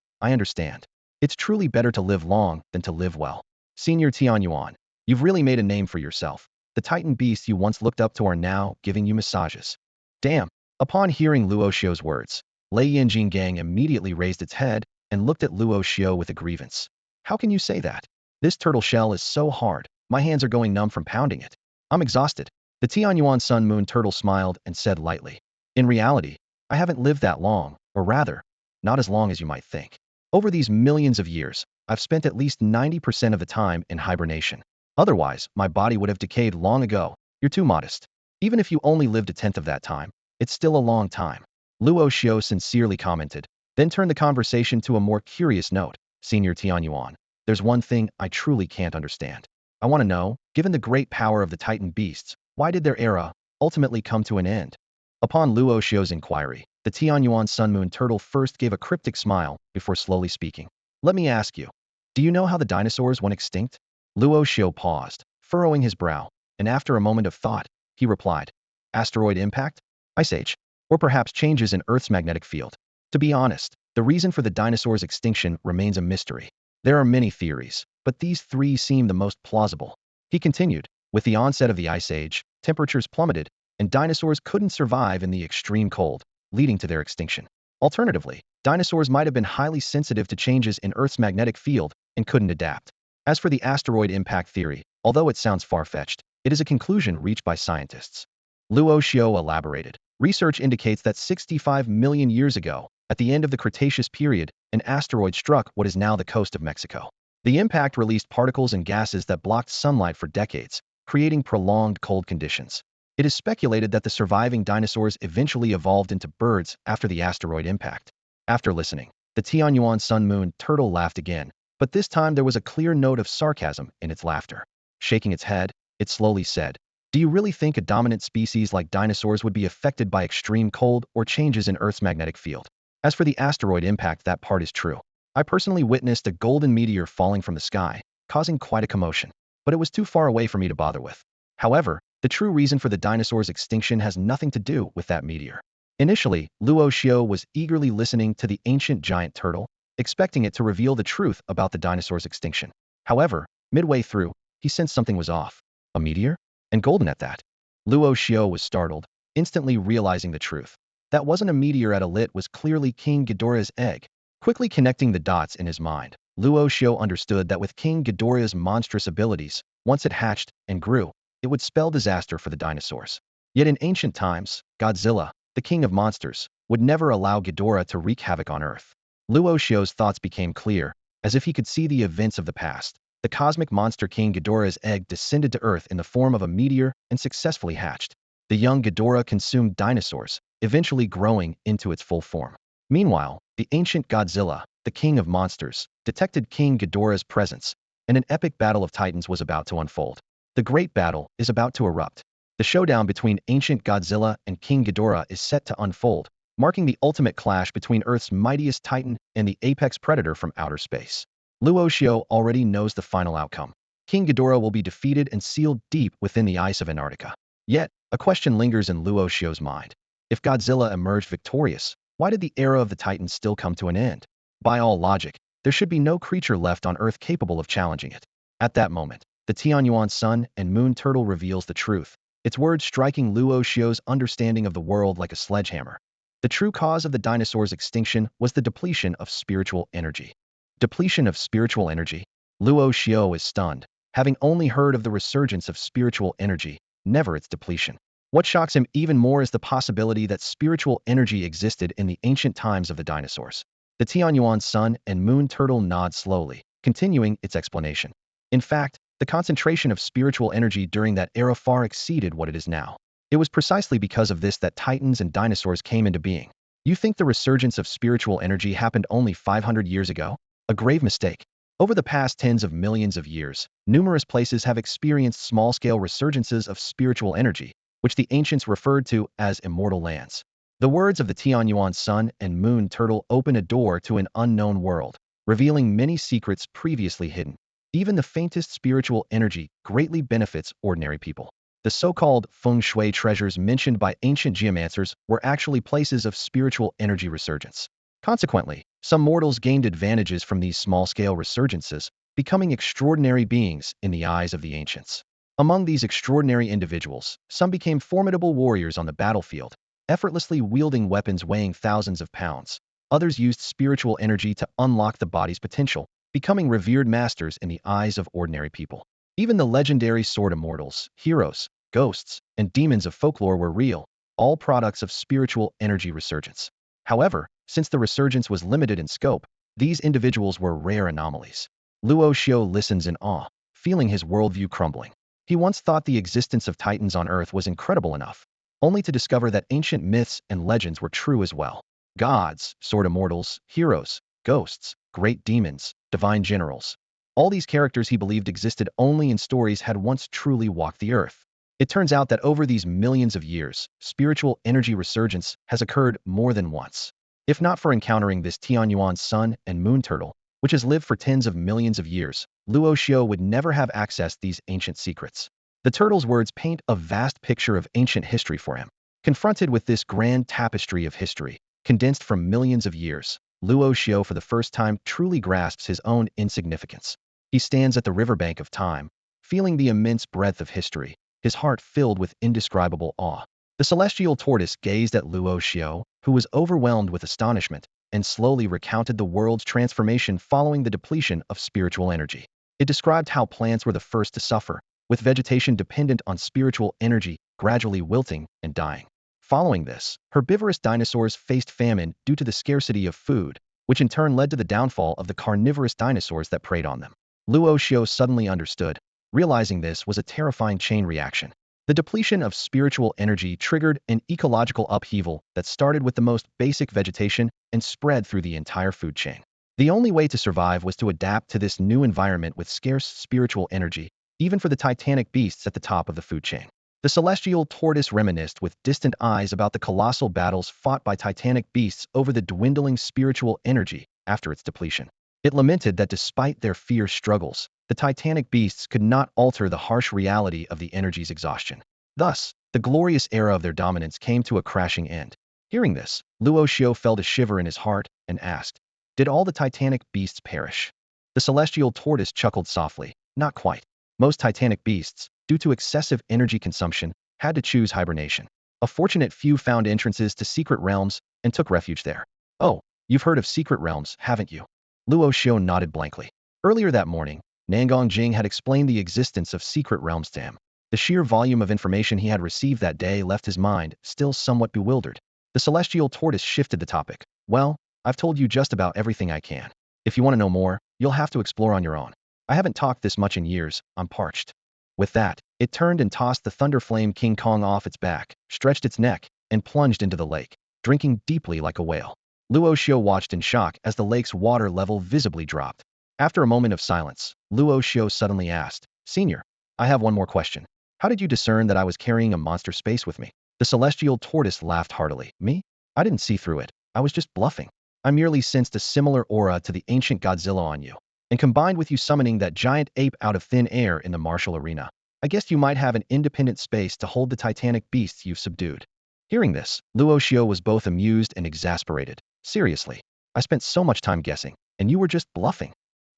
Speaker 1: It's truly better to live long than to live well. Senior Tianyuan, you've really made a name for yourself. The titan beasts you once looked up to are now giving you massages. Damn. Upon hearing Luo Xiu's words, Lei Yinjing Gang immediately raised its head and looked at Luo Xiu with a grievance. How can you say that? This turtle shell is so hard, my hands are going numb from pounding it. I'm exhausted. The Tianyuan Sun Moon Turtle smiled and said lightly. In reality, I haven't lived that long, or rather, not as long as you might think. Over these millions of years, I've spent at least 90% of the time in hibernation. Otherwise, my body would have decayed long ago. You're too modest. Even if you only lived a tenth of that time, it's still a long time. Luo Xiu sincerely commented, then turned the conversation to a more curious note. Senior Tianyuan, there's one thing I truly can't understand. I want to know, given the great power of the titan beasts, why did their era ultimately come to an end? Upon Luo Xiu's inquiry, the Tianyuan Sun Moon Turtle first gave a cryptic smile before slowly speaking. Let me ask you, do you know how the dinosaurs went extinct? Luo Xiu paused, furrowing his brow, and after a moment of thought, he replied, asteroid impact? Ice age? Or perhaps changes in Earth's magnetic field? To be honest, the reason for the dinosaurs' extinction remains a mystery. There are many theories, but these three seem the most plausible. He continued, with the onset of the Ice Age, temperatures plummeted, and dinosaurs couldn't survive in the extreme cold, leading to their extinction. Alternatively, dinosaurs might have been highly sensitive to changes in Earth's magnetic field and couldn't adapt. As for the asteroid impact theory, although it sounds far-fetched, it is a conclusion reached by scientists. Luo Xiu elaborated. Research indicates that 65 million years ago, at the end of the Cretaceous period, an asteroid struck what is now the coast of Mexico. The impact released particles and gases that blocked sunlight for decades, creating prolonged cold conditions. It is speculated that the surviving dinosaurs eventually evolved into birds after the asteroid impact. After listening, the Tianyuan Sun Moon Turtle laughed again, but this time there was a clear note of sarcasm in its laughter. Shaking its head, it slowly said, do you really think a dominant species like dinosaurs would be affected by extreme cold or changes in Earth's magnetic field? As for the asteroid impact, that part is true. I personally witnessed a golden meteor falling from the sky, causing quite a commotion, but it was too far away for me to bother with. However, the true reason for the dinosaurs' extinction has nothing to do with that meteor. Initially, Luo Xiu was eagerly listening to the ancient giant turtle, expecting it to reveal the truth about the dinosaurs' extinction. However, midway through, he sensed something was off. A meteor? And golden at that. Luo Xiu was startled, instantly realizing the truth. That wasn't a meteor it was clearly King Ghidorah's egg. Quickly connecting the dots in his mind, Luo Xiu understood that with King Ghidorah's monstrous abilities, once it hatched and grew, it would spell disaster for the dinosaurs. Yet in ancient times, Godzilla, the king of monsters, would never allow Ghidorah to wreak havoc on Earth. Luo Xiu's thoughts became clear, as if he could see the events of the past. The cosmic monster King Ghidorah's egg descended to Earth in the form of a meteor and successfully hatched. The young Ghidorah consumed dinosaurs, eventually growing into its full form. Meanwhile, the ancient Godzilla, the king of monsters, detected King Ghidorah's presence, and an epic battle of titans was about to unfold. The great battle is about to erupt. The showdown between ancient Godzilla and King Ghidorah is set to unfold, marking the ultimate clash between Earth's mightiest titan and the apex predator from outer space. Luo Xiu already knows the final outcome. King Ghidorah will be defeated and sealed deep within the ice of Antarctica. Yet, a question lingers in Luo Xiu's mind. If Godzilla emerged victorious, why did the era of the Titans still come to an end? By all logic, there should be no creature left on Earth capable of challenging it. At that moment, the Tianyuan sun and moon turtle reveals the truth, its words striking Luo Xiu's understanding of the world like a sledgehammer. The true cause of the dinosaurs' extinction was the depletion of spiritual energy. Depletion of spiritual energy? Luo Xiu is stunned, having only heard of the resurgence of spiritual energy, never its depletion. What shocks him even more is the possibility that spiritual energy existed in the ancient times of the dinosaurs. The Tianyuan sun and moon turtle nod slowly, continuing its explanation. In fact, the concentration of spiritual energy during that era far exceeded what it is now. It was precisely because of this that titans and dinosaurs came into being. You think the resurgence of spiritual energy happened only 500 years ago? A grave mistake. Over the past tens of millions of years, numerous places have experienced small-scale resurgences of spiritual energy, which the ancients referred to as immortal lands. The words of the Tianyuan sun and moon turtle open a door to an unknown world, revealing many secrets previously hidden. Even the faintest spiritual energy greatly benefits ordinary people. The so-called feng shui treasures mentioned by ancient geomancers were actually places of spiritual energy resurgence. Consequently, some mortals gained advantages from these small-scale resurgences, becoming extraordinary beings in the eyes of the ancients. Among these extraordinary individuals, some became formidable warriors on the battlefield, effortlessly wielding weapons weighing thousands of pounds. Others used spiritual energy to unlock the body's potential, becoming revered masters in the eyes of ordinary people. Even the legendary sword immortals, heroes, ghosts, and demons of folklore were real, all products of spiritual energy resurgence. However, since the resurgence was limited in scope, these individuals were rare anomalies. Luo Xiu listens in awe, feeling his worldview crumbling. He once thought the existence of titans on Earth was incredible enough, only to discover that ancient myths and legends were true as well. Gods, sword immortals, heroes, ghosts, great demons, divine generals. All these characters he believed existed only in stories had once truly walked the Earth. It turns out that over these millions of years, spiritual energy resurgence has occurred more than once. If not for encountering this Tianyuan sun and moon turtle, which has lived for tens of millions of years, Luo Xiu would never have accessed these ancient secrets. The turtle's words paint a vast picture of ancient history for him. Confronted with this grand tapestry of history, condensed from millions of years, Luo Xiu for the first time truly grasps his own insignificance. He stands at the riverbank of time, feeling the immense breadth of history, his heart filled with indescribable awe. The celestial tortoise gazed at Luo Xiu, who was overwhelmed with astonishment, and slowly recounted the world's transformation following the depletion of spiritual energy. It described how plants were the first to suffer, with vegetation dependent on spiritual energy gradually wilting and dying. Following this, herbivorous dinosaurs faced famine due to the scarcity of food, which in turn led to the downfall of the carnivorous dinosaurs that preyed on them. Luo Xiu suddenly understood. Realizing this was a terrifying chain reaction. The depletion of spiritual energy triggered an ecological upheaval that started with the most basic vegetation and spread through the entire food chain. The only way to survive was to adapt to this new environment with scarce spiritual energy, even for the titanic beasts at the top of the food chain. The celestial tortoise reminisced with distant eyes about the colossal battles fought by titanic beasts over the dwindling spiritual energy after its depletion. It lamented that despite their fierce struggles, the titanic beasts could not alter the harsh reality of the energy's exhaustion. Thus, the glorious era of their dominance came to a crashing end. Hearing this, Luo Xiu felt a shiver in his heart and asked, "Did all the titanic beasts perish?" The celestial tortoise chuckled softly, "Not quite. Most titanic beasts, due to excessive energy consumption, had to choose hibernation. A fortunate few found entrances to secret realms and took refuge there." "Oh, you've heard of secret realms, haven't you?" Luo Xiu nodded blankly. Earlier that morning, Nangong Jing had explained the existence of secret realms to him. The sheer volume of information he had received that day left his mind still somewhat bewildered. The celestial tortoise shifted the topic. "Well, I've told you just about everything I can. If you want to know more, you'll have to explore on your own. I haven't talked this much in years, I'm parched." With that, it turned and tossed the Thunderflame King Kong off its back, stretched its neck, and plunged into the lake, drinking deeply like a whale. Luo Xiu watched in shock as the lake's water level visibly dropped. After a moment of silence, Luo Xiu suddenly asked, "Senior, I have one more question. How did you discern that I was carrying a monster space with me?" The celestial tortoise laughed heartily. "Me? I didn't see through it. I was just bluffing. I merely sensed a similar aura to the ancient Godzilla on you. And combined with you summoning that giant ape out of thin air in the martial arena, I guessed you might have an independent space to hold the titanic beasts you've subdued. Hearing this, Luo Xiu was both amused and exasperated. Seriously, I spent so much time guessing, and you were just bluffing.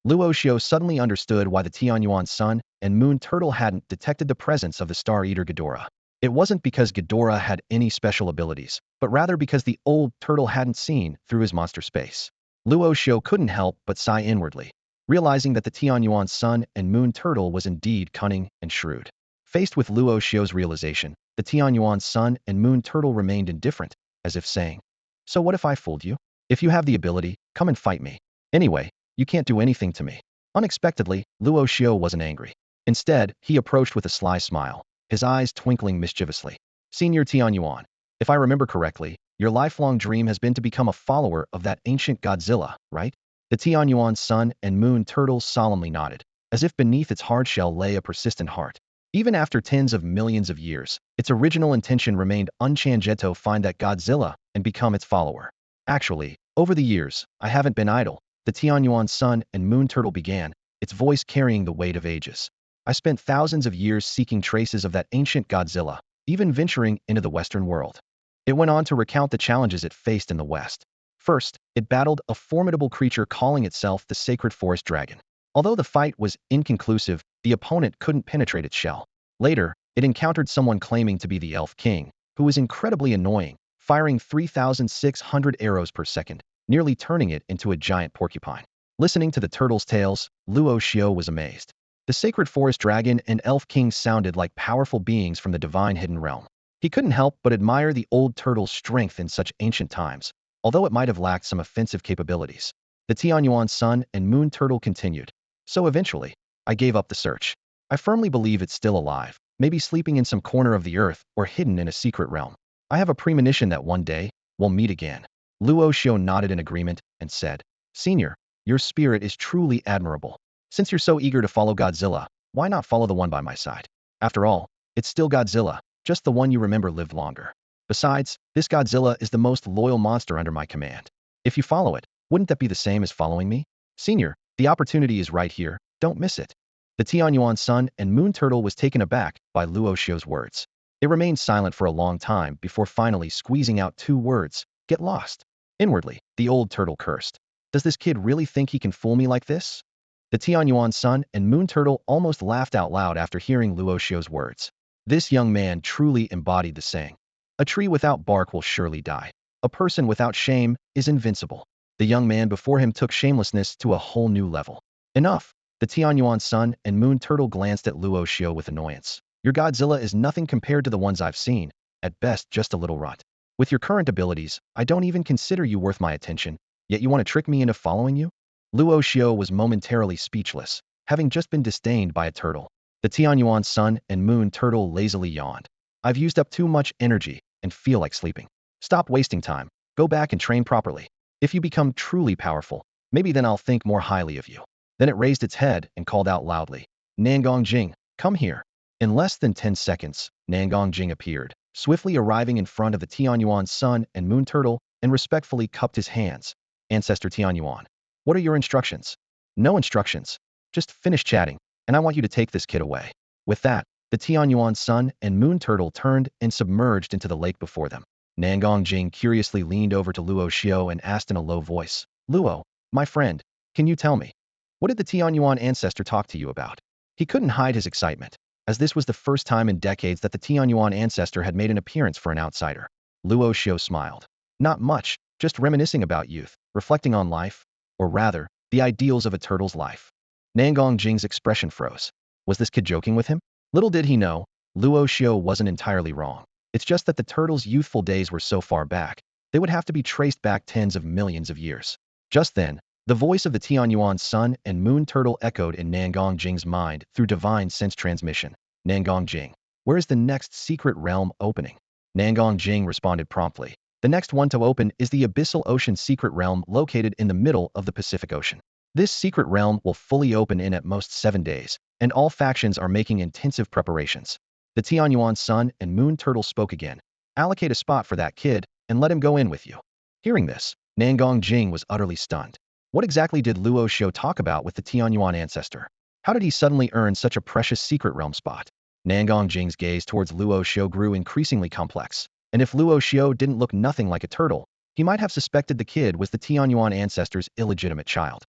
Speaker 1: Luo Xiu suddenly understood why the Tianyuan sun and moon turtle hadn't detected the presence of the Star Eater Ghidorah. It wasn't because Ghidorah had any special abilities, but rather because the old turtle hadn't seen through his monster space. Luo Xiu couldn't help but sigh inwardly, realizing that the Tianyuan sun and moon turtle was indeed cunning and shrewd. Faced with Luo Xiu's realization, the Tianyuan sun and moon turtle remained indifferent, as if saying, "So what if I fooled you? If you have the ability, come and fight me. Anyway, you can't do anything to me." Unexpectedly, Luo Xiu wasn't angry. Instead, he approached with a sly smile, his eyes twinkling mischievously. "Senior Tianyuan, if I remember correctly, your lifelong dream has been to become a follower of that ancient Godzilla, right?" The Tianyuan sun and moon turtle solemnly nodded, as if beneath its hard shell lay a persistent heart. Even after tens of millions of years, its original intention remained unchanged to find that Godzilla and become its follower. "Actually, over the years, I haven't been idle," the Tianyuan sun and moon turtle began, its voice carrying the weight of ages. "I spent thousands of years seeking traces of that ancient Godzilla, even venturing into the Western world." It went on to recount the challenges it faced in the West. First, it battled a formidable creature calling itself the Sacred Forest Dragon. Although the fight was inconclusive, the opponent couldn't penetrate its shell. Later, it encountered someone claiming to be the Elf King, who was incredibly annoying, firing 3,600 arrows per second, nearly turning it into a giant porcupine. Listening to the turtle's tales, Luo Xiu was amazed. The Sacred Forest Dragon and Elf King sounded like powerful beings from the divine hidden realm. He couldn't help but admire the old turtle's strength in such ancient times, although it might have lacked some offensive capabilities. The Tianyuan sun and moon turtle continued. "So eventually, I gave up the search. I firmly believe it's still alive, maybe sleeping in some corner of the earth or hidden in a secret realm. I have a premonition that one day, we'll meet again." Luo Xiu nodded in agreement and said, "Senior, your spirit is truly admirable. Since you're so eager to follow Godzilla, why not follow the one by my side? After all, it's still Godzilla, just the one you remember lived longer. Besides, this Godzilla is the most loyal monster under my command. If you follow it, wouldn't that be the same as following me? Senior, the opportunity is right here, don't miss it." The Tianyuan sun and moon turtle was taken aback by Luo Xiu's words. It remained silent for a long time before finally squeezing out two words, "Get lost." Inwardly, the old turtle cursed. "Does this kid really think he can fool me like this?" The Tianyuan sun and moon turtle almost laughed out loud after hearing Luo Xiu's words. This young man truly embodied the saying, "A tree without bark will surely die. A person without shame is invincible." The young man before him took shamelessness to a whole new level. "Enough." The Tianyuan sun and moon turtle glanced at Luo Xiu with annoyance. "Your Godzilla is nothing compared to the ones I've seen, at best just a little rot. With your current abilities, I don't even consider you worth my attention, yet you want to trick me into following you?" Luo Xiu was momentarily speechless, having just been disdained by a turtle. The Tianyuan sun and moon turtle lazily yawned. "I've used up too much energy and feel like sleeping. Stop wasting time. Go back and train properly. If you become truly powerful, maybe then I'll think more highly of you." Then it raised its head and called out loudly, "Nangong Jing, come here." In less than 10 seconds, Nangong Jing appeared, swiftly arriving in front of the Tianyuan sun and moon turtle and respectfully cupped his hands. "Ancestor Tianyuan, what are your instructions?" "No instructions. Just finish chatting, and I want you to take this kid away." With that, the Tianyuan sun and moon turtle turned and submerged into the lake before them. Nangong Jing curiously leaned over to Luo Xiu and asked in a low voice, "Luo, my friend, can you tell me, what did the Tianyuan ancestor talk to you about?" He couldn't hide his excitement, as this was the first time in decades that the Tianyuan ancestor had made an appearance for an outsider. Luo Xiu smiled. "Not much, just reminiscing about youth, reflecting on life, or rather, the ideals of a turtle's life." Nangong Jing's expression froze. Was this kid joking with him? Little did he know, Luo Xiu wasn't entirely wrong. It's just that the turtle's youthful days were so far back, they would have to be traced back tens of millions of years. Just then, the voice of the Tianyuan sun and moon turtle echoed in Nangong Jing's mind through divine sense transmission. "Nangong Jing, where is the next secret realm opening?" Nangong Jing responded promptly. "The next one to open is the Abyssal Ocean secret realm located in the middle of the Pacific Ocean. This secret realm will fully open in at most 7 days, and all factions are making intensive preparations." The Tianyuan sun and moon turtle spoke again. "Allocate a spot for that kid, and let him go in with you. Hearing this, Nangong Jing was utterly stunned. What exactly did Luo Xiu talk about with the Tianyuan ancestor? How did he suddenly earn such a precious secret realm spot? Nangong Jing's gaze towards Luo Xiu grew increasingly complex, and if Luo Xiu didn't look nothing like a turtle, he might have suspected the kid was the Tianyuan ancestor's illegitimate child.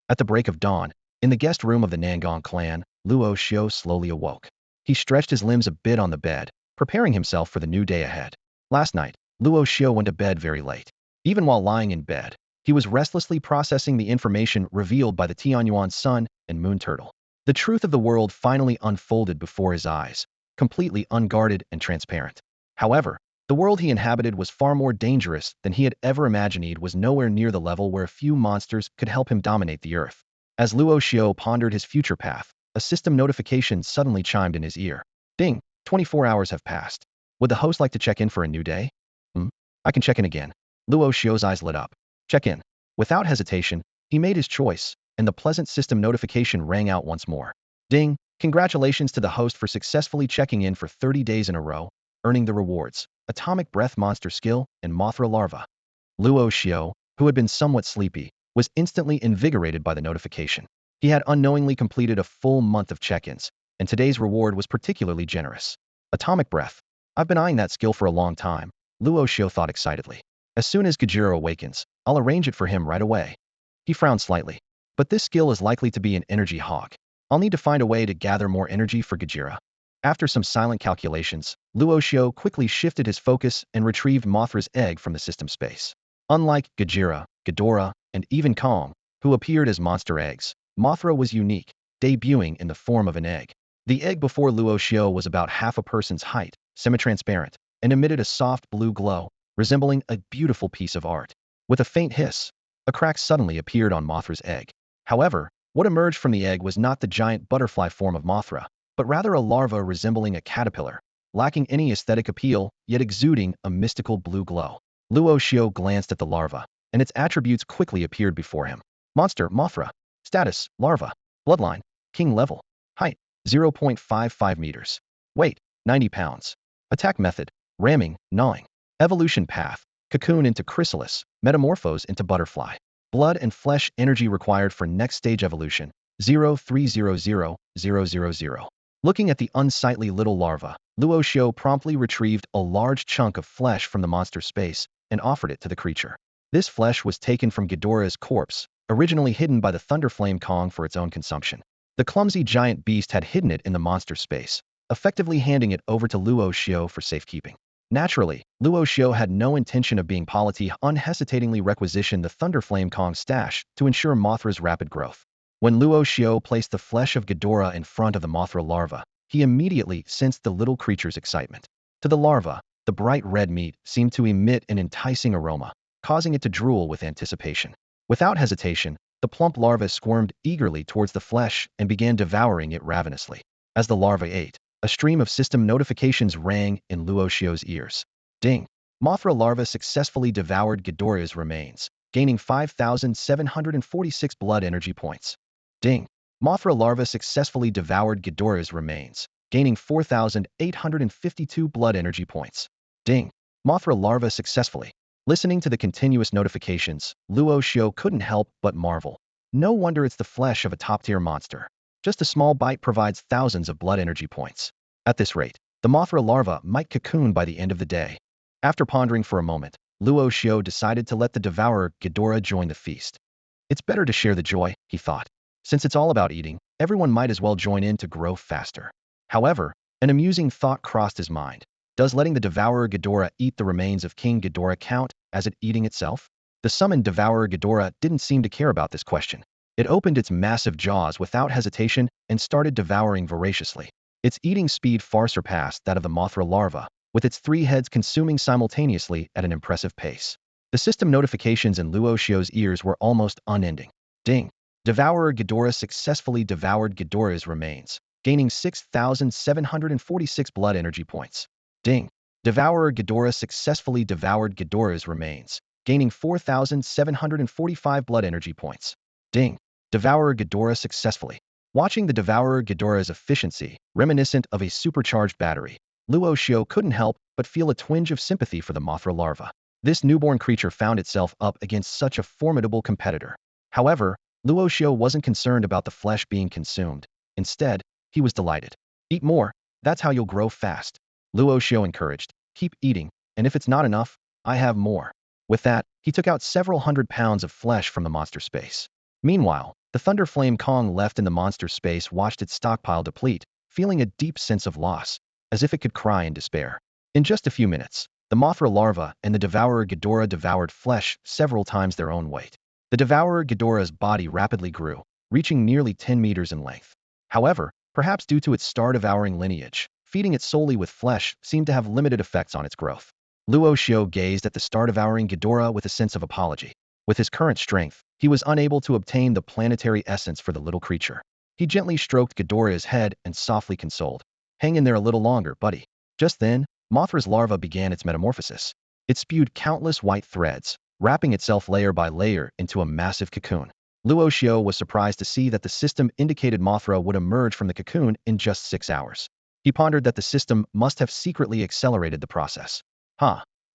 Speaker 1: At the break of dawn, in the guest room of the Nangong clan, Luo Xiu slowly awoke. He stretched his limbs a bit on the bed, preparing himself for the new day ahead. Last night, Luo Xiu went to bed very late. Even while lying in bed, he was restlessly processing the information revealed by the Tianyuan sun and moon turtle. The truth of the world finally unfolded before his eyes, completely unguarded and transparent. However, the world he inhabited was far more dangerous than he had ever imagined. It was nowhere near the level where a few monsters could help him dominate the earth. As Luo Xiu pondered his future path, a system notification suddenly chimed in his ear. Ding! 24 hours have passed. Would the host like to check in for a new day? I can check in again. Luo Xiu's eyes lit up. Check in. Without hesitation, he made his choice, and the pleasant system notification rang out once more. Ding! Congratulations to the host for successfully checking in for 30 days in a row, earning the rewards, Atomic Breath Monster Skill, and Mothra Larva. Luo Xiu, who had been somewhat sleepy, was instantly invigorated by the notification. He had unknowingly completed a full month of check-ins, and today's reward was particularly generous. Atomic Breath. I've been eyeing that skill for a long time, Luo Xiu thought excitedly. As soon as Ghidorah awakens, I'll arrange it for him right away. He frowned slightly. But this skill is likely to be an energy hog. I'll need to find a way to gather more energy for Ghidorah. After some silent calculations, Luo Xiu quickly shifted his focus and retrieved Mothra's egg from the system space. Unlike Ghidorah, and even Kong, who appeared as monster eggs, Mothra was unique, debuting in the form of an egg. The egg before Luo Xiu was about half a person's height, semi-transparent, and emitted a soft blue glow, resembling a beautiful piece of art. With a faint hiss, a crack suddenly appeared on Mothra's egg. However, what emerged from the egg was not the giant butterfly form of Mothra, but rather a larva resembling a caterpillar, lacking any aesthetic appeal, yet exuding a mystical blue glow. Luo Xiu glanced at the larva, and its attributes quickly appeared before him. Monster, Mothra. Status, larva. Bloodline, king level. Height, 0.55 meters. Weight, 90 pounds. Attack method, ramming, gnawing. Evolution path, cocoon into chrysalis, metamorphose into butterfly. Blood and flesh energy required for next stage evolution, 0300000. Looking at the unsightly little larva, Luo Xiu promptly retrieved a large chunk of flesh from the monster space and offered it to the creature. This flesh was taken from Ghidorah's corpse, originally hidden by the Thunderflame Kong for its own consumption. The clumsy giant beast had hidden it in the monster space, effectively handing it over to Luo Xiu for safekeeping. Naturally, Luo Xiu had no intention of being polity, unhesitatingly requisitioned the Thunderflame Kong stash to ensure Mothra's rapid growth. When Luo Xiu placed the flesh of Ghidorah in front of the Mothra larva, he immediately sensed the little creature's excitement. To the larva, the bright red meat seemed to emit an enticing aroma, causing it to drool with anticipation. Without hesitation, the plump larva squirmed eagerly towards the flesh and began devouring it ravenously. As the larva ate, a stream of system notifications rang in Luo Xiu's ears. Ding! Mothra larva successfully devoured Ghidorah's remains, gaining 5,746 blood energy points. Ding! Mothra larva successfully devoured Ghidorah's remains, gaining 4,852 blood energy points. Ding! Mothra larva successfully. Listening to the continuous notifications, Luo Xiu couldn't help but marvel. No wonder it's the flesh of a top-tier monster. Just a small bite provides thousands of blood energy points. At this rate, the Mothra larva might cocoon by the end of the day. After pondering for a moment, Luo Xiu decided to let the devourer Ghidorah join the feast. It's better to share the joy, he thought. Since it's all about eating, everyone might as well join in to grow faster. However, an amusing thought crossed his mind. Does letting the devourer Ghidorah eat the remains of King Ghidorah count as it eating itself? The summoned devourer Ghidorah didn't seem to care about this question. It opened its massive jaws without hesitation and started devouring voraciously. Its eating speed far surpassed that of the Mothra larva, with its 3 heads consuming simultaneously at an impressive pace. The system notifications in Luo Xiu's ears were almost unending. Ding! Devourer Ghidorah successfully devoured Ghidorah's remains, gaining 6,746 blood energy points. Ding! Devourer Ghidorah successfully devoured Ghidorah's remains, gaining 4,745 blood energy points. Ding! Devourer Ghidorah successfully. Watching the Devourer Ghidorah's efficiency, reminiscent of a supercharged battery, Luo Xiu couldn't help but feel a twinge of sympathy for the Mothra larva. This newborn creature found itself up against such a formidable competitor. However, Luo Xiu wasn't concerned about the flesh being consumed. Instead, he was delighted. Eat more, that's how you'll grow fast. Luo Xiu encouraged. Keep eating, and if it's not enough, I have more. With that, he took out several 100 pounds of flesh from the monster space. Meanwhile, the Thunder Flame Kong left in the monster space watched its stockpile deplete, feeling a deep sense of loss, as if it could cry in despair. In just a few minutes, the Mothra larva and the devourer Ghidorah devoured flesh several times their own weight. The devourer Ghidorah's body rapidly grew, reaching nearly 10 meters in length. However, perhaps due to its star-devouring lineage, feeding it solely with flesh seemed to have limited effects on its growth. Luo Xiu gazed at the star-devouring Ghidorah with a sense of apology. With his current strength, he was unable to obtain the planetary essence for the little creature. He gently stroked Ghidorah's head and softly consoled. Hang in there a little longer, buddy. Just then, Mothra's larva began its metamorphosis. It spewed countless white threads, wrapping itself layer by layer into a massive cocoon. Luo Xiu was surprised to see that the system indicated Mothra would emerge from the cocoon in just 6 hours. He pondered that the system must have secretly accelerated the process.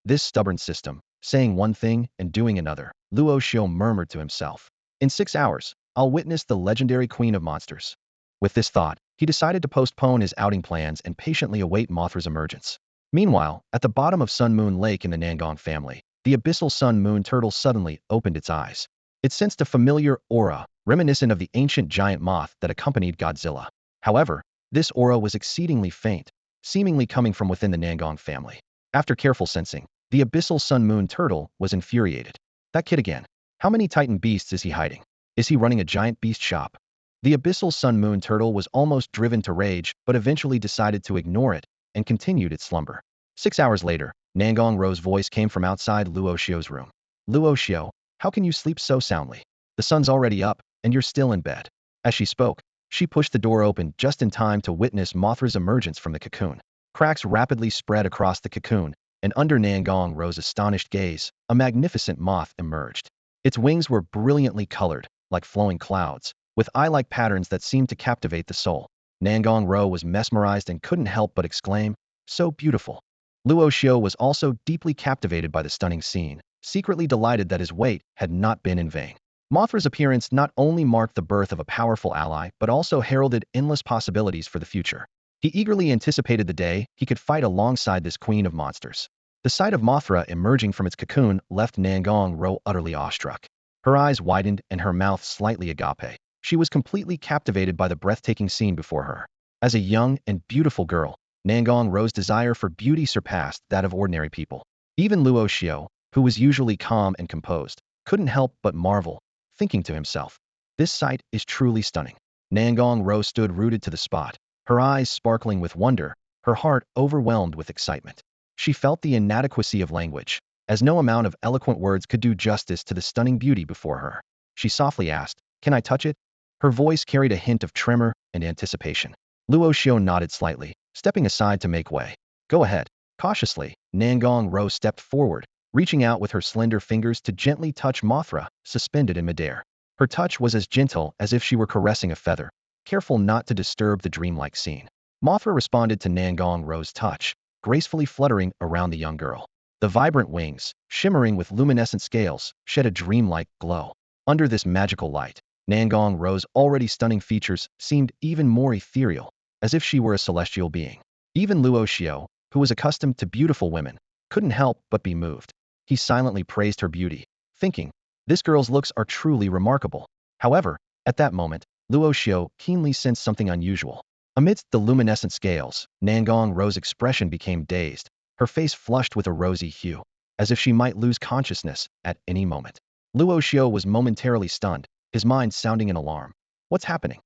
Speaker 1: This stubborn system, saying one thing and doing another, Luo Xiu murmured to himself. In 6 hours, I'll witness the legendary Queen of Monsters. With this thought, he decided to postpone his outing plans and patiently await Mothra's emergence. Meanwhile, at the bottom of Sun Moon Lake in the Nangong family, the abyssal sun moon turtle suddenly opened its eyes. It sensed a familiar aura, reminiscent of the ancient giant moth that accompanied Godzilla. However, this aura was exceedingly faint, seemingly coming from within the Nangong family. After careful sensing, the abyssal sun moon turtle was infuriated. That kid again. How many titan beasts is he hiding? Is he running a giant beast shop? The abyssal sun moon turtle was almost driven to rage, but eventually decided to ignore it and continued its slumber. 6 hours later, Nangong Row's voice came from outside Luo Xiu's room. Luo Xiu, how can you sleep so soundly? The sun's already up, and you're still in bed. As she spoke, she pushed the door open just in time to witness Mothra's emergence from the cocoon. Cracks rapidly spread across the cocoon, and under Nangong Row's astonished gaze, a magnificent moth emerged. Its wings were brilliantly colored, like flowing clouds, with eye-like patterns that seemed to captivate the soul. Nangong Row was mesmerized and couldn't help but exclaim, so beautiful. Luo Xiu was also deeply captivated by the stunning scene, secretly delighted that his wait had not been in vain. Mothra's appearance not only marked the birth of a powerful ally but also heralded endless possibilities for the future. He eagerly anticipated the day he could fight alongside this queen of monsters. The sight of Mothra emerging from its cocoon left Nangong Row utterly awestruck. Her eyes widened and her mouth slightly agape. She was completely captivated by the breathtaking scene before her. As a young and beautiful girl, Nangong Row's desire for beauty surpassed that of ordinary people. Even Luo Xiu, who was usually calm and composed, couldn't help but marvel, thinking to himself, this sight is truly stunning. Nangong Row stood rooted to the spot, her eyes sparkling with wonder, her heart overwhelmed with excitement. She felt the inadequacy of language, as no amount of eloquent words could do justice to the stunning beauty before her. She softly asked, can I touch it? Her voice carried a hint of tremor and anticipation. Luo Xiu nodded slightly, stepping aside to make way. Go ahead. Cautiously, Nangong Row stepped forward, reaching out with her slender fingers to gently touch Mothra, suspended in midair. Her touch was as gentle as if she were caressing a feather, careful not to disturb the dreamlike scene. Mothra responded to Nangong Row's touch, gracefully fluttering around the young girl. The vibrant wings, shimmering with luminescent scales, shed a dreamlike glow. Under this magical light, Nangong Row's already stunning features seemed even more ethereal, as if she were a celestial being. Even Luo Xiu, who was accustomed to beautiful women, couldn't help but be moved. He silently praised her beauty, thinking, this girl's looks are truly remarkable. However, at that moment, Luo Xiu keenly sensed something unusual. Amidst the luminescent scales, Nangong Row's expression became dazed, her face flushed with a rosy hue, as if she might lose consciousness at any moment. Luo Xiu was momentarily stunned, his mind sounding an alarm. What's happening?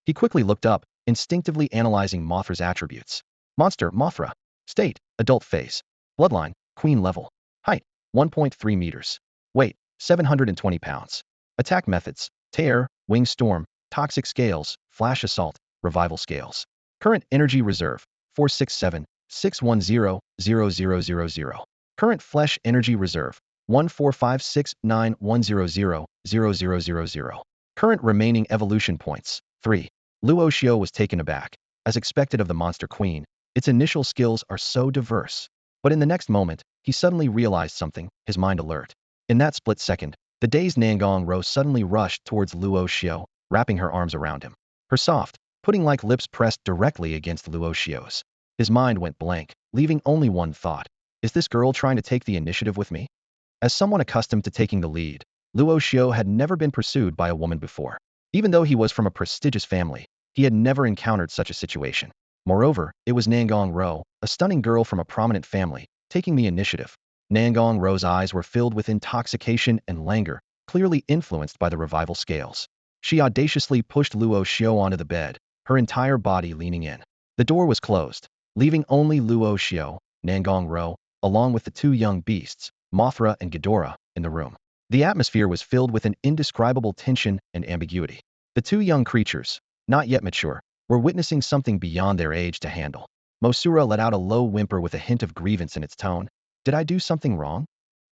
Speaker 1: He quickly looked up, instinctively analyzing Mothra's attributes. Monster, Mothra. State, adult phase. Bloodline, queen level. Height, 1.3 meters. Weight, 720 pounds. Attack methods, tear, wing storm, toxic scales, flash assault, revival scales. Current energy reserve, 467-610-0000. Current flesh energy reserve, 1456910000000. Current remaining evolution points, 3. Luo Xiu was taken aback. As expected of the monster queen, its initial skills are so diverse. But in the next moment, he suddenly realized something, his mind alert. In that split second, the dazed Nangong Row suddenly rushed towards Luo Xiu, wrapping her arms around him. Her soft, pudding-like lips pressed directly against Luo Xiu's. His mind went blank, leaving only one thought. Is this girl trying to take the initiative with me? As someone accustomed to taking the lead, Luo Xiu had never been pursued by a woman before. Even though he was from a prestigious family, he had never encountered such a situation. Moreover, it was Nangong Row, a stunning girl from a prominent family, taking the initiative. Nangong Row's eyes were filled with intoxication and languor, clearly influenced by the revival scales. She audaciously pushed Luo Xiu onto the bed, her entire body leaning in. The door was closed, leaving only Luo Xiu, Nangong Row, along with the two young beasts, Mothra and Ghidorah, in the room. The atmosphere was filled with an indescribable tension and ambiguity. The two young creatures, not yet mature, were witnessing something beyond their age to handle. Mothra let out a low whimper with a hint of grievance in its tone. Did I do something wrong?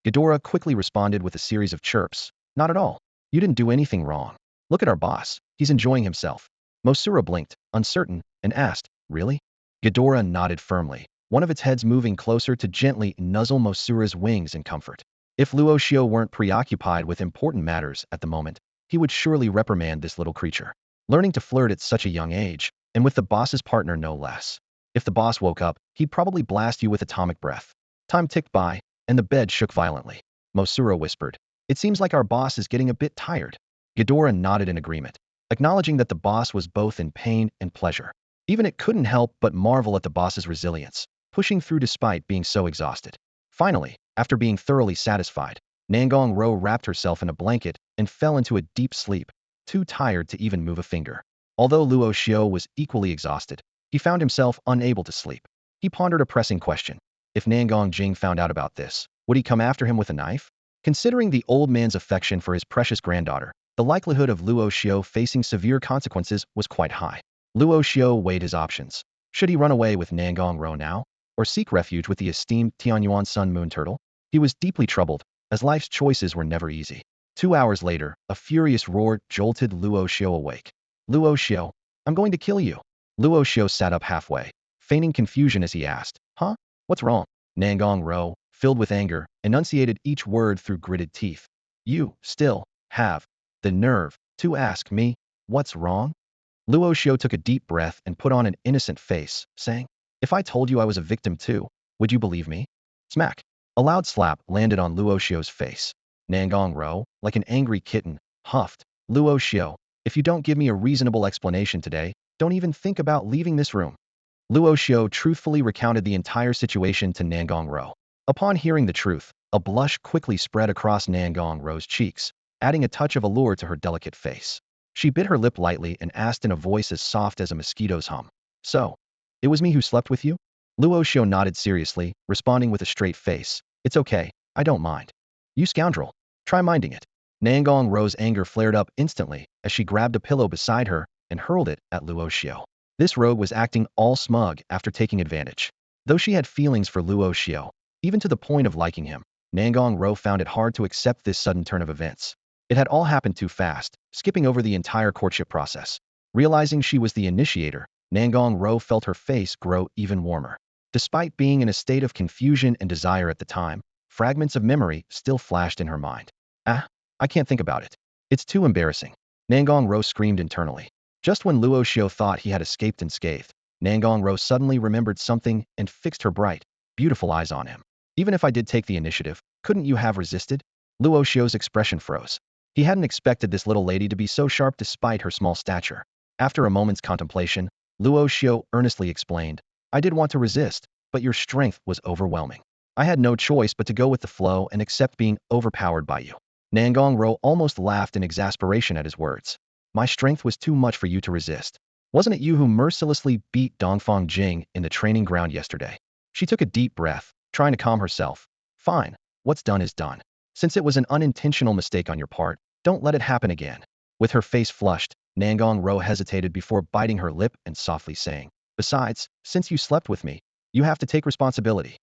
Speaker 1: Ghidorah quickly responded with a series of chirps. Not at all. You didn't do anything wrong. Look at our boss. He's enjoying himself. Mothra blinked, uncertain, and asked, really? Ghidorah nodded firmly, one of its heads moving closer to gently nuzzle Mothra's wings in comfort. If Luo Xiu weren't preoccupied with important matters at the moment, he would surely reprimand this little creature. Learning to flirt at such a young age, and with the boss's partner no less. If the boss woke up, he'd probably blast you with atomic breath. Time ticked by, and the bed shook violently. Mothra whispered, it seems like our boss is getting a bit tired. Ghidorah nodded in agreement, acknowledging that the boss was both in pain and pleasure. Even it couldn't help but marvel at the boss's resilience, pushing through despite being so exhausted. Finally, after being thoroughly satisfied, Nangong Row wrapped herself in a blanket and fell into a deep sleep, too tired to even move a finger. Although Luo Xiu was equally exhausted, he found himself unable to sleep. He pondered a pressing question. If Nangong Jing found out about this, would he come after him with a knife? Considering the old man's affection for his precious granddaughter, the likelihood of Luo Xiu facing severe consequences was quite high. Luo Xiu weighed his options. Should he run away with Nangong Row now, or seek refuge with the esteemed Tianyuan Sun Moon Turtle? He was deeply troubled, as life's choices were never easy. 2 hours later, a furious roar jolted Luo Xiu awake. Luo Xiu, I'm going to kill you. Luo Xiu sat up halfway, feigning confusion as he asked, huh? What's wrong? Nangong Row, filled with anger, enunciated each word through gritted teeth. You, still, have the nerve to ask me, what's wrong? Luo Xiu took a deep breath and put on an innocent face, saying, if I told you I was a victim too, would you believe me? Smack. A loud slap landed on Luo Xiu's face. Nangong Row, like an angry kitten, huffed, Luo Xiu, if you don't give me a reasonable explanation today, don't even think about leaving this room. Luo Xiu truthfully recounted the entire situation to Nangong Row. Upon hearing the truth, a blush quickly spread across Nangong Row's cheeks, adding a touch of allure to her delicate face. She bit her lip lightly and asked in a voice as soft as a mosquito's hum. So, it was me who slept with you? Luo Xiu nodded seriously, responding with a straight face. It's okay, I don't mind. You scoundrel. Try minding it. Nangong Row's anger flared up instantly as she grabbed a pillow beside her and hurled it at Luo Xiu. This rogue was acting all smug after taking advantage. Though she had feelings for Luo Xiu, even to the point of liking him, Nangong Row found it hard to accept this sudden turn of events. It had all happened too fast, skipping over the entire courtship process. Realizing she was the initiator, Nangong Row felt her face grow even warmer. Despite being in a state of confusion and desire at the time, fragments of memory still flashed in her mind. Ah, I can't think about it. It's too embarrassing. Nangong Row screamed internally. Just when Luo Xiu thought he had escaped unscathed, Nangong Row suddenly remembered something and fixed her bright, beautiful eyes on him. Even if I did take the initiative, couldn't you have resisted? Luo Xiu's expression froze. He hadn't expected this little lady to be so sharp despite her small stature. After a moment's contemplation, Luo Xiu earnestly explained, I did want to resist, but your strength was overwhelming. I had no choice but to go with the flow and accept being overpowered by you. Nangong Row almost laughed in exasperation at his words. My strength was too much for you to resist. Wasn't it you who mercilessly beat Dongfang Jing in the training ground yesterday? She took a deep breath, trying to calm herself. Fine, what's done is done. Since it was an unintentional mistake on your part, don't let it happen again. With her face flushed, Nangong Row hesitated before biting her lip and softly saying, besides, since you slept with me, you have to take responsibility.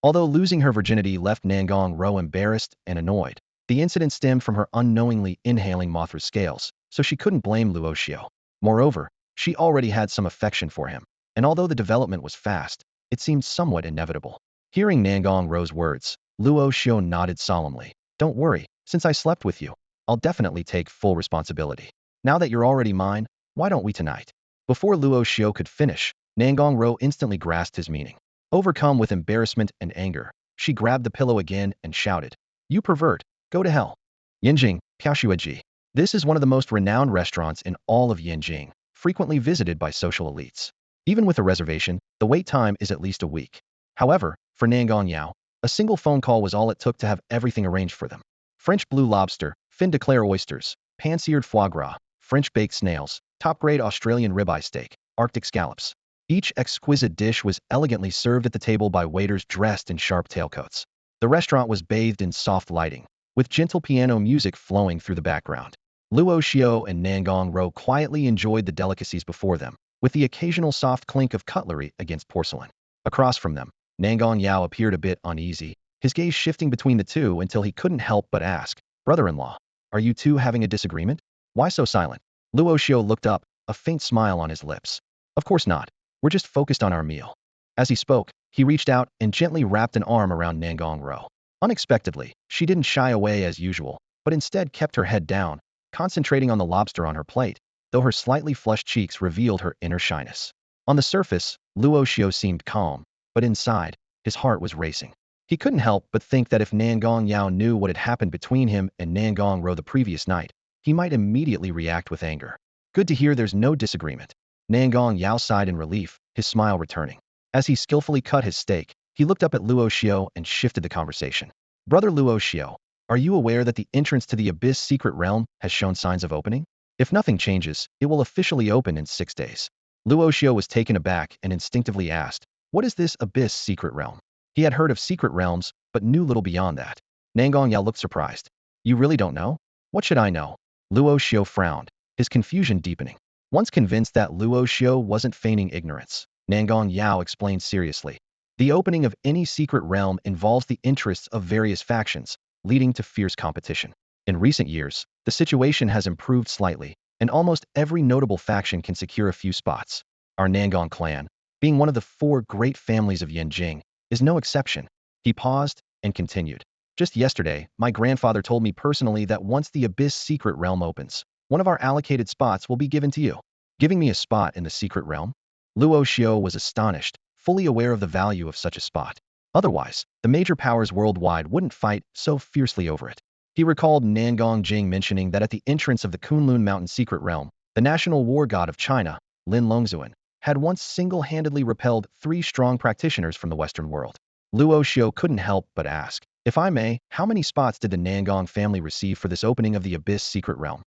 Speaker 1: Although losing her virginity left Nangong Row embarrassed and annoyed, the incident stemmed from her unknowingly inhaling Mothra's scales, so she couldn't blame Luo Xiu. Moreover, she already had some affection for him, and although the development was fast, it seemed somewhat inevitable. Hearing Nangong Row's words, Luo Xiu nodded solemnly. Don't worry, since I slept with you, I'll definitely take full responsibility. Now that you're already mine, why don't we tonight? Before Luo Xiu could finish, Nangong Row instantly grasped his meaning. Overcome with embarrassment and anger, she grabbed the pillow again and shouted, You pervert, go to hell. Yinjing, Piaoshueji. This is one of the most renowned restaurants in all of Yinjing, frequently visited by social elites. Even with a reservation, the wait time is at least a week. However, for Nangong Yao, a single phone call was all it took to have everything arranged for them. French blue lobster, fin de claire oysters, pan-seared foie gras, French baked snails, top-grade Australian ribeye steak, Arctic scallops. Each exquisite dish was elegantly served at the table by waiters dressed in sharp tailcoats. The restaurant was bathed in soft lighting, with gentle piano music flowing through the background. Luo Xiu and Nangong Row quietly enjoyed the delicacies before them, with the occasional soft clink of cutlery against porcelain. Across from them, Nangong Yao appeared a bit uneasy, his gaze shifting between the two until he couldn't help but ask, Brother-in-law, are you two having a disagreement? Why so silent? Luo Xiu looked up, a faint smile on his lips. Of course not. We're just focused on our meal. As he spoke, he reached out and gently wrapped an arm around Nangong Row. Unexpectedly, she didn't shy away as usual, but instead kept her head down, concentrating on the lobster on her plate, though her slightly flushed cheeks revealed her inner shyness. On the surface, Luo Xiu seemed calm, but inside, his heart was racing. He couldn't help but think that if Nangong Yao knew what had happened between him and Nangong Row the previous night, he might immediately react with anger. Good to hear there's no disagreement. Nangong Yao sighed in relief, his smile returning. As he skillfully cut his steak, he looked up at Luo Xiu and shifted the conversation. Brother Luo Xiu, are you aware that the entrance to the Abyss secret realm has shown signs of opening? If nothing changes, it will officially open in 6 days. Luo Xiu was taken aback and instinctively asked, what is this Abyss secret realm? He had heard of secret realms, but knew little beyond that. Nangong Yao looked surprised. You really don't know? What should I know? Luo Xiu frowned, his confusion deepening. Once convinced that Luo Xiu wasn't feigning ignorance, Nangong Yao explained seriously. The opening of any secret realm involves the interests of various factions, leading to fierce competition. In recent years, the situation has improved slightly, and almost every notable faction can secure a few spots. Our Nangong clan, being one of the 4 great families of Yinjing, is no exception. He paused and continued. Just yesterday, my grandfather told me personally that once the Abyss secret realm opens, one of our allocated spots will be given to you. Giving me a spot in the secret realm? Luo Xiu was astonished, fully aware of the value of such a spot. Otherwise, the major powers worldwide wouldn't fight so fiercely over it. He recalled Nangong Jing mentioning that at the entrance of the Kunlun Mountain secret realm, the national war god of China, Lin Luan, had once single-handedly repelled 3 strong practitioners from the Western world. Luo Xiu couldn't help but ask, if I may, how many spots did the Nangong family receive for this opening of the Abyss secret realm?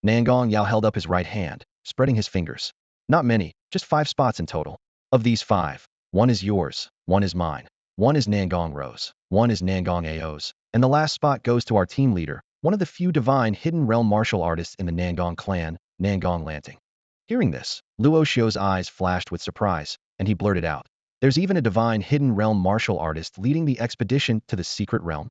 Speaker 1: Nangong Yao held up his right hand, spreading his fingers. Not many, just 5 spots in total. Of these 5, 1 is yours, 1 is mine, 1 is Nangong Row's, 1 is Nangong Ao's, and the last spot goes to our team leader, one of the few divine hidden realm martial artists in the Nangong clan, Nangong Lanting. Hearing this, Luo Xiu's eyes flashed with surprise, and he blurted out, there's even a divine hidden realm martial artist leading the expedition to the secret realm?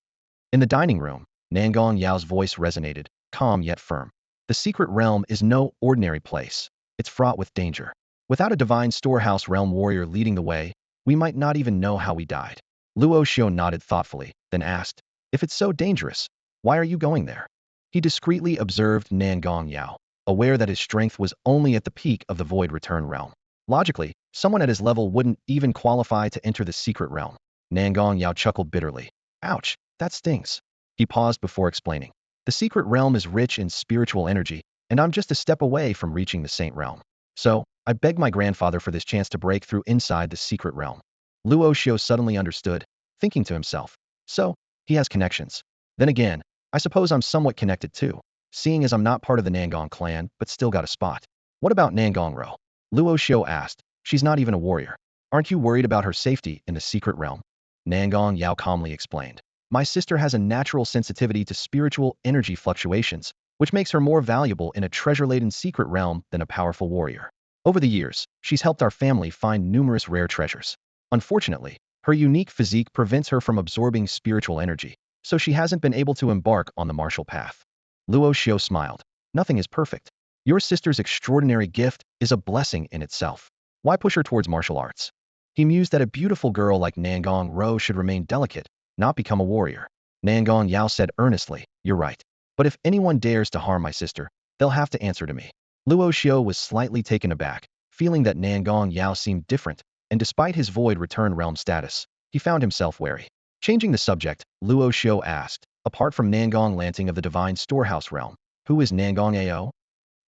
Speaker 1: In the dining room, Nangong Yao's voice resonated, calm yet firm. The secret realm is no ordinary place. It's fraught with danger. Without a divine storehouse realm warrior leading the way, we might not even know how we died. Luo Xiu nodded thoughtfully, then asked, if it's so dangerous, why are you going there? He discreetly observed Nangong Yao, aware that his strength was only at the peak of the Void Return realm. Logically, someone at his level wouldn't even qualify to enter the secret realm. Nangong Yao chuckled bitterly. Ouch, that stings. He paused before explaining. The secret realm is rich in spiritual energy, and I'm just a step away from reaching the Saint realm. So, I begged my grandfather for this chance to break through inside the secret realm. Luo Xiu suddenly understood, thinking to himself. So, he has connections. Then again, I suppose I'm somewhat connected too, seeing as I'm not part of the Nangong clan, but still got a spot. What about Nangong Row? Luo Xiu asked. She's not even a warrior. Aren't you worried about her safety in the secret realm? Nangong Yao calmly explained. My sister has a natural sensitivity to spiritual energy fluctuations, which makes her more valuable in a treasure-laden secret realm than a powerful warrior. Over the years, she's helped our family find numerous rare treasures. Unfortunately, her unique physique prevents her from absorbing spiritual energy, so she hasn't been able to embark on the martial path. Luo Xiu smiled. Nothing is perfect. Your sister's extraordinary gift is a blessing in itself. Why push her towards martial arts? He mused that a beautiful girl like Nangong Row should remain delicate, not become a warrior. Nangong Yao said earnestly, "You're right. But if anyone dares to harm my sister, they'll have to answer to me." Luo Xiu was slightly taken aback, feeling that Nangong Yao seemed different, and despite his void return realm status, he found himself wary. Changing the subject, Luo Xiu asked, "Apart from Nangong Lanting of the Divine Storehouse realm, who is Nangong Ao?"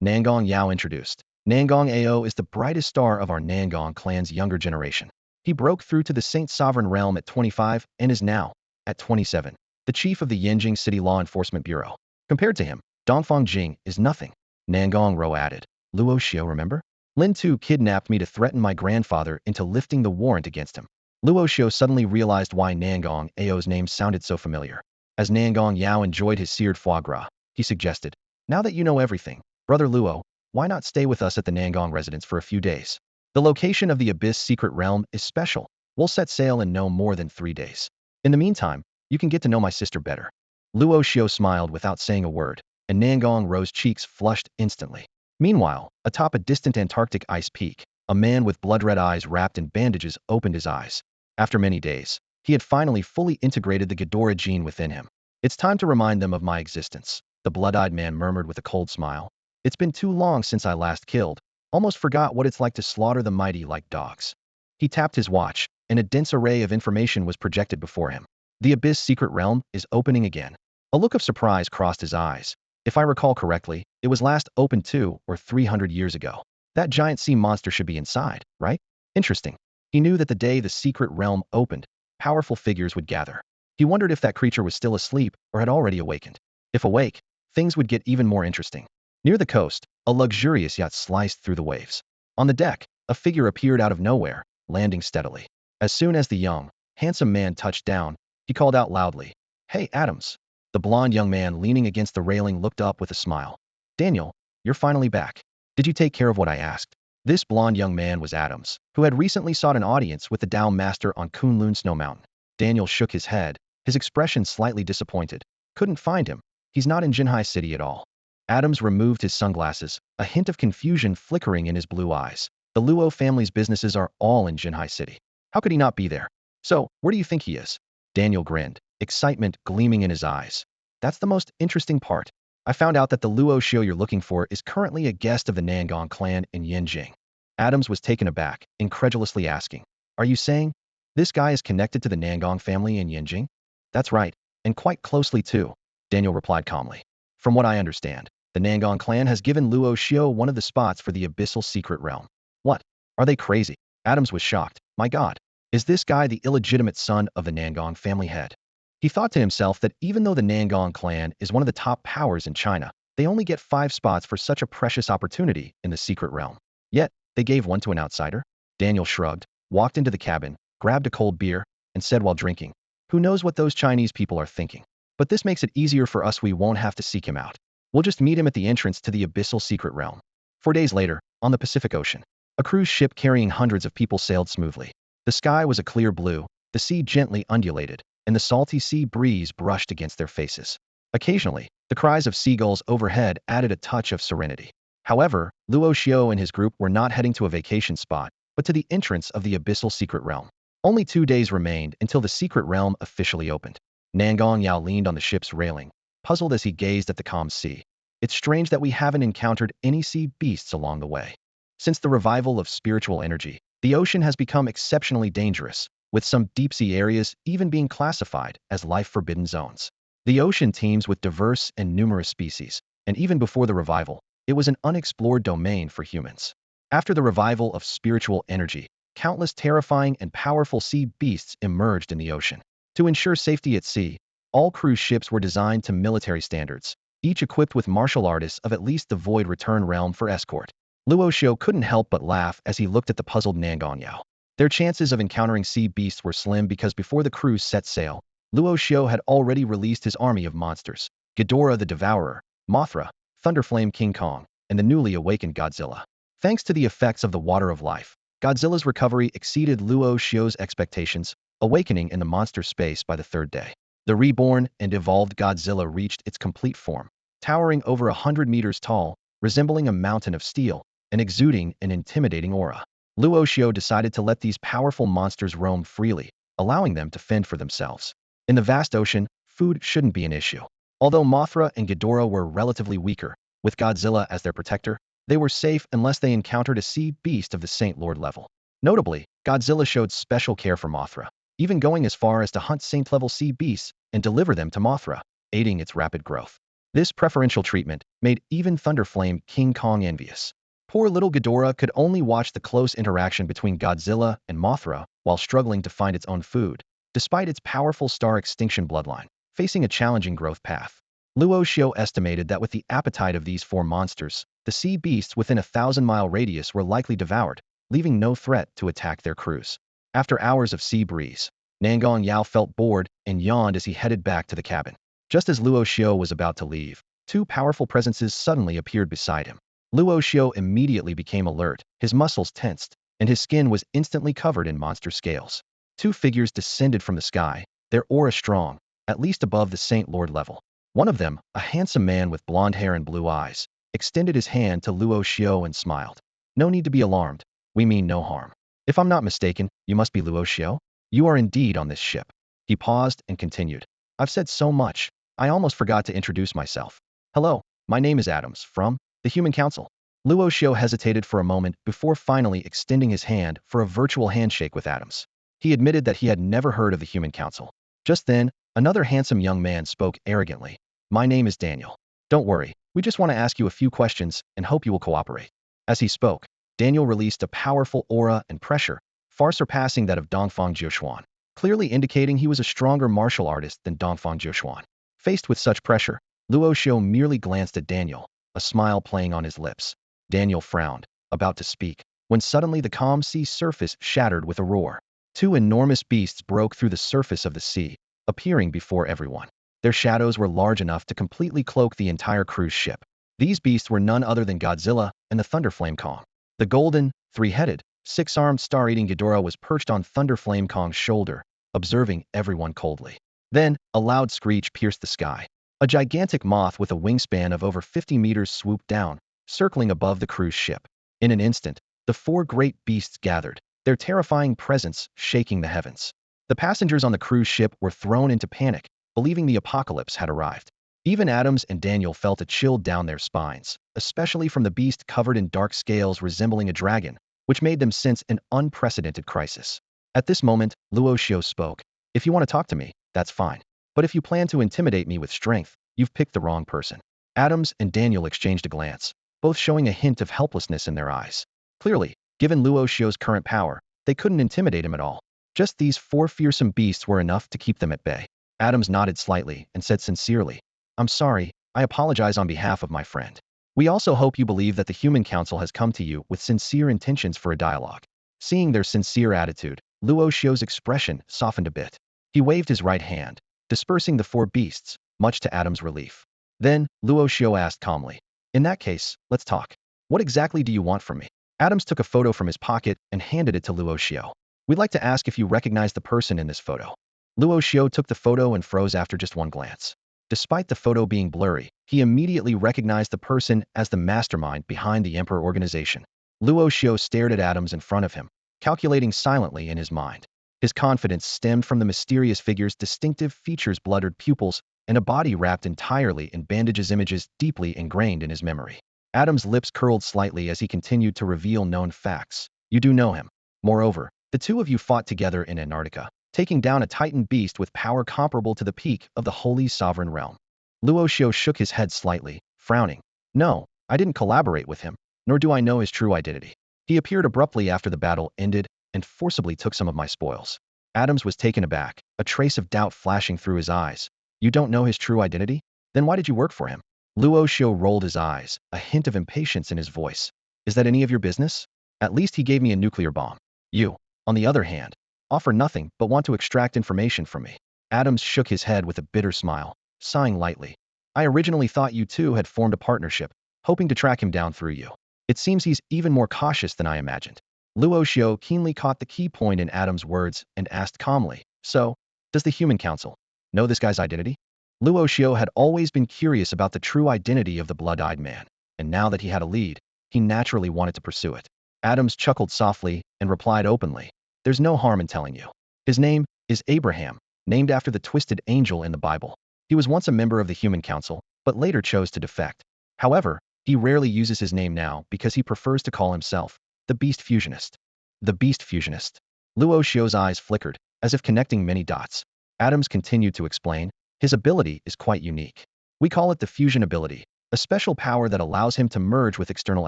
Speaker 1: Nangong Yao introduced. Nangong Ao is the brightest star of our Nangong clan's younger generation. He broke through to the Saint Sovereign realm at 25 and is now, at 27, the chief of the Yanjing City Law Enforcement Bureau. Compared to him, Dongfang Jing is nothing. Nangong Row added. Luo Xiu, remember? Lin Tu kidnapped me to threaten my grandfather into lifting the warrant against him. Luo Xiu suddenly realized why Nangong Ao's name sounded so familiar. As Nangong Yao enjoyed his seared foie gras, he suggested, "Now that you know everything, Brother Luo, why not stay with us at the Nangong residence for a few days? The location of the Abyss secret realm is special. We'll set sail in no more than 3 days. In the meantime, you can get to know my sister better." Luo Xiu smiled without saying a word, and Nangong Row's cheeks flushed instantly. Meanwhile, atop a distant Antarctic ice peak, a man with blood-red eyes wrapped in bandages opened his eyes. After many days, he had finally fully integrated the Ghidorah gene within him. "It's time to remind them of my existence," the blood-eyed man murmured with a cold smile. "It's been too long since I last killed. Almost forgot what it's like to slaughter the mighty like dogs." He tapped his watch, and a dense array of information was projected before him. The Abyss secret realm is opening again. A look of surprise crossed his eyes. If I recall correctly, it was last opened 2 or 300 years ago. That giant sea monster should be inside, right? Interesting. He knew that the day the secret realm opened, powerful figures would gather. He wondered if that creature was still asleep or had already awakened. If awake, things would get even more interesting. Near the coast, a luxurious yacht sliced through the waves. On the deck, a figure appeared out of nowhere, landing steadily. As soon as the young, handsome man touched down, he called out loudly, "Hey, Adams." The blond young man leaning against the railing looked up with a smile. "Daniel, you're finally back. Did you take care of what I asked?" This blond young man was Adams, who had recently sought an audience with the Dao Master on Kunlun Snow Mountain. Daniel shook his head, his expression slightly disappointed. "Couldn't find him. He's not in Shanghai City at all." Adams removed his sunglasses, a hint of confusion flickering in his blue eyes. "The Luo family's businesses are all in Shanghai City. How could he not be there? So, where do you think he is?" Daniel grinned, excitement gleaming in his eyes. "That's the most interesting part. I found out that the Luo Xiu you're looking for is currently a guest of the Nangong clan in Yanjing." Adams was taken aback, incredulously asking, "Are you saying this guy is connected to the Nangong family in Yanjing?" "That's right, and quite closely too," Daniel replied calmly. "From what I understand, the Nangong clan has given Luo Xiu one of the spots for the abyssal secret realm." "What? Are they crazy?" Adams was shocked. "My God, is this guy the illegitimate son of the Nangong family head?" He thought to himself that even though the Nangong clan is one of the top powers in China, they only get 5 spots for such a precious opportunity in the secret realm. Yet, they gave one to an outsider? Daniel shrugged, walked into the cabin, grabbed a cold beer, and said while drinking, "Who knows what those Chinese people are thinking? But this makes it easier for us. We won't have to seek him out. We'll just meet him at the entrance to the abyssal secret realm." 4 days later, on the Pacific Ocean, a cruise ship carrying hundreds of people sailed smoothly. The sky was a clear blue, the sea gently undulated, and the salty sea breeze brushed against their faces. Occasionally, the cries of seagulls overhead added a touch of serenity. However, Luo Xiu and his group were not heading to a vacation spot, but to the entrance of the abyssal secret realm. Only 2 days remained until the secret realm officially opened. Nangong Yao leaned on the ship's railing, puzzled as he gazed at the calm sea. "It's strange that we haven't encountered any sea beasts along the way. Since the revival of spiritual energy, the ocean has become exceptionally dangerous, with some deep-sea areas even being classified as life-forbidden zones. The ocean teems with diverse and numerous species, and even before the revival, it was an unexplored domain for humans. After the revival of spiritual energy, countless terrifying and powerful sea beasts emerged in the ocean. To ensure safety at sea, all cruise ships were designed to military standards, each equipped with martial artists of at least the Void Return realm for escort." Luo Xiu couldn't help but laugh as he looked at the puzzled Nangong Yao. Their chances of encountering sea beasts were slim because before the cruise set sail, Luo Xiu had already released his army of monsters: Ghidorah the Devourer, Mothra, Thunderflame King Kong, and the newly awakened Godzilla. Thanks to the effects of the Water of Life, Godzilla's recovery exceeded Luo Xiu's expectations, awakening in the monster space by the 3rd day. The reborn and evolved Godzilla reached its complete form, towering over 100 meters tall, resembling a mountain of steel, and exuding an intimidating aura. Luo Xiu decided to let these powerful monsters roam freely, allowing them to fend for themselves. In the vast ocean, food shouldn't be an issue. Although Mothra and Ghidorah were relatively weaker, with Godzilla as their protector, they were safe unless they encountered a sea beast of the Saint Lord level. Notably, Godzilla showed special care for Mothra, even going as far as to hunt Saint-level sea beasts and deliver them to Mothra, aiding its rapid growth. This preferential treatment made even Thunderflame King Kong envious. Poor little Ghidorah could only watch the close interaction between Godzilla and Mothra while struggling to find its own food, despite its powerful star extinction bloodline, facing a challenging growth path. Luo Xiu estimated that with the appetite of these four monsters, the sea beasts within a 1,000-mile radius were likely devoured, leaving no threat to attack their crews. After hours of sea breeze, Nangong Yao felt bored and yawned as he headed back to the cabin. Just as Luo Xiu was about to leave, two powerful presences suddenly appeared beside him. Luo Xiu immediately became alert, his muscles tensed, and his skin was instantly covered in monster scales. Two figures descended from the sky, their aura strong, at least above the Saint Lord level. One of them, a handsome man with blonde hair and blue eyes, extended his hand to Luo Xiu and smiled. No need to be alarmed. We mean no harm. If I'm not mistaken, you must be Luo Xiu? You are indeed on this ship. He paused and continued. I've said so much, I almost forgot to introduce myself. Hello, my name is Adams, from the Human Council. Luo Xiu hesitated for a moment before finally extending his hand for a virtual handshake with Adams. He admitted that he had never heard of the Human Council. Just then, another handsome young man spoke arrogantly. My name is Daniel. Don't worry, we just want to ask you a few questions and hope you will cooperate. As he spoke, Daniel released a powerful aura and pressure, far surpassing that of Dongfang Jiuxuan, clearly indicating he was a stronger martial artist than Dongfang Jiuxuan. Faced with such pressure, Luo Xiu merely glanced at Daniel, a smile playing on his lips. Daniel frowned, about to speak, when suddenly the calm sea surface shattered with a roar. Two enormous beasts broke through the surface of the sea, appearing before everyone. Their shadows were large enough to completely cloak the entire cruise ship. These beasts were none other than Godzilla and the Thunderflame Kong. The golden, three-headed, six-armed star-eating Ghidorah was perched on Thunderflame Kong's shoulder, observing everyone coldly. Then, a loud screech pierced the sky. A gigantic moth with a wingspan of over 50 meters swooped down, circling above the cruise ship. In an instant, the four great beasts gathered, their terrifying presence shaking the heavens. The passengers on the cruise ship were thrown into panic, believing the apocalypse had arrived. Even Adams and Daniel felt a chill down their spines, especially from the beast covered in dark scales resembling a dragon, which made them sense an unprecedented crisis. At this moment, Luo Xiu spoke. If you want to talk to me, that's fine. But if you plan to intimidate me with strength, you've picked the wrong person. Adams and Daniel exchanged a glance, both showing a hint of helplessness in their eyes. Clearly, given Luo Xiu's current power, they couldn't intimidate him at all. Just these four fearsome beasts were enough to keep them at bay. Adams nodded slightly and said sincerely, I'm sorry, I apologize on behalf of my friend. We also hope you believe that the Human Council has come to you with sincere intentions for a dialogue. Seeing their sincere attitude, Luo Xiu's expression softened a bit. He waved his right hand, dispersing the four beasts, much to Adam's relief. Then, Luo Xiu asked calmly, in that case, let's talk. What exactly do you want from me? Adams took a photo from his pocket and handed it to Luo Xiu. We'd like to ask if you recognize the person in this photo. Luo Xiu took the photo and froze after just one glance. Despite the photo being blurry, he immediately recognized the person as the mastermind behind the Emperor organization. Luo Xiu stared at Adams in front of him, calculating silently in his mind. His confidence stemmed from the mysterious figure's distinctive features, blurred pupils, and a body wrapped entirely in bandages, images deeply ingrained in his memory. Adams' lips curled slightly as he continued to reveal known facts. You do know him. Moreover, the two of you fought together in Antarctica, taking down a titan beast with power comparable to the peak of the Holy Sovereign Realm. Luo Xiu shook his head slightly, frowning. No, I didn't collaborate with him, nor do I know his true identity. He appeared abruptly after the battle ended and forcibly took some of my spoils. Adams was taken aback, a trace of doubt flashing through his eyes. You don't know his true identity? Then why did you work for him? Luo Xiu rolled his eyes, a hint of impatience in his voice. Is that any of your business? At least he gave me a nuclear bomb. You, on the other hand, offer nothing but want to extract information from me. Adams shook his head with a bitter smile, sighing lightly. I originally thought you two had formed a partnership, hoping to track him down through you. It seems he's even more cautious than I imagined. Luo Xiu keenly caught the key point in Adams' words and asked calmly, so, does the Human Council know this guy's identity? Luo Xiu had always been curious about the true identity of the blood-eyed man, and now that he had a lead, he naturally wanted to pursue it. Adams chuckled softly and replied openly, "There's no harm in telling you. His name is Abraham, named after the twisted angel in the Bible. He was once a member of the Human Council, but later chose to defect. However, he rarely uses his name now because he prefers to call himself the Beast Fusionist." The Beast Fusionist. Luo Xiu's eyes flickered, as if connecting many dots. Adams continued to explain, "His ability is quite unique. We call it the fusion ability, a special power that allows him to merge with external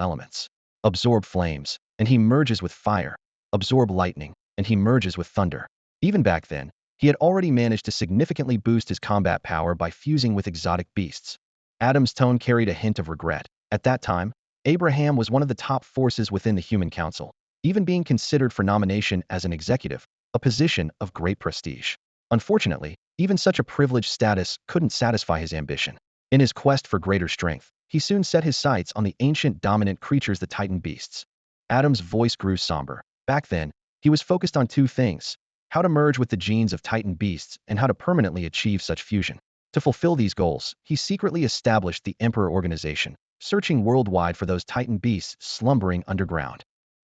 Speaker 1: elements. Absorb flames, and he merges with fire. Absorb lightning, and he merges with thunder." Even back then, he had already managed to significantly boost his combat power by fusing with exotic beasts. Adam's tone carried a hint of regret. At that time, Abraham was one of the top forces within the Human Council, even being considered for nomination as an executive, a position of great prestige. Unfortunately, even such a privileged status couldn't satisfy his ambition. In his quest for greater strength, he soon set his sights on the ancient dominant creatures, the Titan beasts. Adam's voice grew somber. Back then, he was focused on two things: how to merge with the genes of Titan beasts and how to permanently achieve such fusion. To fulfill these goals, he secretly established the Emperor Organization, searching worldwide for those Titan beasts slumbering underground.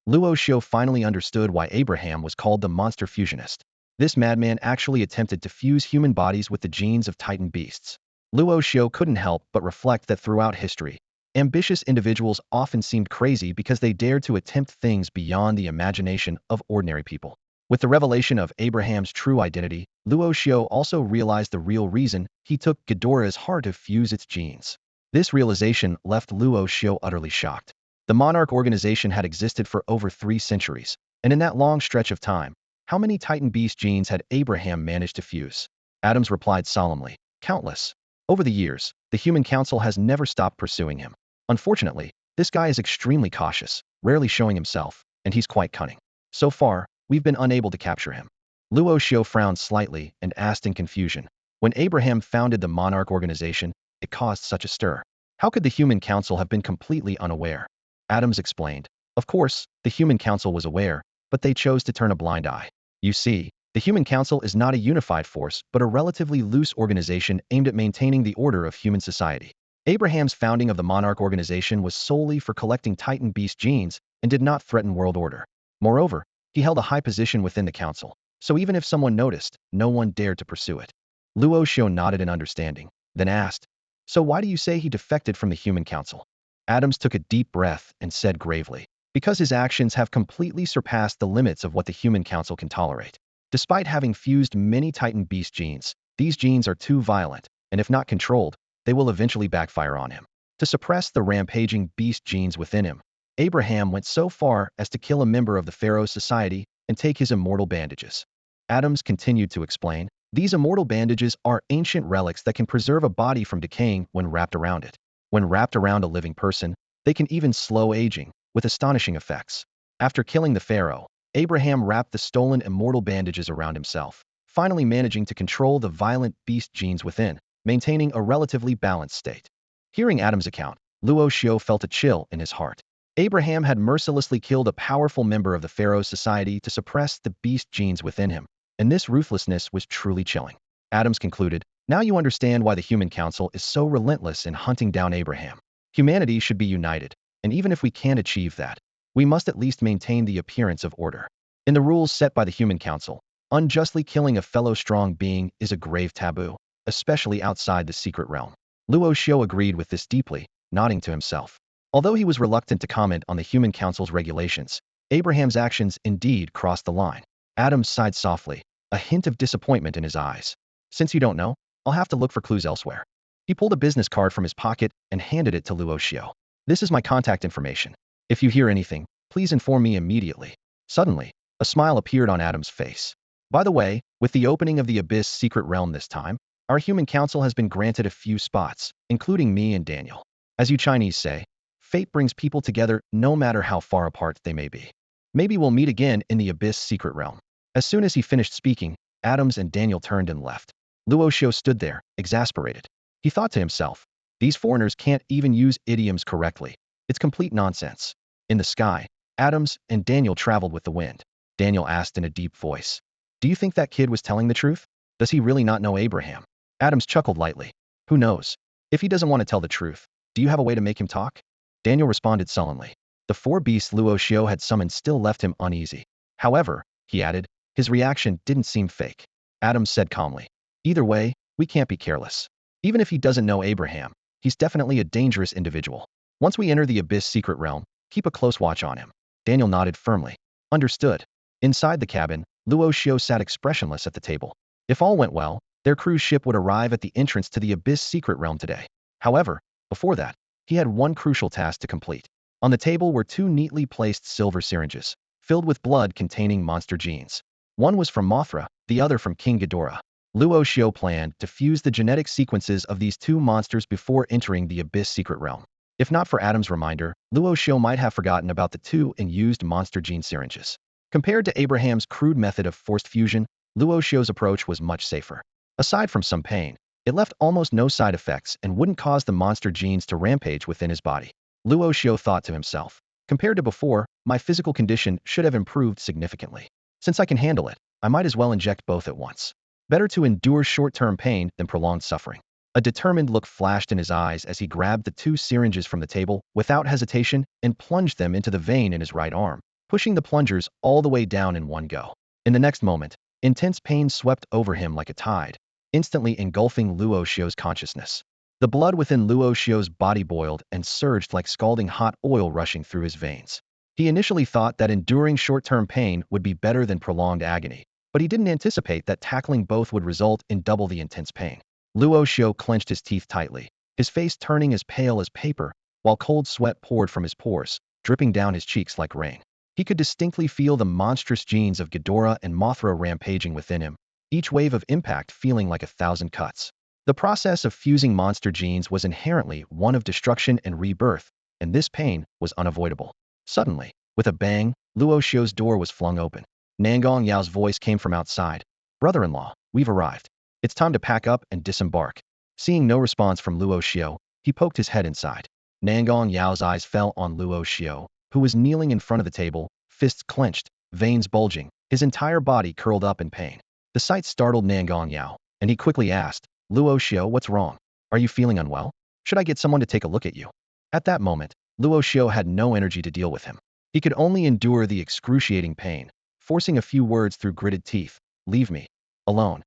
Speaker 1: Luo Xiu finally understood why Abraham was called the Monster Fusionist. This madman actually attempted to fuse human bodies with the genes of Titan beasts. Luo Xiu couldn't help but reflect that throughout history, ambitious individuals often seemed crazy because they dared to attempt things beyond the imagination of ordinary people. With the revelation of Abraham's true identity, Luo Xiu also realized the real reason he took Ghidorah's heart to fuse its genes. This realization left Luo Xiu utterly shocked. The Monarch Organization had existed for over 3 centuries, and in that long stretch of time, how many Titan beast genes had Abraham managed to fuse? Adams replied solemnly, "Countless. Over the years, the Human Council has never stopped pursuing him. Unfortunately, this guy is extremely cautious, rarely showing himself, and he's quite cunning. So far, we've been unable to capture him." Luo Xiu frowned slightly and asked in confusion, "When Abraham founded the Monarch Organization, it caused such a stir. How could the Human Council have been completely unaware?" Adams explained, "Of course, the Human Council was aware, but they chose to turn a blind eye. You see, the Human Council is not a unified force, but a relatively loose organization aimed at maintaining the order of human society. Abraham's founding of the Monarch Organization was solely for collecting Titan beast genes and did not threaten world order. Moreover, he held a high position within the council, so even if someone noticed, no one dared to pursue it." Luo Xiu nodded in understanding, then asked, "So why do you say he defected from the Human Council?" Adams took a deep breath and said gravely, "Because his actions have completely surpassed the limits of what the Human Council can tolerate. Despite having fused many Titan beast genes, these genes are too violent, and if not controlled, they will eventually backfire on him. To suppress the rampaging beast genes within him, Abraham went so far as to kill a member of the Pharaoh's society and take his immortal bandages." Adams continued to explain, "These immortal bandages are ancient relics that can preserve a body from decaying when wrapped around it. When wrapped around a living person, they can even slow aging, with astonishing effects. After killing the pharaoh, Abraham wrapped the stolen immortal bandages around himself, finally managing to control the violent beast genes within, maintaining a relatively balanced state." Hearing Adam's account, Luo Xiu felt a chill in his heart. Abraham had mercilessly killed a powerful member of the pharaoh's society to suppress the beast genes within him, and this ruthlessness was truly chilling. Adams concluded, "Now you understand why the Human Council is so relentless in hunting down Abraham. Humanity should be united, and even if we can't achieve that, we must at least maintain the appearance of order. In the rules set by the Human Council, unjustly killing a fellow strong being is a grave taboo, especially outside the secret realm." Luo Xiu agreed with this deeply, nodding to himself. Although he was reluctant to comment on the Human Council's regulations, Abraham's actions indeed crossed the line. Adams sighed softly, a hint of disappointment in his eyes. "Since you don't know, I'll have to look for clues elsewhere." He pulled a business card from his pocket and handed it to Luo Xiu. "This is my contact information. If you hear anything, please inform me immediately." Suddenly, a smile appeared on Adam's face. "By the way, with the opening of the Abyss secret realm this time, our Human Council has been granted a few spots, including me and Daniel. As you Chinese say, fate brings people together no matter how far apart they may be. Maybe we'll meet again in the Abyss secret realm." As soon as he finished speaking, Adams and Daniel turned and left. Luo Xiu stood there, exasperated. He thought to himself, "These foreigners can't even use idioms correctly. It's complete nonsense." In the sky, Adams and Daniel traveled with the wind. Daniel asked in a deep voice, "Do you think that kid was telling the truth? Does he really not know Abraham?" Adams chuckled lightly. "Who knows? If he doesn't want to tell the truth, do you have a way to make him talk?" Daniel responded sullenly, The 4 beasts Luo Xiu had summoned still left him uneasy. However, he added, his reaction didn't seem fake. Adams said calmly, either way, we can't be careless. Even if he doesn't know Abraham, he's definitely a dangerous individual. Once we enter the Abyss secret realm, keep a close watch on him. Daniel nodded firmly. Understood. Inside the cabin, Luo Xiu sat expressionless at the table. If all went well, their cruise ship would arrive at the entrance to the Abyss secret realm today. However, before that, he had one crucial task to complete. On the table were 2 neatly placed silver syringes, filled with blood containing monster genes. One was from Mothra, the other from King Ghidorah. Luo Xiu planned to fuse the genetic sequences of these 2 monsters before entering the Abyss secret realm. If not for Adam's reminder, Luo Xiu might have forgotten about the 2 unused monster gene syringes. Compared to Abraham's crude method of forced fusion, Luo Xiu's approach was much safer. Aside from some pain, it left almost no side effects and wouldn't cause the monster genes to rampage within his body. Luo Xiu thought to himself, compared to before, my physical condition should have improved significantly. Since I can handle it, I might as well inject both at once. Better to endure short-term pain than prolonged suffering. A determined look flashed in his eyes as he grabbed the 2 syringes from the table without hesitation and plunged them into the vein in his right arm, pushing the plungers all the way down in one go. In the next moment, intense pain swept over him like a tide, instantly engulfing Luo Xiu's consciousness. The blood within Luo Xiu's body boiled and surged like scalding hot oil rushing through his veins. He initially thought that enduring short-term pain would be better than prolonged agony, but he didn't anticipate that tackling both would result in double the intense pain. Luo Xiu clenched his teeth tightly, his face turning as pale as paper, while cold sweat poured from his pores, dripping down his cheeks like rain. He could distinctly feel the monstrous genes of Ghidorah and Mothra rampaging within him, each wave of impact feeling like 1,000 cuts. The process of fusing monster genes was inherently one of destruction and rebirth, and this pain was unavoidable. Suddenly, with a bang, Luo Xiu's door was flung open. Nangong Yao's voice came from outside. Brother-in-law, we've arrived. It's time to pack up and disembark. Seeing no response from Luo Xiu, he poked his head inside. Nangong Yao's eyes fell on Luo Xiu, who was kneeling in front of the table, fists clenched, veins bulging, his entire body curled up in pain. The sight startled Nangong Yao, and he quickly asked, Luo Xiu, what's wrong? Are you feeling unwell? Should I get someone to take a look at you? At that moment, Luo Xiu had no energy to deal with him. He could only endure the excruciating pain, forcing a few words through gritted teeth. Leave me alone.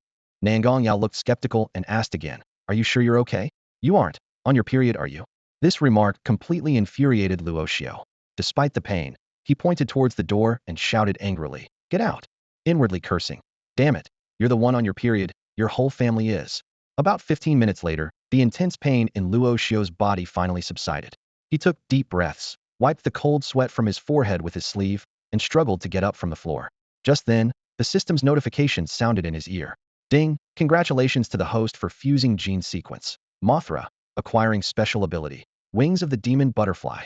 Speaker 1: Nangong Yao looked skeptical and asked again, are you sure you're okay? You aren't on your period, are you? This remark completely infuriated Luo Xiu. Despite the pain, he pointed towards the door and shouted angrily, get out! Inwardly cursing, damn it, you're the one on your period, your whole family is. About 15 minutes later, the intense pain in Luo Xiu's body finally subsided. He took deep breaths, wiped the cold sweat from his forehead with his sleeve, and struggled to get up from the floor. Just then, the system's notification sounded in his ear. Ding! Congratulations to the host for fusing gene sequence. Mothra, acquiring special ability. Wings of the demon butterfly.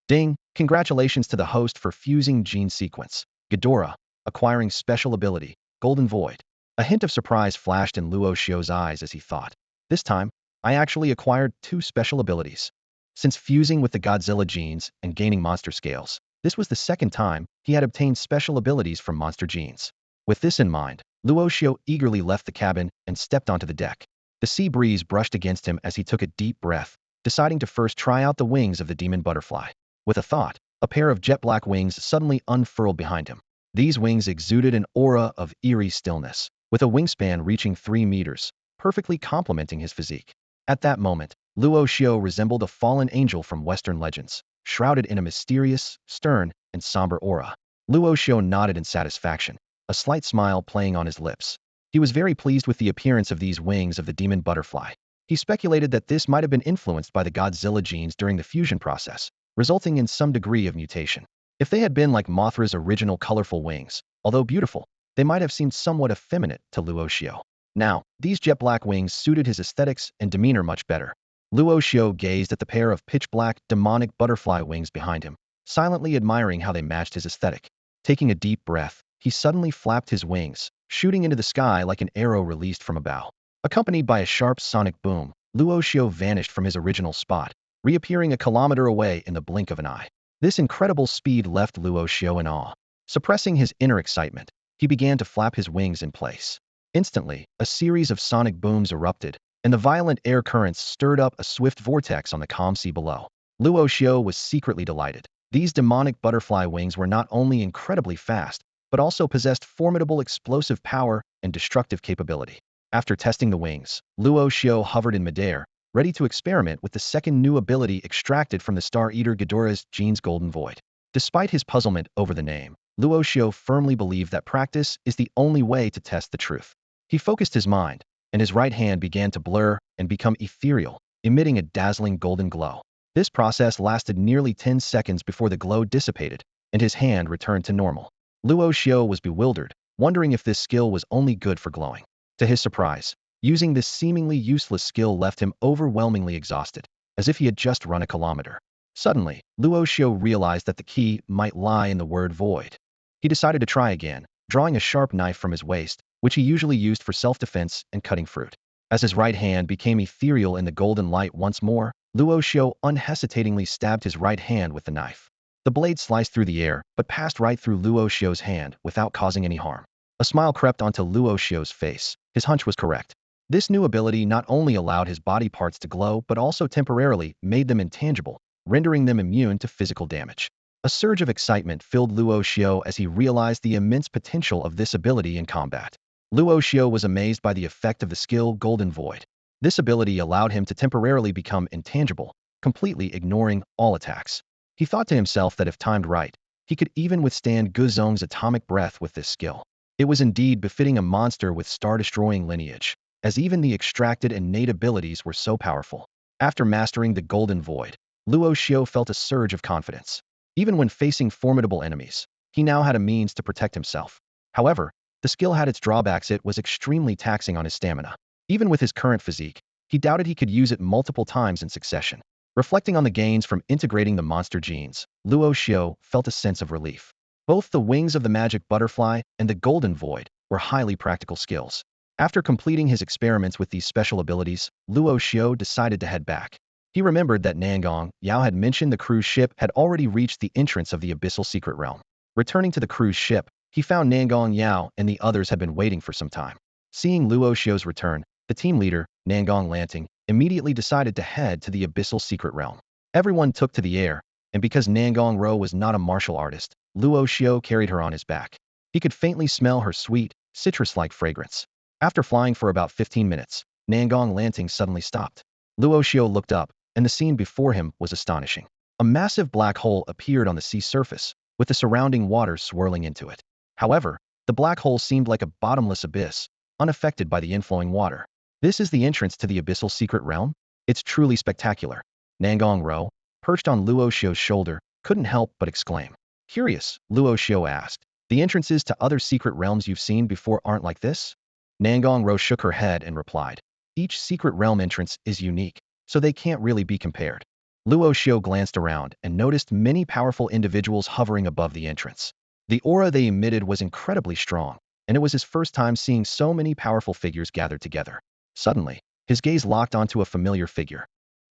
Speaker 1: Ding! Congratulations to the host for fusing gene sequence. Ghidorah, acquiring special ability. Golden Void. A hint of surprise flashed in Luo Xiu's eyes as he thought. This time, I actually acquired 2 special abilities. Since fusing with the Godzilla genes and gaining monster scales, this was the second time he had obtained special abilities from monster genes. With this in mind, Luo Xiu eagerly left the cabin and stepped onto the deck. The sea breeze brushed against him as he took a deep breath, deciding to first try out the wings of the demon butterfly. With a thought, a pair of jet black wings suddenly unfurled behind him. These wings exuded an aura of eerie stillness, with a wingspan reaching 3 meters, perfectly complementing his physique. At that moment, Luo Xiu resembled a fallen angel from Western legends, shrouded in a mysterious, stern, and somber aura. Luo Xiu nodded in satisfaction, a slight smile playing on his lips. He was very pleased with the appearance of these wings of the demon butterfly. He speculated that this might have been influenced by the Godzilla genes during the fusion process, resulting in some degree of mutation. If they had been like Mothra's original colorful wings, although beautiful, they might have seemed somewhat effeminate to Luo Xiu. Now, these jet black wings suited his aesthetics and demeanor much better. Luo Xiu gazed at the pair of pitch-black, demonic butterfly wings behind him, silently admiring how they matched his aesthetic. Taking a deep breath, he suddenly flapped his wings, shooting into the sky like an arrow released from a bow. Accompanied by a sharp sonic boom, Luo Xiu vanished from his original spot, reappearing a kilometer away in the blink of an eye. This incredible speed left Luo Xiu in awe. Suppressing his inner excitement, he began to flap his wings in place. Instantly, a series of sonic booms erupted, and the violent air currents stirred up a swift vortex on the calm sea below. Luo Xiu was secretly delighted. These demonic butterfly wings were not only incredibly fast, but also possessed formidable explosive power and destructive capability. After testing the wings, Luo Xiu hovered in midair, ready to experiment with the second new ability extracted from the Star Eater Ghidorah's gene's golden void. Despite his puzzlement over the name, Luo Xiu firmly believed that practice is the only way to test the truth. He focused his mind, and his right hand began to blur and become ethereal, emitting a dazzling golden glow. This process lasted nearly 10 seconds before the glow dissipated, and his hand returned to normal. Luo Xiu was bewildered, wondering if this skill was only good for glowing. To his surprise, using this seemingly useless skill left him overwhelmingly exhausted, as if he had just run a kilometer. Suddenly, Luo Xiu realized that the key might lie in the word void. He decided to try again, drawing a sharp knife from his waist, which he usually used for self-defense and cutting fruit. As his right hand became ethereal in the golden light once more, Luo Xiu unhesitatingly stabbed his right hand with the knife. The blade sliced through the air, but passed right through Luo Xiu's hand without causing any harm. A smile crept onto Luo Xiu's face. His hunch was correct. This new ability not only allowed his body parts to glow, but also temporarily made them intangible, rendering them immune to physical damage. A surge of excitement filled Luo Xiu as he realized the immense potential of this ability in combat. Luo Xiu was amazed by the effect of the skill Golden Void. This ability allowed him to temporarily become intangible, completely ignoring all attacks. He thought to himself that if timed right, he could even withstand Guzong's atomic breath with this skill. It was indeed befitting a monster with star-destroying lineage, as even the extracted innate abilities were so powerful. After mastering the Golden Void, Luo Xiu felt a surge of confidence. Even when facing formidable enemies, he now had a means to protect himself. However, the skill had its drawbacks. It was extremely taxing on his stamina. Even with his current physique, he doubted he could use it multiple times in succession. Reflecting on the gains from integrating the monster genes, Luo Xiu felt a sense of relief. Both the wings of the magic butterfly and the golden void were highly practical skills. After completing his experiments with these special abilities, Luo Xiu decided to head back. He remembered that Nangong Row had mentioned the cruise ship had already reached the entrance of the abyssal secret realm. Returning to the cruise ship, he found Nangong Row and the others had been waiting for some time. Seeing Luo Xiu's return, the team leader, Nangong Lanting, immediately decided to head to the abyssal secret realm. Everyone took to the air, and because Nangong Row was not a martial artist, Luo Xiu carried her on his back. He could faintly smell her sweet, citrus-like fragrance. After flying for about 15 minutes, Nangong Lanting suddenly stopped. Luo Xiu looked up, and the scene before him was astonishing. A massive black hole appeared on the sea surface, with the surrounding water swirling into it. However, the black hole seemed like a bottomless abyss, unaffected by the inflowing water. This is the entrance to the abyssal secret realm? It's truly spectacular. Nangong Row, perched on Luo Xiu's shoulder, couldn't help but exclaim. Curious, Luo Xiu asked. The entrances to other secret realms you've seen before aren't like this? Nangong Row shook her head and replied. Each secret realm entrance is unique, so they can't really be compared. Luo Xiu glanced around and noticed many powerful individuals hovering above the entrance. The aura they emitted was incredibly strong, and it was his first time seeing so many powerful figures gathered together. Suddenly, his gaze locked onto a familiar figure.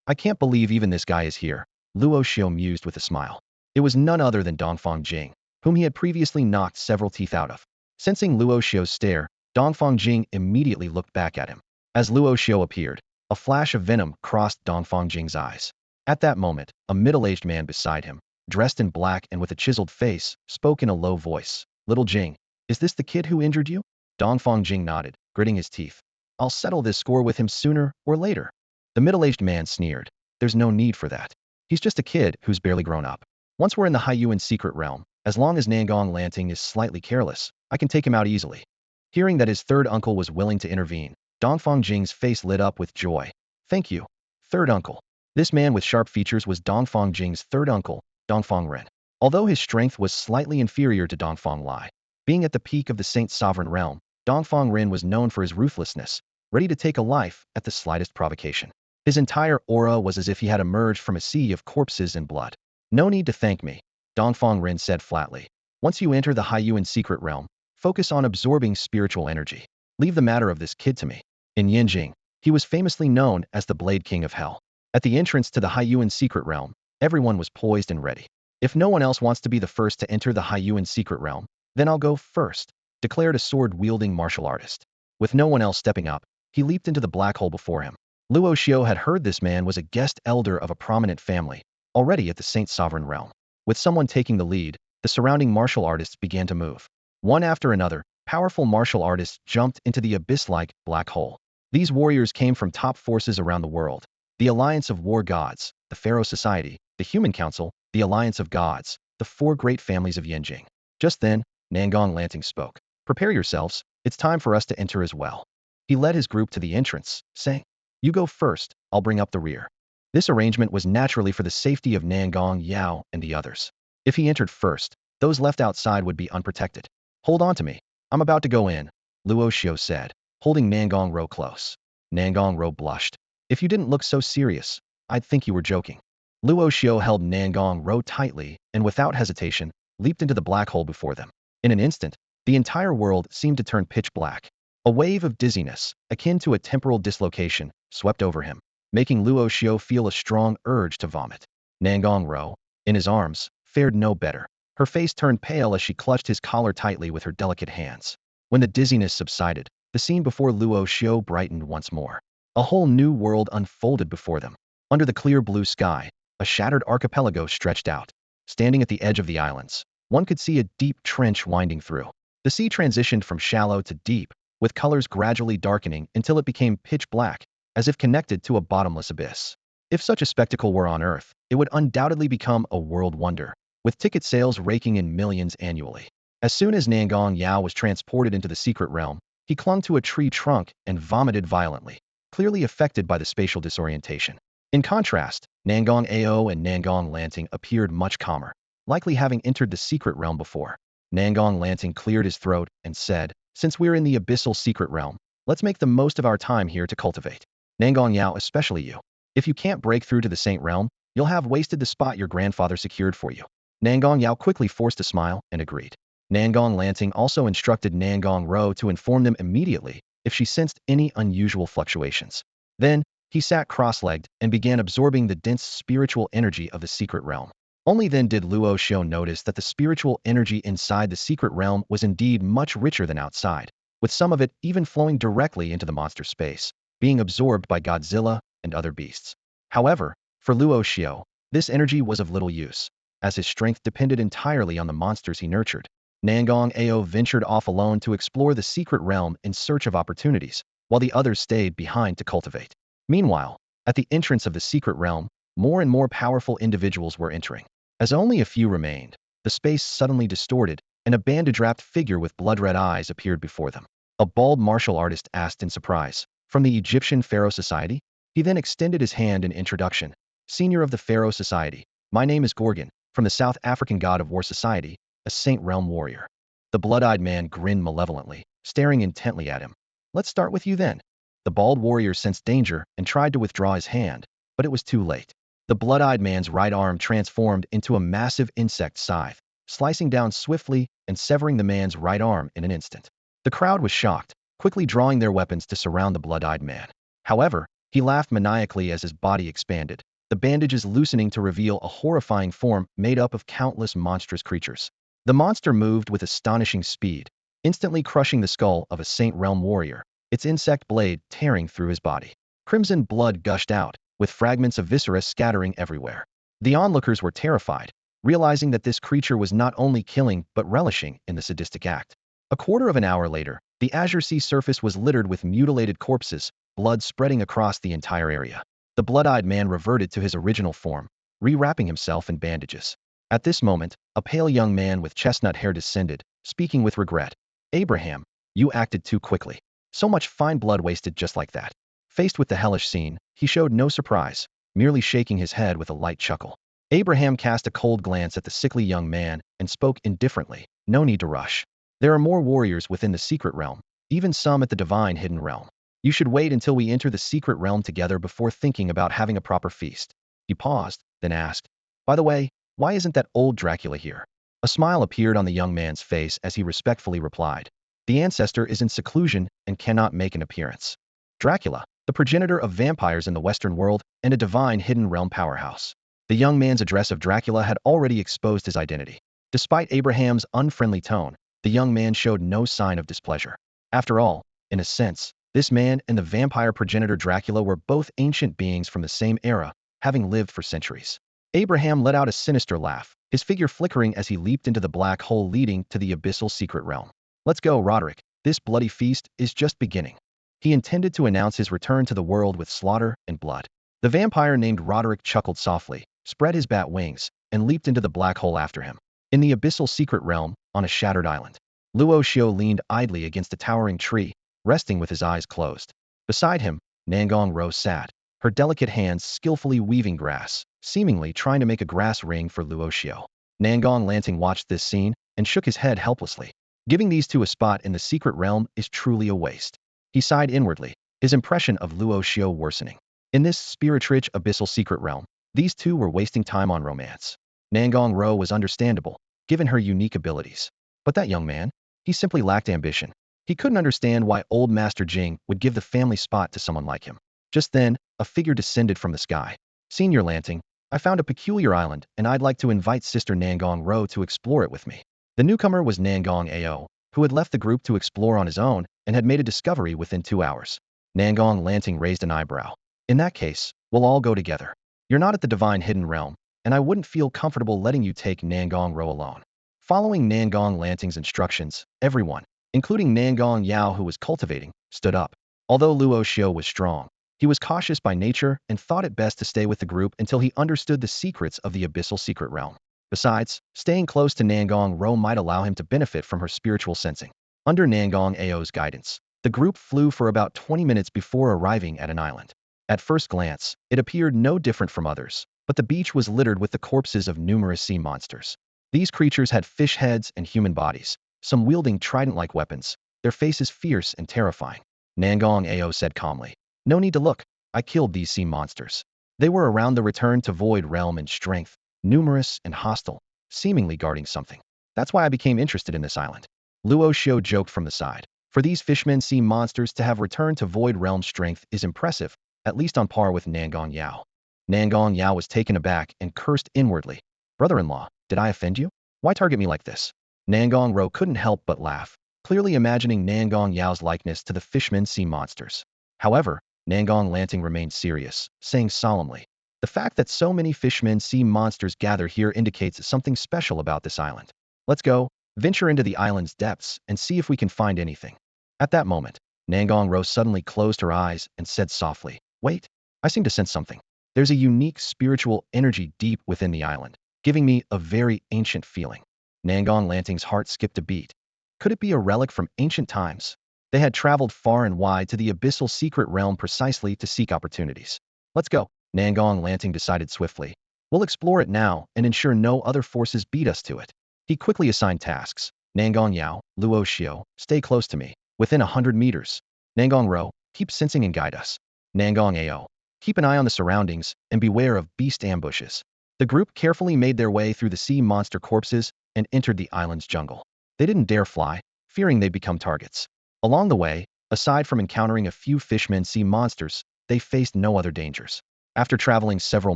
Speaker 1: I can't believe even this guy is here, Luo Xiu mused with a smile. It was none other than Dongfang Jing, whom he had previously knocked several teeth out of. Sensing Luo Xiu's stare, Dongfang Jing immediately looked back at him. As Luo Xiu appeared, a flash of venom crossed Dongfang Jing's eyes. At that moment, a middle-aged man beside him, dressed in black and with a chiseled face, spoke in a low voice. Little Jing, is this the kid who injured you? Dongfang Jing nodded, gritting his teeth. I'll settle this score with him sooner or later. The middle-aged man sneered. There's no need for that. He's just a kid who's barely grown up. Once we're in the Haiyuan secret realm, as long as Nangong Lanting is slightly careless, I can take him out easily. Hearing that his third uncle was willing to intervene, Dongfang Jing's face lit up with joy. Thank you, third uncle. This man with sharp features was Dongfang Jing's third uncle, Dongfang Ren. Although his strength was slightly inferior to Dongfang Lai, being at the peak of the Saint Sovereign realm, Dongfang Ren was known for his ruthlessness, ready to take a life at the slightest provocation. His entire aura was as if he had emerged from a sea of corpses and blood. No need to thank me, Dongfang Ren said flatly. Once you enter the Haiyuan secret realm, focus on absorbing spiritual energy. Leave the matter of this kid to me. In Yanjing, he was famously known as the Blade King of Hell. At the entrance to the Haiyuan secret realm, everyone was poised and ready. If no one else wants to be the first to enter the Haiyuan secret realm, then I'll go first, declared a sword-wielding martial artist. With no one else stepping up, he leaped into the black hole before him. Luo Xiu had heard this man was a guest elder of a prominent family, already at the Saint Sovereign realm. With someone taking the lead, the surrounding martial artists began to move. One after another, powerful martial artists jumped into the abyss-like black hole. These warriors came from top forces around the world: the Alliance of War Gods, the Pharaoh Society, the Human Council, the Alliance of Gods, the four great families of Yenjing. Just then, Nangong Lanting spoke. "Prepare yourselves, it's time for us to enter as well." He led his group to the entrance, saying, "You go first, I'll bring up the rear." This arrangement was naturally for the safety of Nangong Yao and the others. If he entered first, those left outside would be unprotected. "Hold on to me. I'm about to go in," Luo Xiu said, holding Nangong Row close. Nangong Row blushed. "If you didn't look so serious, I'd think you were joking." Luo Xiu held Nangong Row tightly and without hesitation, leaped into the black hole before them. In an instant, the entire world seemed to turn pitch black. A wave of dizziness, akin to a temporal dislocation, swept over him, making Luo Xiu feel a strong urge to vomit. Nangong Row, in his arms, fared no better. Her face turned pale as she clutched his collar tightly with her delicate hands. When the dizziness subsided, the scene before Luo Xiu brightened once more. A whole new world unfolded before them. Under the clear blue sky, a shattered archipelago stretched out. Standing at the edge of the islands, one could see a deep trench winding through. The sea transitioned from shallow to deep, with colors gradually darkening until it became pitch black, as if connected to a bottomless abyss. If such a spectacle were on Earth, it would undoubtedly become a world wonder, with ticket sales raking in millions annually. As soon as Nangong Yao was transported into the secret realm, he clung to a tree trunk and vomited violently, clearly affected by the spatial disorientation. In contrast, Nangong Ao and Nangong Lanting appeared much calmer, likely having entered the secret realm before. Nangong Lanting cleared his throat and said, "Since we're in the abyssal secret realm, let's make the most of our time here to cultivate. Nangong Yao, especially you. If you can't break through to the Saint Realm, you'll have wasted the spot your grandfather secured for you." Nangong Yao quickly forced a smile and agreed. Nangong Lanting also instructed Nangong Row to inform them immediately if she sensed any unusual fluctuations. Then, he sat cross-legged and began absorbing the dense spiritual energy of the secret realm. Only then did Luo Xiu notice that the spiritual energy inside the secret realm was indeed much richer than outside, with some of it even flowing directly into the monster space, being absorbed by Godzilla and other beasts. However, for Luo Xiu, this energy was of little use, as his strength depended entirely on the monsters he nurtured. Nangong Ao ventured off alone to explore the secret realm in search of opportunities, while the others stayed behind to cultivate. Meanwhile, at the entrance of the secret realm, more and more powerful individuals were entering. As only a few remained, the space suddenly distorted, and a bandage-wrapped figure with blood-red eyes appeared before them. A bald martial artist asked in surprise, "From the Egyptian Pharaoh Society?" He then extended his hand in introduction. "Senior of the Pharaoh Society, my name is Gorgon, from the South African God of War Society, a Saint Realm warrior." The blood-eyed man grinned malevolently, staring intently at him. "Let's start with you then." The bald warrior sensed danger and tried to withdraw his hand, but it was too late. The blood-eyed man's right arm transformed into a massive insect scythe, slicing down swiftly and severing the man's right arm in an instant. The crowd was shocked, quickly drawing their weapons to surround the blood-eyed man. However, he laughed maniacally as his body expanded, the bandages loosening to reveal a horrifying form made up of countless monstrous creatures. The monster moved with astonishing speed, instantly crushing the skull of a Saint Realm warrior, its insect blade tearing through his body. Crimson blood gushed out, with fragments of viscera scattering everywhere. The onlookers were terrified, realizing that this creature was not only killing but relishing in the sadistic act. A quarter of an hour later, the azure sea surface was littered with mutilated corpses, blood spreading across the entire area. The blood-eyed man reverted to his original form, rewrapping himself in bandages. At this moment, a pale young man with chestnut hair descended, speaking with regret. "Abraham, you acted too quickly. So much fine blood wasted just like that." Faced with the hellish scene, he showed no surprise, merely shaking his head with a light chuckle. Abraham cast a cold glance at the sickly young man and spoke indifferently, "No need to rush. There are more warriors within the secret realm, even some at the divine hidden realm. You should wait until we enter the secret realm together before thinking about having a proper feast." He paused, then asked, "By the way, why isn't that old Dracula here?" A smile appeared on the young man's face as he respectfully replied, "The ancestor is in seclusion and cannot make an appearance." Dracula, the progenitor of vampires in the Western world and a divine hidden realm powerhouse. The young man's address of Dracula had already exposed his identity. Despite Abraham's unfriendly tone, the young man showed no sign of displeasure. After all, in a sense, this man and the vampire progenitor Dracula were both ancient beings from the same era, having lived for centuries. Abraham let out a sinister laugh, his figure flickering as he leaped into the black hole leading to the abyssal secret realm. Let's go, Roderick. This bloody feast is just beginning. He intended to announce his return to the world with slaughter and blood. The vampire named Roderick chuckled softly, spread his bat wings, and leaped into the black hole after him. In the abyssal secret realm, on a shattered island, Luo Xiu leaned idly against a towering tree, resting with his eyes closed. Beside him, Nangong Row sat, her delicate hands skillfully weaving grass, seemingly trying to make a grass ring for Luo Xiu. Nangong Lanting watched this scene and shook his head helplessly. Giving these two a spot in the secret realm is truly a waste. He sighed inwardly, his impression of Luo Xiu worsening. In this spirit-rich abyssal secret realm, these two were wasting time on romance. Nangong Row was understandable, given her unique abilities. But that young man, he simply lacked ambition. He couldn't understand why old Master Jing would give the family spot to someone like him. Just then, a figure descended from the sky. Senior Lanting, I found a peculiar island, and I'd like to invite Sister Nangong Row to explore it with me. The newcomer was Nangong Ao, who had left the group to explore on his own and had made a discovery within 2 hours. Nangong Lanting raised an eyebrow. In that case, we'll all go together. You're not at the divine hidden realm, and I wouldn't feel comfortable letting you take Nangong Row alone. Following Nangong Lanting's instructions, everyone, including Nangong Yao who was cultivating, stood up. Although Luo Xiu was strong, he was cautious by nature and thought it best to stay with the group until he understood the secrets of the abyssal secret realm. Besides, staying close to Nangong Row might allow him to benefit from her spiritual sensing. Under Nangong Ao's guidance, the group flew for about 20 minutes before arriving at an island. At first glance, it appeared no different from others, but the beach was littered with the corpses of numerous sea monsters. These creatures had fish heads and human bodies, some wielding trident-like weapons, their faces fierce and terrifying. Nangong Ao said calmly, "No need to look, I killed these sea monsters. They were around the return to Void Realm in strength, numerous and hostile, seemingly guarding something. That's why I became interested in this island." Luo Xiu joked from the side. For these fishmen sea monsters to have returned to Void Realm strength is impressive, at least on par with Nangong Yao. Nangong Yao was taken aback and cursed inwardly. "Brother-in-law, did I offend you? Why target me like this?" Nangong Row couldn't help but laugh, clearly imagining Nangong Yao's likeness to the fishmen sea monsters. However, Nangong Lanting remained serious, saying solemnly, "The fact that so many fishmen sea monsters gather here indicates something special about this island. Let's go, venture into the island's depths, and see if we can find anything." At that moment, Nangong Row suddenly closed her eyes and said softly, "Wait, I seem to sense something. There's a unique spiritual energy deep within the island, giving me a very ancient feeling." Nangong Lanting's heart skipped a beat. Could it be a relic from ancient times? They had traveled far and wide to the abyssal secret realm precisely to seek opportunities. "Let's go," Nangong Lanting decided swiftly. "We'll explore it now and ensure no other forces beat us to it." He quickly assigned tasks. Nangong Yao, Luo Xiu, stay close to me, within 100 meters. Nangong Row, keep sensing and guide us. Nangong Ao, keep an eye on the surroundings and beware of beast ambushes. The group carefully made their way through the sea monster corpses and entered the island's jungle. They didn't dare fly, fearing they'd become targets. Along the way, aside from encountering a few fishmen sea monsters, they faced no other dangers. After traveling several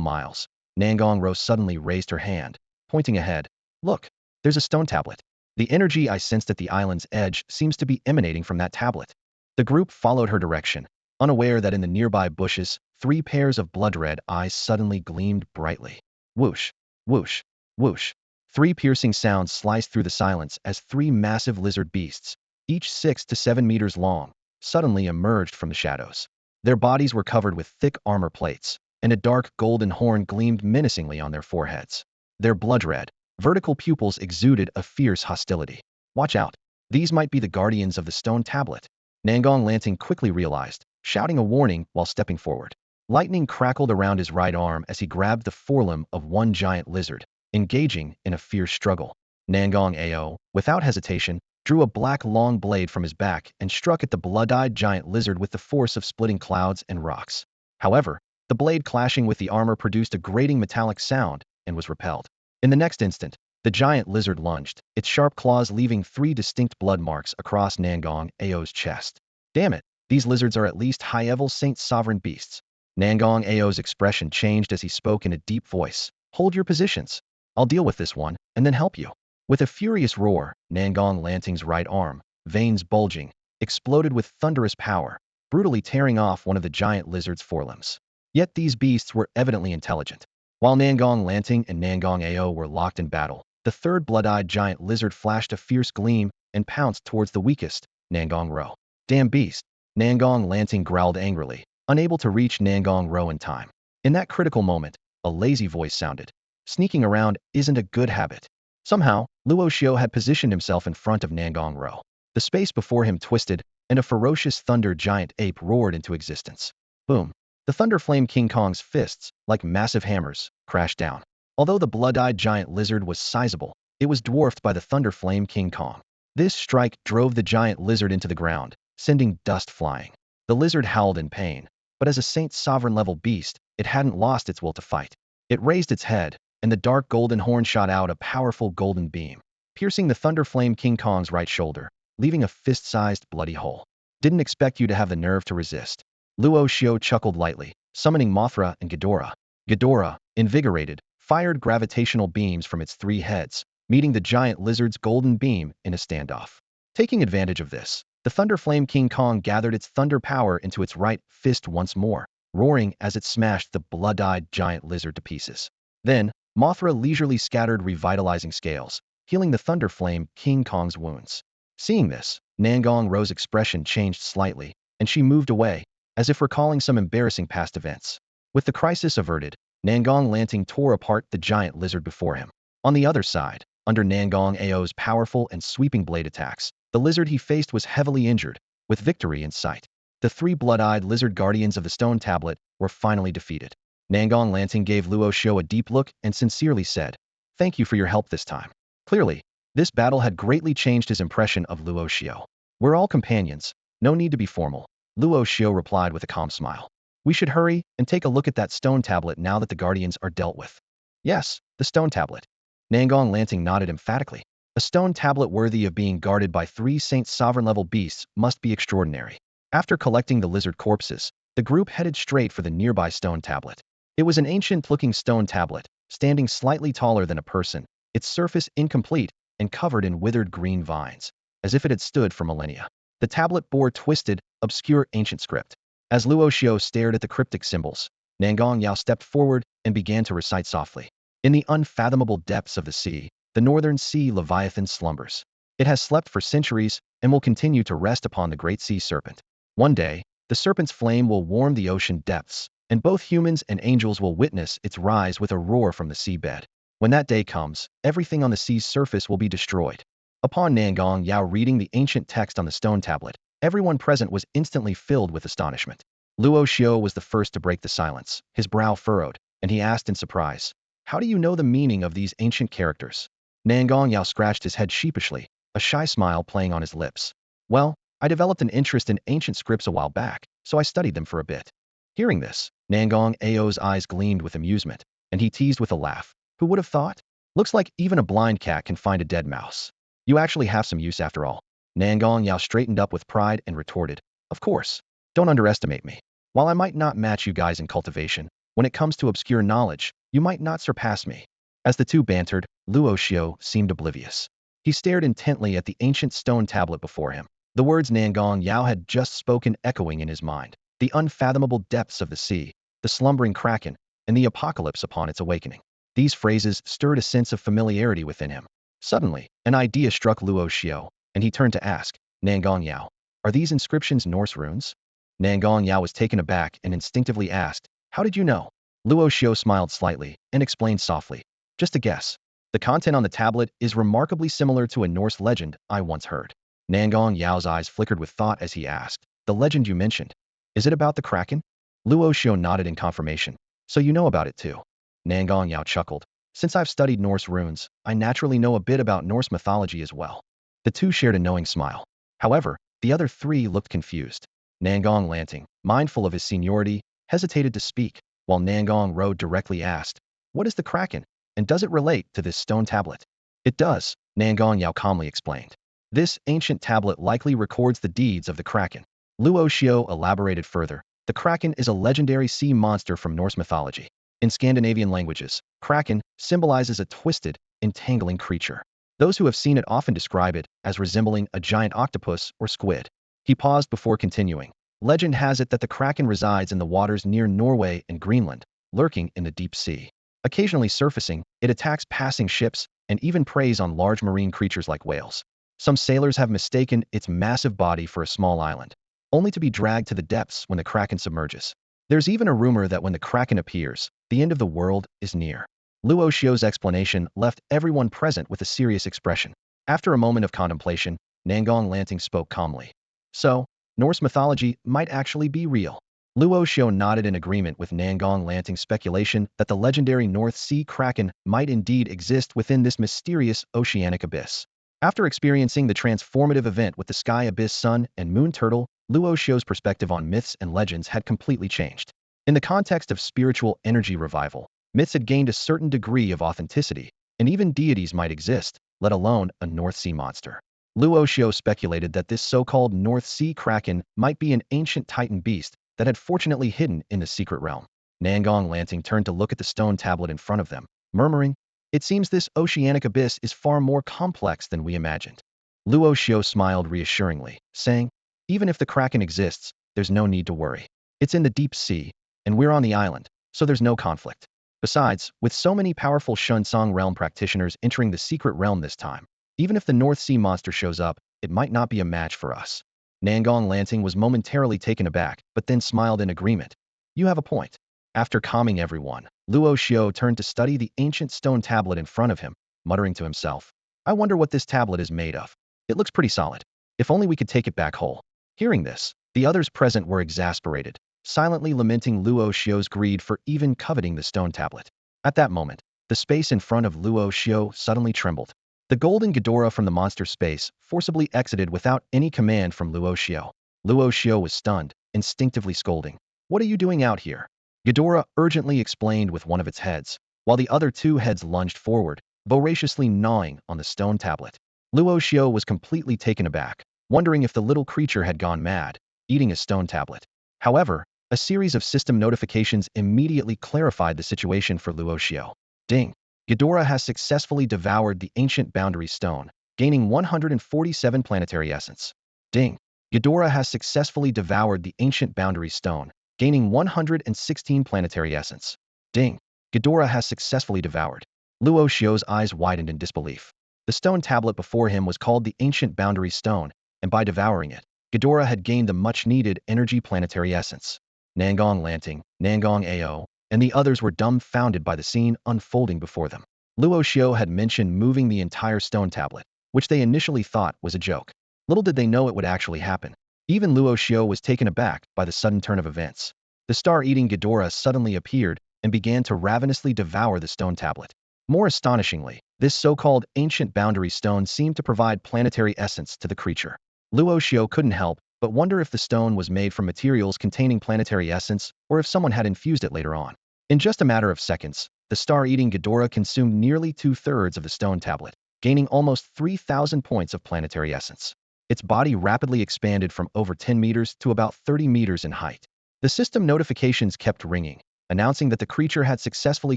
Speaker 1: miles, Nangong Row suddenly raised her hand, pointing ahead. "Look, there's a stone tablet. The energy I sensed at the island's edge seems to be emanating from that tablet." The group followed her direction, unaware that in the nearby bushes, 3 pairs of blood-red eyes suddenly gleamed brightly. Whoosh, whoosh, whoosh. 3 piercing sounds sliced through the silence as 3 massive lizard beasts, each 6 to 7 meters long, suddenly emerged from the shadows. Their bodies were covered with thick armor plates, and a dark golden horn gleamed menacingly on their foreheads. Their blood-red, vertical pupils exuded a fierce hostility. "Watch out, these might be the guardians of the stone tablet," Nangong Lanting quickly realized, shouting a warning while stepping forward. Lightning crackled around his right arm as he grabbed the forelimb of one giant lizard, engaging in a fierce struggle. Nangong Ao, without hesitation, drew a black long blade from his back and struck at the blood-eyed giant lizard with the force of splitting clouds and rocks. However, the blade clashing with the armor produced a grating metallic sound and was repelled. In the next instant, the giant lizard lunged, its sharp claws leaving 3 distinct blood marks across Nangong Ao's chest. "Damn it, these lizards are at least high-level Saint Sovereign beasts." Nangong Ao's expression changed as he spoke in a deep voice. "Hold your positions. I'll deal with this one, and then help you." With a furious roar, Nangong Lanting's right arm, veins bulging, exploded with thunderous power, brutally tearing off one of the giant lizard's forelimbs. Yet these beasts were evidently intelligent. While Nangong Lanting and Nangong Ao were locked in battle, the third blood-eyed giant lizard flashed a fierce gleam and pounced towards the weakest, Nangong Row. Damn beast! Nangong Lanting growled angrily, unable to reach Nangong Row in time. In that critical moment, a lazy voice sounded. Sneaking around isn't a good habit. Somehow, Luo Xiu had positioned himself in front of Nangong Row. The space before him twisted, and a ferocious thunder giant ape roared into existence. Boom! The Thunder Flame King Kong's fists, like massive hammers, crashed down. Although the blood-eyed giant lizard was sizable, it was dwarfed by the Thunder Flame King Kong. This strike drove the giant lizard into the ground, sending dust flying. The lizard howled in pain, but as a Saint Sovereign-level beast, it hadn't lost its will to fight. It raised its head, and the dark golden horn shot out a powerful golden beam, piercing the Thunder Flame King Kong's right shoulder, leaving a fist-sized bloody hole. Didn't expect you to have the nerve to resist. Luo Xiu chuckled lightly, summoning Mothra and Ghidorah. Ghidorah, invigorated, fired gravitational beams from its three heads, meeting the giant lizard's golden beam in a standoff. Taking advantage of this, the Thunder Flame King Kong gathered its thunder power into its right fist once more, roaring as it smashed the blood-eyed giant lizard to pieces. Then, Mothra leisurely scattered revitalizing scales, healing the Thunder Flame King Kong's wounds. Seeing this, Nangong Row's expression changed slightly, and she moved away, as if recalling some embarrassing past events. With the crisis averted, Nangong Lanting tore apart the giant lizard before him. On the other side, under Nangong Ao's powerful and sweeping blade attacks, the lizard he faced was heavily injured, with victory in sight. The three blood-eyed lizard guardians of the stone tablet were finally defeated. Nangong Lanting gave Luo Xiu a deep look and sincerely said, "Thank you for your help this time." Clearly, this battle had greatly changed his impression of Luo Xiu. "We're all companions, no need to be formal," Luo Xiu replied with a calm smile. "We should hurry and take a look at that stone tablet now that the guardians are dealt with." "Yes, the stone tablet." Nangong Lanting nodded emphatically. A stone tablet worthy of being guarded by three Saint Sovereign-level beasts must be extraordinary. After collecting the lizard corpses, the group headed straight for the nearby stone tablet. It was an ancient-looking stone tablet, standing slightly taller than a person, its surface incomplete and covered in withered green vines, as if it had stood for millennia. The tablet bore twisted, obscure ancient script. As Luo Xiu stared at the cryptic symbols, Nangong Yao stepped forward and began to recite softly. "In the unfathomable depths of the sea, the northern sea leviathan slumbers. It has slept for centuries and will continue to rest upon the great sea serpent. One day, the serpent's flame will warm the ocean depths, and both humans and angels will witness its rise with a roar from the seabed. When that day comes, everything on the sea's surface will be destroyed." Upon Nangong Yao reading the ancient text on the stone tablet, everyone present was instantly filled with astonishment. Luo Xiu was the first to break the silence, his brow furrowed, and he asked in surprise, "How do you know the meaning of these ancient characters?" Nangong Yao scratched his head sheepishly, a shy smile playing on his lips. "Well, I developed an interest in ancient scripts a while back, so I studied them for a bit." Hearing this, Nangong Ao's eyes gleamed with amusement, and he teased with a laugh. "Who would have thought? Looks like even a blind cat can find a dead mouse. You actually have some use after all." Nangong Yao straightened up with pride and retorted, "Of course. Don't underestimate me. While I might not match you guys in cultivation, when it comes to obscure knowledge, you might not surpass me." As the two bantered, Luo Xiu seemed oblivious. He stared intently at the ancient stone tablet before him, the words Nangong Yao had just spoken echoing in his mind. The unfathomable depths of the sea, the slumbering Kraken, and the apocalypse upon its awakening. These phrases stirred a sense of familiarity within him. Suddenly, an idea struck Luo Xiu, and he turned to ask, "Nangong Yao, are these inscriptions Norse runes?" Nangong Yao was taken aback and instinctively asked, "How did you know?" Luo Xiu smiled slightly and explained softly, "Just a guess. The content on the tablet is remarkably similar to a Norse legend I once heard." Nangong Yao's eyes flickered with thought as he asked, "The legend you mentioned, is it about the Kraken?" Luo Xiu nodded in confirmation. "So you know about it too." Nangong Yao chuckled. "Since I've studied Norse runes, I naturally know a bit about Norse mythology as well." The two shared a knowing smile. However, the other three looked confused. Nangong Lanting, mindful of his seniority, hesitated to speak, while Nangong Row directly asked, "What is the Kraken, and does it relate to this stone tablet?" "It does," Nangong Yao calmly explained. "This ancient tablet likely records the deeds of the Kraken." Luo Xiu elaborated further. "The Kraken is a legendary sea monster from Norse mythology. In Scandinavian languages, Kraken symbolizes a twisted, entangling creature. Those who have seen it often describe it as resembling a giant octopus or squid." He paused before continuing. "Legend has it that the Kraken resides in the waters near Norway and Greenland, lurking in the deep sea. Occasionally surfacing, it attacks passing ships and even preys on large marine creatures like whales. Some sailors have mistaken its massive body for a small island, only to be dragged to the depths when the Kraken submerges. There's even a rumor that when the Kraken appears, the end of the world is near. Luo Xiu's explanation left everyone present with a serious expression. After a moment of contemplation, Nangong Lanting spoke calmly. So, Norse mythology might actually be real. Luo Xiu nodded in agreement with Nangong Lanting's speculation that the legendary North Sea Kraken might indeed exist within this mysterious oceanic abyss. After experiencing the transformative event with the Sky Abyss Sun and Moon Turtle, Luo Xiu's perspective on myths and legends had completely changed. In the context of spiritual energy revival, myths had gained a certain degree of authenticity, and even deities might exist, let alone a North Sea monster. Luo Xiu speculated that this so-called North Sea Kraken might be an ancient Titan beast that had fortunately hidden in the secret realm. Nangong Lanting turned to look at the stone tablet in front of them, murmuring, "It seems this oceanic abyss is far more complex than we imagined." Luo Xiu smiled reassuringly, saying, "Even if the Kraken exists, there's no need to worry. It's in the deep sea, and we're on the island, so there's no conflict. Besides, with so many powerful Shunsong realm practitioners entering the secret realm this time, even if the North Sea monster shows up, it might not be a match for us." Nangong Lanting was momentarily taken aback, but then smiled in agreement. "You have a point." After calming everyone, Luo Xiu turned to study the ancient stone tablet in front of him, muttering to himself, "I wonder what this tablet is made of. It looks pretty solid. If only we could take it back whole." Hearing this, the others present were exasperated, silently lamenting Luo Xiu's greed for even coveting the stone tablet. At that moment, the space in front of Luo Xiu suddenly trembled. The golden Ghidorah from the monster space forcibly exited without any command from Luo Xiu. Luo Xiu was stunned, instinctively scolding, "What are you doing out here?" Ghidorah urgently explained with one of its heads, while the other two heads lunged forward, voraciously gnawing on the stone tablet. Luo Xiu was completely taken aback, wondering if the little creature had gone mad, eating a stone tablet. However, a series of system notifications immediately clarified the situation for Luo Xiu. Ding! Ghidorah has successfully devoured the ancient boundary stone, gaining 147 planetary essence. Ding! Ghidorah has successfully devoured the ancient boundary stone, gaining 116 planetary essence. Ding! Ghidorah has successfully devoured. Luo Xiu's eyes widened in disbelief. The stone tablet before him was called the ancient boundary stone, and by devouring it, Ghidorah had gained the much-needed energy planetary essence. Nangong Lanting, Nangong Ao, and the others were dumbfounded by the scene unfolding before them. Luo Xiu had mentioned moving the entire stone tablet, which they initially thought was a joke. Little did they know it would actually happen. Even Luo Xiu was taken aback by the sudden turn of events. The star-eating Ghidorah suddenly appeared and began to ravenously devour the stone tablet. More astonishingly, this so-called ancient boundary stone seemed to provide planetary essence to the creature. Luo Xiu couldn't help but wonder if the stone was made from materials containing planetary essence or if someone had infused it later on. In just a matter of seconds, the star-eating Ghidorah consumed nearly 2/3 of the stone tablet, gaining almost 3,000 points of planetary essence. Its body rapidly expanded from over 10 meters to about 30 meters in height. The system notifications kept ringing, announcing that the creature had successfully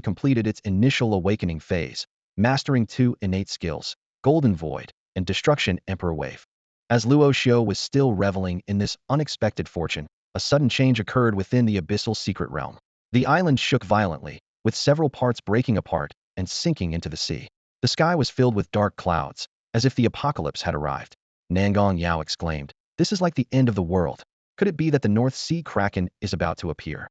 Speaker 1: completed its initial awakening phase, mastering 2 innate skills, Golden Void and Destruction Emperor Wave. As Luo Xiu was still reveling in this unexpected fortune, a sudden change occurred within the abyssal secret realm. The island shook violently, with several parts breaking apart and sinking into the sea. The sky was filled with dark clouds, as if the apocalypse had arrived. Nangong Yao exclaimed, "This is like the end of the world. Could it be that the North Sea Kraken is about to appear?"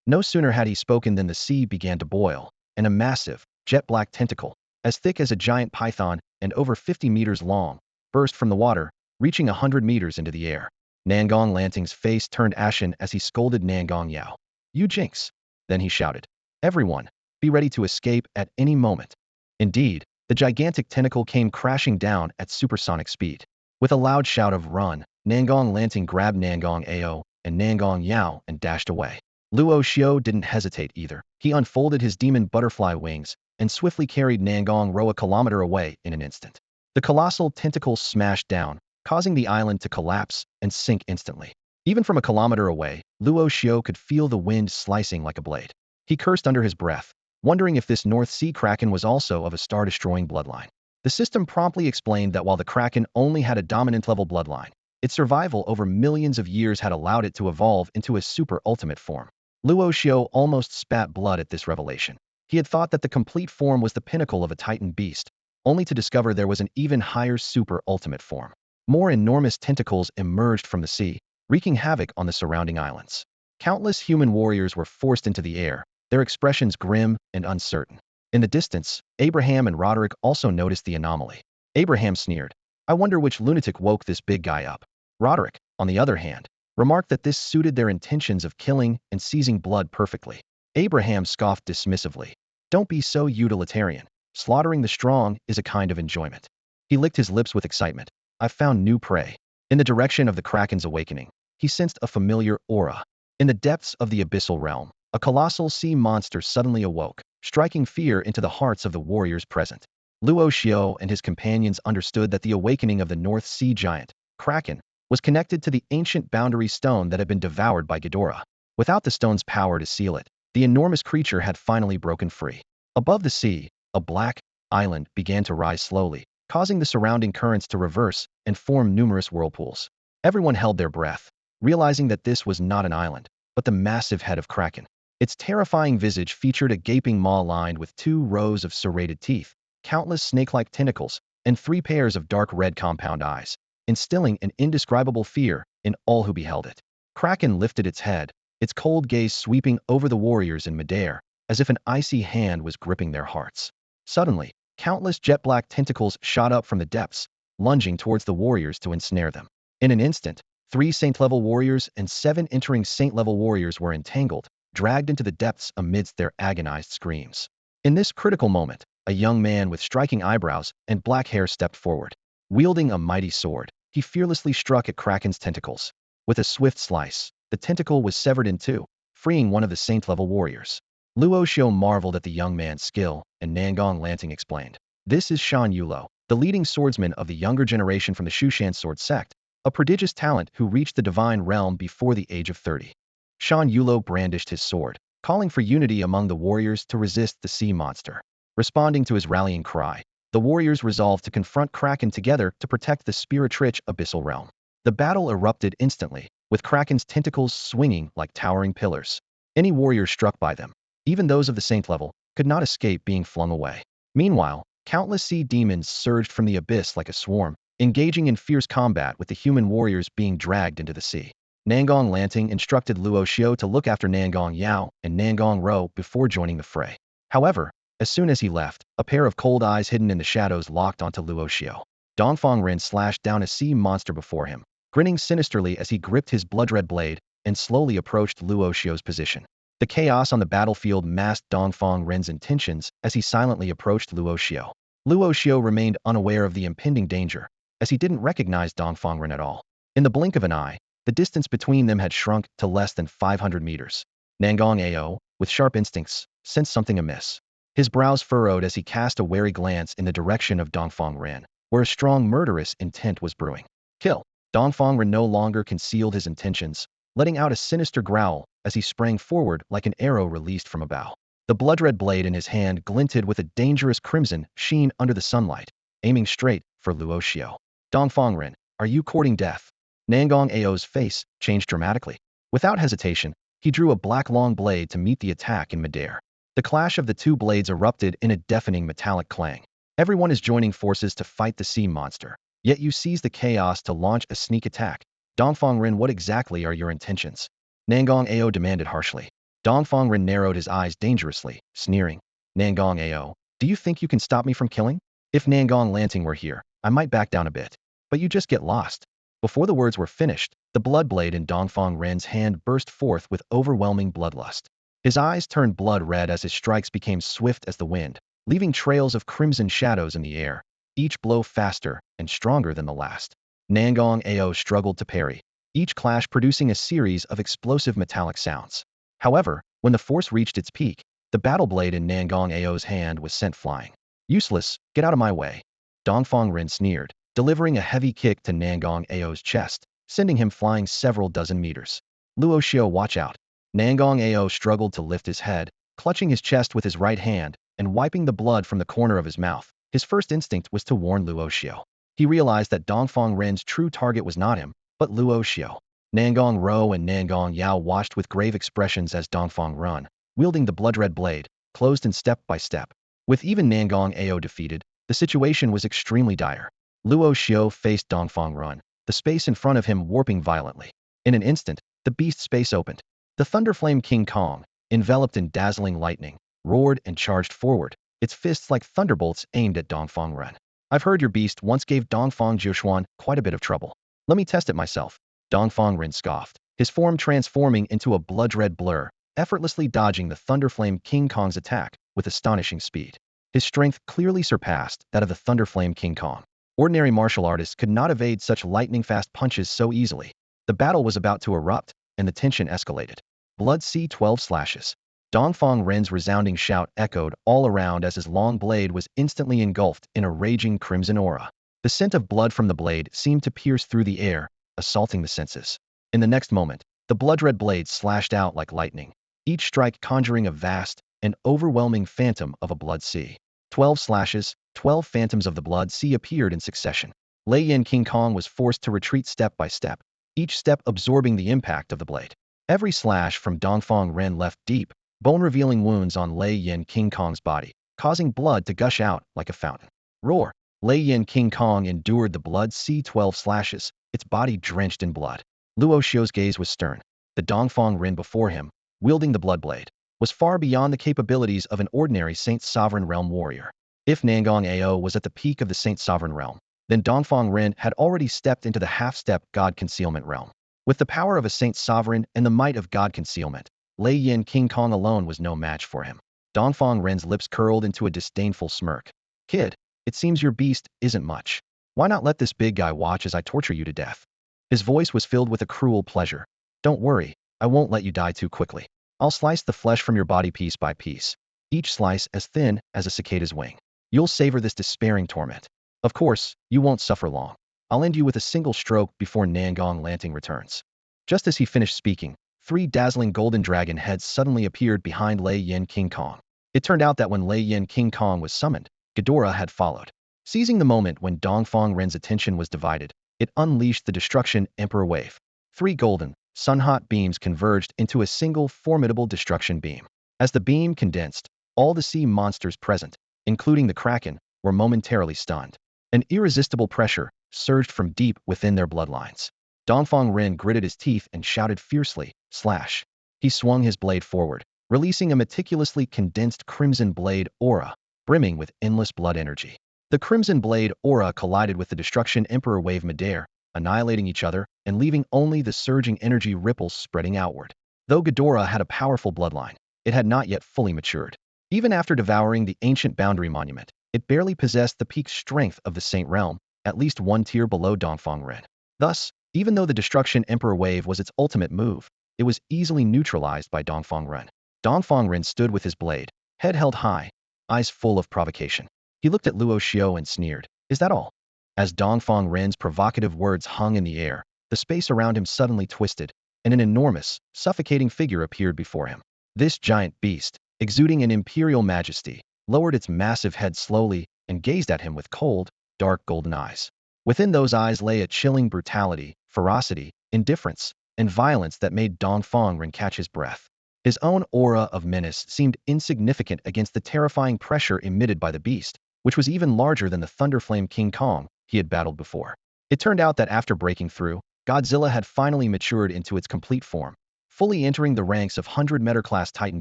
Speaker 1: No sooner had he spoken than the sea began to boil, and a massive, jet-black tentacle, as thick as a giant python and over 50 meters long, burst from the water, reaching 100 meters into the air. Nangong Lanting's face turned ashen as he scolded Nangong Yao. "You jinx!" Then he shouted, "Everyone, be ready to escape at any moment." Indeed, the gigantic tentacle came crashing down at supersonic speed. With a loud shout of "Run!" Nangong Lanting grabbed Nangong Ao and Nangong Yao and dashed away. Luo Xiu didn't hesitate either. He unfolded his demon butterfly wings and swiftly carried Nangong Row a kilometer away in an instant. The colossal tentacles smashed down, causing the island to collapse and sink instantly. Even from a kilometer away, Luo Xiu could feel the wind slicing like a blade. He cursed under his breath, wondering if this North Sea Kraken was also of a star-destroying bloodline. The system promptly explained that while the Kraken only had a dominant-level bloodline, its survival over millions of years had allowed it to evolve into a super ultimate form. Luo Xiu almost spat blood at this revelation. He had thought that the complete form was the pinnacle of a titan beast, only to discover there was an even higher super ultimate form. More enormous tentacles emerged from the sea, wreaking havoc on the surrounding islands. Countless human warriors were forced into the air, their expressions grim and uncertain. In the distance, Abraham and Roderick also noticed the anomaly. Abraham sneered, "I wonder which lunatic woke this big guy up." Roderick, on the other hand, remarked that this suited their intentions of killing and seizing blood perfectly. Abraham scoffed dismissively, "Don't be so utilitarian. Slaughtering the strong is a kind of enjoyment." He licked his lips with excitement. "I've found new prey." In the direction of the Kraken's awakening, he sensed a familiar aura. In the depths of the abyssal realm, a colossal sea monster suddenly awoke, striking fear into the hearts of the warriors present. Luo Xiu and his companions understood that the awakening of the North Sea giant, Kraken, was connected to the ancient boundary stone that had been devoured by Ghidorah. Without the stone's power to seal it, the enormous creature had finally broken free. Above the sea, a black island began to rise slowly, causing the surrounding currents to reverse and form numerous whirlpools. Everyone held their breath, realizing that this was not an island, but the massive head of Kraken. Its terrifying visage featured a gaping maw lined with 2 rows of serrated teeth, countless snake-like tentacles, and 3 pairs of dark red compound eyes, instilling an indescribable fear in all who beheld it. Kraken lifted its head, its cold gaze sweeping over the warriors in midair, as if an icy hand was gripping their hearts. Suddenly, countless jet-black tentacles shot up from the depths, lunging towards the warriors to ensnare them. In an instant, 3 Saint-level warriors and 7 entering Saint-level warriors were entangled, dragged into the depths amidst their agonized screams. In this critical moment, a young man with striking eyebrows and black hair stepped forward. Wielding a mighty sword, he fearlessly struck at Kraken's tentacles. With a swift slice, the tentacle was severed in 2, freeing one of the Saint-level warriors. Luo Xiu marveled at the young man's skill, and Nangong Lanting explained, "This is Shan Yulo, the leading swordsman of the younger generation from the Shushan sword sect, a prodigious talent who reached the divine realm before the age of 30. Shan Yulo brandished his sword, calling for unity among the warriors to resist the sea monster. Responding to his rallying cry, the warriors resolved to confront Kraken together to protect the spirit-rich abyssal realm. The battle erupted instantly, with Kraken's tentacles swinging like towering pillars. Any warrior struck by them, even those of the saint level, could not escape being flung away. Meanwhile, countless sea demons surged from the abyss like a swarm, engaging in fierce combat with the human warriors being dragged into the sea. Nangong Lanting instructed Luo Xiu to look after Nangong Yao and Nangong Row before joining the fray. However, as soon as he left, a pair of cold eyes hidden in the shadows locked onto Luo Xiu. Dongfang Ren slashed down a sea monster before him, grinning sinisterly as he gripped his blood-red blade and slowly approached Luo Xiu's position. The chaos on the battlefield masked Dongfang Ren's intentions as he silently approached Luo Xiu. Luo Xiu remained unaware of the impending danger, as he didn't recognize Dongfang Ren at all. In the blink of an eye, the distance between them had shrunk to less than 500 meters. Nangong Ao, with sharp instincts, sensed something amiss. His brows furrowed as he cast a wary glance in the direction of Dongfang Ren, where a strong murderous intent was brewing. Kill! Dongfang Ren no longer concealed his intentions, letting out a sinister growl as he sprang forward like an arrow released from a bow. The blood-red blade in his hand glinted with a dangerous crimson sheen under the sunlight, aiming straight for Luo Xiu. Dongfang Ren, are you courting death? Nangong Ao's face changed dramatically. Without hesitation, he drew a black long blade to meet the attack in midair. The clash of the 2 blades erupted in a deafening metallic clang. Everyone is joining forces to fight the sea monster, yet you seize the chaos to launch a sneak attack. Dongfang Ren, what exactly are your intentions? Nangong Ao demanded harshly. Dongfang Ren narrowed his eyes dangerously, sneering. Nangong Ao, do you think you can stop me from killing? If Nangong Lanting were here, I might back down a bit. But you just get lost. Before the words were finished, the blood blade in Dongfang Ren's hand burst forth with overwhelming bloodlust. His eyes turned blood red as his strikes became swift as the wind, leaving trails of crimson shadows in the air, each blow faster and stronger than the last. Nangong Ao struggled to parry, each clash producing a series of explosive metallic sounds. However, when the force reached its peak, the battle blade in Nangong Ao's hand was sent flying. Useless, get out of my way. Dongfang Ren sneered, delivering a heavy kick to Nangong Ao's chest, sending him flying several dozen meters. Luo Xiu, watch out. Nangong Ao struggled to lift his head, clutching his chest with his right hand and wiping the blood from the corner of his mouth. His first instinct was to warn Luo Xiu. He realized that Dongfang Ren's true target was not him, but Luo Xiu. Nangong Row and Nangong Yao watched with grave expressions as Dongfang Ren, wielding the blood-red blade, closed in step by step. With even Nangong Ao defeated, the situation was extremely dire. Luo Xiu faced Dongfang Run, the space in front of him warping violently. In an instant, the beast's space opened. The Thunderflame King Kong, enveloped in dazzling lightning, roared and charged forward, its fists like thunderbolts aimed at Dongfang Ren. I've heard your beast once gave Dongfang Jiushuan quite a bit of trouble. Let me test it myself. Dongfang Ren scoffed, his form transforming into a blood-red blur, effortlessly dodging the Thunderflame King Kong's attack with astonishing speed. His strength clearly surpassed that of the Thunderflame King Kong. Ordinary martial artists could not evade such lightning-fast punches so easily. The battle was about to erupt, and the tension escalated. Blood C-12 slashes. Dongfang Ren's resounding shout echoed all around as his long blade was instantly engulfed in a raging crimson aura. The scent of blood from the blade seemed to pierce through the air, assaulting the senses. In the next moment, the blood-red blade slashed out like lightning, each strike conjuring a vast and overwhelming phantom of a blood sea. 12 slashes, 12 phantoms of the blood sea appeared in succession. Lei Yin King Kong was forced to retreat step by step, each step absorbing the impact of the blade. Every slash from Dongfang Ren left deep, bone-revealing wounds on Lei Yin King Kong's body, causing blood to gush out like a fountain. Roar! Lei Yin King Kong endured the blood C-12 slashes, its body drenched in blood. Luo Xiu's gaze was stern. The Dongfang Ren before him, wielding the blood blade, was far beyond the capabilities of an ordinary Saint's Sovereign Realm warrior. If Nangong Ao was at the peak of the Saint's Sovereign Realm, then Dongfang Ren had already stepped into the half-step God Concealment Realm. With the power of a Saint's Sovereign and the might of God Concealment, Lei Yin King Kong alone was no match for him. Dongfang Ren's lips curled into a disdainful smirk. Kid, it seems your beast isn't much. Why not let this big guy watch as I torture you to death? His voice was filled with a cruel pleasure. Don't worry, I won't let you die too quickly. I'll slice the flesh from your body piece by piece, each slice as thin as a cicada's wing. You'll savor this despairing torment. Of course, you won't suffer long. I'll end you with a single stroke before Nangong Lanting returns. Just as he finished speaking, 3 dazzling golden dragon heads suddenly appeared behind Lei Yin King Kong. It turned out that when Lei Yin King Kong was summoned, Ghidorah had followed. Seizing the moment when Dongfang Ren's attention was divided, it unleashed the Destruction Emperor Wave. 3 golden, sun-hot beams converged into a single formidable destruction beam. As the beam condensed, all the sea monsters present, including the Kraken, were momentarily stunned. An irresistible pressure surged from deep within their bloodlines. Dongfang Ren gritted his teeth and shouted fiercely, slash. He swung his blade forward, releasing a meticulously condensed crimson blade aura, brimming with endless blood energy. The crimson blade aura collided with the Destruction Emperor Wave midair, annihilating each other and leaving only the surging energy ripples spreading outward. Though Ghidorah had a powerful bloodline, it had not yet fully matured. Even after devouring the ancient boundary monument, it barely possessed the peak strength of the Saint Realm, at least 1 tier below Dongfang Ren. Thus, even though the Destruction Emperor Wave was its ultimate move, it was easily neutralized by Dongfang Ren. Dongfang Ren stood with his blade, head held high, eyes full of provocation. He looked at Luo Xiu and sneered, "Is that all?" As Dongfang Ren's provocative words hung in the air, the space around him suddenly twisted, and an enormous, suffocating figure appeared before him. This giant beast, exuding an imperial majesty, lowered its massive head slowly and gazed at him with cold, dark golden eyes. Within those eyes lay a chilling brutality, ferocity, indifference, and violence that made Dongfang Ren catch his breath. His own aura of menace seemed insignificant against the terrifying pressure emitted by the beast, which was even larger than the Thunderflame King Kong he had battled before. It turned out that after breaking through, Godzilla had finally matured into its complete form, fully entering the ranks of 100-meter-class Titan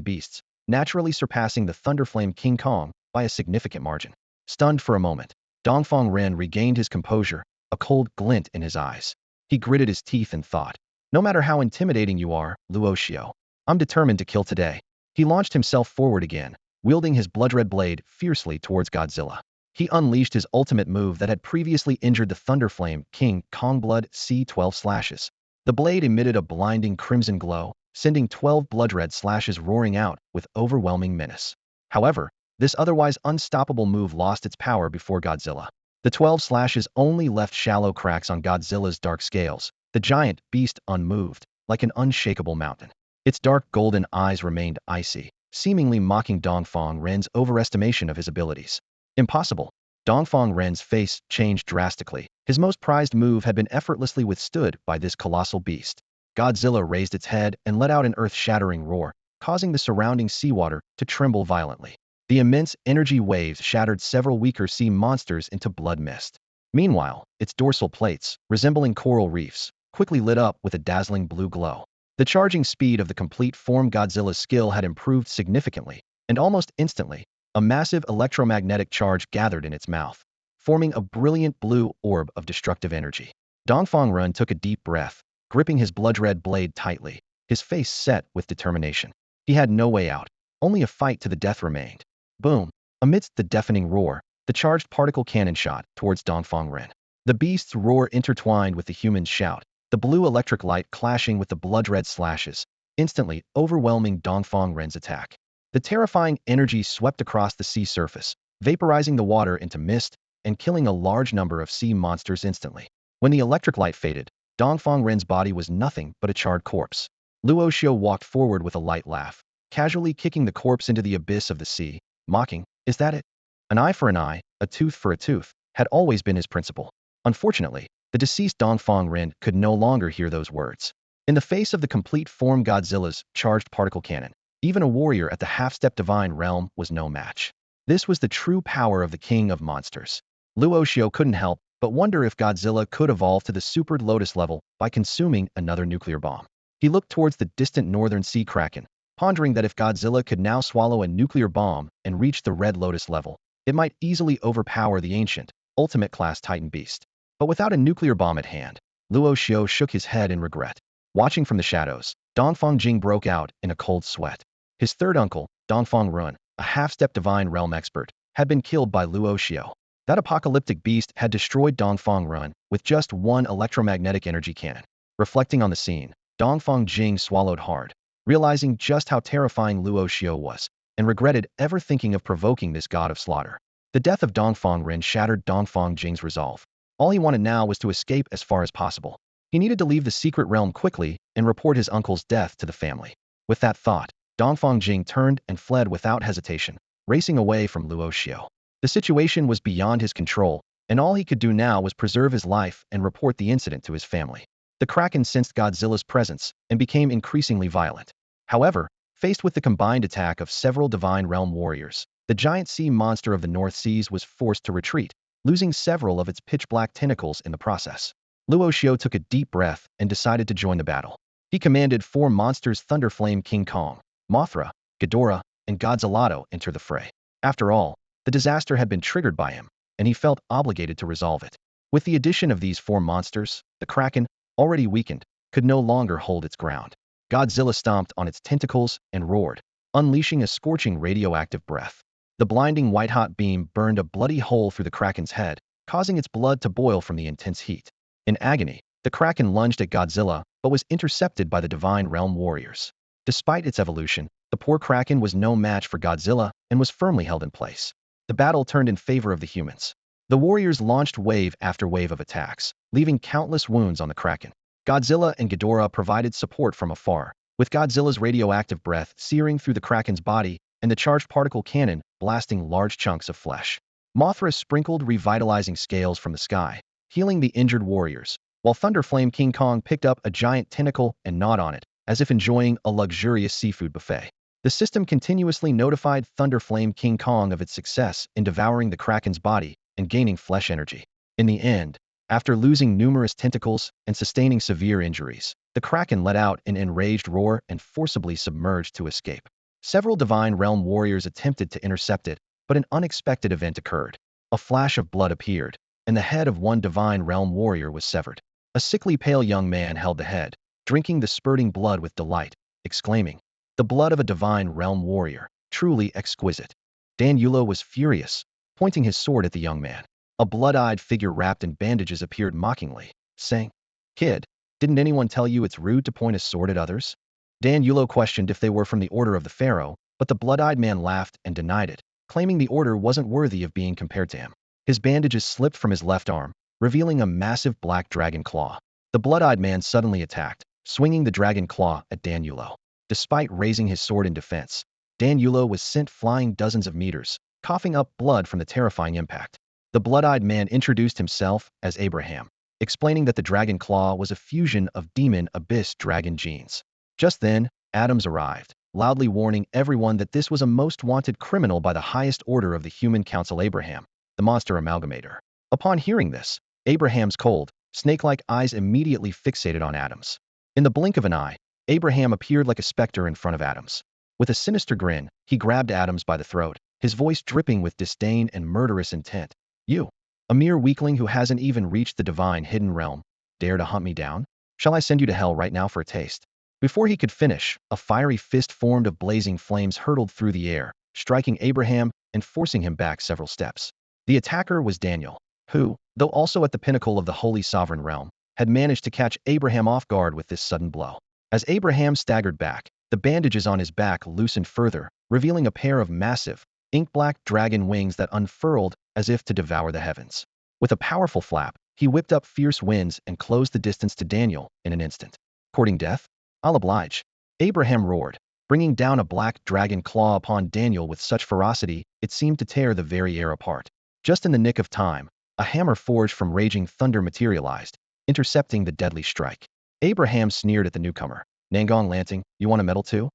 Speaker 1: beasts, naturally surpassing the Thunderflame King Kong by a significant margin. Stunned for a moment, Dongfang Ren regained his composure, a cold glint in his eyes. He gritted his teeth and thought, "No matter how intimidating you are, Luo Xiu, I'm determined to kill today." He launched himself forward again, wielding his blood-red blade fiercely towards Godzilla. He unleashed his ultimate move that had previously injured the Thunderflame King Kong blood C-12 slashes. The blade emitted a blinding crimson glow, sending 12 blood-red slashes roaring out with overwhelming menace. However, this otherwise unstoppable move lost its power before Godzilla. The 12 slashes only left shallow cracks on Godzilla's dark scales, the giant beast unmoved, like an unshakable mountain. Its dark golden eyes remained icy, seemingly mocking Dongfang Ren's overestimation of his abilities. Impossible. Dongfang Ren's face changed drastically. His most prized move had been effortlessly withstood by this colossal beast. Godzilla raised its head and let out an earth-shattering roar, causing the surrounding seawater to tremble violently. The immense energy waves shattered several weaker sea monsters into blood mist. Meanwhile, its dorsal plates, resembling coral reefs, quickly lit up with a dazzling blue glow. The charging speed of the complete form Godzilla's skill had improved significantly, and almost instantly, a massive electromagnetic charge gathered in its mouth, forming a brilliant blue orb of destructive energy. Dongfang Run took a deep breath, gripping his blood-red blade tightly, his face set with determination. He had no way out. Only a fight to the death remained. Boom! Amidst the deafening roar, the charged particle cannon shot towards Dongfang Ren. The beast's roar intertwined with the human's shout, the blue electric light clashing with the blood-red slashes, instantly overwhelming Dongfang Ren's attack. The terrifying energy swept across the sea surface, vaporizing the water into mist and killing a large number of sea monsters instantly. When the electric light faded, Dongfang Ren's body was nothing but a charred corpse. Luo Xiu walked forward with a light laugh, casually kicking the corpse into the abyss of the sea, mocking, "Is that it? An eye for an eye, a tooth for a tooth," had always been his principle. Unfortunately, the deceased Dongfang Ren could no longer hear those words. In the face of the complete form Godzilla's charged particle cannon, even a warrior at the half-step divine realm was no match. This was the true power of the king of monsters. Luo Xiu couldn't help but wonder if Godzilla could evolve to the supered Lotus level by consuming another nuclear bomb. He looked towards the distant northern sea Kraken, pondering that if Godzilla could now swallow a nuclear bomb and reach the Red Lotus level, it might easily overpower the ancient, ultimate-class Titan beast. But without a nuclear bomb at hand, Luo Xiu shook his head in regret. Watching from the shadows, Dongfang Jing broke out in a cold sweat. His third uncle, Dongfang Run, a half-step divine realm expert, had been killed by Luo Xiu. That apocalyptic beast had destroyed Dongfang Run with just one electromagnetic energy cannon. Reflecting on the scene, Dongfang Jing swallowed hard, realizing just how terrifying Luo Xiu was, and regretted ever thinking of provoking this god of slaughter. The death of Dongfang Ren shattered Dongfang Jing's resolve. All he wanted now was to escape as far as possible. He needed to leave the secret realm quickly and report his uncle's death to the family. With that thought, Dongfang Jing turned and fled without hesitation, racing away from Luo Xiu. The situation was beyond his control, and all he could do now was preserve his life and report the incident to his family. The Kraken sensed Godzilla's presence and became increasingly violent. However, faced with the combined attack of several divine realm warriors, the giant sea monster of the North Seas was forced to retreat, losing several of its pitch-black tentacles in the process. Luo Xiu took a deep breath and decided to join the battle. He commanded 4 monsters: Thunderflame King Kong, Mothra, Ghidorah, and Godzilla to enter the fray. After all, the disaster had been triggered by him, and he felt obligated to resolve it. With the addition of these 4 monsters, the Kraken, already weakened, could no longer hold its ground. Godzilla stomped on its tentacles and roared, unleashing a scorching radioactive breath. The blinding white-hot beam burned a bloody hole through the Kraken's head, causing its blood to boil from the intense heat. In agony, the Kraken lunged at Godzilla, but was intercepted by the Divine Realm warriors. Despite its evolution, the poor Kraken was no match for Godzilla and was firmly held in place. The battle turned in favor of the humans. The warriors launched wave after wave of attacks, leaving countless wounds on the Kraken. Godzilla and Ghidorah provided support from afar, with Godzilla's radioactive breath searing through the Kraken's body and the charged particle cannon blasting large chunks of flesh. Mothra sprinkled revitalizing scales from the sky, healing the injured warriors, while Thunderflame King Kong picked up a giant tentacle and gnawed on it, as if enjoying a luxurious seafood buffet. The system continuously notified Thunderflame King Kong of its success in devouring the Kraken's body and gaining flesh energy. In the end, after losing numerous tentacles and sustaining severe injuries, the Kraken let out an enraged roar and forcibly submerged to escape. Several Divine Realm warriors attempted to intercept it, but an unexpected event occurred. A flash of blood appeared, and the head of one Divine Realm warrior was severed. A sickly pale young man held the head, drinking the spurting blood with delight, exclaiming, "The blood of a Divine Realm warrior, truly exquisite." Dan Yulo was furious, pointing his sword at the young man. A blood-eyed figure wrapped in bandages appeared mockingly, saying, "Kid, didn't anyone tell you it's rude to point a sword at others?" Dan Yulo questioned if they were from the Order of the Pharaoh, but the blood-eyed man laughed and denied it, claiming the order wasn't worthy of being compared to him. His bandages slipped from his left arm, revealing a massive black dragon claw. The blood-eyed man suddenly attacked, swinging the dragon claw at Dan Yulo. Despite raising his sword in defense, Dan Yulo was sent flying dozens of meters, coughing up blood from the terrifying impact. The blood-eyed man introduced himself as Abraham, explaining that the dragon claw was a fusion of demon abyss dragon genes. Just then, Adams arrived, loudly warning everyone that this was a most wanted criminal by the highest order of the Human Council Abraham, the monster amalgamator. Upon hearing this, Abraham's cold, snake-like eyes immediately fixated on Adams. In the blink of an eye, Abraham appeared like a specter in front of Adams. With a sinister grin, he grabbed Adams by the throat, his voice dripping with disdain and murderous intent. You, a mere weakling who hasn't even reached the divine hidden realm, dare to hunt me down? Shall I send you to hell right now for a taste? Before he could finish, a fiery fist formed of blazing flames hurtled through the air, striking Abraham and forcing him back several steps. The attacker was Daniel, who, though also at the pinnacle of the holy sovereign realm, had managed to catch Abraham off guard with this sudden blow. As Abraham staggered back, the bandages on his back loosened further, revealing a pair of massive, ink-black dragon wings that unfurled as if to devour the heavens. With a powerful flap, he whipped up fierce winds and closed the distance to Daniel in an instant. Courting death? I'll oblige. Abraham roared, bringing down a black dragon claw upon Daniel with such ferocity it seemed to tear the very air apart. Just in the nick of time, a hammer forged from raging thunder materialized, intercepting the deadly strike. Abraham sneered at the newcomer. Nangong Lanting, you want a medal too?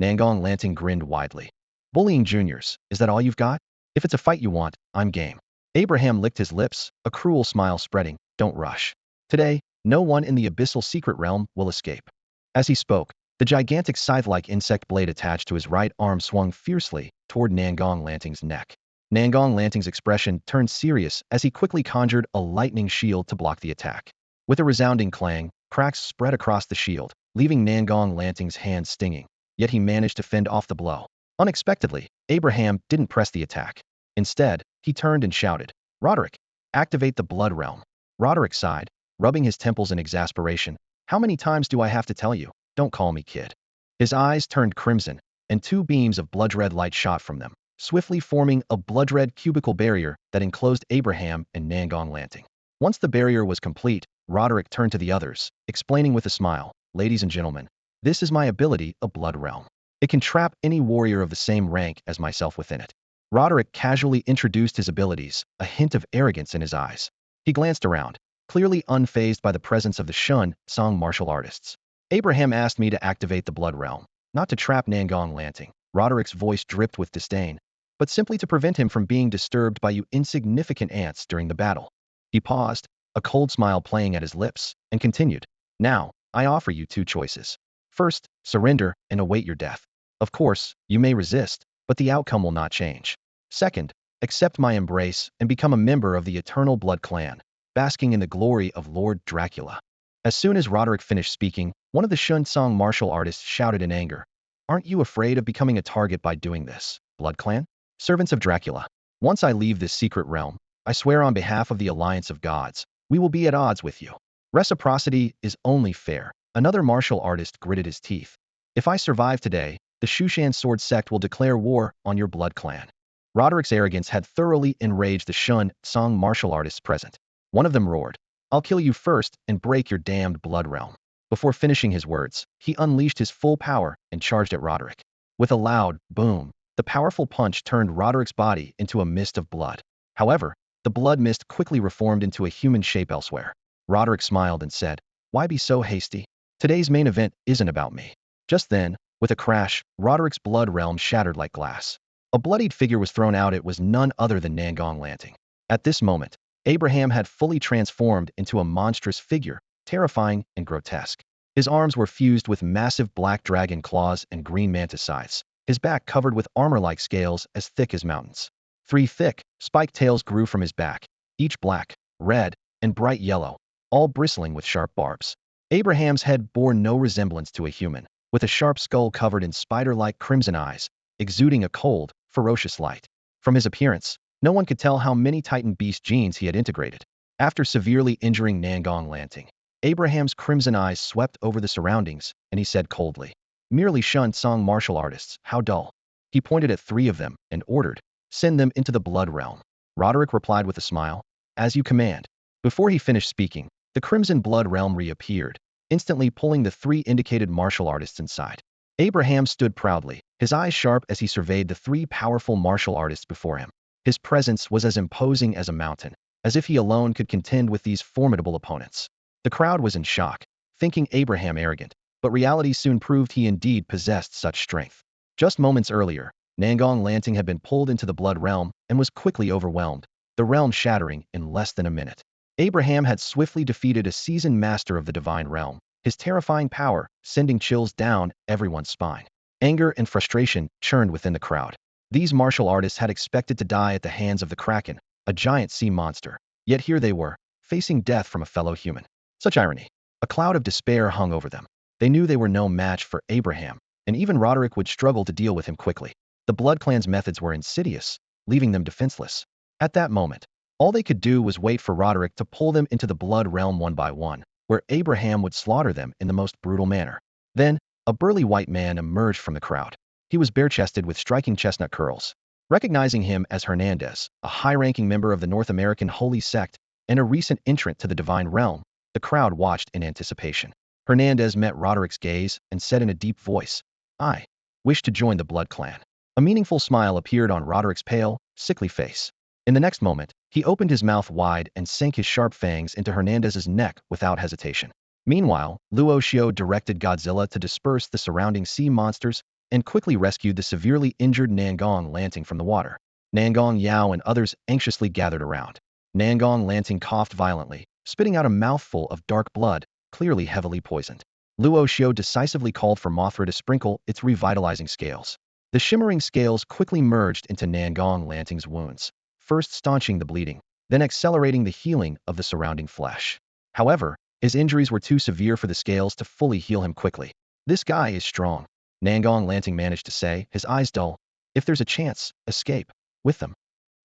Speaker 1: Nangong Lanting grinned widely. Bullying juniors, is that all you've got? If it's a fight you want, I'm game. Abraham licked his lips, a cruel smile spreading. Don't rush. Today, no one in the abyssal secret realm will escape. As he spoke, the gigantic scythe-like insect blade attached to his right arm swung fiercely toward Nangong Lanting's neck. Nangong Lanting's expression turned serious as he quickly conjured a lightning shield to block the attack. With a resounding clang, cracks spread across the shield, leaving Nangong Lanting's hand stinging, yet he managed to fend off the blow. Unexpectedly, Abraham didn't press the attack. Instead, he turned and shouted, Roderick, activate the blood realm. Roderick sighed, rubbing his temples in exasperation. How many times do I have to tell you? Don't call me kid. His eyes turned crimson, and two beams of blood-red light shot from them, swiftly forming a blood-red cubical barrier that enclosed Abraham and Nangong Lanting. Once the barrier was complete, Roderick turned to the others, explaining with a smile, Ladies and gentlemen, this is my ability, a blood realm. It can trap any warrior of the same rank as myself within it. Roderick casually introduced his abilities, a hint of arrogance in his eyes. He glanced around, clearly unfazed by the presence of the Shun Song martial artists. Abraham asked me to activate the blood realm, not to trap Nangong Lanting. Roderick's voice dripped with disdain, but simply to prevent him from being disturbed by you insignificant ants during the battle. He paused, a cold smile playing at his lips, and continued, Now, I offer you two choices. First, surrender and await your death. Of course, you may resist, but the outcome will not change. Second, accept my embrace and become a member of the Eternal Blood Clan, basking in the glory of Lord Dracula. As soon as Roderick finished speaking, one of the Shun Song martial artists shouted in anger, Aren't you afraid of becoming a target by doing this, Blood Clan? Servants of Dracula, once I leave this secret realm, I swear on behalf of the Alliance of Gods, we will be at odds with you. Reciprocity is only fair. Another martial artist gritted his teeth. If I survive today, the Shushan Sword Sect will declare war on your blood clan. Roderick's arrogance had thoroughly enraged the Shun Song martial artists present. One of them roared, I'll kill you first and break your damned blood realm. Before finishing his words, he unleashed his full power and charged at Roderick. With a loud boom, the powerful punch turned Roderick's body into a mist of blood. However, the blood mist quickly reformed into a human shape elsewhere. Roderick smiled and said, Why be so hasty? Today's main event isn't about me. Just then, with a crash, Roderick's blood realm shattered like glass. A bloodied figure was thrown out. It was none other than Nangong Lanting. At this moment, Abraham had fully transformed into a monstrous figure, terrifying and grotesque. His arms were fused with massive black dragon claws and green mantis scythes, his back covered with armor-like scales as thick as mountains. 3 thick, spiked tails grew from his back, each black, red, and bright yellow, all bristling with sharp barbs. Abraham's head bore no resemblance to a human, with a sharp skull covered in spider-like crimson eyes, exuding a cold, ferocious light. From his appearance, no one could tell how many Titan beast genes he had integrated. After severely injuring Nangong Lanting, Abraham's crimson eyes swept over the surroundings, and he said coldly, Merely Shun Song martial artists, how dull. He pointed at 3 of them and ordered, Send them into the blood realm. Roderick replied with a smile, As you command. Before he finished speaking, the crimson blood realm reappeared, instantly pulling the 3 indicated martial artists inside. Abraham stood proudly, his eyes sharp as he surveyed the 3 powerful martial artists before him. His presence was as imposing as a mountain, as if he alone could contend with these formidable opponents. The crowd was in shock, thinking Abraham arrogant, but reality soon proved he indeed possessed such strength. Just moments earlier, Nangong Lanting had been pulled into the Blood Realm and was quickly overwhelmed, the realm shattering in less than a minute. Abraham had swiftly defeated a seasoned master of the Divine Realm, his terrifying power sending chills down everyone's spine. Anger and frustration churned within the crowd. These martial artists had expected to die at the hands of the Kraken, a giant sea monster, yet here they were, facing death from a fellow human. Such irony. A cloud of despair hung over them. They knew they were no match for Abraham, and even Roderick would struggle to deal with him quickly. The Blood Clan's methods were insidious, leaving them defenseless. At that moment, all they could do was wait for Roderick to pull them into the Blood Realm one by one, where Abraham would slaughter them in the most brutal manner. Then, a burly white man emerged from the crowd. He was bare-chested with striking chestnut curls. Recognizing him as Hernandez, a high-ranking member of the North American Holy Sect and a recent entrant to the Divine Realm, the crowd watched in anticipation. Hernandez met Roderick's gaze and said in a deep voice, "I wish to join the Blood Clan." A meaningful smile appeared on Roderick's pale, sickly face. In the next moment, he opened his mouth wide and sank his sharp fangs into Hernandez's neck without hesitation. Meanwhile, Luo Xiu directed Godzilla to disperse the surrounding sea monsters and quickly rescued the severely injured Nangong Lanting from the water. Nangong Yao and others anxiously gathered around. Nangong Lanting coughed violently, spitting out a mouthful of dark blood, clearly heavily poisoned. Luo Xiu decisively called for Mothra to sprinkle its revitalizing scales. The shimmering scales quickly merged into Nangong Lanting's wounds, first staunching the bleeding, then accelerating the healing of the surrounding flesh. However, his injuries were too severe for the scales to fully heal him quickly. "This guy is strong," Nangong Lanting managed to say, his eyes dull. "If there's a chance, escape with them."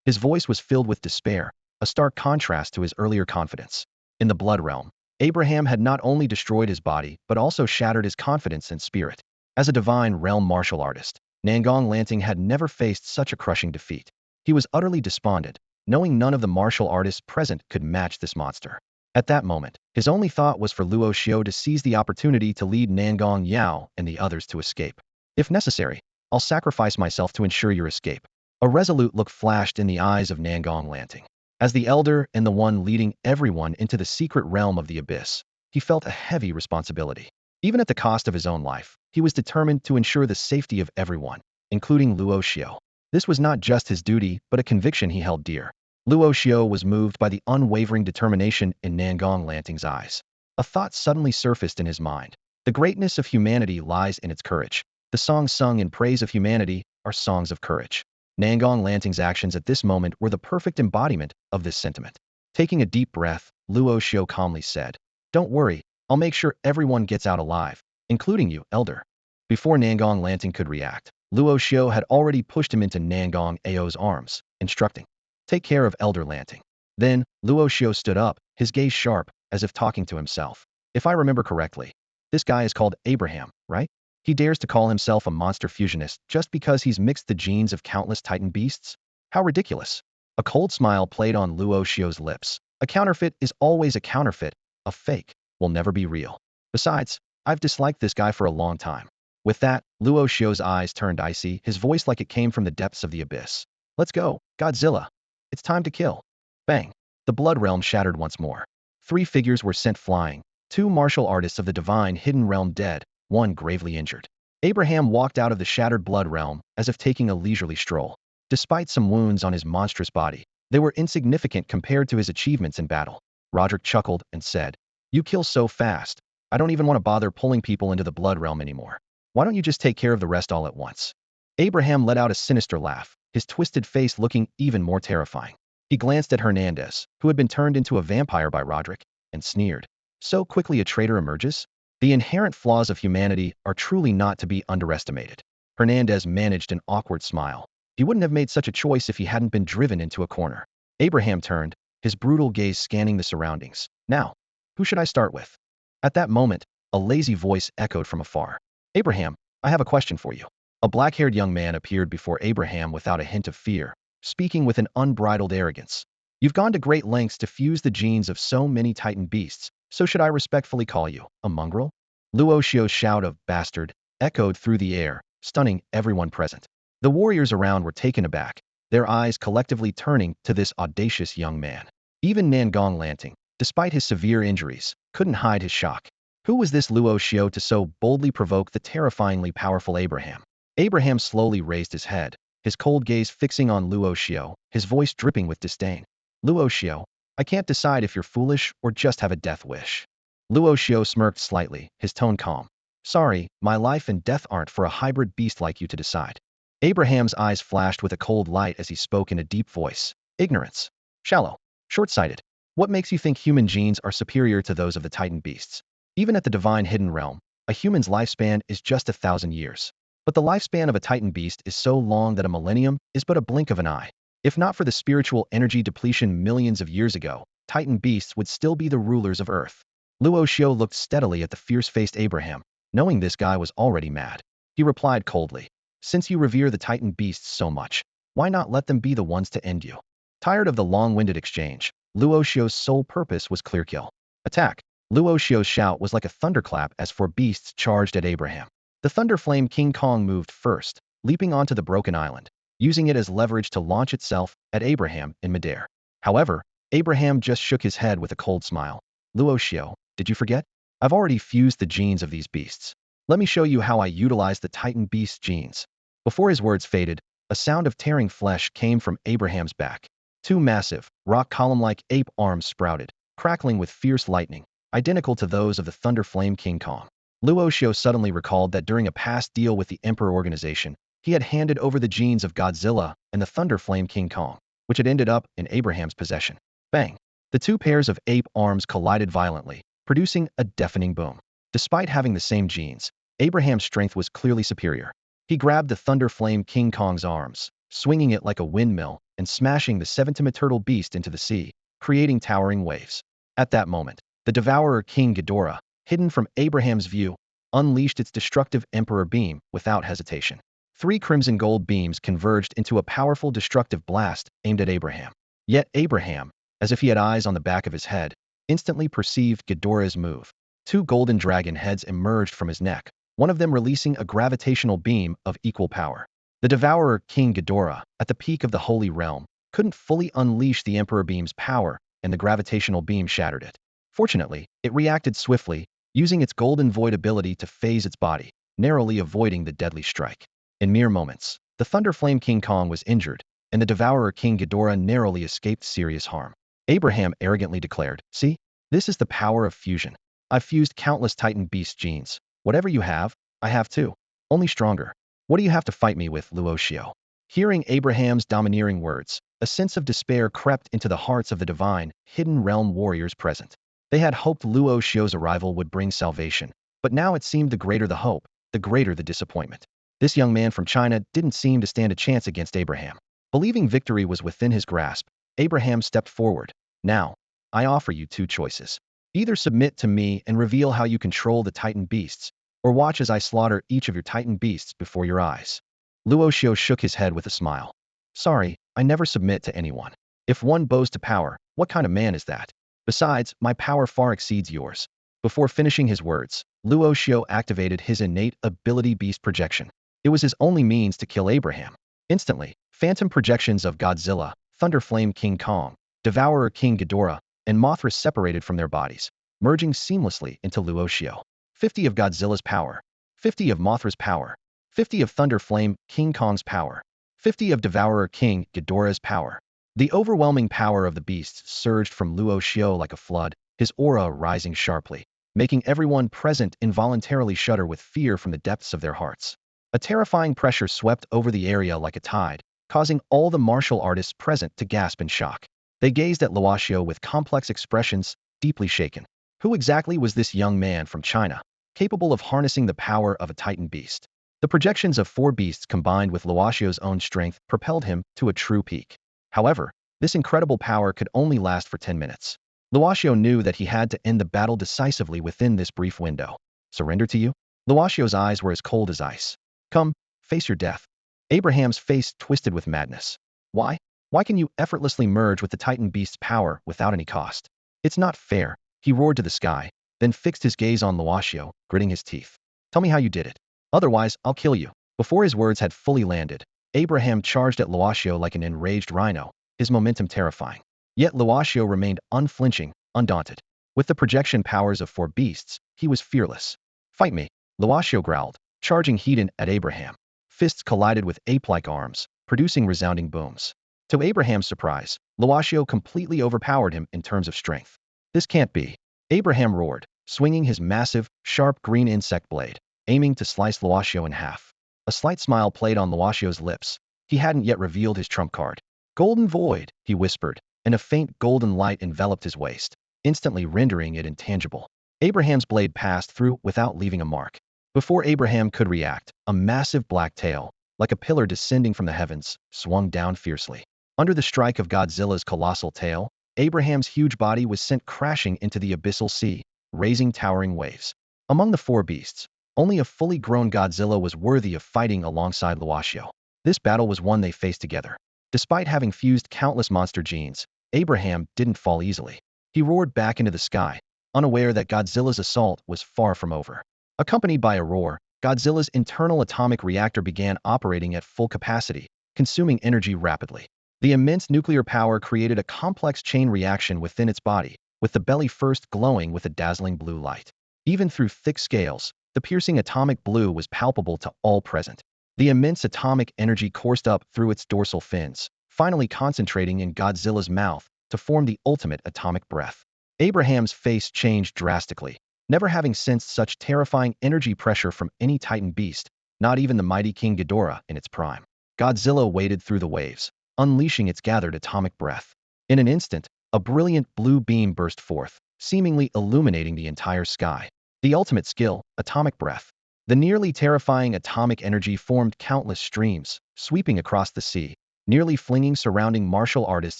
Speaker 1: His voice was filled with despair, a stark contrast to his earlier confidence. In the Blood Realm, Abraham had not only destroyed his body but also shattered his confidence and spirit. As a Divine Realm martial artist, Nangong Lanting had never faced such a crushing defeat. He was utterly despondent, knowing none of the martial artists present could match this monster. At that moment, his only thought was for Luo Xiu to seize the opportunity to lead Nangong Yao and the others to escape. "If necessary, I'll sacrifice myself to ensure your escape." A resolute look flashed in the eyes of Nangong Lanting. As the elder and the one leading everyone into the secret realm of the abyss, he felt a heavy responsibility. Even at the cost of his own life, he was determined to ensure the safety of everyone, including Luo Xiu. This was not just his duty, but a conviction he held dear. Luo Xiu was moved by the unwavering determination in Nangong Lanting's eyes. A thought suddenly surfaced in his mind. The greatness of humanity lies in its courage. The songs sung in praise of humanity are songs of courage. Nangong Lanting's actions at this moment were the perfect embodiment of this sentiment. Taking a deep breath, Luo Xiu calmly said, "Don't worry, I'll make sure everyone gets out alive, including you, Elder." Before Nangong Lanting could react, Luo Xiu had already pushed him into Nangong Ao's arms, instructing, "Take care of Elder Lanting." Then, Luo Xiu stood up, his gaze sharp, as if talking to himself. "If I remember correctly, this guy is called Abraham, right? He dares to call himself a monster fusionist just because he's mixed the genes of countless titan beasts? How ridiculous." A cold smile played on Luo Xiu's lips. "A counterfeit is always a counterfeit. A fake will never be real. Besides, I've disliked this guy for a long time." With that, Luo Xiu's eyes turned icy, his voice like it came from the depths of the abyss. "Let's go, Godzilla. It's time to kill." Bang! The Blood Realm shattered once more. 3 figures were sent flying, 2 martial artists of the Divine Hidden Realm dead, 1 gravely injured. Abraham walked out of the shattered Blood Realm as if taking a leisurely stroll. Despite some wounds on his monstrous body, they were insignificant compared to his achievements in battle. Roderick chuckled and said, "You kill so fast, I don't even want to bother pulling people into the Blood Realm anymore. Why don't you just take care of the rest all at once?" Abraham let out a sinister laugh, his twisted face looking even more terrifying. He glanced at Hernandez, who had been turned into a vampire by Roderick, and sneered. "So quickly a traitor emerges? The inherent flaws of humanity are truly not to be underestimated." Hernandez managed an awkward smile. He wouldn't have made such a choice if he hadn't been driven into a corner. Abraham turned, his brutal gaze scanning the surroundings. "Now, who should I start with?" At that moment, a lazy voice echoed from afar. "Abraham, I have a question for you." A black-haired young man appeared before Abraham without a hint of fear, speaking with an unbridled arrogance. "You've gone to great lengths to fuse the genes of so many titan beasts, so should I respectfully call you a mongrel?" Luo Xiu's shout of "bastard" echoed through the air, stunning everyone present. The warriors around were taken aback, their eyes collectively turning to this audacious young man. Even Nangong Lanting, despite his severe injuries, couldn't hide his shock. Who was this Luo Xiu to so boldly provoke the terrifyingly powerful Abraham? Abraham slowly raised his head, his cold gaze fixing on Luo Xiu, his voice dripping with disdain. Luo Xiu, I can't decide if you're foolish or just have a death wish. Luo Xiu smirked slightly, his tone calm. Sorry, my life and death aren't for a hybrid beast like you to decide. Abraham's eyes flashed with a cold light as he spoke in a deep voice. Ignorance. Shallow. Short-sighted. What makes you think human genes are superior to those of the Titan beasts? Even at the divine hidden realm, a human's lifespan is just 1,000 years. But the lifespan of a Titan beast is so long that a millennium is but a blink of an eye. If not for the spiritual energy depletion millions of years ago, Titan beasts would still be the rulers of Earth. Luo Xiu looked steadily at the fierce-faced Abraham, knowing this guy was already mad. He replied coldly, since you revere the Titan beasts so much, why not let them be the ones to end you? Tired of the long-winded exchange, Luo Xiu's sole purpose was clear kill. Attack. Luo Xiu's shout was like a thunderclap as four beasts charged at Abraham. The Thunder Flame King Kong moved first, leaping onto the broken island, using it as leverage to launch itself at Abraham in midair. However, Abraham just shook his head with a cold smile. Luo Xiu, did you forget? I've already fused the genes of these beasts. Let me show you how I utilize the Titan beast genes. Before his words faded, a sound of tearing flesh came from Abraham's back. Two massive, rock column-like ape arms sprouted, crackling with fierce lightning, identical to those of the Thunder Flame King Kong. Luo Xiu suddenly recalled that during a past deal with the Emperor organization, he had handed over the genes of Godzilla and the Thunder Flame King Kong, which had ended up in Abraham's possession. Bang! The two pairs of ape arms collided violently, producing a deafening boom. Despite having the same genes, Abraham's strength was clearly superior. He grabbed the Thunder Flame King Kong's arms, swinging it like a windmill and smashing the 7-timid turtle beast into the sea, creating towering waves. At that moment, the Devourer King Ghidorah, hidden from Abraham's view, unleashed its destructive Emperor beam without hesitation. 3 crimson gold beams converged into a powerful destructive blast aimed at Abraham. Yet Abraham, as if he had eyes on the back of his head, instantly perceived Ghidorah's move. 2 golden dragon heads emerged from his neck, one of them releasing a gravitational beam of equal power. The Devourer King Ghidorah, at the peak of the Holy Realm, couldn't fully unleash the Emperor beam's power, and the gravitational beam shattered it. Fortunately, it reacted swiftly, using its golden void ability to phase its body, narrowly avoiding the deadly strike. In mere moments, the Thunder Flame King Kong was injured, and the Devourer King Ghidorah narrowly escaped serious harm. Abraham arrogantly declared, see, this is the power of fusion. I've fused countless Titan beast genes. Whatever you have, I have too. Only stronger. What do you have to fight me with, Luo Xiu? Hearing Abraham's domineering words, a sense of despair crept into the hearts of the divine, hidden realm warriors present. They had hoped Luo Xiu's arrival would bring salvation, but now it seemed the greater the hope, the greater the disappointment. This young man from China didn't seem to stand a chance against Abraham. Believing victory was within his grasp, Abraham stepped forward. Now, I offer you 2 choices. Either submit to me and reveal how you control the Titan beasts, or watch as I slaughter each of your Titan beasts before your eyes. Luo Xiu shook his head with a smile. Sorry, I never submit to anyone. If one bows to power, what kind of man is that? Besides, my power far exceeds yours. Before finishing his words, Luo Xiu activated his innate ability beast projection. It was his only means to kill Abraham. Instantly, phantom projections of Godzilla, Thunder Flame King Kong, Devourer King Ghidorah, and Mothra separated from their bodies, merging seamlessly into Luo Xiu. 50 of Godzilla's power, 50 of Mothra's power, 50 of Thunder Flame King Kong's power, 50 of Devourer King Ghidorah's power. The overwhelming power of the beasts surged from Luo Xiu like a flood, his aura rising sharply, making everyone present involuntarily shudder with fear from the depths of their hearts. A terrifying pressure swept over the area like a tide, causing all the martial artists present to gasp in shock. They gazed at Luo Xiu with complex expressions, deeply shaken. Who exactly was this young man from China, capable of harnessing the power of a Titan beast? The projections of 4 beasts combined with Luo Xiu's own strength propelled him to a true peak. However, this incredible power could only last for 10 minutes. Luo Xiu knew that he had to end the battle decisively within this brief window. Surrender to you? Luo Xiu's eyes were as cold as ice. Come, face your death. Abraham's face twisted with madness. Why? Why can you effortlessly merge with the Titan beast's power without any cost? It's not fair, he roared to the sky, then fixed his gaze on Luo Xiu, gritting his teeth. Tell me how you did it. Otherwise, I'll kill you. Before his words had fully landed, Abraham charged at Luo Xiu like an enraged rhino, his momentum terrifying. Yet Luo Xiu remained unflinching, undaunted. With the projection powers of 4 beasts, he was fearless. Fight me, Luo Xiu growled, charging heated at Abraham. Fists collided with ape-like arms, producing resounding booms. To Abraham's surprise, Luo Xiu completely overpowered him in terms of strength. This can't be. Abraham roared, swinging his massive, sharp green insect blade, aiming to slice Luo Xiu in half. A slight smile played on Luo Xiu's lips. He hadn't yet revealed his trump card. Golden void, he whispered, and a faint golden light enveloped his waist, instantly rendering it intangible. Abraham's blade passed through without leaving a mark. Before Abraham could react, a massive black tail, like a pillar descending from the heavens, swung down fiercely. Under the strike of Godzilla's colossal tail, Abraham's huge body was sent crashing into the abyssal sea, raising towering waves. Among the four beasts, only a fully grown Godzilla was worthy of fighting alongside Luo Xiu. This battle was one they faced together. Despite having fused countless monster genes, Abraham didn't fall easily. He roared back into the sky, unaware that Godzilla's assault was far from over. Accompanied by a roar, Godzilla's internal atomic reactor began operating at full capacity, consuming energy rapidly. The immense nuclear power created a complex chain reaction within its body, with the belly first glowing with a dazzling blue light. Even through thick scales, the piercing atomic blue was palpable to all present. The immense atomic energy coursed up through its dorsal fins, finally concentrating in Godzilla's mouth to form the ultimate atomic breath. Abraham's face changed drastically, never having sensed such terrifying energy pressure from any titan beast, not even the mighty King Ghidorah in its prime. Godzilla waded through the waves, unleashing its gathered atomic breath. In an instant, a brilliant blue beam burst forth, seemingly illuminating the entire sky. The ultimate skill, atomic breath. The nearly terrifying atomic energy formed countless streams, sweeping across the sea, nearly flinging surrounding martial artists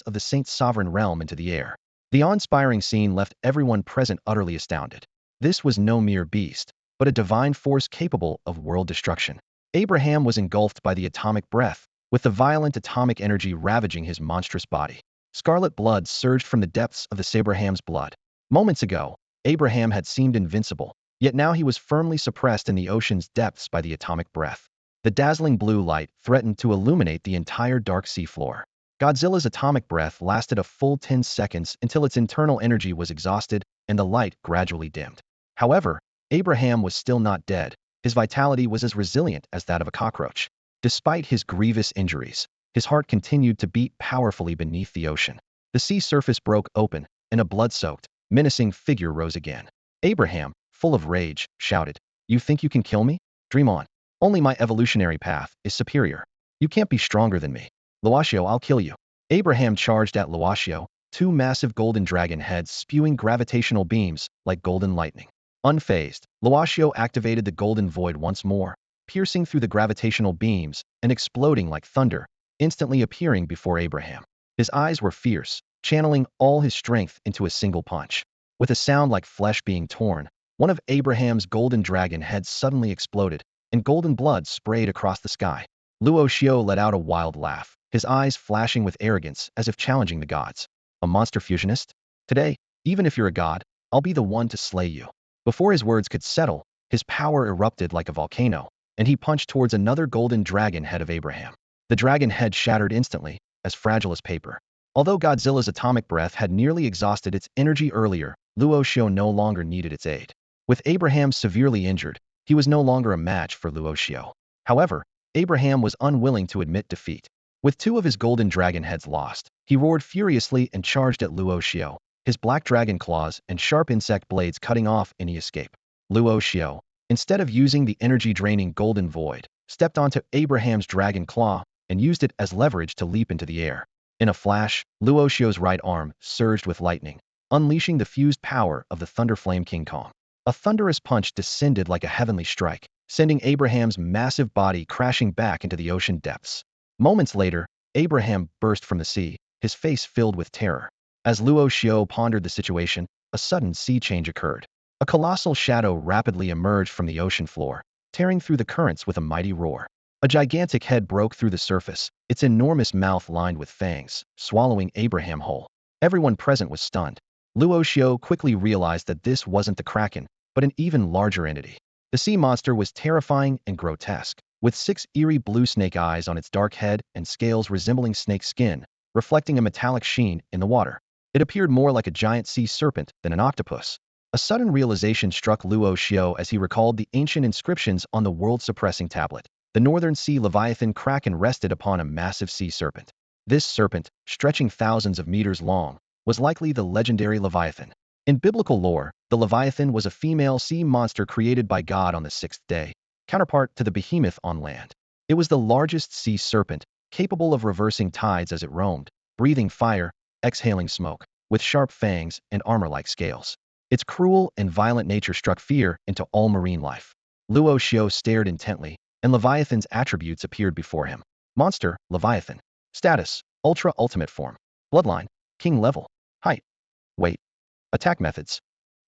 Speaker 1: of the Saint's sovereign realm into the air. The awe-inspiring scene left everyone present utterly astounded. This was no mere beast, but a divine force capable of world destruction. Abraham was engulfed by the atomic breath, with the violent atomic energy ravaging his monstrous body. Scarlet blood surged from the depths of the Abraham's blood. Moments ago, Abraham had seemed invincible, yet now he was firmly suppressed in the ocean's depths by the atomic breath. The dazzling blue light threatened to illuminate the entire dark sea floor. Godzilla's atomic breath lasted a full 10 seconds until its internal energy was exhausted and the light gradually dimmed. However, Abraham was still not dead. His vitality was as resilient as that of a cockroach. Despite his grievous injuries, his heart continued to beat powerfully beneath the ocean. The sea surface broke open, and a blood-soaked, menacing figure rose again. Abraham, full of rage, shouted, "You think you can kill me? Dream on. Only my evolutionary path is superior. You can't be stronger than me. Luo Xiu, I'll kill you." Abraham charged at Luo Xiu, two massive golden dragon heads spewing gravitational beams like golden lightning. Unfazed, Luo Xiu activated the golden void once more, piercing through the gravitational beams and exploding like thunder, instantly appearing before Abraham. His eyes were fierce, channeling all his strength into a single punch. With a sound like flesh being torn, one of Abraham's golden dragon heads suddenly exploded, and golden blood sprayed across the sky. Luo Xiu let out a wild laugh, his eyes flashing with arrogance as if challenging the gods. "A monster fusionist? Today, even if you're a god, I'll be the one to slay you." Before his words could settle, his power erupted like a volcano, and he punched towards another golden dragon head of Abraham. The dragon head shattered instantly, as fragile as paper. Although Godzilla's atomic breath had nearly exhausted its energy earlier, Luo Xiu no longer needed its aid. With Abraham severely injured, he was no longer a match for Luo Xiu. However, Abraham was unwilling to admit defeat. With two of his golden dragon heads lost, he roared furiously and charged at Luo Xiu, his black dragon claws and sharp insect blades cutting off any escape. Luo Xiu, instead of using the energy-draining golden void, stepped onto Abraham's dragon claw and used it as leverage to leap into the air. In a flash, Luo Xiu's right arm surged with lightning, unleashing the fused power of the Thunderflame King Kong. A thunderous punch descended like a heavenly strike, sending Abraham's massive body crashing back into the ocean depths. Moments later, Abraham burst from the sea, his face filled with terror. As Luo Xiu pondered the situation, a sudden sea change occurred. A colossal shadow rapidly emerged from the ocean floor, tearing through the currents with a mighty roar. A gigantic head broke through the surface, its enormous mouth lined with fangs, swallowing Abraham whole. Everyone present was stunned. Luo Xiu quickly realized that this wasn't the Kraken, but an even larger entity. The sea monster was terrifying and grotesque, with 6 eerie blue snake eyes on its dark head and scales resembling snake skin, reflecting a metallic sheen in the water. It appeared more like a giant sea serpent than an octopus. A sudden realization struck Luo Xiu as he recalled the ancient inscriptions on the world-suppressing tablet. the northern sea leviathan Kraken rested upon a massive sea serpent. This serpent, stretching thousands of meters long, was likely the legendary Leviathan. In biblical lore, the Leviathan was a female sea monster created by God on the sixth day, counterpart to the behemoth on land. It was the largest sea serpent, capable of reversing tides as it roamed, breathing fire, exhaling smoke, with sharp fangs and armor-like scales. Its cruel and violent nature struck fear into all marine life. Luo Xiu stared intently, and Leviathan's attributes appeared before him. Monster, Leviathan. Status, Ultra Ultimate Form. Bloodline, King Level. Height. Weight. Attack methods.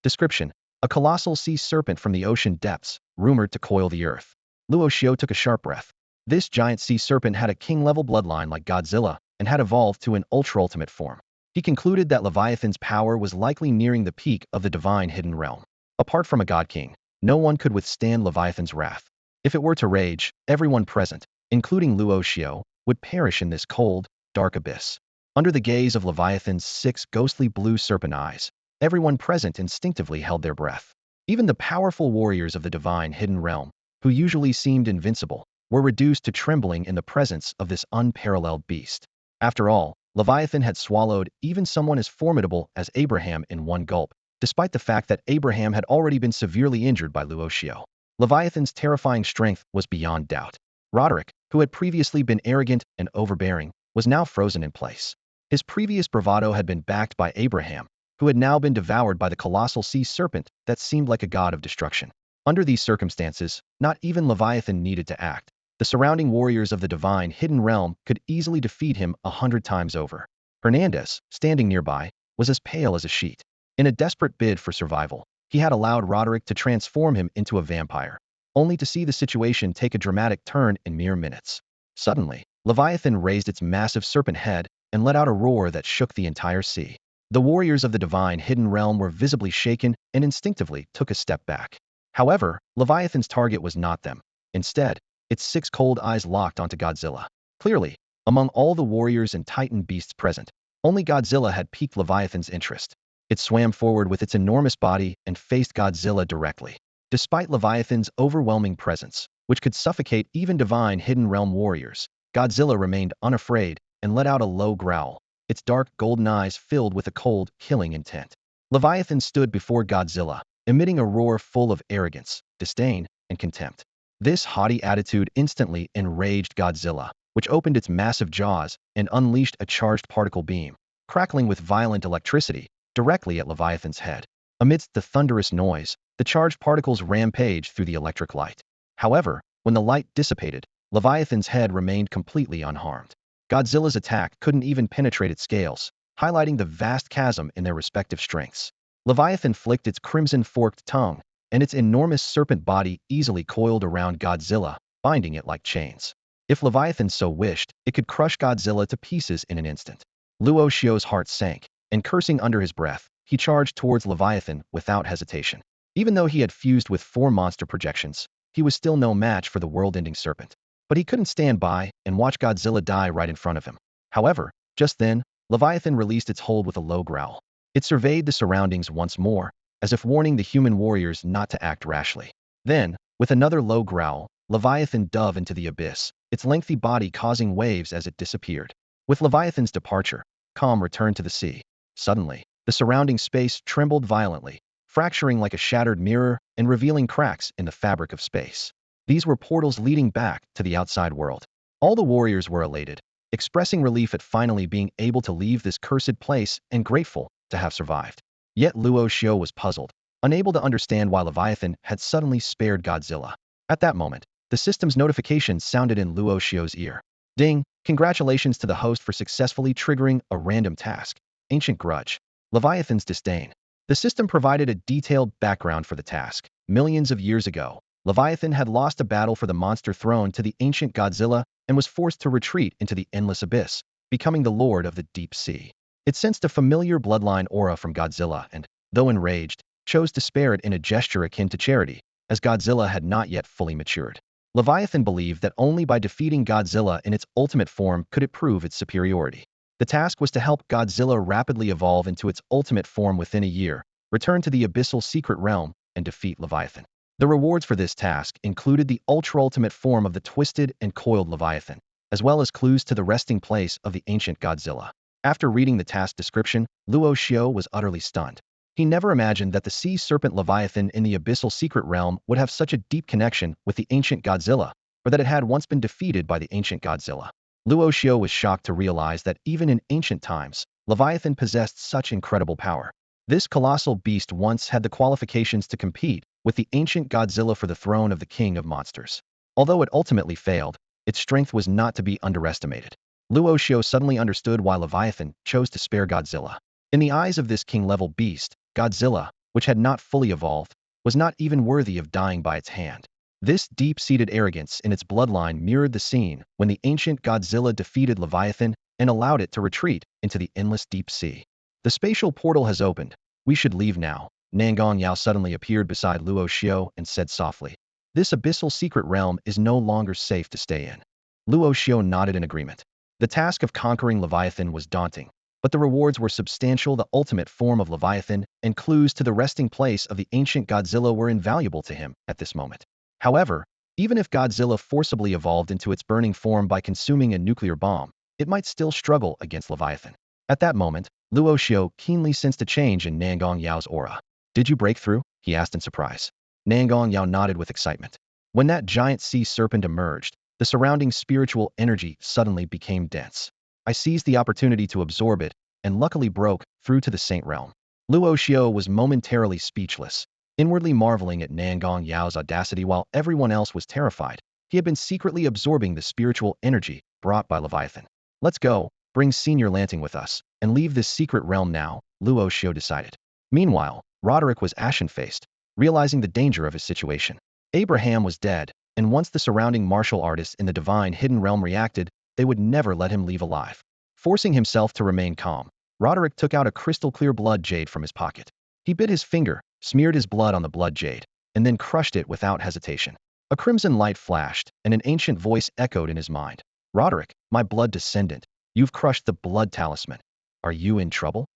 Speaker 1: Description: a colossal sea serpent from the ocean depths, rumored to coil the earth. Luo Xiu took a sharp breath. This giant sea serpent had a king-level bloodline like Godzilla and had evolved to an ultra-ultimate form. He concluded that Leviathan's power was likely nearing the peak of the divine hidden realm. Apart from a god-king, no one could withstand Leviathan's wrath. If it were to rage, everyone present, including Luo Xiu, would perish in this cold, dark abyss. Under the gaze of Leviathan's 6 ghostly blue serpent eyes, everyone present instinctively held their breath. Even the powerful warriors of the divine hidden realm, who usually seemed invincible, were reduced to trembling in the presence of this unparalleled beast. After all, Leviathan had swallowed even someone as formidable as Abraham in one gulp, despite the fact that Abraham had already been severely injured by Luo Xiu. Leviathan's terrifying strength was beyond doubt. Roderick, who had previously been arrogant and overbearing, was now frozen in place. His previous bravado had been backed by Abraham, who had now been devoured by the colossal sea serpent that seemed like a god of destruction. Under these circumstances, not even Leviathan needed to act. The surrounding warriors of the divine hidden realm could easily defeat him 100 times over. Hernandez, standing nearby, was as pale as a sheet. In a desperate bid for survival, he had allowed Roderick to transform him into a vampire, only to see the situation take a dramatic turn in mere minutes. Suddenly, Leviathan raised its massive serpent head and let out a roar that shook the entire sea. The warriors of the divine hidden realm were visibly shaken and instinctively took a step back. However, Leviathan's target was not them. Instead, its 6 cold eyes locked onto Godzilla. Clearly, among all the warriors and titan beasts present, only Godzilla had piqued Leviathan's interest. It swam forward with its enormous body and faced Godzilla directly. Despite Leviathan's overwhelming presence, which could suffocate even divine hidden realm warriors, Godzilla remained unafraid and let out a low growl, its dark golden eyes filled with a cold, killing intent. Leviathan stood before Godzilla, emitting a roar full of arrogance, disdain, and contempt. This haughty attitude instantly enraged Godzilla, which opened its massive jaws and unleashed a charged particle beam, crackling with violent electricity, directly at Leviathan's head. Amidst the thunderous noise, the charged particles rampaged through the electric light. However, when the light dissipated, Leviathan's head remained completely unharmed. Godzilla's attack couldn't even penetrate its scales, highlighting the vast chasm in their respective strengths. Leviathan flicked its crimson forked tongue, and its enormous serpent body easily coiled around Godzilla, binding it like chains. If Leviathan so wished, it could crush Godzilla to pieces in an instant. Luo Xiu's heart sank, and cursing under his breath, he charged towards Leviathan without hesitation. Even though he had fused with 4 monster projections, he was still no match for the world-ending serpent. But he couldn't stand by and watch Godzilla die right in front of him. However, just then, Leviathan released its hold with a low growl. It surveyed the surroundings once more, as if warning the human warriors not to act rashly. Then, with another low growl, Leviathan dove into the abyss, its lengthy body causing waves as it disappeared. With Leviathan's departure, calm returned to the sea. Suddenly, the surrounding space trembled violently, fracturing like a shattered mirror and revealing cracks in the fabric of space. These were portals leading back to the outside world. All the warriors were elated, expressing relief at finally being able to leave this cursed place and grateful to have survived. Yet Luo Xiu was puzzled, unable to understand why Leviathan had suddenly spared Godzilla. At that moment, the system's notification sounded in Luo Xiu's ear. Ding! Congratulations to the host for successfully triggering a random task. Ancient grudge. Leviathan's disdain. The system provided a detailed background for the task. Millions of years ago, Leviathan had lost a battle for the monster throne to the ancient Godzilla and was forced to retreat into the endless abyss, becoming the lord of the deep sea. It sensed a familiar bloodline aura from Godzilla and, though enraged, chose to spare it in a gesture akin to charity, as Godzilla had not yet fully matured. Leviathan believed that only by defeating Godzilla in its ultimate form could it prove its superiority. The task was to help Godzilla rapidly evolve into its ultimate form within a year, return to the abyssal secret realm, and defeat Leviathan. The rewards for this task included the ultra-ultimate form of the twisted and coiled Leviathan, as well as clues to the resting place of the ancient Godzilla. After reading the task description, Luo Xiu was utterly stunned. He never imagined that the sea serpent Leviathan in the abyssal secret realm would have such a deep connection with the ancient Godzilla, or that it had once been defeated by the ancient Godzilla. Luo Xiu was shocked to realize that even in ancient times, Leviathan possessed such incredible power. This colossal beast once had the qualifications to compete with the ancient Godzilla for the throne of the king of monsters. Although it ultimately failed, its strength was not to be underestimated. Luo Xiu suddenly understood why Leviathan chose to spare Godzilla. In the eyes of this king-level beast, Godzilla, which had not fully evolved, was not even worthy of dying by its hand. This deep-seated arrogance in its bloodline mirrored the scene when the ancient Godzilla defeated Leviathan and allowed it to retreat into the endless deep sea. The spatial portal has opened. We should leave now. Nangong Yao suddenly appeared beside Luo Xiu and said softly, "This abyssal secret realm is no longer safe to stay in." Luo Xiu nodded in agreement. The task of conquering Leviathan was daunting, but the rewards were substantial. The ultimate form of Leviathan and clues to the resting place of the ancient Godzilla were invaluable to him at this moment. However, even if Godzilla forcibly evolved into its burning form by consuming a nuclear bomb, it might still struggle against Leviathan. At that moment, Luo Xiu keenly sensed a change in Nangong Yao's aura. "Did you break through?" he asked in surprise. Nangong Yao nodded with excitement. When that giant sea serpent emerged, the surrounding spiritual energy suddenly became dense. I seized the opportunity to absorb it, and luckily broke through to the Saint Realm. Luo Xiu was momentarily speechless, inwardly marveling at Nangong Yao's audacity while everyone else was terrified. He had been secretly absorbing the spiritual energy brought by Leviathan. "Let's go, bring Senior Lanting with us, and leave this secret realm now," Luo Xiu decided. Meanwhile, Roderick was ashen-faced, realizing the danger of his situation. Abraham was dead, and once the surrounding martial artists in the divine hidden realm reacted, they would never let him leave alive. Forcing himself to remain calm, Roderick took out a crystal-clear blood jade from his pocket. He bit his finger, smeared his blood on the blood jade, and then crushed it without hesitation. A crimson light flashed, and an ancient voice echoed in his mind. "Roderick, my blood descendant, you've crushed the blood talisman. Are you in trouble?"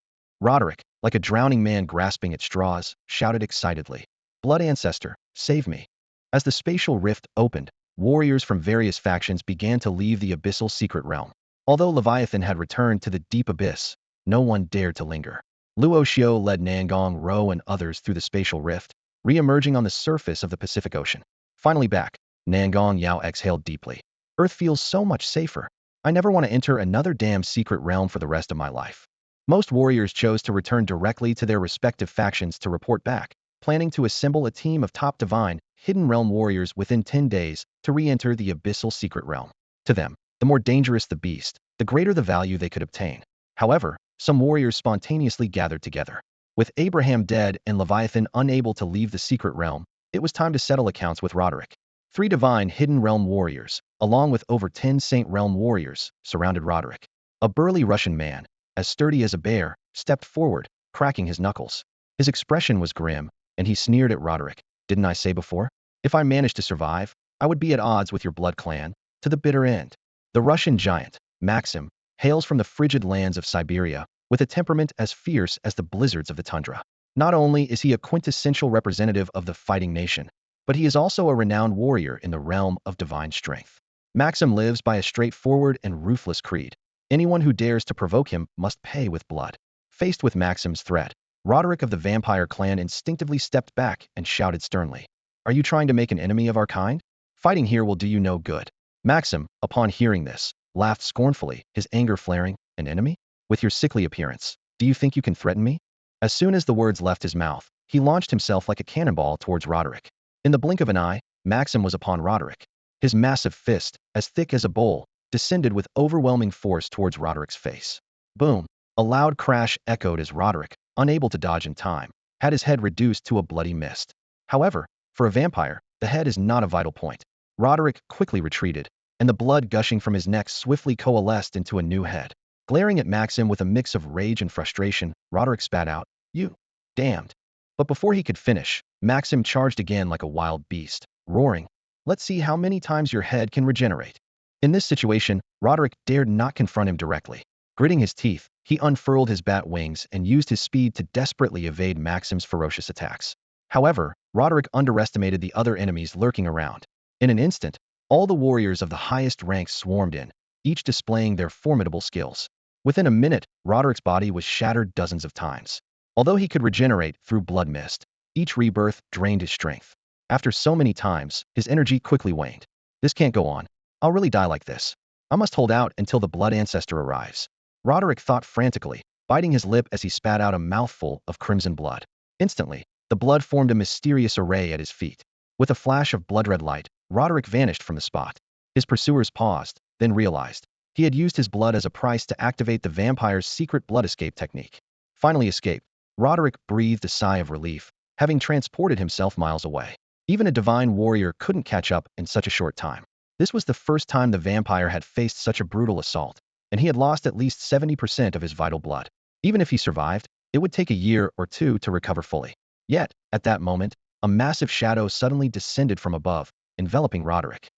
Speaker 1: Roderick, like a drowning man grasping at straws, shouted excitedly, "Blood ancestor, save me." As the spatial rift opened, warriors from various factions began to leave the abyssal secret realm. Although Leviathan had returned to the deep abyss, no one dared to linger. Luo Xiu led Nangong Row and others through the spatial rift, re-emerging on the surface of the Pacific Ocean. Finally back, Nangong Yao exhaled deeply. "Earth feels so much safer. I never want to enter another damn secret realm for the rest of my life." Most warriors chose to return directly to their respective factions to report back, planning to assemble a team of top divine, hidden realm warriors within 10 days to re-enter the abyssal secret realm. To them, the more dangerous the beast, the greater the value they could obtain. However, some warriors spontaneously gathered together. With Abraham dead and Leviathan unable to leave the secret realm, it was time to settle accounts with Roderick. 3 divine hidden realm warriors, along with over 10 saint realm warriors, surrounded Roderick. A burly Russian man, as sturdy as a bear, stepped forward, cracking his knuckles. His expression was grim, and he sneered at Roderick. "Didn't I say before? If I managed to survive, I would be at odds with your blood clan, to the bitter end." The Russian giant, Maxim, hails from the frigid lands of Siberia, with a temperament as fierce as the blizzards of the tundra. Not only is he a quintessential representative of the fighting nation, but he is also a renowned warrior in the realm of divine strength. Maxim lives by a straightforward and ruthless creed. Anyone who dares to provoke him must pay with blood. Faced with Maxim's threat, Roderick of the vampire clan instinctively stepped back and shouted sternly, "Are you trying to make an enemy of our kind? Fighting here will do you no good." Maxim, upon hearing this, laughed scornfully, his anger flaring. "An enemy? With your sickly appearance, do you think you can threaten me?" As soon as the words left his mouth, he launched himself like a cannonball towards Roderick. In the blink of an eye, Maxim was upon Roderick. His massive fist, as thick as a bowl, descended with overwhelming force towards Roderick's face. Boom! A loud crash echoed as Roderick, unable to dodge in time, had his head reduced to a bloody mist. However, for a vampire, the head is not a vital point. Roderick quickly retreated, and the blood gushing from his neck swiftly coalesced into a new head. Glaring at Maxim with a mix of rage and frustration, Roderick spat out, "You damned." But before he could finish, Maxim charged again like a wild beast, roaring, "Let's see how many times your head can regenerate." In this situation, Roderick dared not confront him directly. Gritting his teeth, he unfurled his bat wings and used his speed to desperately evade Maxim's ferocious attacks. However, Roderick underestimated the other enemies lurking around. In an instant, all the warriors of the highest ranks swarmed in, each displaying their formidable skills. Within a minute, Roderick's body was shattered dozens of times. Although he could regenerate through blood mist, each rebirth drained his strength. After so many times, his energy quickly waned. This can't go on. I'll really die like this. I must hold out until the blood ancestor arrives. Roderick thought frantically, biting his lip as he spat out a mouthful of crimson blood. Instantly, the blood formed a mysterious array at his feet. With a flash of blood-red light, Roderick vanished from the spot. His pursuers paused, then realized he had used his blood as a price to activate the vampire's secret blood escape technique. Finally escaped, Roderick breathed a sigh of relief, having transported himself miles away. Even a divine warrior couldn't catch up in such a short time. This was the first time the vampire had faced such a brutal assault, and he had lost at least 70% of his vital blood. Even if he survived, it would take a year or two to recover fully. Yet, at that moment, a massive shadow suddenly descended from above, enveloping Roderick.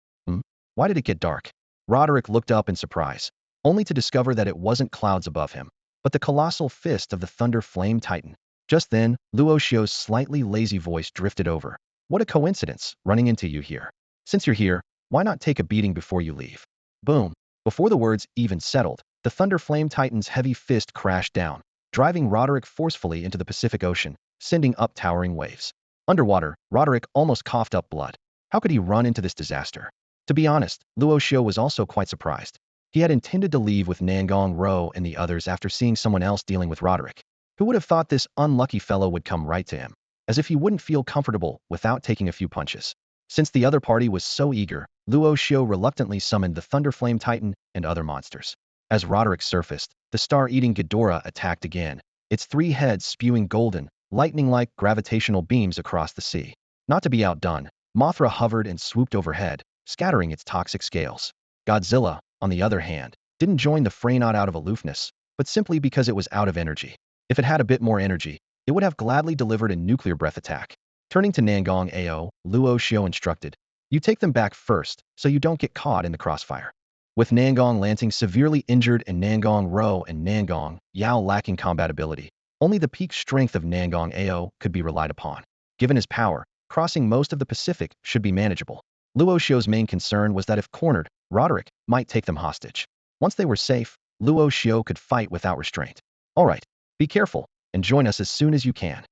Speaker 1: Why did it get dark? Roderick looked up in surprise, only to discover that it wasn't clouds above him, but the colossal fist of the Thunder Flame Titan. Just then, Luo Xiu's slightly lazy voice drifted over. What a coincidence, running into you here. Since you're here, why not take a beating before you leave? Boom. Before the words even settled, the Thunder Flame Titan's heavy fist crashed down, driving Roderick forcefully into the Pacific Ocean, sending up towering waves. Underwater, Roderick almost coughed up blood. How could he run into this disaster? To be honest, Luo Xiu was also quite surprised. He had intended to leave with Nangong Row and the others after seeing someone else dealing with Roderick. Who would have thought this unlucky fellow would come right to him? As if he wouldn't feel comfortable without taking a few punches. Since the other party was so eager, Luo Xiu reluctantly summoned the Thunder Flame Titan and other monsters. As Roderick surfaced, the star-eating Ghidorah attacked again, its three heads spewing golden, lightning-like gravitational beams across the sea. Not to be outdone, Mothra hovered and swooped overhead, scattering its toxic scales. Godzilla, on the other hand, didn't join the fray not out of aloofness, but simply because it was out of energy. If it had a bit more energy, it would have gladly delivered a nuclear breath attack. Turning to Nangong Ao, Luo Xiu instructed, "You take them back first, so you don't get caught in the crossfire." With Nangong Lansing severely injured and Nangong Row and Nangong Yao lacking combatability, only the peak strength of Nangong Ao could be relied upon. Given his power, crossing most of the Pacific should be manageable. Luo Xiu's main concern was that if cornered, Roderick might take them hostage. Once they were safe, Luo Xiu could fight without restraint. All right, be careful, and join us as soon as you can.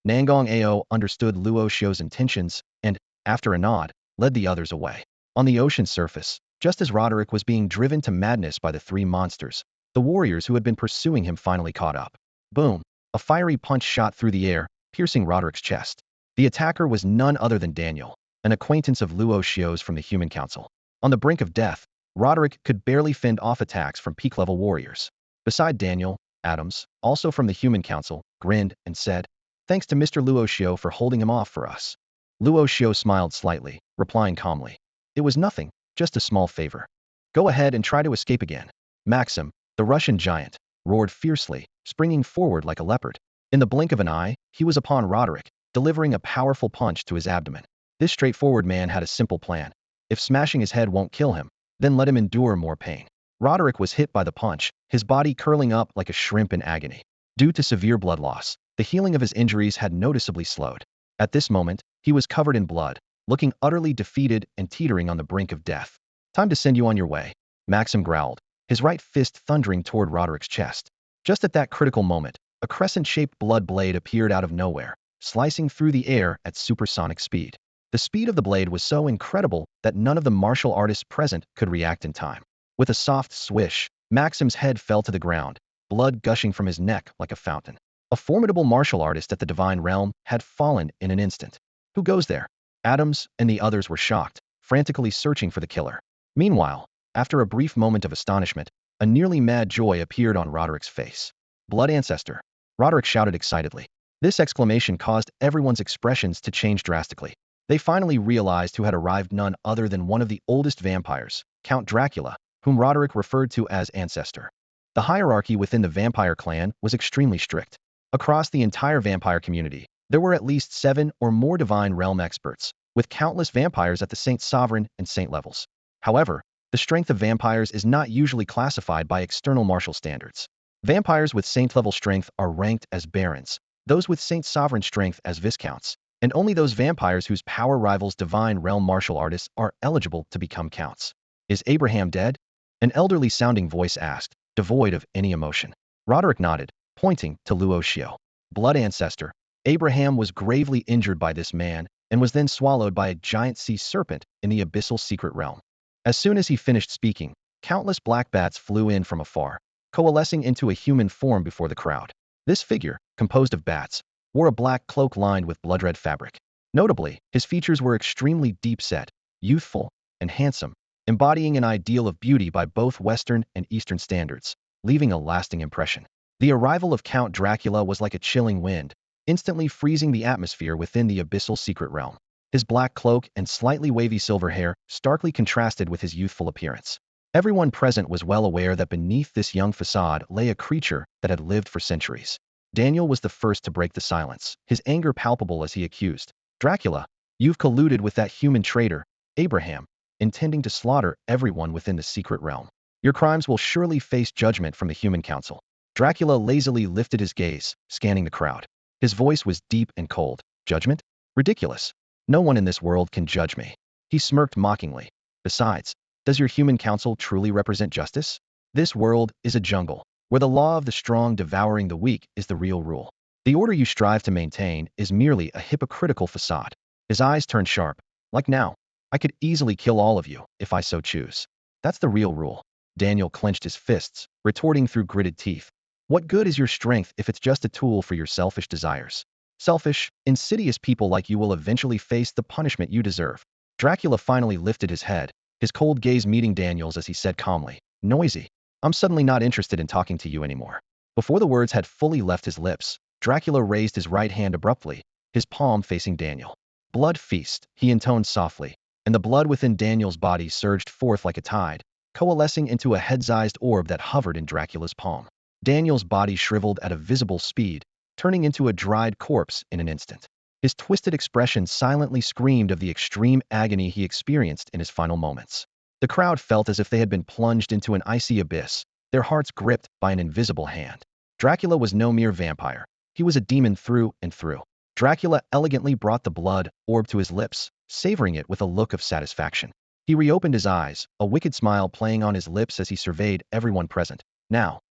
Speaker 1: Nangong Ao understood Luo Xiu's intentions and, after a nod, led the others away. On the ocean surface, just as Roderick was being driven to madness by the three monsters, the warriors who had been pursuing him finally caught up. Boom! A fiery punch shot through the air, piercing Roderick's chest. The attacker was none other than Daniel, an acquaintance of Luo Xiu's from the Human Council. On the brink of death, Roderick could barely fend off attacks from peak-level warriors. Beside Daniel, Adams, also from the Human Council, grinned and said, "Thanks to Mr. Luo Xiu for holding him off for us." Luo Xiu smiled slightly, replying calmly, "It was nothing, just a small favor. Go ahead and try to escape again." Maxim, the Russian giant, roared fiercely, springing forward like a leopard. In the blink of an eye, he was upon Roderick, delivering a powerful punch to his abdomen. This straightforward man had a simple plan. If smashing his head won't kill him, then let him endure more pain. Roderick was hit by the punch, his body curling up like a shrimp in agony. Due to severe blood loss, the healing of his injuries had noticeably slowed. At this moment, he was covered in blood, looking utterly defeated and teetering on the brink of death. "Time to send you on your way," Maxim growled, his right fist thundering toward Roderick's chest. Just at that critical moment, a crescent-shaped blood blade appeared out of nowhere, slicing through the air at supersonic speed. The speed of the blade was so incredible that none of the martial artists present could react in time. With a soft swish, Maxim's head fell to the ground, blood gushing from his neck like a fountain. A formidable martial artist at the Divine Realm had fallen in an instant. "Who goes there?" Adams and the others were shocked, frantically searching for the killer. Meanwhile, after a brief moment of astonishment, a nearly mad joy appeared on Roderick's face. "Blood ancestor!" Roderick shouted excitedly. This exclamation caused everyone's expressions to change drastically. They finally realized who had arrived, none other than one of the oldest vampires, Count Dracula, whom Roderick referred to as Ancestor. The hierarchy within the vampire clan was extremely strict. Across the entire vampire community, there were at least 7 or more Divine Realm experts, with countless vampires at the Saint Sovereign and Saint levels. However, the strength of vampires is not usually classified by external martial standards. Vampires with Saint-level strength are ranked as Barons, those with Saint Sovereign strength as Viscounts, and only those vampires whose power rivals divine realm martial artists are eligible to become counts. Is Abraham dead? An elderly-sounding voice asked, devoid of any emotion. Roderick nodded, pointing to Luo Xiu. Blood ancestor. Abraham was gravely injured by this man and was then swallowed by a giant sea serpent in the abyssal secret realm. As soon as he finished speaking, countless black bats flew in from afar, coalescing into a human form before the crowd. This figure, composed of bats, wore a black cloak lined with blood-red fabric. Notably, his features were extremely deep-set, youthful, and handsome, embodying an ideal of beauty by both Western and Eastern standards, leaving a lasting impression. The arrival of Count Dracula was like a chilling wind, instantly freezing the atmosphere within the abyssal secret realm. His black cloak and slightly wavy silver hair starkly contrasted with his youthful appearance. Everyone present was well aware that beneath this young facade lay a creature that had lived for centuries. Daniel was the first to break the silence, his anger palpable as he accused, Dracula, you've colluded with that human traitor, Abraham, intending to slaughter everyone within the secret realm. Your crimes will surely face judgment from the Human Council. Dracula lazily lifted his gaze, scanning the crowd. His voice was deep and cold. Judgment? Ridiculous. No one in this world can judge me. He smirked mockingly. Besides, does your Human Council truly represent justice? This world is a jungle, where the law of the strong devouring the weak is the real rule. The order you strive to maintain is merely a hypocritical facade. His eyes turned sharp. Like now, I could easily kill all of you, if I so choose. That's the real rule. Daniel clenched his fists, retorting through gritted teeth. What good is your strength if it's just a tool for your selfish desires? Selfish, insidious people like you will eventually face the punishment you deserve. Dracula finally lifted his head, his cold gaze meeting Daniel's as he said calmly, Noisy. I'm suddenly not interested in talking to you anymore. Before the words had fully left his lips, Dracula raised his right hand abruptly, his palm facing Daniel. Blood feast, he intoned softly, and the blood within Daniel's body surged forth like a tide, coalescing into a head-sized orb that hovered in Dracula's palm. Daniel's body shriveled at a visible speed, turning into a dried corpse in an instant. His twisted expression silently screamed of the extreme agony he experienced in his final moments. The crowd felt as if they had been plunged into an icy abyss, their hearts gripped by an invisible hand. Dracula was no mere vampire. He was a demon through and through. Dracula elegantly brought the blood orb to his lips, savoring it with a look of satisfaction. He reopened his eyes, a wicked smile playing on his lips as he surveyed everyone present. Now,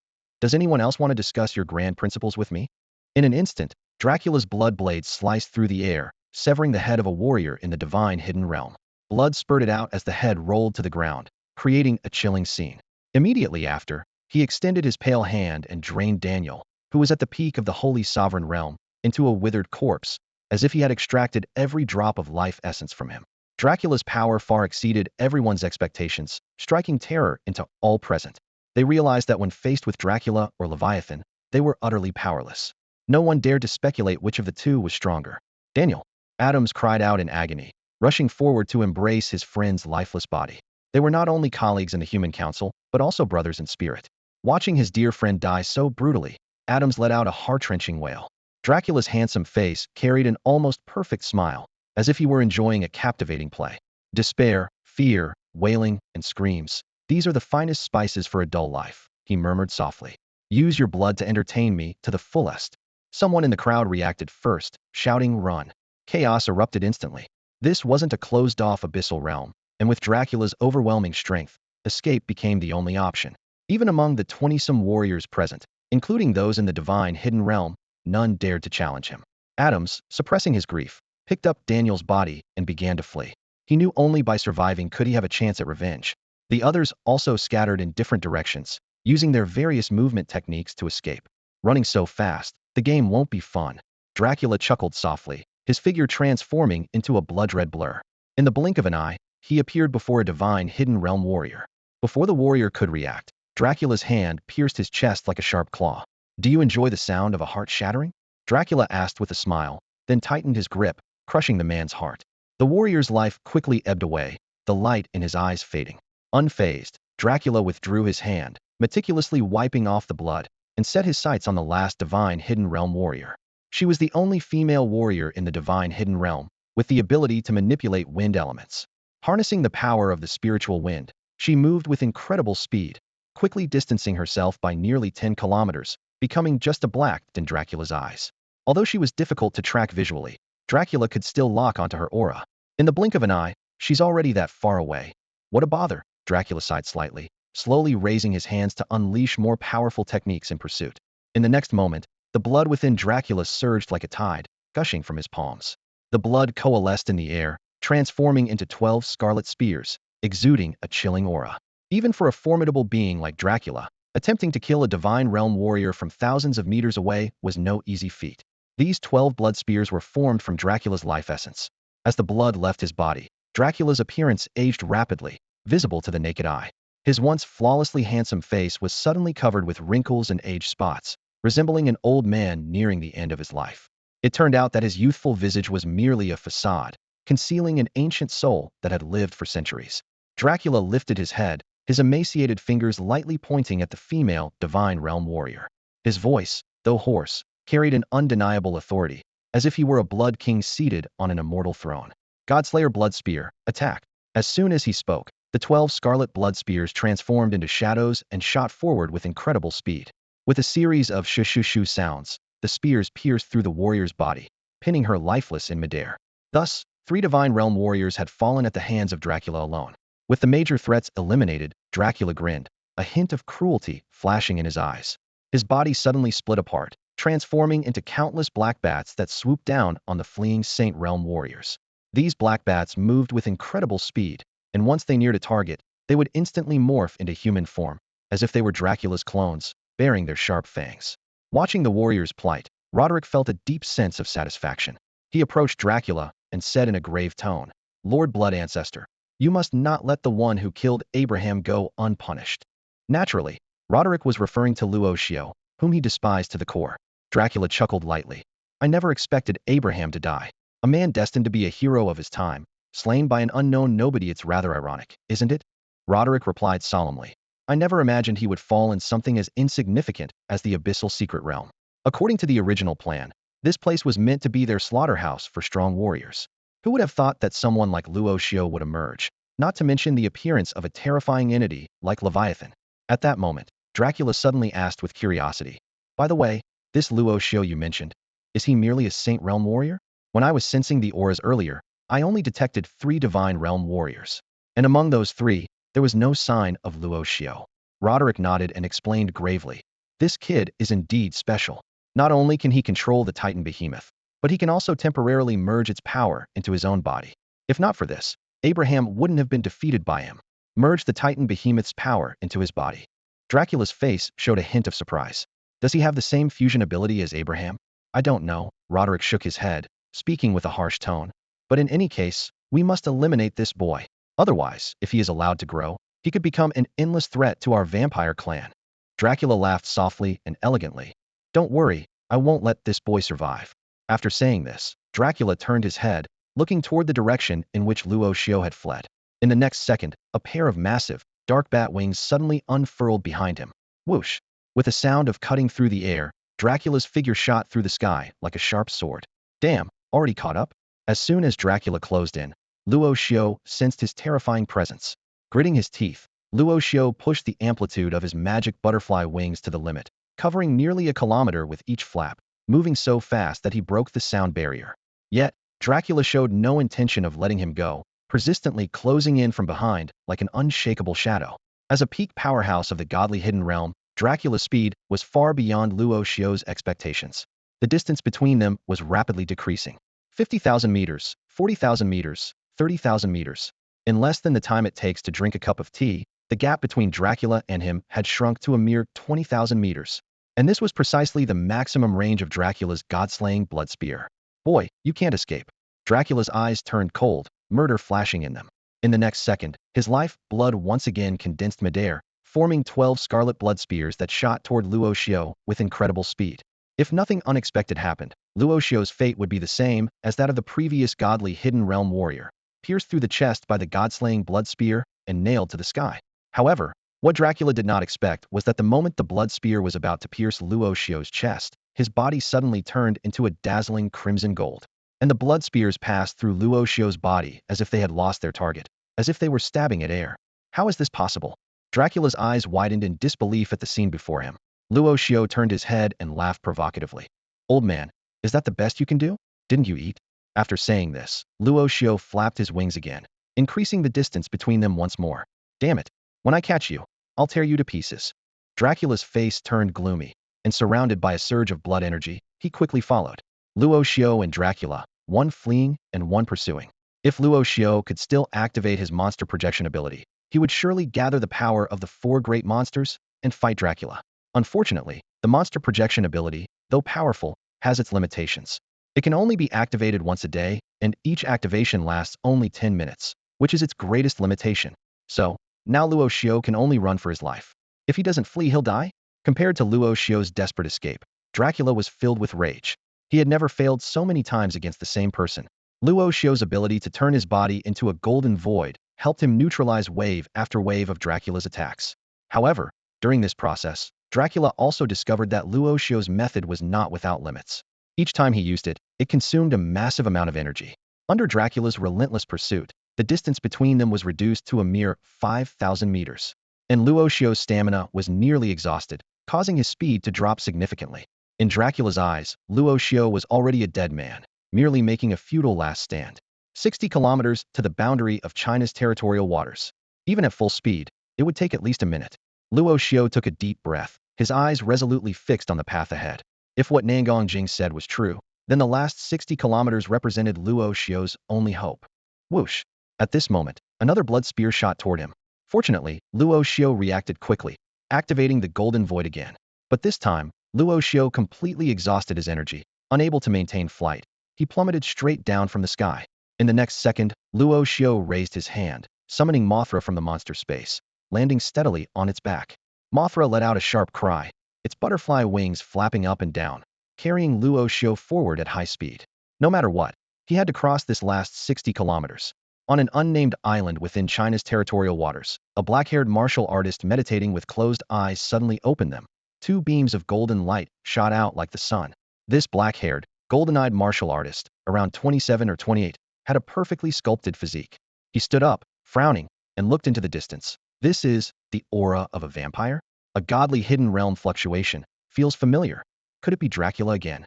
Speaker 1: does anyone else want to discuss your grand principles with me? In an instant, Dracula's blood blade sliced through the air, severing the head of a warrior in the divine hidden realm. Blood spurted out as the head rolled to the ground, creating a chilling scene. Immediately after, he extended his pale hand and drained Daniel, who was at the peak of the holy sovereign realm, into a withered corpse, as if he had extracted every drop of life essence from him. Dracula's power far exceeded everyone's expectations, striking terror into all present. They realized that when faced with Dracula or Leviathan, they were utterly powerless. No one dared to speculate which of the two was stronger. Daniel, Adams cried out in agony, rushing forward to embrace his friend's lifeless body. They were not only colleagues in the Human Council, but also brothers in spirit. Watching his dear friend die so brutally, Adams let out a heart-wrenching wail. Dracula's handsome face carried an almost perfect smile, as if he were enjoying a captivating play. Despair, fear, wailing, and screams. These are the finest spices for a dull life, he murmured softly. Use your blood to entertain me to the fullest. Someone in the crowd reacted first, shouting, Run. Chaos erupted instantly. This wasn't a closed-off abyssal realm, and with Dracula's overwhelming strength, escape became the only option. Even among the 20-some warriors present, including those in the divine hidden realm, none dared to challenge him. Adams, suppressing his grief, picked up Daniel's body and began to flee. He knew only by surviving could he have a chance at revenge. The others also scattered in different directions, using their various movement techniques to escape. Running so fast, the game won't be fun. Dracula chuckled softly, his figure transforming into a blood-red blur. In the blink of an eye, he appeared before a divine hidden realm warrior. Before the warrior could react, Dracula's hand pierced his chest like a sharp claw. Do you enjoy the sound of a heart shattering? Dracula asked with a smile, then tightened his grip, crushing the man's heart. The warrior's life quickly ebbed away, the light in his eyes fading. Unfazed, Dracula withdrew his hand, meticulously wiping off the blood, and set his sights on the last divine hidden realm warrior. She was the only female warrior in the divine hidden realm, with the ability to manipulate wind elements. Harnessing the power of the spiritual wind, she moved with incredible speed, quickly distancing herself by nearly 10 kilometers, becoming just a black in Dracula's eyes. Although she was difficult to track visually, Dracula could still lock onto her aura. In the blink of an eye, she's already that far away. What a bother, Dracula sighed slightly, slowly raising his hands to unleash more powerful techniques in pursuit. In the next moment, the blood within Dracula surged like a tide, gushing from his palms. The blood coalesced in the air, transforming into 12 scarlet spears, exuding a chilling aura. Even for a formidable being like Dracula, attempting to kill a divine realm warrior from thousands of meters away was no easy feat. These 12 blood spears were formed from Dracula's life essence. As the blood left his body, Dracula's appearance aged rapidly, visible to the naked eye. His once flawlessly handsome face was suddenly covered with wrinkles and age spots, resembling an old man nearing the end of his life. It turned out that his youthful visage was merely a facade, concealing an ancient soul that had lived for centuries. Dracula lifted his head, his emaciated fingers lightly pointing at the female divine realm warrior. His voice, though hoarse, carried an undeniable authority, as if he were a blood king seated on an immortal throne. Godslayer Blood Spear, attack. As soon as he spoke, the 12 scarlet blood spears transformed into shadows and shot forward with incredible speed. With a series of shoo-shoo-shoo sounds, the spears pierced through the warrior's body, pinning her lifeless in midair. Thus, 3 divine realm warriors had fallen at the hands of Dracula alone. With the major threats eliminated, Dracula grinned, a hint of cruelty flashing in his eyes. His body suddenly split apart, transforming into countless black bats that swooped down on the fleeing Saint Realm warriors. These black bats moved with incredible speed, and once they neared a target, they would instantly morph into human form, as if they were Dracula's clones, bearing their sharp fangs. Watching the warrior's plight, Roderick felt a deep sense of satisfaction. He approached Dracula and said in a grave tone, "Lord Blood Ancestor, you must not let the one who killed Abraham go unpunished." Naturally, Roderick was referring to Luo Xiu, whom he despised to the core. Dracula chuckled lightly. "I never expected Abraham to die. A man destined to be a hero of his time, slain by an unknown nobody. It's rather ironic, isn't it?" Roderick replied solemnly. "I never imagined he would fall in something as insignificant as the abyssal secret realm. According to the original plan, this place was meant to be their slaughterhouse for strong warriors. Who would have thought that someone like Luo Xiu would emerge, not to mention the appearance of a terrifying entity like Leviathan?" At that moment, Dracula suddenly asked with curiosity, "By the way, this Luo Xiu you mentioned, is he merely a Saint Realm warrior? When I was sensing the auras earlier, I only detected 3 divine realm warriors. And among those 3, there was no sign of Luo Xiu." Roderick nodded and explained gravely, "This kid is indeed special. Not only can he control the Titan behemoth, but he can also temporarily merge its power into his own body. If not for this, Abraham wouldn't have been defeated by him. Merge the Titan behemoth's power into his body." Dracula's face showed a hint of surprise. "Does he have the same fusion ability as Abraham?" "I don't know," Roderick shook his head, speaking with a harsh tone. "But in any case, we must eliminate this boy. Otherwise, if he is allowed to grow, he could become an endless threat to our vampire clan." Dracula laughed softly and elegantly. "Don't worry, I won't let this boy survive." After saying this, Dracula turned his head, looking toward the direction in which Luo Xiu had fled. In the next second, a pair of massive, dark bat wings suddenly unfurled behind him. Whoosh! With a sound of cutting through the air, Dracula's figure shot through the sky like a sharp sword. "Damn, already caught up?" As soon as Dracula closed in, Luo Xiu sensed his terrifying presence. Gritting his teeth, Luo Xiu pushed the amplitude of his magic butterfly wings to the limit, covering nearly a kilometer with each flap, moving so fast that he broke the sound barrier. Yet, Dracula showed no intention of letting him go, persistently closing in from behind like an unshakable shadow. As a peak powerhouse of the godly hidden realm, Dracula's speed was far beyond Luo Xiu's expectations. The distance between them was rapidly decreasing. 50,000 meters, 40,000 meters, 30,000 meters. In less than the time it takes to drink a cup of tea, the gap between Dracula and him had shrunk to a mere 20,000 meters. And this was precisely the maximum range of Dracula's god-slaying blood spear. "Boy, you can't escape." Dracula's eyes turned cold, murder flashing in them. In the next second, his life blood once again condensed midair, forming 12 scarlet blood spears that shot toward Luo Xiu with incredible speed. If nothing unexpected happened, Luo Xiu's fate would be the same as that of the previous godly hidden realm warrior, pierced through the chest by the god-slaying blood spear and nailed to the sky. However, what Dracula did not expect was that the moment the blood spear was about to pierce Luo Xiu's chest, his body suddenly turned into a dazzling crimson gold. And the blood spears passed through Luo Xiu's body as if they had lost their target, as if they were stabbing at air. How is this possible? Dracula's eyes widened in disbelief at the scene before him. Luo Xiu turned his head and laughed provocatively. "Old man, is that the best you can do? Didn't you eat?" After saying this, Luo Xiu flapped his wings again, increasing the distance between them once more. Damn it. When I catch you, I'll tear you to pieces. Dracula's face turned gloomy, and surrounded by a surge of blood energy, he quickly followed. Luo Xiu and Dracula, one fleeing and one pursuing. If Luo Xiu could still activate his monster projection ability, he would surely gather the power of the four great monsters and fight Dracula. Unfortunately, the monster projection ability, though powerful, has its limitations. It can only be activated once a day, and each activation lasts only 10 minutes, which is its greatest limitation. So, now Luo Xiu can only run for his life. If he doesn't flee, he'll die? Compared to Luo Xiu's desperate escape, Dracula was filled with rage. He had never failed so many times against the same person. Luo Xiu's ability to turn his body into a golden void helped him neutralize wave after wave of Dracula's attacks. However, during this process, Dracula also discovered that Luo Xiu's method was not without limits. Each time he used it, it consumed a massive amount of energy. Under Dracula's relentless pursuit, the distance between them was reduced to a mere 5,000 meters. And Luo Xiu's stamina was nearly exhausted, causing his speed to drop significantly. In Dracula's eyes, Luo Xiu was already a dead man, merely making a futile last stand. 60 kilometers to the boundary of China's territorial waters. Even at full speed, it would take at least a minute. Luo Xiu took a deep breath, his eyes resolutely fixed on the path ahead. If what Nangong Jing said was true, then the last 60 kilometers represented Luo Xiu's only hope. Whoosh! At this moment, another blood spear shot toward him. Fortunately, Luo Xiu reacted quickly, activating the golden void again. But this time, Luo Xiu completely exhausted his energy, unable to maintain flight. He plummeted straight down from the sky. In the next second, Luo Xiu raised his hand, summoning Mothra from the monster space, landing steadily on its back. Mothra let out a sharp cry, its butterfly wings flapping up and down, carrying Luo Xiu forward at high speed. No matter what, he had to cross this last 60 kilometers. On an unnamed island within China's territorial waters, a black-haired martial artist meditating with closed eyes suddenly opened them. Two beams of golden light shot out like the sun. This black-haired, golden-eyed martial artist, around 27 or 28, had a perfectly sculpted physique. He stood up, frowning, and looked into the distance. This is the aura of a vampire? A godly hidden realm fluctuation. Feels familiar. Could it be Dracula again?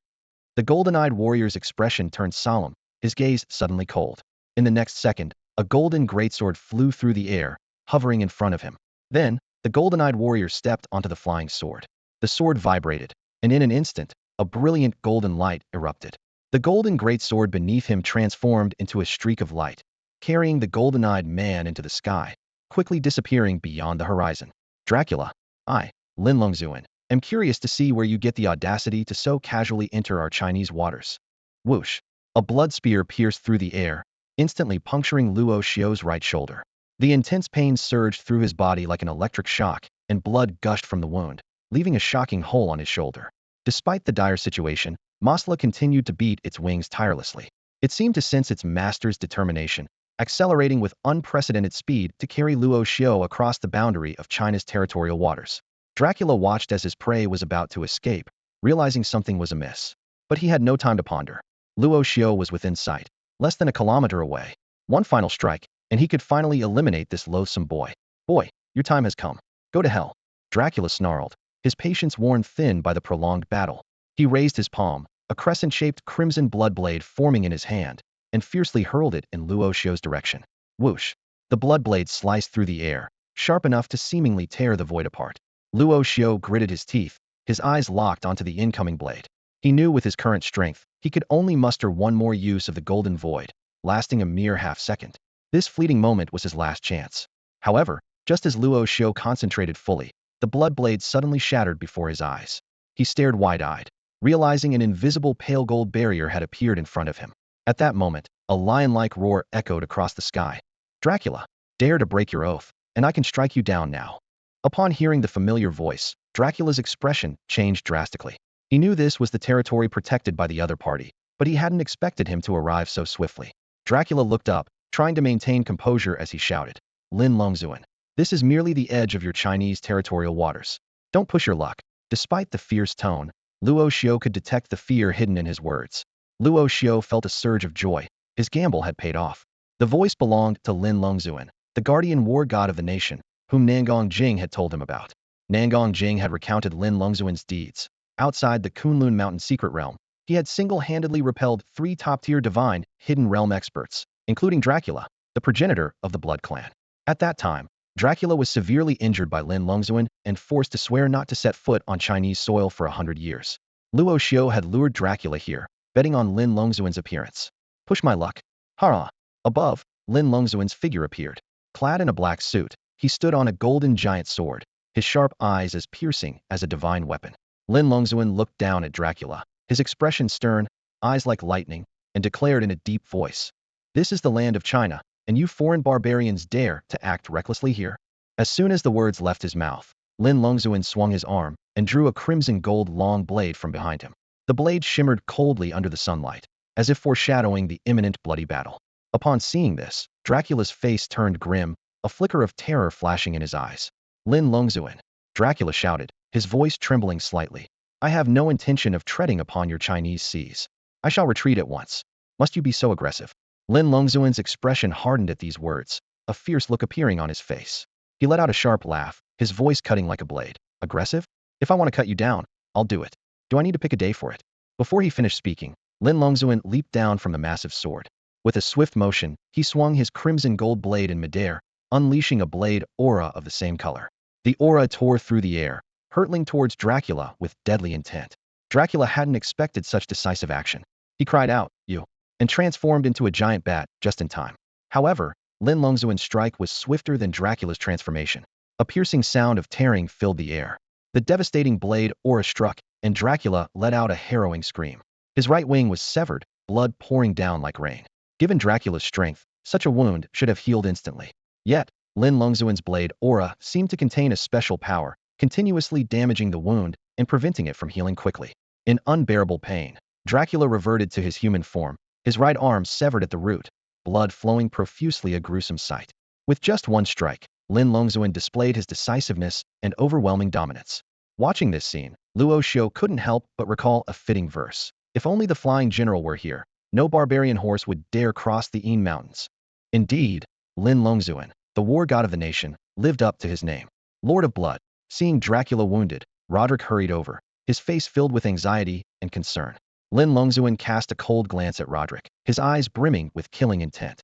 Speaker 1: The golden-eyed warrior's expression turned solemn, his gaze suddenly cold. In the next second, a golden greatsword flew through the air, hovering in front of him. Then, the golden-eyed warrior stepped onto the flying sword. The sword vibrated, and in an instant, a brilliant golden light erupted. The golden greatsword beneath him transformed into a streak of light, carrying the golden-eyed man into the sky, quickly disappearing beyond the horizon. Dracula, I, Lin Luan, am curious to see where you get the audacity to so casually enter our Chinese waters. Whoosh! A blood spear pierced through the air, instantly puncturing Luo Xiu's right shoulder. The intense pain surged through his body like an electric shock, and blood gushed from the wound, leaving a shocking hole on his shoulder. Despite the dire situation, Mothra continued to beat its wings tirelessly. It seemed to sense its master's determination, accelerating with unprecedented speed to carry Luo Xiu across the boundary of China's territorial waters. Dracula watched as his prey was about to escape, realizing something was amiss. But he had no time to ponder. Luo Xiu was within sight, less than a kilometer away. One final strike, and he could finally eliminate this loathsome boy. Boy, your time has come. Go to hell. Dracula snarled, his patience worn thin by the prolonged battle. He raised his palm, a crescent-shaped crimson blood blade forming in his hand, and fiercely hurled it in Luo Xiu's direction. Whoosh! The blood blade sliced through the air, sharp enough to seemingly tear the void apart. Luo Xiu gritted his teeth, his eyes locked onto the incoming blade. He knew with his current strength, he could only muster one more use of the golden void, lasting a mere half-second. This fleeting moment was his last chance. However, just as Luo Xiu concentrated fully, the blood blade suddenly shattered before his eyes. He stared wide-eyed, realizing an invisible pale gold barrier had appeared in front of him. At that moment, a lion-like roar echoed across the sky. Dracula, dare to break your oath, and I can strike you down now. Upon hearing the familiar voice, Dracula's expression changed drastically. He knew this was the territory protected by the other party, but he hadn't expected him to arrive so swiftly. Dracula looked up, trying to maintain composure as he shouted, Lin Luan, this is merely the edge of your Chinese territorial waters. Don't push your luck. Despite the fierce tone, Luo Xiu could detect the fear hidden in his words. Luo Xiu felt a surge of joy. His gamble had paid off. The voice belonged to Lin Luan, the guardian war god of the nation, whom Nangong Jing had told him about. Nangong Jing had recounted Lin Luan's deeds outside the Kunlun Mountain secret realm, He had single-handedly repelled 3 top-tier divine, hidden realm experts, including Dracula, the progenitor of the Blood Clan. At that time, Dracula was severely injured by Lin Luan and forced to swear not to set foot on Chinese soil for 100 years. Luo Xiu had lured Dracula here, betting on Lin Luan's appearance. Push my luck. Hara. Above, Lin Luan's figure appeared. Clad in a black suit, he stood on a golden giant sword, his sharp eyes as piercing as a divine weapon. Lin Luan looked down at Dracula, his expression stern, eyes like lightning, and declared in a deep voice, "This is the land of China, and you foreign barbarians dare to act recklessly here?" As soon as the words left his mouth, Lin Luan swung his arm and drew a crimson gold long blade from behind him. The blade shimmered coldly under the sunlight, as if foreshadowing the imminent bloody battle. Upon seeing this, Dracula's face turned grim, a flicker of terror flashing in his eyes. "Lin Luan," Dracula shouted, his voice trembling slightly, "I have no intention of treading upon your Chinese seas. I shall retreat at once. Must you be so aggressive?" Lin Luan's expression hardened at these words, a fierce look appearing on his face. He let out a sharp laugh, his voice cutting like a blade. "Aggressive? If I want to cut you down, I'll do it. Do I need to pick a day for it?" Before he finished speaking, Lin Luan leaped down from the massive sword. With a swift motion, he swung his crimson gold blade in midair, unleashing a blade aura of the same color. The aura tore through the air, hurtling towards Dracula with deadly intent. Dracula hadn't expected such decisive action. He cried out, "You!" and transformed into a giant bat just in time. However, Lin Luan's strike was swifter than Dracula's transformation. A piercing sound of tearing filled the air. The devastating blade aura struck, and Dracula let out a harrowing scream. His right wing was severed, blood pouring down like rain. Given Dracula's strength, such a wound should have healed instantly. Yet, Lin Luan's blade aura seemed to contain a special power, continuously damaging the wound and preventing it from healing quickly. In unbearable pain, Dracula reverted to his human form, his right arm severed at the root, blood flowing profusely, a gruesome sight. With just one strike, Lin Luan displayed his decisiveness and overwhelming dominance. Watching this scene, Luo Xiu couldn't help but recall a fitting verse. "If only the flying general were here, no barbarian horse would dare cross the Yin Mountains." Indeed, Lin Luan, the war god of the nation, lived up to his name. Lord of Blood. Seeing Dracula wounded, Roderick hurried over, his face filled with anxiety and concern. Lin Luan cast a cold glance at Roderick, his eyes brimming with killing intent.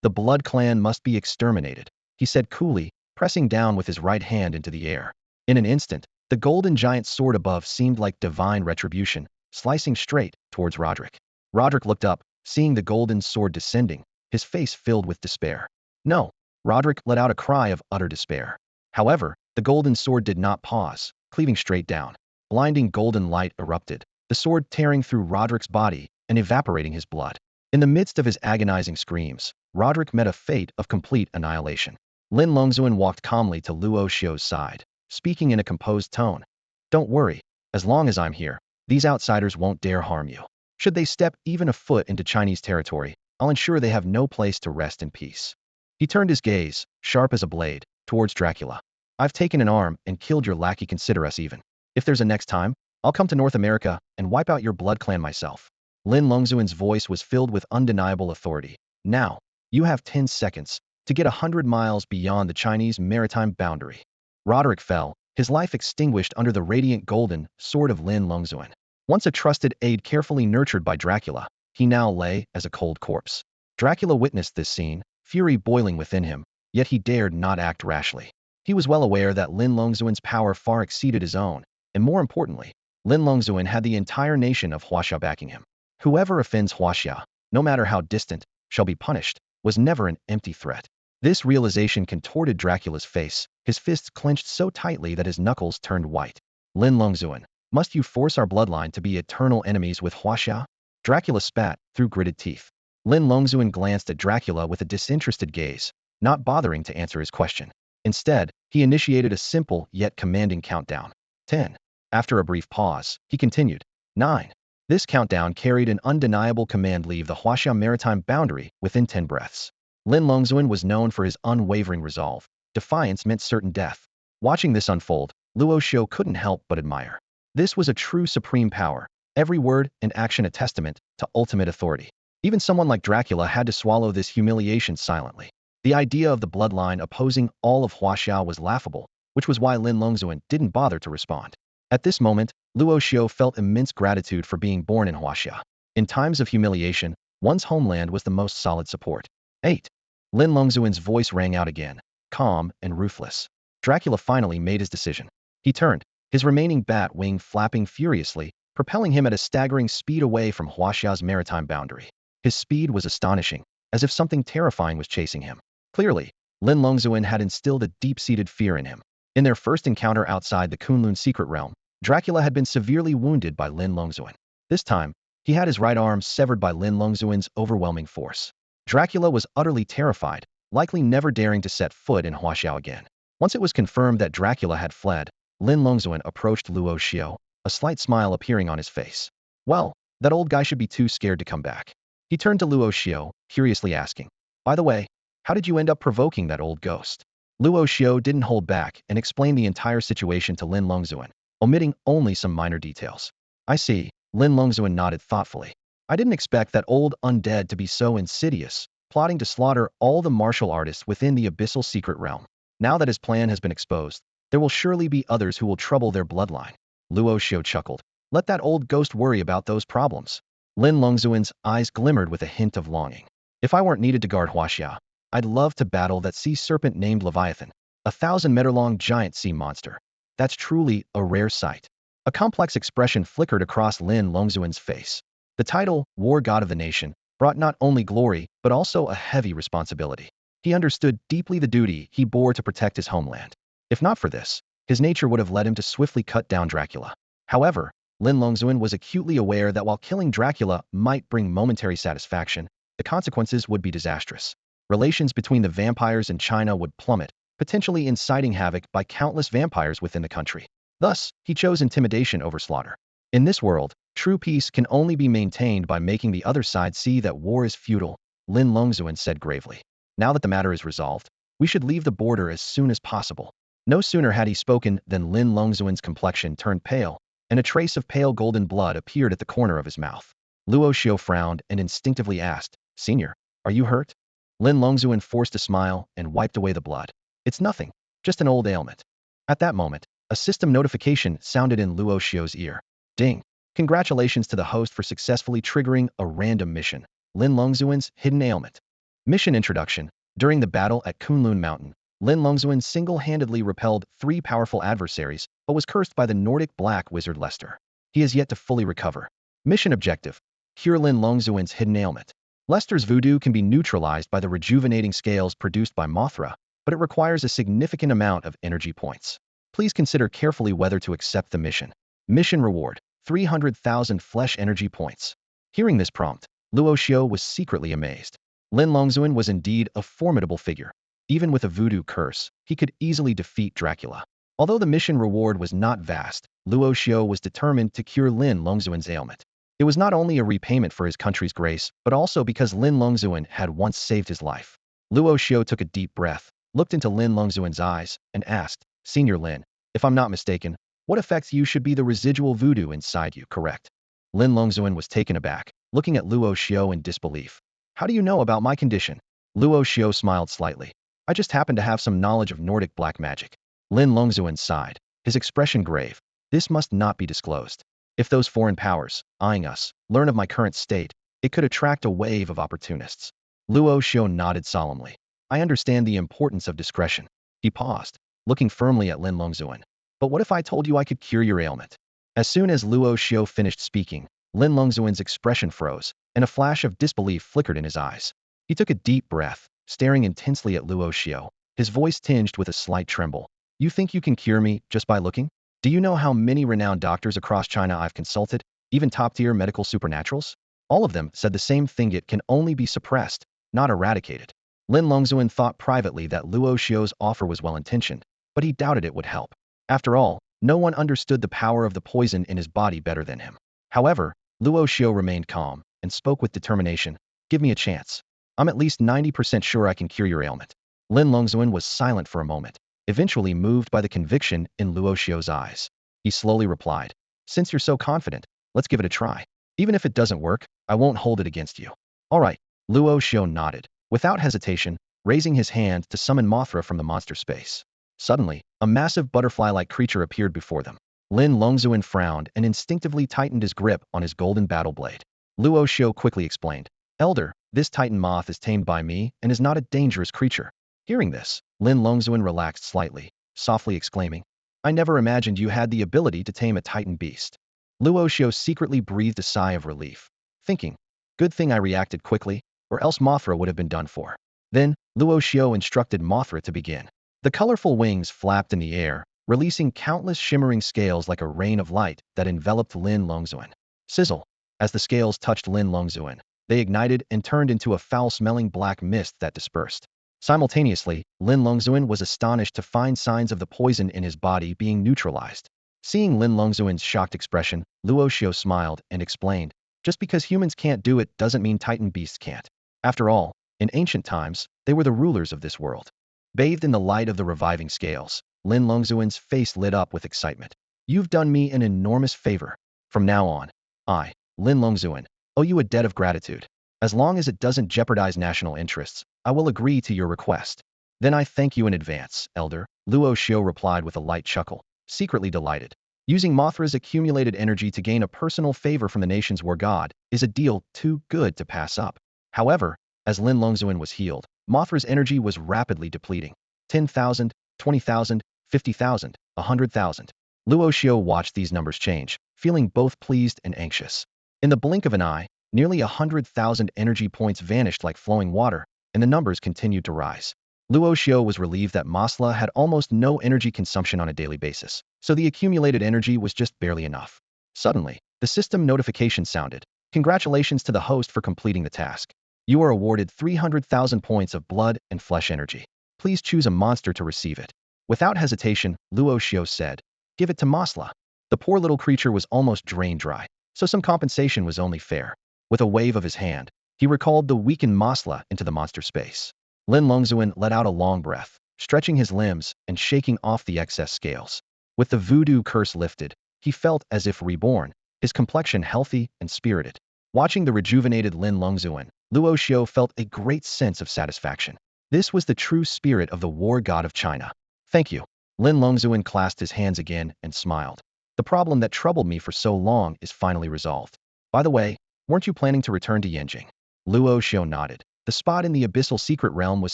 Speaker 1: "The Blood Clan must be exterminated," he said coolly, pressing down with his right hand into the air. In an instant, the golden giant sword above seemed like divine retribution, slicing straight towards Roderick. Roderick looked up, seeing the golden sword descending, his face filled with despair. "No!" Roderick let out a cry of utter despair. However, the golden sword did not pause, cleaving straight down. Blinding golden light erupted, the sword tearing through Roderick's body and evaporating his blood. In the midst of his agonizing screams, Roderick met a fate of complete annihilation. Lin Luan walked calmly to Luo Xiu's side, speaking in a composed tone. "Don't worry, as long as I'm here, these outsiders won't dare harm you. Should they step even a foot into Chinese territory, I'll ensure they have no place to rest in peace." He turned his gaze, sharp as a blade, towards Dracula. "I've taken an arm and killed your lackey, consider us even. If there's a next time, I'll come to North America and wipe out your Blood Clan myself." Lin Luan's voice was filled with undeniable authority. "Now, you have 10 seconds to get 100 miles beyond the Chinese maritime boundary." Roderick fell, his life extinguished under the radiant golden sword of Lin Luan. Once a trusted aide carefully nurtured by Dracula, he now lay as a cold corpse. Dracula witnessed this scene, fury boiling within him, yet he dared not act rashly. He was well aware that Lin Luan's power far exceeded his own, and more importantly, Lin Luan had the entire nation of Huaxia backing him. Whoever offends Huaxia, no matter how distant, shall be punished, was never an empty threat. This realization contorted Dracula's face, his fists clenched so tightly that his knuckles turned white. "Lin Luan, must you force our bloodline to be eternal enemies with Huaxia?" Dracula spat through gritted teeth. Lin Luan glanced at Dracula with a disinterested gaze, not bothering to answer his question. Instead, he initiated a simple yet commanding countdown. 10. After a brief pause, he continued. 9. This countdown carried an undeniable command: leave the Huaxia maritime boundary within 10 breaths. Lin Luan was known for his unwavering resolve. Defiance meant certain death. Watching this unfold, Luo Xiu couldn't help but admire. This was a true supreme power, every word and action a testament to ultimate authority. Even someone like Dracula had to swallow this humiliation silently. The idea of the bloodline opposing all of Huaxia was laughable, which was why Lin Luan didn't bother to respond. At this moment, Luo Xiu felt immense gratitude for being born in Huaxia. In times of humiliation, one's homeland was the most solid support. 8. Lin Longzuan's voice rang out again, calm and ruthless. Dracula finally made his decision. He turned, his remaining bat wing flapping furiously, propelling him at a staggering speed away from Huaxia's maritime boundary. His speed was astonishing, as if something terrifying was chasing him. Clearly, Lin Longzuan had instilled a deep-seated fear in him. In their first encounter outside the Kunlun secret realm, Dracula had been severely wounded by Lin Longzuan. This time, he had his right arm severed by Lin Longzuan's overwhelming force. Dracula was utterly terrified, likely never daring to set foot in Huaxiao again. Once it was confirmed that Dracula had fled, Lin Longzuan approached Luo Xiu, a slight smile appearing on his face. Well, that old guy should be too scared to come back. He turned to Luo Xiu, curiously asking, "By the way, how did you end up provoking that old ghost?" Luo Xiu didn't hold back and explained the entire situation to Lin Longzuan, omitting only some minor details. "I see," Lin Longzuan nodded thoughtfully. "I didn't expect that old undead to be so insidious, plotting to slaughter all the martial artists within the abyssal secret realm. Now that his plan has been exposed, there will surely be others who will trouble their bloodline." Luo Xiu chuckled. "Let that old ghost worry about those problems." Lin Longzuan's eyes glimmered with a hint of longing. "If I weren't needed to guard Huaxia, I'd love to battle that sea serpent named Leviathan, a 1,000-meter-long giant sea monster. That's truly a rare sight." A complex expression flickered across Lin Longzuan's face. The title, War God of the Nation, brought not only glory, but also a heavy responsibility. He understood deeply the duty he bore to protect his homeland. If not for this, his nature would have led him to swiftly cut down Dracula. However, Lin Longzuan was acutely aware that while killing Dracula might bring momentary satisfaction, the consequences would be disastrous. Relations between the vampires and China would plummet, potentially inciting havoc by countless vampires within the country. Thus, he chose intimidation over slaughter. In this world, true peace can only be maintained by making the other side see that war is futile, Lin Longzuan said gravely. Now that the matter is resolved, we should leave the border as soon as possible. No sooner had he spoken than Lin Longzuan's complexion turned pale, and a trace of pale golden blood appeared at the corner of his mouth. Luo Xiu frowned and instinctively asked, "Senior, are you hurt?" Lin Longzuan forced a smile and wiped away the blood. "It's nothing, just an old ailment." At that moment, a system notification sounded in Luo Xiu's ear. "Ding! Congratulations to the host for successfully triggering a random mission. Lin Longzuan's hidden ailment." Mission introduction. During the battle at Kunlun Mountain, Lin Longzuan single-handedly repelled 3 powerful adversaries, but was cursed by the Nordic black wizard Lester. He has yet to fully recover. Mission objective. Cure Lin Longzuan's hidden ailment. Lester's voodoo can be neutralized by the rejuvenating scales produced by Mothra, but it requires a significant amount of energy points. Please consider carefully whether to accept the mission. Mission reward, 300,000 flesh energy points. Hearing this prompt, Luo Xiu was secretly amazed. Lin Longzuan was indeed a formidable figure. Even with a voodoo curse, he could easily defeat Dracula. Although the mission reward was not vast, Luo Xiu was determined to cure Lin Longzuan's ailment. It was not only a repayment for his country's grace, but also because Lin Longzuan had once saved his life. Luo Xiu took a deep breath, looked into Lin Longzuan's eyes, and asked, "Senior Lin, if I'm not mistaken, what affects you should be the residual voodoo inside you, correct?" Lin Longzuan was taken aback, looking at Luo Xiu in disbelief. "How do you know about my condition?" Luo Xiu smiled slightly. "I just happen to have some knowledge of Nordic black magic." Lin Longzuan sighed, his expression grave. "This must not be disclosed. If those foreign powers, eyeing us, learn of my current state, it could attract a wave of opportunists." Luo Xiu nodded solemnly. "I understand the importance of discretion." He paused, looking firmly at Lin Longzuan. "But what if I told you I could cure your ailment?" As soon as Luo Xiu finished speaking, Lin Longzuan's expression froze, and a flash of disbelief flickered in his eyes. He took a deep breath, staring intensely at Luo Xiu, his voice tinged with a slight tremble. "You think you can cure me just by looking? Do you know how many renowned doctors across China I've consulted, even top-tier medical supernaturals? All of them said the same thing: it can only be suppressed, not eradicated." Lin Longzuan thought privately that Luo Xiu's offer was well-intentioned, but he doubted it would help. After all, no one understood the power of the poison in his body better than him. However, Luo Xiu remained calm and spoke with determination. "Give me a chance. I'm at least 90% sure I can cure your ailment." Lin Longzuan was silent for a moment, eventually moved by the conviction in Luo Xiu's eyes. He slowly replied, "Since you're so confident, let's give it a try. Even if it doesn't work, I won't hold it against you." "All right." Luo Xiu nodded, without hesitation, raising his hand to summon Mothra from the monster space. Suddenly, a massive butterfly-like creature appeared before them. Lin Luan frowned and instinctively tightened his grip on his golden battle blade. Luo Xiu quickly explained, Elder, this titan moth is tamed by me and is not a dangerous creature. Hearing this, Lin Luan relaxed slightly, softly exclaiming, I never imagined you had the ability to tame a titan beast. Luo Xiu secretly breathed a sigh of relief, thinking, good thing I reacted quickly, or else Mothra would have been done for. Then, Luo Xiu instructed Mothra to begin. The colorful wings flapped in the air, releasing countless shimmering scales like a rain of light that enveloped Lin Luan. Sizzle! As the scales touched Lin Luan, they ignited and turned into a foul-smelling black mist that dispersed. Simultaneously, Lin Luan was astonished to find signs of the poison in his body being neutralized. Seeing Lin Luan's shocked expression, Luo Xiu smiled and explained, just because humans can't do it doesn't mean titan beasts can't. After all, in ancient times, they were the rulers of this world. Bathed in the light of the reviving scales, Lin Luan's face lit up with excitement. You've done me an enormous favor. From now on, I, Lin Luan, owe you a debt of gratitude. As long as it doesn't jeopardize national interests, I will agree to your request. Then I thank you in advance, Elder, Luo Xiu replied with a light chuckle, secretly delighted. Using Mothra's accumulated energy to gain a personal favor from the nation's war god is a deal too good to pass up. However, as Lin Luan was healed, Mothra's energy was rapidly depleting. 10,000, 20,000, 50,000, 100,000. Luo Xiu watched these numbers change, feeling both pleased and anxious. In the blink of an eye, nearly 100,000 energy points vanished like flowing water, and the numbers continued to rise. Luo Xiu was relieved that Mothra had almost no energy consumption on a daily basis, so the accumulated energy was just barely enough. Suddenly, the system notification sounded. Congratulations to the host for completing the task. You are awarded 300,000 points of blood and flesh energy. Please choose a monster to receive it. Without hesitation, Luo Xiu said, give it to Mothra. The poor little creature was almost drained dry, so some compensation was only fair. With a wave of his hand, he recalled the weakened Mothra into the monster space. Lin Luan let out a long breath, stretching his limbs and shaking off the excess scales. With the voodoo curse lifted, he felt as if reborn, his complexion healthy and spirited. Watching the rejuvenated Lin Luan, Luo Xiu felt a great sense of satisfaction. This was the true spirit of the war god of China. Thank you. Lin Luan clasped his hands again and smiled. The problem that troubled me for so long is finally resolved. By the way, weren't you planning to return to Yanjing? Luo Xiu nodded. The spot in the abyssal secret realm was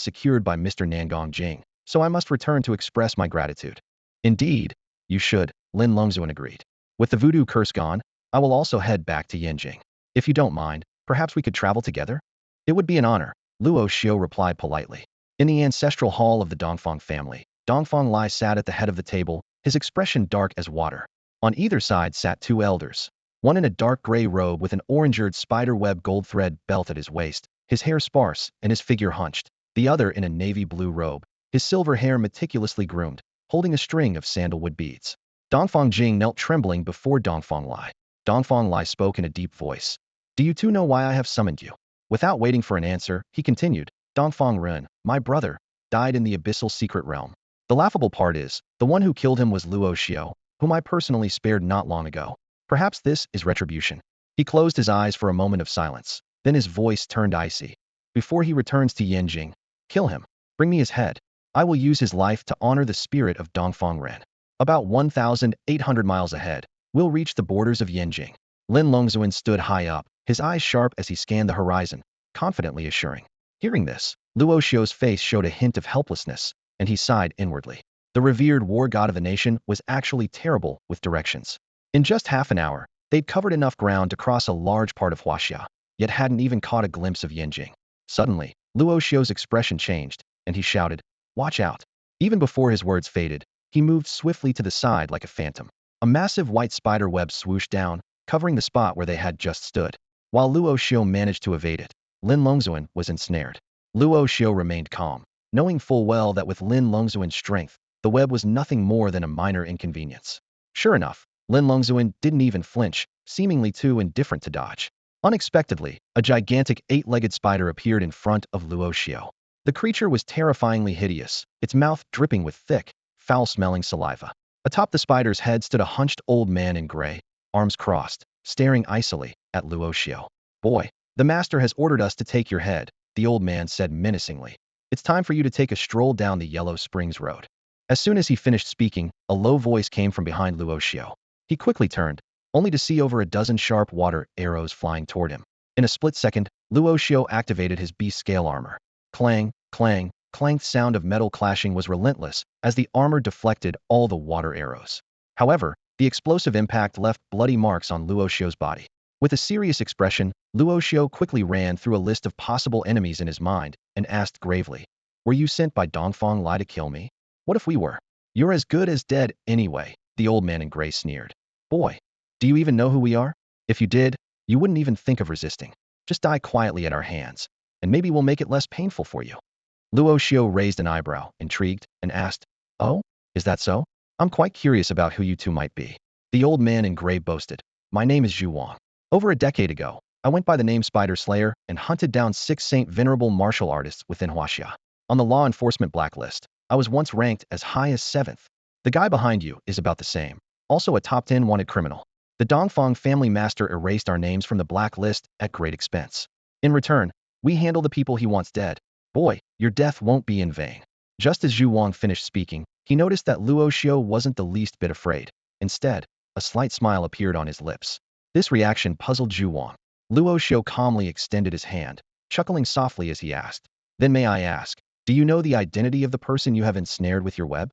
Speaker 1: secured by Mr. Nangong Jing, so I must return to express my gratitude. Indeed, you should, Lin Luan agreed. With the voodoo curse gone, I will also head back to Yanjing. If you don't mind, perhaps we could travel together? It would be an honor, Luo Xiu replied politely. In the ancestral hall of the Dongfang family, Dongfang Lai sat at the head of the table, his expression dark as water. On either side sat two elders, one in a dark gray robe with an orange-eared spider-web gold thread belt at his waist, his hair sparse and his figure hunched, the other in a navy blue robe, his silver hair meticulously groomed, holding a string of sandalwood beads. Dongfang Jing knelt trembling before Dongfang Lai. Dongfang Lai spoke in a deep voice. Do you two know why I have summoned you? Without waiting for an answer, he continued, Dongfang Ren, my brother, died in the abyssal secret realm. The laughable part is, the one who killed him was Luo Xiu, whom I personally spared not long ago. Perhaps this is retribution. He closed his eyes for a moment of silence. Then his voice turned icy. Before he returns to Yanjing, kill him. Bring me his head. I will use his life to honor the spirit of Dongfang Ren. About 1,800 miles ahead, we'll reach the borders of Yanjing. Lin Luan stood high up, his eyes sharp as he scanned the horizon, confidently assuring. Hearing this, Luo Xiu's face showed a hint of helplessness, and he sighed inwardly. The revered war god of the nation was actually terrible with directions. In just half an hour, they'd covered enough ground to cross a large part of Huaxia, yet hadn't even caught a glimpse of Yanjing. Suddenly, Luo Xiu's expression changed, and he shouted, watch out. Even before his words faded, he moved swiftly to the side like a phantom. A massive white spider web swooshed down, covering the spot where they had just stood. While Luo Xiu managed to evade it, Lin Luan was ensnared. Luo Xiu remained calm, knowing full well that with Lin Luan's strength, the web was nothing more than a minor inconvenience. Sure enough, Lin Luan didn't even flinch, seemingly too indifferent to dodge. Unexpectedly, a gigantic eight-legged spider appeared in front of Luo Xiu. The creature was terrifyingly hideous, its mouth dripping with thick, foul-smelling saliva. Atop the spider's head stood a hunched old man in gray, arms crossed, staring icily at Luo Xiu. Boy, the master has ordered us to take your head, the old man said menacingly. It's time for you to take a stroll down the Yellow Springs Road. As soon as he finished speaking, a low voice came from behind Luo Xiu. He quickly turned, only to see over a dozen sharp water arrows flying toward him. In a split second, Luo Xiu activated his beast scale armor. Clang, clang, clanged sound of metal clashing was relentless as the armor deflected all the water arrows. However, the explosive impact left bloody marks on Luo Xiu's body. With a serious expression, Luo Xiu quickly ran through a list of possible enemies in his mind and asked gravely, "Were you sent by Dongfang Lai to kill me? What if we were? You're as good as dead anyway," the old man in gray sneered. "Boy, do you even know who we are? If you did, you wouldn't even think of resisting. Just die quietly at our hands, and maybe we'll make it less painful for you." Luo Xiu raised an eyebrow, intrigued, and asked, "Oh, is that so? I'm quite curious about who you two might be." The old man in gray boasted, "My name is Zhu Wang. Over a decade ago, I went by the name Spider Slayer and hunted down 6 Saint Venerable martial artists within Huaxia. On the law enforcement blacklist, I was once ranked as high as 7th. The guy behind you is about the same, also a top 10 wanted criminal. The Dongfang family master erased our names from the blacklist at great expense. In return, we handle the people he wants dead. Boy, your death won't be in vain." Just as Zhu Wang finished speaking, he noticed that Luo Xiu wasn't the least bit afraid. Instead, a slight smile appeared on his lips. This reaction puzzled Zhu Wang. Luo Xiu calmly extended his hand, chuckling softly as he asked, "Then may I ask, do you know the identity of the person you have ensnared with your web?"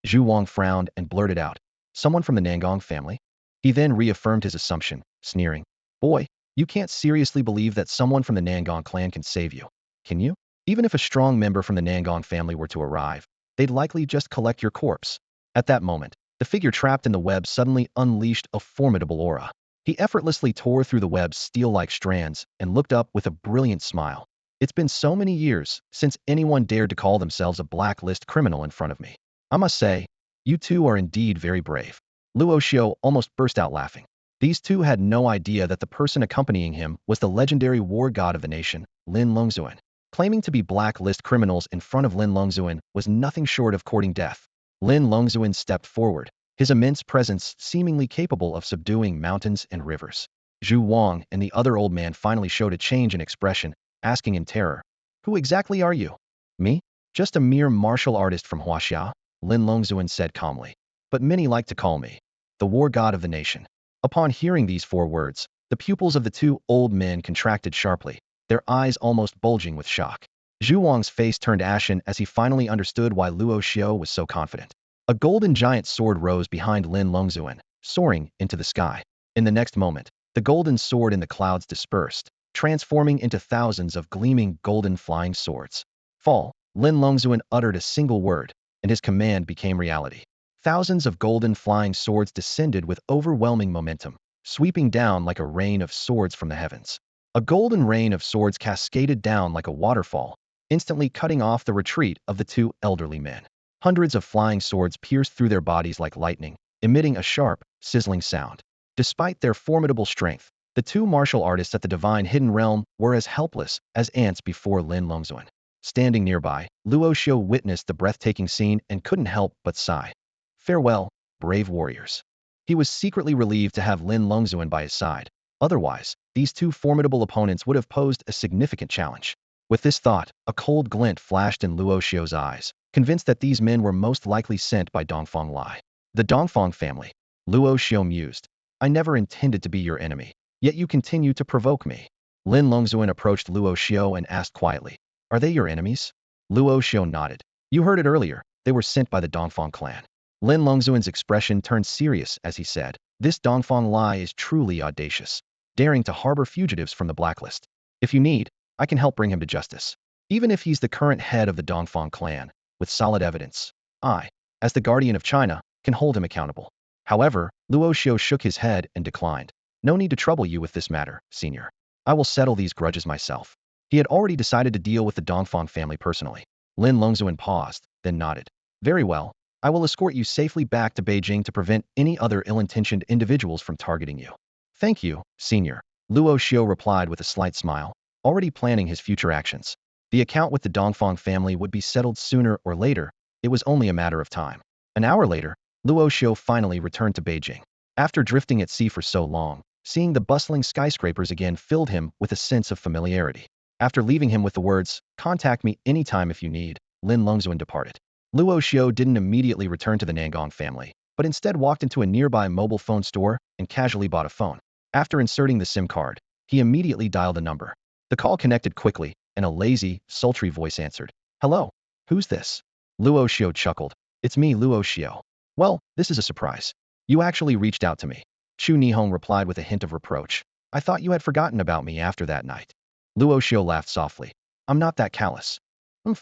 Speaker 1: Zhu Wang frowned and blurted out, "Someone from the Nangong family?" He then reaffirmed his assumption, sneering, "Boy, you can't seriously believe that someone from the Nangong clan can save you, can you? Even if a strong member from the Nangong family were to arrive, they'd likely just collect your corpse." At that moment, the figure trapped in the web suddenly unleashed a formidable aura. He effortlessly tore through the web's steel-like strands and looked up with a brilliant smile. "It's been so many years since anyone dared to call themselves a blacklist criminal in front of me. I must say, you two are indeed very brave." Luo Xiu almost burst out laughing. These two had no idea that the person accompanying him was the legendary war god of the nation, Lin Luan. Claiming to be blacklist criminals in front of Lin Luan was nothing short of courting death. Lin Luan stepped forward, his immense presence seemingly capable of subduing mountains and rivers. Zhu Wang and the other old man finally showed a change in expression, asking in terror, "Who exactly are you?" "Me? Just a mere martial artist from Huaxia," Lin Luan said calmly. "But many like to call me the war god of the nation." Upon hearing these 4 words, the pupils of the 2 old men contracted sharply, their eyes almost bulging with shock. Zhu Wang's face turned ashen as he finally understood why Luo Xiu was so confident. A golden giant sword rose behind Lin Luan, soaring into the sky. In the next moment, the golden sword in the clouds dispersed, transforming into thousands of gleaming golden flying swords. "Fall!" Lin Luan uttered a single word, and his command became reality. Thousands of golden flying swords descended with overwhelming momentum, sweeping down like a rain of swords from the heavens. A golden rain of swords cascaded down like a waterfall, instantly cutting off the retreat of the 2 elderly men. Hundreds of flying swords pierced through their bodies like lightning, emitting a sharp, sizzling sound. Despite their formidable strength, the 2 martial artists at the divine hidden realm were as helpless as ants before Lin Luan. Standing nearby, Luo Xiu witnessed the breathtaking scene and couldn't help but sigh. Farewell, brave warriors. He was secretly relieved to have Lin Luan by his side. Otherwise, these 2 formidable opponents would have posed a significant challenge. With this thought, a cold glint flashed in Luo Xiu's eyes, convinced that these men were most likely sent by Dongfang Lai. The Dongfang family. Luo Xiu mused. "I never intended to be your enemy, yet you continue to provoke me." Lin Luan approached Luo Xiu and asked quietly, "Are they your enemies?" Luo Xiu nodded. "You heard it earlier, they were sent by the Dongfang clan." Lin Luan's expression turned serious as he said, "This Dongfang Lai is truly audacious, daring to harbor fugitives from the blacklist. If you need, I can help bring him to justice. Even if he's the current head of the Dongfang clan, with solid evidence, I, as the guardian of China, can hold him accountable." However, Luo Xiu shook his head and declined. "No need to trouble you with this matter, senior. I will settle these grudges myself." He had already decided to deal with the Dongfang family personally. Lin Luan paused, then nodded. "Very well. I will escort you safely back to Beijing to prevent any other ill-intentioned individuals from targeting you." "Thank you, senior," Luo Xiu replied with a slight smile, already planning his future actions. The account with the Dongfang family would be settled sooner or later. It was only a matter of time. An hour later, Luo Xiu finally returned to Beijing. After drifting at sea for so long, seeing the bustling skyscrapers again filled him with a sense of familiarity. After leaving him with the words, "Contact me anytime if you need," Lin Luan departed. Luo Xiu didn't immediately return to the Nangong family. but instead walked into a nearby mobile phone store and casually bought a phone. After inserting the SIM card, he immediately dialed a number. The call connected quickly, and a lazy, sultry voice answered. Hello, who's this? Luo Xiu chuckled. It's me, Luo Xiu. Well, this is a surprise. You actually reached out to me. Chu Nihong replied with a hint of reproach. I thought you had forgotten about me after that night. Luo Xiu laughed softly. I'm not that callous.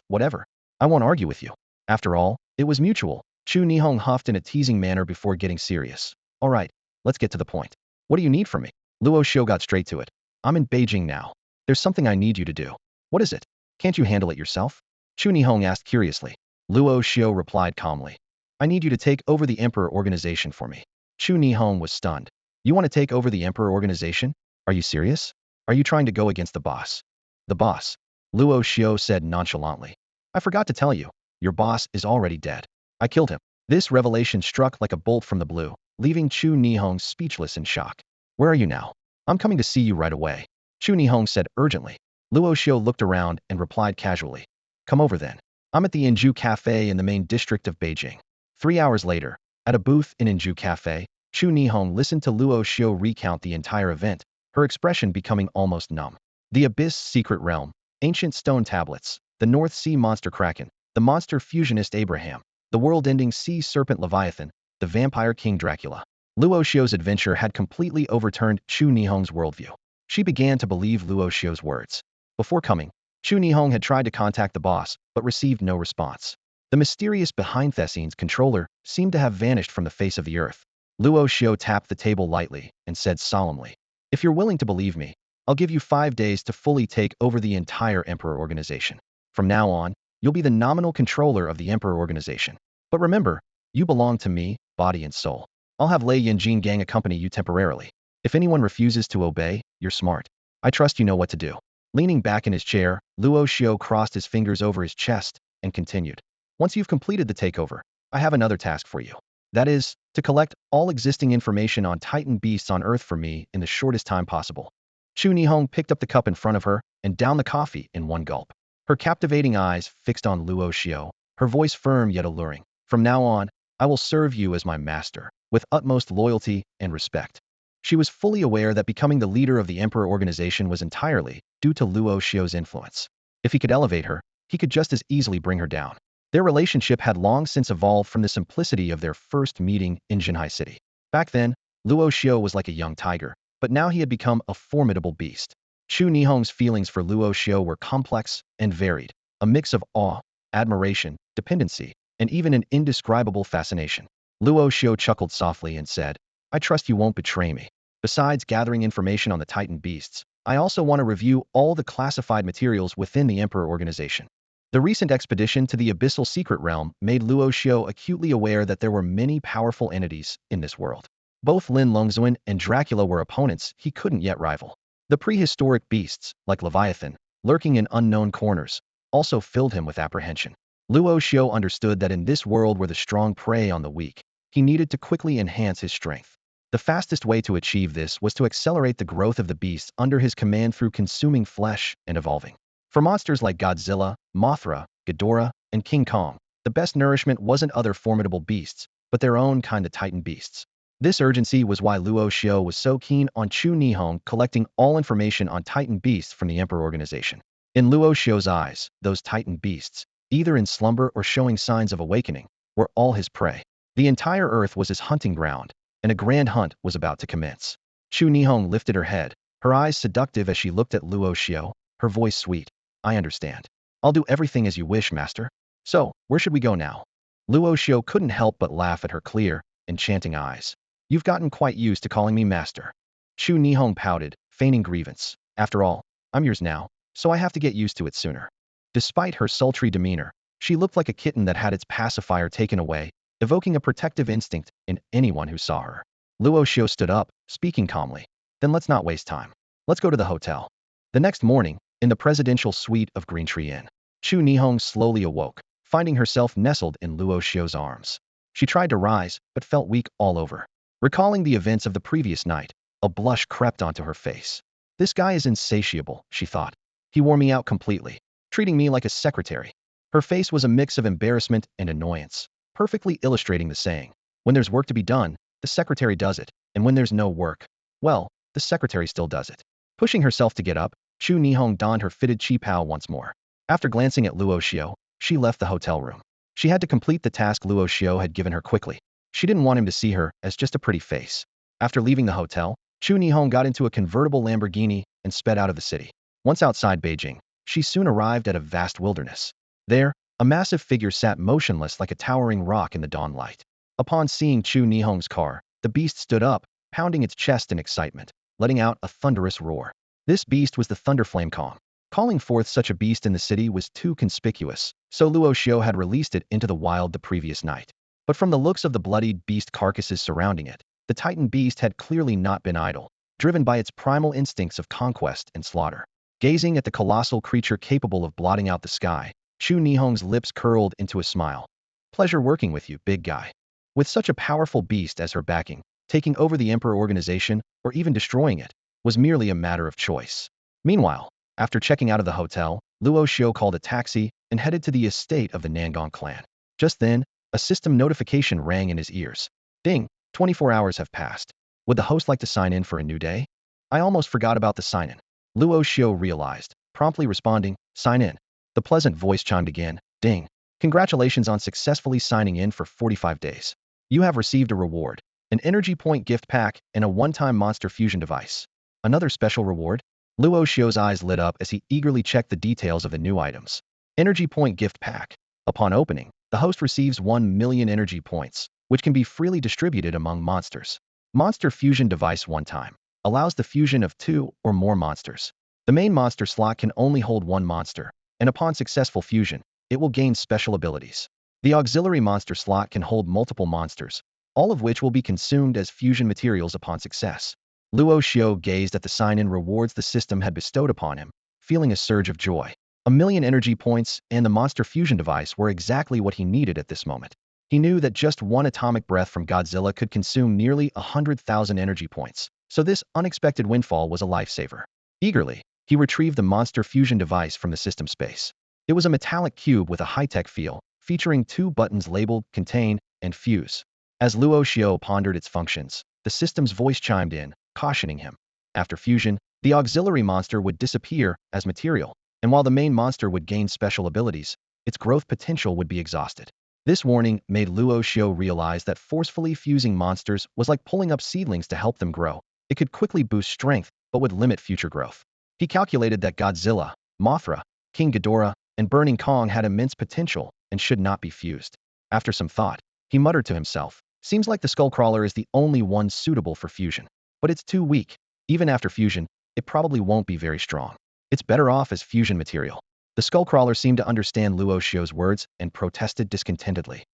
Speaker 1: Whatever. I won't argue with you. After all, it was mutual. Chu Nihong huffed in a teasing manner before getting serious. All right, let's get to the point. What do you need from me? Luo Xiu got straight to it. I'm in Beijing now. There's something I need you to do. What is it? Can't you handle it yourself? Chu Nihong asked curiously. Luo Xiu replied calmly. I need you to take over the Emperor organization for me. Chu Nihong was stunned. You want to take over the Emperor organization? Are you serious? Are you trying to go against the boss? The boss? Luo Xiu said nonchalantly. I forgot to tell you, your boss is already dead. I killed him. This revelation struck like a bolt from the blue, leaving Chu Nihong speechless in shock. Where are you now? I'm coming to see you right away. Chu Nihong said urgently. Luo Xiu looked around and replied casually. Come over then. I'm at the Inju Cafe in the main district of Beijing. 3 hours later, at a booth in Inju Cafe, Chu Nihong listened to Luo Xiu recount the entire event, her expression becoming almost numb. The Abyss Secret Realm, ancient stone tablets, the North Sea monster Kraken, the monster fusionist Abraham, the world-ending sea serpent Leviathan, the vampire king Dracula. Luo Xiu's adventure had completely overturned Chu Nihong's worldview. She began to believe Luo Xiu's words. Before coming, Chu Nihong had tried to contact the boss, but received no response. The mysterious behind-the-scenes controller seemed to have vanished from the face of the earth. Luo Xiu tapped the table lightly and said solemnly, If you're willing to believe me, I'll give you 5 days to fully take over the entire Emperor organization. From now on, you'll be the nominal controller of the Emperor organization. But remember, you belong to me, body and soul. I'll have Lei Yanjin Gang accompany you temporarily. If anyone refuses to obey, you're smart. I trust you know what to do. Leaning back in his chair, Luo Xiu crossed his fingers over his chest and continued. Once you've completed the takeover, I have another task for you. That is, to collect all existing information on Titan beasts on Earth for me in the shortest time possible. Chu Nihong picked up the cup in front of her and downed the coffee in one gulp. Her captivating eyes fixed on Luo Xiu, her voice firm yet alluring. From now on, I will serve you as my master, with utmost loyalty and respect. She was fully aware that becoming the leader of the Emperor organization was entirely due to Luo Xiu's influence. If he could elevate her, he could just as easily bring her down. Their relationship had long since evolved from the simplicity of their first meeting in Shanghai City. Back then, Luo Xiu was like a young tiger, but now he had become a formidable beast. Chu Nihong's feelings for Luo Xiu were complex and varied, a mix of awe, admiration, dependency, and even an indescribable fascination. Luo Xiu chuckled softly and said, I trust you won't betray me. Besides gathering information on the Titan beasts, I also want to review all the classified materials within the Emperor organization. The recent expedition to the Abyssal Secret Realm made Luo Xiu acutely aware that there were many powerful entities in this world. Both Lin Luan and Dracula were opponents he couldn't yet rival. The prehistoric beasts, like Leviathan, lurking in unknown corners, also filled him with apprehension. Luo Xiu understood that in this world where the strong prey on the weak, he needed to quickly enhance his strength. The fastest way to achieve this was to accelerate the growth of the beasts under his command through consuming flesh and evolving. For monsters like Godzilla, Mothra, Ghidorah, and King Kong, the best nourishment wasn't other formidable beasts, but their own kind of Titan beasts. This urgency was why Luo Xiu was so keen on Chu Nihong collecting all information on Titan beasts from the Emperor organization. In Luo Xiu's eyes, those Titan beasts, either in slumber or showing signs of awakening, were all his prey. The entire Earth was his hunting ground, and a grand hunt was about to commence. Chu Nihong lifted her head, her eyes seductive as she looked at Luo Xiu, her voice sweet. I understand. I'll do everything as you wish, master. So, where should we go now? Luo Xiu couldn't help but laugh at her clear, enchanting eyes. You've gotten quite used to calling me master. Chu Nihong pouted, feigning grievance. After all, I'm yours now, so I have to get used to it sooner. Despite her sultry demeanor, she looked like a kitten that had its pacifier taken away, evoking a protective instinct in anyone who saw her. Luo Xiu stood up, speaking calmly. Then let's not waste time. Let's go to the hotel. The next morning, in the presidential suite of Green Tree Inn, Chu Nihong slowly awoke, finding herself nestled in Luo Xiu's arms. She tried to rise, but felt weak all over. Recalling the events of the previous night, a blush crept onto her face. This guy is insatiable, she thought. He wore me out completely, treating me like a secretary. Her face was a mix of embarrassment and annoyance, perfectly illustrating the saying. When there's work to be done, the secretary does it, and when there's no work, well, the secretary still does it. Pushing herself to get up, Chu Nihong donned her fitted qipao once more. After glancing at Luo Xiu, she left the hotel room. She had to complete the task Luo Xiu had given her quickly. She didn't want him to see her as just a pretty face. After leaving the hotel, Chu Nihong got into a convertible Lamborghini and sped out of the city. Once outside Beijing, she soon arrived at a vast wilderness. There, a massive figure sat motionless like a towering rock in the dawn light. Upon seeing Chu Nihong's car, the beast stood up, pounding its chest in excitement, letting out a thunderous roar. This beast was the Thunderflame Kong. Calling forth such a beast in the city was too conspicuous, so Luo Xiu had released it into the wild the previous night. But from the looks of the bloodied beast carcasses surrounding it, the Titan beast had clearly not been idle, driven by its primal instincts of conquest and slaughter. Gazing at the colossal creature capable of blotting out the sky, Chu Nihong's lips curled into a smile. Pleasure working with you, big guy. With such a powerful beast as her backing, taking over the Emperor organization, or even destroying it, was merely a matter of choice. Meanwhile, after checking out of the hotel, Luo Xiu called a taxi and headed to the estate of the Nangong clan. Just then, a system notification rang in his ears. Ding, 24 hours have passed. Would the host like to sign in for a new day? I almost forgot about the sign-in. Luo Xiu realized, promptly responding, sign in. The pleasant voice chimed again, ding. Congratulations on successfully signing in for 45 days. You have received a reward, an energy point gift pack and a one-time monster fusion device. Another special reward? Luo Xiu's eyes lit up as he eagerly checked the details of the new items. Energy point gift pack. Upon opening, the host receives 1 million energy points, which can be freely distributed among monsters. Monster fusion device one time. Allows the fusion of 2 or more monsters. The main monster slot can only hold 1 monster, and upon successful fusion, it will gain special abilities. The auxiliary monster slot can hold multiple monsters, all of which will be consumed as fusion materials upon success. Luo Xiu gazed at the sign-in rewards the system had bestowed upon him, feeling a surge of joy. 1 million energy points and the monster fusion device were exactly what he needed at this moment. He knew that just one atomic breath from Godzilla could consume nearly 100,000 energy points, so this unexpected windfall was a lifesaver. Eagerly, he retrieved the monster fusion device from the system space. It was a metallic cube with a high-tech feel, featuring 2 buttons labeled Contain and Fuse. As Luo Xiu pondered its functions, the system's voice chimed in, cautioning him. After fusion, the auxiliary monster would disappear as material, and while the main monster would gain special abilities, its growth potential would be exhausted. This warning made Luo Xiu realize that forcefully fusing monsters was like pulling up seedlings to help them grow. It could quickly boost strength, but would limit future growth. He calculated that Godzilla, Mothra, King Ghidorah, and Burning Kong had immense potential and should not be fused. After some thought, he muttered to himself, seems like the Skullcrawler is the only one suitable for fusion. But it's too weak. Even after fusion, it probably won't be very strong. It's better off as fusion material. The Skullcrawler seemed to understand Luo Xiu's words and protested discontentedly.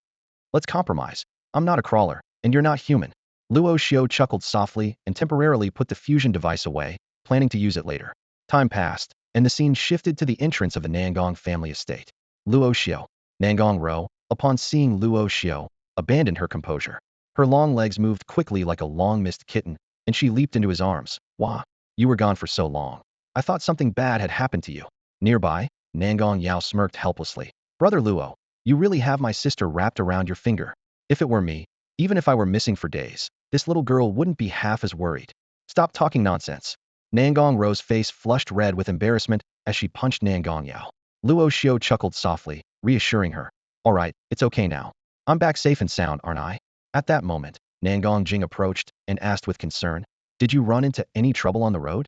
Speaker 1: Let's compromise. I'm not a crawler, and you're not human. Luo Xiu chuckled softly and temporarily put the fusion device away, planning to use it later. Time passed, and the scene shifted to the entrance of the Nangong family estate. Luo Xiu, Nangong Row, upon seeing Luo Xiu, abandoned her composure. Her long legs moved quickly like a long-missed kitten, and she leaped into his arms. Wah, you were gone for so long. I thought something bad had happened to you. Nearby, Nangong Yao smirked helplessly. Brother Luo, you really have my sister wrapped around your finger. If it were me, even if I were missing for days, this little girl wouldn't be half as worried. Stop talking nonsense. Nangong Ro's face flushed red with embarrassment as she punched Nangong Yao. Luo Xiu chuckled softly, reassuring her. All right, it's okay now. I'm back safe and sound, aren't I? At that moment, Nangong Jing approached and asked with concern, did you run into any trouble on the road?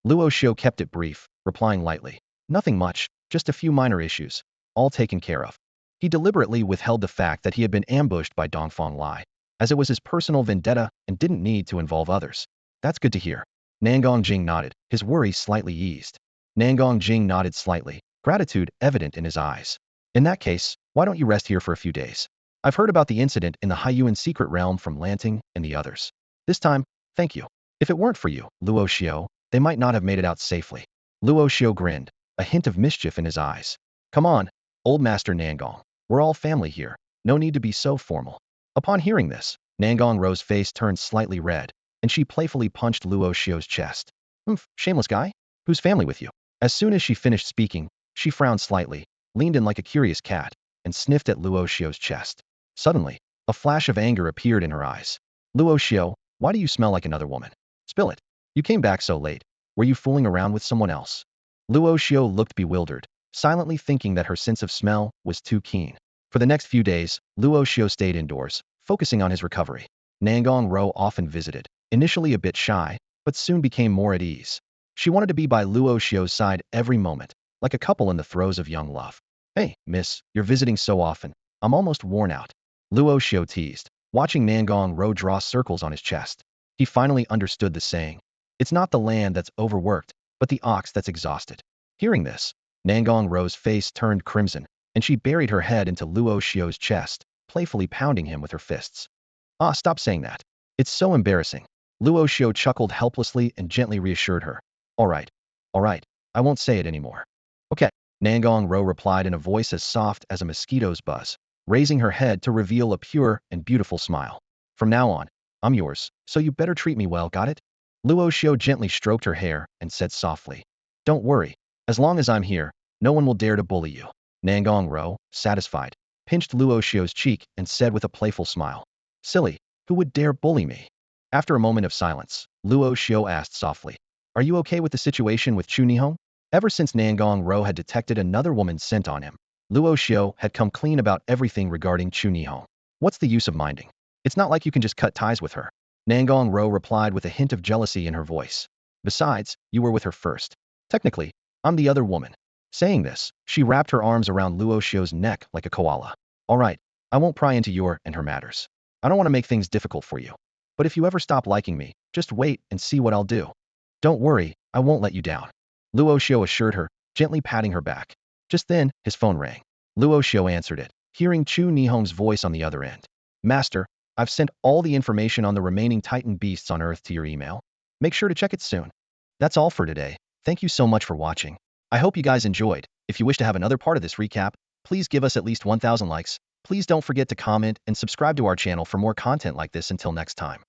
Speaker 1: Luo Xiu kept it brief, replying lightly. Nothing much, just a few minor issues, all taken care of. He deliberately withheld the fact that he had been ambushed by Dongfang Lai, as it was his personal vendetta and didn't need to involve others. That's good to hear. Nangong Jing nodded, his worry slightly eased. Nangong Jing nodded slightly, gratitude evident in his eyes. In that case, why don't you rest here for a few days? I've heard about the incident in the Haiyuan secret realm from Lanting and the others. This time, thank you. If it weren't for you, Luo Xiu, they might not have made it out safely. Luo Xiu grinned, a hint of mischief in his eyes. Come on, old master Nangong. We're all family here. No need to be so formal. Upon hearing this, Nangong Ro's face turned slightly red, and she playfully punched Luo Xiu's chest. Shameless guy? Who's family with you? As soon as she finished speaking, she frowned slightly, leaned in like a curious cat, and sniffed at Luo Xiu's chest. Suddenly, A flash of anger appeared in her eyes. Luo Xiu, why do you smell like another woman? Spill it. You came back so late. Were you fooling around with someone else? Luo Xiu looked bewildered, silently thinking that her sense of smell was too keen. For the next few days, Luo Xiu stayed indoors, focusing on his recovery. Nangong Row often visited, initially a bit shy, but soon became more at ease. She wanted to be by Luo Xiu's side every moment, like a couple in the throes of young love. Hey, miss, you're visiting so often. I'm almost worn out. Luo Xiu teased, watching Nangong Row draw circles on his chest. He finally understood the saying. It's not the land that's overworked, but the ox that's exhausted. Hearing this, Nangong Row's face turned crimson, and she buried her head into Luo Xiu's chest, playfully pounding him with her fists. Ah, stop saying that. It's so embarrassing. Luo Xiu chuckled helplessly and gently reassured her. All right, I won't say it anymore. Okay, Nangong Row replied in a voice as soft as a mosquito's buzz, raising her head to reveal a pure and beautiful smile. From now on, I'm yours, so you better treat me well, got it? Luo Xiu gently stroked her hair and said softly. Don't worry, as long as I'm here, no one will dare to bully you. Nangong Row, satisfied, pinched Luo Xiu's cheek and said with a playful smile. Silly, who would dare bully me? After a moment of silence, Luo Xiu asked softly. Are you okay with the situation with Chu Nihong? Ever since Nangong Row had detected another woman's scent on him, Luo Xiu had come clean about everything regarding Chu Nihong. What's the use of minding? It's not like you can just cut ties with her. Nangong Row replied with a hint of jealousy in her voice. Besides, you were with her first. Technically, I'm the other woman. Saying this, she wrapped her arms around Luo Xiu's neck like a koala. All right, I won't pry into your and her matters. I don't want to make things difficult for you. But if you ever stop liking me, just wait and see what I'll do. Don't worry, I won't let you down. Luo Xiu assured her, gently patting her back. Just then, his phone rang. Luo Xiu answered it, hearing Chu Nihong's voice on the other end. Master, I've sent all the information on the remaining Titan beasts on Earth to your email. Make sure to check it soon. That's all for today. Thank you so much for watching. I hope you guys enjoyed. If you wish to have another part of this recap, please give us at least 1,000 likes. Please don't forget to comment and subscribe to our channel for more content like this until next time.